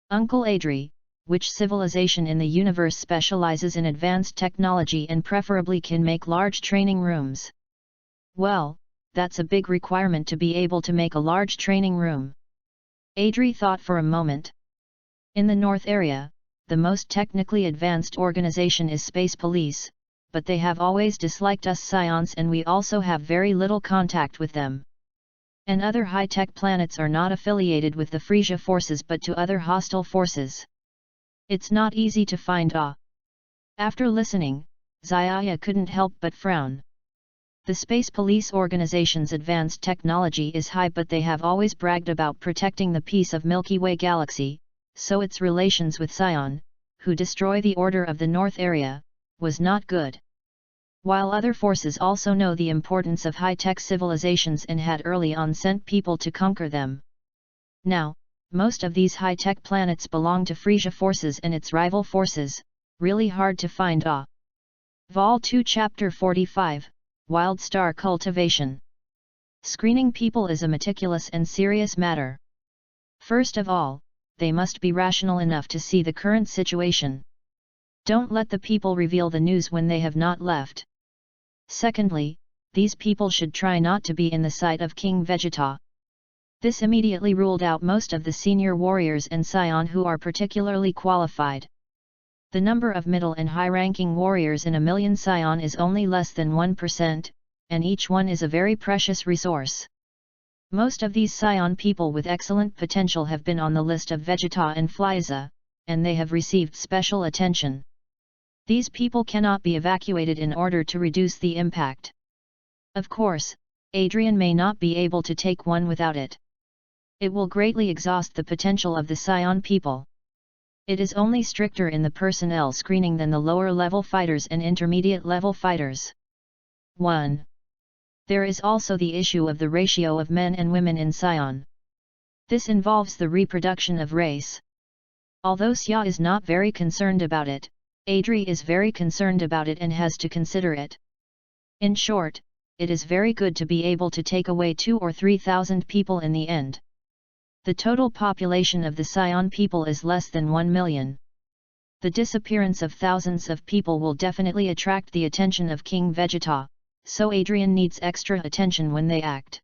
S1: Uncle Adri, which civilization in the universe specializes in advanced technology and preferably can make large training rooms? Well, that's a big requirement to be able to make a large training room. Adri thought for a moment. In the North area, the most technically advanced organization is Space Police, but they have always disliked us Scions and we also have very little contact with them. And other high-tech planets are not affiliated with the Frisia forces but to other hostile forces. It's not easy to find a. After listening, Xiaya couldn't help but frown. The Space Police organization's advanced technology is high but they have always bragged about protecting the peace of Milky Way galaxy, so its relations with Scion, who destroy the order of the North area, was not good. While other forces also know the importance of high-tech civilizations and had early on sent people to conquer them. Now, most of these high-tech planets belong to Frisia forces and its rival forces, really hard to find a. Vol 2 Chapter 45, Wild Star Cultivation. Screening people is a meticulous and serious matter. First of all, they must be rational enough to see the current situation. Don't let the people reveal the news when they have not left. Secondly, these people should try not to be in the sight of King Vegeta. This immediately ruled out most of the senior warriors and Scion who are particularly qualified. The number of middle and high-ranking warriors in a million Scion is only less than 1%, and each one is a very precious resource. Most of these Scion people with excellent potential have been on the list of Vegeta and Frieza, and they have received special attention. These people cannot be evacuated in order to reduce the impact. Of course, Adrian may not be able to take one without it. It will greatly exhaust the potential of the Scion people. It is only stricter in the personnel screening than the lower-level fighters and intermediate-level fighters. 1. There is also the issue of the ratio of men and women in Scion. This involves the reproduction of race. Although Xia is not very concerned about it, Adri is very concerned about it and has to consider it. In short, it is very good to be able to take away 2,000 or 3,000 people in the end. The total population of the Scion people is less than 1 million. The disappearance of thousands of people will definitely attract the attention of King Vegeta, so Adrian needs extra attention when they act.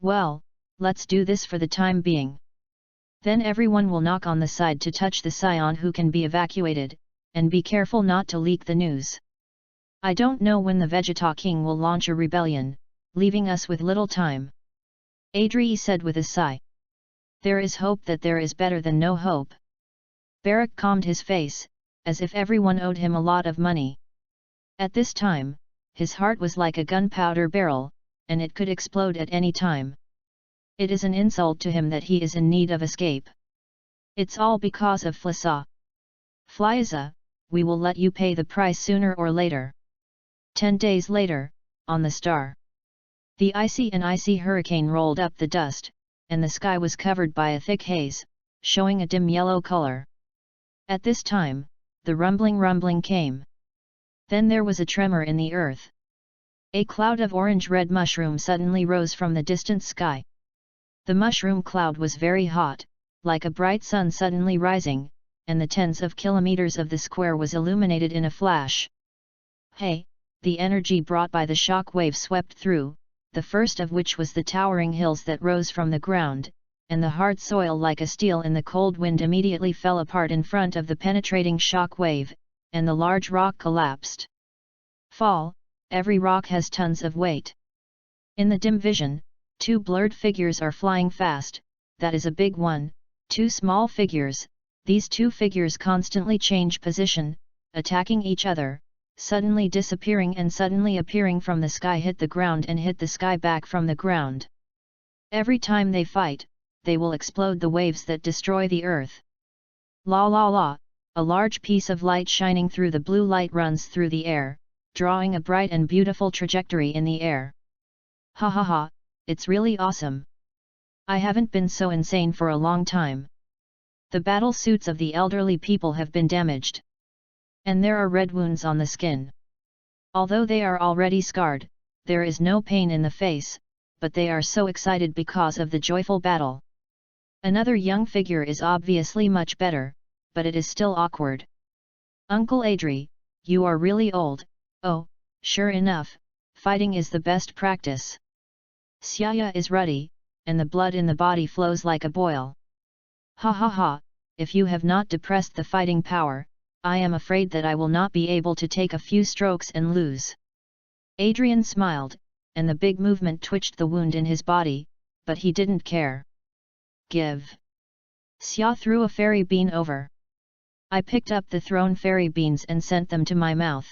S1: Well, let's do this for the time being. Then everyone will knock on the side to touch the Scion who can be evacuated, and be careful not to leak the news. I don't know when the Vegeta King will launch a rebellion, leaving us with little time. Adri said with a sigh. There is hope that there is better than no hope. Barak calmed his face, as if everyone owed him a lot of money. At this time, his heart was like a gunpowder barrel, and it could explode at any time. It is an insult to him that he is in need of escape. It's all because of Frieza, we will let you pay the price sooner or later. 10 days later, on the star. The icy hurricane rolled up the dust, and the sky was covered by a thick haze, showing a dim yellow color. At this time, the rumbling came. Then there was a tremor in the earth. A cloud of orange-red mushroom suddenly rose from the distant sky. The mushroom cloud was very hot, like a bright sun suddenly rising, and the tens of kilometers of the square was illuminated in a flash. Hey! The energy brought by the shock wave swept through, the first of which was the towering hills that rose from the ground, and the hard soil like a steel in the cold wind immediately fell apart in front of the penetrating shock wave, and the large rock collapsed. Fall, every rock has tons of weight. In the dim vision, 2 blurred figures are flying fast, that is a big one, 2 small figures. These 2 figures constantly change position, attacking each other, suddenly disappearing and suddenly appearing from the sky, hit the ground and hit the sky back from the ground. Every time they fight, they will explode the waves that destroy the earth. La la la, a large piece of light shining through the blue light runs through the air, drawing a bright and beautiful trajectory in the air. Ha ha ha, it's really awesome. I haven't been so insane for a long time. The battle suits of the elderly people have been damaged. And there are red wounds on the skin. Although they are already scarred, there is no pain in the face, but they are so excited because of the joyful battle. Another young figure is obviously much better, but it is still awkward. Uncle Adri, you are really old. Oh, sure enough, fighting is the best practice. Xiaya is ruddy, and the blood in the body flows like a boil. Ha ha ha, if you have not depressed the fighting power, I am afraid that I will not be able to take a few strokes and lose. Adrian smiled, and the big movement twitched the wound in his body, but he didn't care. Give. Xia threw a fairy bean over. I picked up the thrown fairy beans and sent them to my mouth.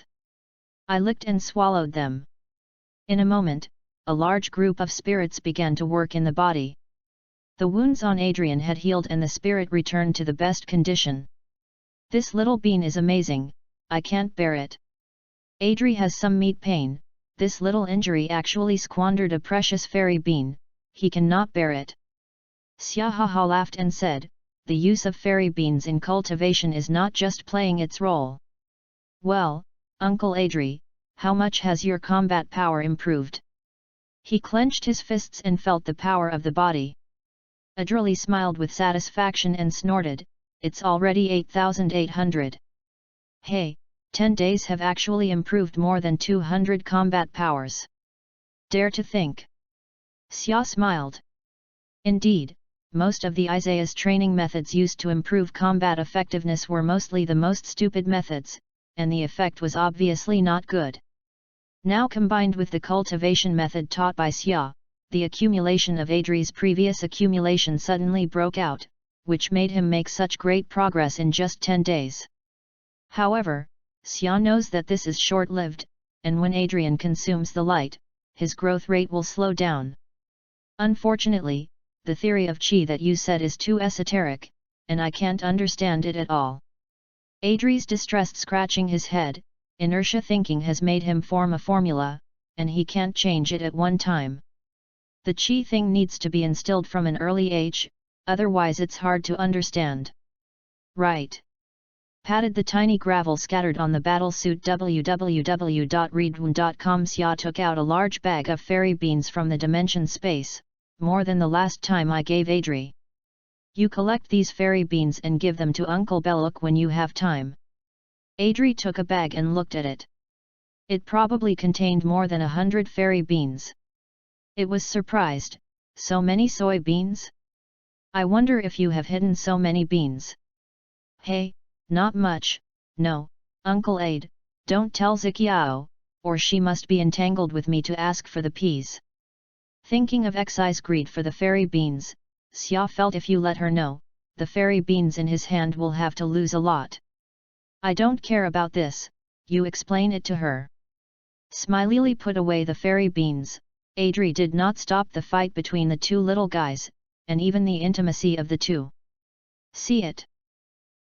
S1: I licked and swallowed them. In a moment, a large group of spirits began to work in the body. The wounds on Adrian had healed and the spirit returned to the best condition. This little bean is amazing, I can't bear it. Adri has some meat pain, this little injury actually squandered a precious fairy bean, he cannot bear it. Xia Haha laughed and said, the use of fairy beans in cultivation is not just playing its role. Well, Uncle Adri, how much has your combat power improved? He clenched his fists and felt the power of the body. Adrili smiled with satisfaction and snorted, it's already 8,800. Hey, 10 days have actually improved more than 200 combat powers. Dare to think. Xia smiled. Indeed, most of the Isaiah's training methods used to improve combat effectiveness were mostly the most stupid methods, and the effect was obviously not good. Now combined with the cultivation method taught by Xia, the accumulation of Adri's previous accumulation suddenly broke out, which made him make such great progress in just 10 days. However, Xia knows that this is short-lived, and when Adrian consumes the light, his growth rate will slow down. Unfortunately, the theory of qi that you said is too esoteric, and I can't understand it at all. Adri's distressed scratching his head, inertia thinking has made him form a formula, and he can't change it at one time. The qi thing needs to be instilled from an early age, otherwise it's hard to understand. Right. Patted the tiny gravel scattered on the battlesuit. www.readaloud.com. Xia took out a large bag of fairy beans from the dimension space, more than the last time I gave Adri. You collect these fairy beans and give them to Uncle Belloc when you have time. Adri took a bag and looked at it. It probably contained more than 100 fairy beans. It was surprised, so many soy beans? I wonder if you have hidden so many beans. Hey, not much, no, Uncle Ade, don't tell Ziqiao, or she must be entangled with me to ask for the peas. Thinking of Xi's greed for the fairy beans, Xia felt if you let her know, the fairy beans in his hand will have to lose a lot. I don't care about this, you explain it to her. Smileyly put away the fairy beans. Adri did not stop the fight between the two little guys, and even the intimacy of the two. See it.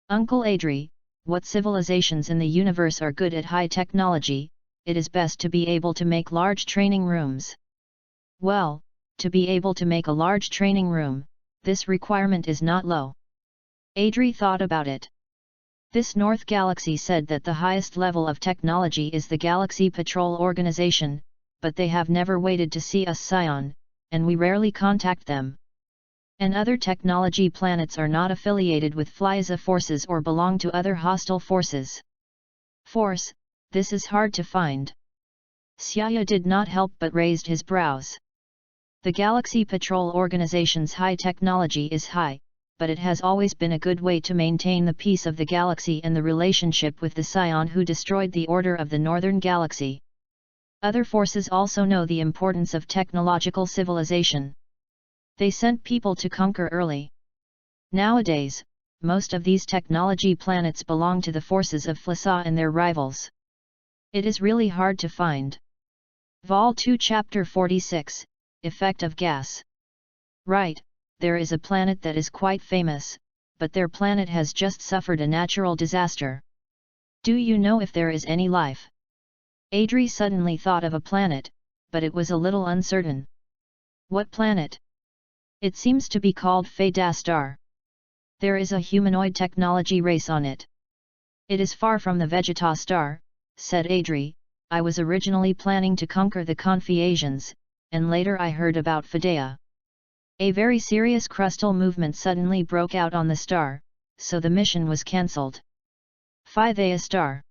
S1: Uncle Adri, what civilizations in the universe are good at high technology, it is best to be able to make large training rooms. Well, to be able to make a large training room, this requirement is not low. Adri thought about it. This North Galaxy said that the highest level of technology is the Galaxy Patrol Organization, but they have never waited to see us Scion, and we rarely contact them. And other technology planets are not affiliated with Flyza forces or belong to other hostile forces. Force, this is hard to find. Xiaya did not help but raised his brows. The Galaxy Patrol Organization's high technology is high, but it has always been a good way to maintain the peace of the galaxy and the relationship with the Scion who destroyed the Order of the Northern Galaxy. Other forces also know the importance of technological civilization. They sent people to conquer early. Nowadays, most of these technology planets belong to the forces of Flyza and their rivals. It is really hard to find. Vol 2 Chapter 46, Effect of Gas. Right, there is a planet that is quite famous, but their planet has just suffered a natural disaster. Do you know if there is any life? Adri suddenly thought of a planet, but it was a little uncertain. What planet? It seems to be called Feda Star. There is a humanoid technology race on it. It is far from the Vegeta star, said Adri. I was originally planning to conquer the Confucians, and later I heard about Fidea. A very serious crustal movement suddenly broke out on the star, so the mission was cancelled. Fidea star.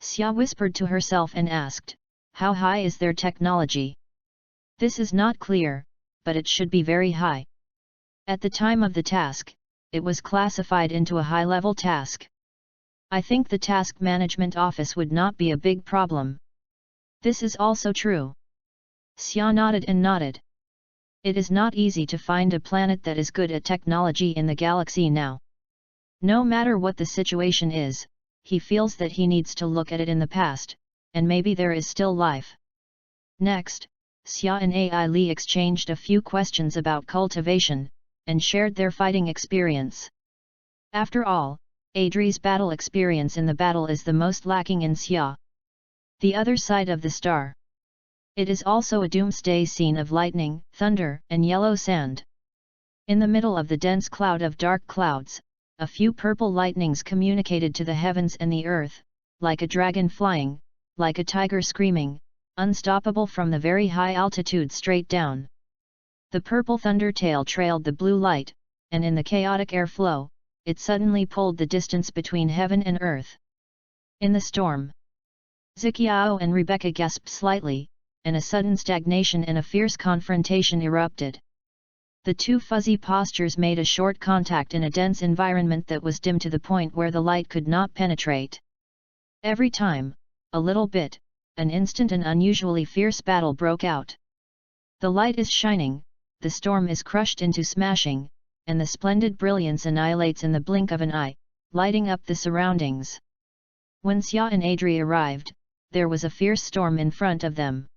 S1: Xia whispered to herself and asked, how high is their technology? This is not clear, but it should be very high. At the time of the task, it was classified into a high-level task. I think the task management office would not be a big problem. This is also true. Xia nodded and nodded. It is not easy to find a planet that is good at technology in the galaxy now. No matter what the situation is, he feels that he needs to look at it in the past, and maybe there is still life. Next, Xia and Ai Li exchanged a few questions about cultivation, and shared their fighting experience. After all, Adri's battle experience in the battle is the most lacking in Xia. The other side of the star. It is also a doomsday scene of lightning, thunder, and yellow sand. In the middle of the dense cloud of dark clouds, a few purple lightnings communicated to the heavens and the earth, like a dragon flying, like a tiger screaming, unstoppable from the very high altitude straight down. The purple thunder tail trailed the blue light, and in the chaotic airflow, it suddenly pulled the distance between heaven and earth. In the storm, Ziqiao and Rebecca gasped slightly, and a sudden stagnation and a fierce confrontation erupted. The two fuzzy postures made a short contact in a dense environment that was dim to the point where the light could not penetrate. Every time, a little bit, an instant and unusually fierce battle broke out. The light is shining, the storm is crushed into smashing, and the splendid brilliance annihilates in the blink of an eye, lighting up the surroundings. When Xia and Adri arrived, there was a fierce storm in front of them.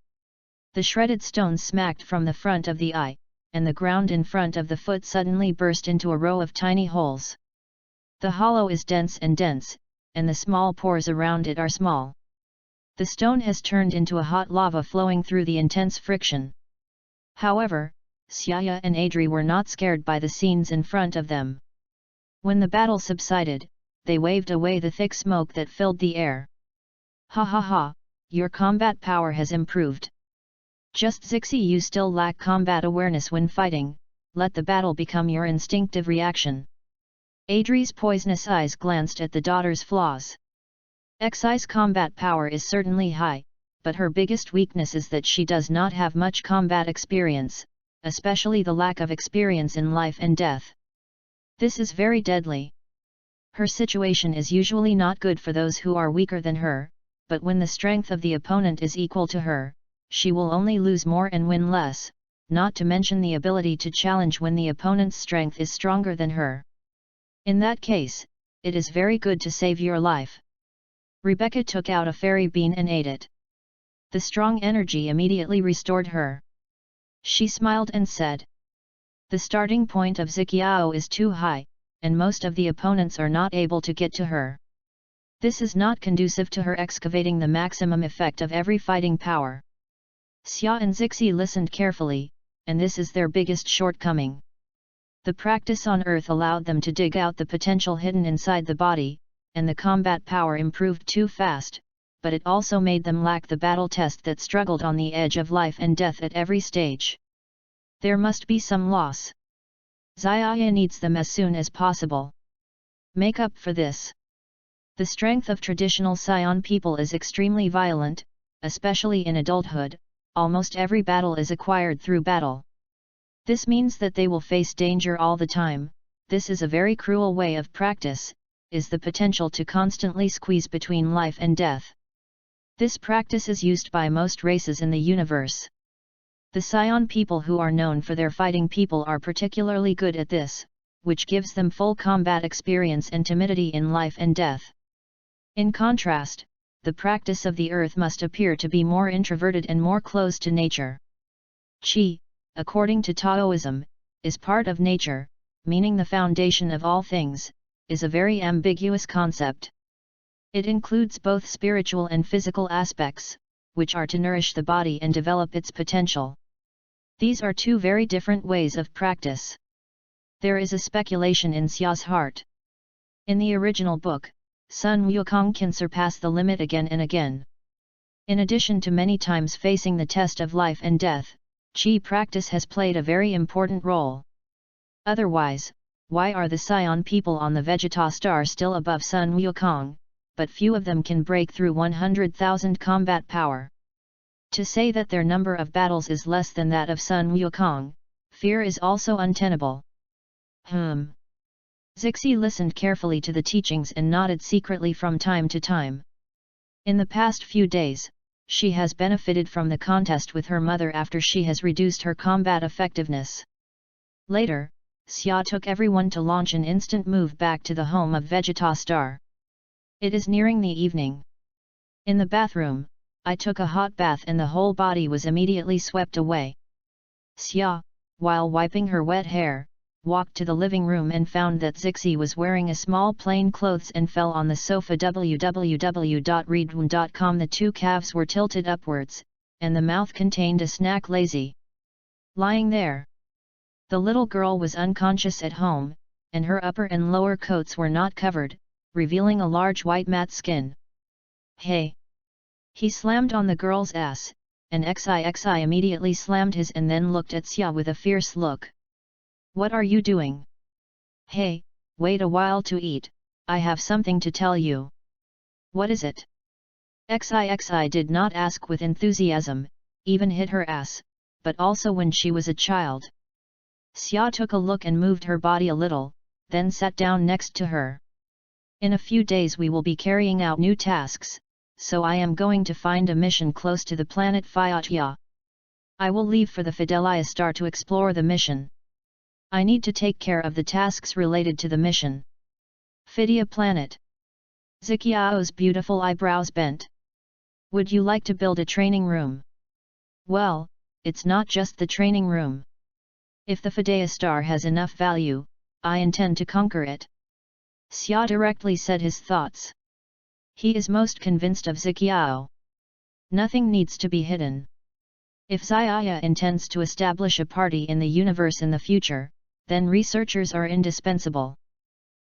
S1: The shredded stones smacked from the front of the eye, and the ground in front of the foot suddenly burst into a row of tiny holes. The hollow is dense, and the small pores around it are small. The stone has turned into a hot lava flowing through the intense friction. However, Xia and Adri were not scared by the scenes in front of them. When the battle subsided, they waved away the thick smoke that filled the air. Ha ha ha, your combat power has improved. Just Zixi, you still lack combat awareness when fighting, let the battle become your instinctive reaction. Adri's poisonous eyes glanced at the daughter's flaws. Xi's combat power is certainly high, but her biggest weakness is that she does not have much combat experience, especially the lack of experience in life and death. This is very deadly. Her situation is usually not good for those who are weaker than her, but when the strength of the opponent is equal to her, she will only lose more and win less, not to mention the ability to challenge when the opponent's strength is stronger than her. In that case, it is very good to save your life. Rebecca took out a fairy bean and ate it. The strong energy immediately restored her. She smiled and said, "The starting point of Ziqiao is too high, and most of the opponents are not able to get to her. This is not conducive to her excavating the maximum effect of every fighting power." Xia and Zixi listened carefully, and this is their biggest shortcoming. The practice on Earth allowed them to dig out the potential hidden inside the body, and the combat power improved too fast, but it also made them lack the battle test that struggled on the edge of life and death at every stage. There must be some loss. Xia needs them as soon as possible. Make up for this. The strength of traditional Scion people is extremely violent, especially in adulthood. Almost every battle is acquired through battle. This means that they will face danger all the time. This is a very cruel way of practice, is the potential to constantly squeeze between life and death. This practice is used by most races in the universe. The Scion people who are known for their fighting people are particularly good at this, which gives them full combat experience and timidity in life and death. In contrast, the practice of the earth must appear to be more introverted and more close to nature. Qi, according to Taoism, is part of nature, meaning the foundation of all things, is a very ambiguous concept. It includes both spiritual and physical aspects, which are to nourish the body and develop its potential. These are two very different ways of practice. There is a speculation in Xia's heart. In the original book, Sun Wukong can surpass the limit again and again. In addition to many times facing the test of life and death, Qi practice has played a very important role. Otherwise, why are the Scion people on the Vegeta star still above Sun Wukong, but few of them can break through 100,000 combat power? To say that their number of battles is less than that of Sun Wukong, fear is also untenable. Zixi listened carefully to the teachings and nodded secretly from time to time. In the past few days, she has benefited from the contest with her mother after she has reduced her combat effectiveness. Later, Xia took everyone to launch an instant move back to the home of Vegeta Star. It is nearing the evening. In the bathroom, I took a hot bath and the whole body was immediately swept away. Xia, while wiping her wet hair, walked to the living room and found that Zixi was wearing a small plain clothes and fell on the sofa. www.readaloud.com. The two calves were tilted upwards, and the mouth contained a snack lazy. Lying there. The little girl was unconscious at home, and her upper and lower coats were not covered, revealing a large white matte skin. Hey! He slammed on the girl's ass, and Xi immediately slammed his and then looked at Xia with a fierce look. What are you doing? Hey, wait a while to eat, I have something to tell you. What is it? Xi did not ask with enthusiasm, even hit her ass, but also when she was a child. Xia took a look and moved her body a little, then sat down next to her. In a few days we will be carrying out new tasks, so I am going to find a mission close to the planet Phia. I will leave for the Fidelia star to explore the mission. I need to take care of the tasks related to the mission. Fidia planet. Ziqiao's beautiful eyebrows bent. Would you like to build a training room? Well, it's not just the training room. If the Fidea star has enough value, I intend to conquer it. Xia directly said his thoughts. He is most convinced of Ziqiao. Nothing needs to be hidden. If Xia intends to establish a party in the universe in the future, then researchers are indispensable.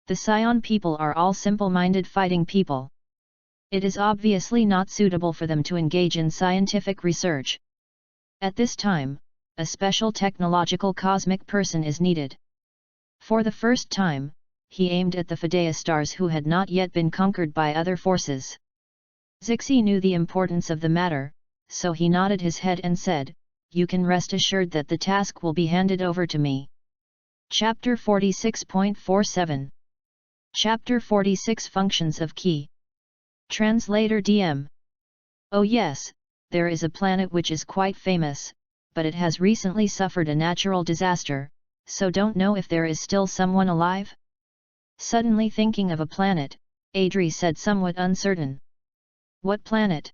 S1: The Scion people are all simple-minded fighting people. It is obviously not suitable for them to engage in scientific research. At this time, a special technological cosmic person is needed. For the first time, he aimed at the Fidea stars who had not yet been conquered by other forces. Zixi knew the importance of the matter, so he nodded his head and said, "You can rest assured that the task will be handed over to me." Chapter 46.47 Chapter 46 Functions of Qi. Translator DM. Oh yes, there is a planet which is quite famous, but it has recently suffered a natural disaster, so don't know if there is still someone alive? Suddenly thinking of a planet, Adri said somewhat uncertain. What planet?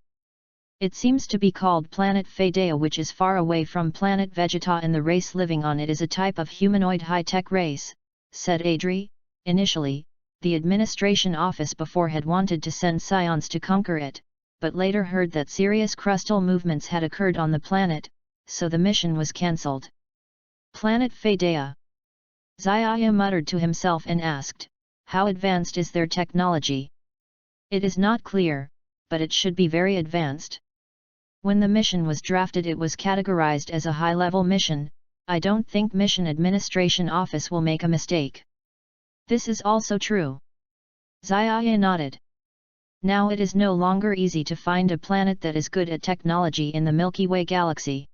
S1: It seems to be called Planet Fadea, which is far away from Planet Vegeta, and the race living on it is a type of humanoid high-tech race, said Adri. Initially, the administration office before had wanted to send Scions to conquer it, but later heard that serious crustal movements had occurred on the planet, so the mission was cancelled. Planet Fadea. Xia muttered to himself and asked, how advanced is their technology? It is not clear, but it should be very advanced. When the mission was drafted it was categorized as a high-level mission. I don't think Mission Administration Office will make a mistake. This is also true. Xia nodded. Now it is no longer easy to find a planet that is good at technology in the Milky Way galaxy.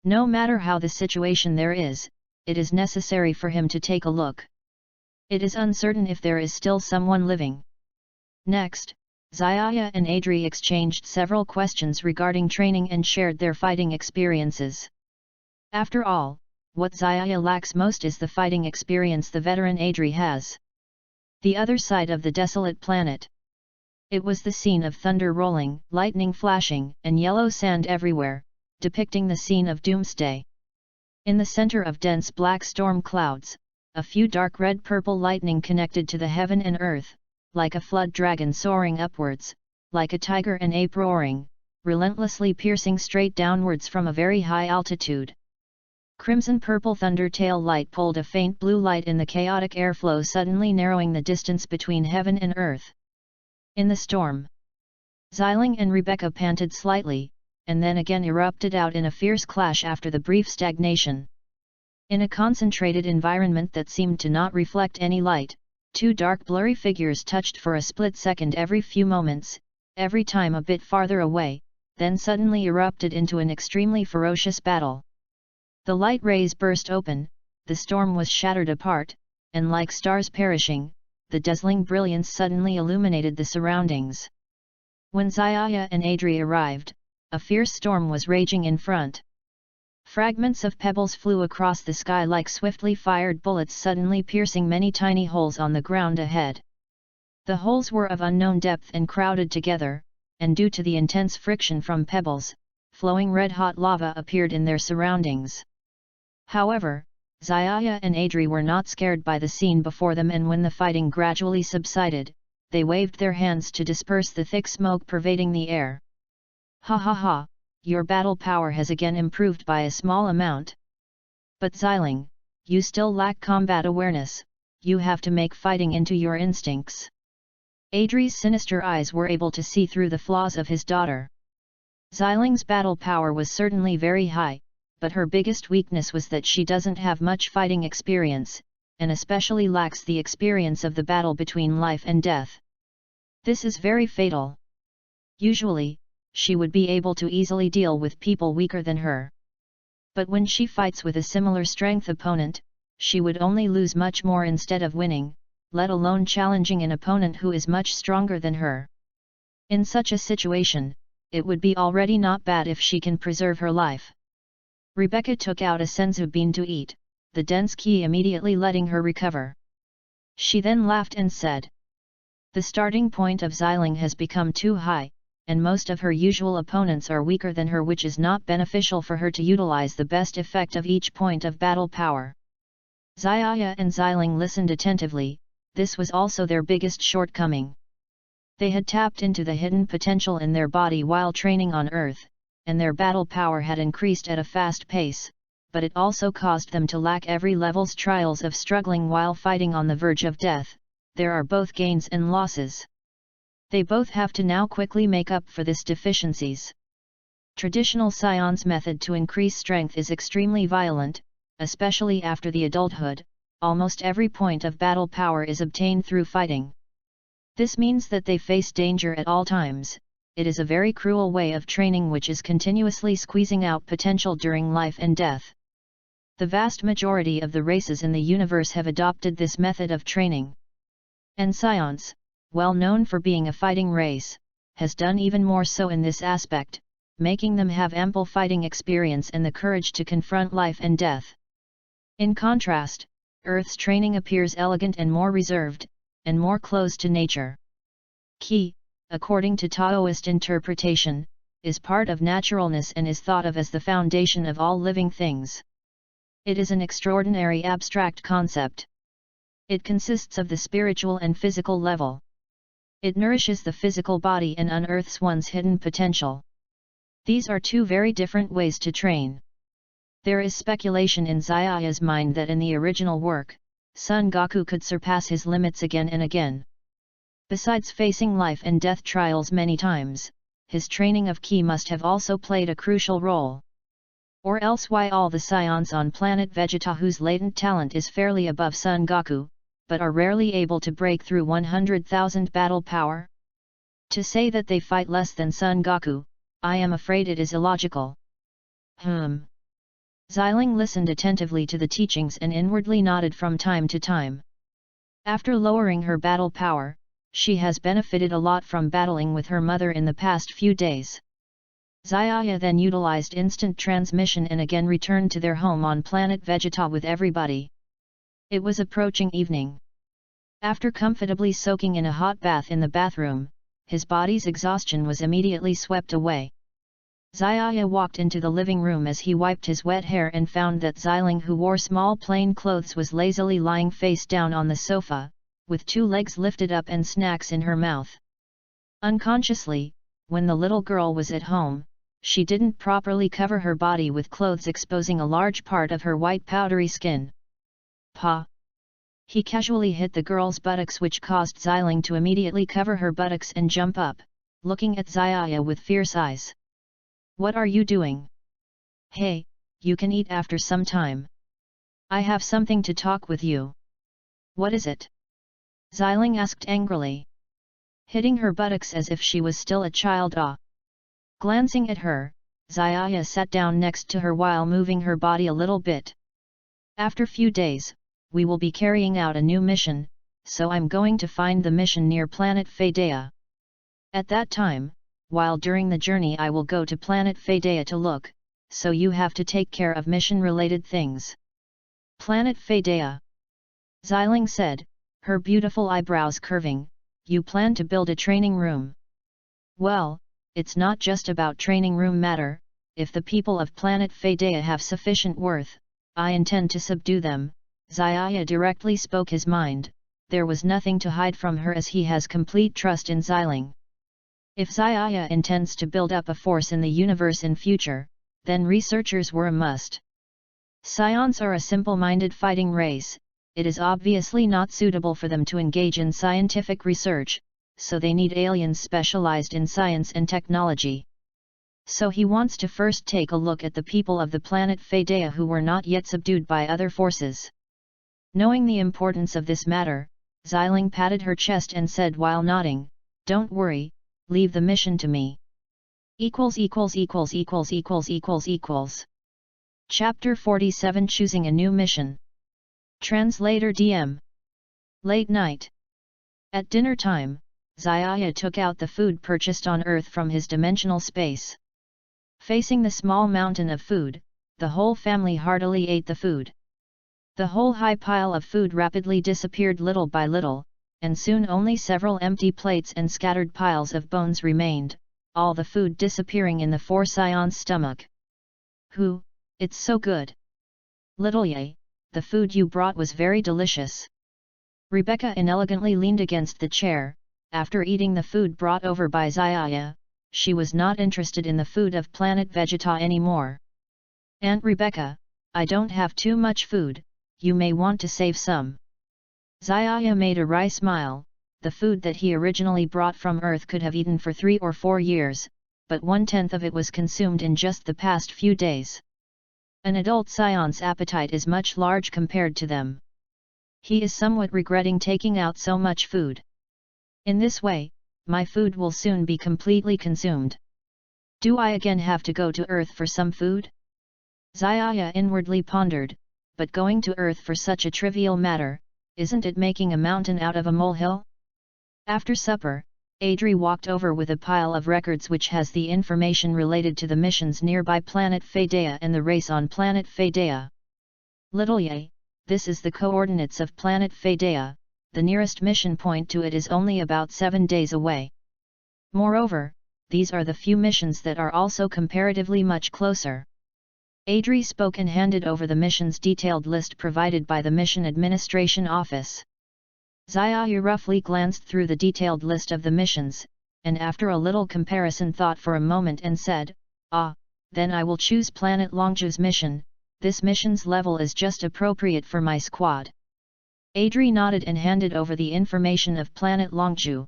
S1: No matter how the situation there is, it is necessary for him to take a look. It is uncertain if there is still someone living. Next, Xia and Adri exchanged several questions regarding training and shared their fighting experiences. After all, what Xia lacks most is the fighting experience the veteran Adri has. The other side of the desolate planet. It was the scene of thunder rolling, lightning flashing, and yellow sand everywhere, depicting the scene of doomsday. In the center of dense black storm clouds, a few dark red-purple lightning connected to the heaven and earth, like a flood dragon soaring upwards, like a tiger and ape roaring, relentlessly piercing straight downwards from a very high altitude. Crimson-purple thunder-tail light pulled a faint blue light in the chaotic airflow, suddenly narrowing the distance between heaven and earth. In the storm, Xiling and Rebecca panted slightly, and then again erupted out in a fierce clash after the brief stagnation. In a concentrated environment that seemed to not reflect any light, two dark blurry figures touched for a split second every few moments, every time a bit farther away, then suddenly erupted into an extremely ferocious battle. The light rays burst open, the storm was shattered apart, and like stars perishing, the dazzling brilliance suddenly illuminated the surroundings. When Xiaya and Adri arrived, a fierce storm was raging in front. Fragments of pebbles flew across the sky like swiftly fired bullets, suddenly piercing many tiny holes on the ground ahead. The holes were of unknown depth and crowded together, and due to the intense friction from pebbles, flowing red-hot lava appeared in their surroundings. However, Xiaya and Adri were not scared by the scene before them, and when the fighting gradually subsided, they waved their hands to disperse the thick smoke pervading the air. Ha ha ha, your battle power has again improved by a small amount. But Xiling, you still lack combat awareness, you have to make fighting into your instincts. Adri's sinister eyes were able to see through the flaws of his daughter. Xiling's battle power was certainly very high, but her biggest weakness was that she doesn't have much fighting experience, and especially lacks the experience of the battle between life and death. This is very fatal. Usually, she would be able to easily deal with people weaker than her. But when she fights with a similar strength opponent, she would only lose much more instead of winning, let alone challenging an opponent who is much stronger than her. In such a situation, it would be already not bad if she can preserve her life. Rebecca took out a senzu bean to eat, the dense key immediately letting her recover. She then laughed and said, "The starting point of Xiling has become too high, and most of her usual opponents are weaker than her, which is not beneficial for her to utilize the best effect of each point of battle power." Xiaya and Xiling listened attentively. This was also their biggest shortcoming. They had tapped into the hidden potential in their body while training on Earth, and their battle power had increased at a fast pace, but it also caused them to lack every level's trials of struggling while fighting on the verge of death. There are both gains and losses. They both have to now quickly make up for this deficiencies. Traditional Scion's method to increase strength is extremely violent, especially after the adulthood. Almost every point of battle power is obtained through fighting. This means that they face danger at all times. It is a very cruel way of training which is continuously squeezing out potential during life and death. The vast majority of the races in the universe have adopted this method of training. And Science, well known for being a fighting race, has done even more so in this aspect, making them have ample fighting experience and the courage to confront life and death. In contrast, Earth's training appears elegant and more reserved, and more close to nature. Qi, according to Taoist interpretation, is part of naturalness and is thought of as the foundation of all living things. It is an extraordinary abstract concept. It consists of the spiritual and physical level. It nourishes the physical body and unearths one's hidden potential. These are two very different ways to train. There is speculation in Xiaoya's mind that in the original work, Son Goku could surpass his limits again and again. Besides facing life and death trials many times, his training of Qi must have also played a crucial role. Or else why all the Scions on planet Vegeta whose latent talent is fairly above Son Goku, but are rarely able to break through 100,000 battle power? To say that they fight less than Son Goku, I am afraid it is illogical. Xiling listened attentively to the teachings and inwardly nodded from time to time. After lowering her battle power, she has benefited a lot from battling with her mother in the past few days. Xiaya then utilized instant transmission and again returned to their home on planet Vegeta with everybody. It was approaching evening. After comfortably soaking in a hot bath in the bathroom, his body's exhaustion was immediately swept away. Xiaya walked into the living room as he wiped his wet hair and found that Xiling, who wore small plain clothes, was lazily lying face down on the sofa, with two legs lifted up and snacks in her mouth. Unconsciously, when the little girl was at home, she didn't properly cover her body with clothes, exposing a large part of her white powdery skin. Pa! He casually hit the girl's buttocks, which caused Xiling to immediately cover her buttocks and jump up, looking at Xiaya with fierce eyes. What are you doing? Hey, you can eat after some time. I have something to talk with you. What is it? Xiling asked angrily, hitting her buttocks as if she was still a child. Glancing at her, Xiaya sat down next to her while moving her body a little bit. After few days, we will be carrying out a new mission, so I'm going to find the mission near planet Fadea. At that time, while during the journey I will go to planet Fadea to look, so you have to take care of mission-related things. Planet Fadea. Xiling said, her beautiful eyebrows curving, you plan to build a training room. Well, it's not just about training room matter, if the people of planet Fadea have sufficient worth, I intend to subdue them. Xiaya directly spoke his mind, there was nothing to hide from her as he has complete trust in Xiling. If Xiaya intends to build up a force in the universe in future, then researchers were a must. Scions are a simple-minded fighting race, it is obviously not suitable for them to engage in scientific research, so they need aliens specialized in science and technology. So he wants to first take a look at the people of the planet Fadea who were not yet subdued by other forces. Knowing the importance of this matter, Xiling patted her chest and said while nodding, don't worry, leave the mission to me. Chapter 47 Choosing a New Mission. Translator DM. Late night. At dinner time, Xiaya took out the food purchased on Earth from his dimensional space. Facing the small mountain of food, the whole family heartily ate the food. The whole high pile of food rapidly disappeared little by little, and soon only several empty plates and scattered piles of bones remained, all the food disappearing in the four scions' stomach. It's so good. Little Ye, the food you brought was very delicious. Rebecca inelegantly leaned against the chair. After eating the food brought over by Xiaya, she was not interested in the food of planet Vegeta anymore. Aunt Rebecca, I don't have too much food, you may want to save some. Xiaya made a wry smile. The food that he originally brought from Earth could have eaten for 3 or 4 years, but 1/10 of it was consumed in just the past few days. An adult scion's appetite is much large compared to them. He is somewhat regretting taking out so much food. In this way, my food will soon be completely consumed. Do I again have to go to Earth for some food? Xiaya inwardly pondered, but going to Earth for such a trivial matter, isn't it making a mountain out of a molehill? After supper, Adri walked over with a pile of records which has the information related to the missions nearby planet Fadea and the race on planet Fadea. Little Ye, this is the coordinates of planet Fadea, the nearest mission point to it is only about 7 days away. Moreover, these are the few missions that are also comparatively much closer. Adri spoke and handed over the mission's detailed list provided by the Mission Administration Office. Xiaya roughly glanced through the detailed list of the missions, and after a little comparison thought for a moment and said, then I will choose Planet Longju's mission, this mission's level is just appropriate for my squad. Adri nodded and handed over the information of Planet Longju.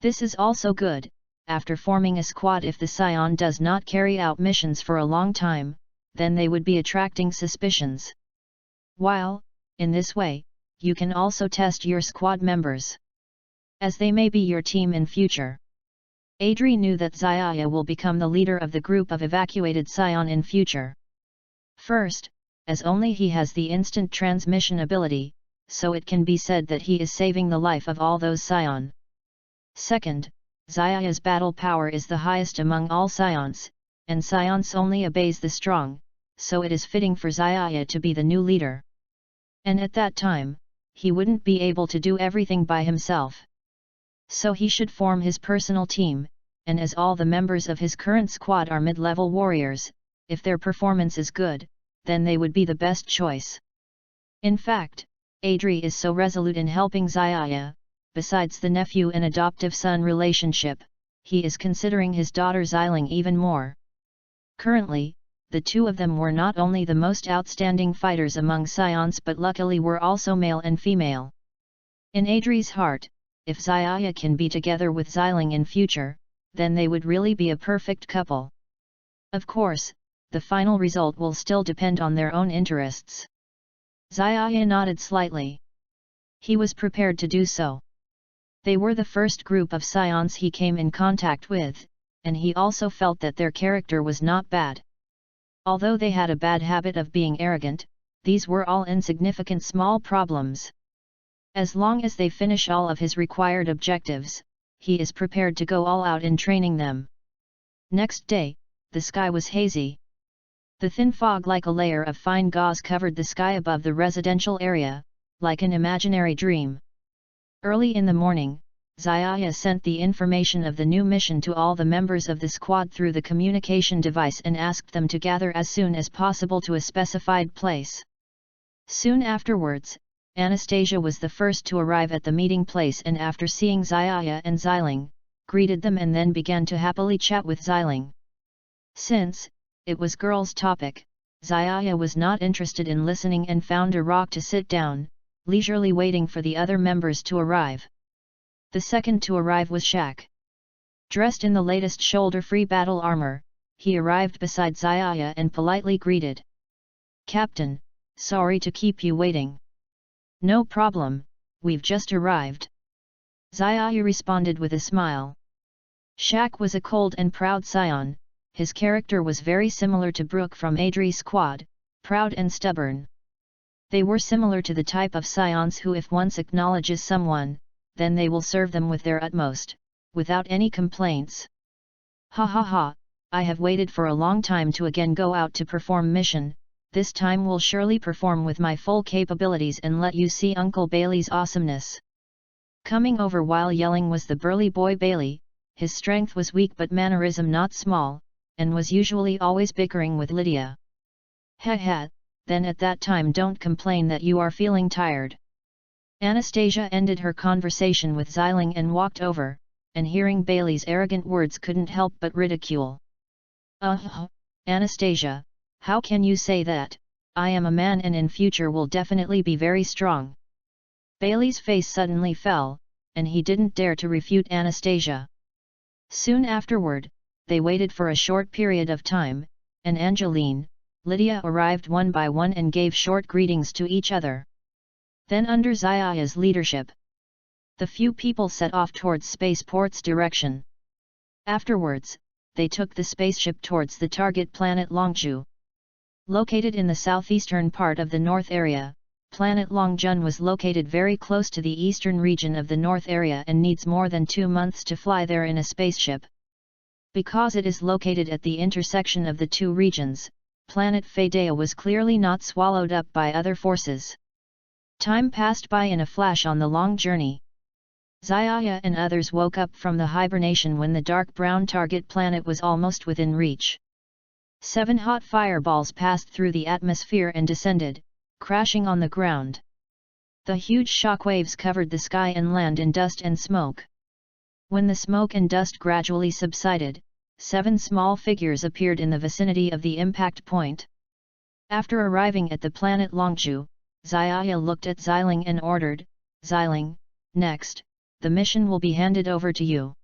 S1: This is also good, after forming a squad if the scion does not carry out missions for a long time, then they would be attracting suspicions. While, in this way, you can also test your squad members, as they may be your team in future. Adri knew that Xiaya will become the leader of the group of evacuated scion in future. First, as only he has the instant transmission ability, so it can be said that he is saving the life of all those scion. Second, Xiaya's battle power is the highest among all scions, and science only obeys the strong, so it is fitting for Xiaya to be the new leader. And at that time, he wouldn't be able to do everything by himself. So he should form his personal team, and as all the members of his current squad are mid-level warriors, if their performance is good, then they would be the best choice. In fact, Adri is so resolute in helping Xiaya, besides the nephew and adoptive son relationship, he is considering his daughter Xiling even more. Currently, the two of them were not only the most outstanding fighters among scions but luckily were also male and female. In Adri's heart, if Xiaya can be together with Xiling in future, then they would really be a perfect couple. Of course, the final result will still depend on their own interests. Xiaya nodded slightly. He was prepared to do so. They were the first group of scions he came in contact with, and he also felt that their character was not bad. Although they had a bad habit of being arrogant, these were all insignificant small problems. As long as they finish all of his required objectives, he is prepared to go all out in training them. Next day, the sky was hazy. The thin fog like a layer of fine gauze covered the sky above the residential area, like an imaginary dream. Early in the morning, Xiaya sent the information of the new mission to all the members of the squad through the communication device and asked them to gather as soon as possible to a specified place. Soon afterwards, Anastasia was the first to arrive at the meeting place and after seeing Xiaya and Xiling, greeted them and then began to happily chat with Xiling. Since it was girls' topic, Xiaya was not interested in listening and found a rock to sit down, leisurely waiting for the other members to arrive. The second to arrive was Shak. Dressed in the latest shoulder-free battle armor, he arrived beside Xiaya and politely greeted. "Captain, sorry to keep you waiting." "No problem, we've just arrived." Xiaya responded with a smile. Shak was a cold and proud scion. His character was very similar to Brook from Adri's squad, proud and stubborn. They were similar to the type of scions who if once acknowledges someone, then they will serve them with their utmost, without any complaints. "Ha ha ha, I have waited for a long time to again go out to perform mission, this time will surely perform with my full capabilities and let you see Uncle Bailey's awesomeness." Coming over while yelling was the burly boy Bailey. His strength was weak but mannerism not small, and was usually always bickering with Lydia. "Heh, then at that time don't complain that you are feeling tired." Anastasia ended her conversation with Xiling and walked over, and hearing Bailey's arrogant words couldn't help but ridicule. Anastasia, how can you say that? I am a man and in future will definitely be very strong." Bailey's face suddenly fell, and he didn't dare to refute Anastasia. Soon afterward, they waited for a short period of time, and Angeline, Lydia arrived one by one and gave short greetings to each other. Then under Xiaya's leadership, the few people set off towards spaceport's direction. Afterwards, they took the spaceship towards the target planet Longju. Located in the southeastern part of the North area, planet Longjun was located very close to the eastern region of the North area and needs more than 2 months to fly there in a spaceship. Because it is located at the intersection of the two regions, planet Fadea was clearly not swallowed up by other forces. Time passed by in a flash on the long journey. Xiaya and others woke up from the hibernation when the dark brown target planet was almost within reach. 7 hot fireballs passed through the atmosphere and descended, crashing on the ground. The huge shockwaves covered the sky and land in dust and smoke. When the smoke and dust gradually subsided, 7 small figures appeared in the vicinity of the impact point. After arriving at the planet Longju, Xiaya looked at Xiling and ordered, "Xiling, next, the mission will be handed over to you."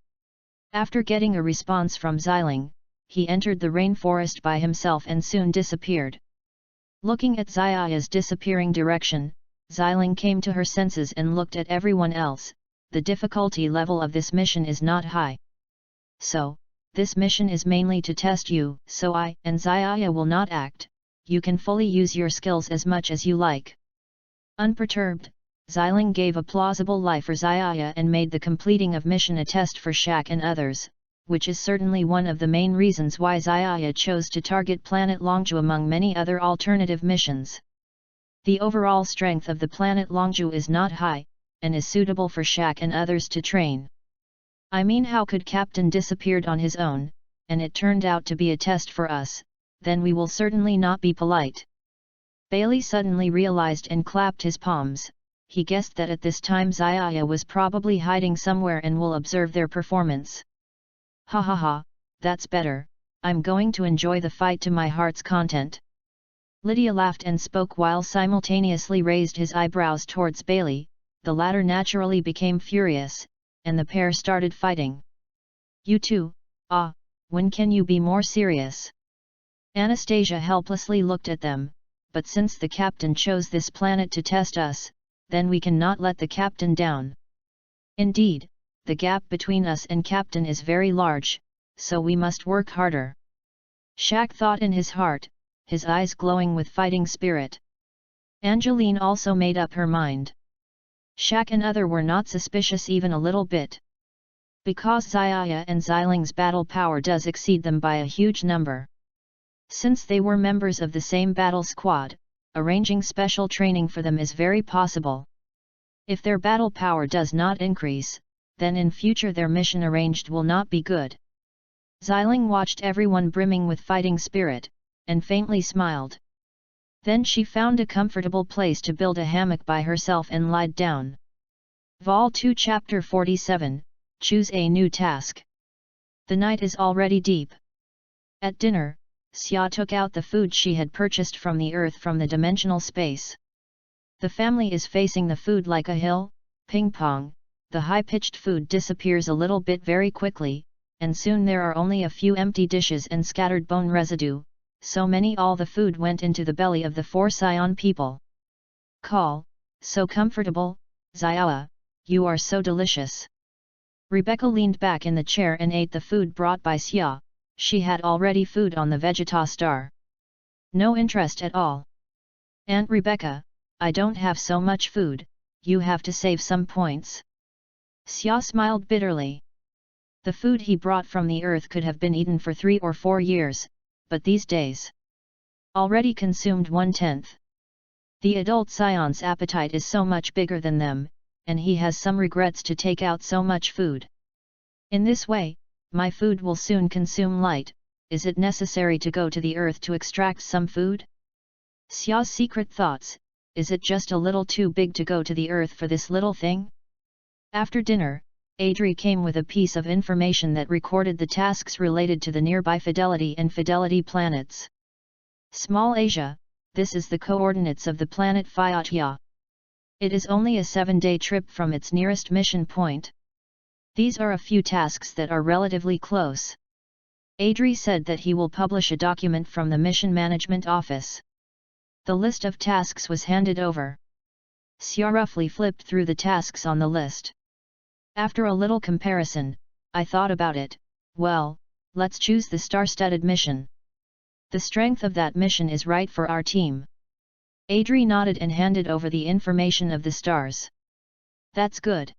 S1: After getting a response from Xiling, he entered the rainforest by himself and soon disappeared. Looking at Xiaya's disappearing direction, Xiling came to her senses and looked at everyone else. The difficulty level of this mission is not high. "So, this mission is mainly to test you, so I and Xiaya will not act. You can fully use your skills as much as you like." Unperturbed, Xiling gave a plausible lie for Xiaya and made the completing of mission a test for Shak and others, which is certainly one of the main reasons why Xiaya chose to target planet Longju among many other alternative missions. The overall strength of the planet Longju is not high, and is suitable for Shak and others to train. I mean, how could Captain disappeared on his own, and it turned out to be a test for us, then we will certainly not be polite. Bailey suddenly realized and clapped his palms. He guessed that at this time Xiaya was probably hiding somewhere and will observe their performance. "Ha ha ha, that's better, I'm going to enjoy the fight to my heart's content. Lydia laughed and spoke while simultaneously raised his eyebrows towards Bailey. The latter naturally became furious, and the pair started fighting. You two, when can you be more serious? Anastasia helplessly looked at them, but since the captain chose this planet to test us, then we cannot let the captain down. Indeed, the gap between us and captain is very large, so we must work harder. Shaq thought in his heart, his eyes glowing with fighting spirit. Angeline also made up her mind. Shaq and other were not suspicious even a little bit. Because Xiaya and Xiling's battle power does exceed them by a huge number. Since they were members of the same battle squad, arranging special training for them is very possible. If their battle power does not increase, then in future their mission arranged will not be good. Xiling watched everyone brimming with fighting spirit, and faintly smiled. Then she found a comfortable place to build a hammock by herself and lied down. Vol 2 Chapter 47, Choose a new task. The night is already deep. At dinner, Xia took out the food she had purchased from the earth from the dimensional space. The family is facing the food like a hill, ping-pong, the high-pitched food disappears a little bit very quickly, and soon there are only a few empty dishes and scattered bone residue, so many all the food went into the belly of the 4 Scion people. Call, so comfortable, Xiao, you are so delicious. Rebecca leaned back in the chair and ate the food brought by Xia. She had already food on the Vegeta star. No interest at all. Aunt Rebecca, I don't have so much food, you have to save some points. Xia smiled bitterly. The food he brought from the earth could have been eaten for 3 or 4 years, but these days already consumed 1/10. The adult Scion's appetite is so much bigger than them, and he has some regrets to take out so much food. In this way, my food will soon consume light. Is it necessary to go to the earth to extract some food? Xia's secret thoughts, is it just a little too big to go to the earth for this little thing? After dinner, Adri came with a piece of information that recorded the tasks related to the nearby Fidelity and Fidelity planets. Small Asia, this is the coordinates of the planet Phayatya. It is only a 7-day trip from its nearest mission point. These are a few tasks that are relatively close. Adri said that he will publish a document from the Mission Management Office. The list of tasks was handed over. Xia roughly flipped through the tasks on the list. After a little comparison, I thought about it. Well, let's choose the star-studded mission. The strength of that mission is right for our team. Adri nodded and handed over the information of the stars. That's good.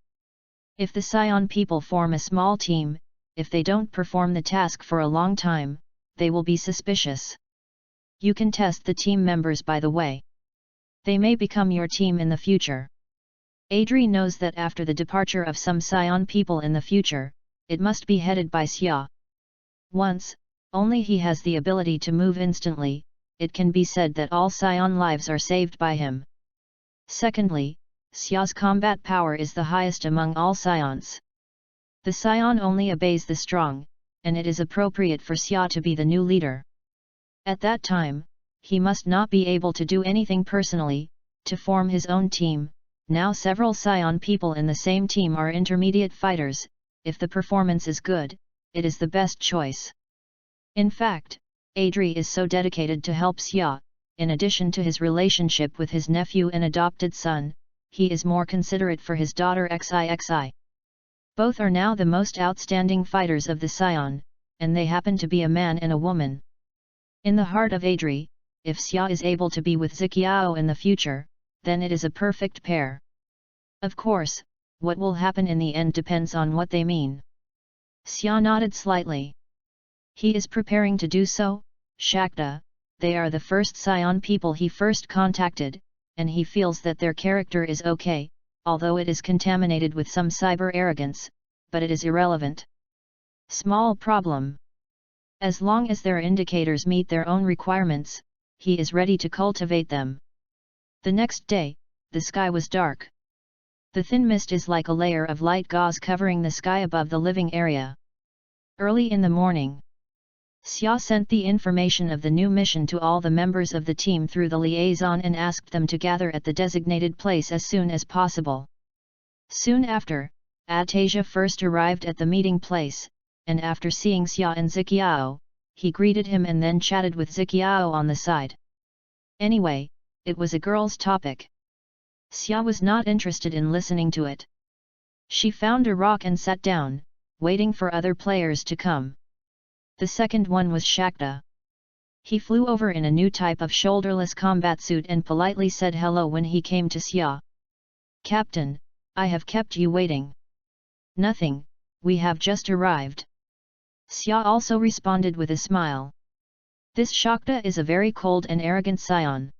S1: If the Scion people form a small team, if they don't perform the task for a long time, they will be suspicious. You can test the team members by the way. They may become your team in the future. Adri knows that after the departure of some Scion people in the future, it must be headed by Xia. Once, only he has the ability to move instantly, it can be said that all Scion lives are saved by him. Secondly, Xia's combat power is the highest among all Scions. The Scion only obeys the strong, and it is appropriate for Xia to be the new leader. At that time, he must not be able to do anything personally, to form his own team. Now several Scion people in the same team are intermediate fighters. If the performance is good, it is the best choice. In fact, Adri is so dedicated to help Xia, in addition to his relationship with his nephew and adopted son, he is more considerate for his daughter Xixi. Both are now the most outstanding fighters of the Scion, and they happen to be a man and a woman. In the heart of Adri, if Xia is able to be with Ziqiao in the future, then it is a perfect pair. Of course, what will happen in the end depends on what they mean. Xia nodded slightly. He is preparing to do so, Shakta, they are the first Scion people he first contacted, and he feels that their character is okay, although it is contaminated with some cyber arrogance, but it is irrelevant. Small problem. As long as their indicators meet their own requirements, he is ready to cultivate them. The next day, the sky was dark. The thin mist is like a layer of light gauze covering the sky above the living area. Early in the morning, Xia sent the information of the new mission to all the members of the team through the liaison and asked them to gather at the designated place as soon as possible. Soon after, Atasia first arrived at the meeting place, and after seeing Xia and Ziqiao, he greeted him and then chatted with Ziqiao on the side. Anyway, it was a girl's topic. Xia was not interested in listening to it. She found a rock and sat down, waiting for other players to come. The second one was Shakta. He flew over in a new type of shoulderless combat suit and politely said hello when he came to Xia. "Captain, I have kept you waiting." "Nothing, we have just arrived." Xia also responded with a smile. This Shakta is a very cold and arrogant scion.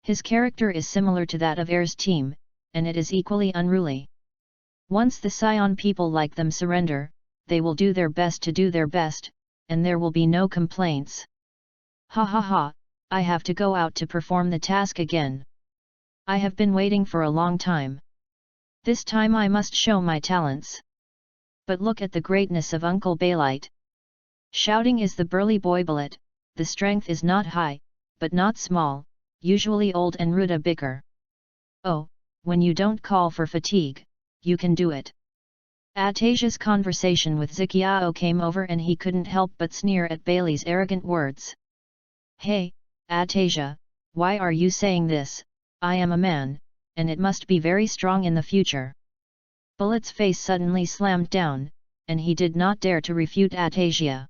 S1: His character is similar to that of Air's team, and it is equally unruly. Once the scion people like them surrender, they will do their best to do their best, and there will be no complaints. "Ha ha ha, I have to go out to perform the task again. I have been waiting for a long time. This time I must show my talents. But look at the greatness of Uncle Baylite." Shouting is the burly boy bullet, the strength is not high, but not small, usually old and rude a bicker. "Oh, when you don't call for fatigue, you can do it." Atasia's conversation with Ziqiao came over and he couldn't help but sneer at Bailey's arrogant words. "Hey, Atasia, why are you saying this? I am a man, and it must be very strong in the future." Bullet's face suddenly slammed down, and he did not dare to refute Atasia.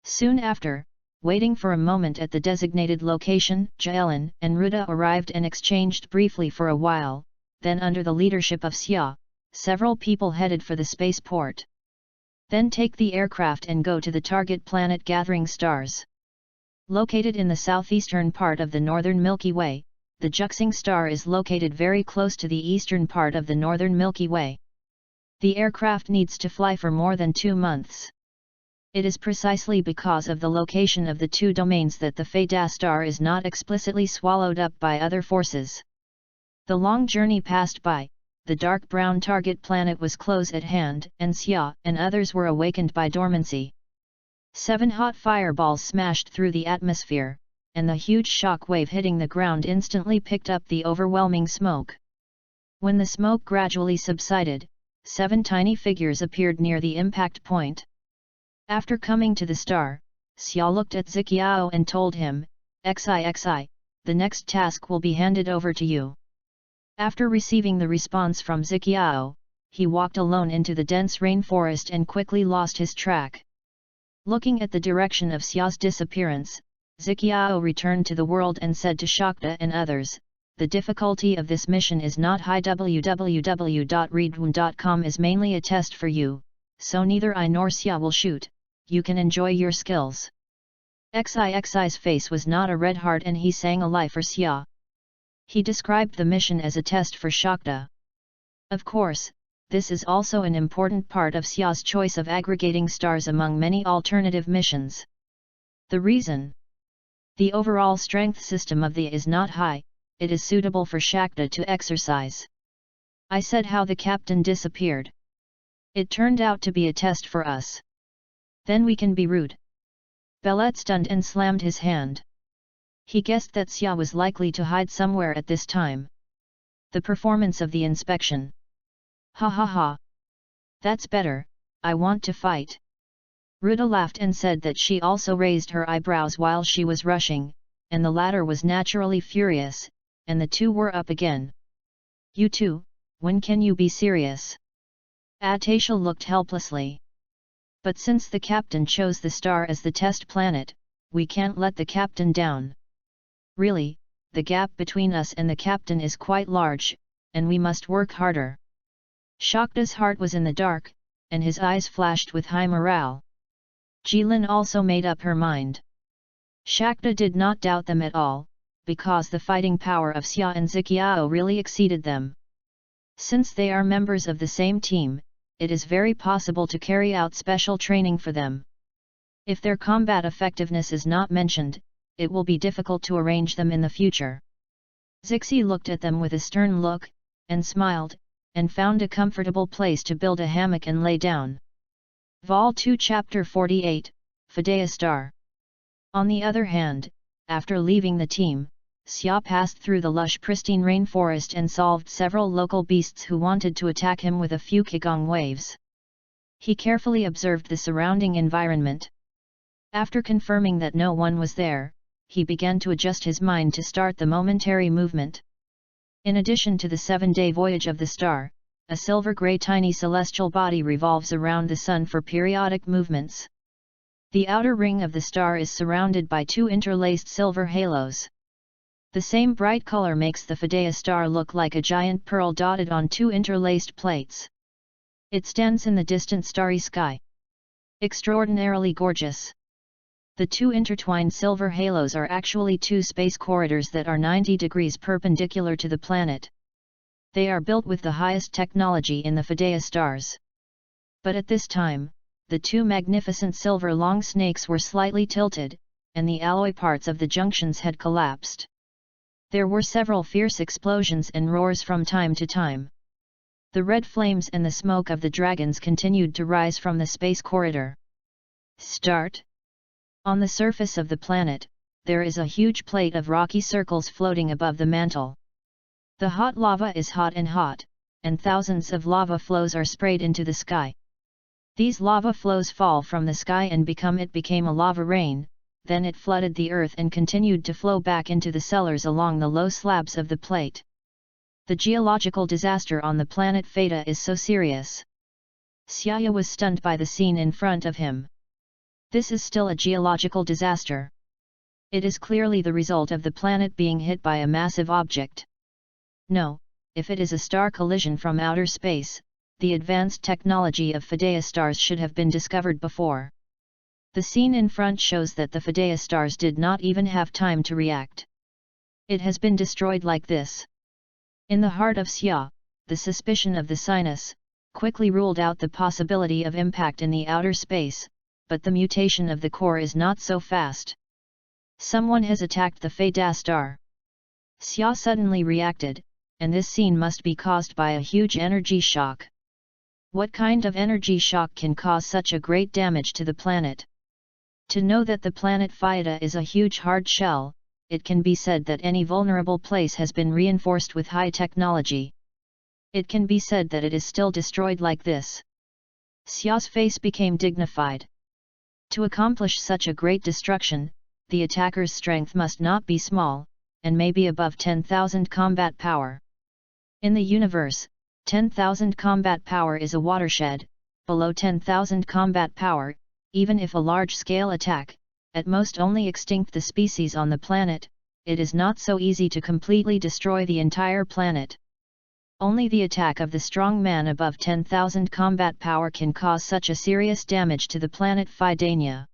S1: Soon after, waiting for a moment at the designated location, Jaelin and Ruda arrived and exchanged briefly for a while, then under the leadership of Xia, several people headed for the spaceport. Then take the aircraft and go to the target planet Gathering Stars. Located in the southeastern part of the northern Milky Way, the Juxing star is located very close to the eastern part of the northern Milky Way. The aircraft needs to fly for more than 2 months. It is precisely because of the location of the two domains that the Feda star is not explicitly swallowed up by other forces. The long journey passed by, the dark brown target planet was close at hand, and Xia and others were awakened by dormancy. 7 hot fireballs smashed through the atmosphere, and the huge shock wave hitting the ground instantly picked up the overwhelming smoke. When the smoke gradually subsided, 7 tiny figures appeared near the impact point. After coming to the star, Xia looked at Ziqiao and told him, "Xi, the next task will be handed over to you." After receiving the response from Ziqiao, he walked alone into the dense rainforest and quickly lost his track. Looking at the direction of Xia's disappearance, Ziqiao returned to the world and said to Shakta and others, "The difficulty of this mission is not high. www.readaloud.com is mainly a test for you, so neither I nor Xia will shoot, you can enjoy your skills." Xi's face was not a red heart and he sang a lie for Xia. He described the mission as a test for Shakta. Of course, this is also an important part of Xia's choice of aggregating stars among many alternative missions. The reason: the overall strength system of the is not high, it is suitable for Shakta to exercise. I said how the captain disappeared. It turned out to be a test for us. Then we can be rude. Bellet stunned and slammed his hand. He guessed that Xia was likely to hide somewhere at this time. The performance of the inspection. "Ha ha ha. That's better, I want to fight." Ruda laughed and said that she also raised her eyebrows while she was rushing, and the latter was naturally furious, and the two were up again. "You two, when can you be serious?" Atasia looked helplessly. "But since the captain chose the star as the test planet, we can't let the captain down. Really, the gap between us and the captain is quite large, and we must work harder." Shakta's heart was in the dark, and his eyes flashed with high morale. Jilin also made up her mind. Shakta did not doubt them at all, because the fighting power of Xia and Ziqiao really exceeded them. Since they are members of the same team, it is very possible to carry out special training for them. If their combat effectiveness is not mentioned, it will be difficult to arrange them in the future. Zixi looked at them with a stern look, and smiled, and found a comfortable place to build a hammock and lay down. Vol 2 Chapter 48, Fidea star. On the other hand, after leaving the team, Xia passed through the lush pristine rainforest and solved several local beasts who wanted to attack him with a few qigong waves. He carefully observed the surrounding environment. After confirming that no one was there, he began to adjust his mind to start the momentary movement. In addition to the 7-day voyage of the star, a silver-grey tiny celestial body revolves around the sun for periodic movements. The outer ring of the star is surrounded by 2 interlaced silver halos. The same bright color makes the Fidea star look like a giant pearl dotted on 2 interlaced plates. It stands in the distant starry sky. Extraordinarily gorgeous. The 2 intertwined silver halos are actually 2 space corridors that are 90 degrees perpendicular to the planet. They are built with the highest technology in the Fidea stars. But at this time, the 2 magnificent silver long snakes were slightly tilted, and the alloy parts of the junctions had collapsed. There were several fierce explosions and roars from time to time. The red flames and the smoke of the dragons continued to rise from the space corridor. Start. On the surface of the planet, there is a huge plate of rocky circles floating above the mantle. The hot lava is hot, and thousands of lava flows are sprayed into the sky. These lava flows fall from the sky and became a lava rain, then it flooded the earth and continued to flow back into the cellars along the low slabs of the plate. The geological disaster on the planet Feta is so serious. Xia was stunned by the scene in front of him. This is still a geological disaster. It is clearly the result of the planet being hit by a massive object. No, if it is a star collision from outer space, the advanced technology of Fidea stars should have been discovered before. The scene in front shows that the Fidea stars did not even have time to react. It has been destroyed like this. In the heart of Xia, the suspicion of the sinus quickly ruled out the possibility of impact in the outer space, but the mutation of the core is not so fast. Someone has attacked the Fidea star. Xia suddenly reacted, and this scene must be caused by a huge energy shock. What kind of energy shock can cause such a great damage to the planet? To know that the planet Fidea is a huge hard shell, it can be said that any vulnerable place has been reinforced with high technology. It can be said that it is still destroyed like this. Xia's face became dignified. To accomplish such a great destruction, the attacker's strength must not be small, and may be above 10,000 combat power. In the universe, 10,000 combat power is a watershed. Below 10,000 combat power, even if a large-scale attack, at most only extinct the species on the planet, it is not so easy to completely destroy the entire planet. Only the attack of the strong man above 10,000 combat power can cause such a serious damage to the planet Fidea.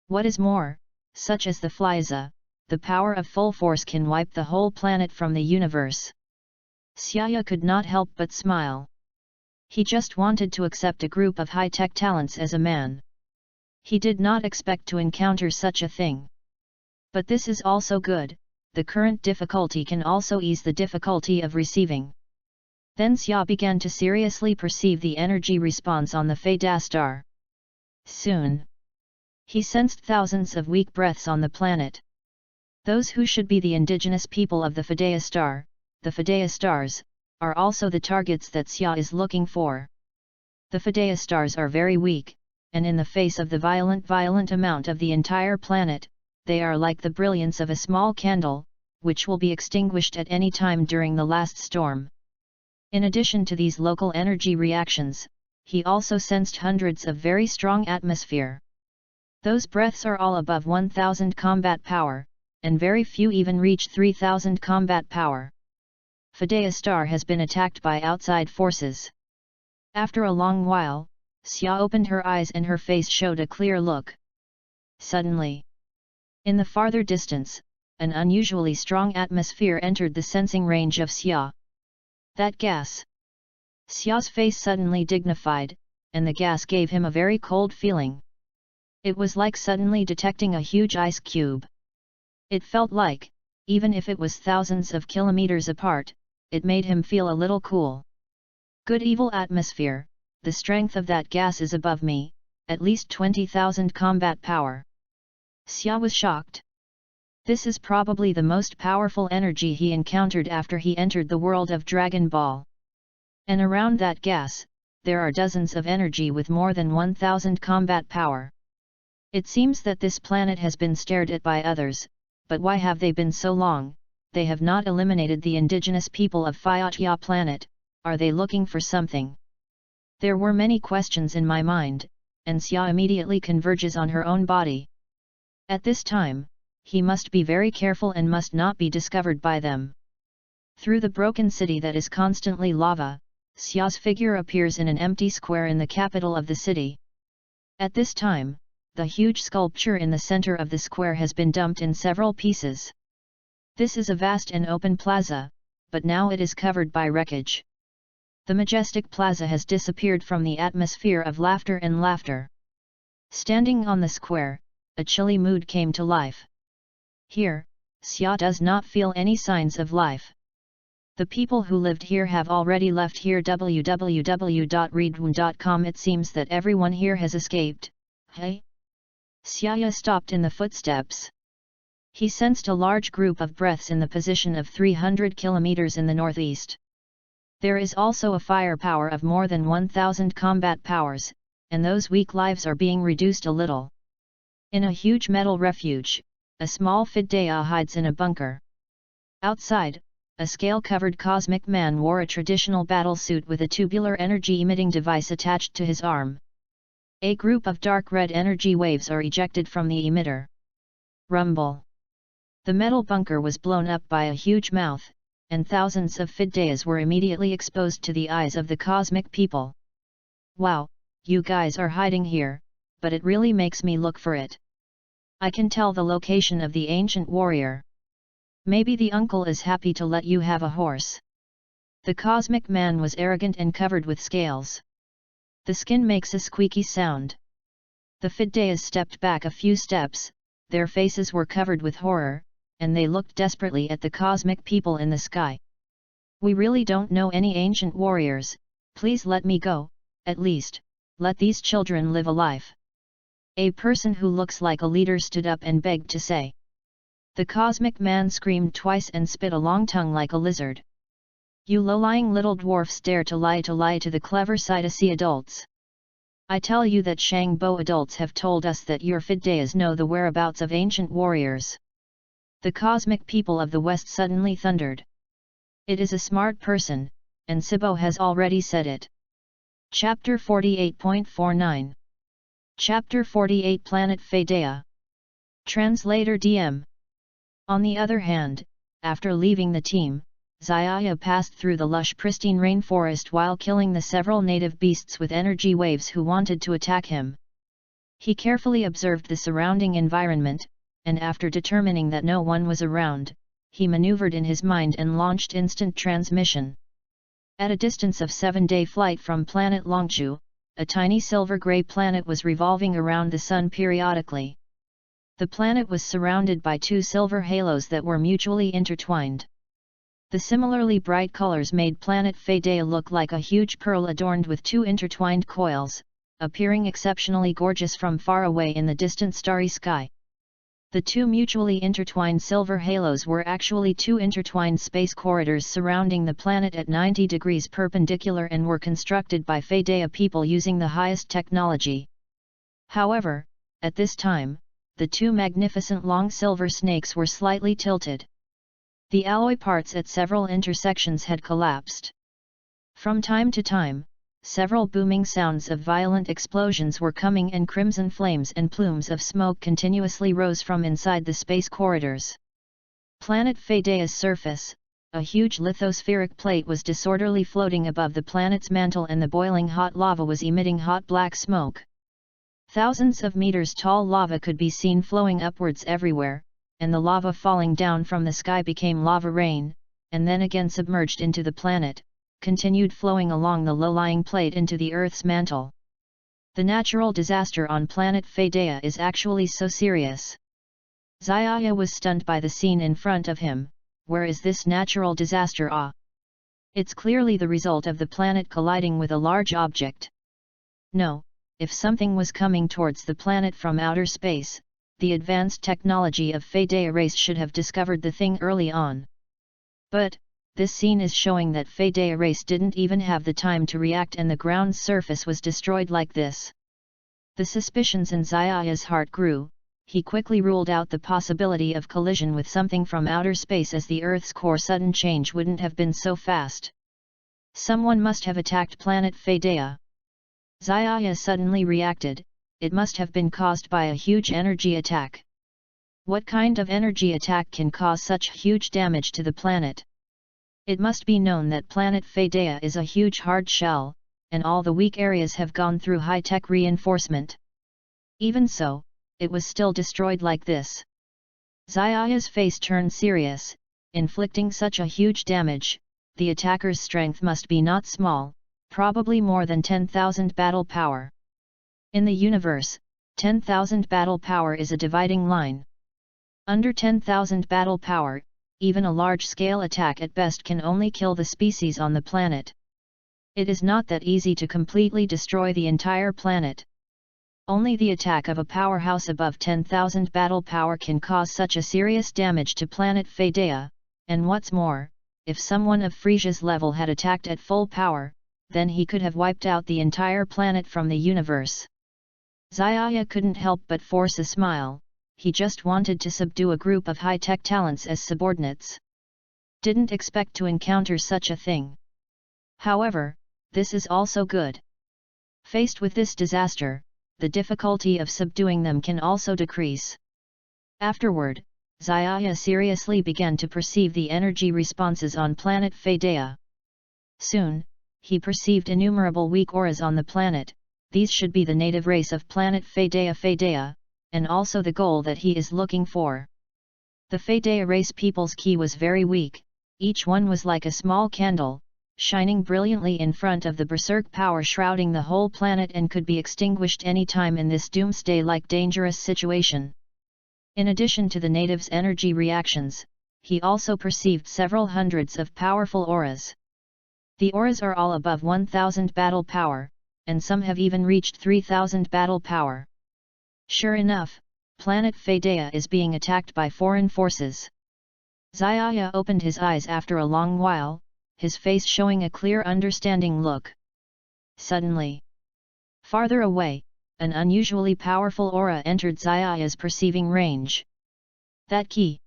S1: What is more, such as the Fliza, the power of full force can wipe the whole planet from the universe. Xia could not help but smile. He just wanted to accept a group of high-tech talents as a man. He did not expect to encounter such a thing. But this is also good, the current difficulty can also ease the difficulty of receiving. Then Xia began to seriously perceive the energy response on the Fidea star. Soon, he sensed thousands of weak breaths on the planet. Those who should be the indigenous people of the Fidea star, the Fidea stars, are also the targets that Xia is looking for. The Fidea stars are very weak, and in the face of the violent amount of the entire planet, they are like the brilliance of a small candle, which will be extinguished at any time during the last storm. In addition to these local energy reactions, he also sensed hundreds of very strong atmosphere. Those breaths are all above 1000 combat power, and very few even reach 3000 combat power. Fidea star has been attacked by outside forces. After a long while, Xia opened her eyes and her face showed a clear look. Suddenly, in the farther distance, an unusually strong atmosphere entered the sensing range of Xia. That gas! Xia's face suddenly dignified, and the gas gave him a very cold feeling. It was like suddenly detecting a huge ice cube. It felt like, even if it was thousands of kilometers apart, it made him feel a little cool. Good evil atmosphere, the strength of that gas is above me, at least 20,000 combat power. Xia was shocked. This is probably the most powerful energy he encountered after he entered the world of Dragon Ball. And around that gas, there are dozens of energy with more than 1,000 combat power. It seems that this planet has been stared at by others, but why have they been so long? They have not eliminated the indigenous people of Phayatya planet. Are they looking for something? There were many questions in my mind, and Xia immediately converges on her own body. At this time, he must be very careful and must not be discovered by them. Through the broken city that is constantly lava, Xia's figure appears in an empty square in the capital of the city. At this time, the huge sculpture in the center of the square has been dumped in several pieces. This is a vast and open plaza, but now it is covered by wreckage. The majestic plaza has disappeared from the atmosphere of laughter and laughter. Standing on the square, a chilly mood came to life. Here, Xia does not feel any signs of life. The people who lived here have already left here. www.readaloud.com. It seems that everyone here has escaped. Hey? Xia stopped in the footsteps. He sensed a large group of breaths in the position of 300 kilometers in the northeast. There is also a firepower of more than 1,000 combat powers, and those weak lives are being reduced a little. In a huge metal refuge, a small Fidea hides in a bunker. Outside, a scale-covered cosmic man wore a traditional battle suit with a tubular energy-emitting device attached to his arm. A group of dark red energy waves are ejected from the emitter. Rumble. The metal bunker was blown up by a huge mouth, and thousands of Fideas were immediately exposed to the eyes of the cosmic people. Wow, you guys are hiding here, but it really makes me look for it. I can tell the location of the ancient warrior. Maybe the uncle is happy to let you have a horse. The cosmic man was arrogant and covered with scales. The skin makes a squeaky sound. The Fideas stepped back a few steps, their faces were covered with horror, and they looked desperately at the cosmic people in the sky. We really don't know any ancient warriors, please let me go, at least, let these children live a life. A person who looks like a leader stood up and begged to say. The cosmic man screamed twice and spit a long tongue like a lizard. You low-lying little dwarfs dare to lie to the clever Sidasi adults. I tell you that Shangbo adults have told us that your Fideas know the whereabouts of ancient warriors. The cosmic people of the West suddenly thundered. It is a smart person, and Sibo has already said it. Chapter 48.49 Chapter 48 Planet Fidea. Translator DM. On the other hand, after leaving the team, Xiaya passed through the lush pristine rainforest while killing the several native beasts with energy waves who wanted to attack him. He carefully observed the surrounding environment, and after determining that no one was around, he maneuvered in his mind and launched instant transmission. At a distance of 7-day flight from planet Longchu, a tiny silver-gray planet was revolving around the sun periodically. The planet was surrounded by two silver halos that were mutually intertwined. The similarly bright colors made planet Fidea look like a huge pearl adorned with two intertwined coils, appearing exceptionally gorgeous from far away in the distant starry sky. The two mutually intertwined silver halos were actually two intertwined space corridors surrounding the planet at 90 degrees perpendicular and were constructed by Fidea people using the highest technology. However, at this time, the two magnificent long silver snakes were slightly tilted. The alloy parts at several intersections had collapsed. From time to time, several booming sounds of violent explosions were coming and crimson flames and plumes of smoke continuously rose from inside the space corridors. Planet Fidea's surface, a huge lithospheric plate was disorderly floating above the planet's mantle and the boiling hot lava was emitting hot black smoke. Thousands of meters tall lava could be seen flowing upwards everywhere, and the lava falling down from the sky became lava rain, and then again submerged into the planet, continued flowing along the low-lying plate into the Earth's mantle. The natural disaster on planet Fidea is actually so serious. Xiaya was stunned by the scene in front of him. Where is this natural disaster? It's clearly the result of the planet colliding with a large object. No, if something was coming towards the planet from outer space, the advanced technology of Fedea race should have discovered the thing early on. But, this scene is showing that Fedea race didn't even have the time to react and the ground's surface was destroyed like this. The suspicions in Zaya's heart grew. He quickly ruled out the possibility of collision with something from outer space as the Earth's core sudden change wouldn't have been so fast. Someone must have attacked planet Fedea. Zaya suddenly reacted. It must have been caused by a huge energy attack. What kind of energy attack can cause such huge damage to the planet? It must be known that planet Fedea is a huge hard shell, and all the weak areas have gone through high-tech reinforcement. Even so, it was still destroyed like this. Zaya's face turned serious. Inflicting such a huge damage, the attacker's strength must be not small, probably more than 10,000 battle power. In the universe, 10,000 battle power is a dividing line. Under 10,000 battle power, even a large-scale attack at best can only kill the species on the planet. It is not that easy to completely destroy the entire planet. Only the attack of a powerhouse above 10,000 battle power can cause such a serious damage to planet Fedea, and what's more, if someone of Frisia's level had attacked at full power, then he could have wiped out the entire planet from the universe. Zaya couldn't help but force a smile. He just wanted to subdue a group of high-tech talents as subordinates. Didn't expect to encounter such a thing. However, this is also good. Faced with this disaster, the difficulty of subduing them can also decrease. Afterward, Zaya seriously began to perceive the energy responses on planet Fedea. Soon, he perceived innumerable weak auras on the planet. These should be the native race of planet Fedea, and also the goal that he is looking for. The Fedea race people's ki was very weak. Each one was like a small candle, shining brilliantly in front of the berserk power shrouding the whole planet and could be extinguished any time in this doomsday-like dangerous situation. In addition to the natives' energy reactions, he also perceived several hundreds of powerful auras. The auras are all above 1000 battle power, and some have even reached 3000 battle power. Sure enough, planet Fedea is being attacked by foreign forces. Zaya opened his eyes after a long while, his face showing a clear understanding look. Suddenly, farther away, an unusually powerful aura entered Zaya's perceiving range. That key.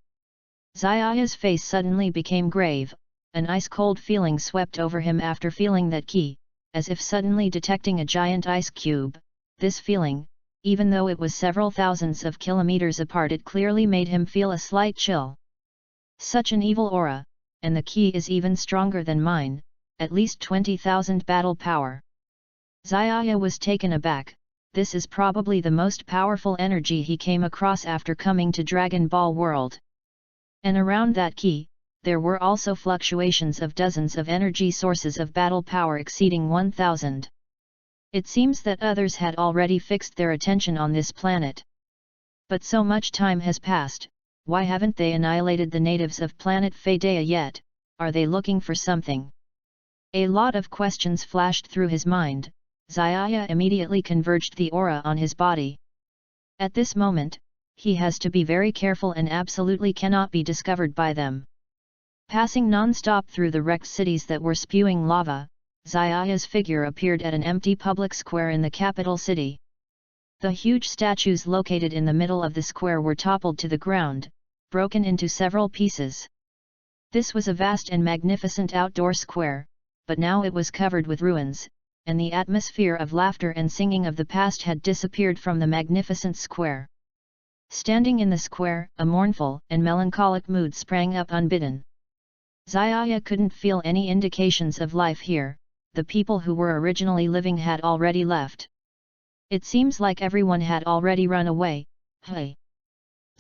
S1: Zaya's face suddenly became grave, an ice-cold feeling swept over him after feeling that key, as if suddenly detecting a giant ice cube. This feeling, even though it was several thousands of kilometers apart, it clearly made him feel a slight chill. Such an evil aura, and the key is even stronger than mine, at least 20,000 battle power. Zaya was taken aback. This is probably the most powerful energy he came across after coming to Dragon Ball World. And around that key, there were also fluctuations of dozens of energy sources of battle power exceeding 1000. It seems that others had already fixed their attention on this planet. But so much time has passed, why haven't they annihilated the natives of planet Fedea yet? Are they looking for something? A lot of questions flashed through his mind. Zaya immediately converged the aura on his body. At this moment, he has to be very careful and absolutely cannot be discovered by them. Passing non-stop through the wrecked cities that were spewing lava, Zaya's figure appeared at an empty public square in the capital city. The huge statues located in the middle of the square were toppled to the ground, broken into several pieces. This was a vast and magnificent outdoor square, but now it was covered with ruins, and the atmosphere of laughter and singing of the past had disappeared from the magnificent square. Standing in the square, a mournful and melancholic mood sprang up unbidden. Zaya couldn't feel any indications of life here. The people who were originally living had already left. It seems like everyone had already run away. Hey!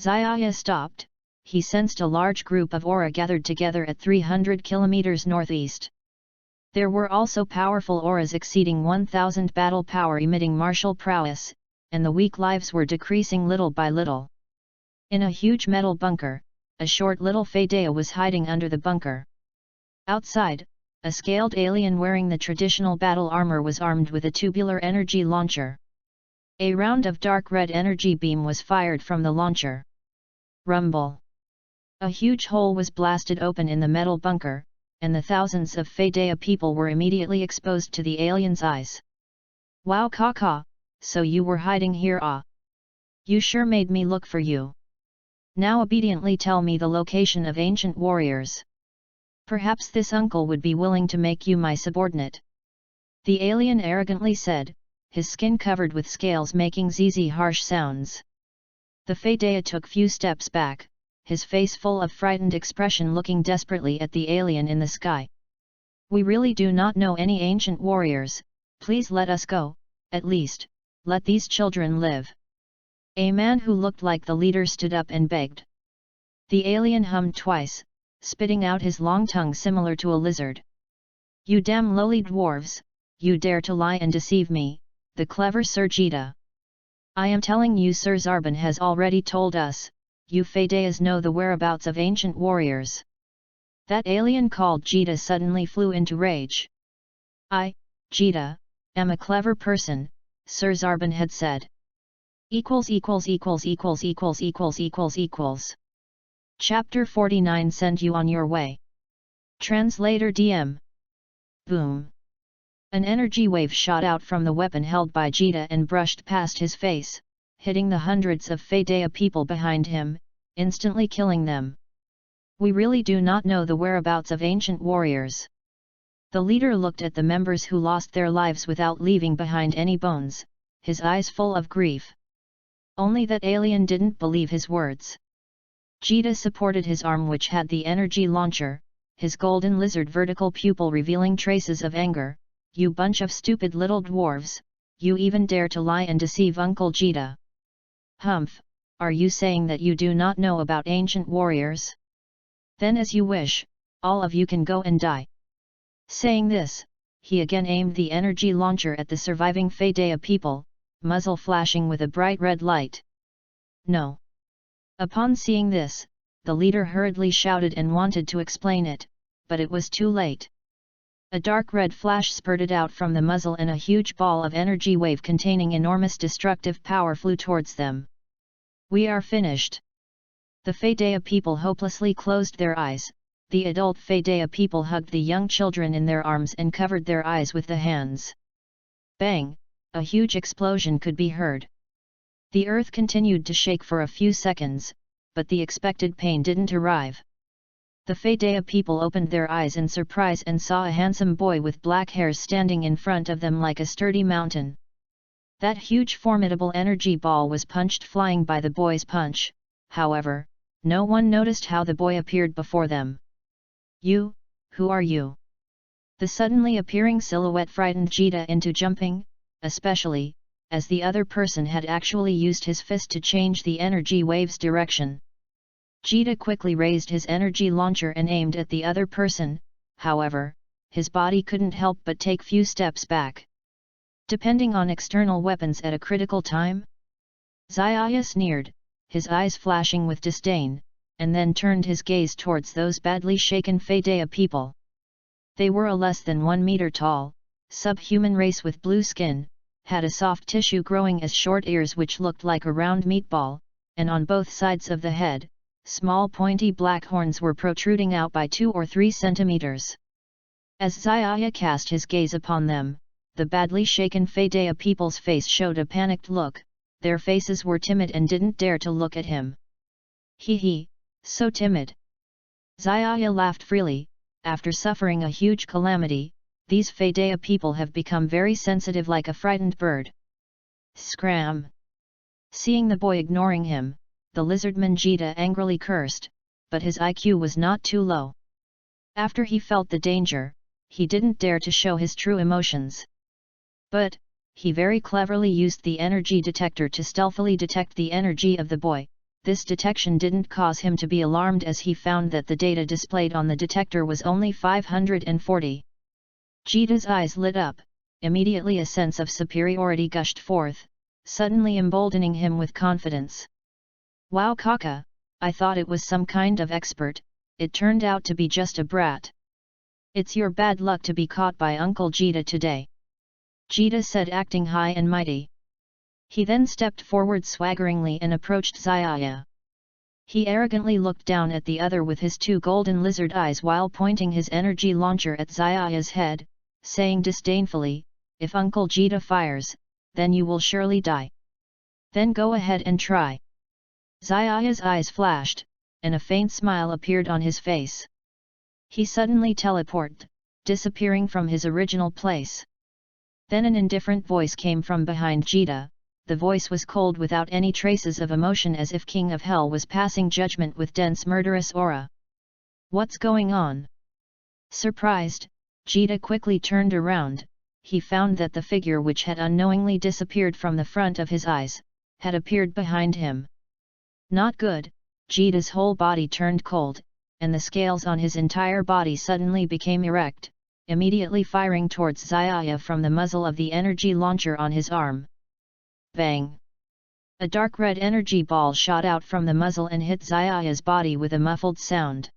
S1: Zaya stopped. He sensed a large group of aura gathered together at 300 kilometers northeast. There were also powerful auras exceeding 1000 battle power emitting martial prowess, and the weak lives were decreasing little by little. In a huge metal bunker, a short little Fedea was hiding under the bunker. Outside, a scaled alien wearing the traditional battle armor was armed with a tubular energy launcher. A round of dark red energy beam was fired from the launcher. Rumble. A huge hole was blasted open in the metal bunker, and the thousands of Fedea people were immediately exposed to the aliens' eyes. Wow, Kaka, so you were hiding here, ah? You sure made me look for you. Now obediently tell me the location of ancient warriors. Perhaps this uncle would be willing to make you my subordinate. The alien arrogantly said, his skin covered with scales making zzz harsh sounds. The Fedea took few steps back, his face full of frightened expression, looking desperately at the alien in the sky. We really do not know any ancient warriors, please let us go, at least, let these children live. A man who looked like the leader stood up and begged. The alien hummed twice, spitting out his long tongue similar to a lizard. You damn lowly dwarves, you dare to lie and deceive me, the clever Sir Jita. I am telling you, Sir Zarban has already told us, you Fedeas know the whereabouts of ancient warriors. That alien called Jita suddenly flew into rage. I, Jita, am a clever person, Sir Zarban had said. == Chapter 49 Send you on your way. Translator DM. Boom. An energy wave shot out from the weapon held by Jita and brushed past his face, hitting the hundreds of Fedea people behind him, instantly killing them. We really do not know the whereabouts of ancient warriors. The leader looked at the members who lost their lives without leaving behind any bones, his eyes full of grief. Only that alien didn't believe his words. Jita supported his arm which had the energy launcher, his golden lizard vertical pupil revealing traces of anger. You bunch of stupid little dwarves, you even dare to lie and deceive Uncle Jita. Humph, are you saying that you do not know about ancient warriors? Then as you wish, all of you can go and die. Saying this, he again aimed the energy launcher at the surviving Fedea people, muzzle flashing with a bright red light. No. Upon seeing this, the leader hurriedly shouted and wanted to explain it, but it was too late. A dark red flash spurted out from the muzzle and a huge ball of energy wave containing enormous destructive power flew towards them. We are finished. The Fedea people hopelessly closed their eyes, the adult Fedea people hugged the young children in their arms and covered their eyes with the hands. Bang! A huge explosion could be heard. The earth continued to shake for a few seconds, but the expected pain didn't arrive. The Fedea people opened their eyes in surprise and saw a handsome boy with black hairs standing in front of them like a sturdy mountain. That huge formidable energy ball was punched flying by the boy's punch, however, no one noticed how the boy appeared before them. You, who are you? The suddenly appearing silhouette frightened Jita into jumping, especially, as the other person had actually used his fist to change the energy wave's direction. Jita quickly raised his energy launcher and aimed at the other person, however, his body couldn't help but take few steps back. Depending on external weapons at a critical time? Xiaya sneered, his eyes flashing with disdain, and then turned his gaze towards those badly shaken Fedea people. They were a less than 1 meter tall, subhuman race with blue skin, had a soft tissue growing as short ears which looked like a round meatball, and on both sides of the head, small pointy black horns were protruding out by 2 or 3 centimeters. As Xiaya cast his gaze upon them, the badly shaken Fedea people's face showed a panicked look, their faces were timid and didn't dare to look at him. Hee, so timid. Xiaya laughed freely, after suffering a huge calamity, these Fedea people have become very sensitive like a frightened bird. Scram! Seeing the boy ignoring him, the lizardman Jita angrily cursed, but his IQ was not too low. After he felt the danger, he didn't dare to show his true emotions. But, he very cleverly used the energy detector to stealthily detect the energy of the boy. This detection didn't cause him to be alarmed as he found that the data displayed on the detector was only 540. Jita's eyes lit up, immediately a sense of superiority gushed forth, suddenly emboldening him with confidence. Wow Kaka, I thought it was some kind of expert, it turned out to be just a brat. It's your bad luck to be caught by Uncle Jita today. Jita said acting high and mighty. He then stepped forward swaggeringly and approached Xiaya. He arrogantly looked down at the other with his two golden lizard eyes while pointing his energy launcher at Xiaya's head, saying disdainfully, "If Uncle Jita fires, then you will surely die. Then go ahead and try." Xiaya's eyes flashed, and a faint smile appeared on his face. He suddenly teleported, disappearing from his original place. Then an indifferent voice came from behind Jita. The voice was cold without any traces of emotion, as if King of Hell was passing judgment with dense murderous aura. "What's going on?" Surprised, Jita quickly turned around. He found that the figure which had unknowingly disappeared from the front of his eyes, had appeared behind him. Not good. Jita's whole body turned cold, and the scales on his entire body suddenly became erect, immediately firing towards Xiaya from the muzzle of the energy launcher on his arm. Bang! A dark red energy ball shot out from the muzzle and hit Xiaya's body with a muffled sound.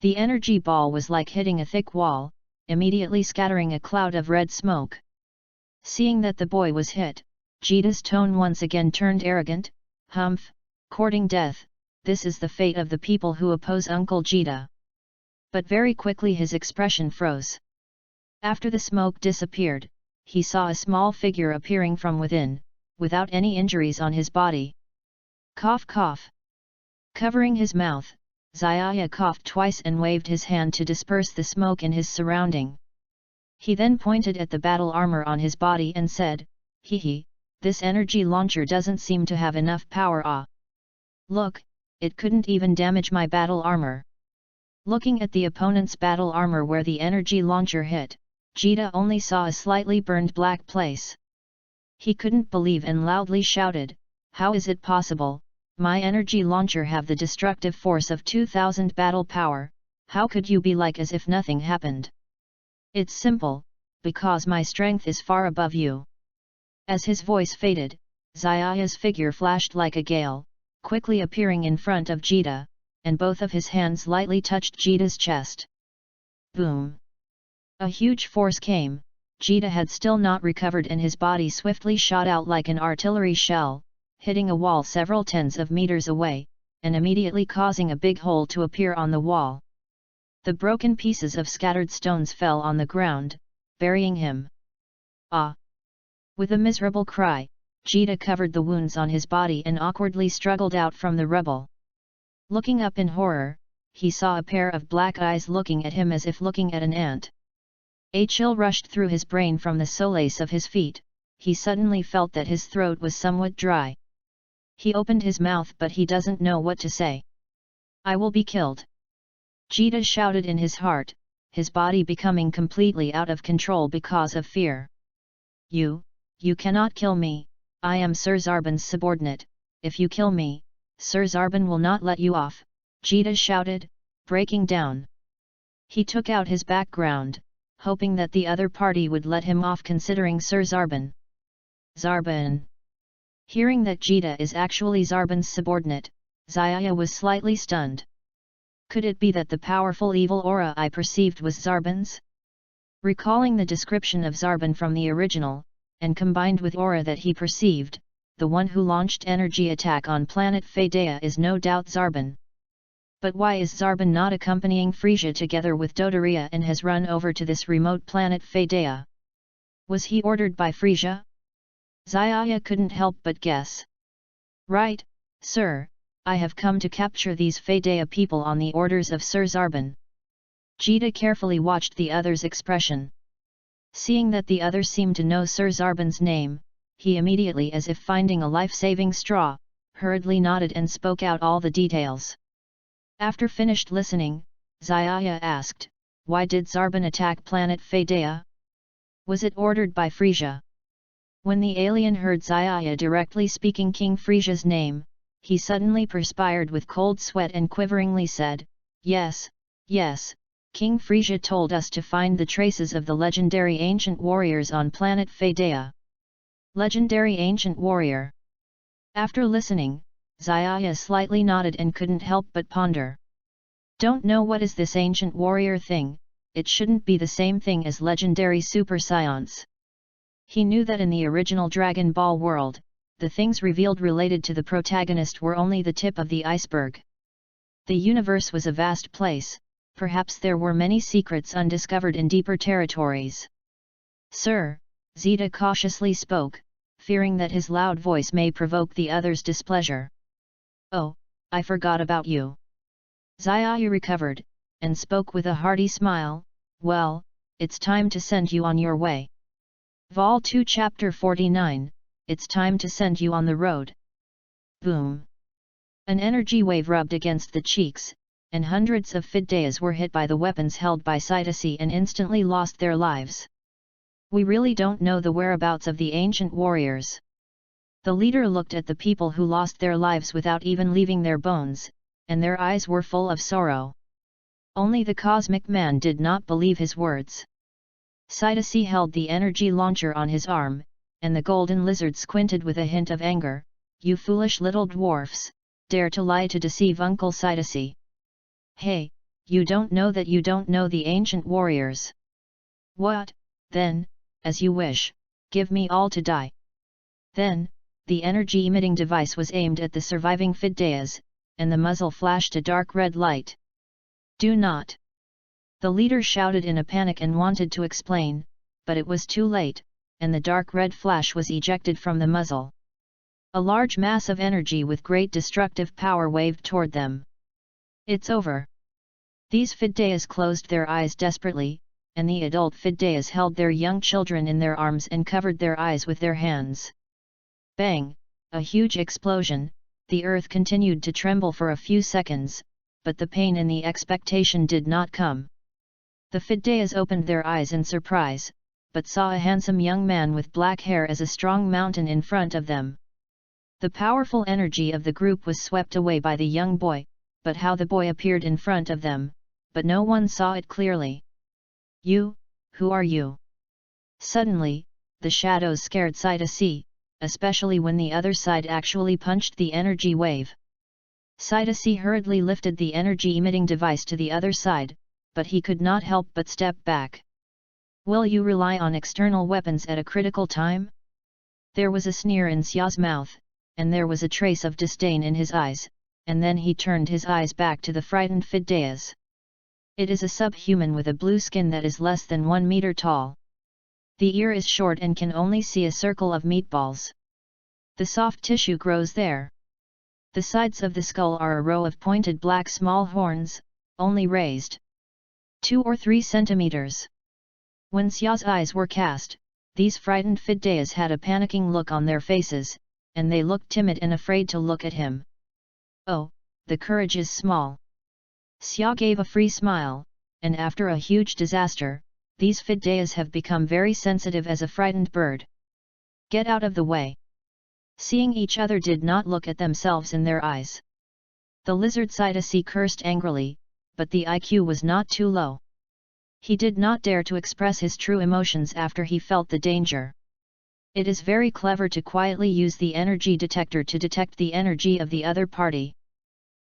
S1: The energy ball was like hitting a thick wall, immediately scattering a cloud of red smoke. Seeing that the boy was hit, Jita's tone once again turned arrogant. "Humph, courting death, this is the fate of the people who oppose Uncle Jita." But very quickly his expression froze. After the smoke disappeared, he saw a small figure appearing from within, without any injuries on his body. Cough cough. Covering his mouth, Xiaya coughed twice and waved his hand to disperse the smoke in his surrounding. He then pointed at the battle armor on his body and said, "Hee, this energy launcher doesn't seem to have enough power. Ah! Look, it couldn't even damage my battle armor." Looking at the opponent's battle armor where the energy launcher hit, Jita only saw a slightly burned black place. He couldn't believe and loudly shouted, "How is it possible? My energy launcher have the destructive force of 2000 battle power, how could you be like as if nothing happened?" "It's simple, because my strength is far above you." As his voice faded, Xiaya's figure flashed like a gale, quickly appearing in front of Jita, and both of his hands lightly touched Jita's chest. Boom! A huge force came. Jita had still not recovered and his body swiftly shot out like an artillery shell, hitting a wall several tens of meters away, and immediately causing a big hole to appear on the wall. The broken pieces of scattered stones fell on the ground, burying him. "Ah!" With a miserable cry, Jita covered the wounds on his body and awkwardly struggled out from the rubble. Looking up in horror, he saw a pair of black eyes looking at him as if looking at an ant. A chill rushed through his brain from the solace of his feet. He suddenly felt that his throat was somewhat dry. He opened his mouth but he doesn't know what to say. "I will be killed!" Jita shouted in his heart, his body becoming completely out of control because of fear. You cannot kill me, I am Sir Zarban's subordinate, if you kill me, Sir Zarban will not let you off," Jita shouted, breaking down. He took out his background, hoping that the other party would let him off considering Sir Zarban. Zarban! Hearing that Jita is actually Zarban's subordinate, Xiaya was slightly stunned. Could it be that the powerful evil aura I perceived was Zarban's? Recalling the description of Zarban from the original, and combined with aura that he perceived, the one who launched energy attack on planet Fadea is no doubt Zarban. But why is Zarban not accompanying Frisia together with Dodoria and has run over to this remote planet Fadea? Was he ordered by Frisia? Xiaya couldn't help but guess. "Right, sir, I have come to capture these Fadea people on the orders of Sir Zarban." Jita carefully watched the other's expression. Seeing that the other seemed to know Sir Zarban's name, he immediately, as if finding a life-saving straw, hurriedly nodded and spoke out all the details. After finished listening, Xiaya asked, "Why did Zarban attack planet Fadea? Was it ordered by Frisia?" When the alien heard Xiaya directly speaking King Frisia's name, he suddenly perspired with cold sweat and quiveringly said, Yes, King Frisia told us to find the traces of the legendary ancient warriors on planet Fadea." Legendary ancient warrior. After listening, Xiaya slightly nodded and couldn't help but ponder. Don't know what is this ancient warrior thing, it shouldn't be the same thing as legendary super science. He knew that in the original Dragon Ball world, the things revealed related to the protagonist were only the tip of the iceberg. The universe was a vast place, perhaps there were many secrets undiscovered in deeper territories. "Sir," Zeta cautiously spoke, fearing that his loud voice may provoke the other's displeasure. "Oh, I forgot about you." Xiaoyu recovered, and spoke with a hearty smile, "Well, it's time to send you on your way." Vol 2 Chapter 49, It's time to send you on the road. Boom! An energy wave rubbed against the cheeks, and hundreds of Fideas were hit by the weapons held by Cytasi and instantly lost their lives. "We really don't know the whereabouts of the ancient warriors." The leader looked at the people who lost their lives without even leaving their bones, and their eyes were full of sorrow. Only the cosmic man did not believe his words. Cytasi held the energy launcher on his arm, and the golden lizard squinted with a hint of anger. "You foolish little dwarfs, dare to lie to deceive Uncle Cytasi. Hey, you don't know that you don't know the ancient warriors. What, then, as you wish, give me all to die." Then, the energy-emitting device was aimed at the surviving Fideas, and the muzzle flashed a dark red light. "Do not!" The leader shouted in a panic and wanted to explain, but it was too late, and the dark red flash was ejected from the muzzle. A large mass of energy with great destructive power waved toward them. "It's over." These Fideas closed their eyes desperately, and the adult Fideas held their young children in their arms and covered their eyes with their hands. Bang! A huge explosion. The earth continued to tremble for a few seconds, but the pain and the expectation did not come. The Fideas opened their eyes in surprise, but saw a handsome young man with black hair as a strong mountain in front of them. The powerful energy of the group was swept away by the young boy, but how the boy appeared in front of them, but no one saw it clearly. "You, who are you?" Suddenly, the shadows scared Cytasi, especially when the other side actually punched the energy wave. Cytasi hurriedly lifted the energy-emitting device to the other side, but he could not help but step back. "Will you rely on external weapons at a critical time?" There was a sneer in Xia's mouth, and there was a trace of disdain in his eyes, and then he turned his eyes back to the frightened Fideas. "It is a subhuman with a blue skin that is less than 1 meter tall. The ear is short and can only see a circle of meatballs. The soft tissue grows there. The sides of the skull are a row of pointed black small horns, only raised 2 or 3 centimeters. When Xia's eyes were cast, these frightened Fideas had a panicking look on their faces, and they looked timid and afraid to look at him. "Oh, the courage is small." Xia gave a free smile, and after a huge disaster, these Fideas have become very sensitive as a frightened bird. "Get out of the way." Seeing each other did not look at themselves in their eyes. The lizard Cytasi cursed angrily, but the IQ was not too low. He did not dare to express his true emotions after he felt the danger. It is very clever to quietly use the energy detector to detect the energy of the other party.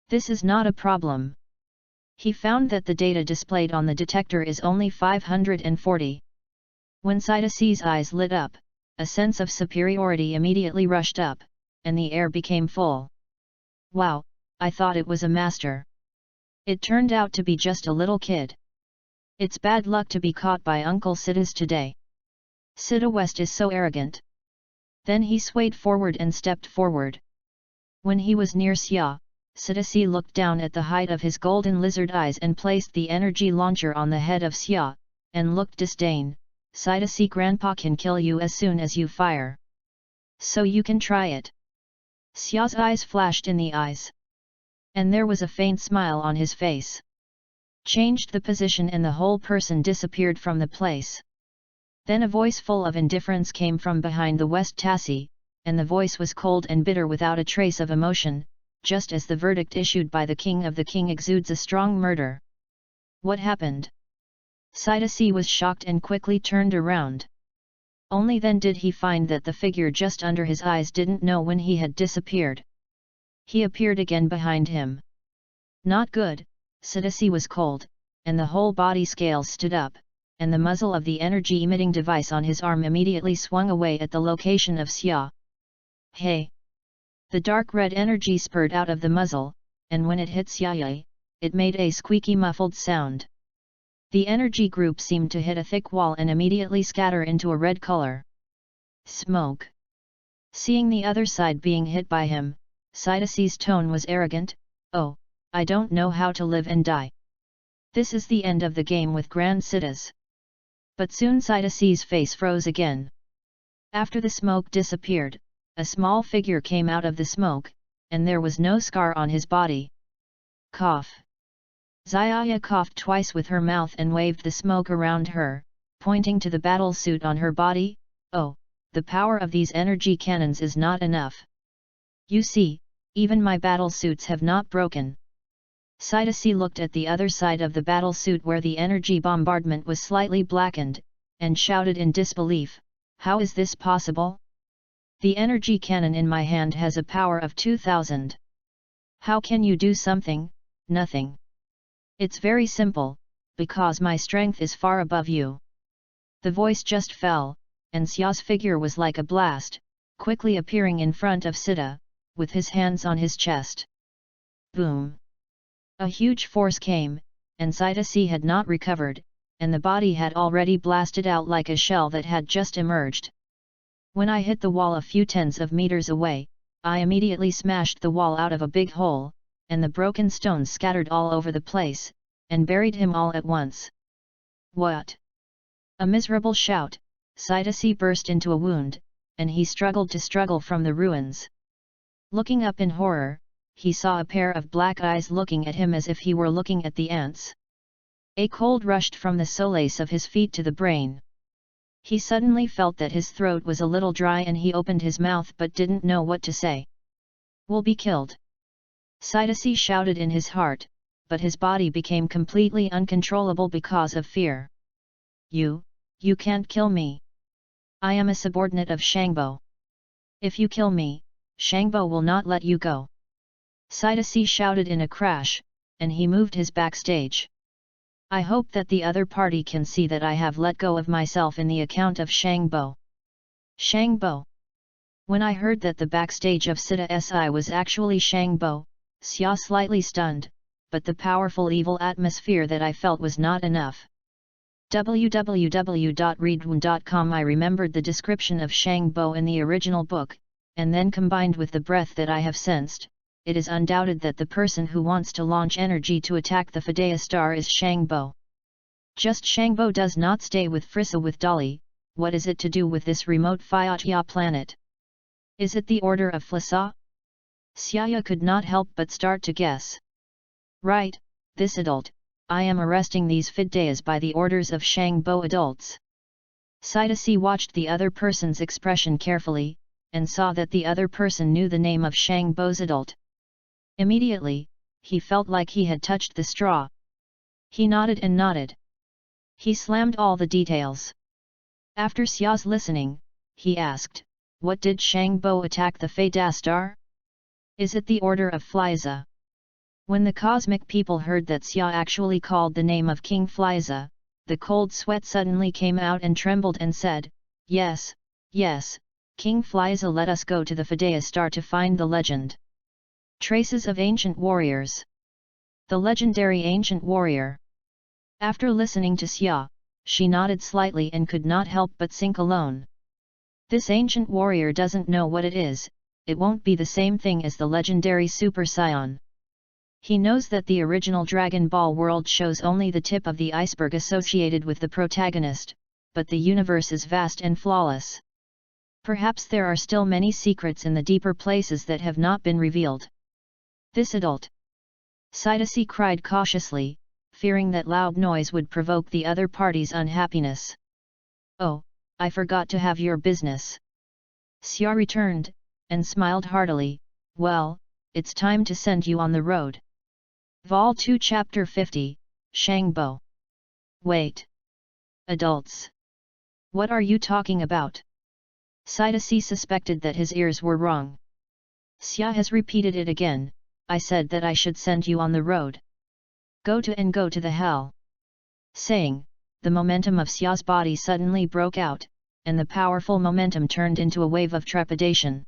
S1: This is not a problem. He found that the data displayed on the detector is only 540. When Cytasi's eyes lit up, a sense of superiority immediately rushed up, and the air became full. "Wow, I thought it was a master. It turned out to be just a little kid. It's bad luck to be caught by Uncle Cytas today. Cyta West is so arrogant." Then he swayed forward and stepped forward. When he was near Xia, Cytasi looked down at the height of his golden lizard eyes and placed the energy launcher on the head of Xia, and looked disdain. "Cytasi grandpa can kill you as soon as you fire. So you can try it." Xia's eyes flashed in the eyes. And there was a faint smile on his face. Changed the position and the whole person disappeared from the place. Then a voice full of indifference came from behind the West Tassi, and the voice was cold and bitter without a trace of emotion, just as the verdict issued by the king exudes a strong murder. "What happened?" Cytasi was shocked and quickly turned around. Only then did he find that the figure just under his eyes didn't know when he had disappeared. He appeared again behind him. Not good. Cytasi was cold, and the whole body scales stood up, and the muzzle of the energy-emitting device on his arm immediately swung away at the location of Xia. Hey! The dark red energy spurred out of the muzzle, and when it hit Xiaoya, it made a squeaky muffled sound. The energy group seemed to hit a thick wall and immediately scatter into a red color. Smoke! Seeing the other side being hit by him, Sidasi's tone was arrogant. Oh, I don't know how to live and die. This is the end of the game with Grand Siddhas. But soon Sidasi's face froze again. After the smoke disappeared, a small figure came out of the smoke, and there was no scar on his body. Cough! Xiaoya coughed twice with her mouth and waved the smoke around her, pointing to the battle suit on her body. Oh, the power of these energy cannons is not enough. You see, even my battle suits have not broken. Sidasi looked at the other side of the battle suit where the energy bombardment was slightly blackened, and shouted in disbelief, how is this possible? The energy cannon in my hand has a power of 2000. How can you do something? Nothing. It's very simple, because my strength is far above you. The voice just fell, and Xia's figure was like a blast, quickly appearing in front of Siddha, with his hands on his chest. Boom! A huge force came, and Sidasi had not recovered, and the body had already blasted out like a shell that had just emerged. When I hit the wall a few tens of meters away, I immediately smashed the wall out of a big hole, and the broken stones scattered all over the place, and buried him all at once. What? A miserable shout, Sidasi burst into a wound, and he struggled to struggle from the ruins. Looking up in horror, he saw a pair of black eyes looking at him as if he were looking at the ants. A cold rushed from the soles of his feet to the brain. He suddenly felt that his throat was a little dry and he opened his mouth but didn't know what to say. We'll be killed! Sidasi shouted in his heart, but his body became completely uncontrollable because of fear. You can't kill me. I am a subordinate of Shangbo. If you kill me, Shangbo will not let you go. Sidasi shouted in a crash, and he moved his backstage. I hope that the other party can see that I have let go of myself in the account of Shangbo. Shangbo! When I heard that the backstage of Siddha Si was actually Shangbo, Xia slightly stunned, but the powerful evil atmosphere that I felt was not enough. www.readaloud.com I remembered the description of Shangbo in the original book, and then combined with the breath that I have sensed, it is undoubted that the person who wants to launch energy to attack the Fidea star is Shangbo. Just Shangbo does not stay with Frissa with Dolly. What is it to do with this remote Phyatia planet? Is it the order of Flissa? Xiaya could not help but start to guess. Right, this adult, I am arresting these Fideas by the orders of Shangbo adults. Sidasi watched the other person's expression carefully, and saw that the other person knew the name of Shangbo's adult. Immediately, he felt like he had touched the straw. He nodded and nodded. He slammed all the details. After Xia's listening, he asked, what did Shangbo attack the Fidea star? Is it the order of Fliza? When the cosmic people heard that Xia actually called the name of King Fliza, the cold sweat suddenly came out and trembled and said, yes, King Fliza, let us go to the Fidea star to find the legend. Traces of ancient warriors. The legendary ancient warrior. After listening to Xia, she nodded slightly and could not help but think alone. This ancient warrior doesn't know what it is, it won't be the same thing as the legendary Super Saiyan. He knows that the original Dragon Ball world shows only the tip of the iceberg associated with the protagonist, but the universe is vast and flawless. Perhaps there are still many secrets in the deeper places that have not been revealed. This adult. Sidasi cried cautiously, fearing that loud noise would provoke the other party's unhappiness. Oh, I forgot to have your business. Xia returned, and smiled heartily, well, it's time to send you on the road. Vol 2 Chapter 50, Shangbo. Wait. Adults. What are you talking about? Sidasi suspected that his ears were wrong. Xia has repeated it again, I said that I should send you on the road. Go to the hell. Saying, the momentum of Xia's body suddenly broke out, and the powerful momentum turned into a wave of trepidation.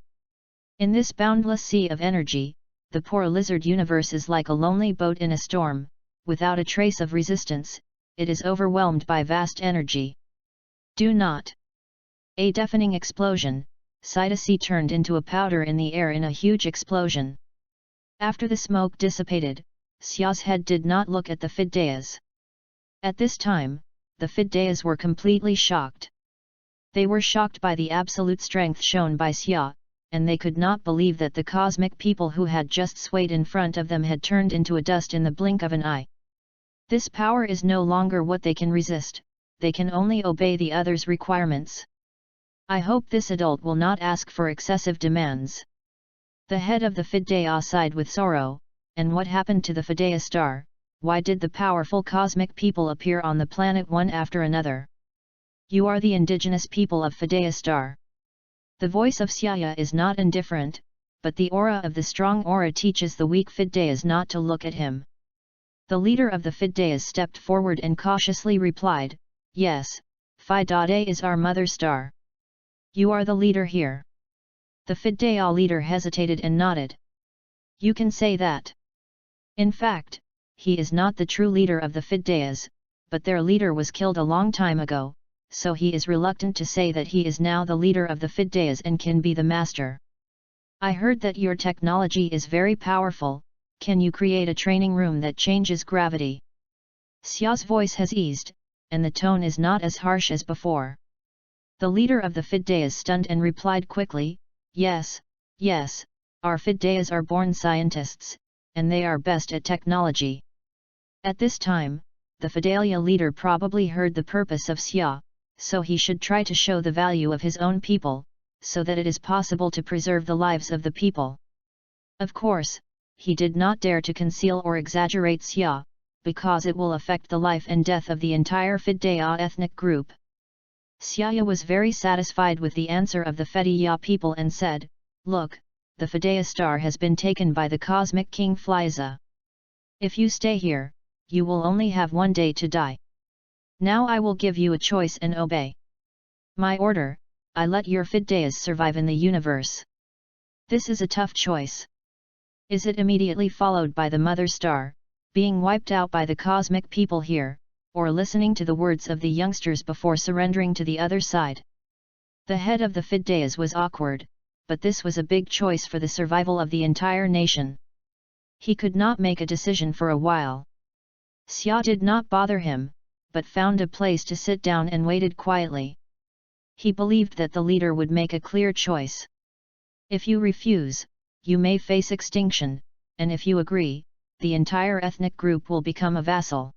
S1: In this boundless sea of energy, the poor lizard universe is like a lonely boat in a storm, without a trace of resistance. It is overwhelmed by vast energy. Do not. A deafening explosion, Sidasi turned into a powder in the air in a huge explosion. After the smoke dissipated, Xia's head did not look at the Fiddayas. At this time, the Fiddayas were completely shocked. They were shocked by the absolute strength shown by Xia, and they could not believe that the cosmic people who had just swayed in front of them had turned into a dust in the blink of an eye. This power is no longer what they can resist, they can only obey the others' requirements. I hope this adult will not ask for excessive demands. The head of the Fiddaya sighed with sorrow. And what happened to the Fiddaya star? Why did the powerful cosmic people appear on the planet one after another? You are the indigenous people of Fiddaya star. The voice of Xia is not indifferent, but the aura of the strong aura teaches the weak Fiddayas not to look at him. The leader of the Fiddayas stepped forward and cautiously replied, "Yes, Fiddaya is our mother star. You are the leader here." The Fiddaya leader hesitated and nodded. "You can say that. In fact, he is not the true leader of the Fiddayas, but their leader was killed a long time ago, so he is reluctant to say that he is now the leader of the Fiddayas and can be the master. I heard that your technology is very powerful. Can you create a training room that changes gravity?" Xia's voice has eased, and the tone is not as harsh as before. The leader of the Fiddayas stunned and replied quickly, "Yes, yes, our Fiddayas are born scientists, and they are best at technology." At this time, the Fiddaya leader probably heard the purpose of Xia, so he should try to show the value of his own people, so that it is possible to preserve the lives of the people. Of course, he did not dare to conceal or exaggerate Xia, because it will affect the life and death of the entire Fiddaya ethnic group. Xia was very satisfied with the answer of the Fiddaya people and said, "Look, the Fiddaya star has been taken by the cosmic king Fliza. If you stay here, you will only have 1 day to die. Now I will give you a choice and obey. My order, I let your Fiddayas survive in the universe. This is a tough choice. Is it immediately followed by the mother star, being wiped out by the cosmic people here, or listening to the words of the youngsters before surrendering to the other side?" The head of the Fiddayas was awkward, but this was a big choice for the survival of the entire nation. He could not make a decision for a while. Xia did not bother him, but found a place to sit down and waited quietly. He believed that the leader would make a clear choice. If you refuse, you may face extinction, and if you agree, the entire ethnic group will become a vassal.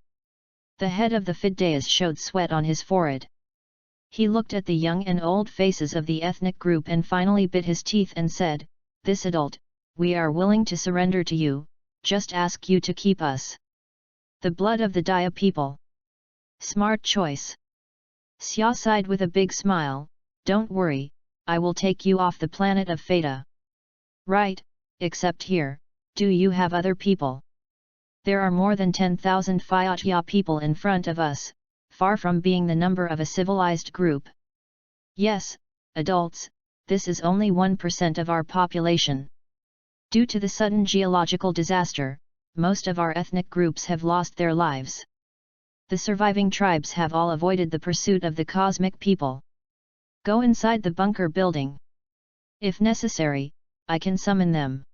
S1: The head of the Fiddayas showed sweat on his forehead. He looked at the young and old faces of the ethnic group and finally bit his teeth and said, "This adult, we are willing to surrender to you, just ask you to keep us. The blood of the Daya people." Smart choice. Xia sighed with a big smile, "Don't worry, I will take you off the planet of Fata." "Right, except here, do you have other people?" "There are more than 10,000 Fiatya people in front of us, far from being the number of a civilized group." "Yes, adults, this is only 1% of our population. Due to the sudden geological disaster, most of our ethnic groups have lost their lives. The surviving tribes have all avoided the pursuit of the cosmic people. Go inside the bunker building. If necessary, I can summon them.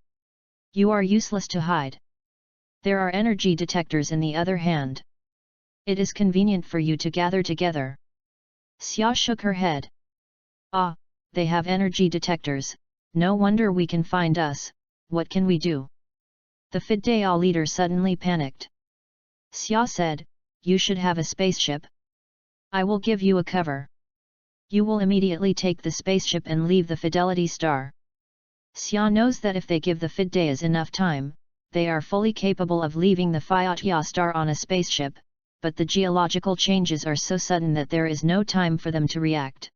S1: You are useless to hide. There are energy detectors in the other hand. It is convenient for you to gather together." Xia shook her head. "Ah, they have energy detectors, no wonder we can find us, what can we do?" The Fiddaya leader suddenly panicked. Xia said, "You should have a spaceship. I will give you a cover. You will immediately take the spaceship and leave the Fidelity Star." Xia knows that if they give the Fiddayas enough time, they are fully capable of leaving the Fiatya Star on a spaceship, but the geological changes are so sudden that there is no time for them to react.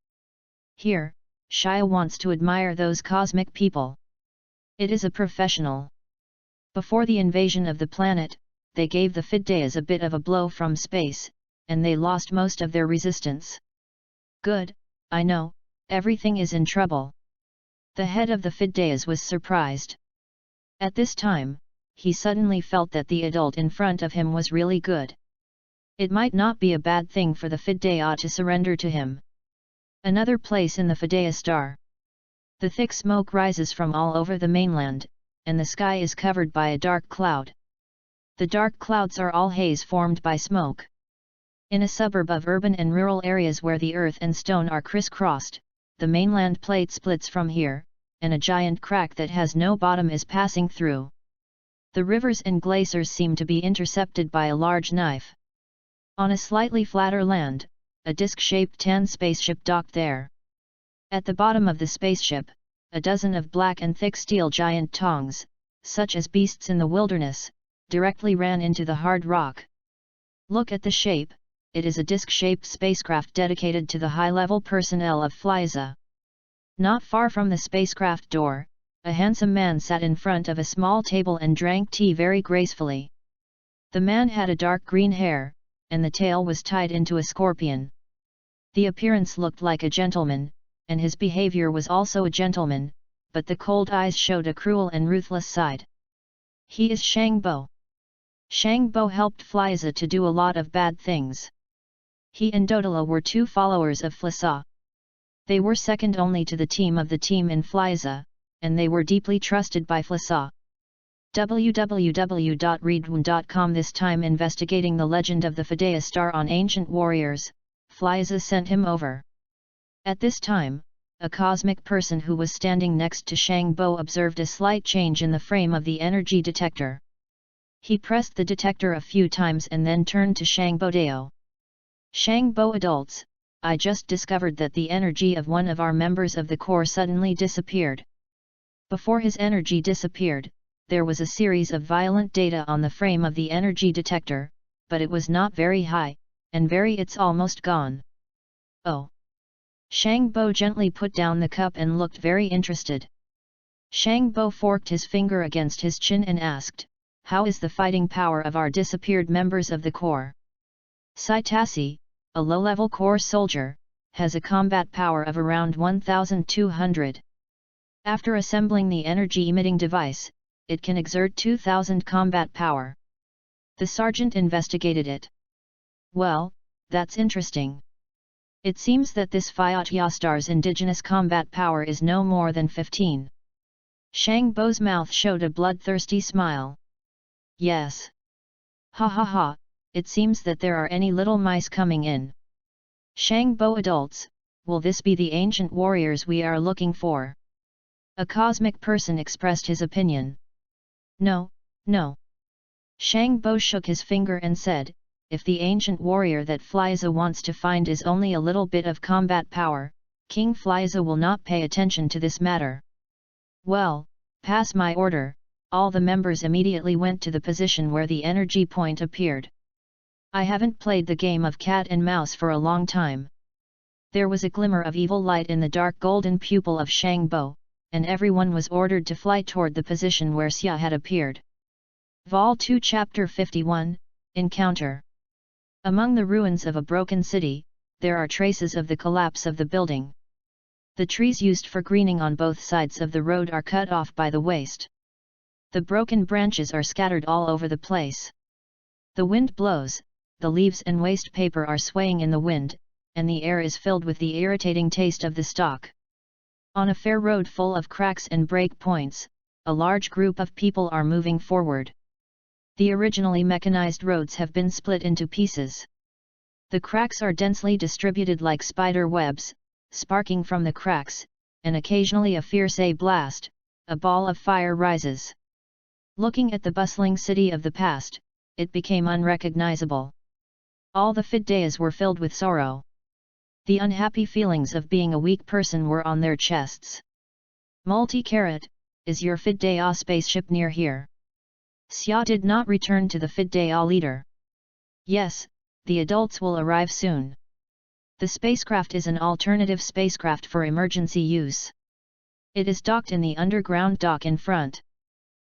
S1: Here, Xia wants to admire those cosmic people. It is a professional. Before the invasion of the planet, they gave the Fiddayas a bit of a blow from space, and they lost most of their resistance. "Good, I know, everything is in trouble. The head of the Fideas was surprised. At this time, he suddenly felt that the adult in front of him was really good. It might not be a bad thing for the Fidea to surrender to him. Another place in the Fidea star. The thick smoke rises from all over the mainland, and the sky is covered by a dark cloud. The dark clouds are all haze formed by smoke. In a suburb of urban and rural areas where the earth and stone are crisscrossed, the mainland plate splits from here, and a giant crack that has no bottom is passing through. The rivers and glaciers seem to be intercepted by a large knife. On a slightly flatter land, a disc-shaped tan spaceship docked there. At the bottom of the spaceship, a dozen of black and thick steel giant tongs, such as beasts in the wilderness, directly ran into the hard rock. Look at the shape, it is a disc-shaped spacecraft dedicated to the high-level personnel of FLYZA. Not far from the spacecraft door, a handsome man sat in front of a small table and drank tea very gracefully. The man had a dark green hair, and the tail was tied into a scorpion. The appearance looked like a gentleman, and his behavior was also a gentleman, but the cold eyes showed a cruel and ruthless side. He is Shangbo. Shangbo helped FLYZA to do a lot of bad things. He and Dodala were two followers of FLYZA. They were second only to the team in FLYZA, and they were deeply trusted by FLYZA. www.readaloud.com. This time investigating the legend of the Fidea star on ancient warriors, FLYZA sent him over. At this time, a cosmic person who was standing next to Shangbo observed a slight change in the frame of the energy detector. He pressed the detector a few times and then turned to Shangbo Deo. Shangbo adults, I just discovered that the energy of one of our members of the Corps suddenly disappeared. Before his energy disappeared, there was a series of violent data on the frame of the energy detector, but it was not very high, and it's almost gone. Oh! Shangbo gently put down the cup and looked very interested. Shangbo forked his finger against his chin and asked, how is the fighting power of our disappeared members of the Corps? Saitasi, a low-level Corps soldier, has a combat power of around 1,200. After assembling the energy-emitting device, it can exert 2,000 combat power. The sergeant investigated it. Well, that's interesting. It seems that this Fayatya star's indigenous combat power is no more than 15. Shangbo's mouth showed a bloodthirsty smile. Yes. Ha ha ha, it seems that there are any little mice coming in. Shangbo adults, will this be the ancient warriors we are looking for? A cosmic person expressed his opinion. No, no. Shangbo shook his finger and said, if the ancient warrior that FLYZA wants to find is only a little bit of combat power, King FLYZA will not pay attention to this matter. Well, pass my order. All the members immediately went to the position where the energy point appeared. I haven't played the game of cat and mouse for a long time. There was a glimmer of evil light in the dark golden pupil of Shangbo, and everyone was ordered to fly toward the position where Xia had appeared. Vol 2 Chapter 51, Encounter. Among the ruins of a broken city, there are traces of the collapse of the building. The trees used for greening on both sides of the road are cut off by the waste. The broken branches are scattered all over the place. The wind blows, the leaves and waste paper are swaying in the wind, and the air is filled with the irritating taste of the stock. On a fair road full of cracks and break points, a large group of people are moving forward. The originally mechanized roads have been split into pieces. The cracks are densely distributed like spider webs, sparking from the cracks, and occasionally a fierce blast, a ball of fire rises. Looking at the bustling city of the past, it became unrecognizable. All the Fideas were filled with sorrow. The unhappy feelings of being a weak person were on their chests. Multi-Carat, is your Fidea spaceship near here? Xia did not return to the Fidea leader. Yes, the adults will arrive soon. The spacecraft is an alternative spacecraft for emergency use. It is docked in the underground dock in front.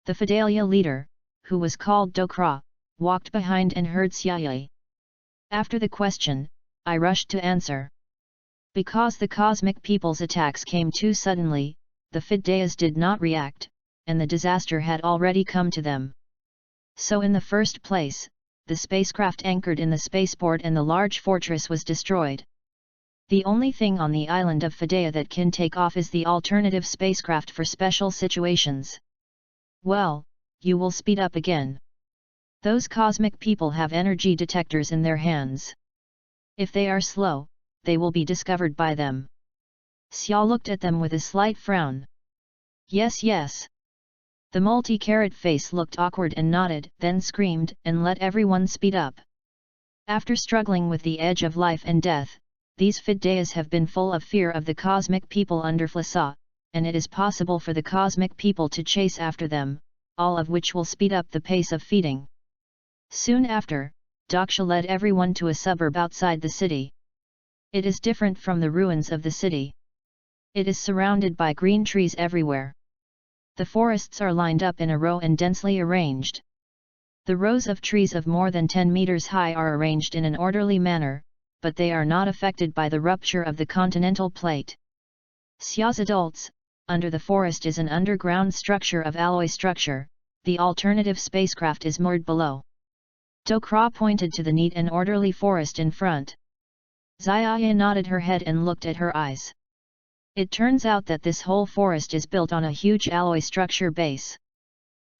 S1: The Fidea leader, who was called Dokra, walked behind and heard Xia. After the question, I rushed to answer. Because the cosmic people's attacks came too suddenly, the Fidayas did not react, and the disaster had already come to them. So in the first place, the spacecraft anchored in the spaceport and the large fortress was destroyed. The only thing on the island of Fidaya that can take off is the alternative spacecraft for special situations. Well, you will speed up again. Those cosmic people have energy detectors in their hands. If they are slow, they will be discovered by them. Xia looked at them with a slight frown. Yes, yes. The multi-carat face looked awkward and nodded, then screamed and let everyone speed up. After struggling with the edge of life and death, these Fidayas have been full of fear of the cosmic people under Flasa, and it is possible for the cosmic people to chase after them, all of which will speed up the pace of feeding. Soon after, Daksha led everyone to a suburb outside the city. It is different from the ruins of the city. It is surrounded by green trees everywhere. The forests are lined up in a row and densely arranged. The rows of trees of more than 10 meters high are arranged in an orderly manner, but they are not affected by the rupture of the continental plate. Xia's adults, under the forest is an underground structure of alloy structure, the alternative spacecraft is moored below. Dokra pointed to the neat and orderly forest in front. Xiaya nodded her head and looked at her eyes. It turns out that this whole forest is built on a huge alloy structure base.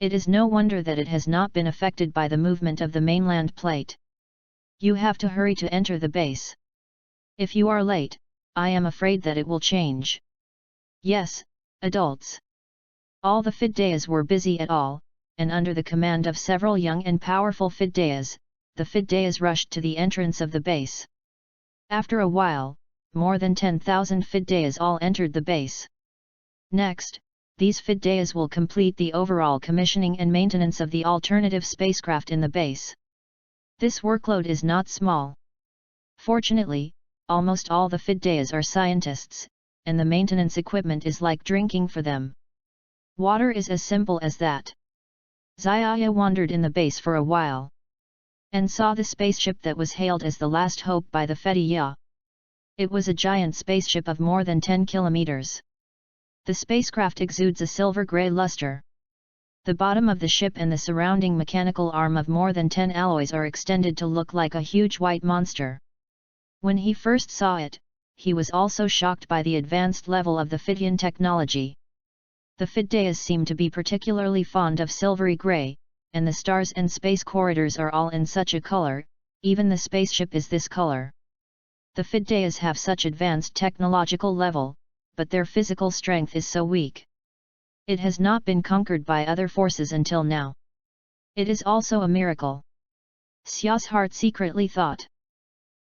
S1: It is no wonder that it has not been affected by the movement of the mainland plate. You have to hurry to enter the base. If you are late, I am afraid that it will change. Yes, adults. All the Fidayas were busy at all, and under the command of several young and powerful Fidayas, the Fidayas rushed to the entrance of the base. After a while, more than 10,000 Fidayas all entered the base. Next, these Fidayas will complete the overall commissioning and maintenance of the alternative spacecraft in the base. This workload is not small. Fortunately, almost all the Fidayas are scientists, and the maintenance equipment is like drinking for them. Water is as simple as that. Xiaya wandered in the base for a while, and saw the spaceship that was hailed as the last hope by the Fidaya. It was a giant spaceship of more than 10 kilometers. The spacecraft exudes a silver-grey luster. The bottom of the ship and the surrounding mechanical arm of more than 10 alloys are extended to look like a huge white monster. When he first saw it, he was also shocked by the advanced level of the Fidian technology. The Fidayas seem to be particularly fond of silvery grey, and the stars and space corridors are all in such a color, even the spaceship is this color. The Fidayas have such advanced technological level, but their physical strength is so weak. It has not been conquered by other forces until now. It is also a miracle. Xia's heart secretly thought.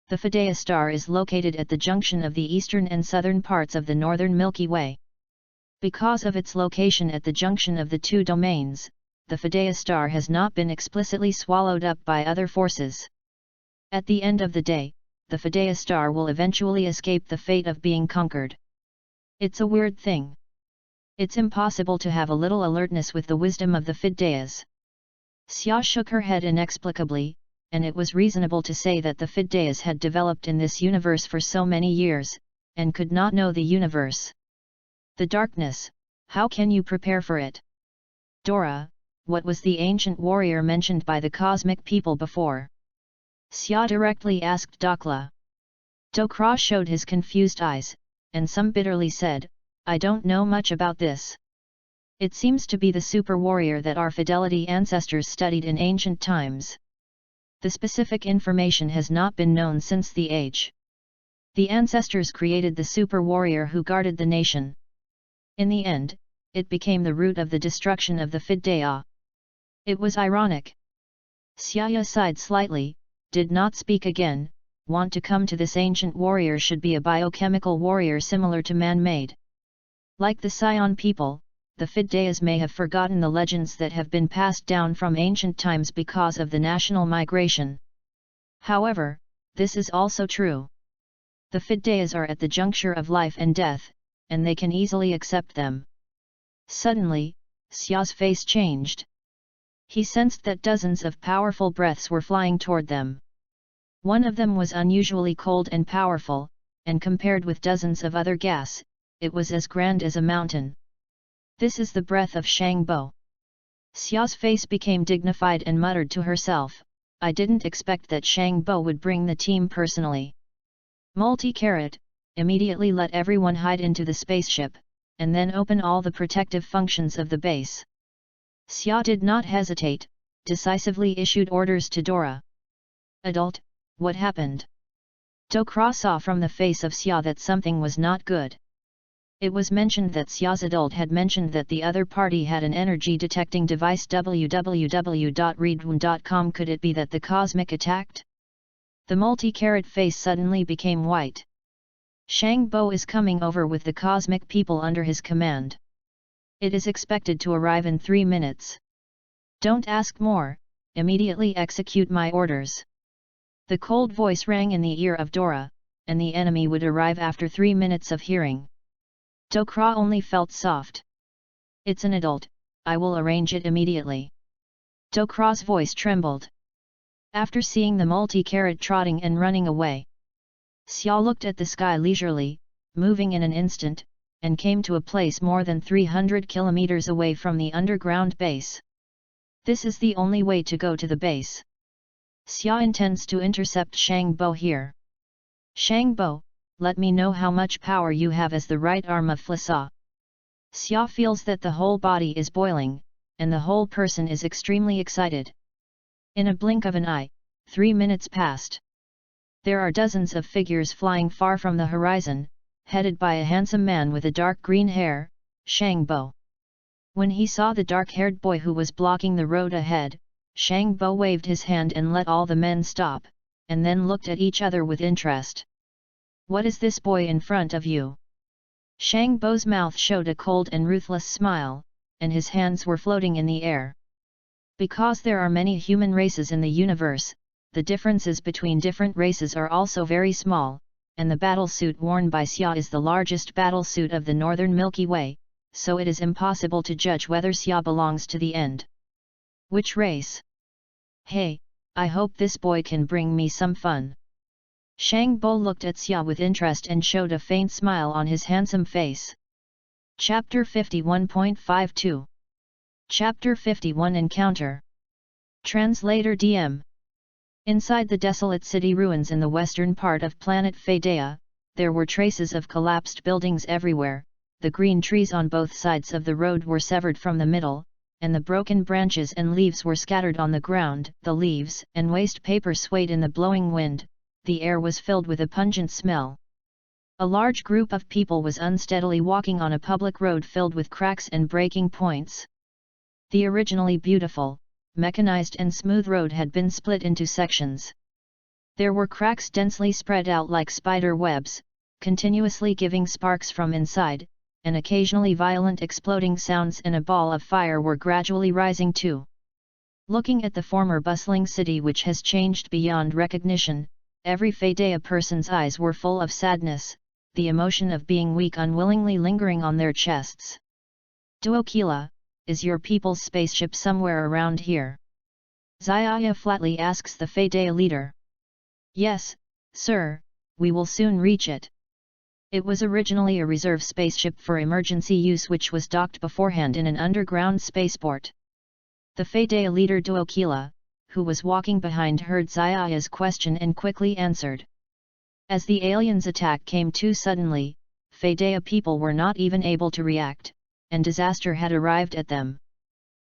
S1: The Fidaya star is located at the junction of the eastern and southern parts of the northern Milky Way. Because of its location at the junction of the two domains, the Fidaya star has not been explicitly swallowed up by other forces. At the end of the day, the Fidaya star will eventually escape the fate of being conquered. It's a weird thing. It's impossible to have a little alertness with the wisdom of the Fidayas. Xia shook her head inexplicably, and it was reasonable to say that the Fidayas had developed in this universe for so many years, and could not know the universe. The darkness, how can you prepare for it? Dora, what was the ancient warrior mentioned by the cosmic people before? Xia directly asked Dokla. Dokra showed his confused eyes, and some bitterly said, I don't know much about this. It seems to be the super warrior that our fidelity ancestors studied in ancient times. The specific information has not been known since the age. The ancestors created the super warrior who guarded the nation. In the end, it became the root of the destruction of the Fidaya. It was ironic. Xiaya sighed slightly, did not speak again. Want to come to this ancient warrior should be a biochemical warrior similar to man-made. Like the Scion people, the Fidayas may have forgotten the legends that have been passed down from ancient times because of the national migration. However, this is also true. The Fidayas are at the juncture of life and death, and they can easily accept them. Suddenly, Xia's face changed. He sensed that dozens of powerful breaths were flying toward them. One of them was unusually cold and powerful, and compared with dozens of other gas, it was as grand as a mountain. This is the breath of Shangbo. Xia's face became dignified and muttered to herself, I didn't expect that Shangbo would bring the team personally. Multi-Carrot, immediately let everyone hide into the spaceship, and then open all the protective functions of the base. Xia did not hesitate, decisively issued orders to Dora. Adult, what happened? Dokra saw from the face of Xia that something was not good. It was mentioned that Xia's adult had mentioned that the other party had an energy detecting device. www.readaloud.com. Could it be that the cosmic attacked? The multi-carrot face suddenly became white. Shangbo is coming over with the cosmic people under his command. It is expected to arrive in 3 minutes. Don't ask more, immediately execute my orders. The cold voice rang in the ear of Dora, and the enemy would arrive after 3 minutes of hearing. Dokra only felt soft. It's an adult, I will arrange it immediately. Dokra's voice trembled. After seeing the multi-carrot trotting and running away, Xia looked at the sky leisurely, moving in an instant, and came to a place more than 300 kilometers away from the underground base. This is the only way to go to the base. Xia intends to intercept Shangbo here. Shangbo, let me know how much power you have as the right arm of Flissa. Xia feels that the whole body is boiling, and the whole person is extremely excited. In a blink of an eye, 3 minutes passed. There are dozens of figures flying far from the horizon, headed by a handsome man with a dark green hair, Shangbo. When he saw the dark-haired boy who was blocking the road ahead, Shangbo waved his hand and let all the men stop, and then looked at each other with interest. What is this boy in front of you? Shangbo's mouth showed a cold and ruthless smile, and his hands were floating in the air. Because there are many human races in the universe, the differences between different races are also very small, and the battlesuit worn by Xia is the largest battlesuit of the northern Milky Way, so it is impossible to judge whether Xia belongs to the end. Which race? Hey, I hope this boy can bring me some fun. Shangbo looked at Xia with interest and showed a faint smile on his handsome face. Chapter 51.52 Chapter 51 Encounter. Translator DM. Inside the desolate city ruins in the western part of planet Fadea, there were traces of collapsed buildings everywhere, the green trees on both sides of the road were severed from the middle, and the broken branches and leaves were scattered on the ground. The leaves and waste paper swayed in the blowing wind, the air was filled with a pungent smell. A large group of people was unsteadily walking on a public road filled with cracks and breaking points. The originally beautiful, mechanized and smooth road had been split into sections. There were cracks densely spread out like spider webs, continuously giving sparks from inside, and occasionally violent exploding sounds and a ball of fire were gradually rising too. Looking at the former bustling city which has changed beyond recognition, every Fadea person's eyes were full of sadness, the emotion of being weak unwillingly lingering on their chests. Duokila, is your people's spaceship somewhere around here? Xiaya flatly asks the Fadea leader. Yes, sir, we will soon reach it. It was originally a reserve spaceship for emergency use which was docked beforehand in an underground spaceport. The Fadea leader Duokila, who was walking behind, heard Xiaya's question and quickly answered. As the aliens' attack came too suddenly, Fadea people were not even able to react, and disaster had arrived at them.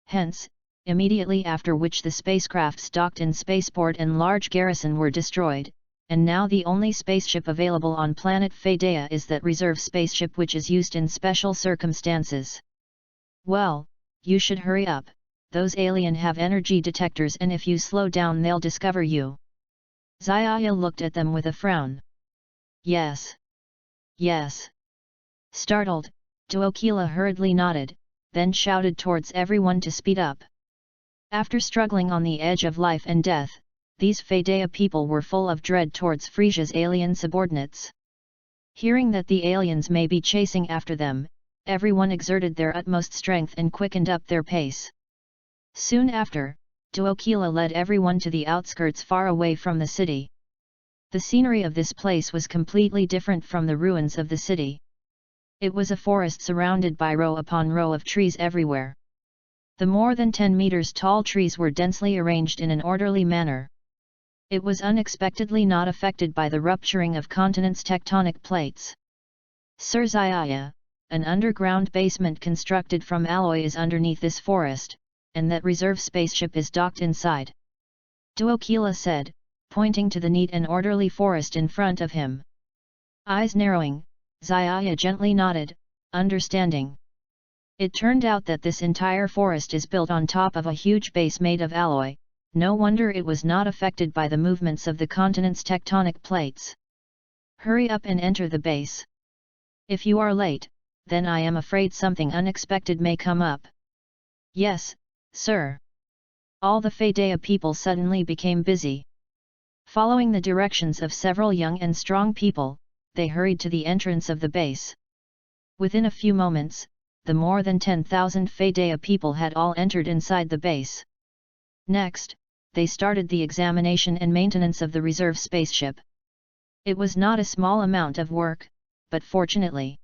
S1: Hence, immediately after which the spacecrafts docked in spaceport and large garrison were destroyed, and now the only spaceship available on planet Fadea is that reserve spaceship which is used in special circumstances. Well, you should hurry up, those aliens have energy detectors and if you slow down they'll discover you. Xiaya looked at them with a frown. Yes. Yes. Startled, Duokila hurriedly nodded, then shouted towards everyone to speed up. After struggling on the edge of life and death, these Fadea people were full of dread towards Frisia's alien subordinates. Hearing that the aliens may be chasing after them, everyone exerted their utmost strength and quickened up their pace. Soon after, Duokila led everyone to the outskirts far away from the city. The scenery of this place was completely different from the ruins of the city. It was a forest surrounded by row upon row of trees everywhere. The more than 10 meters tall trees were densely arranged in an orderly manner. It was unexpectedly not affected by the rupturing of continents' tectonic plates. Sir Zaya, an underground basement constructed from alloy is underneath this forest, and that reserve spaceship is docked inside. Duokila said, pointing to the neat and orderly forest in front of him. Eyes narrowing, Zaya gently nodded, understanding. It turned out that this entire forest is built on top of a huge base made of alloy, no wonder it was not affected by the movements of the continent's tectonic plates. Hurry up and enter the base. If you are late, then I am afraid something unexpected may come up. Yes, sir. All the Fedea people suddenly became busy. Following the directions of several young and strong people, they hurried to the entrance of the base. Within a few moments, the more than 10,000 Fedea people had all entered inside the base. Next, they started the examination and maintenance of the reserve spaceship. It was not a small amount of work, but fortunately,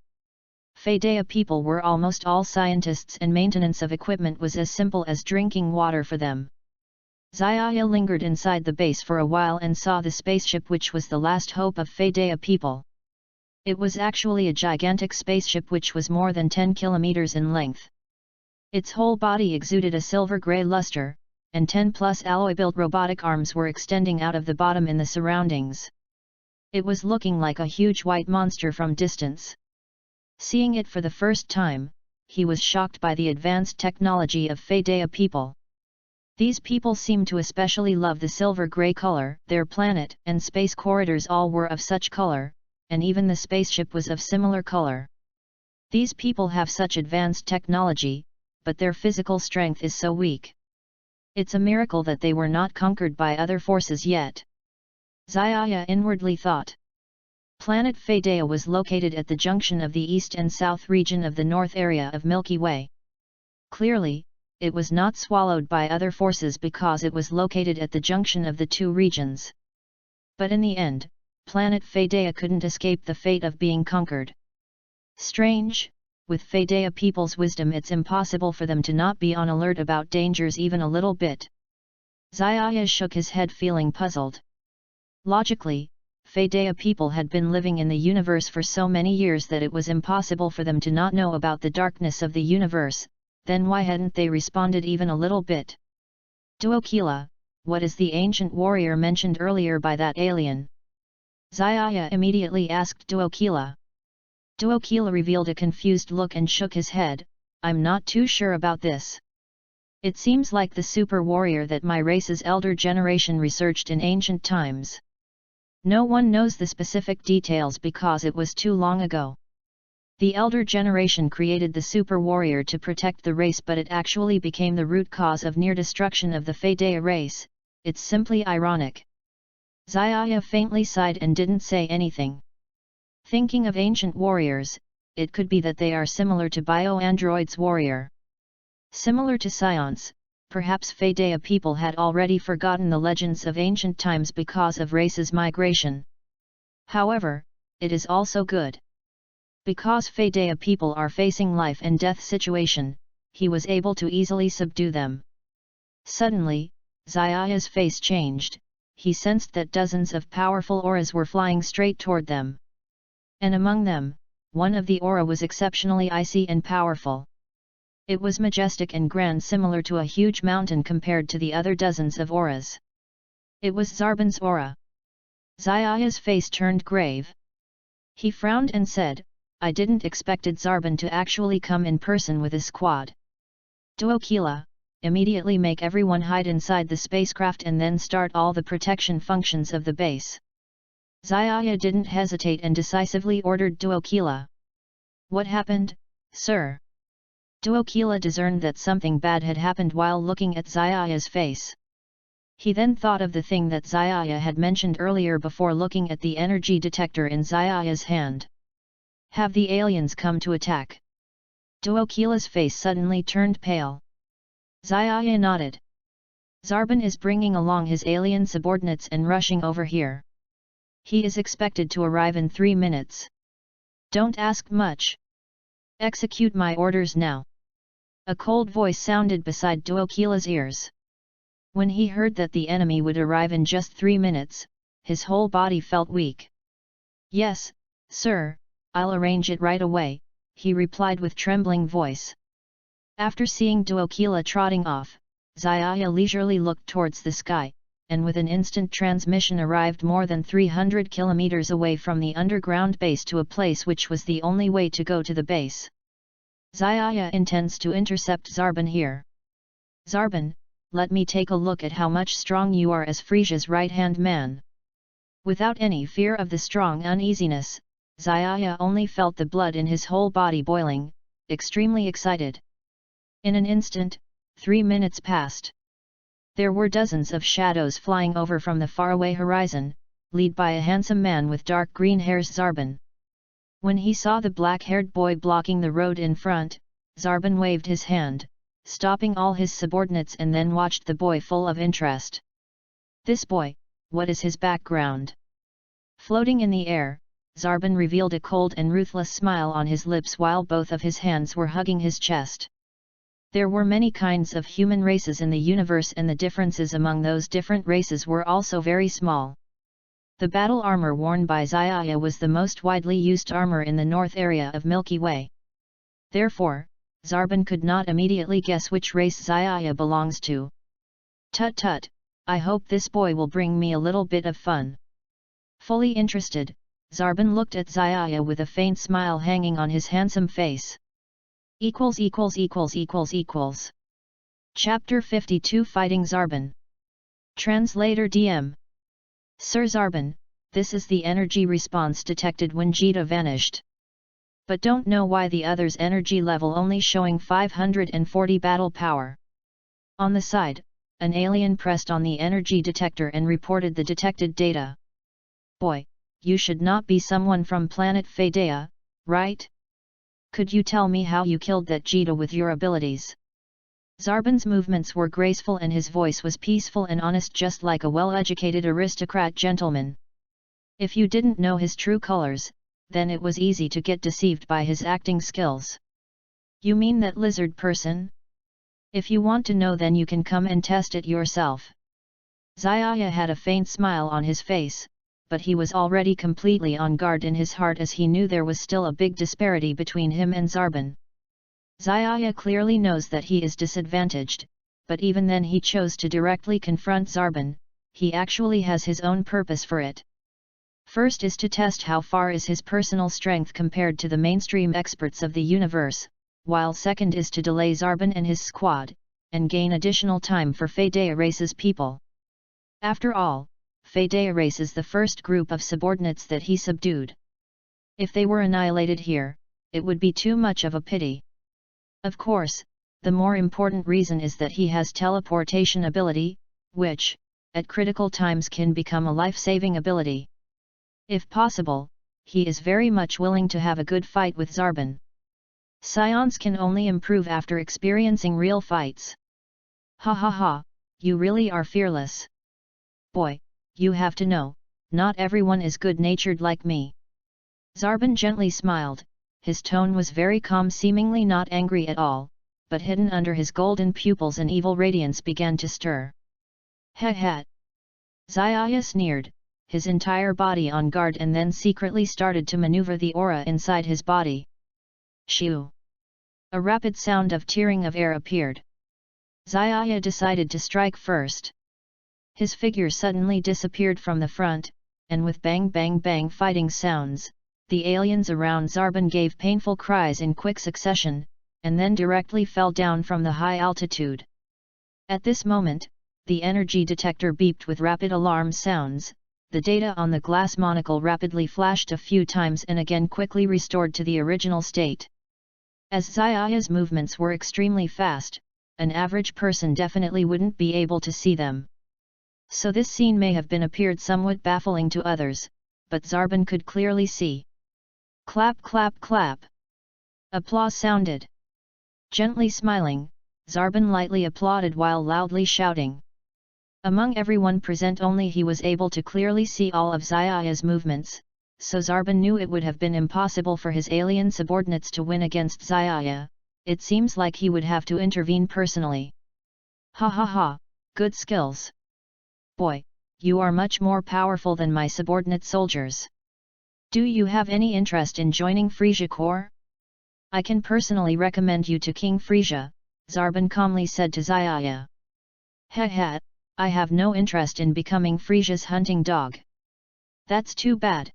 S1: Fedea people were almost all scientists and maintenance of equipment was as simple as drinking water for them. Zaya lingered inside the base for a while and saw the spaceship which was the last hope of Fedea people. It was actually a gigantic spaceship which was more than 10 kilometers in length. Its whole body exuded a silver-grey luster, and 10+ alloy-built robotic arms were extending out of the bottom in the surroundings. It was looking like a huge white monster from distance. Seeing it for the first time, he was shocked by the advanced technology of Fedea people. These people seemed to especially love the silver-grey color, their planet and space corridors all were of such color, and even the spaceship was of similar color. These people have such advanced technology, but their physical strength is so weak. It's a miracle that they were not conquered by other forces yet. Zaya inwardly thought. Planet Fedea was located at the junction of the east and south region of the north area of Milky Way. Clearly, it was not swallowed by other forces because it was located at the junction of the two regions. But in the end, planet Fedea couldn't escape the fate of being conquered. Strange, with Fedea people's wisdom it's impossible for them to not be on alert about dangers even a little bit. Zaya shook his head feeling puzzled. Logically, Fedea people had been living in the universe for so many years that it was impossible for them to not know about the darkness of the universe, then why hadn't they responded even a little bit? Duokila, what is the ancient warrior mentioned earlier by that alien? Zaya immediately asked Duokila. Duokila revealed a confused look and shook his head, I'm not too sure about this. It seems like the super warrior that my race's elder generation researched in ancient times. No one knows the specific details because it was too long ago. The elder generation created the super warrior to protect the race, but it actually became the root cause of near destruction of the Fedea race. It's simply ironic. Zaya faintly sighed and didn't say anything. Thinking of ancient warriors, it could be that they are similar to Bio-Android's warrior. Similar to Scions, perhaps Fedea people had already forgotten the legends of ancient times because of races migration. However, it is also good. Because Fedea people are facing life and death situation, he was able to easily subdue them. Suddenly, Zaya's face changed, he sensed that dozens of powerful auras were flying straight toward them. And among them, one of the aura was exceptionally icy and powerful. It was majestic and grand, similar to a huge mountain compared to the other dozens of auras. It was Zarban's aura. Zaya's face turned grave. He frowned and said, I didn't expected Zarban to actually come in person with a squad. Duokila, immediately make everyone hide inside the spacecraft and then start all the protection functions of the base. Zaya didn't hesitate and decisively ordered Duokila. What happened, sir? Duokila discerned that something bad had happened while looking at Zaya's face. He then thought of the thing that Zaya had mentioned earlier before looking at the energy detector in Zaya's hand. Have the aliens come to attack? Duokila's face suddenly turned pale. Zaya nodded. Zarban is bringing along his alien subordinates and rushing over here. He is expected to arrive in 3 minutes. Don't ask much, Execute my orders now. A cold voice sounded beside Duokila's ears. When he heard that the enemy would arrive in just 3 minutes, his whole body felt weak. Yes, sir, I'll arrange it right away, he replied with trembling voice. After seeing Duokila trotting off, Xiaya leisurely looked towards the sky, and with an instant transmission arrived more than 300 kilometers away from the underground base to a place which was the only way to go to the base. Xiaya intends to intercept Zarbon here. Zarbon, let me take a look at how much strong you are as Frisia's right-hand man. Without any fear of the strong uneasiness, Xiaya only felt the blood in his whole body boiling, extremely excited. In an instant, 3 minutes passed. There were dozens of shadows flying over from the faraway horizon, led by a handsome man with dark green hairs, Zarbon. When he saw the black-haired boy blocking the road in front, Zarbon waved his hand, stopping all his subordinates, and then watched the boy full of interest. This boy, what is his background? Floating in the air, Zarbon revealed a cold and ruthless smile on his lips while both of his hands were hugging his chest. There were many kinds of human races in the universe, and the differences among those different races were also very small. The battle armor worn by Xiaya was the most widely used armor in the north area of Milky Way. Therefore, Zarbon could not immediately guess which race Xiaya belongs to. Tut tut, I hope this boy will bring me a little bit of fun. Fully interested, Zarbon looked at Xiaya with a faint smile hanging on his handsome face. Chapter 52 Fighting Zarbon. Translator DM. Sir Zarbon, this is the energy response detected when Jita vanished. But don't know why the other's energy level only showing 540 battle power. On the side, an alien pressed on the energy detector and reported the detected data. Boy, you should not be someone from planet Fadea, right? Could you tell me how you killed that Jita with your abilities? Zarbon's movements were graceful and his voice was peaceful and honest, just like a well-educated aristocrat gentleman. If you didn't know his true colors, then it was easy to get deceived by his acting skills. You mean that lizard person? If you want to know, then you can come and test it yourself. Xiaya had a faint smile on his face, but he was already completely on guard in his heart, as he knew there was still a big disparity between him and Zarbon. Xiaya clearly knows that he is disadvantaged, but even then he chose to directly confront Zarbon. He actually has his own purpose for it. First is to test how far is his personal strength compared to the mainstream experts of the universe, while second is to delay Zarbon and his squad, and gain additional time for Fadea race's people. After all, Fadea race is the first group of subordinates that he subdued. If they were annihilated here, it would be too much of a pity. Of course, the more important reason is that he has teleportation ability, which, at critical times, can become a life-saving ability. If possible, he is very much willing to have a good fight with Zarbon. Scions can only improve after experiencing real fights. Ha ha ha, you really are fearless. Boy, you have to know, not everyone is good-natured like me. Zarbon gently smiled, his tone was very calm, seemingly not angry at all, but hidden under his golden pupils an evil radiance began to stir. He he. Xiaya sneered, his entire body on guard, and then secretly started to maneuver the aura inside his body. Shoo! A rapid sound of tearing of air appeared. Xiaya decided to strike first. His figure suddenly disappeared from the front, and with bang bang bang fighting sounds, the aliens around Zarbon gave painful cries in quick succession, and then directly fell down from the high altitude. At this moment, the energy detector beeped with rapid alarm sounds, the data on the glass monocle rapidly flashed a few times and again quickly restored to the original state. As Xiaya's movements were extremely fast, an average person definitely wouldn't be able to see them. So this scene may have appeared somewhat baffling to others, but Zarbon could clearly see. Clap clap clap. Applause sounded. Gently smiling, Zarbon lightly applauded while loudly shouting. Among everyone present, only he was able to clearly see all of Xiaya's movements, so Zarban knew it would have been impossible for his alien subordinates to win against Zaya. It seems like he would have to intervene personally. Ha ha ha, good skills. Boy, you are much more powerful than my subordinate soldiers. Do you have any interest in joining Frisia Corps? I can personally recommend you to King Frisia, Zarban calmly said to Zaya. Heh, I have no interest in becoming Frisia's hunting dog. That's too bad.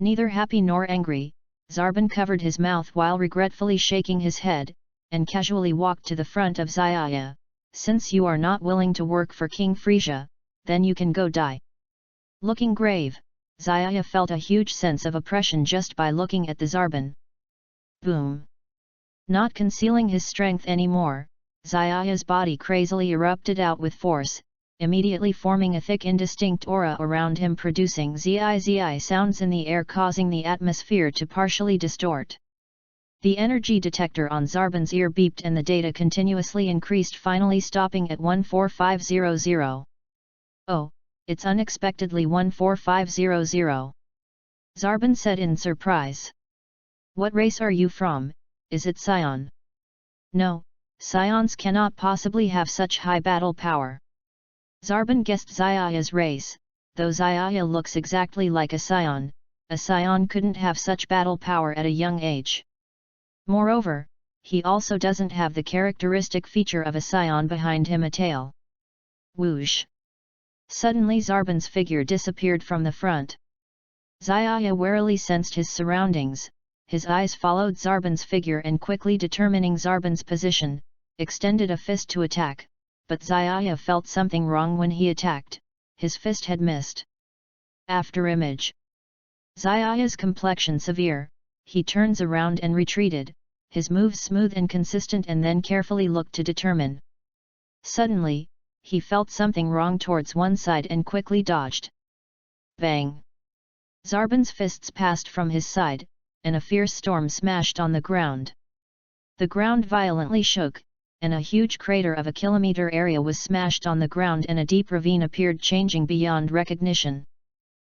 S1: Neither happy nor angry, Zarban covered his mouth while regretfully shaking his head, and casually walked to the front of Zaya. Since you are not willing to work for King Frisia, then you can go die. Looking grave, Zaya felt a huge sense of oppression just by looking at the Zarban. Boom! Not concealing his strength anymore, Zaya's body crazily erupted out with force, immediately forming a thick indistinct aura around him, producing zi sounds in the air, causing the atmosphere to partially distort. The energy detector on Zarban's ear beeped and the data continuously increased, finally stopping at 14500. Oh, it's unexpectedly 14500. Zarban said in surprise. What race are you from? Is it Scion? No, Scions cannot possibly have such high battle power. Zarban guessed Zaya's race, though Zaya looks exactly like a Scion couldn't have such battle power at a young age. Moreover, he also doesn't have the characteristic feature of a Scion behind him, a tail. Whoosh! Suddenly Zarban's figure disappeared from the front. Zaya warily sensed his surroundings. His eyes followed Zarban's figure and, quickly determining Zarban's position, extended a fist to attack, but Zaya felt something wrong when he attacked. His fist had missed. After image. Zaya's complexion severe, he turns around and retreated, his moves smooth and consistent, and then carefully looked to determine. Suddenly, he felt something wrong towards one side and quickly dodged. Bang! Zarban's fists passed from his side, and a fierce storm smashed on the ground. The ground violently shook, and a huge crater of a kilometer area was smashed on the ground, and a deep ravine appeared, changing beyond recognition.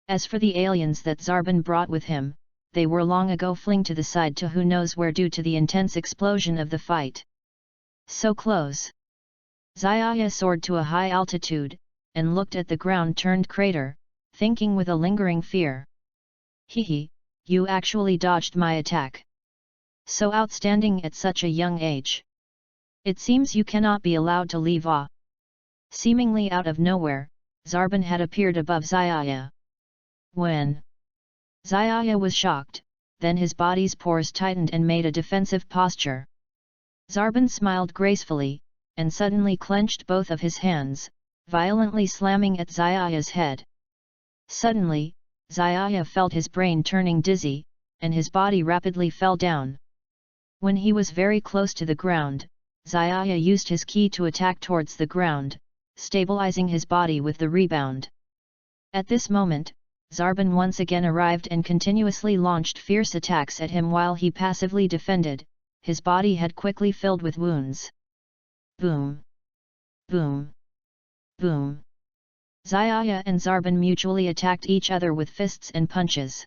S1: As for the aliens that Zarban brought with him, they were long ago flung to the side to who knows where due to the intense explosion of the fight. So close! Zaya soared to a high altitude, and looked at the ground-turned crater, thinking with a lingering fear. Hehe, you actually dodged my attack. So outstanding at such a young age. It seems you cannot be allowed to leave. Seemingly out of nowhere, Zarban had appeared above Zaya. When Zaya was shocked, then his body's pores tightened and made a defensive posture. Zarban smiled gracefully, and suddenly clenched both of his hands, violently slamming at Zaya's head. Suddenly, Zaya felt his brain turning dizzy, and his body rapidly fell down. When he was very close to the ground, Zaya used his ki to attack towards the ground, stabilizing his body with the rebound. At this moment, Zarban once again arrived and continuously launched fierce attacks at him while he passively defended. His body had quickly filled with wounds. Boom! Boom! Boom! Zaya and Zarban mutually attacked each other with fists and punches.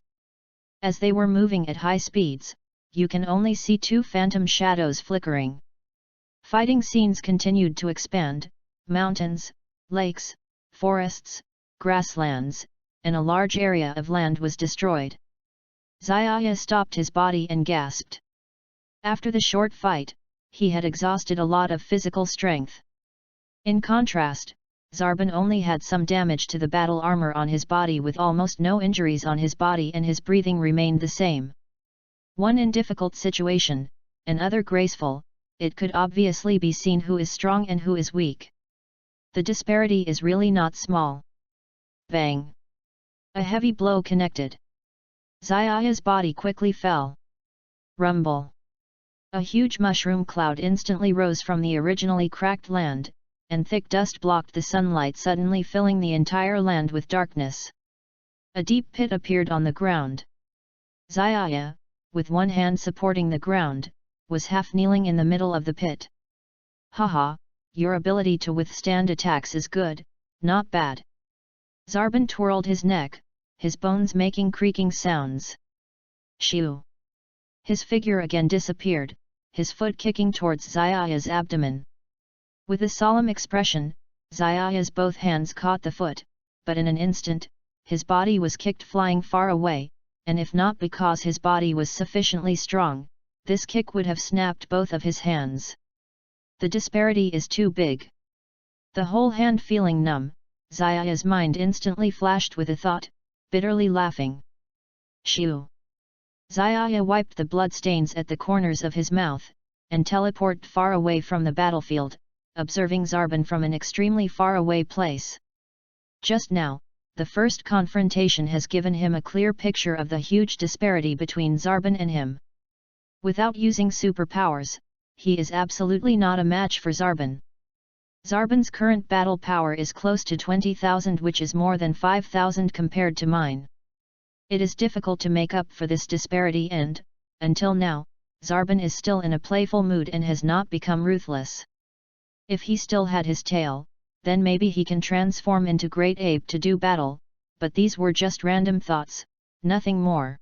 S1: As they were moving at high speeds, you can only see two phantom shadows flickering. Fighting scenes continued to expand. Mountains, lakes, forests, grasslands, and a large area of land was destroyed. Zaya stopped his body and gasped. After the short fight, he had exhausted a lot of physical strength. In contrast, Zarban only had some damage to the battle armor on his body with almost no injuries on his body, and his breathing remained the same. One in difficult situation, and other graceful, it could obviously be seen who is strong and who is weak. The disparity is really not small. Bang! A heavy blow connected. Zaya's body quickly fell. Rumble! A huge mushroom cloud instantly rose from the originally cracked land, and thick dust blocked the sunlight, suddenly filling the entire land with darkness. A deep pit appeared on the ground. Zaya, with one hand supporting the ground, was half kneeling in the middle of the pit. Haha, your ability to withstand attacks is good, not bad. Zarban twirled his neck, his bones making creaking sounds. Shoo! His figure again disappeared, his foot kicking towards Xiaoya's abdomen. With a solemn expression, Xiaoya's both hands caught the foot, but in an instant, his body was kicked flying far away, and if not because his body was sufficiently strong, this kick would have snapped both of his hands. The disparity is too big. The whole hand feeling numb, Xiaoya's mind instantly flashed with a thought, bitterly laughing. Shoo! Xiaoya wiped the bloodstains at the corners of his mouth, and teleported far away from the battlefield, observing Zarbon from an extremely far away place. Just now, the first confrontation has given him a clear picture of the huge disparity between Zarbon and him. Without using superpowers, he is absolutely not a match for Zarbon. Zarbon's current battle power is close to 20,000, which is more than 5,000 compared to mine. It is difficult to make up for this disparity and, until now, Zarbon is still in a playful mood and has not become ruthless. If he still had his tail, then maybe he can transform into Great Ape to do battle, but these were just random thoughts, nothing more.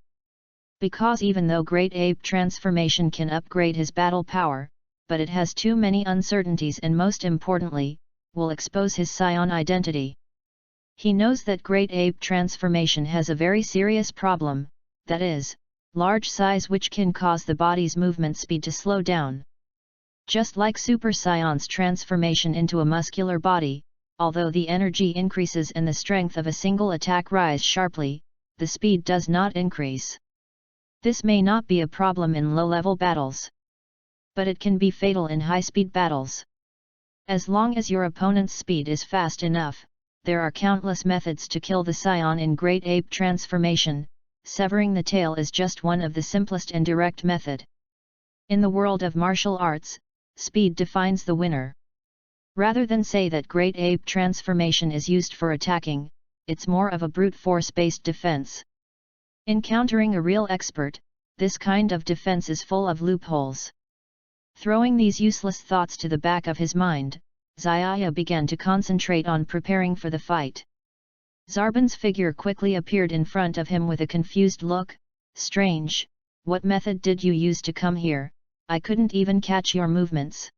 S1: Because even though Great Ape transformation can upgrade his battle power, but it has too many uncertainties and most importantly, will expose his scion identity. He knows that Great Ape transformation has a very serious problem, that is, large size which can cause the body's movement speed to slow down. Just like Super Scion's transformation into a muscular body, although the energy increases and the strength of a single attack rise sharply, the speed does not increase. This may not be a problem in low-level battles, but it can be fatal in high-speed battles. As long as your opponent's speed is fast enough, there are countless methods to kill the scion in Great Ape transformation. Severing the tail is just one of the simplest and direct method. In the world of martial arts, speed defines the winner. Rather than say that Great Ape transformation is used for attacking, it's more of a brute force-based defense. Encountering a real expert, this kind of defense is full of loopholes. Throwing these useless thoughts to the back of his mind, Xiaoya began to concentrate on preparing for the fight. Zarbon's figure quickly appeared in front of him with a confused look. Strange, what method did you use to come here? I couldn't even catch your movements.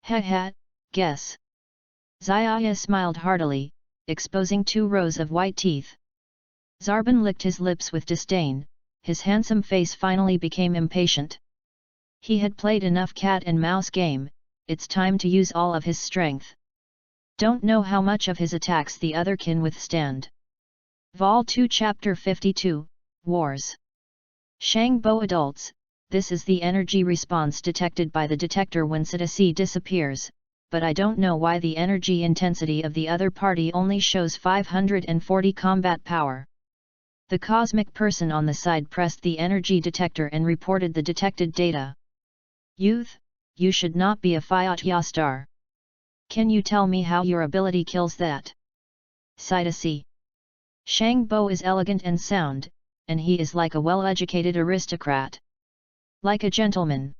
S1: Ha, guess. Xiaoya smiled heartily, exposing 2 rows of white teeth. Zarbon licked his lips with disdain, his handsome face finally became impatient. He had played enough cat and mouse game, it's time to use all of his strength. Don't know how much of his attacks the other can withstand. Vol 2 Chapter 52, Wars. Shangbo adults, this is the energy response detected by the detector when CTC disappears, but I don't know why the energy intensity of the other party only shows 540 combat power. The cosmic person on the side pressed the energy detector and reported the detected data. Youth, you should not be a Fiat star. Can you tell me how your ability kills that? CTC. Shangbo is elegant and sound, and he is like a well-educated aristocrat. Like a gentleman.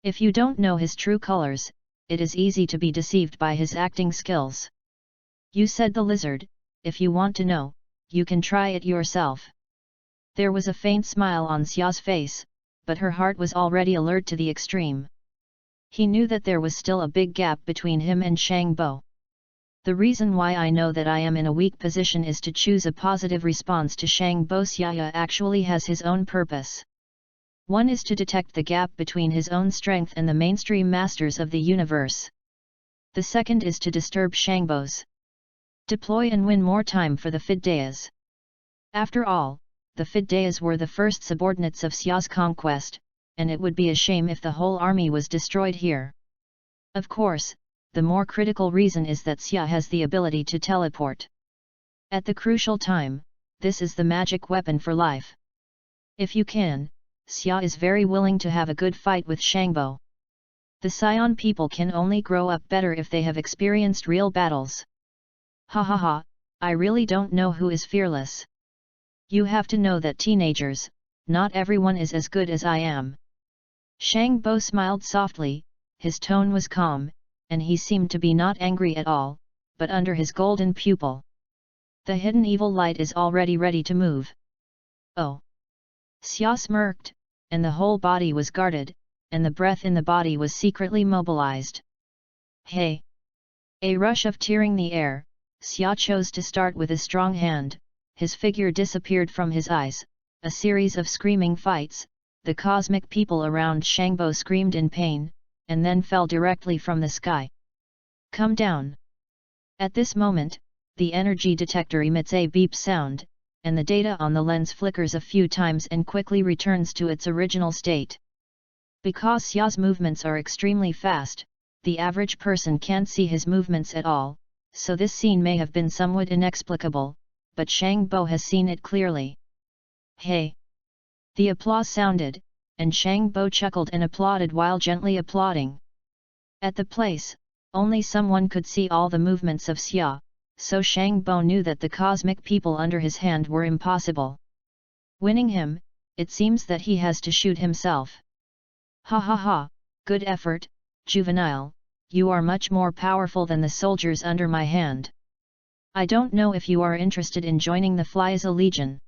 S1: If you don't know his true colors, it is easy to be deceived by his acting skills. You said the lizard, if you want to know, you can try it yourself. There was a faint smile on Xia's face, but her heart was already alert to the extreme. He knew that there was still a big gap between him and Shangbo. The reason why I know that I am in a weak position is to choose a positive response to Shangbo. Xia actually has his own purpose. One is to detect the gap between his own strength and the mainstream masters of the universe. The second is to disturb Shangbo's. Deploy and win more time for the Fideas. After all, the Fideas were the first subordinates of Xia's conquest, and it would be a shame if the whole army was destroyed here. Of course, the more critical reason is that Xia has the ability to teleport. At the crucial time, this is the magic weapon for life. If you can, Xia is very willing to have a good fight with Shangbo. The Scion people can only grow up better if they have experienced real battles. Ha, I really don't know who is fearless. You have to know that teenagers, not everyone is as good as I am. Shangbo smiled softly, his tone was calm, and he seemed to be not angry at all, but under his golden pupil. The hidden evil light is already ready to move. Oh! Xia smirked, and the whole body was guarded, and the breath in the body was secretly mobilized. Hey! A rush of tearing the air, Xia chose to start with a strong hand, his figure disappeared from his eyes, a series of screaming fights, the cosmic people around Shangbo screamed in pain, and then fell directly from the sky. Come down! At this moment, the energy detector emits a beep sound, and the data on the lens flickers a few times and quickly returns to its original state. Because Xia's movements are extremely fast, the average person can't see his movements at all, so this scene may have been somewhat inexplicable, but Shangbo has seen it clearly. Hey! The applause sounded, and Shangbo chuckled and applauded while gently applauding. At the place, only someone could see all the movements of Xia, so Shangbo knew that the cosmic people under his hand were impossible. Winning him, it seems that he has to shoot himself. Ha ha ha, good effort, juvenile, you are much more powerful than the soldiers under my hand. I don't know if you are interested in joining the Flyza Legion.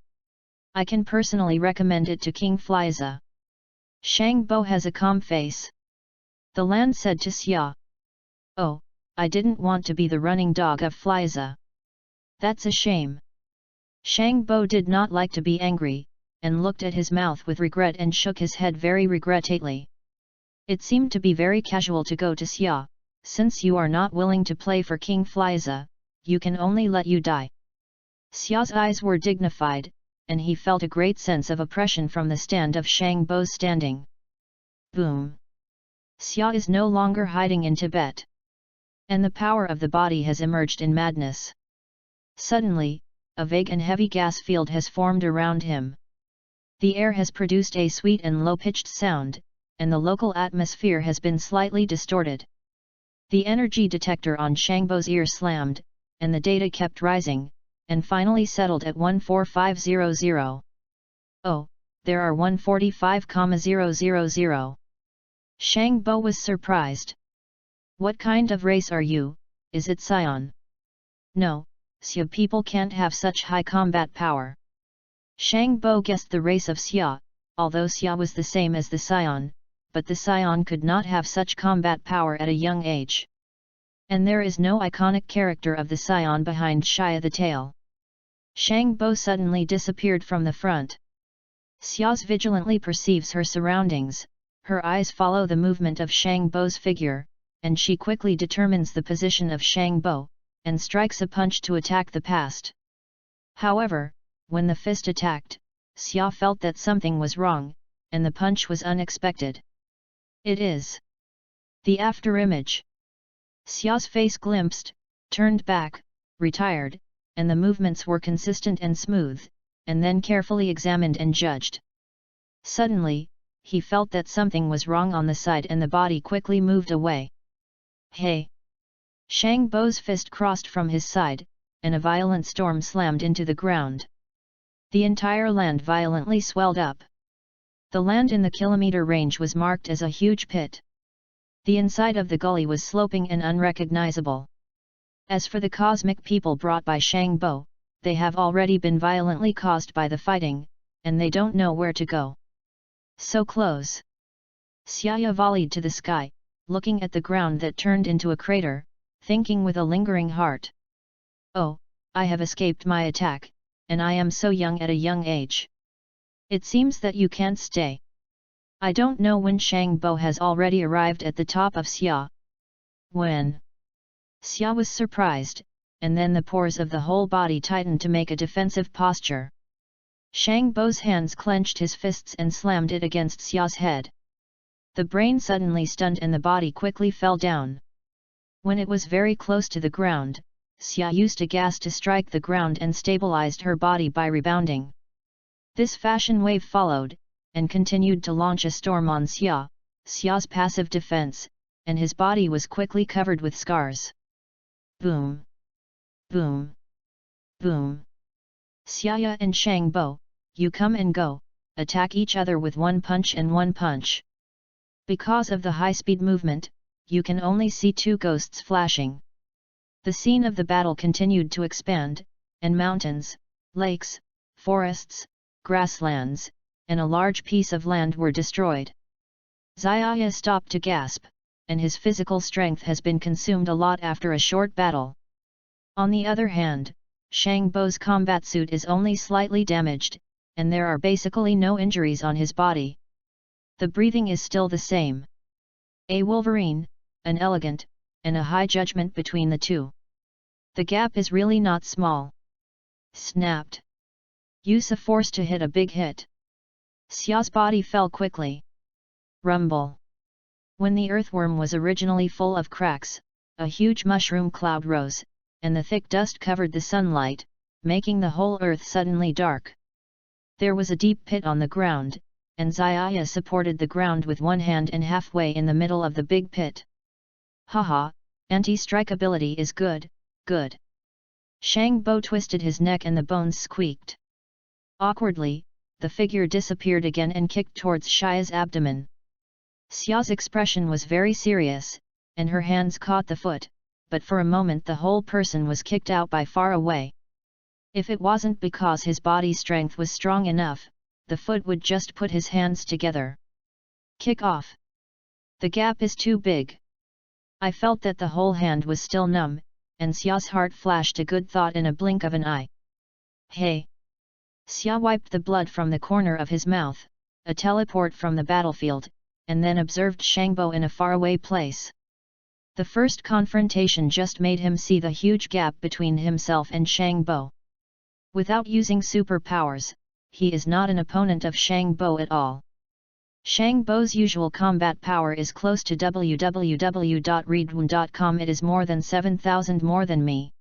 S1: I can personally recommend it to King Flyza. Shangbo has a calm face. The land said to Xia. Oh, I didn't want to be the running dog of Flyza. That's a shame. Shangbo did not like to be angry, and looked at his mouth with regret and shook his head very regretfully. It seemed to be very casual to go to Xia, since you are not willing to play for King Flyza, you can only let you die. Xia's eyes were dignified, and he felt a great sense of oppression from the stand of Shangbo's standing. Boom! Xia is no longer hiding in Tibet. And the power of the body has emerged in madness. Suddenly, a vague and heavy gas field has formed around him. The air has produced a sweet and low-pitched sound, and the local atmosphere has been slightly distorted. The energy detector on Shangbo's ear slammed, and the data kept rising, and finally settled at 14500. Oh, there are 145,000. Shangbo was surprised. What kind of race are you, is it Scion? No, Xia people can't have such high combat power. Shangbo guessed the race of Xia, although Xia was the same as the Scion, but the Scion could not have such combat power at a young age. And there is no iconic character of the Scion behind Xia the tail. Shangbo suddenly disappeared from the front. Xia vigilantly perceives her surroundings, her eyes follow the movement of Shangbo's figure, and she quickly determines the position of Shangbo, and strikes a punch to attack the past. However, when the fist attacked, Xia felt that something was wrong, and the punch was unexpected. It is the afterimage. Xia's face glimpsed, turned back, retired, and the movements were consistent and smooth, and then carefully examined and judged. Suddenly, he felt that something was wrong on the side and the body quickly moved away. Hey! Shangbo's fist crossed from his side, and a violent storm slammed into the ground. The entire land violently swelled up. The land in the kilometer range was marked as a huge pit. The inside of the gully was sloping and unrecognizable. As for the cosmic people brought by Shangbo, they have already been violently caused by the fighting, and they don't know where to go. So close! Xia volleyed to the sky, looking at the ground that turned into a crater, thinking with a lingering heart. Oh, I have escaped my attack, and I am so young at a young age. It seems that you can't stay. I don't know when Shangbo has already arrived at the top of Xia. When? Xia was surprised, and then the pores of the whole body tightened to make a defensive posture. Shangbo's hands clenched his fists and slammed it against Xia's head. The brain suddenly stunned and the body quickly fell down. When it was very close to the ground, Xia used a gas to strike the ground and stabilized her body by rebounding. This fashion wave followed, and continued to launch a storm on Xia, Xia's passive defense, and his body was quickly covered with scars. Boom! Boom! Boom! Xia and Shangbo, you come and go, attack each other with one punch and one punch. Because of the high-speed movement, you can only see two ghosts flashing. The scene of the battle continued to expand, and mountains, lakes, forests, grasslands, and a large piece of land were destroyed. Xiaya stopped to gasp, and his physical strength has been consumed a lot after a short battle. On the other hand, Shang Bo's combat suit is only slightly damaged, and there are basically no injuries on his body. The breathing is still the same. A Wolverine, an elegant, and a high judgment between the two. The gap is really not small. Snapped. Use a force to hit a big hit. Xia's body fell quickly. Rumble. When the earthworm was originally full of cracks, a huge mushroom cloud rose, and the thick dust covered the sunlight, making the whole earth suddenly dark. There was a deep pit on the ground, and Xiaya supported the ground with one hand and halfway in the middle of the big pit. Haha, anti-strike ability is good, good. Shang Bo twisted his neck and the bones squeaked. Awkwardly, the figure disappeared again and kicked towards Xia's abdomen. Xia's expression was very serious, and her hands caught the foot, but for a moment the whole person was kicked out by far away. If it wasn't because his body strength was strong enough, the foot would just put his hands together. Kick off. The gap is too big. I felt that the whole hand was still numb, and Xia's heart flashed a good thought in a blink of an eye. Hey! Xia wiped the blood from the corner of his mouth, a teleport from the battlefield, and then observed Shangbo in a faraway place. The first confrontation just made him see the huge gap between himself and Shangbo. Without using superpowers, he is not an opponent of Shangbo at all. Shangbo's usual combat power is close to www.readaloud.com. It is more than 7,000 more than me.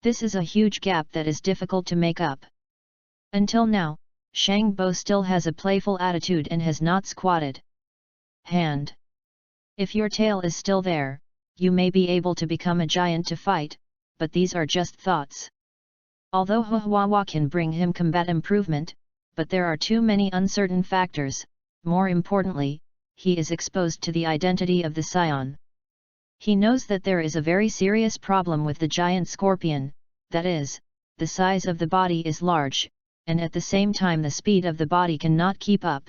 S1: This is a huge gap that is difficult to make up. Until now, Shangbo still has a playful attitude and has not squatted. Hand. If your tail is still there, you may be able to become a giant to fight, but these are just thoughts. Although Huahua can bring him combat improvement, but there are too many uncertain factors. More importantly, he is exposed to the identity of the scion. He knows that there is a very serious problem with the giant scorpion, that is, the size of the body is large, and at the same time the speed of the body cannot keep up.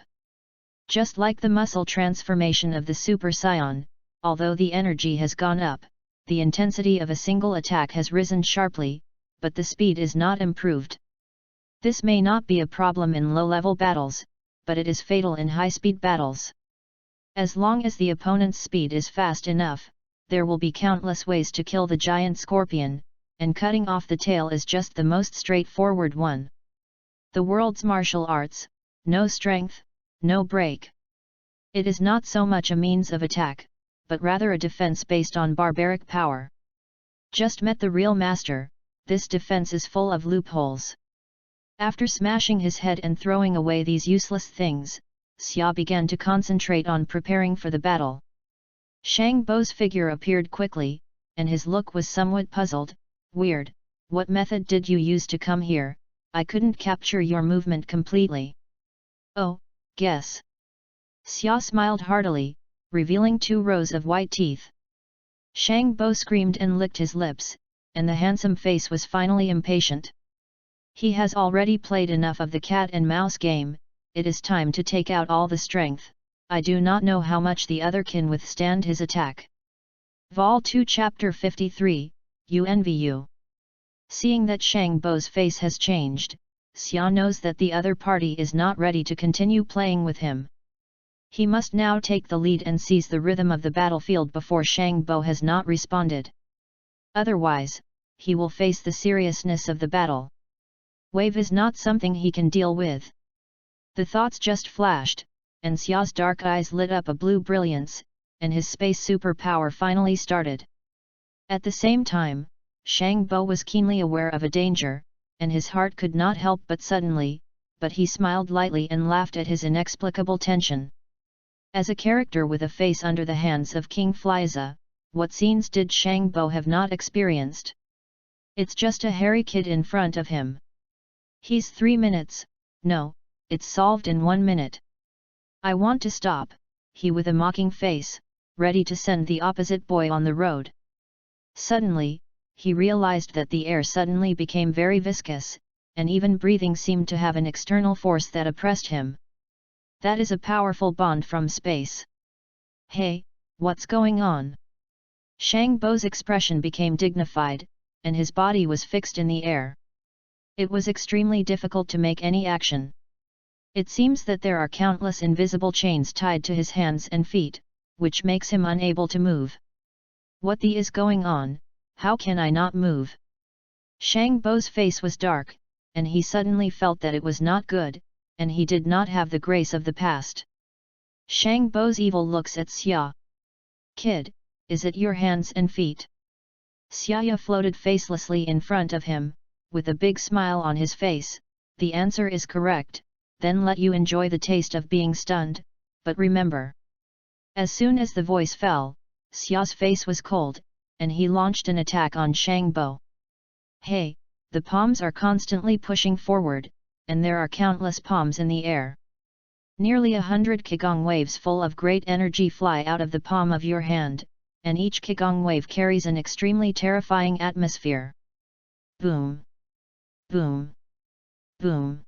S1: Just like the muscle transformation of the super scion, although the energy has gone up, the intensity of a single attack has risen sharply, but the speed is not improved. This may not be a problem in low-level battles, but it is fatal in high-speed battles. As long as the opponent's speed is fast enough, there will be countless ways to kill the giant scorpion, and cutting off the tail is just the most straightforward one. The world's martial arts, no strength, no break. It is not so much a means of attack, but rather a defense based on barbaric power. Just met the real master, this defense is full of loopholes. After smashing his head and throwing away these useless things, Xia began to concentrate on preparing for the battle. Shang Bo's figure appeared quickly, and his look was somewhat puzzled. Weird, what method did you use to come here? I couldn't capture your movement completely. Oh, guess. Xia smiled heartily, revealing 2 rows of white teeth. Shang Bo screamed and licked his lips, and the handsome face was finally impatient. He has already played enough of the cat and mouse game, it is time to take out all the strength. I do not know how much the other can withstand his attack. Vol 2 Chapter 53, UNVU. Seeing that Shang Bo's face has changed, Xia knows that the other party is not ready to continue playing with him. He must now take the lead and seize the rhythm of the battlefield before Shang Bo has not responded. Otherwise, he will face the seriousness of the battle. Wave is not something he can deal with. The thoughts just flashed, and Xia's dark eyes lit up a blue brilliance, and his space superpower finally started. At the same time, Shang Bo was keenly aware of a danger, and his heart could not help but he smiled lightly and laughed at his inexplicable tension. As a character with a face under the hands of King Fliza, what scenes did Shang Bo have not experienced? It's just a hairy kid in front of him. He's 3 minutes, no, it's solved in 1 minute. I want to stop, he with a mocking face, ready to send the opposite boy on the road. Suddenly, he realized that the air suddenly became very viscous, and even breathing seemed to have an external force that oppressed him. That is a powerful bond from space. Hey, what's going on? Shang Bo's expression became dignified, and his body was fixed in the air. It was extremely difficult to make any action. It seems that there are countless invisible chains tied to his hands and feet, which makes him unable to move. What the is going on? How can I not move? Shang Bo's face was dark, and he suddenly felt that it was not good, and he did not have the grace of the past. Shang Bo's evil looks at Xia. Kid, is it your hands and feet? Xia floated facelessly in front of him, with a big smile on his face. The answer is correct, then let you enjoy the taste of being stunned, but remember. As soon as the voice fell, Xia's face was cold, and he launched an attack on Shang Bo. Hey, the palms are constantly pushing forward, and there are countless palms in the air. Nearly 100 qigong waves full of great energy fly out of the palm of your hand, and each qigong wave carries an extremely terrifying atmosphere. Boom! Boom! Boom!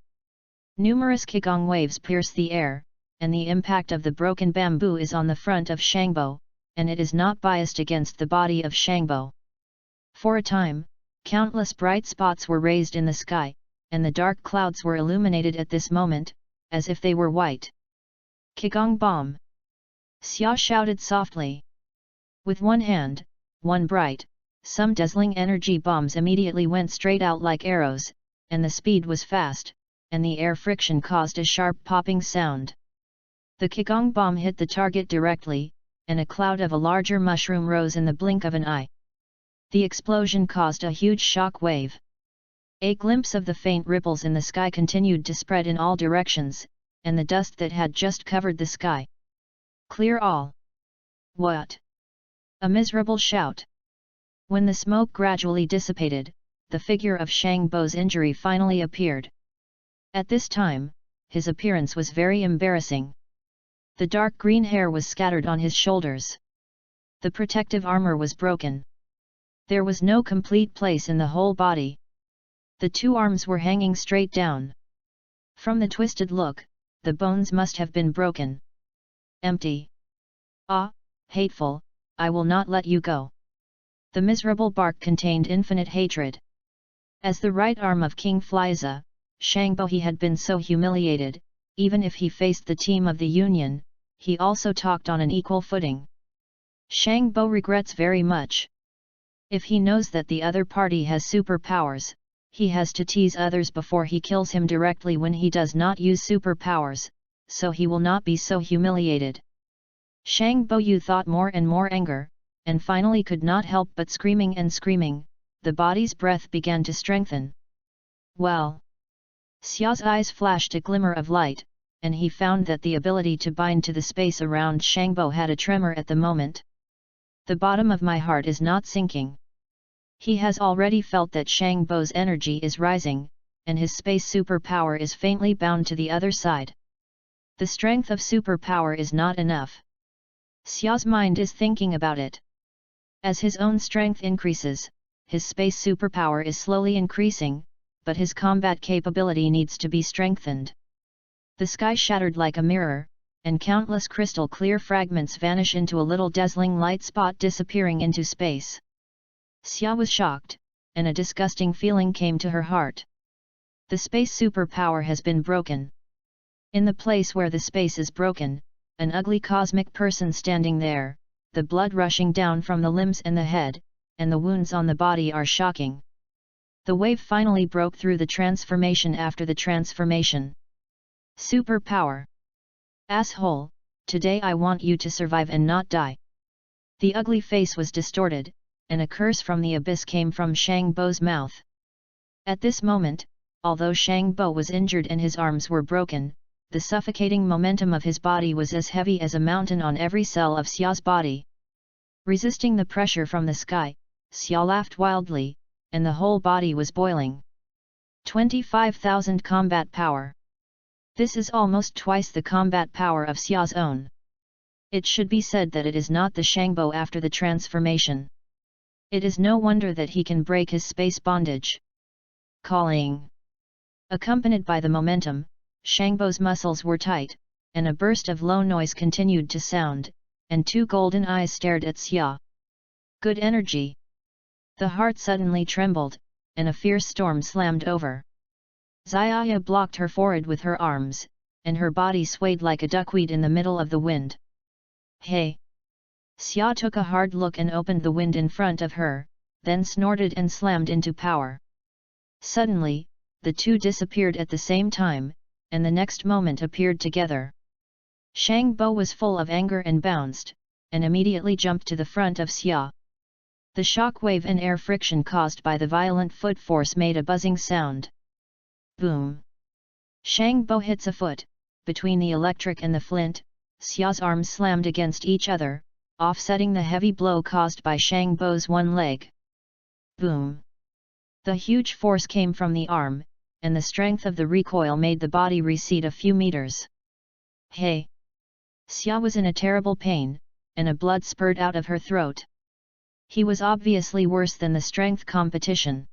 S1: Numerous qigong waves pierce the air, and the impact of the broken bamboo is on the front of Shangbo, and it is not biased against the body of Shangbo. For a time, countless bright spots were raised in the sky, and the dark clouds were illuminated at this moment, as if they were white. Qigong bomb! Xia shouted softly. With one hand, one bright, some dazzling energy bombs immediately went straight out like arrows, and the speed was fast, and the air friction caused a sharp popping sound. The qigong bomb hit the target directly, and a cloud of a larger mushroom rose in the blink of an eye. The explosion caused a huge shock wave. A glimpse of the faint ripples in the sky continued to spread in all directions, and the dust that had just covered the sky. Clear all! What? A miserable shout. When the smoke gradually dissipated, the figure of Shang Bo's injury finally appeared. At this time, his appearance was very embarrassing. The dark green hair was scattered on his shoulders. The protective armor was broken. There was no complete place in the whole body. The two arms were hanging straight down. From the twisted look, the bones must have been broken. Empty. Ah, hateful, I will not let you go. The miserable bark contained infinite hatred. As the right arm of King Fliza, Shangbo he had been so humiliated, even if he faced the team of the Union, he also talked on an equal footing. Shangbo regrets very much. If he knows that the other party has superpowers, he has to tease others before he kills him directly when he does not use superpowers, so he will not be so humiliated. Shangbo Yu thought more and more anger, and finally could not help but screaming and screaming. The body's breath began to strengthen. Well! Xia's eyes flashed a glimmer of light, and he found that the ability to bind to the space around Shangbo had a tremor at the moment. The bottom of my heart is not sinking. He has already felt that Shangbo's energy is rising, and his space superpower is faintly bound to the other side. The strength of superpower is not enough. Xia's mind is thinking about it. As his own strength increases, his space superpower is slowly increasing, but his combat capability needs to be strengthened. The sky shattered like a mirror, and countless crystal clear fragments vanish into a little dazzling light spot disappearing into space. Xia was shocked, and a disgusting feeling came to her heart. The space superpower has been broken. In the place where the space is broken, an ugly cosmic person standing there, the blood rushing down from the limbs and the head, and the wounds on the body are shocking. The wave finally broke through the transformation after the transformation. Superpower! Asshole, today I want you to survive and not die. The ugly face was distorted, and a curse from the abyss came from Shangbo's mouth. At this moment, although Shangbo was injured and his arms were broken, the suffocating momentum of his body was as heavy as a mountain on every cell of Xia's body. Resisting the pressure from the sky, Xia laughed wildly, and the whole body was boiling. 25,000 combat power. This is almost twice the combat power of Xia's own. It should be said that it is not the Shangbo after the transformation. It is no wonder that he can break his space bondage. Calling. Accompanied by the momentum, Shangbo's muscles were tight, and a burst of low noise continued to sound, and two golden eyes stared at Xia. Good energy. The heart suddenly trembled, and a fierce storm slammed over. Xia blocked her forehead with her arms, and her body swayed like a duckweed in the middle of the wind. Hey! Xia took a hard look and opened the wind in front of her, then snorted and slammed into power. Suddenly, the two disappeared at the same time, and the next moment appeared together. Shangbo was full of anger and bounced, and immediately jumped to the front of Xia. The shock wave and air friction caused by the violent foot force made a buzzing sound. Boom! Shangbo hits a foot, between the electric and the flint, Xia's arms slammed against each other, offsetting the heavy blow caused by Shangbo's one leg. Boom! The huge force came from the arm, and the strength of the recoil made the body recede a few meters. Hey! Xia was in a terrible pain, and a blood spurted out of her throat. He was obviously worse than the strength competition.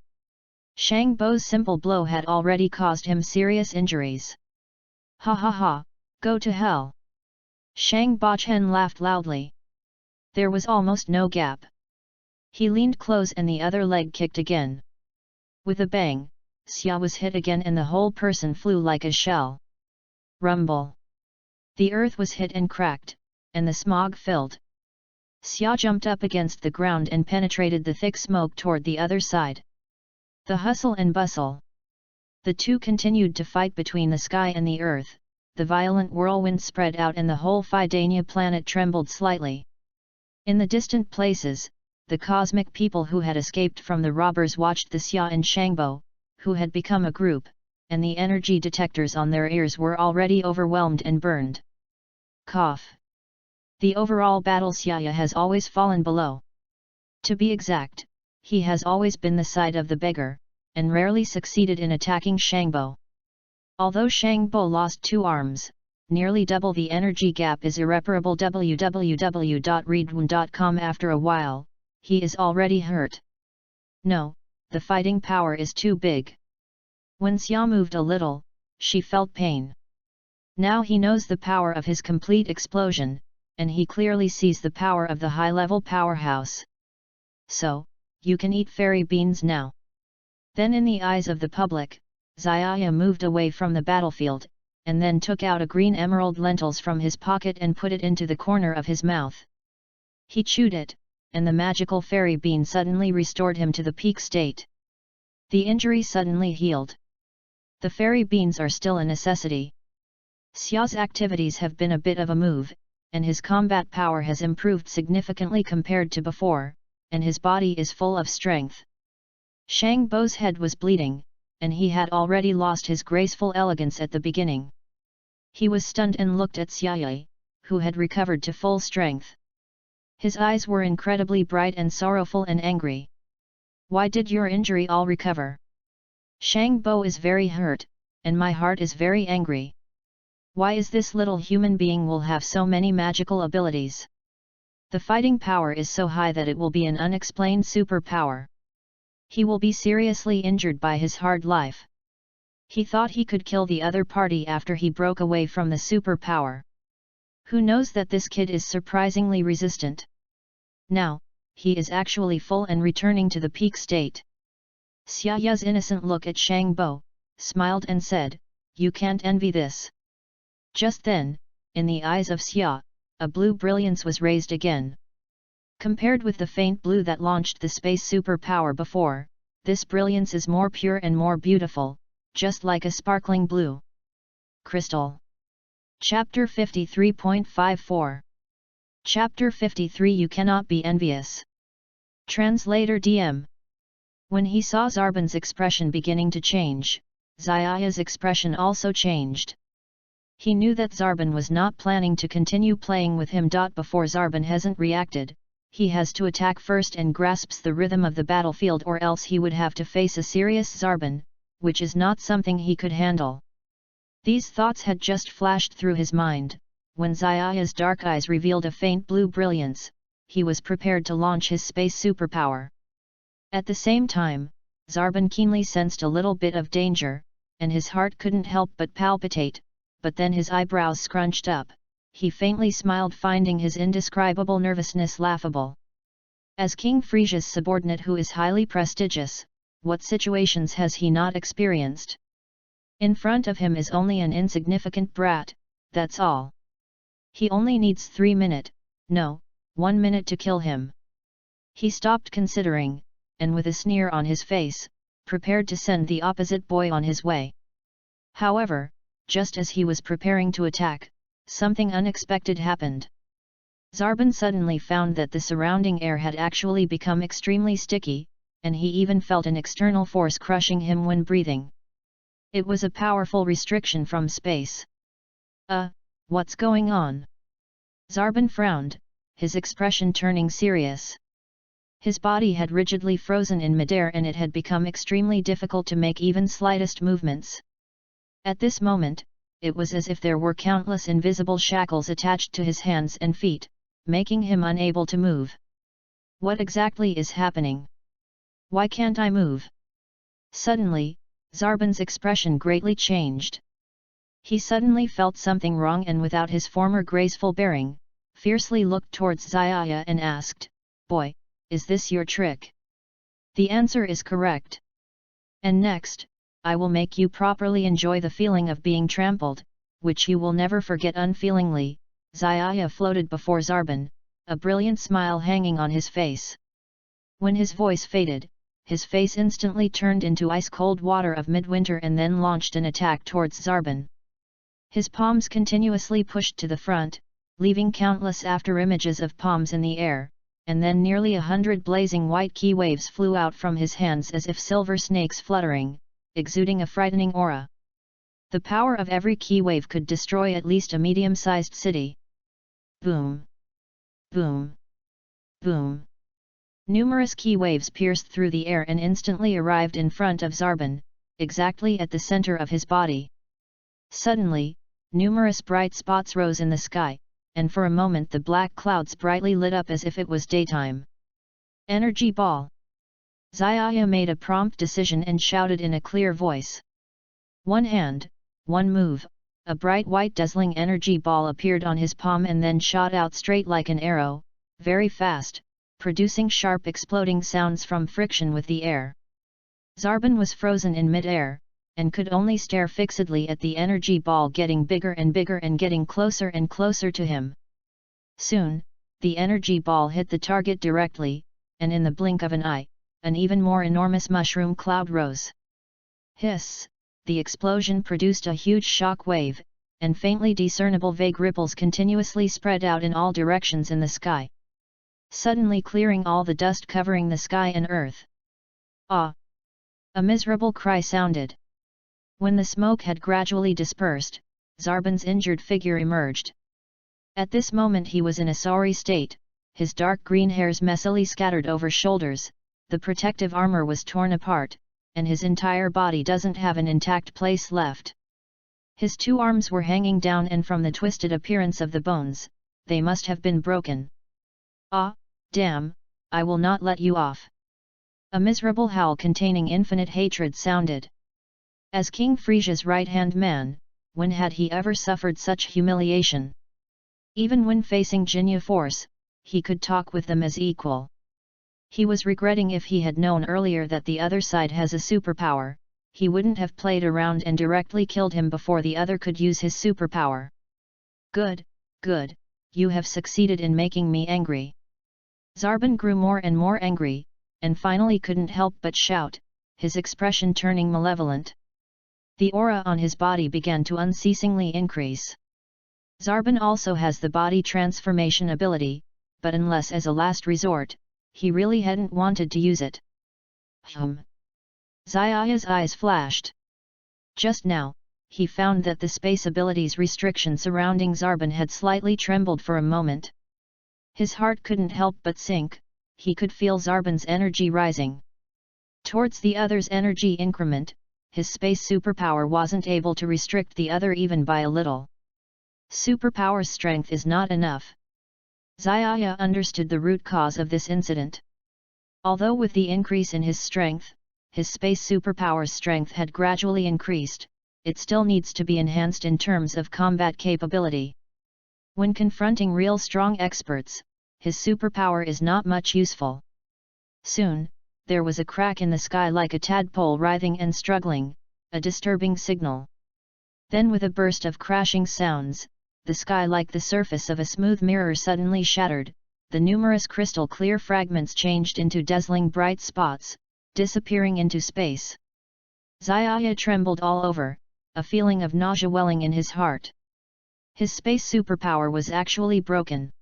S1: Shangbo's simple blow had already caused him serious injuries. Ha ha ha, go to hell! Shang Bachen laughed loudly. There was almost no gap. He leaned close and the other leg kicked again. With a bang, Xia was hit again and the whole person flew like a shell. Rumble! The earth was hit and cracked, and the smog filled. Xia jumped up against the ground and penetrated the thick smoke toward the other side. The hustle and bustle. The two continued to fight between the sky and the earth, the violent whirlwind spread out and the whole Fidania planet trembled slightly. In the distant places, the cosmic people who had escaped from the robbers watched the Xia and Shangbo, who had become a group, and the energy detectors on their ears were already overwhelmed and burned. Cough. The overall battle Xia has always fallen below. To be exact, he has always been the side of the beggar, and rarely succeeded in attacking Shangbo. Although Shangbo lost 2 arms, nearly double the energy gap is irreparable. www.readaloud.com. After a while, he is already hurt. No, the fighting power is too big. When Xia moved a little, she felt pain. Now he knows the power of his complete explosion, and he clearly sees the power of the high-level powerhouse. So, you can eat fairy beans now. Then in the eyes of the public, Xia moved away from the battlefield, and then took out a green emerald lentils from his pocket and put it into the corner of his mouth. He chewed it, and the magical fairy bean suddenly restored him to the peak state. The injury suddenly healed. The fairy beans are still a necessity. Xia's activities have been a bit of a move, and his combat power has improved significantly compared to before, and his body is full of strength. Shangbo's head was bleeding, and he had already lost his graceful elegance at the beginning. He was stunned and looked at Xia, who had recovered to full strength. His eyes were incredibly bright and sorrowful and angry. Why did your injury all recover? Shangbo is very hurt, and my heart is very angry. Why is this little human being will have so many magical abilities? The fighting power is so high that it will be an unexplained superpower. He will be seriously injured by his hard life. He thought he could kill the other party after he broke away from the superpower. Who knows that this kid is surprisingly resistant? Now, he is actually full and returning to the peak state. Xia's innocent look at Shangbo, smiled and said, "You can't envy this." Just then, in the eyes of Xia, a blue brilliance was raised again. Compared with the faint blue that launched the space superpower before, this brilliance is more pure and more beautiful, just like a sparkling blue crystal. Chapter 53.54. Chapter 53. You cannot be envious. Translator DM. When he saw Zarban's expression beginning to change, Xia's expression also changed. He knew that Zarban was not planning to continue playing with him. Before Zarban hasn't reacted, he has to attack first and grasps the rhythm of the battlefield, or else he would have to face a serious Zarban, which is not something he could handle. These thoughts had just flashed through his mind, when Xia's dark eyes revealed a faint blue brilliance. He was prepared to launch his space superpower. At the same time, Zarbon keenly sensed a little bit of danger, and his heart couldn't help but palpitate, but then his eyebrows scrunched up, he faintly smiled, finding his indescribable nervousness laughable. As King Frisia's subordinate who is highly prestigious, what situations has he not experienced? In front of him is only an insignificant brat, that's all. He only needs 1 minute to kill him. He stopped considering, and with a sneer on his face, prepared to send the opposite boy on his way. However, just as he was preparing to attack, something unexpected happened. Zarbon suddenly found that the surrounding air had actually become extremely sticky, and he even felt an external force crushing him when breathing. It was a powerful restriction from space. What's going on? Zarbon frowned, his expression turning serious. His body had rigidly frozen in midair and it had become extremely difficult to make even slightest movements. At this moment, it was as if there were countless invisible shackles attached to his hands and feet, making him unable to move. What exactly is happening? Why can't I move? Suddenly, Zarbon's expression greatly changed. He suddenly felt something wrong and without his former graceful bearing, fiercely looked towards Zaya and asked, "Boy, is this your trick?" The answer is correct. And next, I will make you properly enjoy the feeling of being trampled, which you will never forget unfeelingly. Zaya floated before Zarbon, a brilliant smile hanging on his face. When his voice faded, his face instantly turned into ice-cold water of midwinter and then launched an attack towards Zarbon. His palms continuously pushed to the front, leaving countless after-images of palms in the air, and then nearly 100 blazing white key waves flew out from his hands as if silver snakes fluttering, exuding a frightening aura. The power of every key wave could destroy at least a medium-sized city. Boom! Boom! Boom! Numerous key waves pierced through the air and instantly arrived in front of Zarbon, exactly at the center of his body. Suddenly, numerous bright spots rose in the sky, and for a moment the black clouds brightly lit up as if it was daytime. Energy ball! Zaya made a prompt decision and shouted in a clear voice. One hand, one move, a bright white dazzling energy ball appeared on his palm and then shot out straight like an arrow, very fast, producing sharp exploding sounds from friction with the air. Zarbon was frozen in mid-air, and could only stare fixedly at the energy ball getting bigger and bigger and getting closer and closer to him. Soon, the energy ball hit the target directly, and in the blink of an eye, an even more enormous mushroom cloud rose. Hiss! The explosion produced a huge shock wave, and faintly discernible vague ripples continuously spread out in all directions in the sky, suddenly clearing all the dust covering the sky and earth. Ah! A miserable cry sounded. When the smoke had gradually dispersed, Zarbon's injured figure emerged. At this moment he was in a sorry state, his dark green hairs messily scattered over shoulders, the protective armor was torn apart, and his entire body doesn't have an intact place left. His 2 arms were hanging down and from the twisted appearance of the bones, they must have been broken. Ah, damn, I will not let you off. A miserable howl containing infinite hatred sounded. As King Frisia's right-hand man, when had he ever suffered such humiliation? Even when facing Jinya force, he could talk with them as equal. He was regretting if he had known earlier that the other side has a superpower, he wouldn't have played around and directly killed him before the other could use his superpower. Good, good, you have succeeded in making me angry. Zarbon grew more and more angry, and finally couldn't help but shout, his expression turning malevolent. The aura on his body began to unceasingly increase. Zarbon also has the body transformation ability, but unless as a last resort, he really hadn't wanted to use it. Zaya's eyes flashed. Just now, he found that the space ability's restriction surrounding Zarbon had slightly trembled for a moment. His heart couldn't help but sink, he could feel Zarbon's energy rising. Towards the other's energy increment, his space superpower wasn't able to restrict the other even by a little. Superpower's strength is not enough. Zaya understood the root cause of this incident. Although with the increase in his strength, his space superpower's strength had gradually increased, it still needs to be enhanced in terms of combat capability. When confronting real strong experts, his superpower is not much useful. Soon, there was a crack in the sky like a tadpole writhing and struggling, a disturbing signal. Then with a burst of crashing sounds, the sky like the surface of a smooth mirror suddenly shattered, the numerous crystal clear fragments changed into dazzling bright spots, disappearing into space. Zaya trembled all over, a feeling of nausea welling in his heart. His space superpower was actually broken.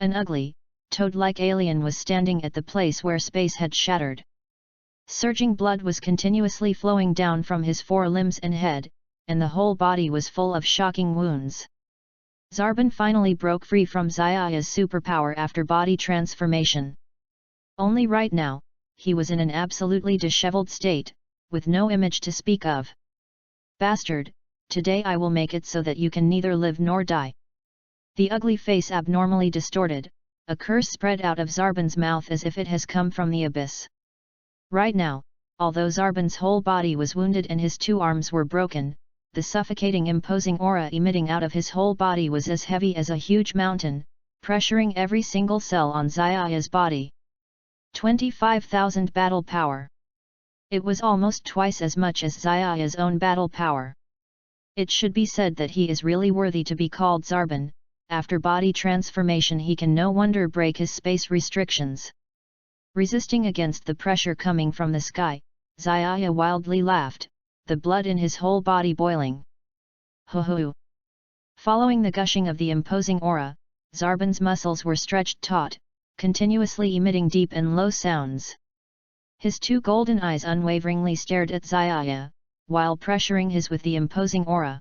S1: An ugly, toad-like alien was standing at the place where space had shattered. Surging blood was continuously flowing down from his forelimbs and head, and the whole body was full of shocking wounds. Zarbon finally broke free from Zaya's superpower after body transformation. Only right now, he was in an absolutely disheveled state, with no image to speak of. Bastard, today I will make it so that you can neither live nor die. The ugly face abnormally distorted, a curse spread out of Zarbon's mouth as if it has come from the abyss. Right now, although Zarbon's whole body was wounded and his two arms were broken, the suffocating imposing aura emitting out of his whole body was as heavy as a huge mountain, pressuring every single cell on Zaya's body. 25,000 battle power. It was almost twice as much as Zaya's own battle power. It should be said that he is really worthy to be called Zarbon. After body transformation he can no wonder break his space restrictions. Resisting against the pressure coming from the sky, Zaya wildly laughed, the blood in his whole body boiling. Ho ho! Following the gushing of the imposing aura, Zarbon's muscles were stretched taut, continuously emitting deep and low sounds. His two golden eyes unwaveringly stared at Zaya, while pressuring his with the imposing aura.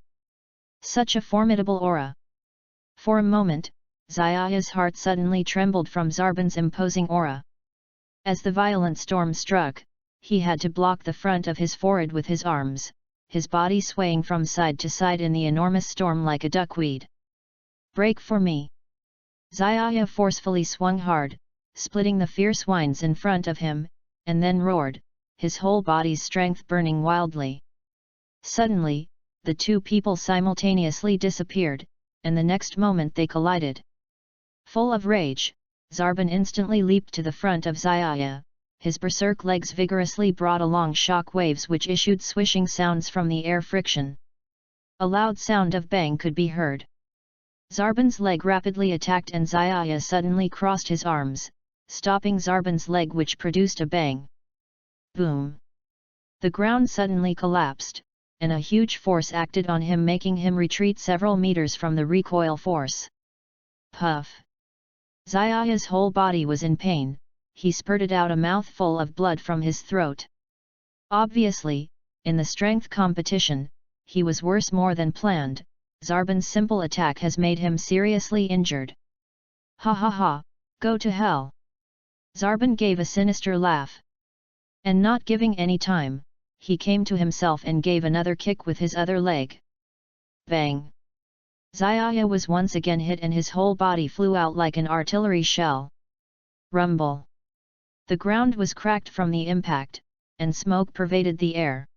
S1: Such a formidable aura! For a moment, Zaya's heart suddenly trembled from Zarbon's imposing aura. As the violent storm struck, he had to block the front of his forehead with his arms, his body swaying from side to side in the enormous storm like a duckweed. Break for me! Zaya forcefully swung hard, splitting the fierce winds in front of him, and then roared, his whole body's strength burning wildly. Suddenly, the two people simultaneously disappeared, and the next moment they collided. Full of rage, Zarbon instantly leaped to the front of Zaya, his berserk legs vigorously brought along shock waves which issued swishing sounds from the air friction. A loud sound of bang could be heard. Zarbon's leg rapidly attacked and Zaya suddenly crossed his arms, stopping Zarbon's leg which produced a bang. Boom! The ground suddenly collapsed, and a huge force acted on him making him retreat several meters from the recoil force. Puff! Zaya's whole body was in pain, he spurted out a mouthful of blood from his throat. Obviously, in the strength competition, he was worse more than planned. Zarbon's simple attack has made him seriously injured. Ha ha ha, go to hell! Zarbon gave a sinister laugh. And not giving any time, he came to himself and gave another kick with his other leg. Bang! Zaya was once again hit and his whole body flew out like an artillery shell. Rumble! The ground was cracked from the impact, and smoke pervaded the air.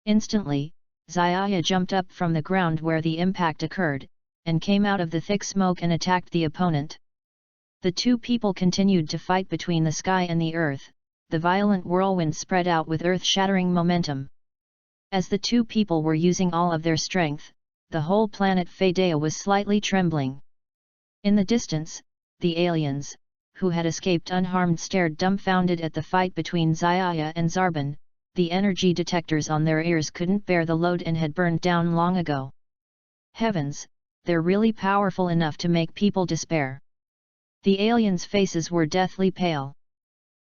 S1: Instantly, Zaya jumped up from the ground where the impact occurred, and came out of the thick smoke and attacked the opponent. The two people continued to fight between the sky and the earth, the violent whirlwind spread out with earth-shattering momentum. As the two people were using all of their strength, the whole planet Fadea was slightly trembling. In the distance, the aliens, who had escaped unharmed, stared dumbfounded at the fight between Zaya and Zarbon. The energy detectors on their ears couldn't bear the load and had burned down long ago. Heavens, they're really powerful enough to make people despair. The aliens' faces were deathly pale.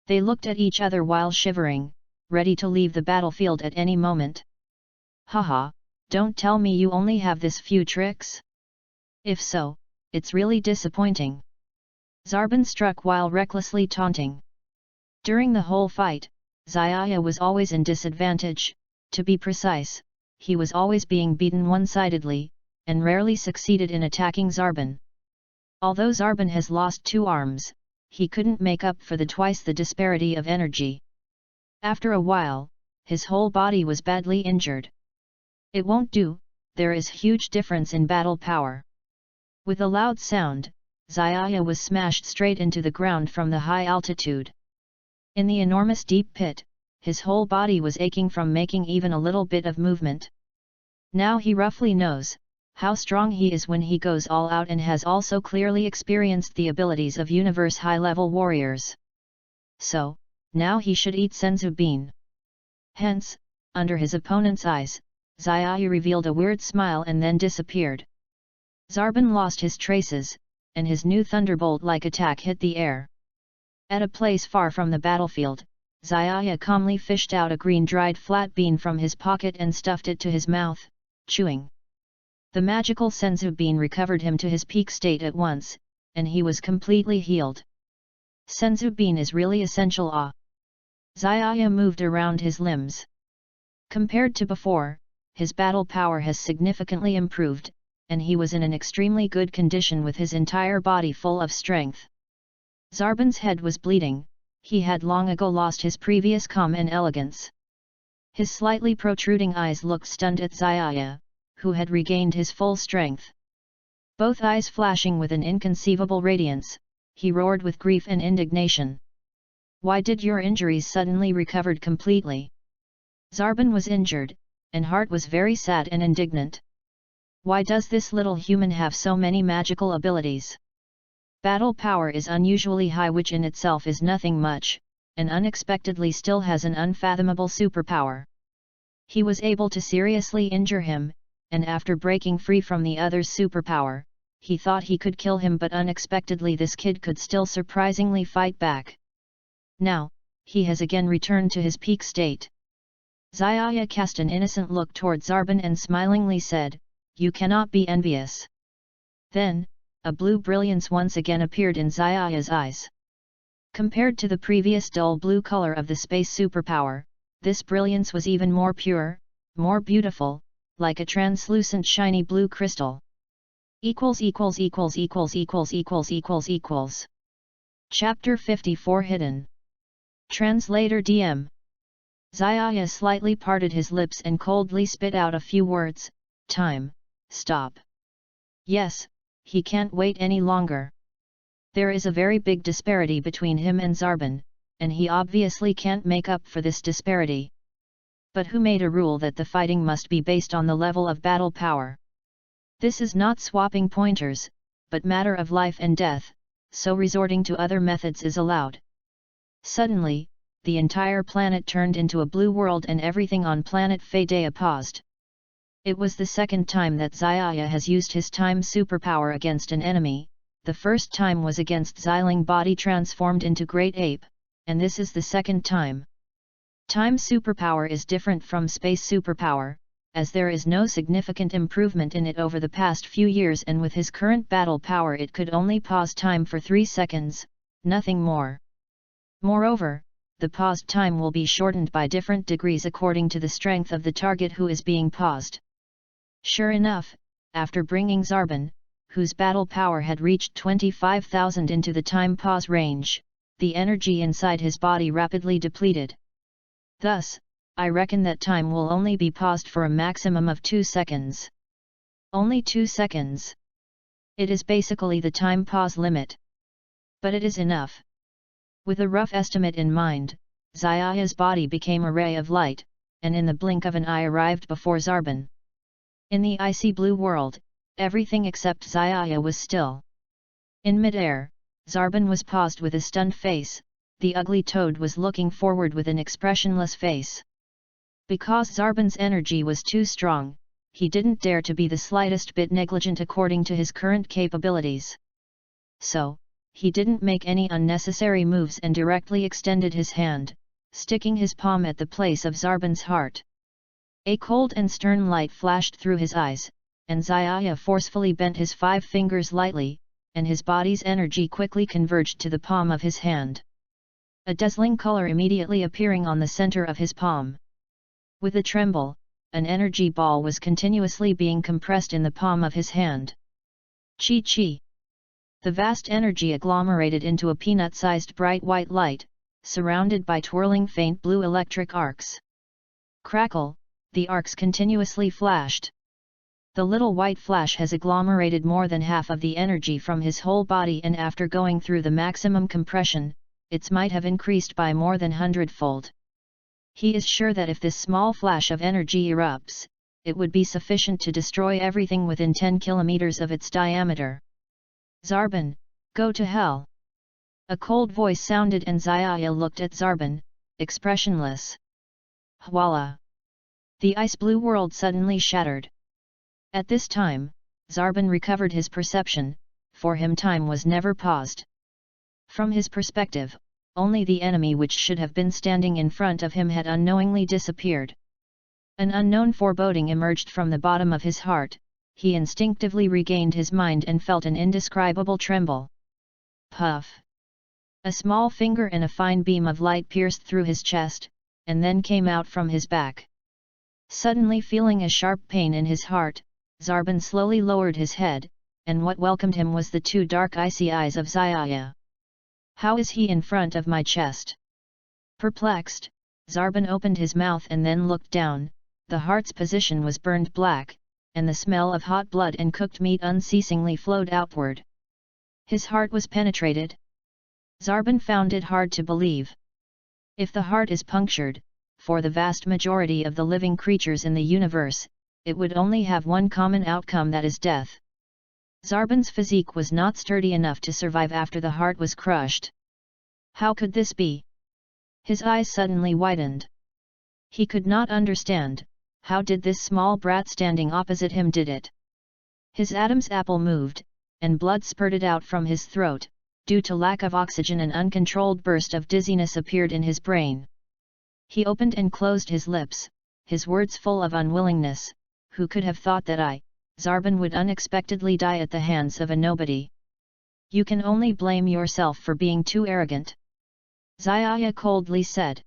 S1: They looked at each other while shivering, ready to leave the battlefield at any moment. Haha, don't tell me you only have this few tricks? If so, it's really disappointing. Zarbon struck while recklessly taunting. During the whole fight, Zaya was always in disadvantage. To be precise, he was always being beaten one-sidedly, and rarely succeeded in attacking Zarbon. Although Zarbon has lost two arms, he couldn't make up for the twice the disparity of energy. After a while, his whole body was badly injured. It won't do, there is huge difference in battle power. With a loud sound, Xiaya was smashed straight into the ground from the high altitude. In the enormous deep pit, his whole body was aching from making even a little bit of movement. Now he roughly knows how strong he is when he goes all out, and has also clearly experienced the abilities of universe high-level warriors. So, now he should eat senzu bean. Hence, under his opponent's eyes, Xiaya revealed a weird smile and then disappeared. Zarbon lost his traces, and his new thunderbolt-like attack hit the air. At a place far from the battlefield, Xiaya calmly fished out a green dried flat bean from his pocket and stuffed it to his mouth, chewing. The magical senzu bean recovered him to his peak state at once, and he was completely healed. Senzu bean is really essential. Xiaya moved around his limbs. Compared to before, his battle power has significantly improved, and he was in an extremely good condition with his entire body full of strength. Zarbon's head was bleeding, he had long ago lost his previous calm and elegance. His slightly protruding eyes looked stunned at Xiaya, who had regained his full strength. Both eyes flashing with an inconceivable radiance, he roared with grief and indignation. "Why did your injuries suddenly recovered completely?" Zarbon was injured, and heart was very sad and indignant. Why does this little human have so many magical abilities? Battle power is unusually high, which in itself is nothing much, and unexpectedly still has an unfathomable superpower. He was able to seriously injure him, and after breaking free from the other's superpower, he thought he could kill him, but unexpectedly this kid could still surprisingly fight back. Now, he has again returned to his peak state. Xiaya cast an innocent look toward Zarbon and smilingly said, "You cannot be envious." Then, a blue brilliance once again appeared in Xiaya's eyes. Compared to the previous dull blue color of the space superpower, this brilliance was even more pure, more beautiful, like a translucent shiny blue crystal. == Chapter 54 Hidden. Translator DM. Xiaya slightly parted his lips and coldly spit out a few words. Time, stop. Yes, he can't wait any longer. There is a very big disparity between him and Zarbon, and he obviously can't make up for this disparity. But who made a rule that the fighting must be based on the level of battle power? This is not swapping pointers, but matter of life and death, so resorting to other methods is allowed. Suddenly, the entire planet turned into a blue world and everything on planet Fadea paused. It was the second time that Xiaya has used his time superpower against an enemy. The first time was against Xiling body transformed into Great Ape, and this is the second time. Time superpower is different from space superpower, as there is no significant improvement in it over the past few years, and with his current battle power it could only pause time for 3 seconds, nothing more. Moreover, the paused time will be shortened by different degrees according to the strength of the target who is being paused. Sure enough, after bringing Zarbon, whose battle power had reached 25,000 into the time pause range, the energy inside his body rapidly depleted. Thus, I reckon that time will only be paused for a maximum of 2 seconds. Only 2 seconds. It is basically the time pause limit. But it is enough. With a rough estimate in mind, Xiaya's body became a ray of light, and in the blink of an eye arrived before Zarbon. In the icy blue world, everything except Xiaya was still. In mid-air, Zarbon was paused with a stunned face. The ugly toad was looking forward with an expressionless face. Because Zarbon's energy was too strong, he didn't dare to be the slightest bit negligent according to his current capabilities. So, he didn't make any unnecessary moves and directly extended his hand, sticking his palm at the place of Zarbon's heart. A cold and stern light flashed through his eyes, and Xiaya forcefully bent his 5 fingers lightly, and his body's energy quickly converged to the palm of his hand. A dazzling color immediately appearing on the center of his palm. With a tremble, an energy ball was continuously being compressed in the palm of his hand. Chi-chi! The vast energy agglomerated into a peanut-sized bright white light, surrounded by twirling faint blue electric arcs. Crackle, the arcs continuously flashed. The little white flash has agglomerated more than half of the energy from his whole body, and after going through the maximum compression, its might have increased by more than 100-fold. He is sure that if this small flash of energy erupts, it would be sufficient to destroy everything within 10 kilometers of its diameter. Zarbon, go to hell! A cold voice sounded, and Xiaya looked at Zarbon, expressionless. Voila! The ice-blue world suddenly shattered. At this time, Zarbon recovered his perception, for him time was never paused. From his perspective, only the enemy which should have been standing in front of him had unknowingly disappeared. An unknown foreboding emerged from the bottom of his heart. He instinctively regained his mind and felt an indescribable tremble. Puff! A small finger and a fine beam of light pierced through his chest, and then came out from his back. Suddenly feeling a sharp pain in his heart, Zarbon slowly lowered his head, and what welcomed him was the two dark icy eyes of Xiaya. How is he in front of my chest? Perplexed, Zarbon opened his mouth and then looked down. The heart's position was burned black, and the smell of hot blood and cooked meat unceasingly flowed outward. His heart was penetrated. Zarbon found it hard to believe. If the heart is punctured, for the vast majority of the living creatures in the universe, it would only have one common outcome, that is death. Zarbon's physique was not sturdy enough to survive after the heart was crushed. How could this be? His eyes suddenly widened. He could not understand, how did this small brat standing opposite him did it? His Adam's apple moved, and blood spurted out from his throat. Due to lack of oxygen, an uncontrolled burst of dizziness appeared in his brain. He opened and closed his lips, his words full of unwillingness. Who could have thought that I, Zarbon, would unexpectedly die at the hands of a nobody? You can only blame yourself for being too arrogant. Xiaya coldly said.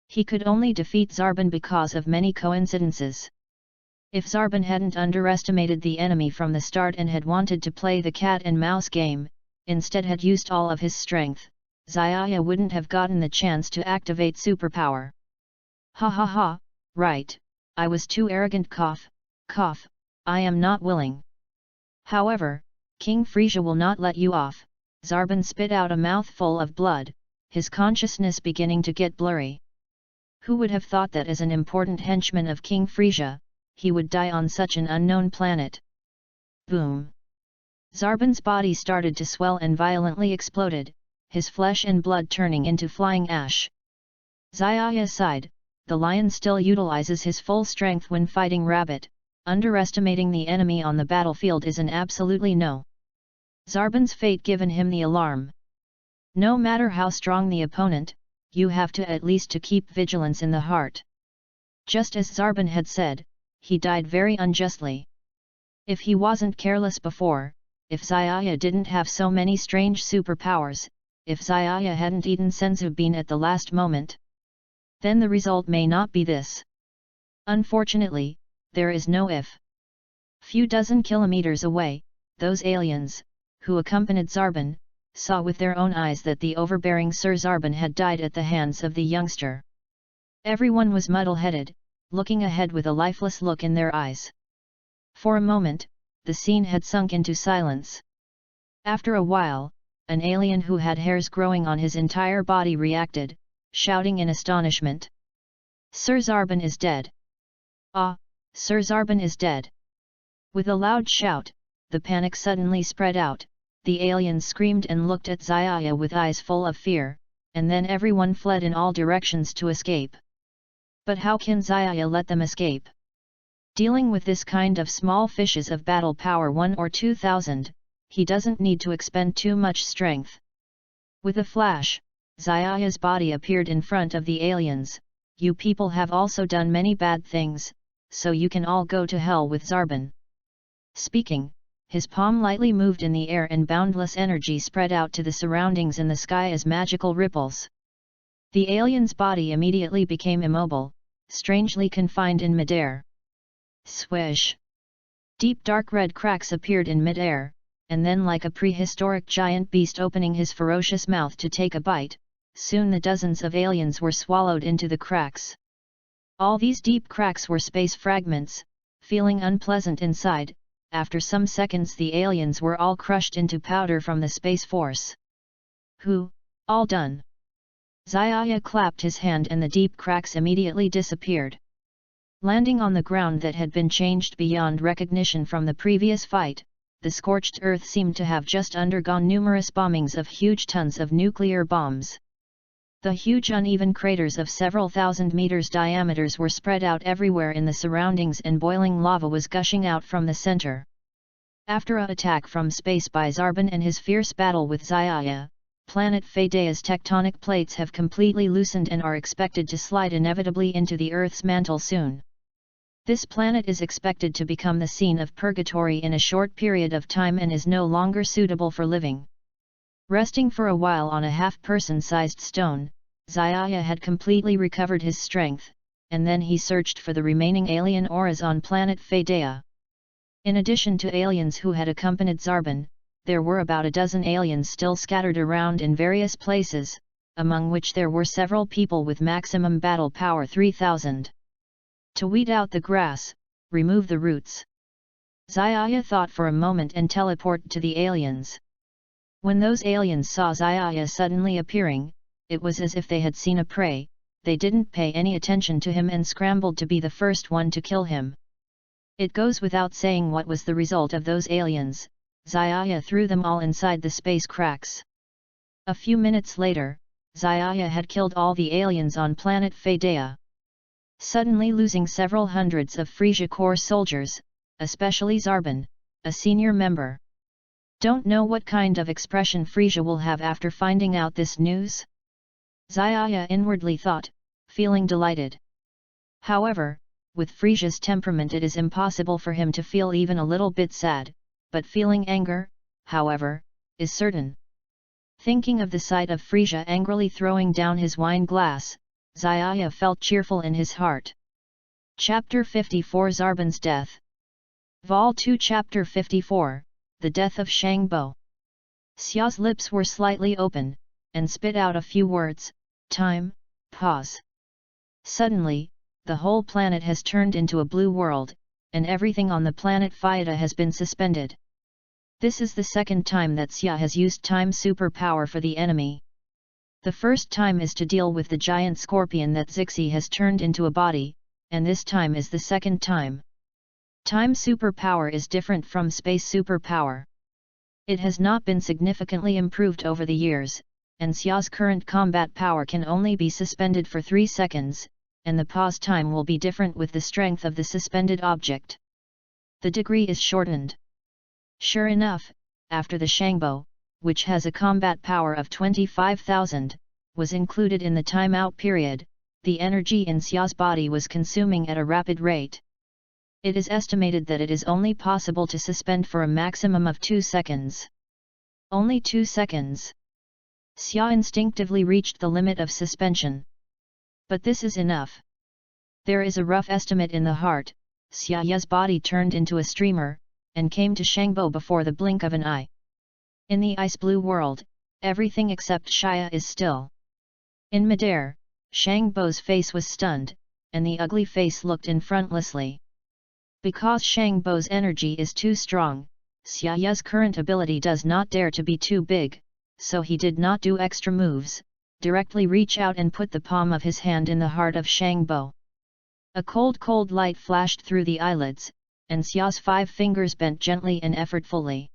S1: He could only defeat Zarbon because of many coincidences. If Zarbon hadn't underestimated the enemy from the start and had wanted to play the cat and mouse game, instead had used all of his strength, Xiaya wouldn't have gotten the chance to activate superpower. Ha ha ha, right. I was too arrogant. Cough, cough, I am not willing. However, King Frisia will not let you off. Zarbon spit out a mouthful of blood, his consciousness beginning to get blurry. Who would have thought that as an important henchman of King Frisia, he would die on such an unknown planet? Boom! Zarbon's body started to swell and violently exploded, his flesh and blood turning into flying ash. Xiaya sighed. The lion still utilizes his full strength when fighting rabbit. Underestimating the enemy on the battlefield is an absolutely no. Zarbon's fate given him the alarm. No matter how strong the opponent, you have to at least to keep vigilance in the heart. Just as Zarbon had said, he died very unjustly. If he wasn't careless before, if Xiaya didn't have so many strange superpowers, if Xiaya hadn't eaten senzu bean at the last moment, then the result may not be this. Unfortunately, there is no if. Few dozen kilometers away, those aliens, who accompanied Zarbon, saw with their own eyes that the overbearing Sir Zarbon had died at the hands of the youngster. Everyone was muddle-headed, looking ahead with a lifeless look in their eyes. For a moment, the scene had sunk into silence. After a while, an alien who had hairs growing on his entire body reacted, shouting in astonishment. Sir Zarbon is dead! Ah, Sir Zarbon is dead! With a loud shout, the panic suddenly spread out, the aliens screamed and looked at Xiaya with eyes full of fear, and then everyone fled in all directions to escape. But how can Xiaya let them escape? Dealing with this kind of small fishes of battle power 1 or 2,000, he doesn't need to expend too much strength. With a flash, Xiaya's body appeared in front of the aliens. You people have also done many bad things, so you can all go to hell with Zarbon. Speaking, his palm lightly moved in the air and boundless energy spread out to the surroundings in the sky as magical ripples. The alien's body immediately became immobile, strangely confined in midair. Swish! Deep dark red cracks appeared in midair, and then like a prehistoric giant beast opening his ferocious mouth to take a bite, soon the dozens of aliens were swallowed into the cracks. All these deep cracks were space fragments, feeling unpleasant inside. After some seconds the aliens were all crushed into powder from the space force. All done. Xiaya clapped his hand and the deep cracks immediately disappeared. Landing on the ground that had been changed beyond recognition from the previous fight, the scorched earth seemed to have just undergone numerous bombings of huge tons of nuclear bombs. The huge uneven craters of several thousand meters diameters were spread out everywhere in the surroundings and boiling lava was gushing out from the center. After an attack from space by Zarbon and his fierce battle with Xiaya, planet Phaedaea's tectonic plates have completely loosened and are expected to slide inevitably into the Earth's mantle soon. This planet is expected to become the scene of purgatory in a short period of time and is no longer suitable for living. Resting for a while on a half-person-sized stone, Xiaya had completely recovered his strength, and then he searched for the remaining alien auras on planet Phaedaea. In addition to aliens who had accompanied Zarbon, there were about a dozen aliens still scattered around in various places, among which there were several people with maximum battle power 3000. To weed out the grass, remove the roots. Xiaya thought for a moment and teleported to the aliens. When those aliens saw Xiaya suddenly appearing, it was as if they had seen a prey. They didn't pay any attention to him and scrambled to be the first one to kill him. It goes without saying what was the result of those aliens. Xiaya threw them all inside the space cracks. A few minutes later, Xiaya had killed all the aliens on planet Phaedaea. Suddenly losing several hundreds of Frisia Corps soldiers, especially Zarbon, a senior member. Don't know what kind of expression Frisia will have after finding out this news? Xiaya inwardly thought, feeling delighted. However, with Frisia's temperament it is impossible for him to feel even a little bit sad, but feeling anger, however, is certain. Thinking of the sight of Frisia angrily throwing down his wine glass, Xiaya felt cheerful in his heart. Chapter 54 Zarbon's Death. Vol 2 Chapter 54, The Death of Shangbo. Xia's lips were slightly open, and spit out a few words, time, pause. Suddenly, the whole planet has turned into a blue world, and everything on the planet Phaedaea has been suspended. This is the second time that Xia has used time superpower for the enemy. The first time is to deal with the giant scorpion that Zixi has turned into a body, and this time is the second time. Time superpower is different from space superpower. It has not been significantly improved over the years, and Xia's current combat power can only be suspended for 3 seconds, and the pause time will be different with the strength of the suspended object. The degree is shortened. Sure enough, after the Shangbo, which has a combat power of 25,000, was included in the timeout period, the energy in Xia's body was consuming at a rapid rate. It is estimated that it is only possible to suspend for a maximum of 2 seconds. Only 2 seconds. Xia instinctively reached the limit of suspension. But this is enough. There is a rough estimate in the heart. Xia's body turned into a streamer, and came to Shangbo before the blink of an eye. In the ice-blue world, everything except Xia is still. In midair, Shangbo's face was stunned, and the ugly face looked in frontlessly. Because Shangbo's energy is too strong, Xia's current ability does not dare to be too big, so he did not do extra moves, directly reach out and put the palm of his hand in the heart of Shangbo. A cold light flashed through the eyelids, and Xia's 5 fingers bent gently and effortfully.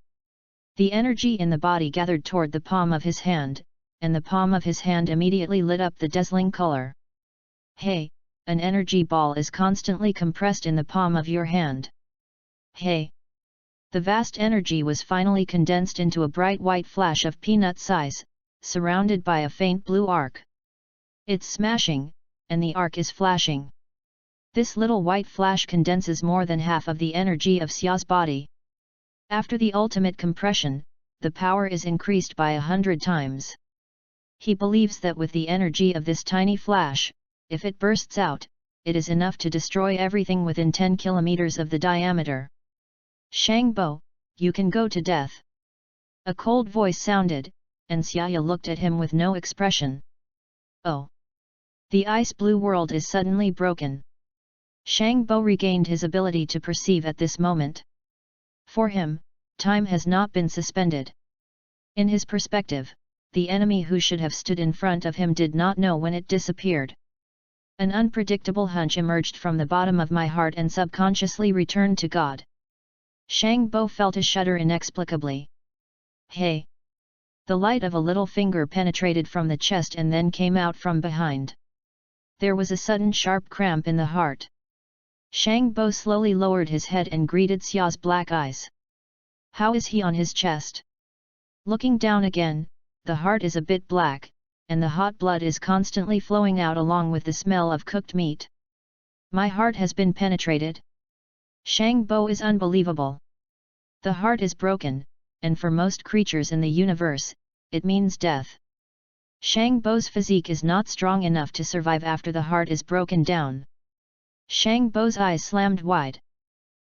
S1: The energy in the body gathered toward the palm of his hand, and the palm of his hand immediately lit up the dazzling color. Hey, an energy ball is constantly compressed in the palm of your hand. Hey! The vast energy was finally condensed into a bright white flash of peanut size, surrounded by a faint blue arc. It's smashing, and the arc is flashing. This little white flash condenses more than half of the energy of Xia's body. After the ultimate compression, the power is increased by 100 times. He believes that with the energy of this tiny flash, if it bursts out, it is enough to destroy everything within 10 kilometers of the diameter. Shangbo, you can go to death. A cold voice sounded, and Xiaya looked at him with no expression. Oh! The ice blue world is suddenly broken. Shang Bo regained his ability to perceive at this moment. For him, time has not been suspended. In his perspective, the enemy who should have stood in front of him did not know when it disappeared. An unpredictable hunch emerged from the bottom of my heart and subconsciously returned to God. Shang Bo felt a shudder inexplicably. Hey! The light of a little finger penetrated from the chest and then came out from behind. There was a sudden sharp cramp in the heart. Shang Bo slowly lowered his head and greeted Xia's black eyes. How is he on his chest? Looking down again, the heart is a bit black, and the hot blood is constantly flowing out along with the smell of cooked meat. My heart has been penetrated? Shang Bo is unbelievable. The heart is broken, and for most creatures in the universe, it means death. Shang Bo's physique is not strong enough to survive after the heart is broken down. Shang Bo's eyes slammed wide.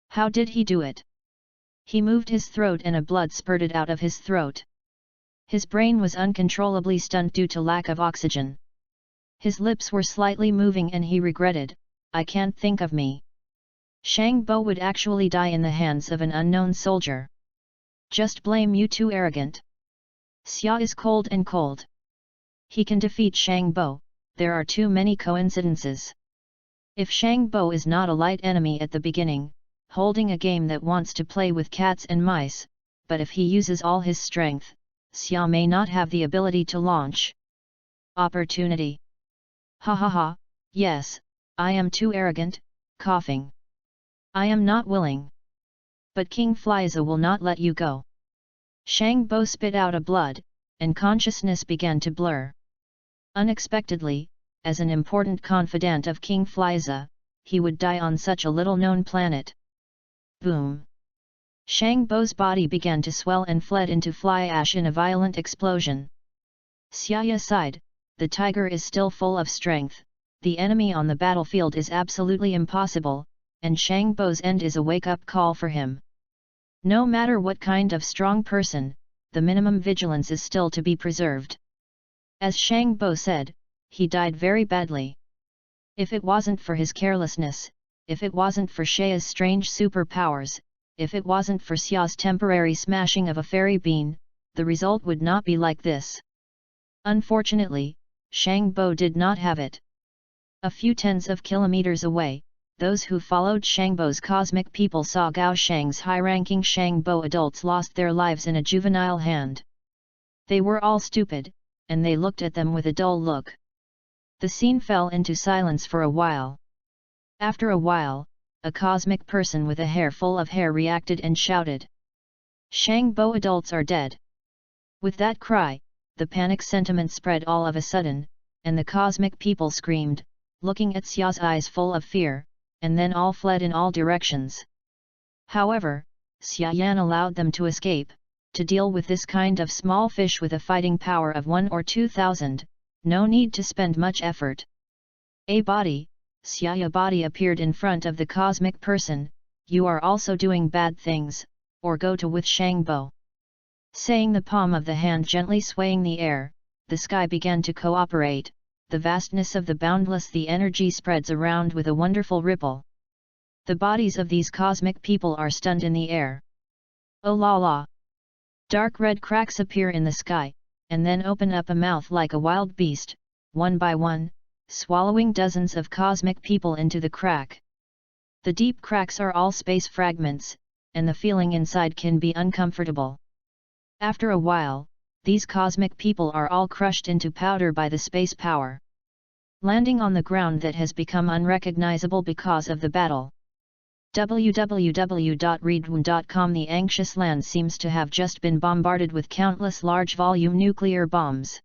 S1: How did he do it? He moved his throat and a blood spurted out of his throat. His brain was uncontrollably stunned due to lack of oxygen. His lips were slightly moving and he regretted, I can't think of me. Shang Bo would actually die in the hands of an unknown soldier. Just blame you too arrogant. Xia is cold and cold. He can defeat Shang Bo, there are too many coincidences. If Shang Bo is not a light enemy at the beginning, holding a game that wants to play with cats and mice, but if he uses all his strength, Xia may not have the ability to launch. Opportunity. Ha ha ha, yes, I am too arrogant, coughing. I am not willing. But King Fliza will not let you go. Shang Bo spit out a blood, and consciousness began to blur. Unexpectedly, as an important confidant of King Fliza, he would die on such a little-known planet. Boom! Shang Bo's body began to swell and fled into fly ash in a violent explosion. Xiaya sighed, the tiger is still full of strength, the enemy on the battlefield is absolutely impossible, and Shang Bo's end is a wake-up call for him. No matter what kind of strong person, the minimum vigilance is still to be preserved. As Shang Bo said, he died very badly. If it wasn't for his carelessness, if it wasn't for Xia's strange superpowers, if it wasn't for Xia's temporary smashing of a fairy bean, the result would not be like this. Unfortunately, Shang Bo did not have it. A few tens of kilometers away, those who followed Shang Bo's cosmic people saw Gao Shang's high-ranking Shang Bo adults lost their lives in a juvenile hand. They were all stupid, and they looked at them with a dull look. The scene fell into silence for a while. After a while, a cosmic person with a hair full of hair reacted and shouted. Shang Bo adults are dead. With that cry, the panic sentiment spread all of a sudden, and the cosmic people screamed, looking at Xia's eyes full of fear, and then all fled in all directions. However, Xia Yan allowed them to escape. To deal with this kind of small fish with a fighting power of 1 or 2,000, no need to spend much effort. A body, Xiaya body appeared in front of the cosmic person, you are also doing bad things, or go to with Shang Bo. Saying the palm of the hand gently swaying the air, the sky began to cooperate, the vastness of the boundless the energy spreads around with a wonderful ripple. The bodies of these cosmic people are stunned in the air. Oh la la! Dark red cracks appear in the sky, and then open up a mouth like a wild beast, one by one, swallowing dozens of cosmic people into the crack. The deep cracks are all space fragments, and the feeling inside can be uncomfortable. After a while, these cosmic people are all crushed into powder by the space power, landing on the ground that has become unrecognizable because of the battle. www.readaloud.com The anxious land seems to have just been bombarded with countless large-volume nuclear bombs.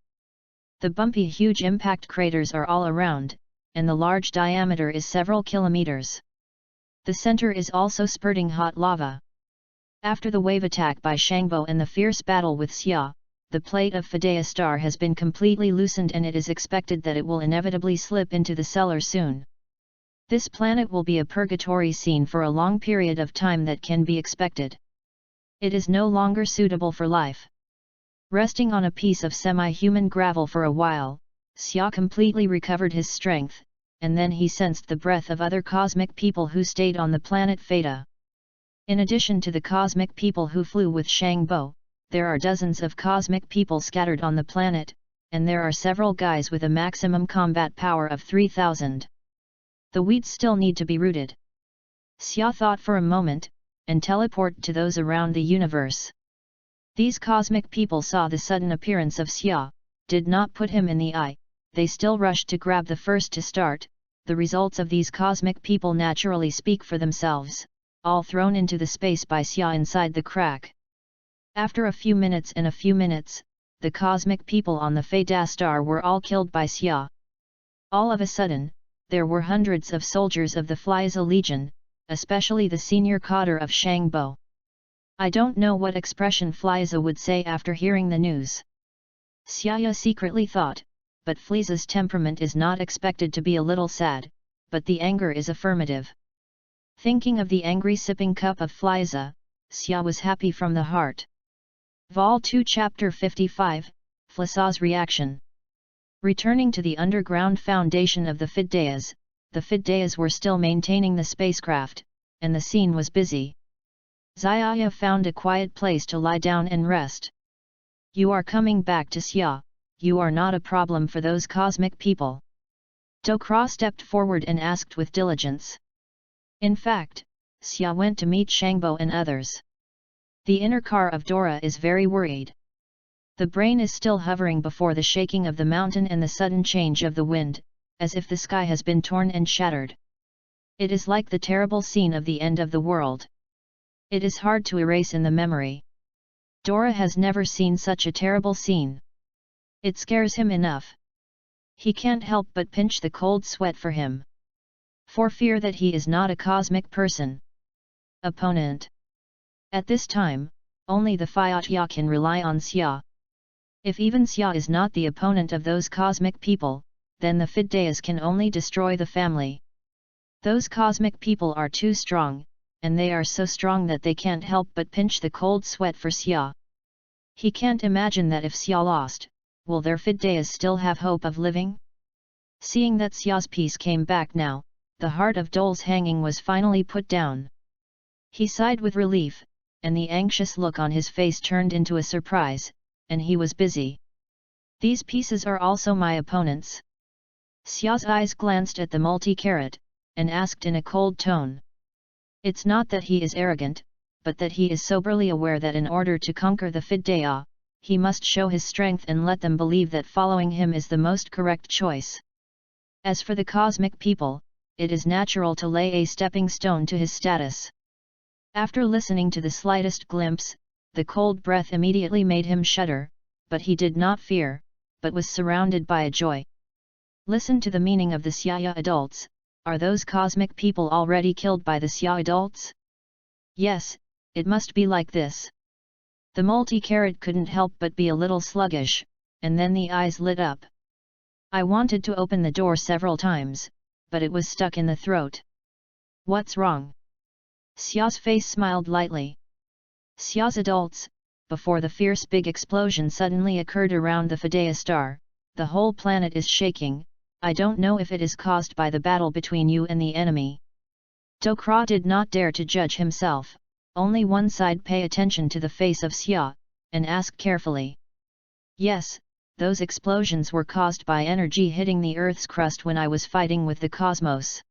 S1: The bumpy huge impact craters are all around, and the large diameter is several kilometers. The center is also spurting hot lava. After the wave attack by Shang Bo and the fierce battle with Xia, the plate of Fidea Star has been completely loosened and it is expected that it will inevitably slip into the cellar soon. This planet will be a purgatory scene for a long period of time that can be expected. It is no longer suitable for life. Resting on a piece of semi-human gravel for a while, Xia completely recovered his strength, and then he sensed the breath of other cosmic people who stayed on the planet Theta. In addition to the cosmic people who flew with Shangbo, there are dozens of cosmic people scattered on the planet, and there are several guys with a maximum combat power of 3000. The weeds still need to be rooted. Xia thought for a moment, and teleported to those around the universe. These cosmic people saw the sudden appearance of Xia, did not put him in the eye, they still rushed to grab the first to start. The results of these cosmic people naturally speak for themselves, all thrown into the space by Xia inside the crack. After a few minutes, the cosmic people on the Theta star were all killed by Xia. All of a sudden, there were hundreds of soldiers of the Flyza Legion, especially the senior cadre of Shangbo. I don't know what expression Flyza would say after hearing the news. Xia secretly thought, but Flyza's temperament is not expected to be a little sad, but the anger is affirmative. Thinking of the angry sipping cup of Flyza, Xia was happy from the heart. Vol 2 Chapter 55, Flyza's Reaction. Returning to the underground foundation of the Fidayas were still maintaining the spacecraft, and the scene was busy. Xiaya found a quiet place to lie down and rest. You are coming back to Xia, you are not a problem for those cosmic people. Dokra stepped forward and asked with diligence. In fact, Xia went to meet Shangbo and others. The inner car of Dora is very worried. The brain is still hovering before the shaking of the mountain and the sudden change of the wind, as if the sky has been torn and shattered. It is like the terrible scene of the end of the world. It is hard to erase in the memory. Dora has never seen such a terrible scene. It scares him enough. He can't help but pinch the cold sweat for him. For fear that he is not a cosmic person. Opponent. At this time, only the Fayatya can rely on Xia. If even Xia is not the opponent of those cosmic people, then the Fidayas can only destroy the family. Those cosmic people are too strong, and they are so strong that they can't help but pinch the cold sweat for Xia. He can't imagine that if Xia lost, will their Fidayas still have hope of living? Seeing that Xia's peace came back now, the heart of Dole's hanging was finally put down. He sighed with relief, and the anxious look on his face turned into a surprise, and he was busy. These pieces are also my opponents. Xia's eyes glanced at the multi-carat, and asked in a cold tone. It's not that he is arrogant, but that he is soberly aware that in order to conquer the Fidaya, he must show his strength and let them believe that following him is the most correct choice. As for the cosmic people, it is natural to lay a stepping stone to his status. After listening to the slightest glimpse, the cold breath immediately made him shudder, but he did not fear, but was surrounded by a joy. Listen to the meaning of the Xia adults. Are those cosmic people already killed by the Xia adults? Yes, it must be like this. The multi-carat couldn't help but be a little sluggish, and then the eyes lit up. I wanted to open the door several times, but it was stuck in the throat. What's wrong? Xia's face smiled lightly. Xia's adults, before the fierce big explosion suddenly occurred around the Fidaya star, the whole planet is shaking. I don't know if it is caused by the battle between you and the enemy. Dokra did not dare to judge himself, only one side pay attention to the face of Xia, and ask carefully. Yes, those explosions were caused by energy hitting the Earth's crust when I was fighting with the cosmos.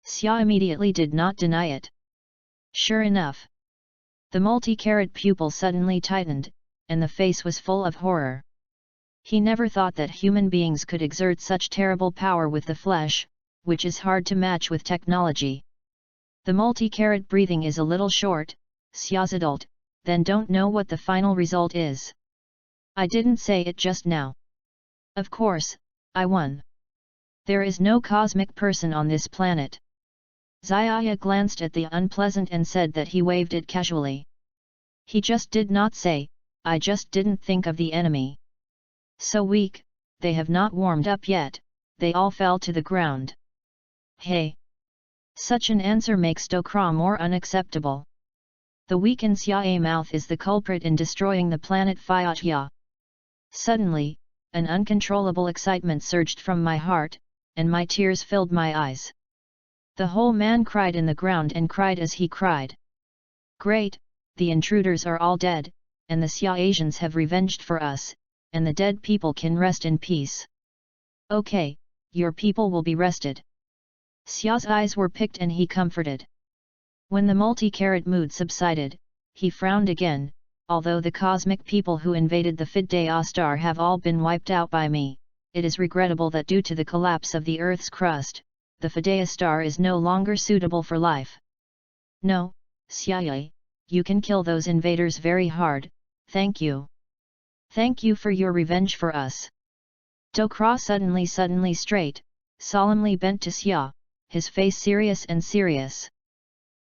S1: Xia immediately did not deny it. Sure enough. The multi-carat pupil suddenly tightened, and the face was full of horror. He never thought that human beings could exert such terrible power with the flesh, which is hard to match with technology. The multi-carat breathing is a little short. Xia's adult, then don't know what the final result is. I didn't say it just now. Of course, I won. There is no cosmic person on this planet. Xiaya glanced at the unpleasant and said that he waved it casually. He just did not say, I just didn't think of the enemy. So weak, they have not warmed up yet, they all fell to the ground. Hey! Such an answer makes Dokra more unacceptable. The weakened Xia mouth is the culprit in destroying the planet Fayatya, Suddenly, an uncontrollable excitement surged from my heart, and my tears filled my eyes. The whole man cried in the ground and cried as he cried. Great, the intruders are all dead, and the Xia Asians have revenged for us, and the dead people can rest in peace. Okay, your people will be rested. Xia's eyes were picked and he comforted. When the multi-carat mood subsided, he frowned again. Although the cosmic people who invaded the Fidea star have all been wiped out by me, it is regrettable that due to the collapse of the Earth's crust, the Fidea star is no longer suitable for life. No, Xia, you can kill those invaders very hard, thank you. Thank you for your revenge for us. Dokra suddenly straight, solemnly bent to Xia, his face serious and serious.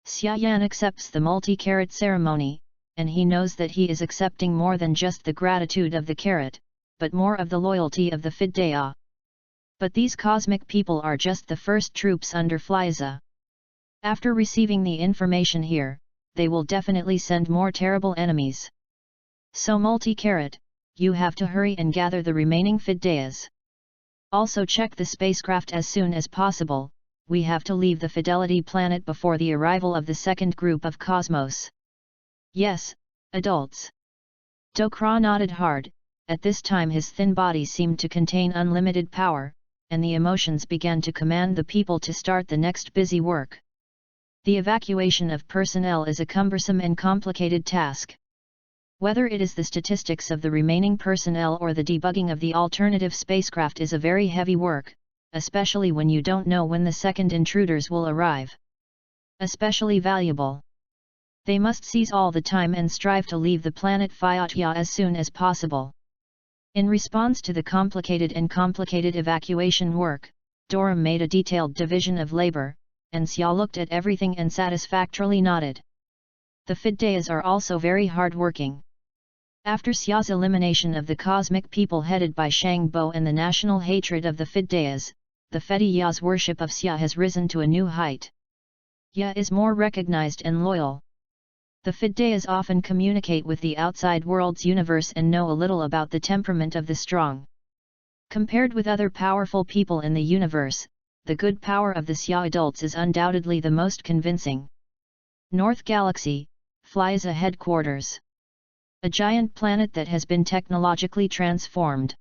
S1: Xia Yan accepts the multi-carat ceremony, and he knows that he is accepting more than just the gratitude of the carat, but more of the loyalty of the Fidea. But these cosmic people are just the first troops under Fliza. After receiving the information here, they will definitely send more terrible enemies. So multi-carat, you have to hurry and gather the remaining Fideas. Also check the spacecraft as soon as possible, we have to leave the Fidelity planet before the arrival of the second group of Cosmos. Yes, adults. Dokra nodded hard. At this time his thin body seemed to contain unlimited power, and the emotions began to command the people to start the next busy work. The evacuation of personnel is a cumbersome and complicated task. Whether it is the statistics of the remaining personnel or the debugging of the alternative spacecraft is a very heavy work, especially when you don't know when the second intruders will arrive. Especially valuable. They must seize all the time and strive to leave the planet Phayatya as soon as possible. In response to the complicated evacuation work, Doram made a detailed division of labor, and Xia looked at everything and satisfactorily nodded. The Fideas are also very hard-working. After Xia's elimination of the cosmic people headed by Shangbo and the national hatred of the Fideas, the Fidea's worship of Xia has risen to a new height. Ya is more recognized and loyal. The Fideas often communicate with the outside world's universe and know a little about the temperament of the strong. Compared with other powerful people in the universe, the good power of the Xia adults is undoubtedly the most convincing. North Galaxy, Fliza headquarters. A giant planet that has been technologically transformed.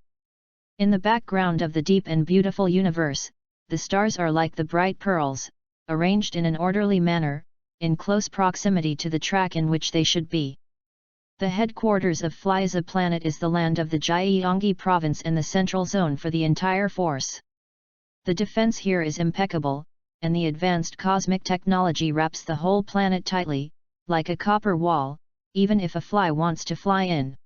S1: In the background of the deep and beautiful universe, the stars are like the bright pearls, arranged in an orderly manner, in close proximity to the track in which they should be. The headquarters of Fliza planet is the land of the Jiangyi province and the central zone for the entire force. The defense here is impeccable, and the advanced cosmic technology wraps the whole planet tightly, like a copper wall, even if a fly wants to fly in.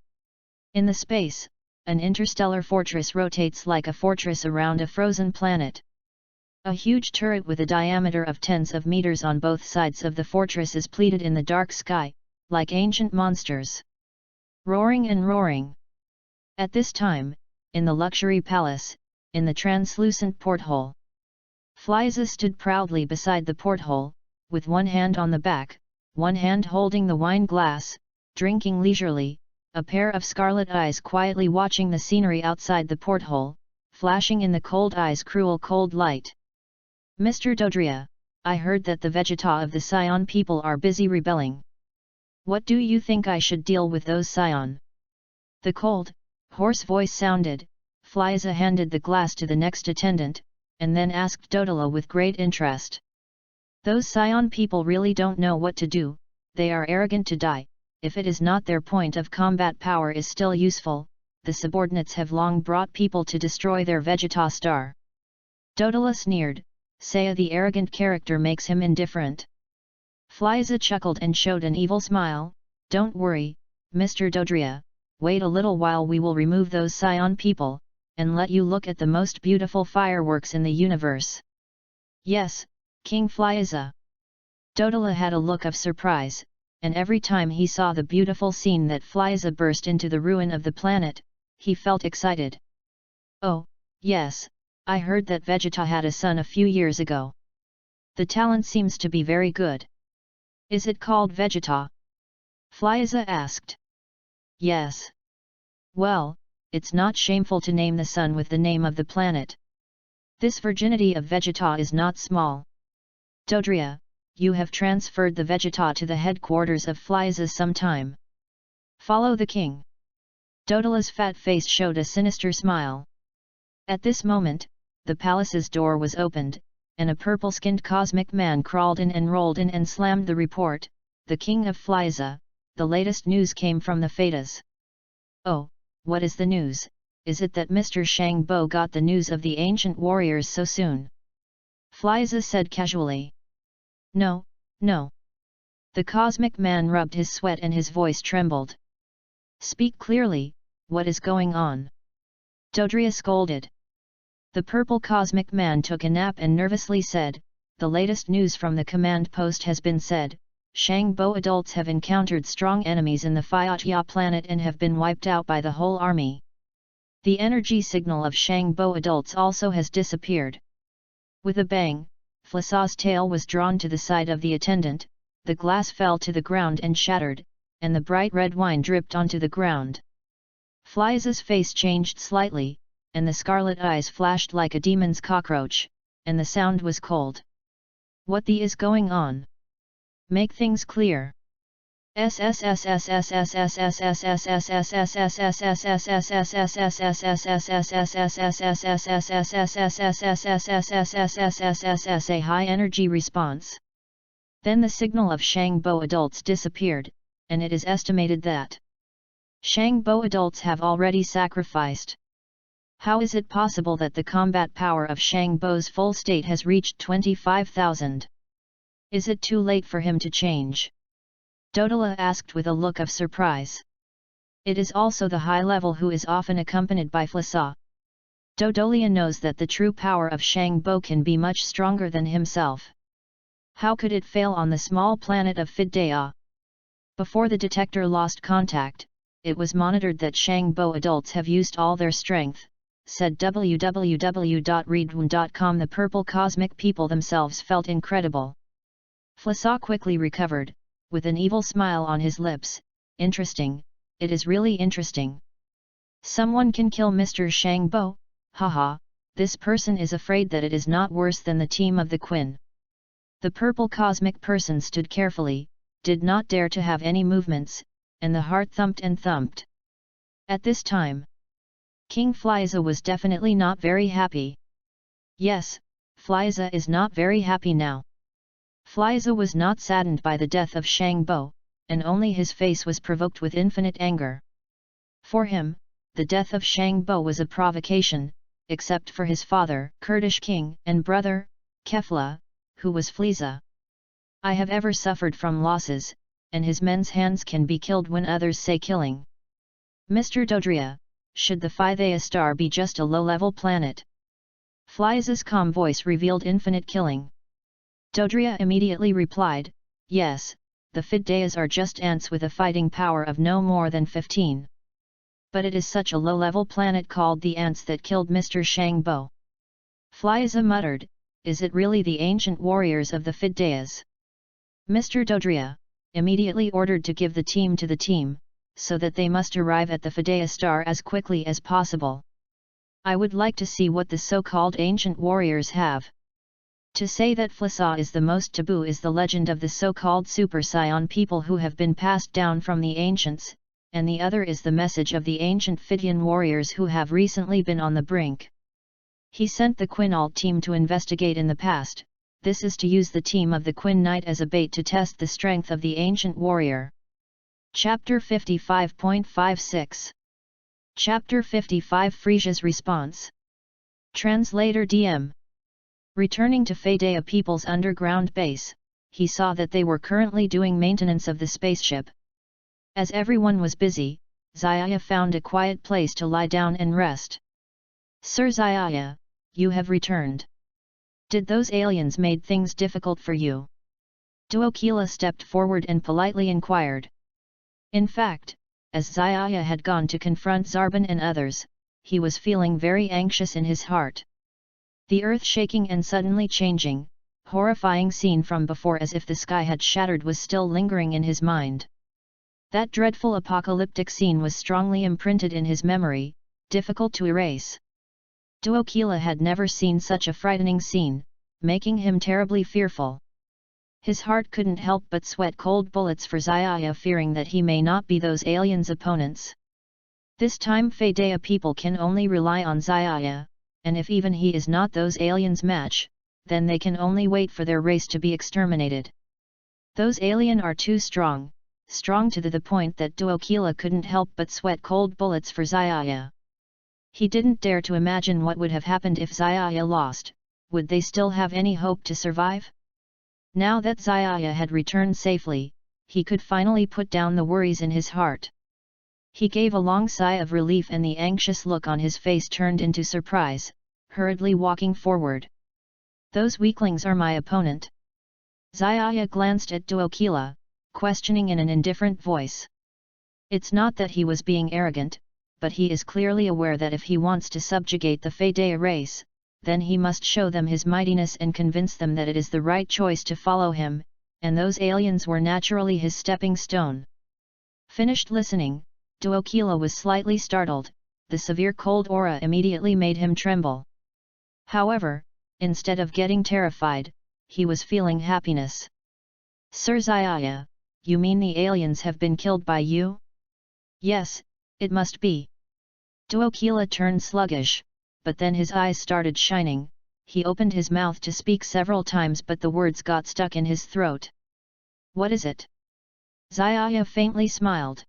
S1: In the space, an interstellar fortress rotates like a fortress around a frozen planet. A huge turret with a diameter of tens of meters on both sides of the fortress is pleated in the dark sky, like ancient monsters. Roaring and roaring. At this time, in the luxury palace, in the translucent porthole, Fliza stood proudly beside the porthole, with one hand on the back, one hand holding the wine glass, drinking leisurely, a pair of scarlet eyes quietly watching the scenery outside the porthole, flashing in the cold eyes cruel cold light. Mr. Dodria, I heard that the Vegeta of the Scion people are busy rebelling. What do you think I should deal with those Scion? The cold, hoarse voice sounded. Fliza handed the glass to the next attendant, and then asked Dodala with great interest. Those Scion people really don't know what to do, they are arrogant to die, if it is not their point of combat power is still useful, the subordinates have long brought people to destroy their Vegeta star. Dodala sneered, Saya the arrogant character makes him indifferent. Fliza chuckled and showed an evil smile, don't worry, Mr. Dodria, wait a little while we will remove those Scion people, and let you look at the most beautiful fireworks in the universe. Yes, King Fliza. Dodala had a look of surprise, and every time he saw the beautiful scene that Fliza burst into the ruin of the planet, he felt excited. Oh, yes, I heard that Vegeta had a son a few years ago. The talent seems to be very good. Is it called Vegeta? Fliza asked. Yes. Well, it's not shameful to name the sun with the name of the planet. This virginity of Vegeta is not small. Dodria, you have transferred the Vegeta to the headquarters of Flyza sometime. Follow the king. Dodola's fat face showed a sinister smile. At this moment, the palace's door was opened, and a purple-skinned cosmic man crawled in and rolled in and slammed the report. The king of Flyza, the latest news came from the Fadas. Oh, what is the news? Is it that Mr. Shangbo got the news of the ancient warriors so soon? Flyza said casually. No, no. The cosmic man rubbed his sweat and his voice trembled. Speak clearly, what is going on? Dodria scolded. The purple cosmic man took a nap and nervously said, the latest news from the command post has been said, Shangbo adults have encountered strong enemies in the Fyatya planet and have been wiped out by the whole army. The energy signal of Shangbo adults also has disappeared. With a bang, Flassa's tail was drawn to the side of the attendant, the glass fell to the ground and shattered, and the bright red wine dripped onto the ground. Flyza's face changed slightly, and the scarlet eyes flashed like a demon's cockroach, and the sound was cold. What the is going on? Make things clear. A high energy response. Then the signal of Shangbo adults disappeared, and it is estimated that Shangbo adults have already sacrificed. How is it possible that the combat power of Shangbo's full state has reached 25,000? Is it too late for him to change? Dodola asked with a look of surprise. It is also the high level who is often accompanied by Flassa. Dodolia knows that the true power of Shangbo can be much stronger than himself. How could it fail on the small planet of Fidea? Before the detector lost contact, it was monitored that Shangbo adults have used all their strength, said www.readaloud.com. The purple cosmic people themselves felt incredible. Flassa quickly recovered, with an evil smile on his lips. Interesting, it is really interesting. Someone can kill Mr. Shangbo? Haha, this person is afraid that it is not worse than the team of the Quinn. The purple cosmic person stood carefully, did not dare to have any movements, and the heart thumped and thumped. At this time, King Flyza was definitely not very happy. Yes, Flyza is not very happy now. Flyza was not saddened by the death of Shangbo, and only his face was provoked with infinite anger. For him, the death of Shangbo was a provocation, except for his father, Kurdish king, and brother, Kefla, who was Flyza. I have ever suffered from losses, and his men's hands can be killed when others say killing. Mr. Dodria, should the Phthia star be just a low-level planet? Flyza's calm voice revealed infinite killing. Dodria immediately replied, yes, the Phideas are just ants with a fighting power of no more than 15. But it is such a low-level planet called the ants that killed Mr. Shangbo. Flyza muttered, is it really the ancient warriors of the Phideas? Mr. Dodria, immediately ordered to give the team to the team, so that they must arrive at the Phthia star as quickly as possible. I would like to see what the so-called ancient warriors have. To say that Flassa is the most taboo is the legend of the so-called Super Saiyan people who have been passed down from the ancients, and the other is the message of the ancient Phidian warriors who have recently been on the brink. He sent the Quinalt team to investigate in the past. This is to use the team of the Quinn Knight as a bait to test the strength of the ancient warrior. Chapter 55.56. Chapter 55 Frisia's response. Translator DM. Returning to Phthia people's underground base, he saw that they were currently doing maintenance of the spaceship. As everyone was busy, Zaya found a quiet place to lie down and rest. Sir Zaya, you have returned. Did those aliens made things difficult for you? Duokila stepped forward and politely inquired. In fact, as Zaya had gone to confront Zarbon and others, he was feeling very anxious in his heart. The earth shaking and suddenly changing, horrifying scene from before as if the sky had shattered was still lingering in his mind. That dreadful apocalyptic scene was strongly imprinted in his memory, difficult to erase. Duokila had never seen such a frightening scene, making him terribly fearful. His heart couldn't help but sweat cold bullets for Xiaya, fearing that he may not be those aliens' opponents. This time Fedea people can only rely on Xiaya, and if even he is not those aliens' match, then they can only wait for their race to be exterminated. Those aliens are too strong to the point that Duokila couldn't help but sweat cold bullets for Xiaya. He didn't dare to imagine what would have happened if Xiaya lost. Would they still have any hope to survive? Now that Xiaya had returned safely, he could finally put down the worries in his heart. He gave a long sigh of relief, and the anxious look on his face turned into surprise, hurriedly walking forward. Those weaklings are my opponent. Xiaya glanced at Duokila, questioning in an indifferent voice. It's not that he was being arrogant, but he is clearly aware that if he wants to subjugate the Fedea race, then he must show them his mightiness and convince them that it is the right choice to follow him, and those aliens were naturally his stepping stone. Finished listening, Duokila was slightly startled. The severe cold aura immediately made him tremble. However, instead of getting terrified, he was feeling happiness. Sir Xiaya, you mean the aliens have been killed by you? Yes, it must be. Duokila turned sluggish, but then his eyes started shining. He opened his mouth to speak several times, but the words got stuck in his throat. What is it? Xiaya faintly smiled.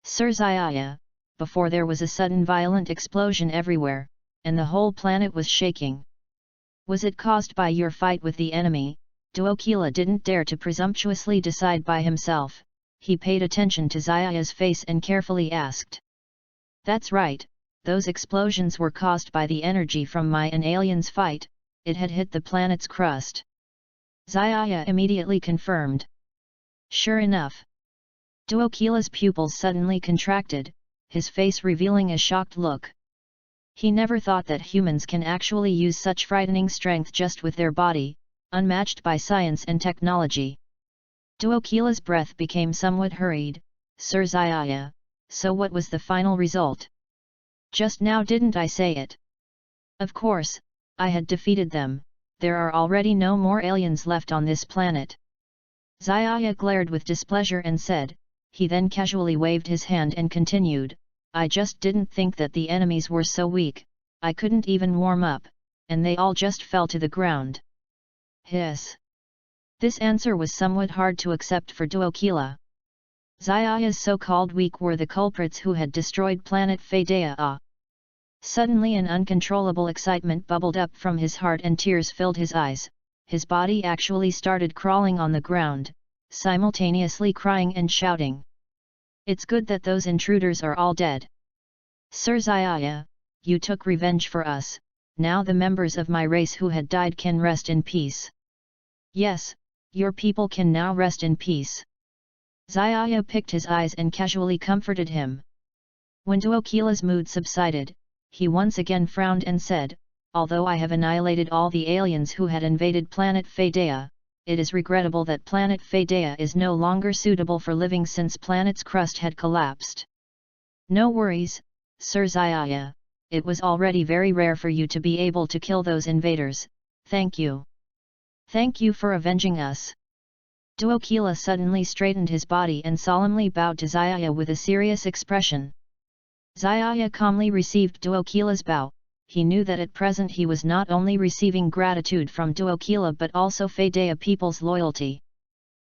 S1: Sir Xiaya, before there was a sudden violent explosion everywhere, and the whole planet was shaking. Was it caused by your fight with the enemy? Duokila didn't dare to presumptuously decide by himself. He paid attention to Xiaya's face and carefully asked. That's right, those explosions were caused by the energy from my and aliens' fight. It had hit the planet's crust. Xiaya immediately confirmed. Sure enough. Duokila's pupils suddenly contracted, his face revealing a shocked look. He never thought that humans can actually use such frightening strength just with their body, unmatched by science and technology. Duokila's breath became somewhat hurried. Sir Xiaya, so what was the final result? Just now didn't I say it? Of course, I had defeated them. There are already no more aliens left on this planet. Xiaya glared with displeasure and said. He then casually waved his hand and continued, I just didn't think that the enemies were so weak. I couldn't even warm up, and they all just fell to the ground. Hiss. This answer was somewhat hard to accept for Duokila. Xiaya's so-called weak were the culprits who had destroyed planet Fedea. Suddenly an uncontrollable excitement bubbled up from his heart and tears filled his eyes. His body actually started crawling on the ground, simultaneously crying and shouting. It's good that those intruders are all dead. Sir Xiaya, you took revenge for us. Now the members of my race who had died can rest in peace. Yes, your people can now rest in peace. Xiaya picked his eyes and casually comforted him. When Duokila's mood subsided, he once again frowned and said, although I have annihilated all the aliens who had invaded planet Fedea, it is regrettable that planet Fedea is no longer suitable for living since planet's crust had collapsed. No worries, Sir Xiaya, it was already very rare for you to be able to kill those invaders. Thank you. Thank you for avenging us. Duokila suddenly straightened his body and solemnly bowed to Xiaya with a serious expression. Xiaya calmly received Duokila's bow. He knew that at present he was not only receiving gratitude from Duokila but also Fedea people's loyalty.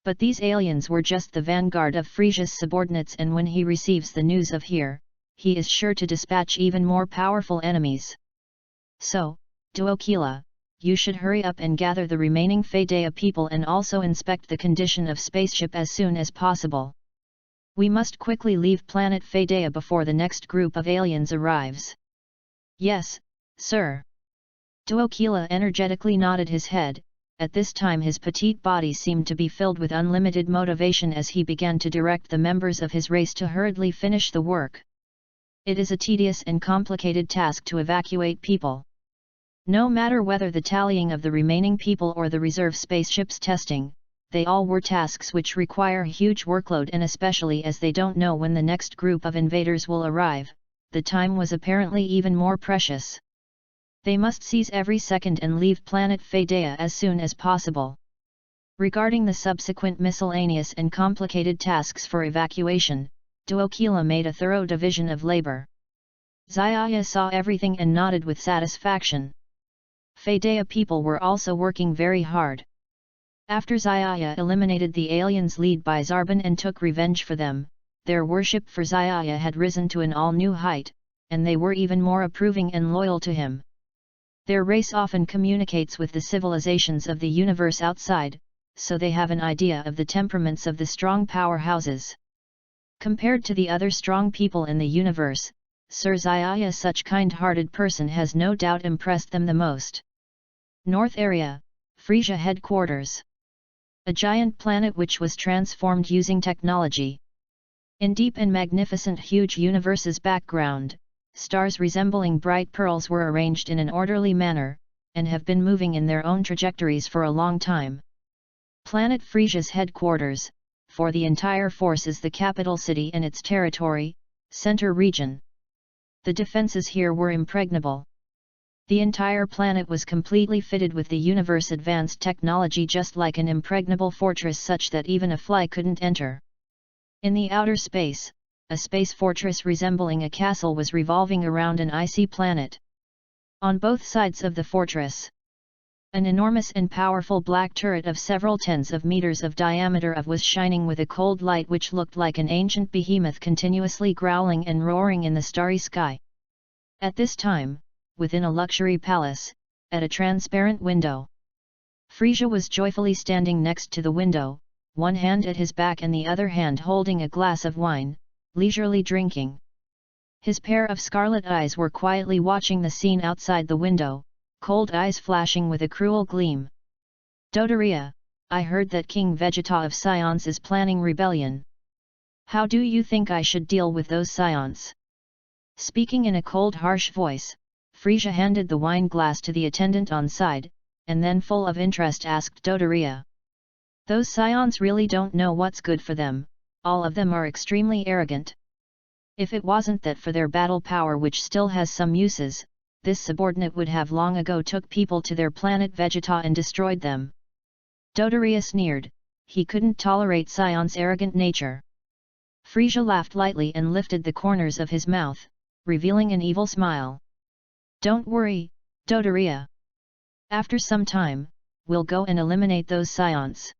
S1: But these aliens were just the vanguard of Frisia's subordinates, and when he receives the news of here, he is sure to dispatch even more powerful enemies. So, Duokila, you should hurry up and gather the remaining Fedea people and also inspect the condition of spaceship as soon as possible. We must quickly leave planet Fedea before the next group of aliens arrives. Yes, sir. Duokila energetically nodded his head. At this time his petite body seemed to be filled with unlimited motivation as he began to direct the members of his race to hurriedly finish the work. It is a tedious and complicated task to evacuate people. No matter whether the tallying of the remaining people or the reserve spaceship's testing, they all were tasks which require huge workload, and especially as they don't know when the next group of invaders will arrive, the time was apparently even more precious. They must seize every second and leave planet Phaedea as soon as possible. Regarding the subsequent miscellaneous and complicated tasks for evacuation, Duokila made a thorough division of labor. Xiaya saw everything and nodded with satisfaction. Phaedea people were also working very hard. After Xiaya eliminated the aliens led by Zarbon and took revenge for them, their worship for Xiaya had risen to an all-new height, and they were even more approving and loyal to him. Their race often communicates with the civilizations of the universe outside, so they have an idea of the temperaments of the strong powerhouses. Compared to the other strong people in the universe, Sir Xiaya, such kind-hearted person, has no doubt impressed them the most. North Area, Frisia Headquarters. A giant planet which was transformed using technology. In deep and magnificent huge universe's background, stars resembling bright pearls were arranged in an orderly manner, and have been moving in their own trajectories for a long time. Planet Frisia's headquarters, for the entire force, is the capital city and its territory, center region. The defenses here were impregnable. The entire planet was completely fitted with the universe advanced technology, just like an impregnable fortress, such that even a fly couldn't enter. In the outer space, a space fortress resembling a castle was revolving around an icy planet. On both sides of the fortress, an enormous and powerful black turret of several tens of meters of diameter was shining with a cold light which looked like an ancient behemoth continuously growling and roaring in the starry sky. At this time, within a luxury palace, at a transparent window, Frisia was joyfully standing next to the window, one hand at his back and the other hand holding a glass of wine, leisurely drinking. His pair of scarlet eyes were quietly watching the scene outside the window, cold eyes flashing with a cruel gleam. Dodoria, I heard that King Vegeta of Scions is planning rebellion. How do you think I should deal with those Scions? Speaking in a cold, harsh voice, Frisia handed the wine glass to the attendant on side, and then full of interest asked Dodoria. Those Scions really don't know what's good for them, all of them are extremely arrogant. If it wasn't that for their battle power, which still has some uses, this subordinate would have long ago took people to their planet Vegeta and destroyed them. Dodoria sneered, he couldn't tolerate Scion's arrogant nature. Frisia laughed lightly and lifted the corners of his mouth, revealing an evil smile. Don't worry, Dodoria. After some time, we'll go and eliminate those Scions.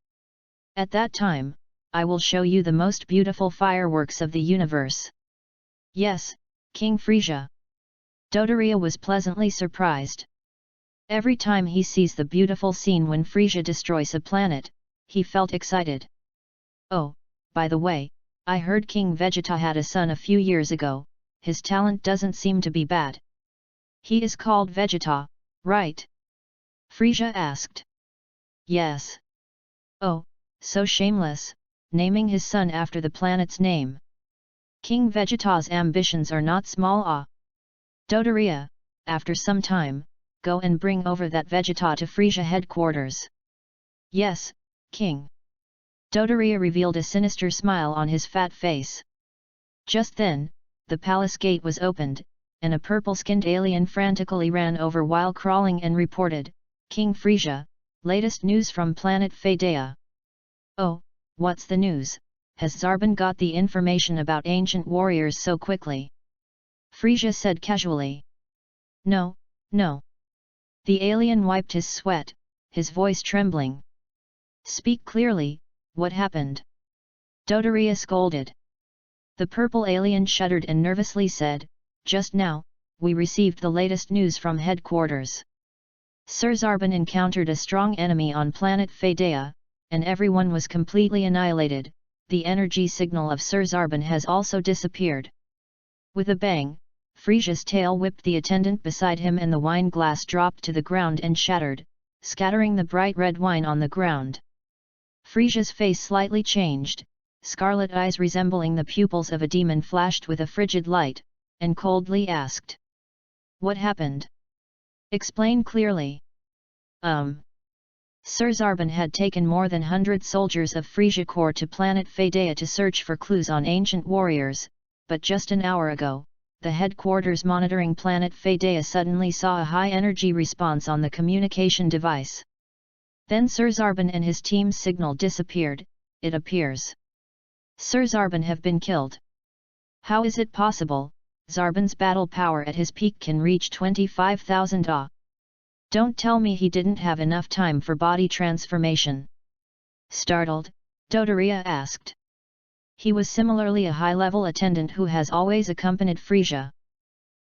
S1: At that time, I will show you the most beautiful fireworks of the universe. Yes, King Frisia. Dodoria was pleasantly surprised. Every time he sees the beautiful scene when Frisia destroys a planet, he felt excited. Oh, by the way, I heard King Vegeta had a son a few years ago. His talent doesn't seem to be bad. He is called Vegeta, right? Frisia asked. Yes. Oh, so shameless, naming his son after the planet's name. King Vegeta's ambitions are not small. Dodoria, after some time, go and bring over that Vegeta to Frisia headquarters. Yes, King. Dodoria revealed a sinister smile on his fat face. Just then, the palace gate was opened, and a purple-skinned alien frantically ran over while crawling and reported, King Frisia, latest news from planet Phaedea. Oh, what's the news? Has Zarbon got the information about ancient warriors so quickly? Frisia said casually. No, no. The alien wiped his sweat, his voice trembling. Speak clearly, what happened? Dodoria scolded. The purple alien shuddered and nervously said, just now, we received the latest news from headquarters. Sir Zarbon encountered a strong enemy on planet Phaedea, and everyone was completely annihilated. The energy signal of Sir Zarbon has also disappeared. With a bang, Frisia's tail whipped the attendant beside him and the wine glass dropped to the ground and shattered, scattering the bright red wine on the ground. Frisia's face slightly changed, scarlet eyes resembling the pupils of a demon flashed with a frigid light, and coldly asked. What happened? Explain clearly. Sir Zarbon had taken more than 100 soldiers of Frisia Corps to planet Phaedea to search for clues on ancient warriors, but just an hour ago, the headquarters monitoring planet Fedea suddenly saw a high-energy response on the communication device. Then Sir Zarbon and his team's signal disappeared, it appears. Sir Zarbon have been killed. How is it possible? Zarbon's battle power at his peak can reach 25,000 Ah. Don't tell me he didn't have enough time for body transformation. Startled, Dodoria asked. He was similarly a high-level attendant who has always accompanied Frisia.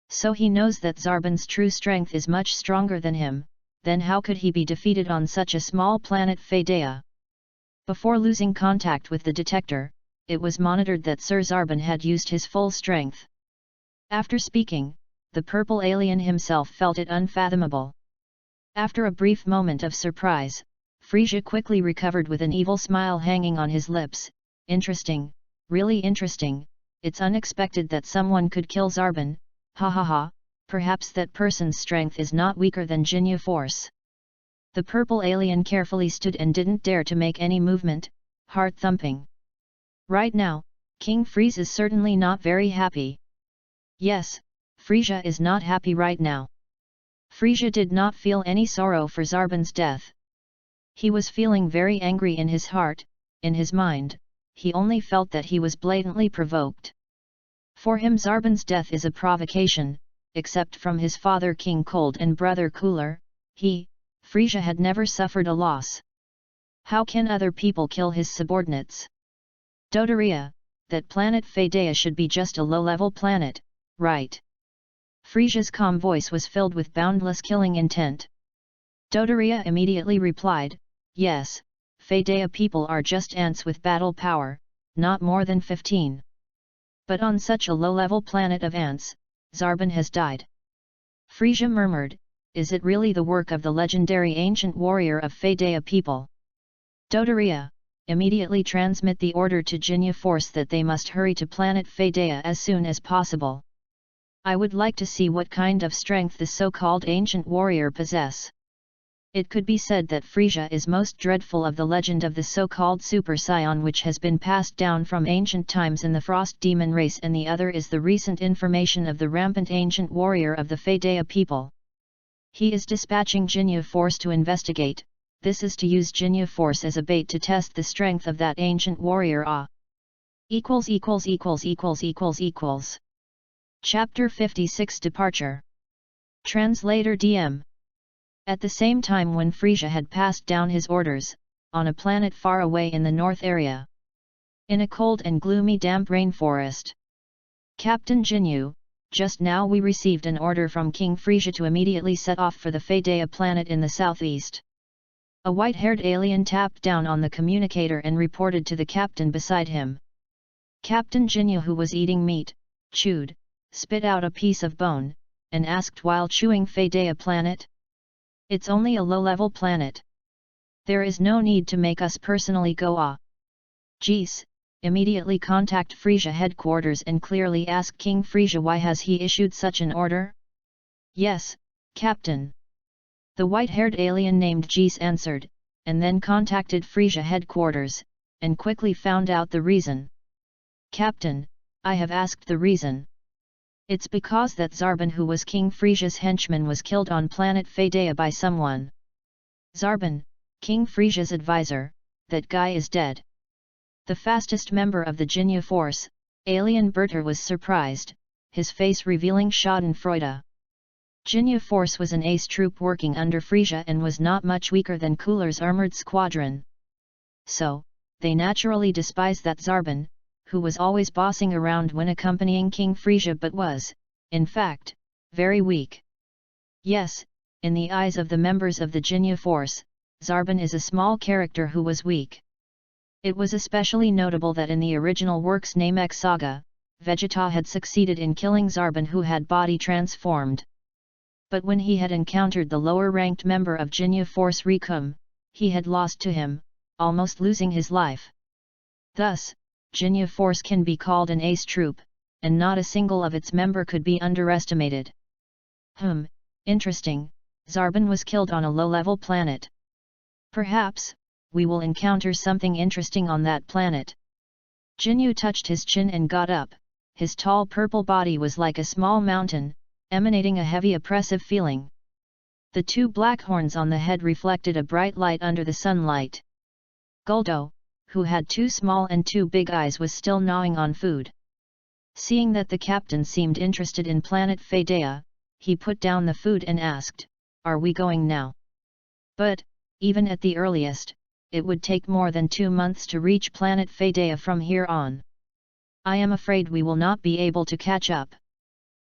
S1: So he knows that Zarbon's true strength is much stronger than him, then how could he be defeated on such a small planet Fedea? Before losing contact with the detector, it was monitored that Sir Zarbon had used his full strength. After speaking, the purple alien himself felt it unfathomable. After a brief moment of surprise, Frisia quickly recovered with an evil smile hanging on his lips. Interesting, really interesting, it's unexpected that someone could kill Zarbon, ha ha ha, perhaps that person's strength is not weaker than Jinya Force. The purple alien carefully stood and didn't dare to make any movement, heart thumping. Right now, King Freeze is certainly not very happy. Yes, Frisia is not happy right now. Frisia did not feel any sorrow for Zarbon's death. He was feeling very angry in his heart, in his mind, he only felt that he was blatantly provoked. For him Zarbon's death is a provocation, except from his father King Cold and brother Cooler, Frisia had never suffered a loss. How can other people kill his subordinates? Dodoria, that planet Fedea should be just a low-level planet, right? Frisia's calm voice was filled with boundless killing intent. Dodoria immediately replied, yes, Fedea people are just ants with battle power, not more than 15. But on such a low-level planet of ants, Zarbon has died. Frisia murmured, is it really the work of the legendary ancient warrior of Fedea people? Dodoria, immediately transmit the order to Jinya Force that they must hurry to planet Fedea as soon as possible. I would like to see what kind of strength the so-called ancient warrior possess. It could be said that Frisia is most dreadful of the legend of the so-called Super Scion, which has been passed down from ancient times in the Frost Demon race, and the other is the recent information of the rampant ancient warrior of the Fedea people. He is dispatching Jinya Force to investigate. This is to use Jinya Force as a bait to test the strength of that ancient warrior. Chapter 56 Departure. Translator DM. At the same time when Frisia had passed down his orders, on a planet far away in the north area. In a cold and gloomy damp rainforest. Captain Jinyu, just now we received an order from King Frisia to immediately set off for the Fedea planet in the southeast. A white-haired alien tapped down on the communicator and reported to the captain beside him. Captain Jinyu, who was eating meat, chewed, spit out a piece of bone, and asked while chewing, Fedea planet? It's only a low-level planet. There is no need to make us personally go. Geez, immediately contact Frisia headquarters and clearly ask King Frisia why has he issued such an order? Yes, Captain. The white-haired alien named Geese answered, and then contacted Frisia headquarters, and quickly found out the reason. Captain, I have asked the reason. It's because that Zarbon, who was King Frisia's henchman, was killed on planet Fedea by someone. Zarbon, King Frisia's advisor, that guy is dead. The fastest member of the Jinya Force, Alien Berter, was surprised, his face revealing schadenfreude. Jinya Force was an ace troop working under Frisia and was not much weaker than Cooler's armored squadron. So, they naturally despise that Zarbon, who was always bossing around when accompanying King Frisia but was, in fact, very weak. Yes, in the eyes of the members of the Jinya Force, Zarbon is a small character who was weak. It was especially notable that in the original work's Namek saga, Vegeta had succeeded in killing Zarbon, who had body transformed. But when he had encountered the lower-ranked member of Jinya Force Rikum, he had lost to him, almost losing his life. Thus, Jinya Force can be called an ace troop, and not a single of its member could be underestimated. Interesting, Zarbon was killed on a low-level planet. Perhaps, we will encounter something interesting on that planet. Jinyu touched his chin and got up, his tall purple body was like a small mountain, emanating a heavy oppressive feeling. The two black horns on the head reflected a bright light under the sunlight. Guldo, who had two small and two big eyes, was still gnawing on food. Seeing that the captain seemed interested in planet Fadea, he put down the food and asked, "Are we going now?" "But, even at the earliest, it would take more than 2 months to reach planet Fadea from here on. I am afraid we will not be able to catch up."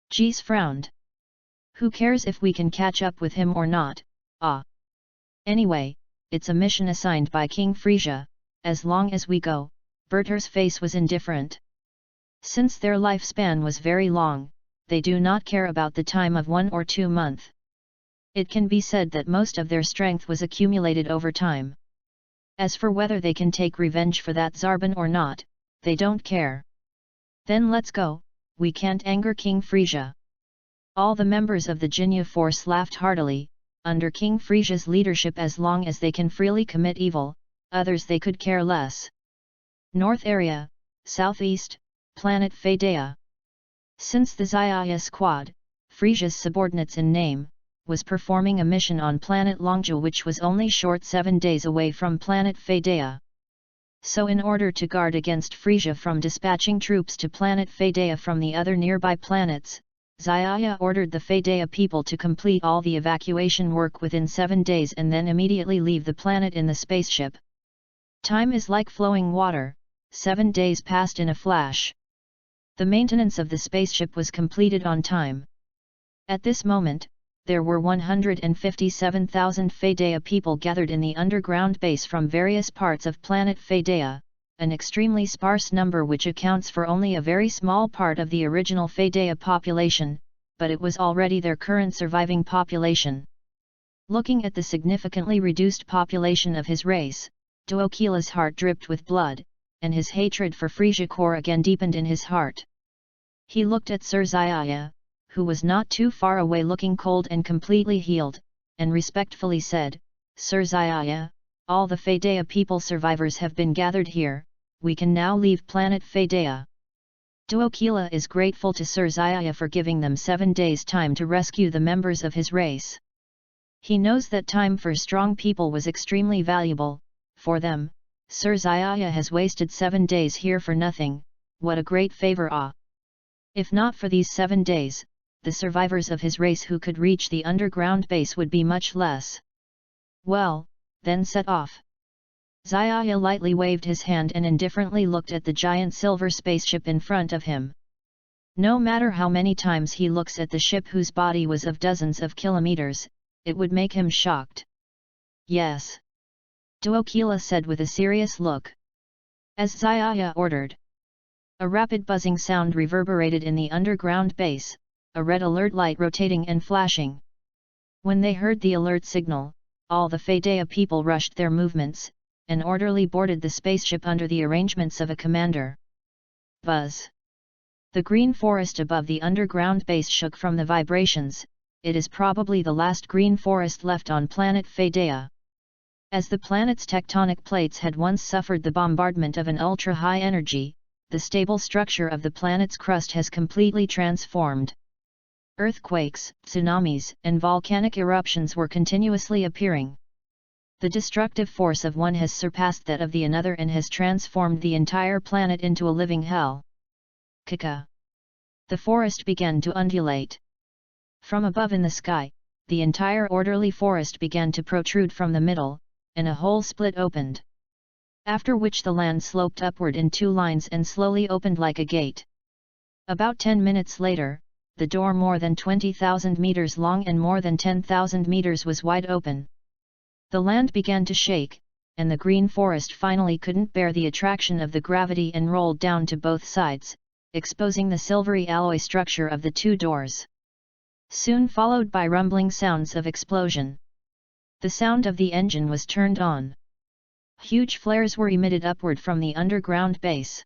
S1: Jees frowned. "Who cares if we can catch up with him or not, Anyway, it's a mission assigned by King Frisia, as long as we go." Berter's face was indifferent. Since their lifespan was very long, they do not care about the time of 1 or 2 months. It can be said that most of their strength was accumulated over time. As for whether they can take revenge for that Zarbon or not, they don't care. "Then let's go, we can't anger King Frisia." All the members of the Jinya force laughed heartily. Under King Frisia's leadership, as long as they can freely commit evil, others they could care less. North Area, Southeast, planet Fadea. Since the Xiaya squad, Frisia's subordinates in name, was performing a mission on planet Longja, which was only short 7 days away from planet Fadea. So in order to guard against Frisia from dispatching troops to planet Fadea from the other nearby planets, Xiaya ordered the Fadea people to complete all the evacuation work within 7 days and then immediately leave the planet in the spaceship. Time is like flowing water, 7 days passed in a flash. The maintenance of the spaceship was completed on time. At this moment, there were 157,000 Fadea people gathered in the underground base from various parts of planet Fadea, an extremely sparse number which accounts for only a very small part of the original Fadea population, but it was already their current surviving population. Looking at the significantly reduced population of his race, Duokila's heart dripped with blood, and his hatred for Frisia Core again deepened in his heart. He looked at Sir Xiaya, who was not too far away looking cold and completely healed, and respectfully said, "Sir Xiaya, all the Fadea people survivors have been gathered here, we can now leave planet Fadea." Duokila is grateful to Sir Xiaya for giving them 7 days' time to rescue the members of his race. He knows that time for strong people was extremely valuable. For them, Sir Xiaya has wasted 7 days here for nothing. What a great favor! If not for these 7 days, the survivors of his race who could reach the underground base would be much less. "Well, then set off." Xiaya lightly waved his hand and indifferently looked at the giant silver spaceship in front of him. No matter how many times he looks at the ship whose body was of dozens of kilometers, it would make him shocked. "Yes," Duokila said with a serious look. As Xiaya ordered. A rapid buzzing sound reverberated in the underground base, a red alert light rotating and flashing. When they heard the alert signal, all the Fadea people rushed their movements, and orderly boarded the spaceship under the arrangements of a commander. Buzz! The green forest above the underground base shook from the vibrations. It is probably the last green forest left on planet Fadea. As the planet's tectonic plates had once suffered the bombardment of an ultra-high energy, the stable structure of the planet's crust has completely transformed. Earthquakes, tsunamis, and volcanic eruptions were continuously appearing. The destructive force of one has surpassed that of the another and has transformed the entire planet into a living hell. Kaka! The forest began to undulate. From above in the sky, the entire orderly forest began to protrude from the middle, and a hole split opened. After which the land sloped upward in 2 lines and slowly opened like a gate. About 10 minutes later, the door more than 20,000 meters long and more than 10,000 meters was wide open. The land began to shake, and the green forest finally couldn't bear the attraction of the gravity and rolled down to both sides, exposing the silvery alloy structure of the 2 doors. Soon followed by rumbling sounds of explosion. The sound of the engine was turned on. Huge flares were emitted upward from the underground base.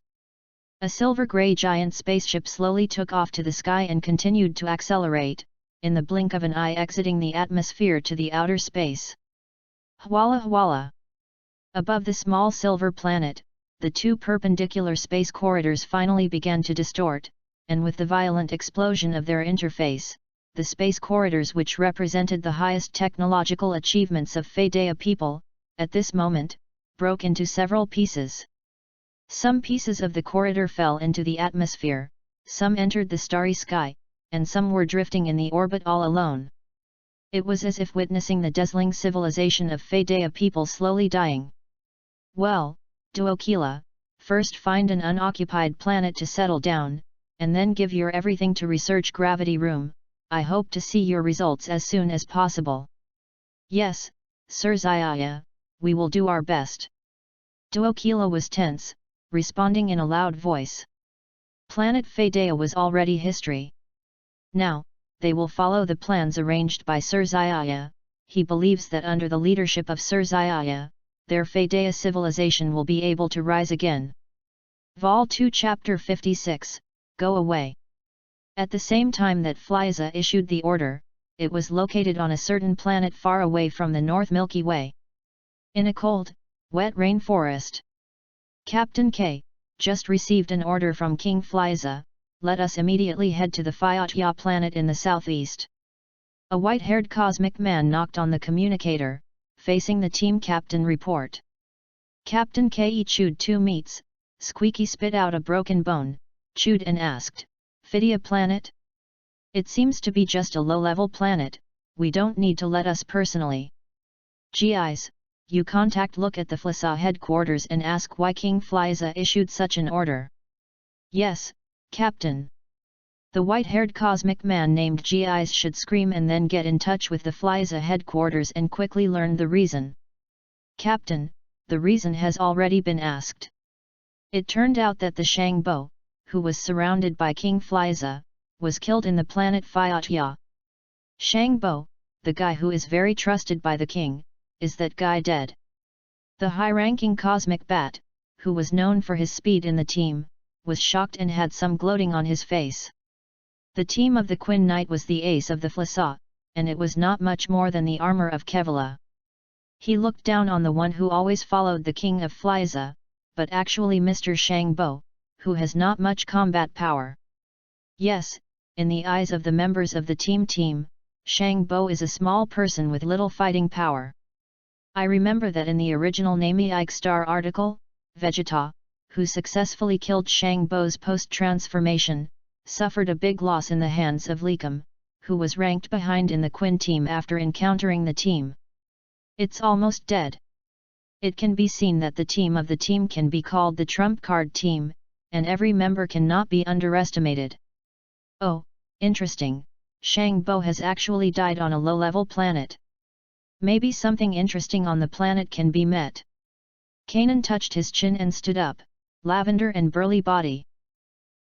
S1: A silver-grey giant spaceship slowly took off to the sky and continued to accelerate, in the blink of an eye exiting the atmosphere to the outer space. Hwala hwala! Above the small silver planet, the 2 perpendicular space corridors finally began to distort, and with the violent explosion of their interface, the space corridors which represented the highest technological achievements of Fedea people, at this moment, broke into several pieces. Some pieces of the corridor fell into the atmosphere, some entered the starry sky, and some were drifting in the orbit all alone. It was as if witnessing the dazzling civilization of Fedea people slowly dying. Well, Duokila, first find an unoccupied planet to settle down, and then give your everything to research gravity room. I hope to see your results as soon as possible. Yes, Sir Xiaya, we will do our best. Duokila was tense, responding in a loud voice. Planet Fedea was already history. Now, they will follow the plans arranged by Sir Xiaya. He believes that under the leadership of Sir Xiaya, their Fedea civilization will be able to rise again. Vol 2 Chapter 56, Go Away. At the same time that Fliza issued the order, it was located on a certain planet far away from the North Milky Way. In a cold, wet rainforest. Captain K, just received an order from King Fliza. Let us immediately head to the Phayatya planet in the southeast. A white-haired cosmic man knocked on the communicator, facing the team captain report. Captain Ke chewed 2 meats, Squeaky spit out a broken bone, chewed and asked, Fidea planet? It seems to be just a low-level planet, we don't need to let us personally. GIs, you contact look at the Flisa headquarters and ask why King Fliza issued such an order. Yes, Captain. The white-haired cosmic man named GIs should scream and then get in touch with the Fliza headquarters and quickly learn the reason. Captain, the reason has already been asked. It turned out that the Shangbo, who was surrounded by King Fliza, was killed in the planet Phayatya. Shangbo, the guy who is very trusted by the king, is that guy dead? The high-ranking cosmic bat, who was known for his speed in the team, was shocked and had some gloating on his face. The team of the Quinn Knight was the ace of the Flisa, and it was not much more than the armor of Kevala. He looked down on the one who always followed the king of Fliza, but actually Mr. Shangbo, who has not much combat power. Yes, in the eyes of the members of the team, Shangbo is a small person with little fighting power. I remember that in the original Nami Ike Star article, Vegeta, who successfully killed Shangbo's post-transformation, suffered a big loss in the hands of Likum, who was ranked behind in the Quinn team after encountering the team. It's almost dead. It can be seen that the team can be called the trump card team, and every member cannot be underestimated. Oh, interesting, Shangbo has actually died on a low-level planet. Maybe something interesting on the planet can be met. Kanan touched his chin and stood up, lavender and burly body.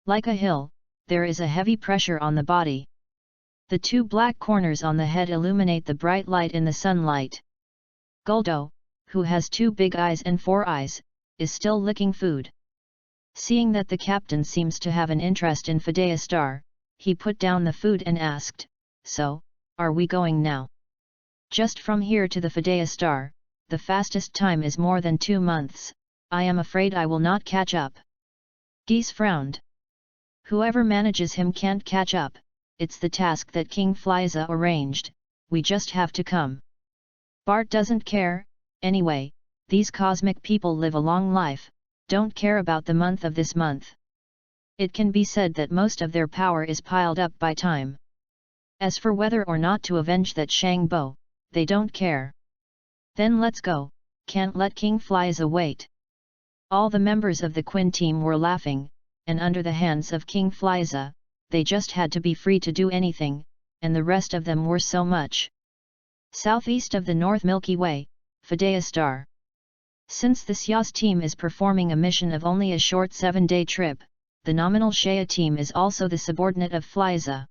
S1: Like a hill, there is a heavy pressure on the body. The 2 black corners on the head illuminate the bright light in the sunlight. Guldo, who has 2 big eyes and 4 eyes, is still licking food. Seeing that the captain seems to have an interest in Fedea Star, he put down the food and asked, So, are we going now? Just from here to the Fedea Star, the fastest time is more than 2 months, I am afraid I will not catch up. Geese frowned. Whoever manages him can't catch up, it's the task that King Fliza arranged, we just have to come. Bart doesn't care, anyway, these cosmic people live a long life, don't care about the month of this month. It can be said that most of their power is piled up by time. As for whether or not to avenge that Shangbo, they don't care. Then let's go, can't let King Fliza wait. All the members of the Quinn team were laughing, and under the hands of King Fliza, they just had to be free to do anything, and the rest of them were so much. Southeast of the North Milky Way, Fedea Star. Since the Xia's team is performing a mission of only a short 7-day trip, the nominal Shea team is also the subordinate of Fliza.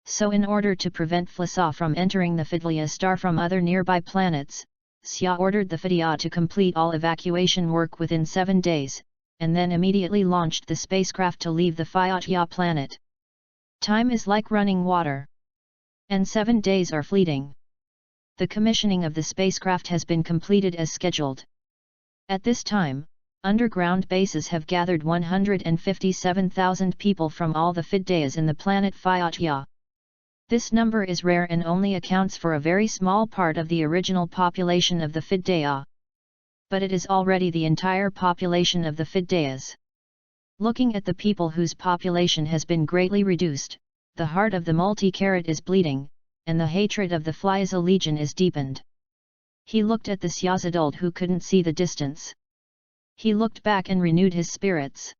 S1: So in order to prevent Flisa from entering the Fedea Star from other nearby planets, Xia ordered the Fedea to complete all evacuation work within 7 days, and then immediately launched the spacecraft to leave the Phayatya planet. Time is like running water. And 7 days are fleeting. The commissioning of the spacecraft has been completed as scheduled. At this time, underground bases have gathered 157,000 people from all the Fideas in the planet Phayatya. This number is rare and only accounts for a very small part of the original population of the Fidea. But it is already the entire population of the Fideas. Looking at the people whose population has been greatly reduced, the heart of the multi-carat is bleeding, and the hatred of the Flyaza legion is deepened. He looked at the Siaz adult who couldn't see the distance. He looked back and renewed his spirits.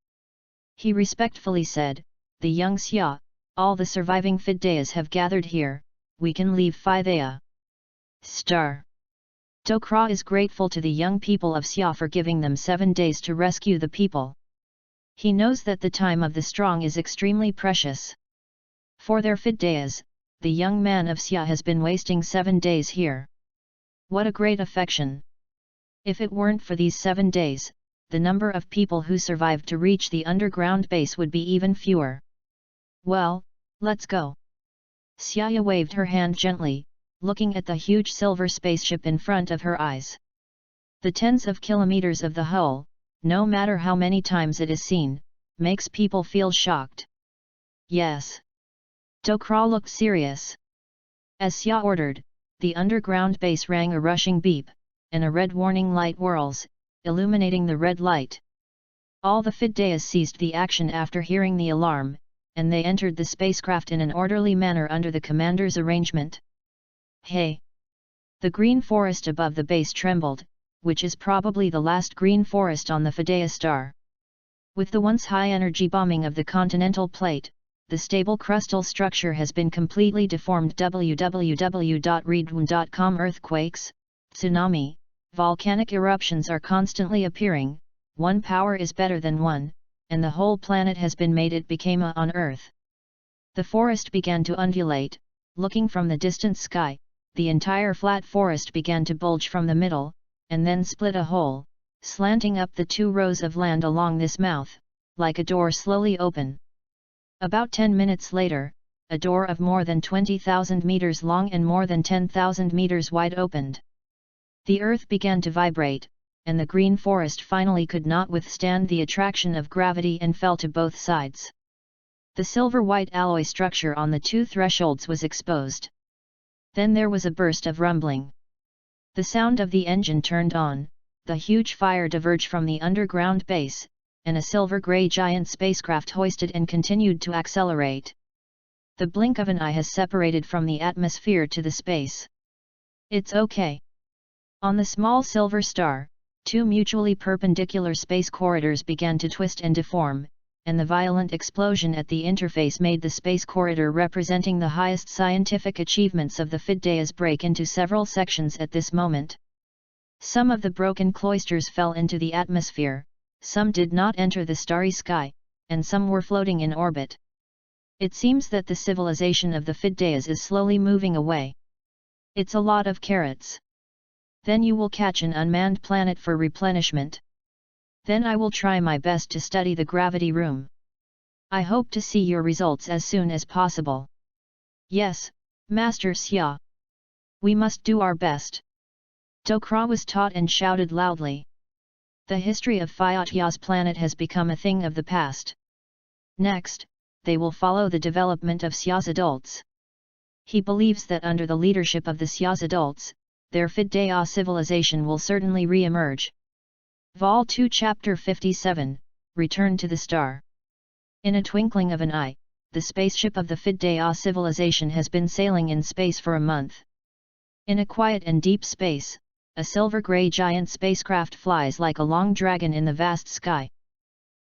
S1: He respectfully said, "The young Xia, all the surviving Fideas have gathered here, we can leave Phidea." Star. Tokra is grateful to the young people of Xia for giving them 7 days to rescue the people. He knows that the time of the strong is extremely precious. For their Fideas, the young man of Xia has been wasting 7 days here. What a great affection! If it weren't for these 7 days, the number of people who survived to reach the underground base would be even fewer. Well, let's go. Xia waved her hand gently, looking at the huge silver spaceship in front of her eyes. The tens of kilometers of the hull, no matter how many times it is seen, makes people feel shocked. Yes. Tokra looked serious. As Xia ordered, the underground base rang a rushing beep, and a red warning light whirls, illuminating the red light. All the Fideas ceased the action after hearing the alarm, and they entered the spacecraft in an orderly manner under the commander's arrangement. Hey! The green forest above the base trembled, which is probably the last green forest on the Fidea star. With the once high-energy bombing of the continental plate, the stable crustal structure has been completely deformed. www.readaloud.com Earthquakes, tsunami, volcanic eruptions are constantly appearing, one power is better than one, and the whole planet has been made it became a on Earth. The forest began to undulate, looking from the distant sky, the entire flat forest began to bulge from the middle, and then split a hole, slanting up the 2 rows of land along this mouth, like a door slowly open. About 10 minutes later, a door of more than 20,000 meters long and more than 10,000 meters wide opened. The earth began to vibrate, and the green forest finally could not withstand the attraction of gravity and fell to both sides. The silver-white alloy structure on the 2 thresholds was exposed. Then there was a burst of rumbling. The sound of the engine turned on, the huge fire diverged from the underground base, and a silver-grey giant spacecraft hoisted and continued to accelerate. The blink of an eye has separated from the atmosphere to the space. It's okay. On the small silver star, 2 mutually perpendicular space corridors began to twist and deform, and the violent explosion at the interface made the space corridor representing the highest scientific achievements of the Fideas break into several sections at this moment. Some of the broken cloisters fell into the atmosphere, some did not enter the starry sky, and some were floating in orbit. It seems that the civilization of the Fideas is slowly moving away. It's a lot of carrots. Then you will catch an unmanned planet for replenishment. Then I will try my best to study the gravity room. I hope to see your results as soon as possible. Yes, Master Xia. We must do our best. Tokra was taught and shouted loudly. The history of Phayatya's planet has become a thing of the past. Next, they will follow the development of Xia's adults. He believes that under the leadership of the Xia's adults, their Fidea civilization will certainly re-emerge. Vol 2 Chapter 57, Return to the Star. In a twinkling of an eye, the spaceship of the Fidea civilization has been sailing in space for a month. In a quiet and deep space, a silver-grey giant spacecraft flies like a long dragon in the vast sky.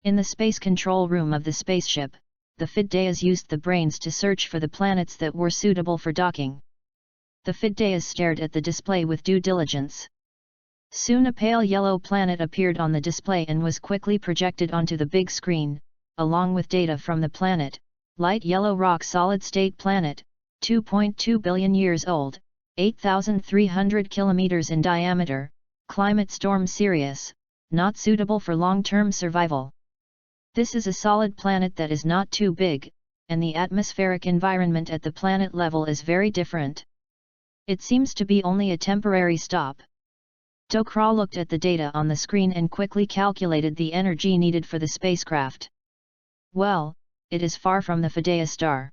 S1: In the space control room of the spaceship, the Fideas used the brains to search for the planets that were suitable for docking. The Fideas stared at the display with due diligence. Soon a pale yellow planet appeared on the display and was quickly projected onto the big screen, along with data from the planet, light yellow rock solid-state planet, 2.2 billion years old, 8,300 kilometers in diameter, climate storm Sirius, not suitable for long-term survival. This is a solid planet that is not too big, and the atmospheric environment at the planet level is very different. It seems to be only a temporary stop. Dokra looked at the data on the screen and quickly calculated the energy needed for the spacecraft. Well, it is far from the Fidea star.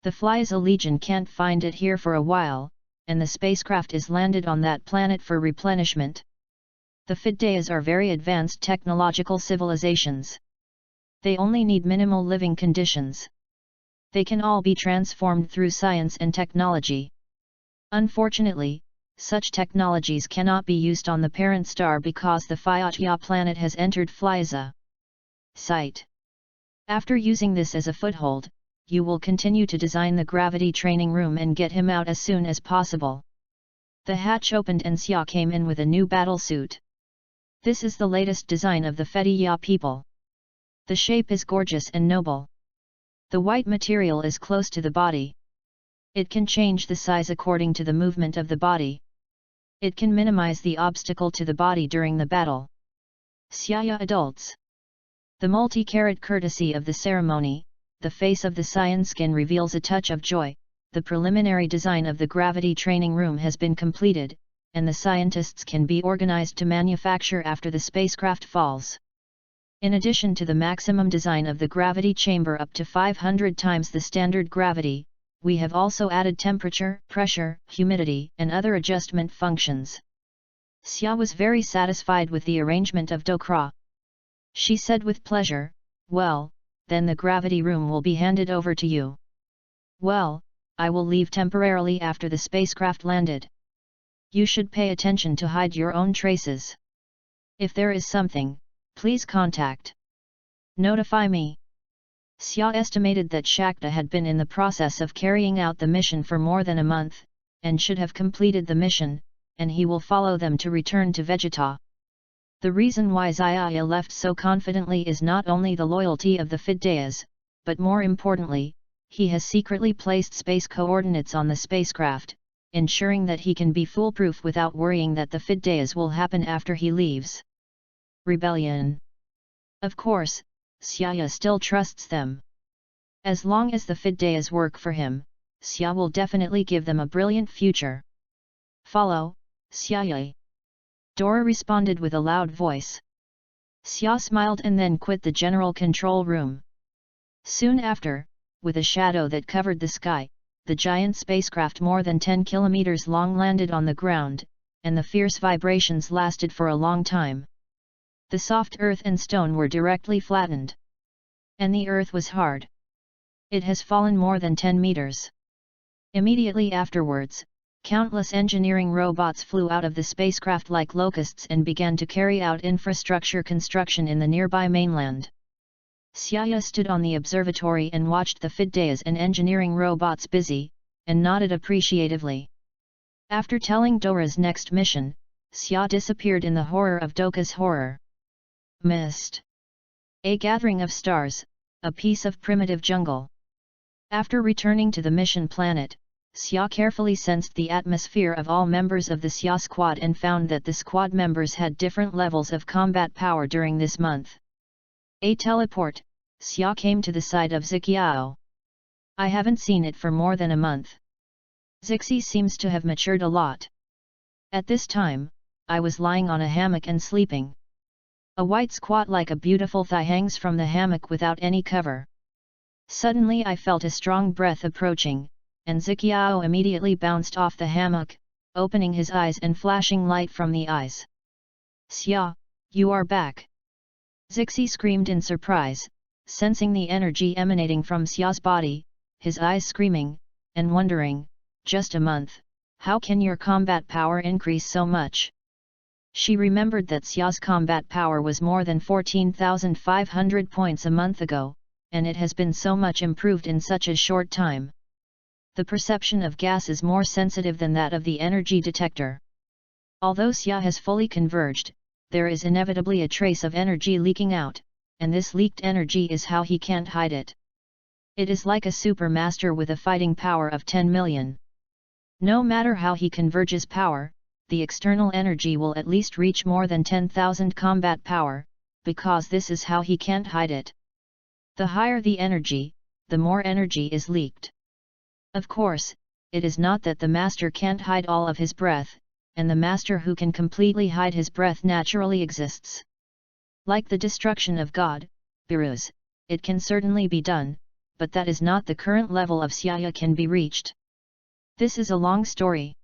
S1: The Flyza Legion can't find it here for a while, and the spacecraft is landed on that planet for replenishment. The Fideas are very advanced technological civilizations. They only need minimal living conditions. They can all be transformed through science and technology. Unfortunately, such technologies cannot be used on the parent star because the Phyatya planet has entered Flyza site. After using this as a foothold, you will continue to design the gravity training room and get him out as soon as possible. The hatch opened and Xia came in with a new battlesuit. This is the latest design of the Fedaya people. The shape is gorgeous and noble. The white material is close to the body. It can change the size according to the movement of the body. It can minimize the obstacle to the body during the battle. Xia adults. The multi-carat courtesy of the ceremony, the face of the cyan skin reveals a touch of joy. The preliminary design of the gravity training room has been completed, and the scientists can be organized to manufacture after the spacecraft falls. In addition to the maximum design of the gravity chamber up to 500 times the standard gravity, we have also added temperature, pressure, humidity, and other adjustment functions. Xia was very satisfied with the arrangement of Dokra. She said with pleasure, "Well, then the gravity room will be handed over to you." "Well, I will leave temporarily after the spacecraft landed. You should pay attention to hide your own traces. If there is something, please contact. Notify me." Xia estimated that Shakta had been in the process of carrying out the mission for more than a month, and should have completed the mission, and he will follow them to return to Vegeta. The reason why Xiaya left so confidently is not only the loyalty of the Fideas, but more importantly, he has secretly placed space coordinates on the spacecraft, ensuring that he can be foolproof without worrying that the Fideas will happen after he leaves. Rebellion. Of course, Xia still trusts them. As long as the Fideas work for him, Xia will definitely give them a brilliant future. "Follow, Xia." Dora responded with a loud voice. Xia smiled and then quit the general control room. Soon after, with a shadow that covered the sky, the giant spacecraft more than 10 kilometers long landed on the ground, and the fierce vibrations lasted for a long time. The soft earth and stone were directly flattened. And the earth was hard. It has fallen more than 10 meters. Immediately afterwards, countless engineering robots flew out of the spacecraft like locusts and began to carry out infrastructure construction in the nearby mainland. Xia stood on the observatory and watched the Fideas and engineering robots busy, and nodded appreciatively. After telling Dora's next mission, Xia disappeared in the horror of Doka's horror. Mist. A gathering of stars, a piece of primitive jungle. After returning to the mission planet, Xia carefully sensed the atmosphere of all members of the Xia squad and found that the squad members had different levels of combat power during this month. A teleport, Xia came to the side of Zixiao. "I haven't seen it for more than a month. Zixi seems to have matured a lot. At this time, I was lying on a hammock and sleeping. A white squat like a beautiful thigh hangs from the hammock without any cover. Suddenly I felt a strong breath approaching, and Zixiao immediately bounced off the hammock, opening his eyes and flashing light from the eyes. "Xia, you are back!" Zixi screamed in surprise, sensing the energy emanating from Xia's body, his eyes screaming, and wondering, "Just a month, how can your combat power increase so much?" She remembered that Xia's combat power was more than 14,500 points a month ago, and it has been so much improved in such a short time. The perception of gas is more sensitive than that of the energy detector. Although Xia has fully converged, there is inevitably a trace of energy leaking out, and this leaked energy is how he can't hide it. It is like a super master with a fighting power of 10 million. No matter how he converges power, the external energy will at least reach more than 10,000 combat power, because this is how he can't hide it. The higher the energy, the more energy is leaked. Of course, it is not that the master can't hide all of his breath, and the master who can completely hide his breath naturally exists. Like the destruction of God, Biruz, it can certainly be done, but that is not the current level of Xia can be reached. This is a long story.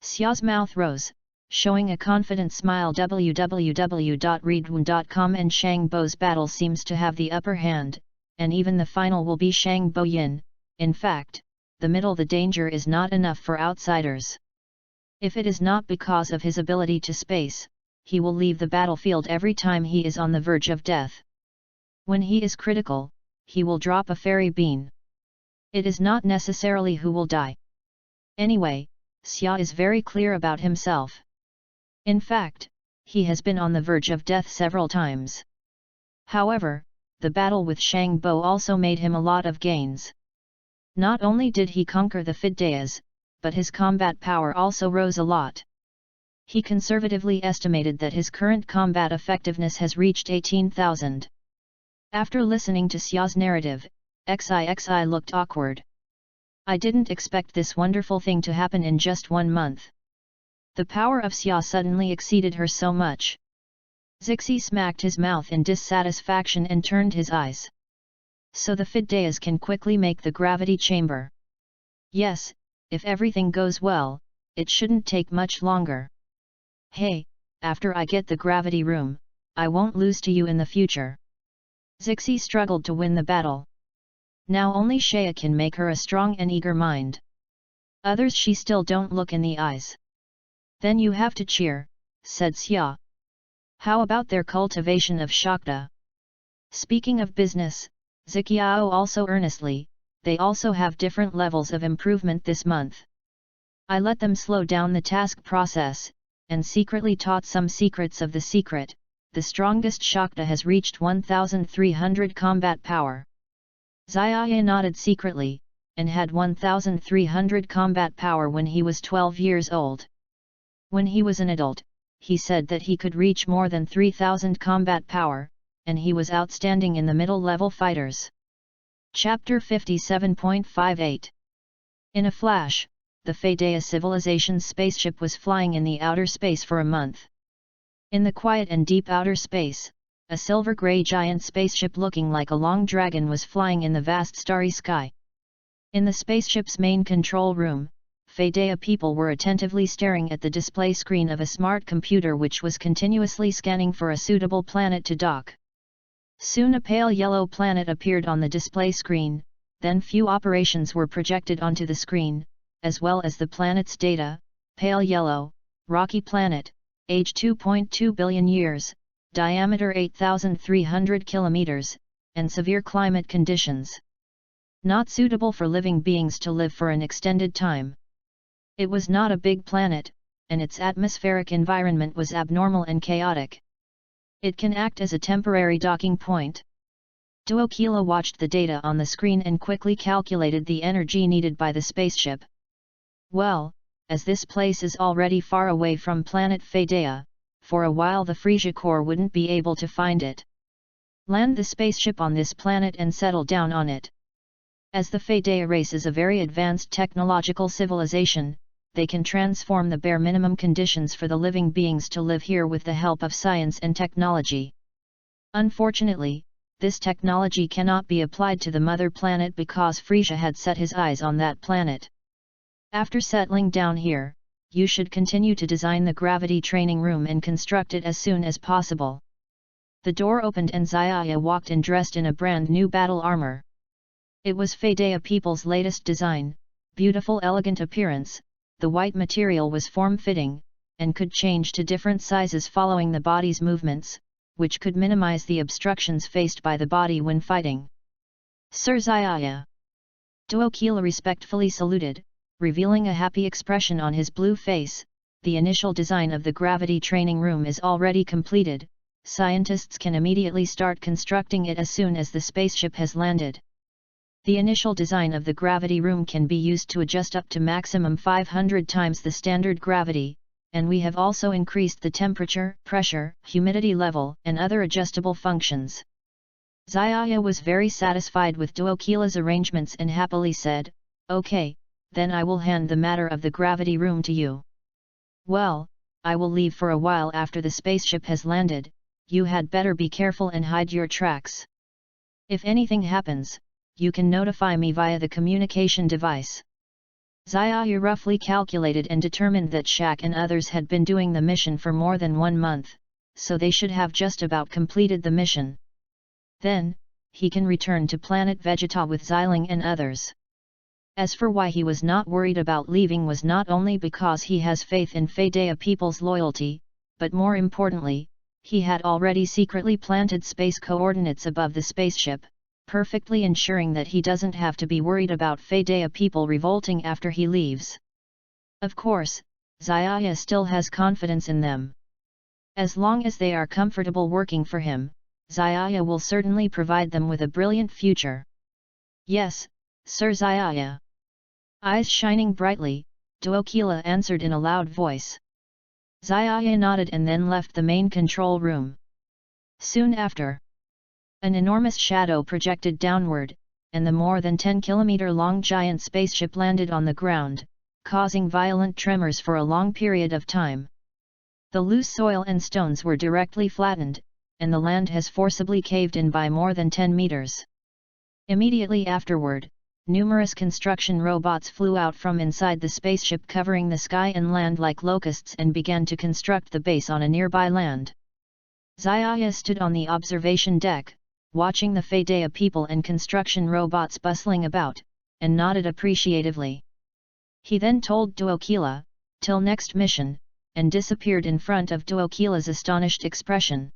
S1: Xia's mouth rose, showing a confident smile. www.readaloud.com and Shang Bo's battle seems to have the upper hand, and even the final will be Shang Bo Yin. In fact, the danger is not enough for outsiders. If it is not because of his ability to space, he will leave the battlefield every time he is on the verge of death. When he is critical, he will drop a fairy bean. It is not necessarily who will die. Anyway, Xia is very clear about himself. In fact, he has been on the verge of death several times. However, the battle with Shang Bo also made him a lot of gains. Not only did he conquer the Fideas, but his combat power also rose a lot. He conservatively estimated that his current combat effectiveness has reached 18,000. After listening to Xia's narrative, XIXI looked awkward. I didn't expect this wonderful thing to happen in just 1 month. The power of Xia suddenly exceeded her so much. Zixi smacked his mouth in dissatisfaction and turned his eyes. So the Fideas can quickly make the gravity chamber. Yes, if everything goes well, it shouldn't take much longer. Hey, after I get the gravity room, I won't lose to you in the future. Zixi struggled to win the battle. Now only Shea can make her a strong and eager mind. Others she still don't look in the eyes. Then you have to cheer, said Xia. How about their cultivation of Shakta? Speaking of business, Ziqiao also earnestly, they also have different levels of improvement this month. I let them slow down the task process, and secretly taught some secrets of the secret. The strongest Shakta has reached 1,300 combat power. Xiaoya nodded secretly, and had 1,300 combat power when he was 12 years old. When he was an adult, he said that he could reach more than 3,000 combat power, and he was outstanding in the middle-level fighters. Chapter 57.58. In a flash, the Fadea civilization's spaceship was flying in the outer space for a month. In the quiet and deep outer space, a silver-grey giant spaceship looking like a long dragon was flying in the vast starry sky. In the spaceship's main control room, Fadea people were attentively staring at the display screen of a smart computer which was continuously scanning for a suitable planet to dock. Soon a pale yellow planet appeared on the display screen, then few operations were projected onto the screen, as well as the planet's data: pale yellow, rocky planet, age 2.2 billion years, diameter 8,300 kilometers, and severe climate conditions. Not suitable for living beings to live for an extended time. It was not a big planet, and its atmospheric environment was abnormal and chaotic. It can act as a temporary docking point. Duokila watched the data on the screen and quickly calculated the energy needed by the spaceship. Well, as this place is already far away from planet Fadea, for a while the Frisia Corps wouldn't be able to find it. Land the spaceship on this planet and settle down on it. As the Fadea race is a very advanced technological civilization, they can transform the bare minimum conditions for the living beings to live here with the help of science and technology. Unfortunately, this technology cannot be applied to the mother planet because Frisia had set his eyes on that planet. After settling down here, you should continue to design the gravity training room and construct it as soon as possible. The door opened and Xiaya walked in dressed in a brand new battle armor. It was Fadea people's latest design, beautiful elegant appearance. The white material was form-fitting, and could change to different sizes following the body's movements, which could minimize the obstructions faced by the body when fighting. Sir Xiaya. Duokila respectfully saluted, revealing a happy expression on his blue face. The initial design of the gravity training room is already completed. Scientists can immediately start constructing it as soon as the spaceship has landed. The initial design of the gravity room can be used to adjust up to maximum 500 times the standard gravity, and we have also increased the temperature, pressure, humidity level, and other adjustable functions. Xiaya was very satisfied with Duokila's arrangements and happily said, "Okay, then I will hand the matter of the gravity room to you." Well, I will leave for a while after the spaceship has landed, you had better be careful and hide your tracks. If anything happens, you can notify me via the communication device. Xiaoyu roughly calculated and determined that Shaq and others had been doing the mission for more than 1 month, so they should have just about completed the mission. Then, he can return to planet Vegeta with Xiling and others. As for why he was not worried about leaving was not only because he has faith in Fadea people's loyalty, but more importantly, he had already secretly planted space coordinates above the spaceship, perfectly ensuring that he doesn't have to be worried about Fadea people revolting after he leaves. Of course, Xiaoyu still has confidence in them. As long as they are comfortable working for him, Xiaoyu will certainly provide them with a brilliant future. Yes, Sir Xiaoyu. Eyes shining brightly, Duokila answered in a loud voice. Xiaoyu nodded and then left the main control room. Soon after, an enormous shadow projected downward, and the more than 10-kilometer-long giant spaceship landed on the ground, causing violent tremors for a long period of time. The loose soil and stones were directly flattened, and the land has forcibly caved in by more than 10 meters. Immediately afterward, numerous construction robots flew out from inside the spaceship covering the sky and land like locusts and began to construct the base on a nearby land. Xiaoyu stood on the observation deck, watching the Fadea people and construction robots bustling about, and nodded appreciatively. He then told Duokila, "Till next mission," and disappeared in front of Duokila's astonished expression.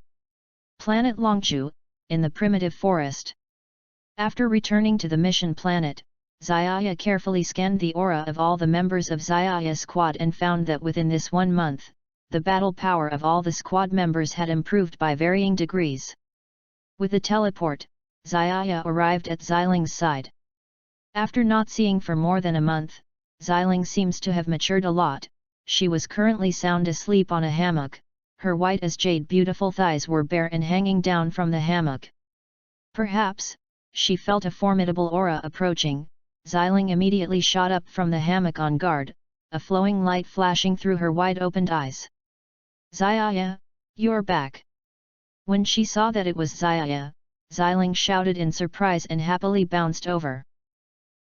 S1: Planet Longchu, in the primitive forest. After returning to the mission planet, Xiaoyu carefully scanned the aura of all the members of Xiaoyu squad and found that within this 1 month, the battle power of all the squad members had improved by varying degrees. With the teleport, Xiaoyu arrived at Xiling's side. After not seeing for more than a month, Xiling seems to have matured a lot. She was currently sound asleep on a hammock, her white as jade beautiful thighs were bare and hanging down from the hammock. Perhaps, she felt a formidable aura approaching. Xiling immediately shot up from the hammock on guard, a flowing light flashing through her wide-opened eyes. "Xiaoyu, you're back!" When she saw that it was Xiaoyu, Xiling shouted in surprise and happily bounced over.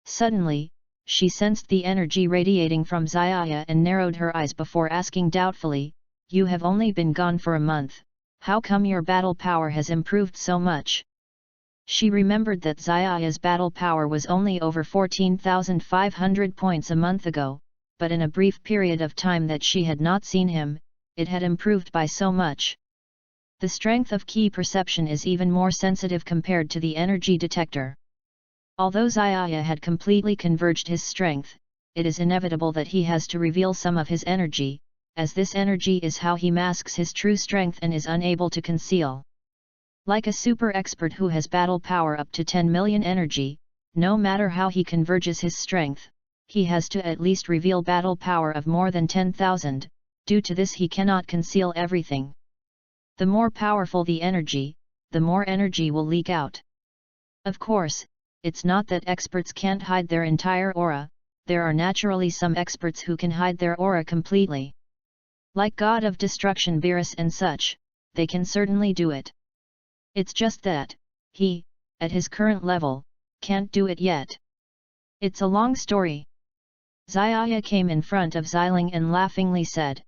S1: Suddenly, she sensed the energy radiating from Xiaoyu and narrowed her eyes before asking doubtfully, "You have only been gone for a month, how come your battle power has improved so much?" She remembered that Xiaoyu's battle power was only over 14,500 points a month ago, but in a brief period of time that she had not seen him, it had improved by so much. The strength of key perception is even more sensitive compared to the energy detector. Although Xiaoyu had completely converged his strength, it is inevitable that he has to reveal some of his energy, as this energy is how he masks his true strength and is unable to conceal. Like a super expert who has battle power up to 10 million energy, no matter how he converges his strength, he has to at least reveal battle power of more than 10,000, due to this he cannot conceal everything. The more powerful the energy, the more energy will leak out. Of course, it's not that experts can't hide their entire aura, there are naturally some experts who can hide their aura completely. Like God of Destruction Beerus and such, they can certainly do it. It's just that, he, at his current level, can't do it yet. It's a long story. Xiaoyu came in front of Xiling and laughingly said.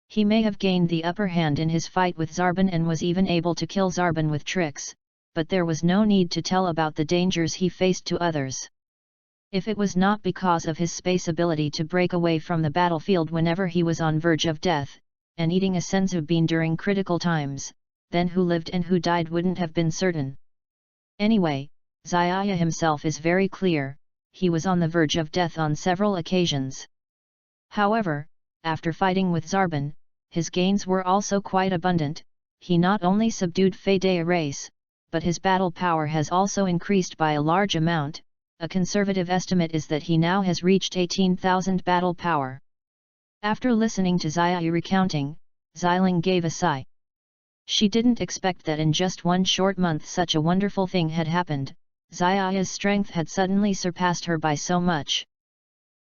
S1: He may have gained the upper hand in his fight with Zarbon and was even able to kill Zarbon with tricks, but there was no need to tell about the dangers he faced to others. If it was not because of his space ability to break away from the battlefield whenever he was on verge of death, and eating a senzu bean during critical times, then who lived and who died wouldn't have been certain. Anyway, Xiaoyu himself is very clear, he was on the verge of death on several occasions. However, after fighting with Zarbon, his gains were also quite abundant. He not only subdued Fadea race, but his battle power has also increased by a large amount. A conservative estimate is that he now has reached 18,000 battle power. After listening to Xiaoyu recounting, Xiling gave a sigh. She didn't expect that in just 1 short month such a wonderful thing had happened. Xiaoyu's strength had suddenly surpassed her by so much.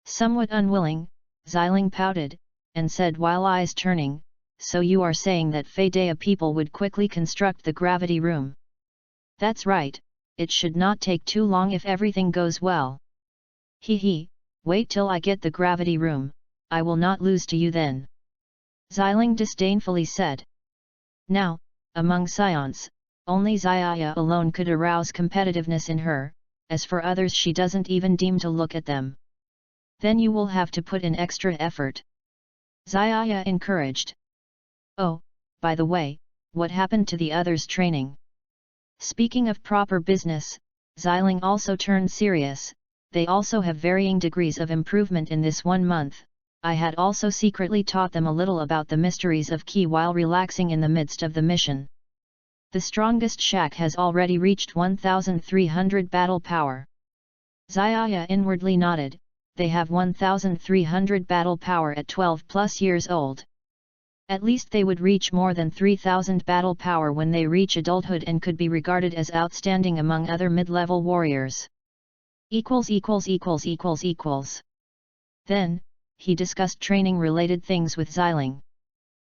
S1: Somewhat unwilling, Xiling pouted, and said while eyes turning, "So you are saying that Fadea people would quickly construct the gravity room?" "That's right, it should not take too long if everything goes well." "He, wait till I get the gravity room, I will not lose to you then," Xiling disdainfully said. Now, among scions, only Xiaya alone could arouse competitiveness in her, as for others she doesn't even deem to look at them. "Then you will have to put in extra effort," Xiaya encouraged. "Oh, by the way, what happened to the others' training?" Speaking of proper business, Xiling also turned serious. "They also have varying degrees of improvement in this 1 month. I had also secretly taught them a little about the mysteries of Qi while relaxing in the midst of the mission. The strongest Shak has already reached 1,300 battle power." Xiaya inwardly nodded. They have 1,300 battle power at 12+ years old. At least they would reach more than 3,000 battle power when they reach adulthood and could be regarded as outstanding among other mid-level warriors. Then, he discussed training-related things with Xiling.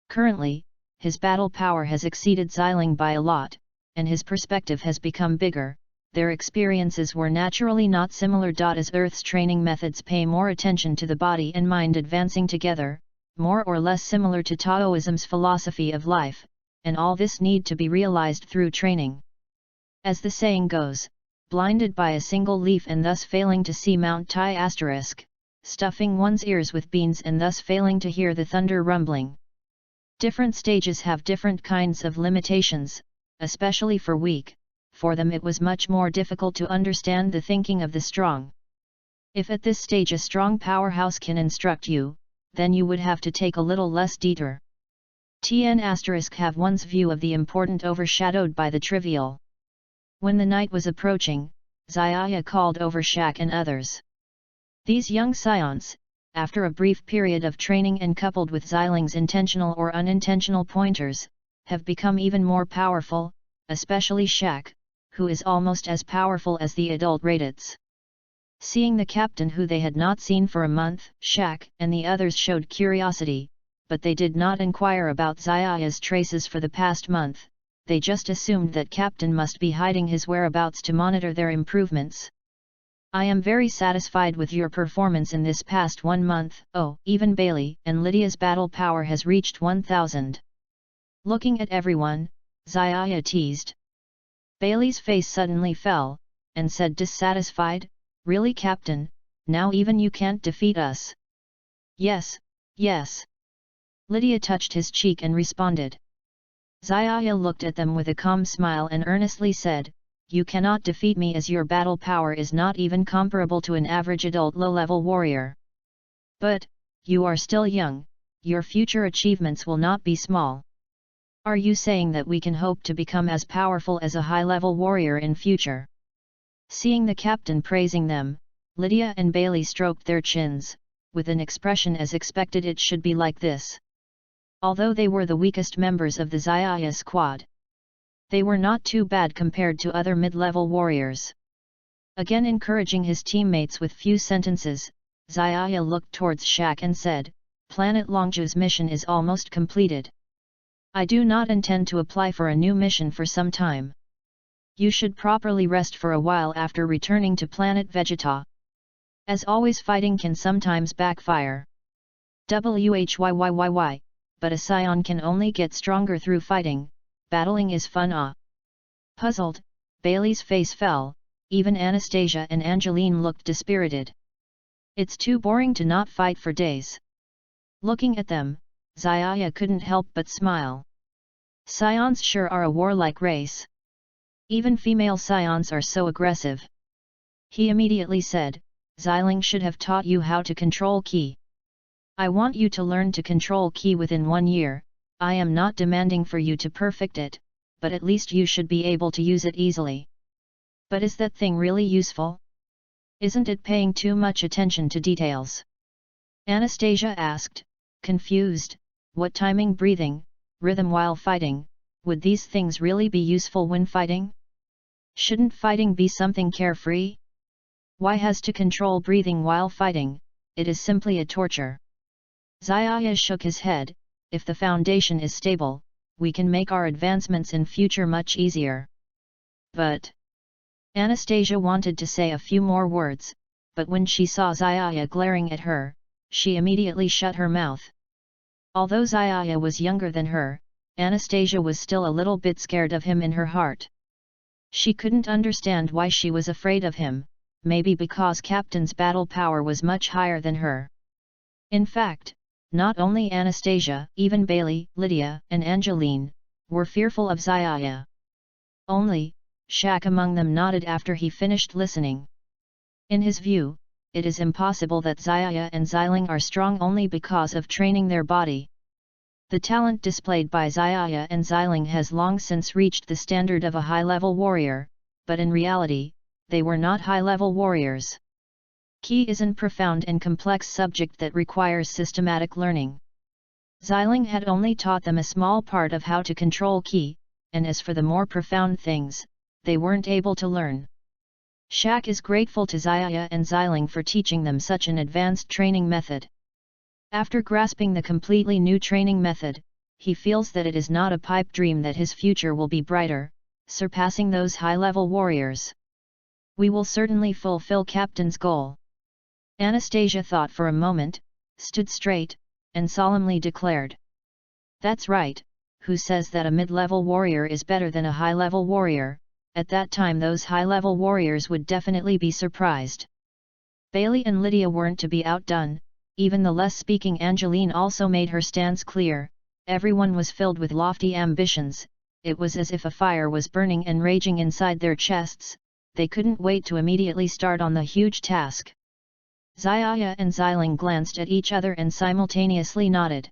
S1: Currently, his battle power has exceeded Xiling by a lot, and his perspective has become bigger. Their experiences were naturally not similar. As Earth's training methods pay more attention to the body and mind advancing together, more or less similar to Taoism's philosophy of life, and all this need to be realized through training. As the saying goes, blinded by a single leaf and thus failing to see Mount Tai *, stuffing one's ears with beans and thus failing to hear the thunder rumbling. Different stages have different kinds of limitations, especially for weak. For them it was much more difficult to understand the thinking of the strong. If at this stage a strong powerhouse can instruct you, then you would have to take a little less detour. Tn * have one's view of the important overshadowed by the trivial. When the night was approaching, Xiaya called over Shak and others. These young scions, after a brief period of training and coupled with Xiling's intentional or unintentional pointers, have become even more powerful, especially Shak, who is almost as powerful as the adult Radits. Seeing the captain who they had not seen for a month, Shak and the others showed curiosity, but they did not inquire about Xiaya's traces for the past month. They just assumed that captain must be hiding his whereabouts to monitor their improvements. "I am very satisfied with your performance in this past 1 month. Oh, even Bailey and Lydia's battle power has reached 1,000. Looking at everyone, Xiaya teased. Bailey's face suddenly fell, and said dissatisfied, "Really, Captain, now even you can't defeat us?" "Yes, yes." Lydia touched his cheek and responded. Xiaya looked at them with a calm smile and earnestly said, "You cannot defeat me as your battle power is not even comparable to an average adult low-level warrior. But, you are still young, your future achievements will not be small. Are you saying that we can hope to become as powerful as a high-level warrior in future?" Seeing the captain praising them, Lydia and Bailey stroked their chins, with an expression as expected it should be like this. Although they were the weakest members of the Xiaya squad, they were not too bad compared to other mid-level warriors. Again encouraging his teammates with few sentences, Xiaya looked towards Shak and said, "Planet Longzhou's mission is almost completed. I do not intend to apply for a new mission for some time. You should properly rest for a while after returning to planet Vegeta. As always, fighting can sometimes backfire. Whyyyy, but a scion can only get stronger through fighting. Battling is fun. Puzzled, Bailey's face fell. Even Anastasia and Angeline looked dispirited. "It's too boring to not fight for days." Looking at them, Xiaya couldn't help but smile. Scions sure are a warlike race. Even female scions are so aggressive. He immediately said, "Xiling should have taught you how to control Qi. I want you to learn to control Qi within 1 year. I am not demanding for you to perfect it, but at least you should be able to use it easily." "But is that thing really useful? Isn't it paying too much attention to details?" Anastasia asked, confused. What timing, breathing, rhythm while fighting, would these things really be useful when fighting? Shouldn't fighting be something carefree? Why has to control breathing while fighting? It is simply a torture. Xiaya shook his head. If the foundation is stable, we can make our advancements in future much easier. But Anastasia wanted to say a few more words, but when she saw Xiaya glaring at her, she immediately shut her mouth. Although Xiaya was younger than her, Anastasia was still a little bit scared of him in her heart. She couldn't understand why she was afraid of him, maybe because Captain's battle power was much higher than her. In fact, not only Anastasia, even Bailey, Lydia, and Angeline, were fearful of Xiaya. Only Shaq among them nodded after he finished listening. In his view, it is impossible that Xiaya and Xiling are strong only because of training their body. The talent displayed by Xiaya and Xiling has long since reached the standard of a high-level warrior, but in reality, they were not high-level warriors. Qi is a profound and complex subject that requires systematic learning. Xiling had only taught them a small part of how to control Qi, and as for the more profound things, they weren't able to learn. Shaq is grateful to Xiaya and Xiling for teaching them such an advanced training method. After grasping the completely new training method, he feels that it is not a pipe dream that his future will be brighter, surpassing those high-level warriors. We will certainly fulfill Captain's goal. Anastasia thought for a moment, stood straight, and solemnly declared. That's right, who says that a mid-level warrior is better than a high-level warrior? At that time those high-level warriors would definitely be surprised. Bailey and Lydia weren't to be outdone, even the less speaking Angeline also made her stance clear. Everyone was filled with lofty ambitions, it was as if a fire was burning and raging inside their chests, they couldn't wait to immediately start on the huge task. Xiaya and Xiling glanced at each other and simultaneously nodded.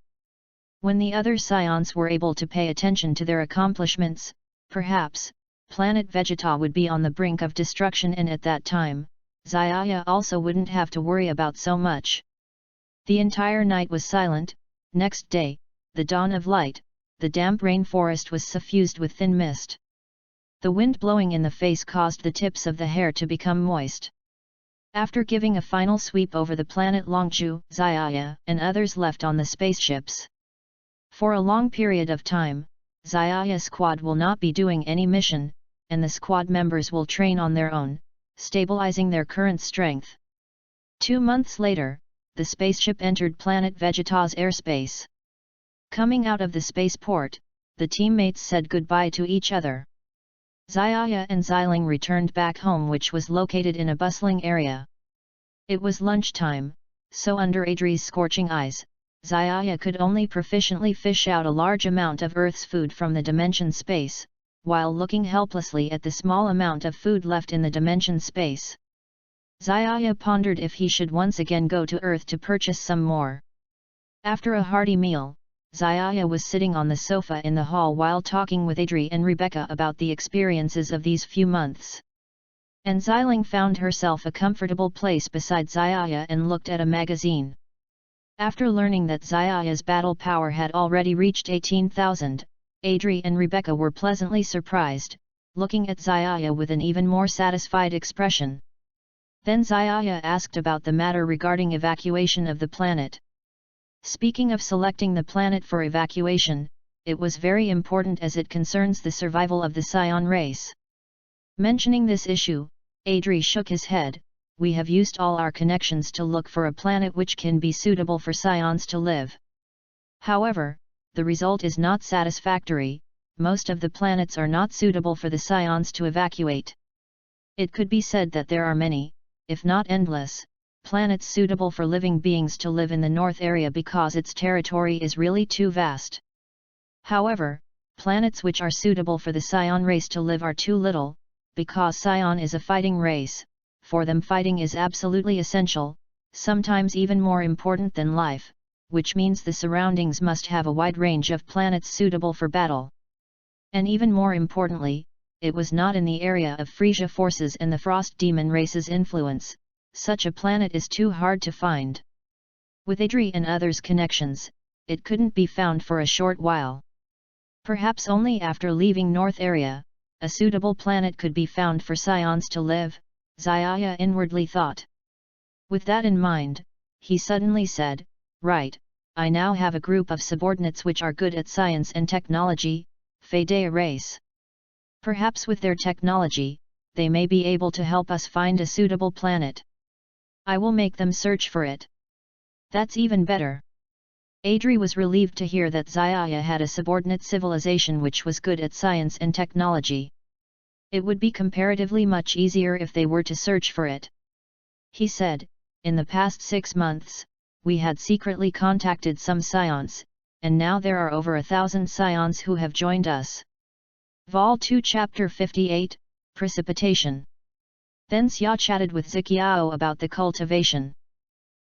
S1: When the other scions were able to pay attention to their accomplishments, perhaps, planet Vegeta would be on the brink of destruction, and at that time, Xiaya also wouldn't have to worry about so much. The entire night was silent. Next day, the dawn of light, the damp rainforest was suffused with thin mist. The wind blowing in the face caused the tips of the hair to become moist. After giving a final sweep over the planet Longju, Xiaya and others left on the spaceships. For a long period of time, Xiaya's squad will not be doing any mission, and the squad members will train on their own, stabilizing their current strength. 2 months later, the spaceship entered planet Vegeta's airspace. Coming out of the spaceport, the teammates said goodbye to each other. Xiaya and Xiling returned back home, which was located in a bustling area. It was lunchtime, so under Adri's scorching eyes, Xiaya could only proficiently fish out a large amount of Earth's food from the dimension space, while looking helplessly at the small amount of food left in the dimension space. Xiaya pondered if he should once again go to Earth to purchase some more. After a hearty meal, Xiaya was sitting on the sofa in the hall while talking with Adri and Rebecca about the experiences of these few months. And Xiling found herself a comfortable place beside Xiaya and looked at a magazine. After learning that Xiaya's battle power had already reached 18,000, Adri and Rebecca were pleasantly surprised, looking at Xiaya with an even more satisfied expression. Then Xiaya asked about the matter regarding evacuation of the planet. Speaking of selecting the planet for evacuation, it was very important as it concerns the survival of the Scion race. Mentioning this issue, Adri shook his head. We have used all our connections to look for a planet which can be suitable for Scions to live. However, the result is not satisfactory. Most of the planets are not suitable for the Scions to evacuate. It could be said that there are many, if not endless, planets suitable for living beings to live in the North area because its territory is really too vast. However, planets which are suitable for the Scion race to live are too little, because Scion is a fighting race. For them fighting is absolutely essential, sometimes even more important than life, which means the surroundings must have a wide range of planets suitable for battle. And even more importantly, it was not in the area of Frisia forces and the Frost Demon race's influence. Such a planet is too hard to find. With Adri and others' connections, it couldn't be found for a short while. Perhaps only after leaving North area, a suitable planet could be found for Scions to live, Xiaya inwardly thought. With that in mind, he suddenly said, "Right, I now have a group of subordinates which are good at science and technology, Fedea race. Perhaps with their technology, they may be able to help us find a suitable planet. I will make them search for it. That's even better. Adri was relieved to hear that Xiaya had a subordinate civilization which was good at science and technology. It would be comparatively much easier if they were to search for it. He said, in the past 6 months, we had secretly contacted some scions, and now there are over 1,000 scions who have joined us. Vol 2 Chapter 58, Precipitation. Then Xia chatted with Ziqiao about the cultivation.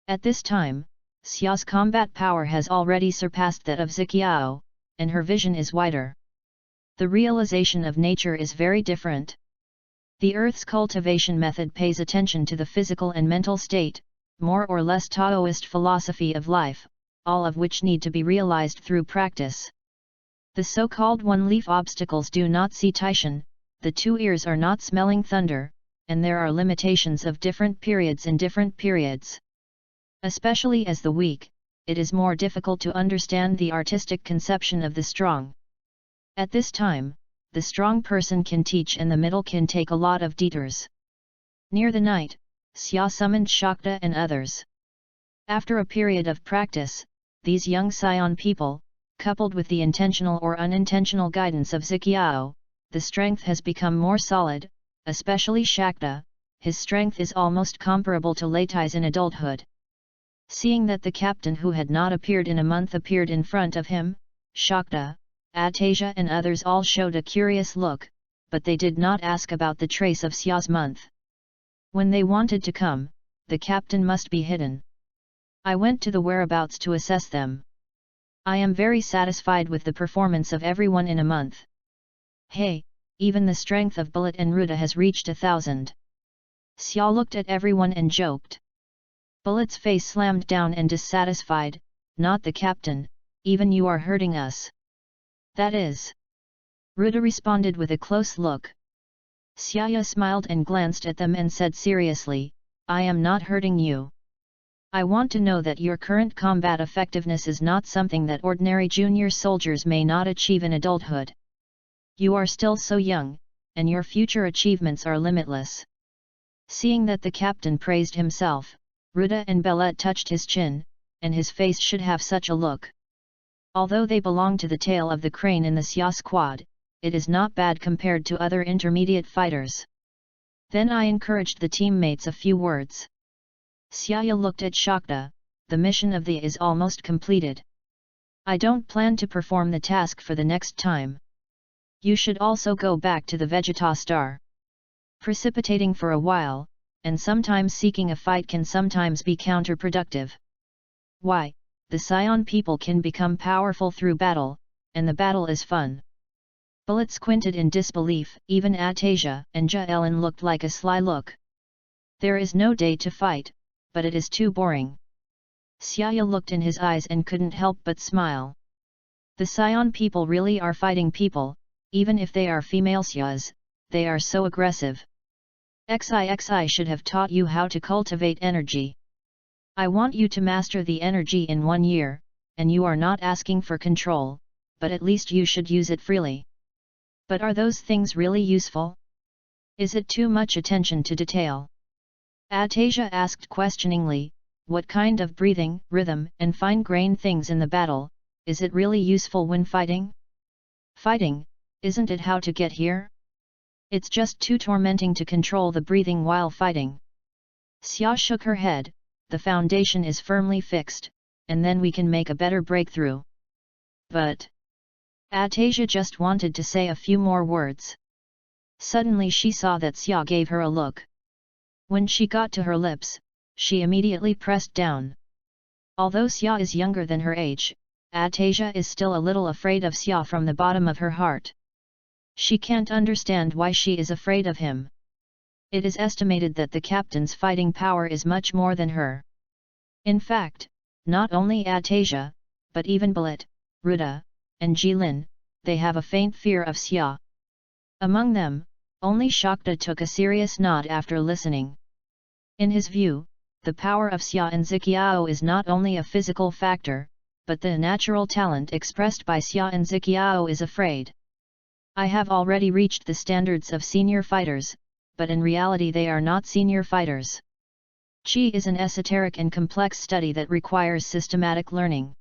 S1: At this time, Xia's combat power has already surpassed that of Ziqiao, and her vision is wider. The realization of nature is very different. The Earth's cultivation method pays attention to the physical and mental state, more or less Taoist philosophy of life, all of which need to be realized through practice. The so-called one-leaf obstacles do not see Taishan, the 2 ears are not smelling thunder, and there are limitations of different periods in different periods. Especially as the weak, it is more difficult to understand the artistic conception of the strong. At this time, the strong person can teach and the middle can take a lot of detours. Near the night, Xia summoned Shakta and others. After a period of practice, these young scion people, coupled with the intentional or unintentional guidance of Ziqiao, the strength has become more solid, especially Shakta. His strength is almost comparable to Latai's in adulthood. Seeing that the captain who had not appeared in a month appeared in front of him, Shakta, Atasia and others all showed a curious look, but they did not ask about the trace of Xia's month. When they wanted to come, the captain must be hidden. I went to the whereabouts to assess them. I am very satisfied with the performance of everyone in a month. Hey, even the strength of Bullet and Ruda has reached 1,000. Xia looked at everyone and joked. Bullet's face slammed down and dissatisfied, not the captain, even you are hurting us. That is. Ruda responded with a close look. Xia smiled and glanced at them and said seriously, I am not hurting you. I want to know that your current combat effectiveness is not something that ordinary junior soldiers may not achieve in adulthood. You are still so young, and your future achievements are limitless. Seeing that the captain praised himself, Ruda and Bellet touched his chin, and his face should have such a look. Although they belong to the tail of the crane in the Xia squad, it is not bad compared to other intermediate fighters. Then I encouraged the teammates a few words. Xia looked at Shakta, the mission of the is almost completed. I don't plan to perform the task for the next time. You should also go back to the Vegeta star. Precipitating for a while, and sometimes seeking a fight can sometimes be counterproductive. Why, the Scion people can become powerful through battle, and the battle is fun. Bullet squinted in disbelief, even Atasia and Jaelin looked like a sly look. There is no day to fight, but it is too boring. Xia looked in his eyes and couldn't help but smile. The Scion people really are fighting people, even if they are female Xias, they are so aggressive. XIXI should have taught you how to cultivate energy. I want you to master the energy in 1 year, and you are not asking for control, but at least you should use it freely. But are those things really useful? Is it too much attention to detail? Atasia asked questioningly, what kind of breathing, rhythm, and fine-grained things in the battle, is it really useful when fighting? Fighting, isn't it how to get here? It's just too tormenting to control the breathing while fighting. Xia shook her head, the foundation is firmly fixed, and then we can make a better breakthrough. But Atasia just wanted to say a few more words. Suddenly she saw that Xia gave her a look. When she got to her lips, she immediately pressed down. Although Xia is younger than her age, Atasia is still a little afraid of Xia from the bottom of her heart. She can't understand why she is afraid of him. It is estimated that the captain's fighting power is much more than her. In fact, not only Atasia, but even Bullet, Ruda, and Jilin, they have a faint fear of Xia. Among them, only Shakta took a serious nod after listening. In his view, the power of Xia and Ziqiao is not only a physical factor, but the natural talent expressed by Xia and Ziqiao is afraid. I have already reached the standards of senior fighters, but in reality they are not senior fighters. Qi is an esoteric and complex study that requires systematic learning.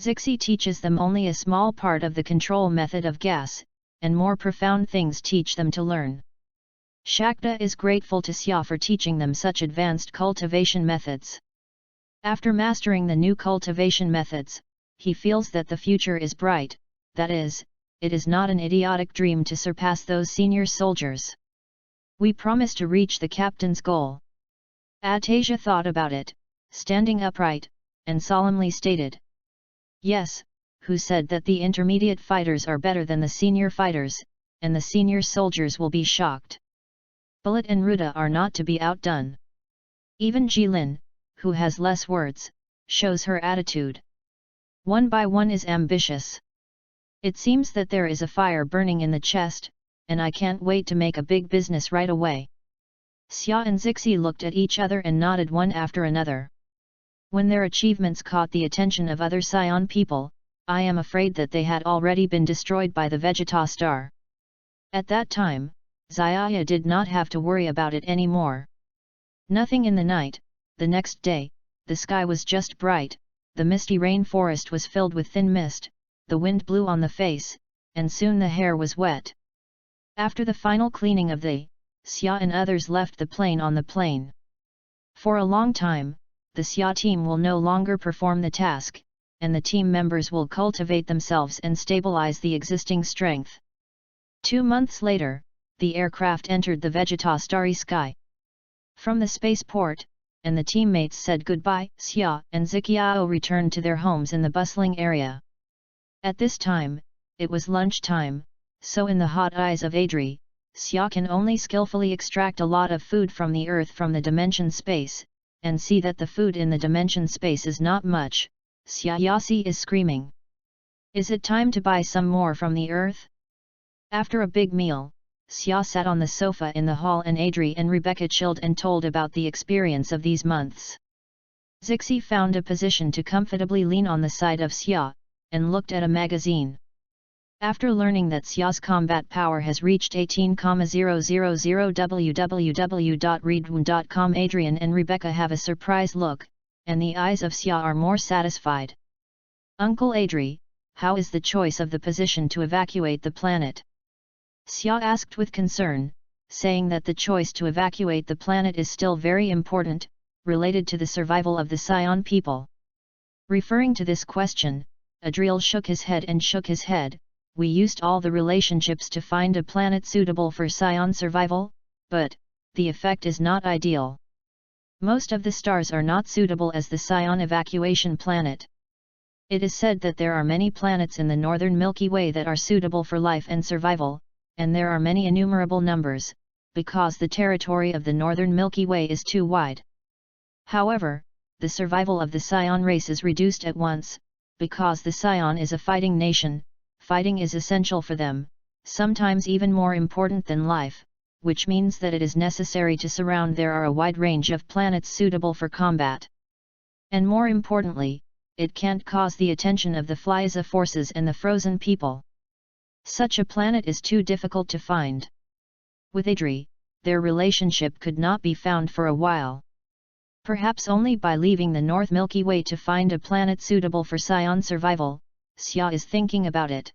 S1: Zixi teaches them only a small part of the control method of gas, and more profound things teach them to learn. Shakta is grateful to Xia for teaching them such advanced cultivation methods. After mastering the new cultivation methods, he feels that the future is bright, that is, it is not an idiotic dream to surpass those senior soldiers. We promise to reach the captain's goal. Atasia thought about it, standing upright, and solemnly stated. Yes, who said that the intermediate fighters are better than the senior fighters, and the senior soldiers will be shocked. Bullet and Ruda are not to be outdone. Even Jilin, who has less words, shows her attitude. One by one is ambitious. It seems that there is a fire burning in the chest, and I can't wait to make a big business right away. Xia and Zixi looked at each other and nodded one after another. When their achievements caught the attention of other Scion people, I am afraid that they had already been destroyed by the Vegeta star. At that time, Xiaya did not have to worry about it anymore. Nothing in the night. The next day, the sky was just bright, the misty rainforest was filled with thin mist, the wind blew on the face, and soon the hair was wet. After the final cleaning of the, Xia and others left the plane on the plain. For a long time, the Xia team will no longer perform the task, and the team members will cultivate themselves and stabilize the existing strength. 2 months later, the aircraft entered the Vegeta starry sky. From the spaceport, and the teammates said goodbye, Xia and Ziqiao returned to their homes in the bustling area. At this time, it was lunchtime, so in the hot eyes of Adri, Xia can only skillfully extract a lot of food from the earth from the dimension space, and see that the food in the dimension space is not much. Xia Yasi is screaming. Is it time to buy some more from the earth? After a big meal, Xia sat on the sofa in the hall and Adri and Rebecca chilled and told about the experience of these months. Zixi found a position to comfortably lean on the side of Xia, and looked at a magazine. After learning that Xia's combat power has reached 18,000 www.readaloud.com, Adrian and Rebecca have a surprised look, and the eyes of Xia are more satisfied. Uncle Adri, how is the choice of the position to evacuate the planet? Xia asked with concern, saying that the choice to evacuate the planet is still very important, related to the survival of the Scion people. Referring to this question, Adriel shook his head and shook his head. We used all the relationships to find a planet suitable for Scion survival, but the effect is not ideal. Most of the stars are not suitable as the Scion evacuation planet. It is said that there are many planets in the northern Milky Way that are suitable for life and survival, and there are many innumerable numbers, because the territory of the northern Milky Way is too wide. However, the survival of the Scion race is reduced at once, because the Scion is a fighting nation. Fighting is essential for them, sometimes even more important than life, which means that it is necessary to surround there are a wide range of planets suitable for combat. And more importantly, it can't cause the attention of the Flyza forces and the frozen people. Such a planet is too difficult to find. With Adri, their relationship could not be found for a while. Perhaps only by leaving the North Milky Way to find a planet suitable for Scion survival. Xia is thinking about it.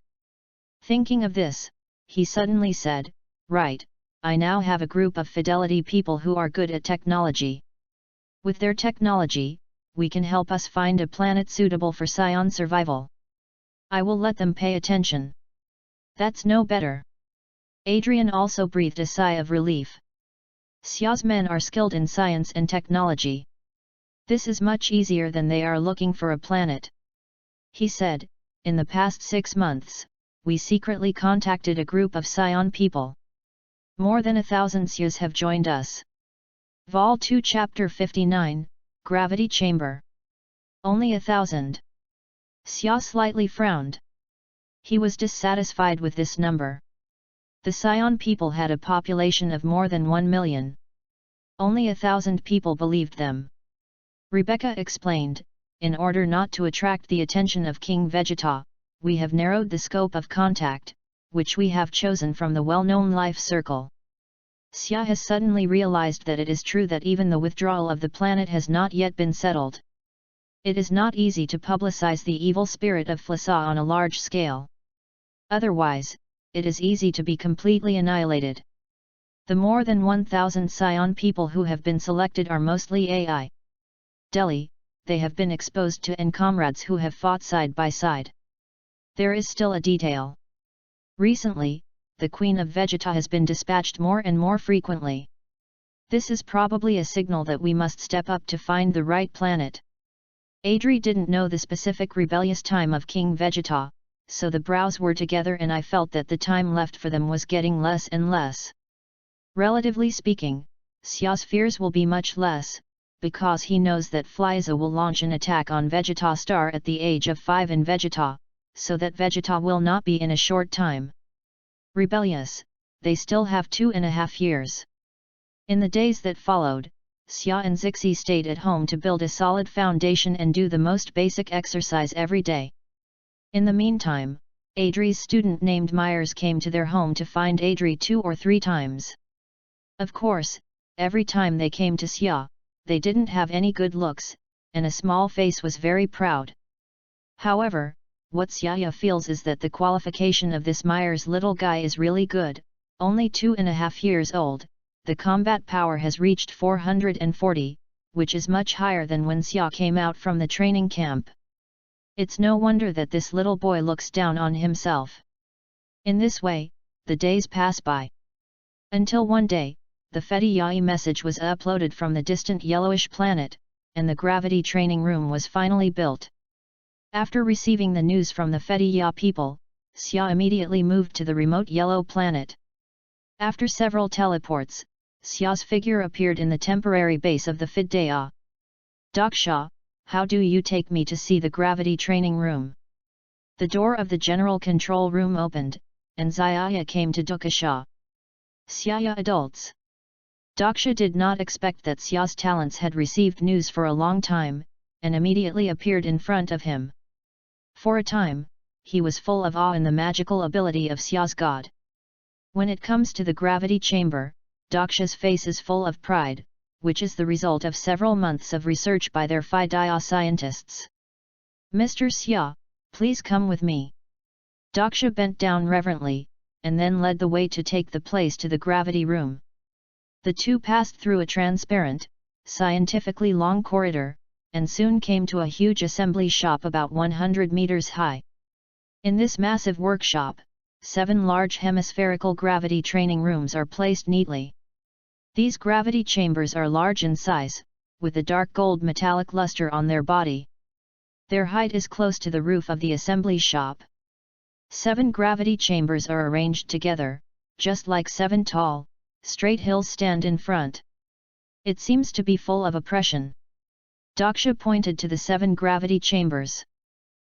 S1: Thinking of this, he suddenly said, right, I now have a group of fidelity people who are good at technology. With their technology, we can help us find a planet suitable for Scion survival. I will let them pay attention. That's no better. Adrian also breathed a sigh of relief. Xia's men are skilled in science and technology. This is much easier than they are looking for a planet. He said, in the past 6 months, we secretly contacted a group of Scion people. More than 1,000 Xias have joined us. Vol 2 Chapter 59, Gravity Chamber. Only 1,000. Xia slightly frowned. He was dissatisfied with this number. The Scion people had a population of more than 1 million. Only 1,000 people believed them. Rebecca explained, in order not to attract the attention of King Vegeta, we have narrowed the scope of contact, which we have chosen from the well-known life circle. Xia has suddenly realized that it is true that even the withdrawal of the planet has not yet been settled. It is not easy to publicize the evil spirit of Flasa on a large scale. Otherwise, it is easy to be completely annihilated. The more than 1,000 Scion people who have been selected are mostly AI. Delhi, they have been exposed to and comrades who have fought side by side. There is still a detail. Recently, the Queen of Vegeta has been dispatched more and more frequently. This is probably a signal that we must step up to find the right planet. Adri didn't know the specific rebellious time of King Vegeta, so the brows were together and I felt that the time left for them was getting less and less. Relatively speaking, Xia's fears will be much less, because he knows that Frieza will launch an attack on Vegeta Star at the age of 5 in Vegeta, so that Vegeta will not be in a short time rebellious. They still have 2.5 years. In the days that followed, Xia and Zixi stayed at home to build a solid foundation and do the most basic exercise every day. In the meantime, Adri's student named Myers came to their home to find Adri 2 or 3 times. Of course, every time they came to Xia, they didn't have any good looks, and a small face was very proud. However, what Xia feels is that the qualification of this Myers little guy is really good. Only 2.5 years old, the combat power has reached 440, which is much higher than when Xia came out from the training camp. It's no wonder that this little boy looks down on himself. In this way, the days pass by. Until one day, the Fedi Yai message was uploaded from the distant yellowish planet, and the gravity training room was finally built. After receiving the news from the Fedi Ya people, Xia immediately moved to the remote yellow planet. After several teleports, Xia's figure appeared in the temporary base of the Fidaya. Daksha, how do you take me to see the gravity training room? The door of the general control room opened, and Xiaya came to Dukasha. Xia adults. Daksha did not expect that Xia's talents had received news for a long time, and immediately appeared in front of him. For a time, he was full of awe in the magical ability of Xia's god. When it comes to the gravity chamber, Daksha's face is full of pride, which is the result of several months of research by their Fidaya scientists. Mr. Xia, please come with me. Daksha bent down reverently, and then led the way to take the place to the gravity room. The two passed through a transparent, scientifically long corridor, and soon came to a huge assembly shop about 100 meters high. In this massive workshop, 7 large hemispherical gravity training rooms are placed neatly. These gravity chambers are large in size, with a dark gold metallic luster on their body. Their height is close to the roof of the assembly shop. 7 gravity chambers are arranged together, just like 7 tall, straight hills stand in front. It seems to be full of oppression. Daksha pointed to the 7 gravity chambers.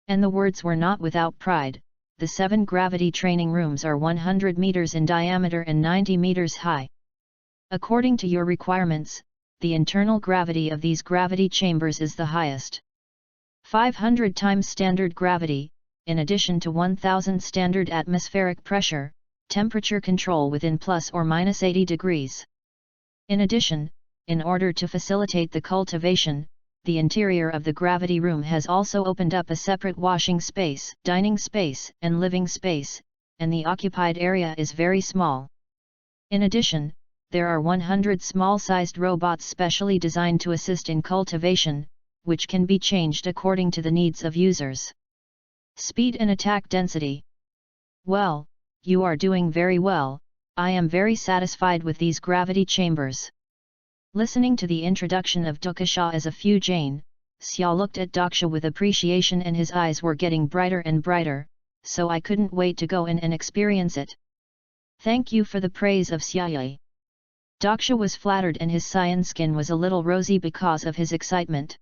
S1: And the words were not without pride. The 7 gravity training rooms are 100 meters in diameter and 90 meters high. According to your requirements, the internal gravity of these gravity chambers is the highest. 500 times standard gravity, in addition to 1000 standard atmospheric pressure, temperature control within plus or minus 80 degrees. In addition, in order to facilitate the cultivation, the interior of the gravity room has also opened up a separate washing space, dining space, and living space, and the occupied area is very small. In addition, there are 100 small-sized robots specially designed to assist in cultivation, which can be changed according to the needs of users. Speed and attack density. Well, you are doing very well. I am very satisfied with these gravity chambers. Listening to the introduction of Dukasha as a Fujane, Xia looked at Daksha with appreciation and his eyes were getting brighter and brighter, so I couldn't wait to go in and experience it. Thank you for the praise of Xia. Daksha was flattered and his cyan skin was a little rosy because of his excitement.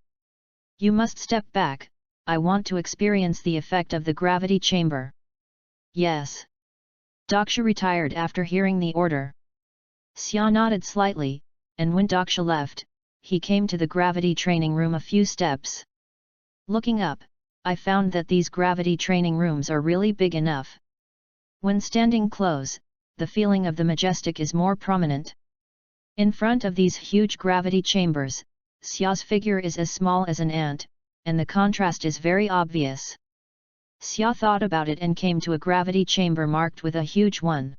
S1: You must step back, I want to experience the effect of the gravity chamber. Yes. Daksha retired after hearing the order. Xia nodded slightly, and when Daksha left, he came to the gravity training room a few steps. Looking up, I found that these gravity training rooms are really big enough. When standing close, the feeling of the majestic is more prominent. In front of these huge gravity chambers, Xia's figure is as small as an ant, and the contrast is very obvious. Xia thought about it and came to a gravity chamber marked with a huge one.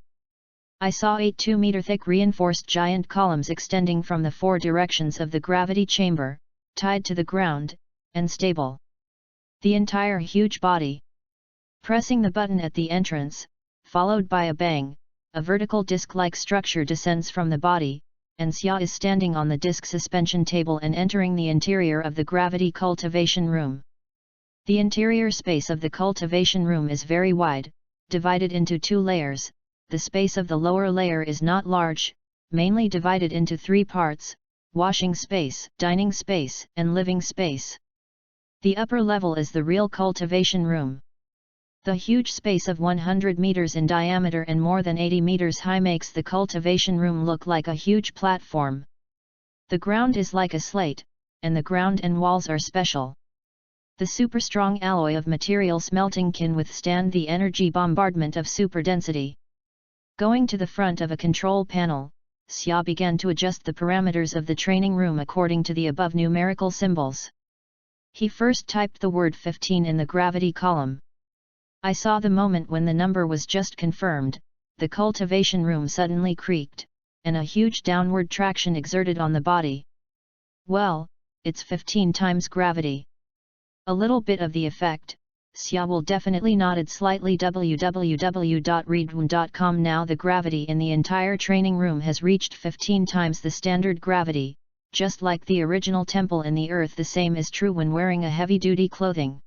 S1: I saw 8 2-meter thick reinforced giant columns extending from the 4 directions of the gravity chamber, tied to the ground, and stable. The entire huge body. Pressing the button at the entrance, followed by a bang, a vertical disc-like structure descends from the body, and Xia is standing on the disc suspension table and entering the interior of the gravity cultivation room. The interior space of the cultivation room is very wide, divided into 2 layers. The space of the lower layer is not large, mainly divided into 3 parts: washing space, dining space, and living space. The upper level is the real cultivation room. The huge space of 100 meters in diameter and more than 80 meters high makes the cultivation room look like a huge platform. The ground is like a slate, and the ground and walls are special. The super strong alloy of material smelting can withstand the energy bombardment of super density. Going to the front of a control panel, Xia began to adjust the parameters of the training room according to the above numerical symbols. He first typed the word 15 in the gravity column. I saw the moment when the number was just confirmed, the cultivation room suddenly creaked, and a huge downward traction exerted on the body. Well, it's 15 times gravity. A little bit of the effect. Xia will definitely nodded slightly. www.readaloud.com. Now the gravity in the entire training room has reached 15 times the standard gravity, just like the original temple in the earth. The same is true when wearing a heavy-duty clothing.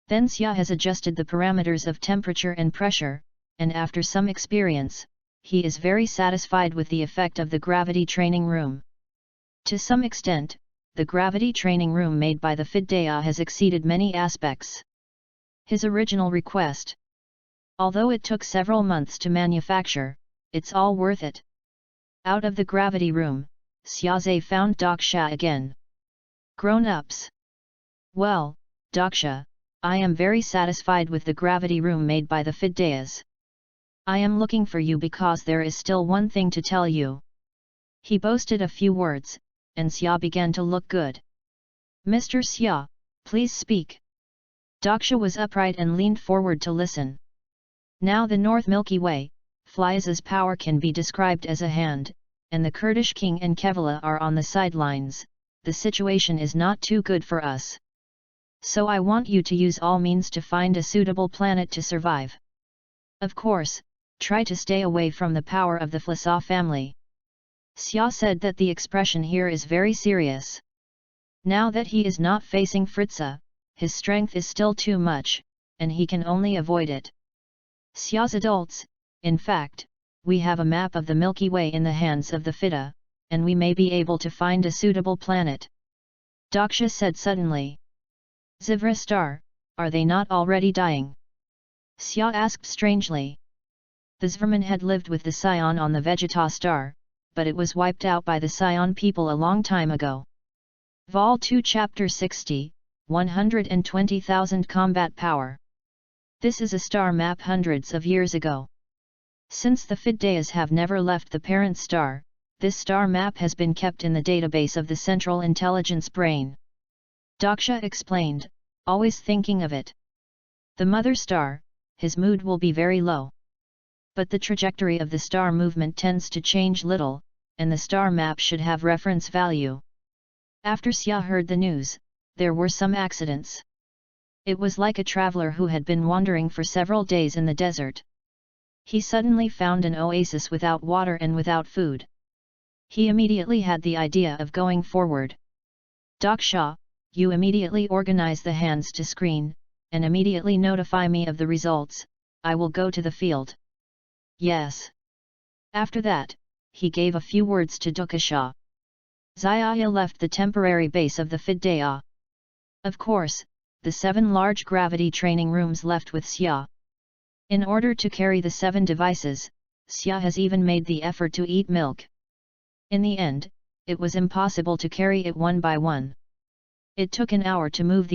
S1: Then Xia has adjusted the parameters of temperature and pressure, and after some experience, he is very satisfied with the effect of the gravity training room. To some extent, the gravity training room made by the Fidea has exceeded many aspects his original request. Although it took several months to manufacture, it's all worth it. Out of the gravity room, Xiaze found Daksha again. Grown-ups. Well, Daksha, I am very satisfied with the gravity room made by the Fideas. I am looking for you because there is still one thing to tell you. He boasted a few words, and Xia began to look good. Mr. Xia, please speak. Daksha was upright and leaned forward to listen. Now the North Milky Way, Flies' power can be described as a hand, and the Kurdish king and Kevala are on the sidelines. The situation is not too good for us. So I want you to use all means to find a suitable planet to survive. Of course, try to stay away from the power of the Flasa family. Xia said that the expression here is very serious. Now that he is not facing Fritza, his strength is still too much, and he can only avoid it. Xia's adults, in fact, we have a map of the Milky Way in the hands of the Fida, and we may be able to find a suitable planet. Daksha said suddenly. Zivra star, are they not already dying? Xia asked strangely. The Zvrman had lived with the Scion on the Vegeta star, but it was wiped out by the Scion people a long time ago. Vol 2 Chapter 60, 120,000 combat power. This is a star map hundreds of years ago. Since the Fideas have never left the parent star, this star map has been kept in the database of the Central Intelligence Brain. Daksha explained, always thinking of it. The mother star, his mood will be very low. But the trajectory of the star movement tends to change little, and the star map should have reference value. After Xia heard the news, there were some accidents. It was like a traveler who had been wandering for several days in the desert. He suddenly found an oasis without water and without food. He immediately had the idea of going forward. Daksha, you immediately organize the hands to screen, and immediately notify me of the results. I will go to the field. Yes. After that, he gave a few words to Dukasha. Xiaya left the temporary base of the Fidea. Of course, the 7 large gravity training rooms left with Xia. In order to carry the 7 devices, Xia has even made the effort to eat milk. In the end, it was impossible to carry it one by one. It took an hour to move the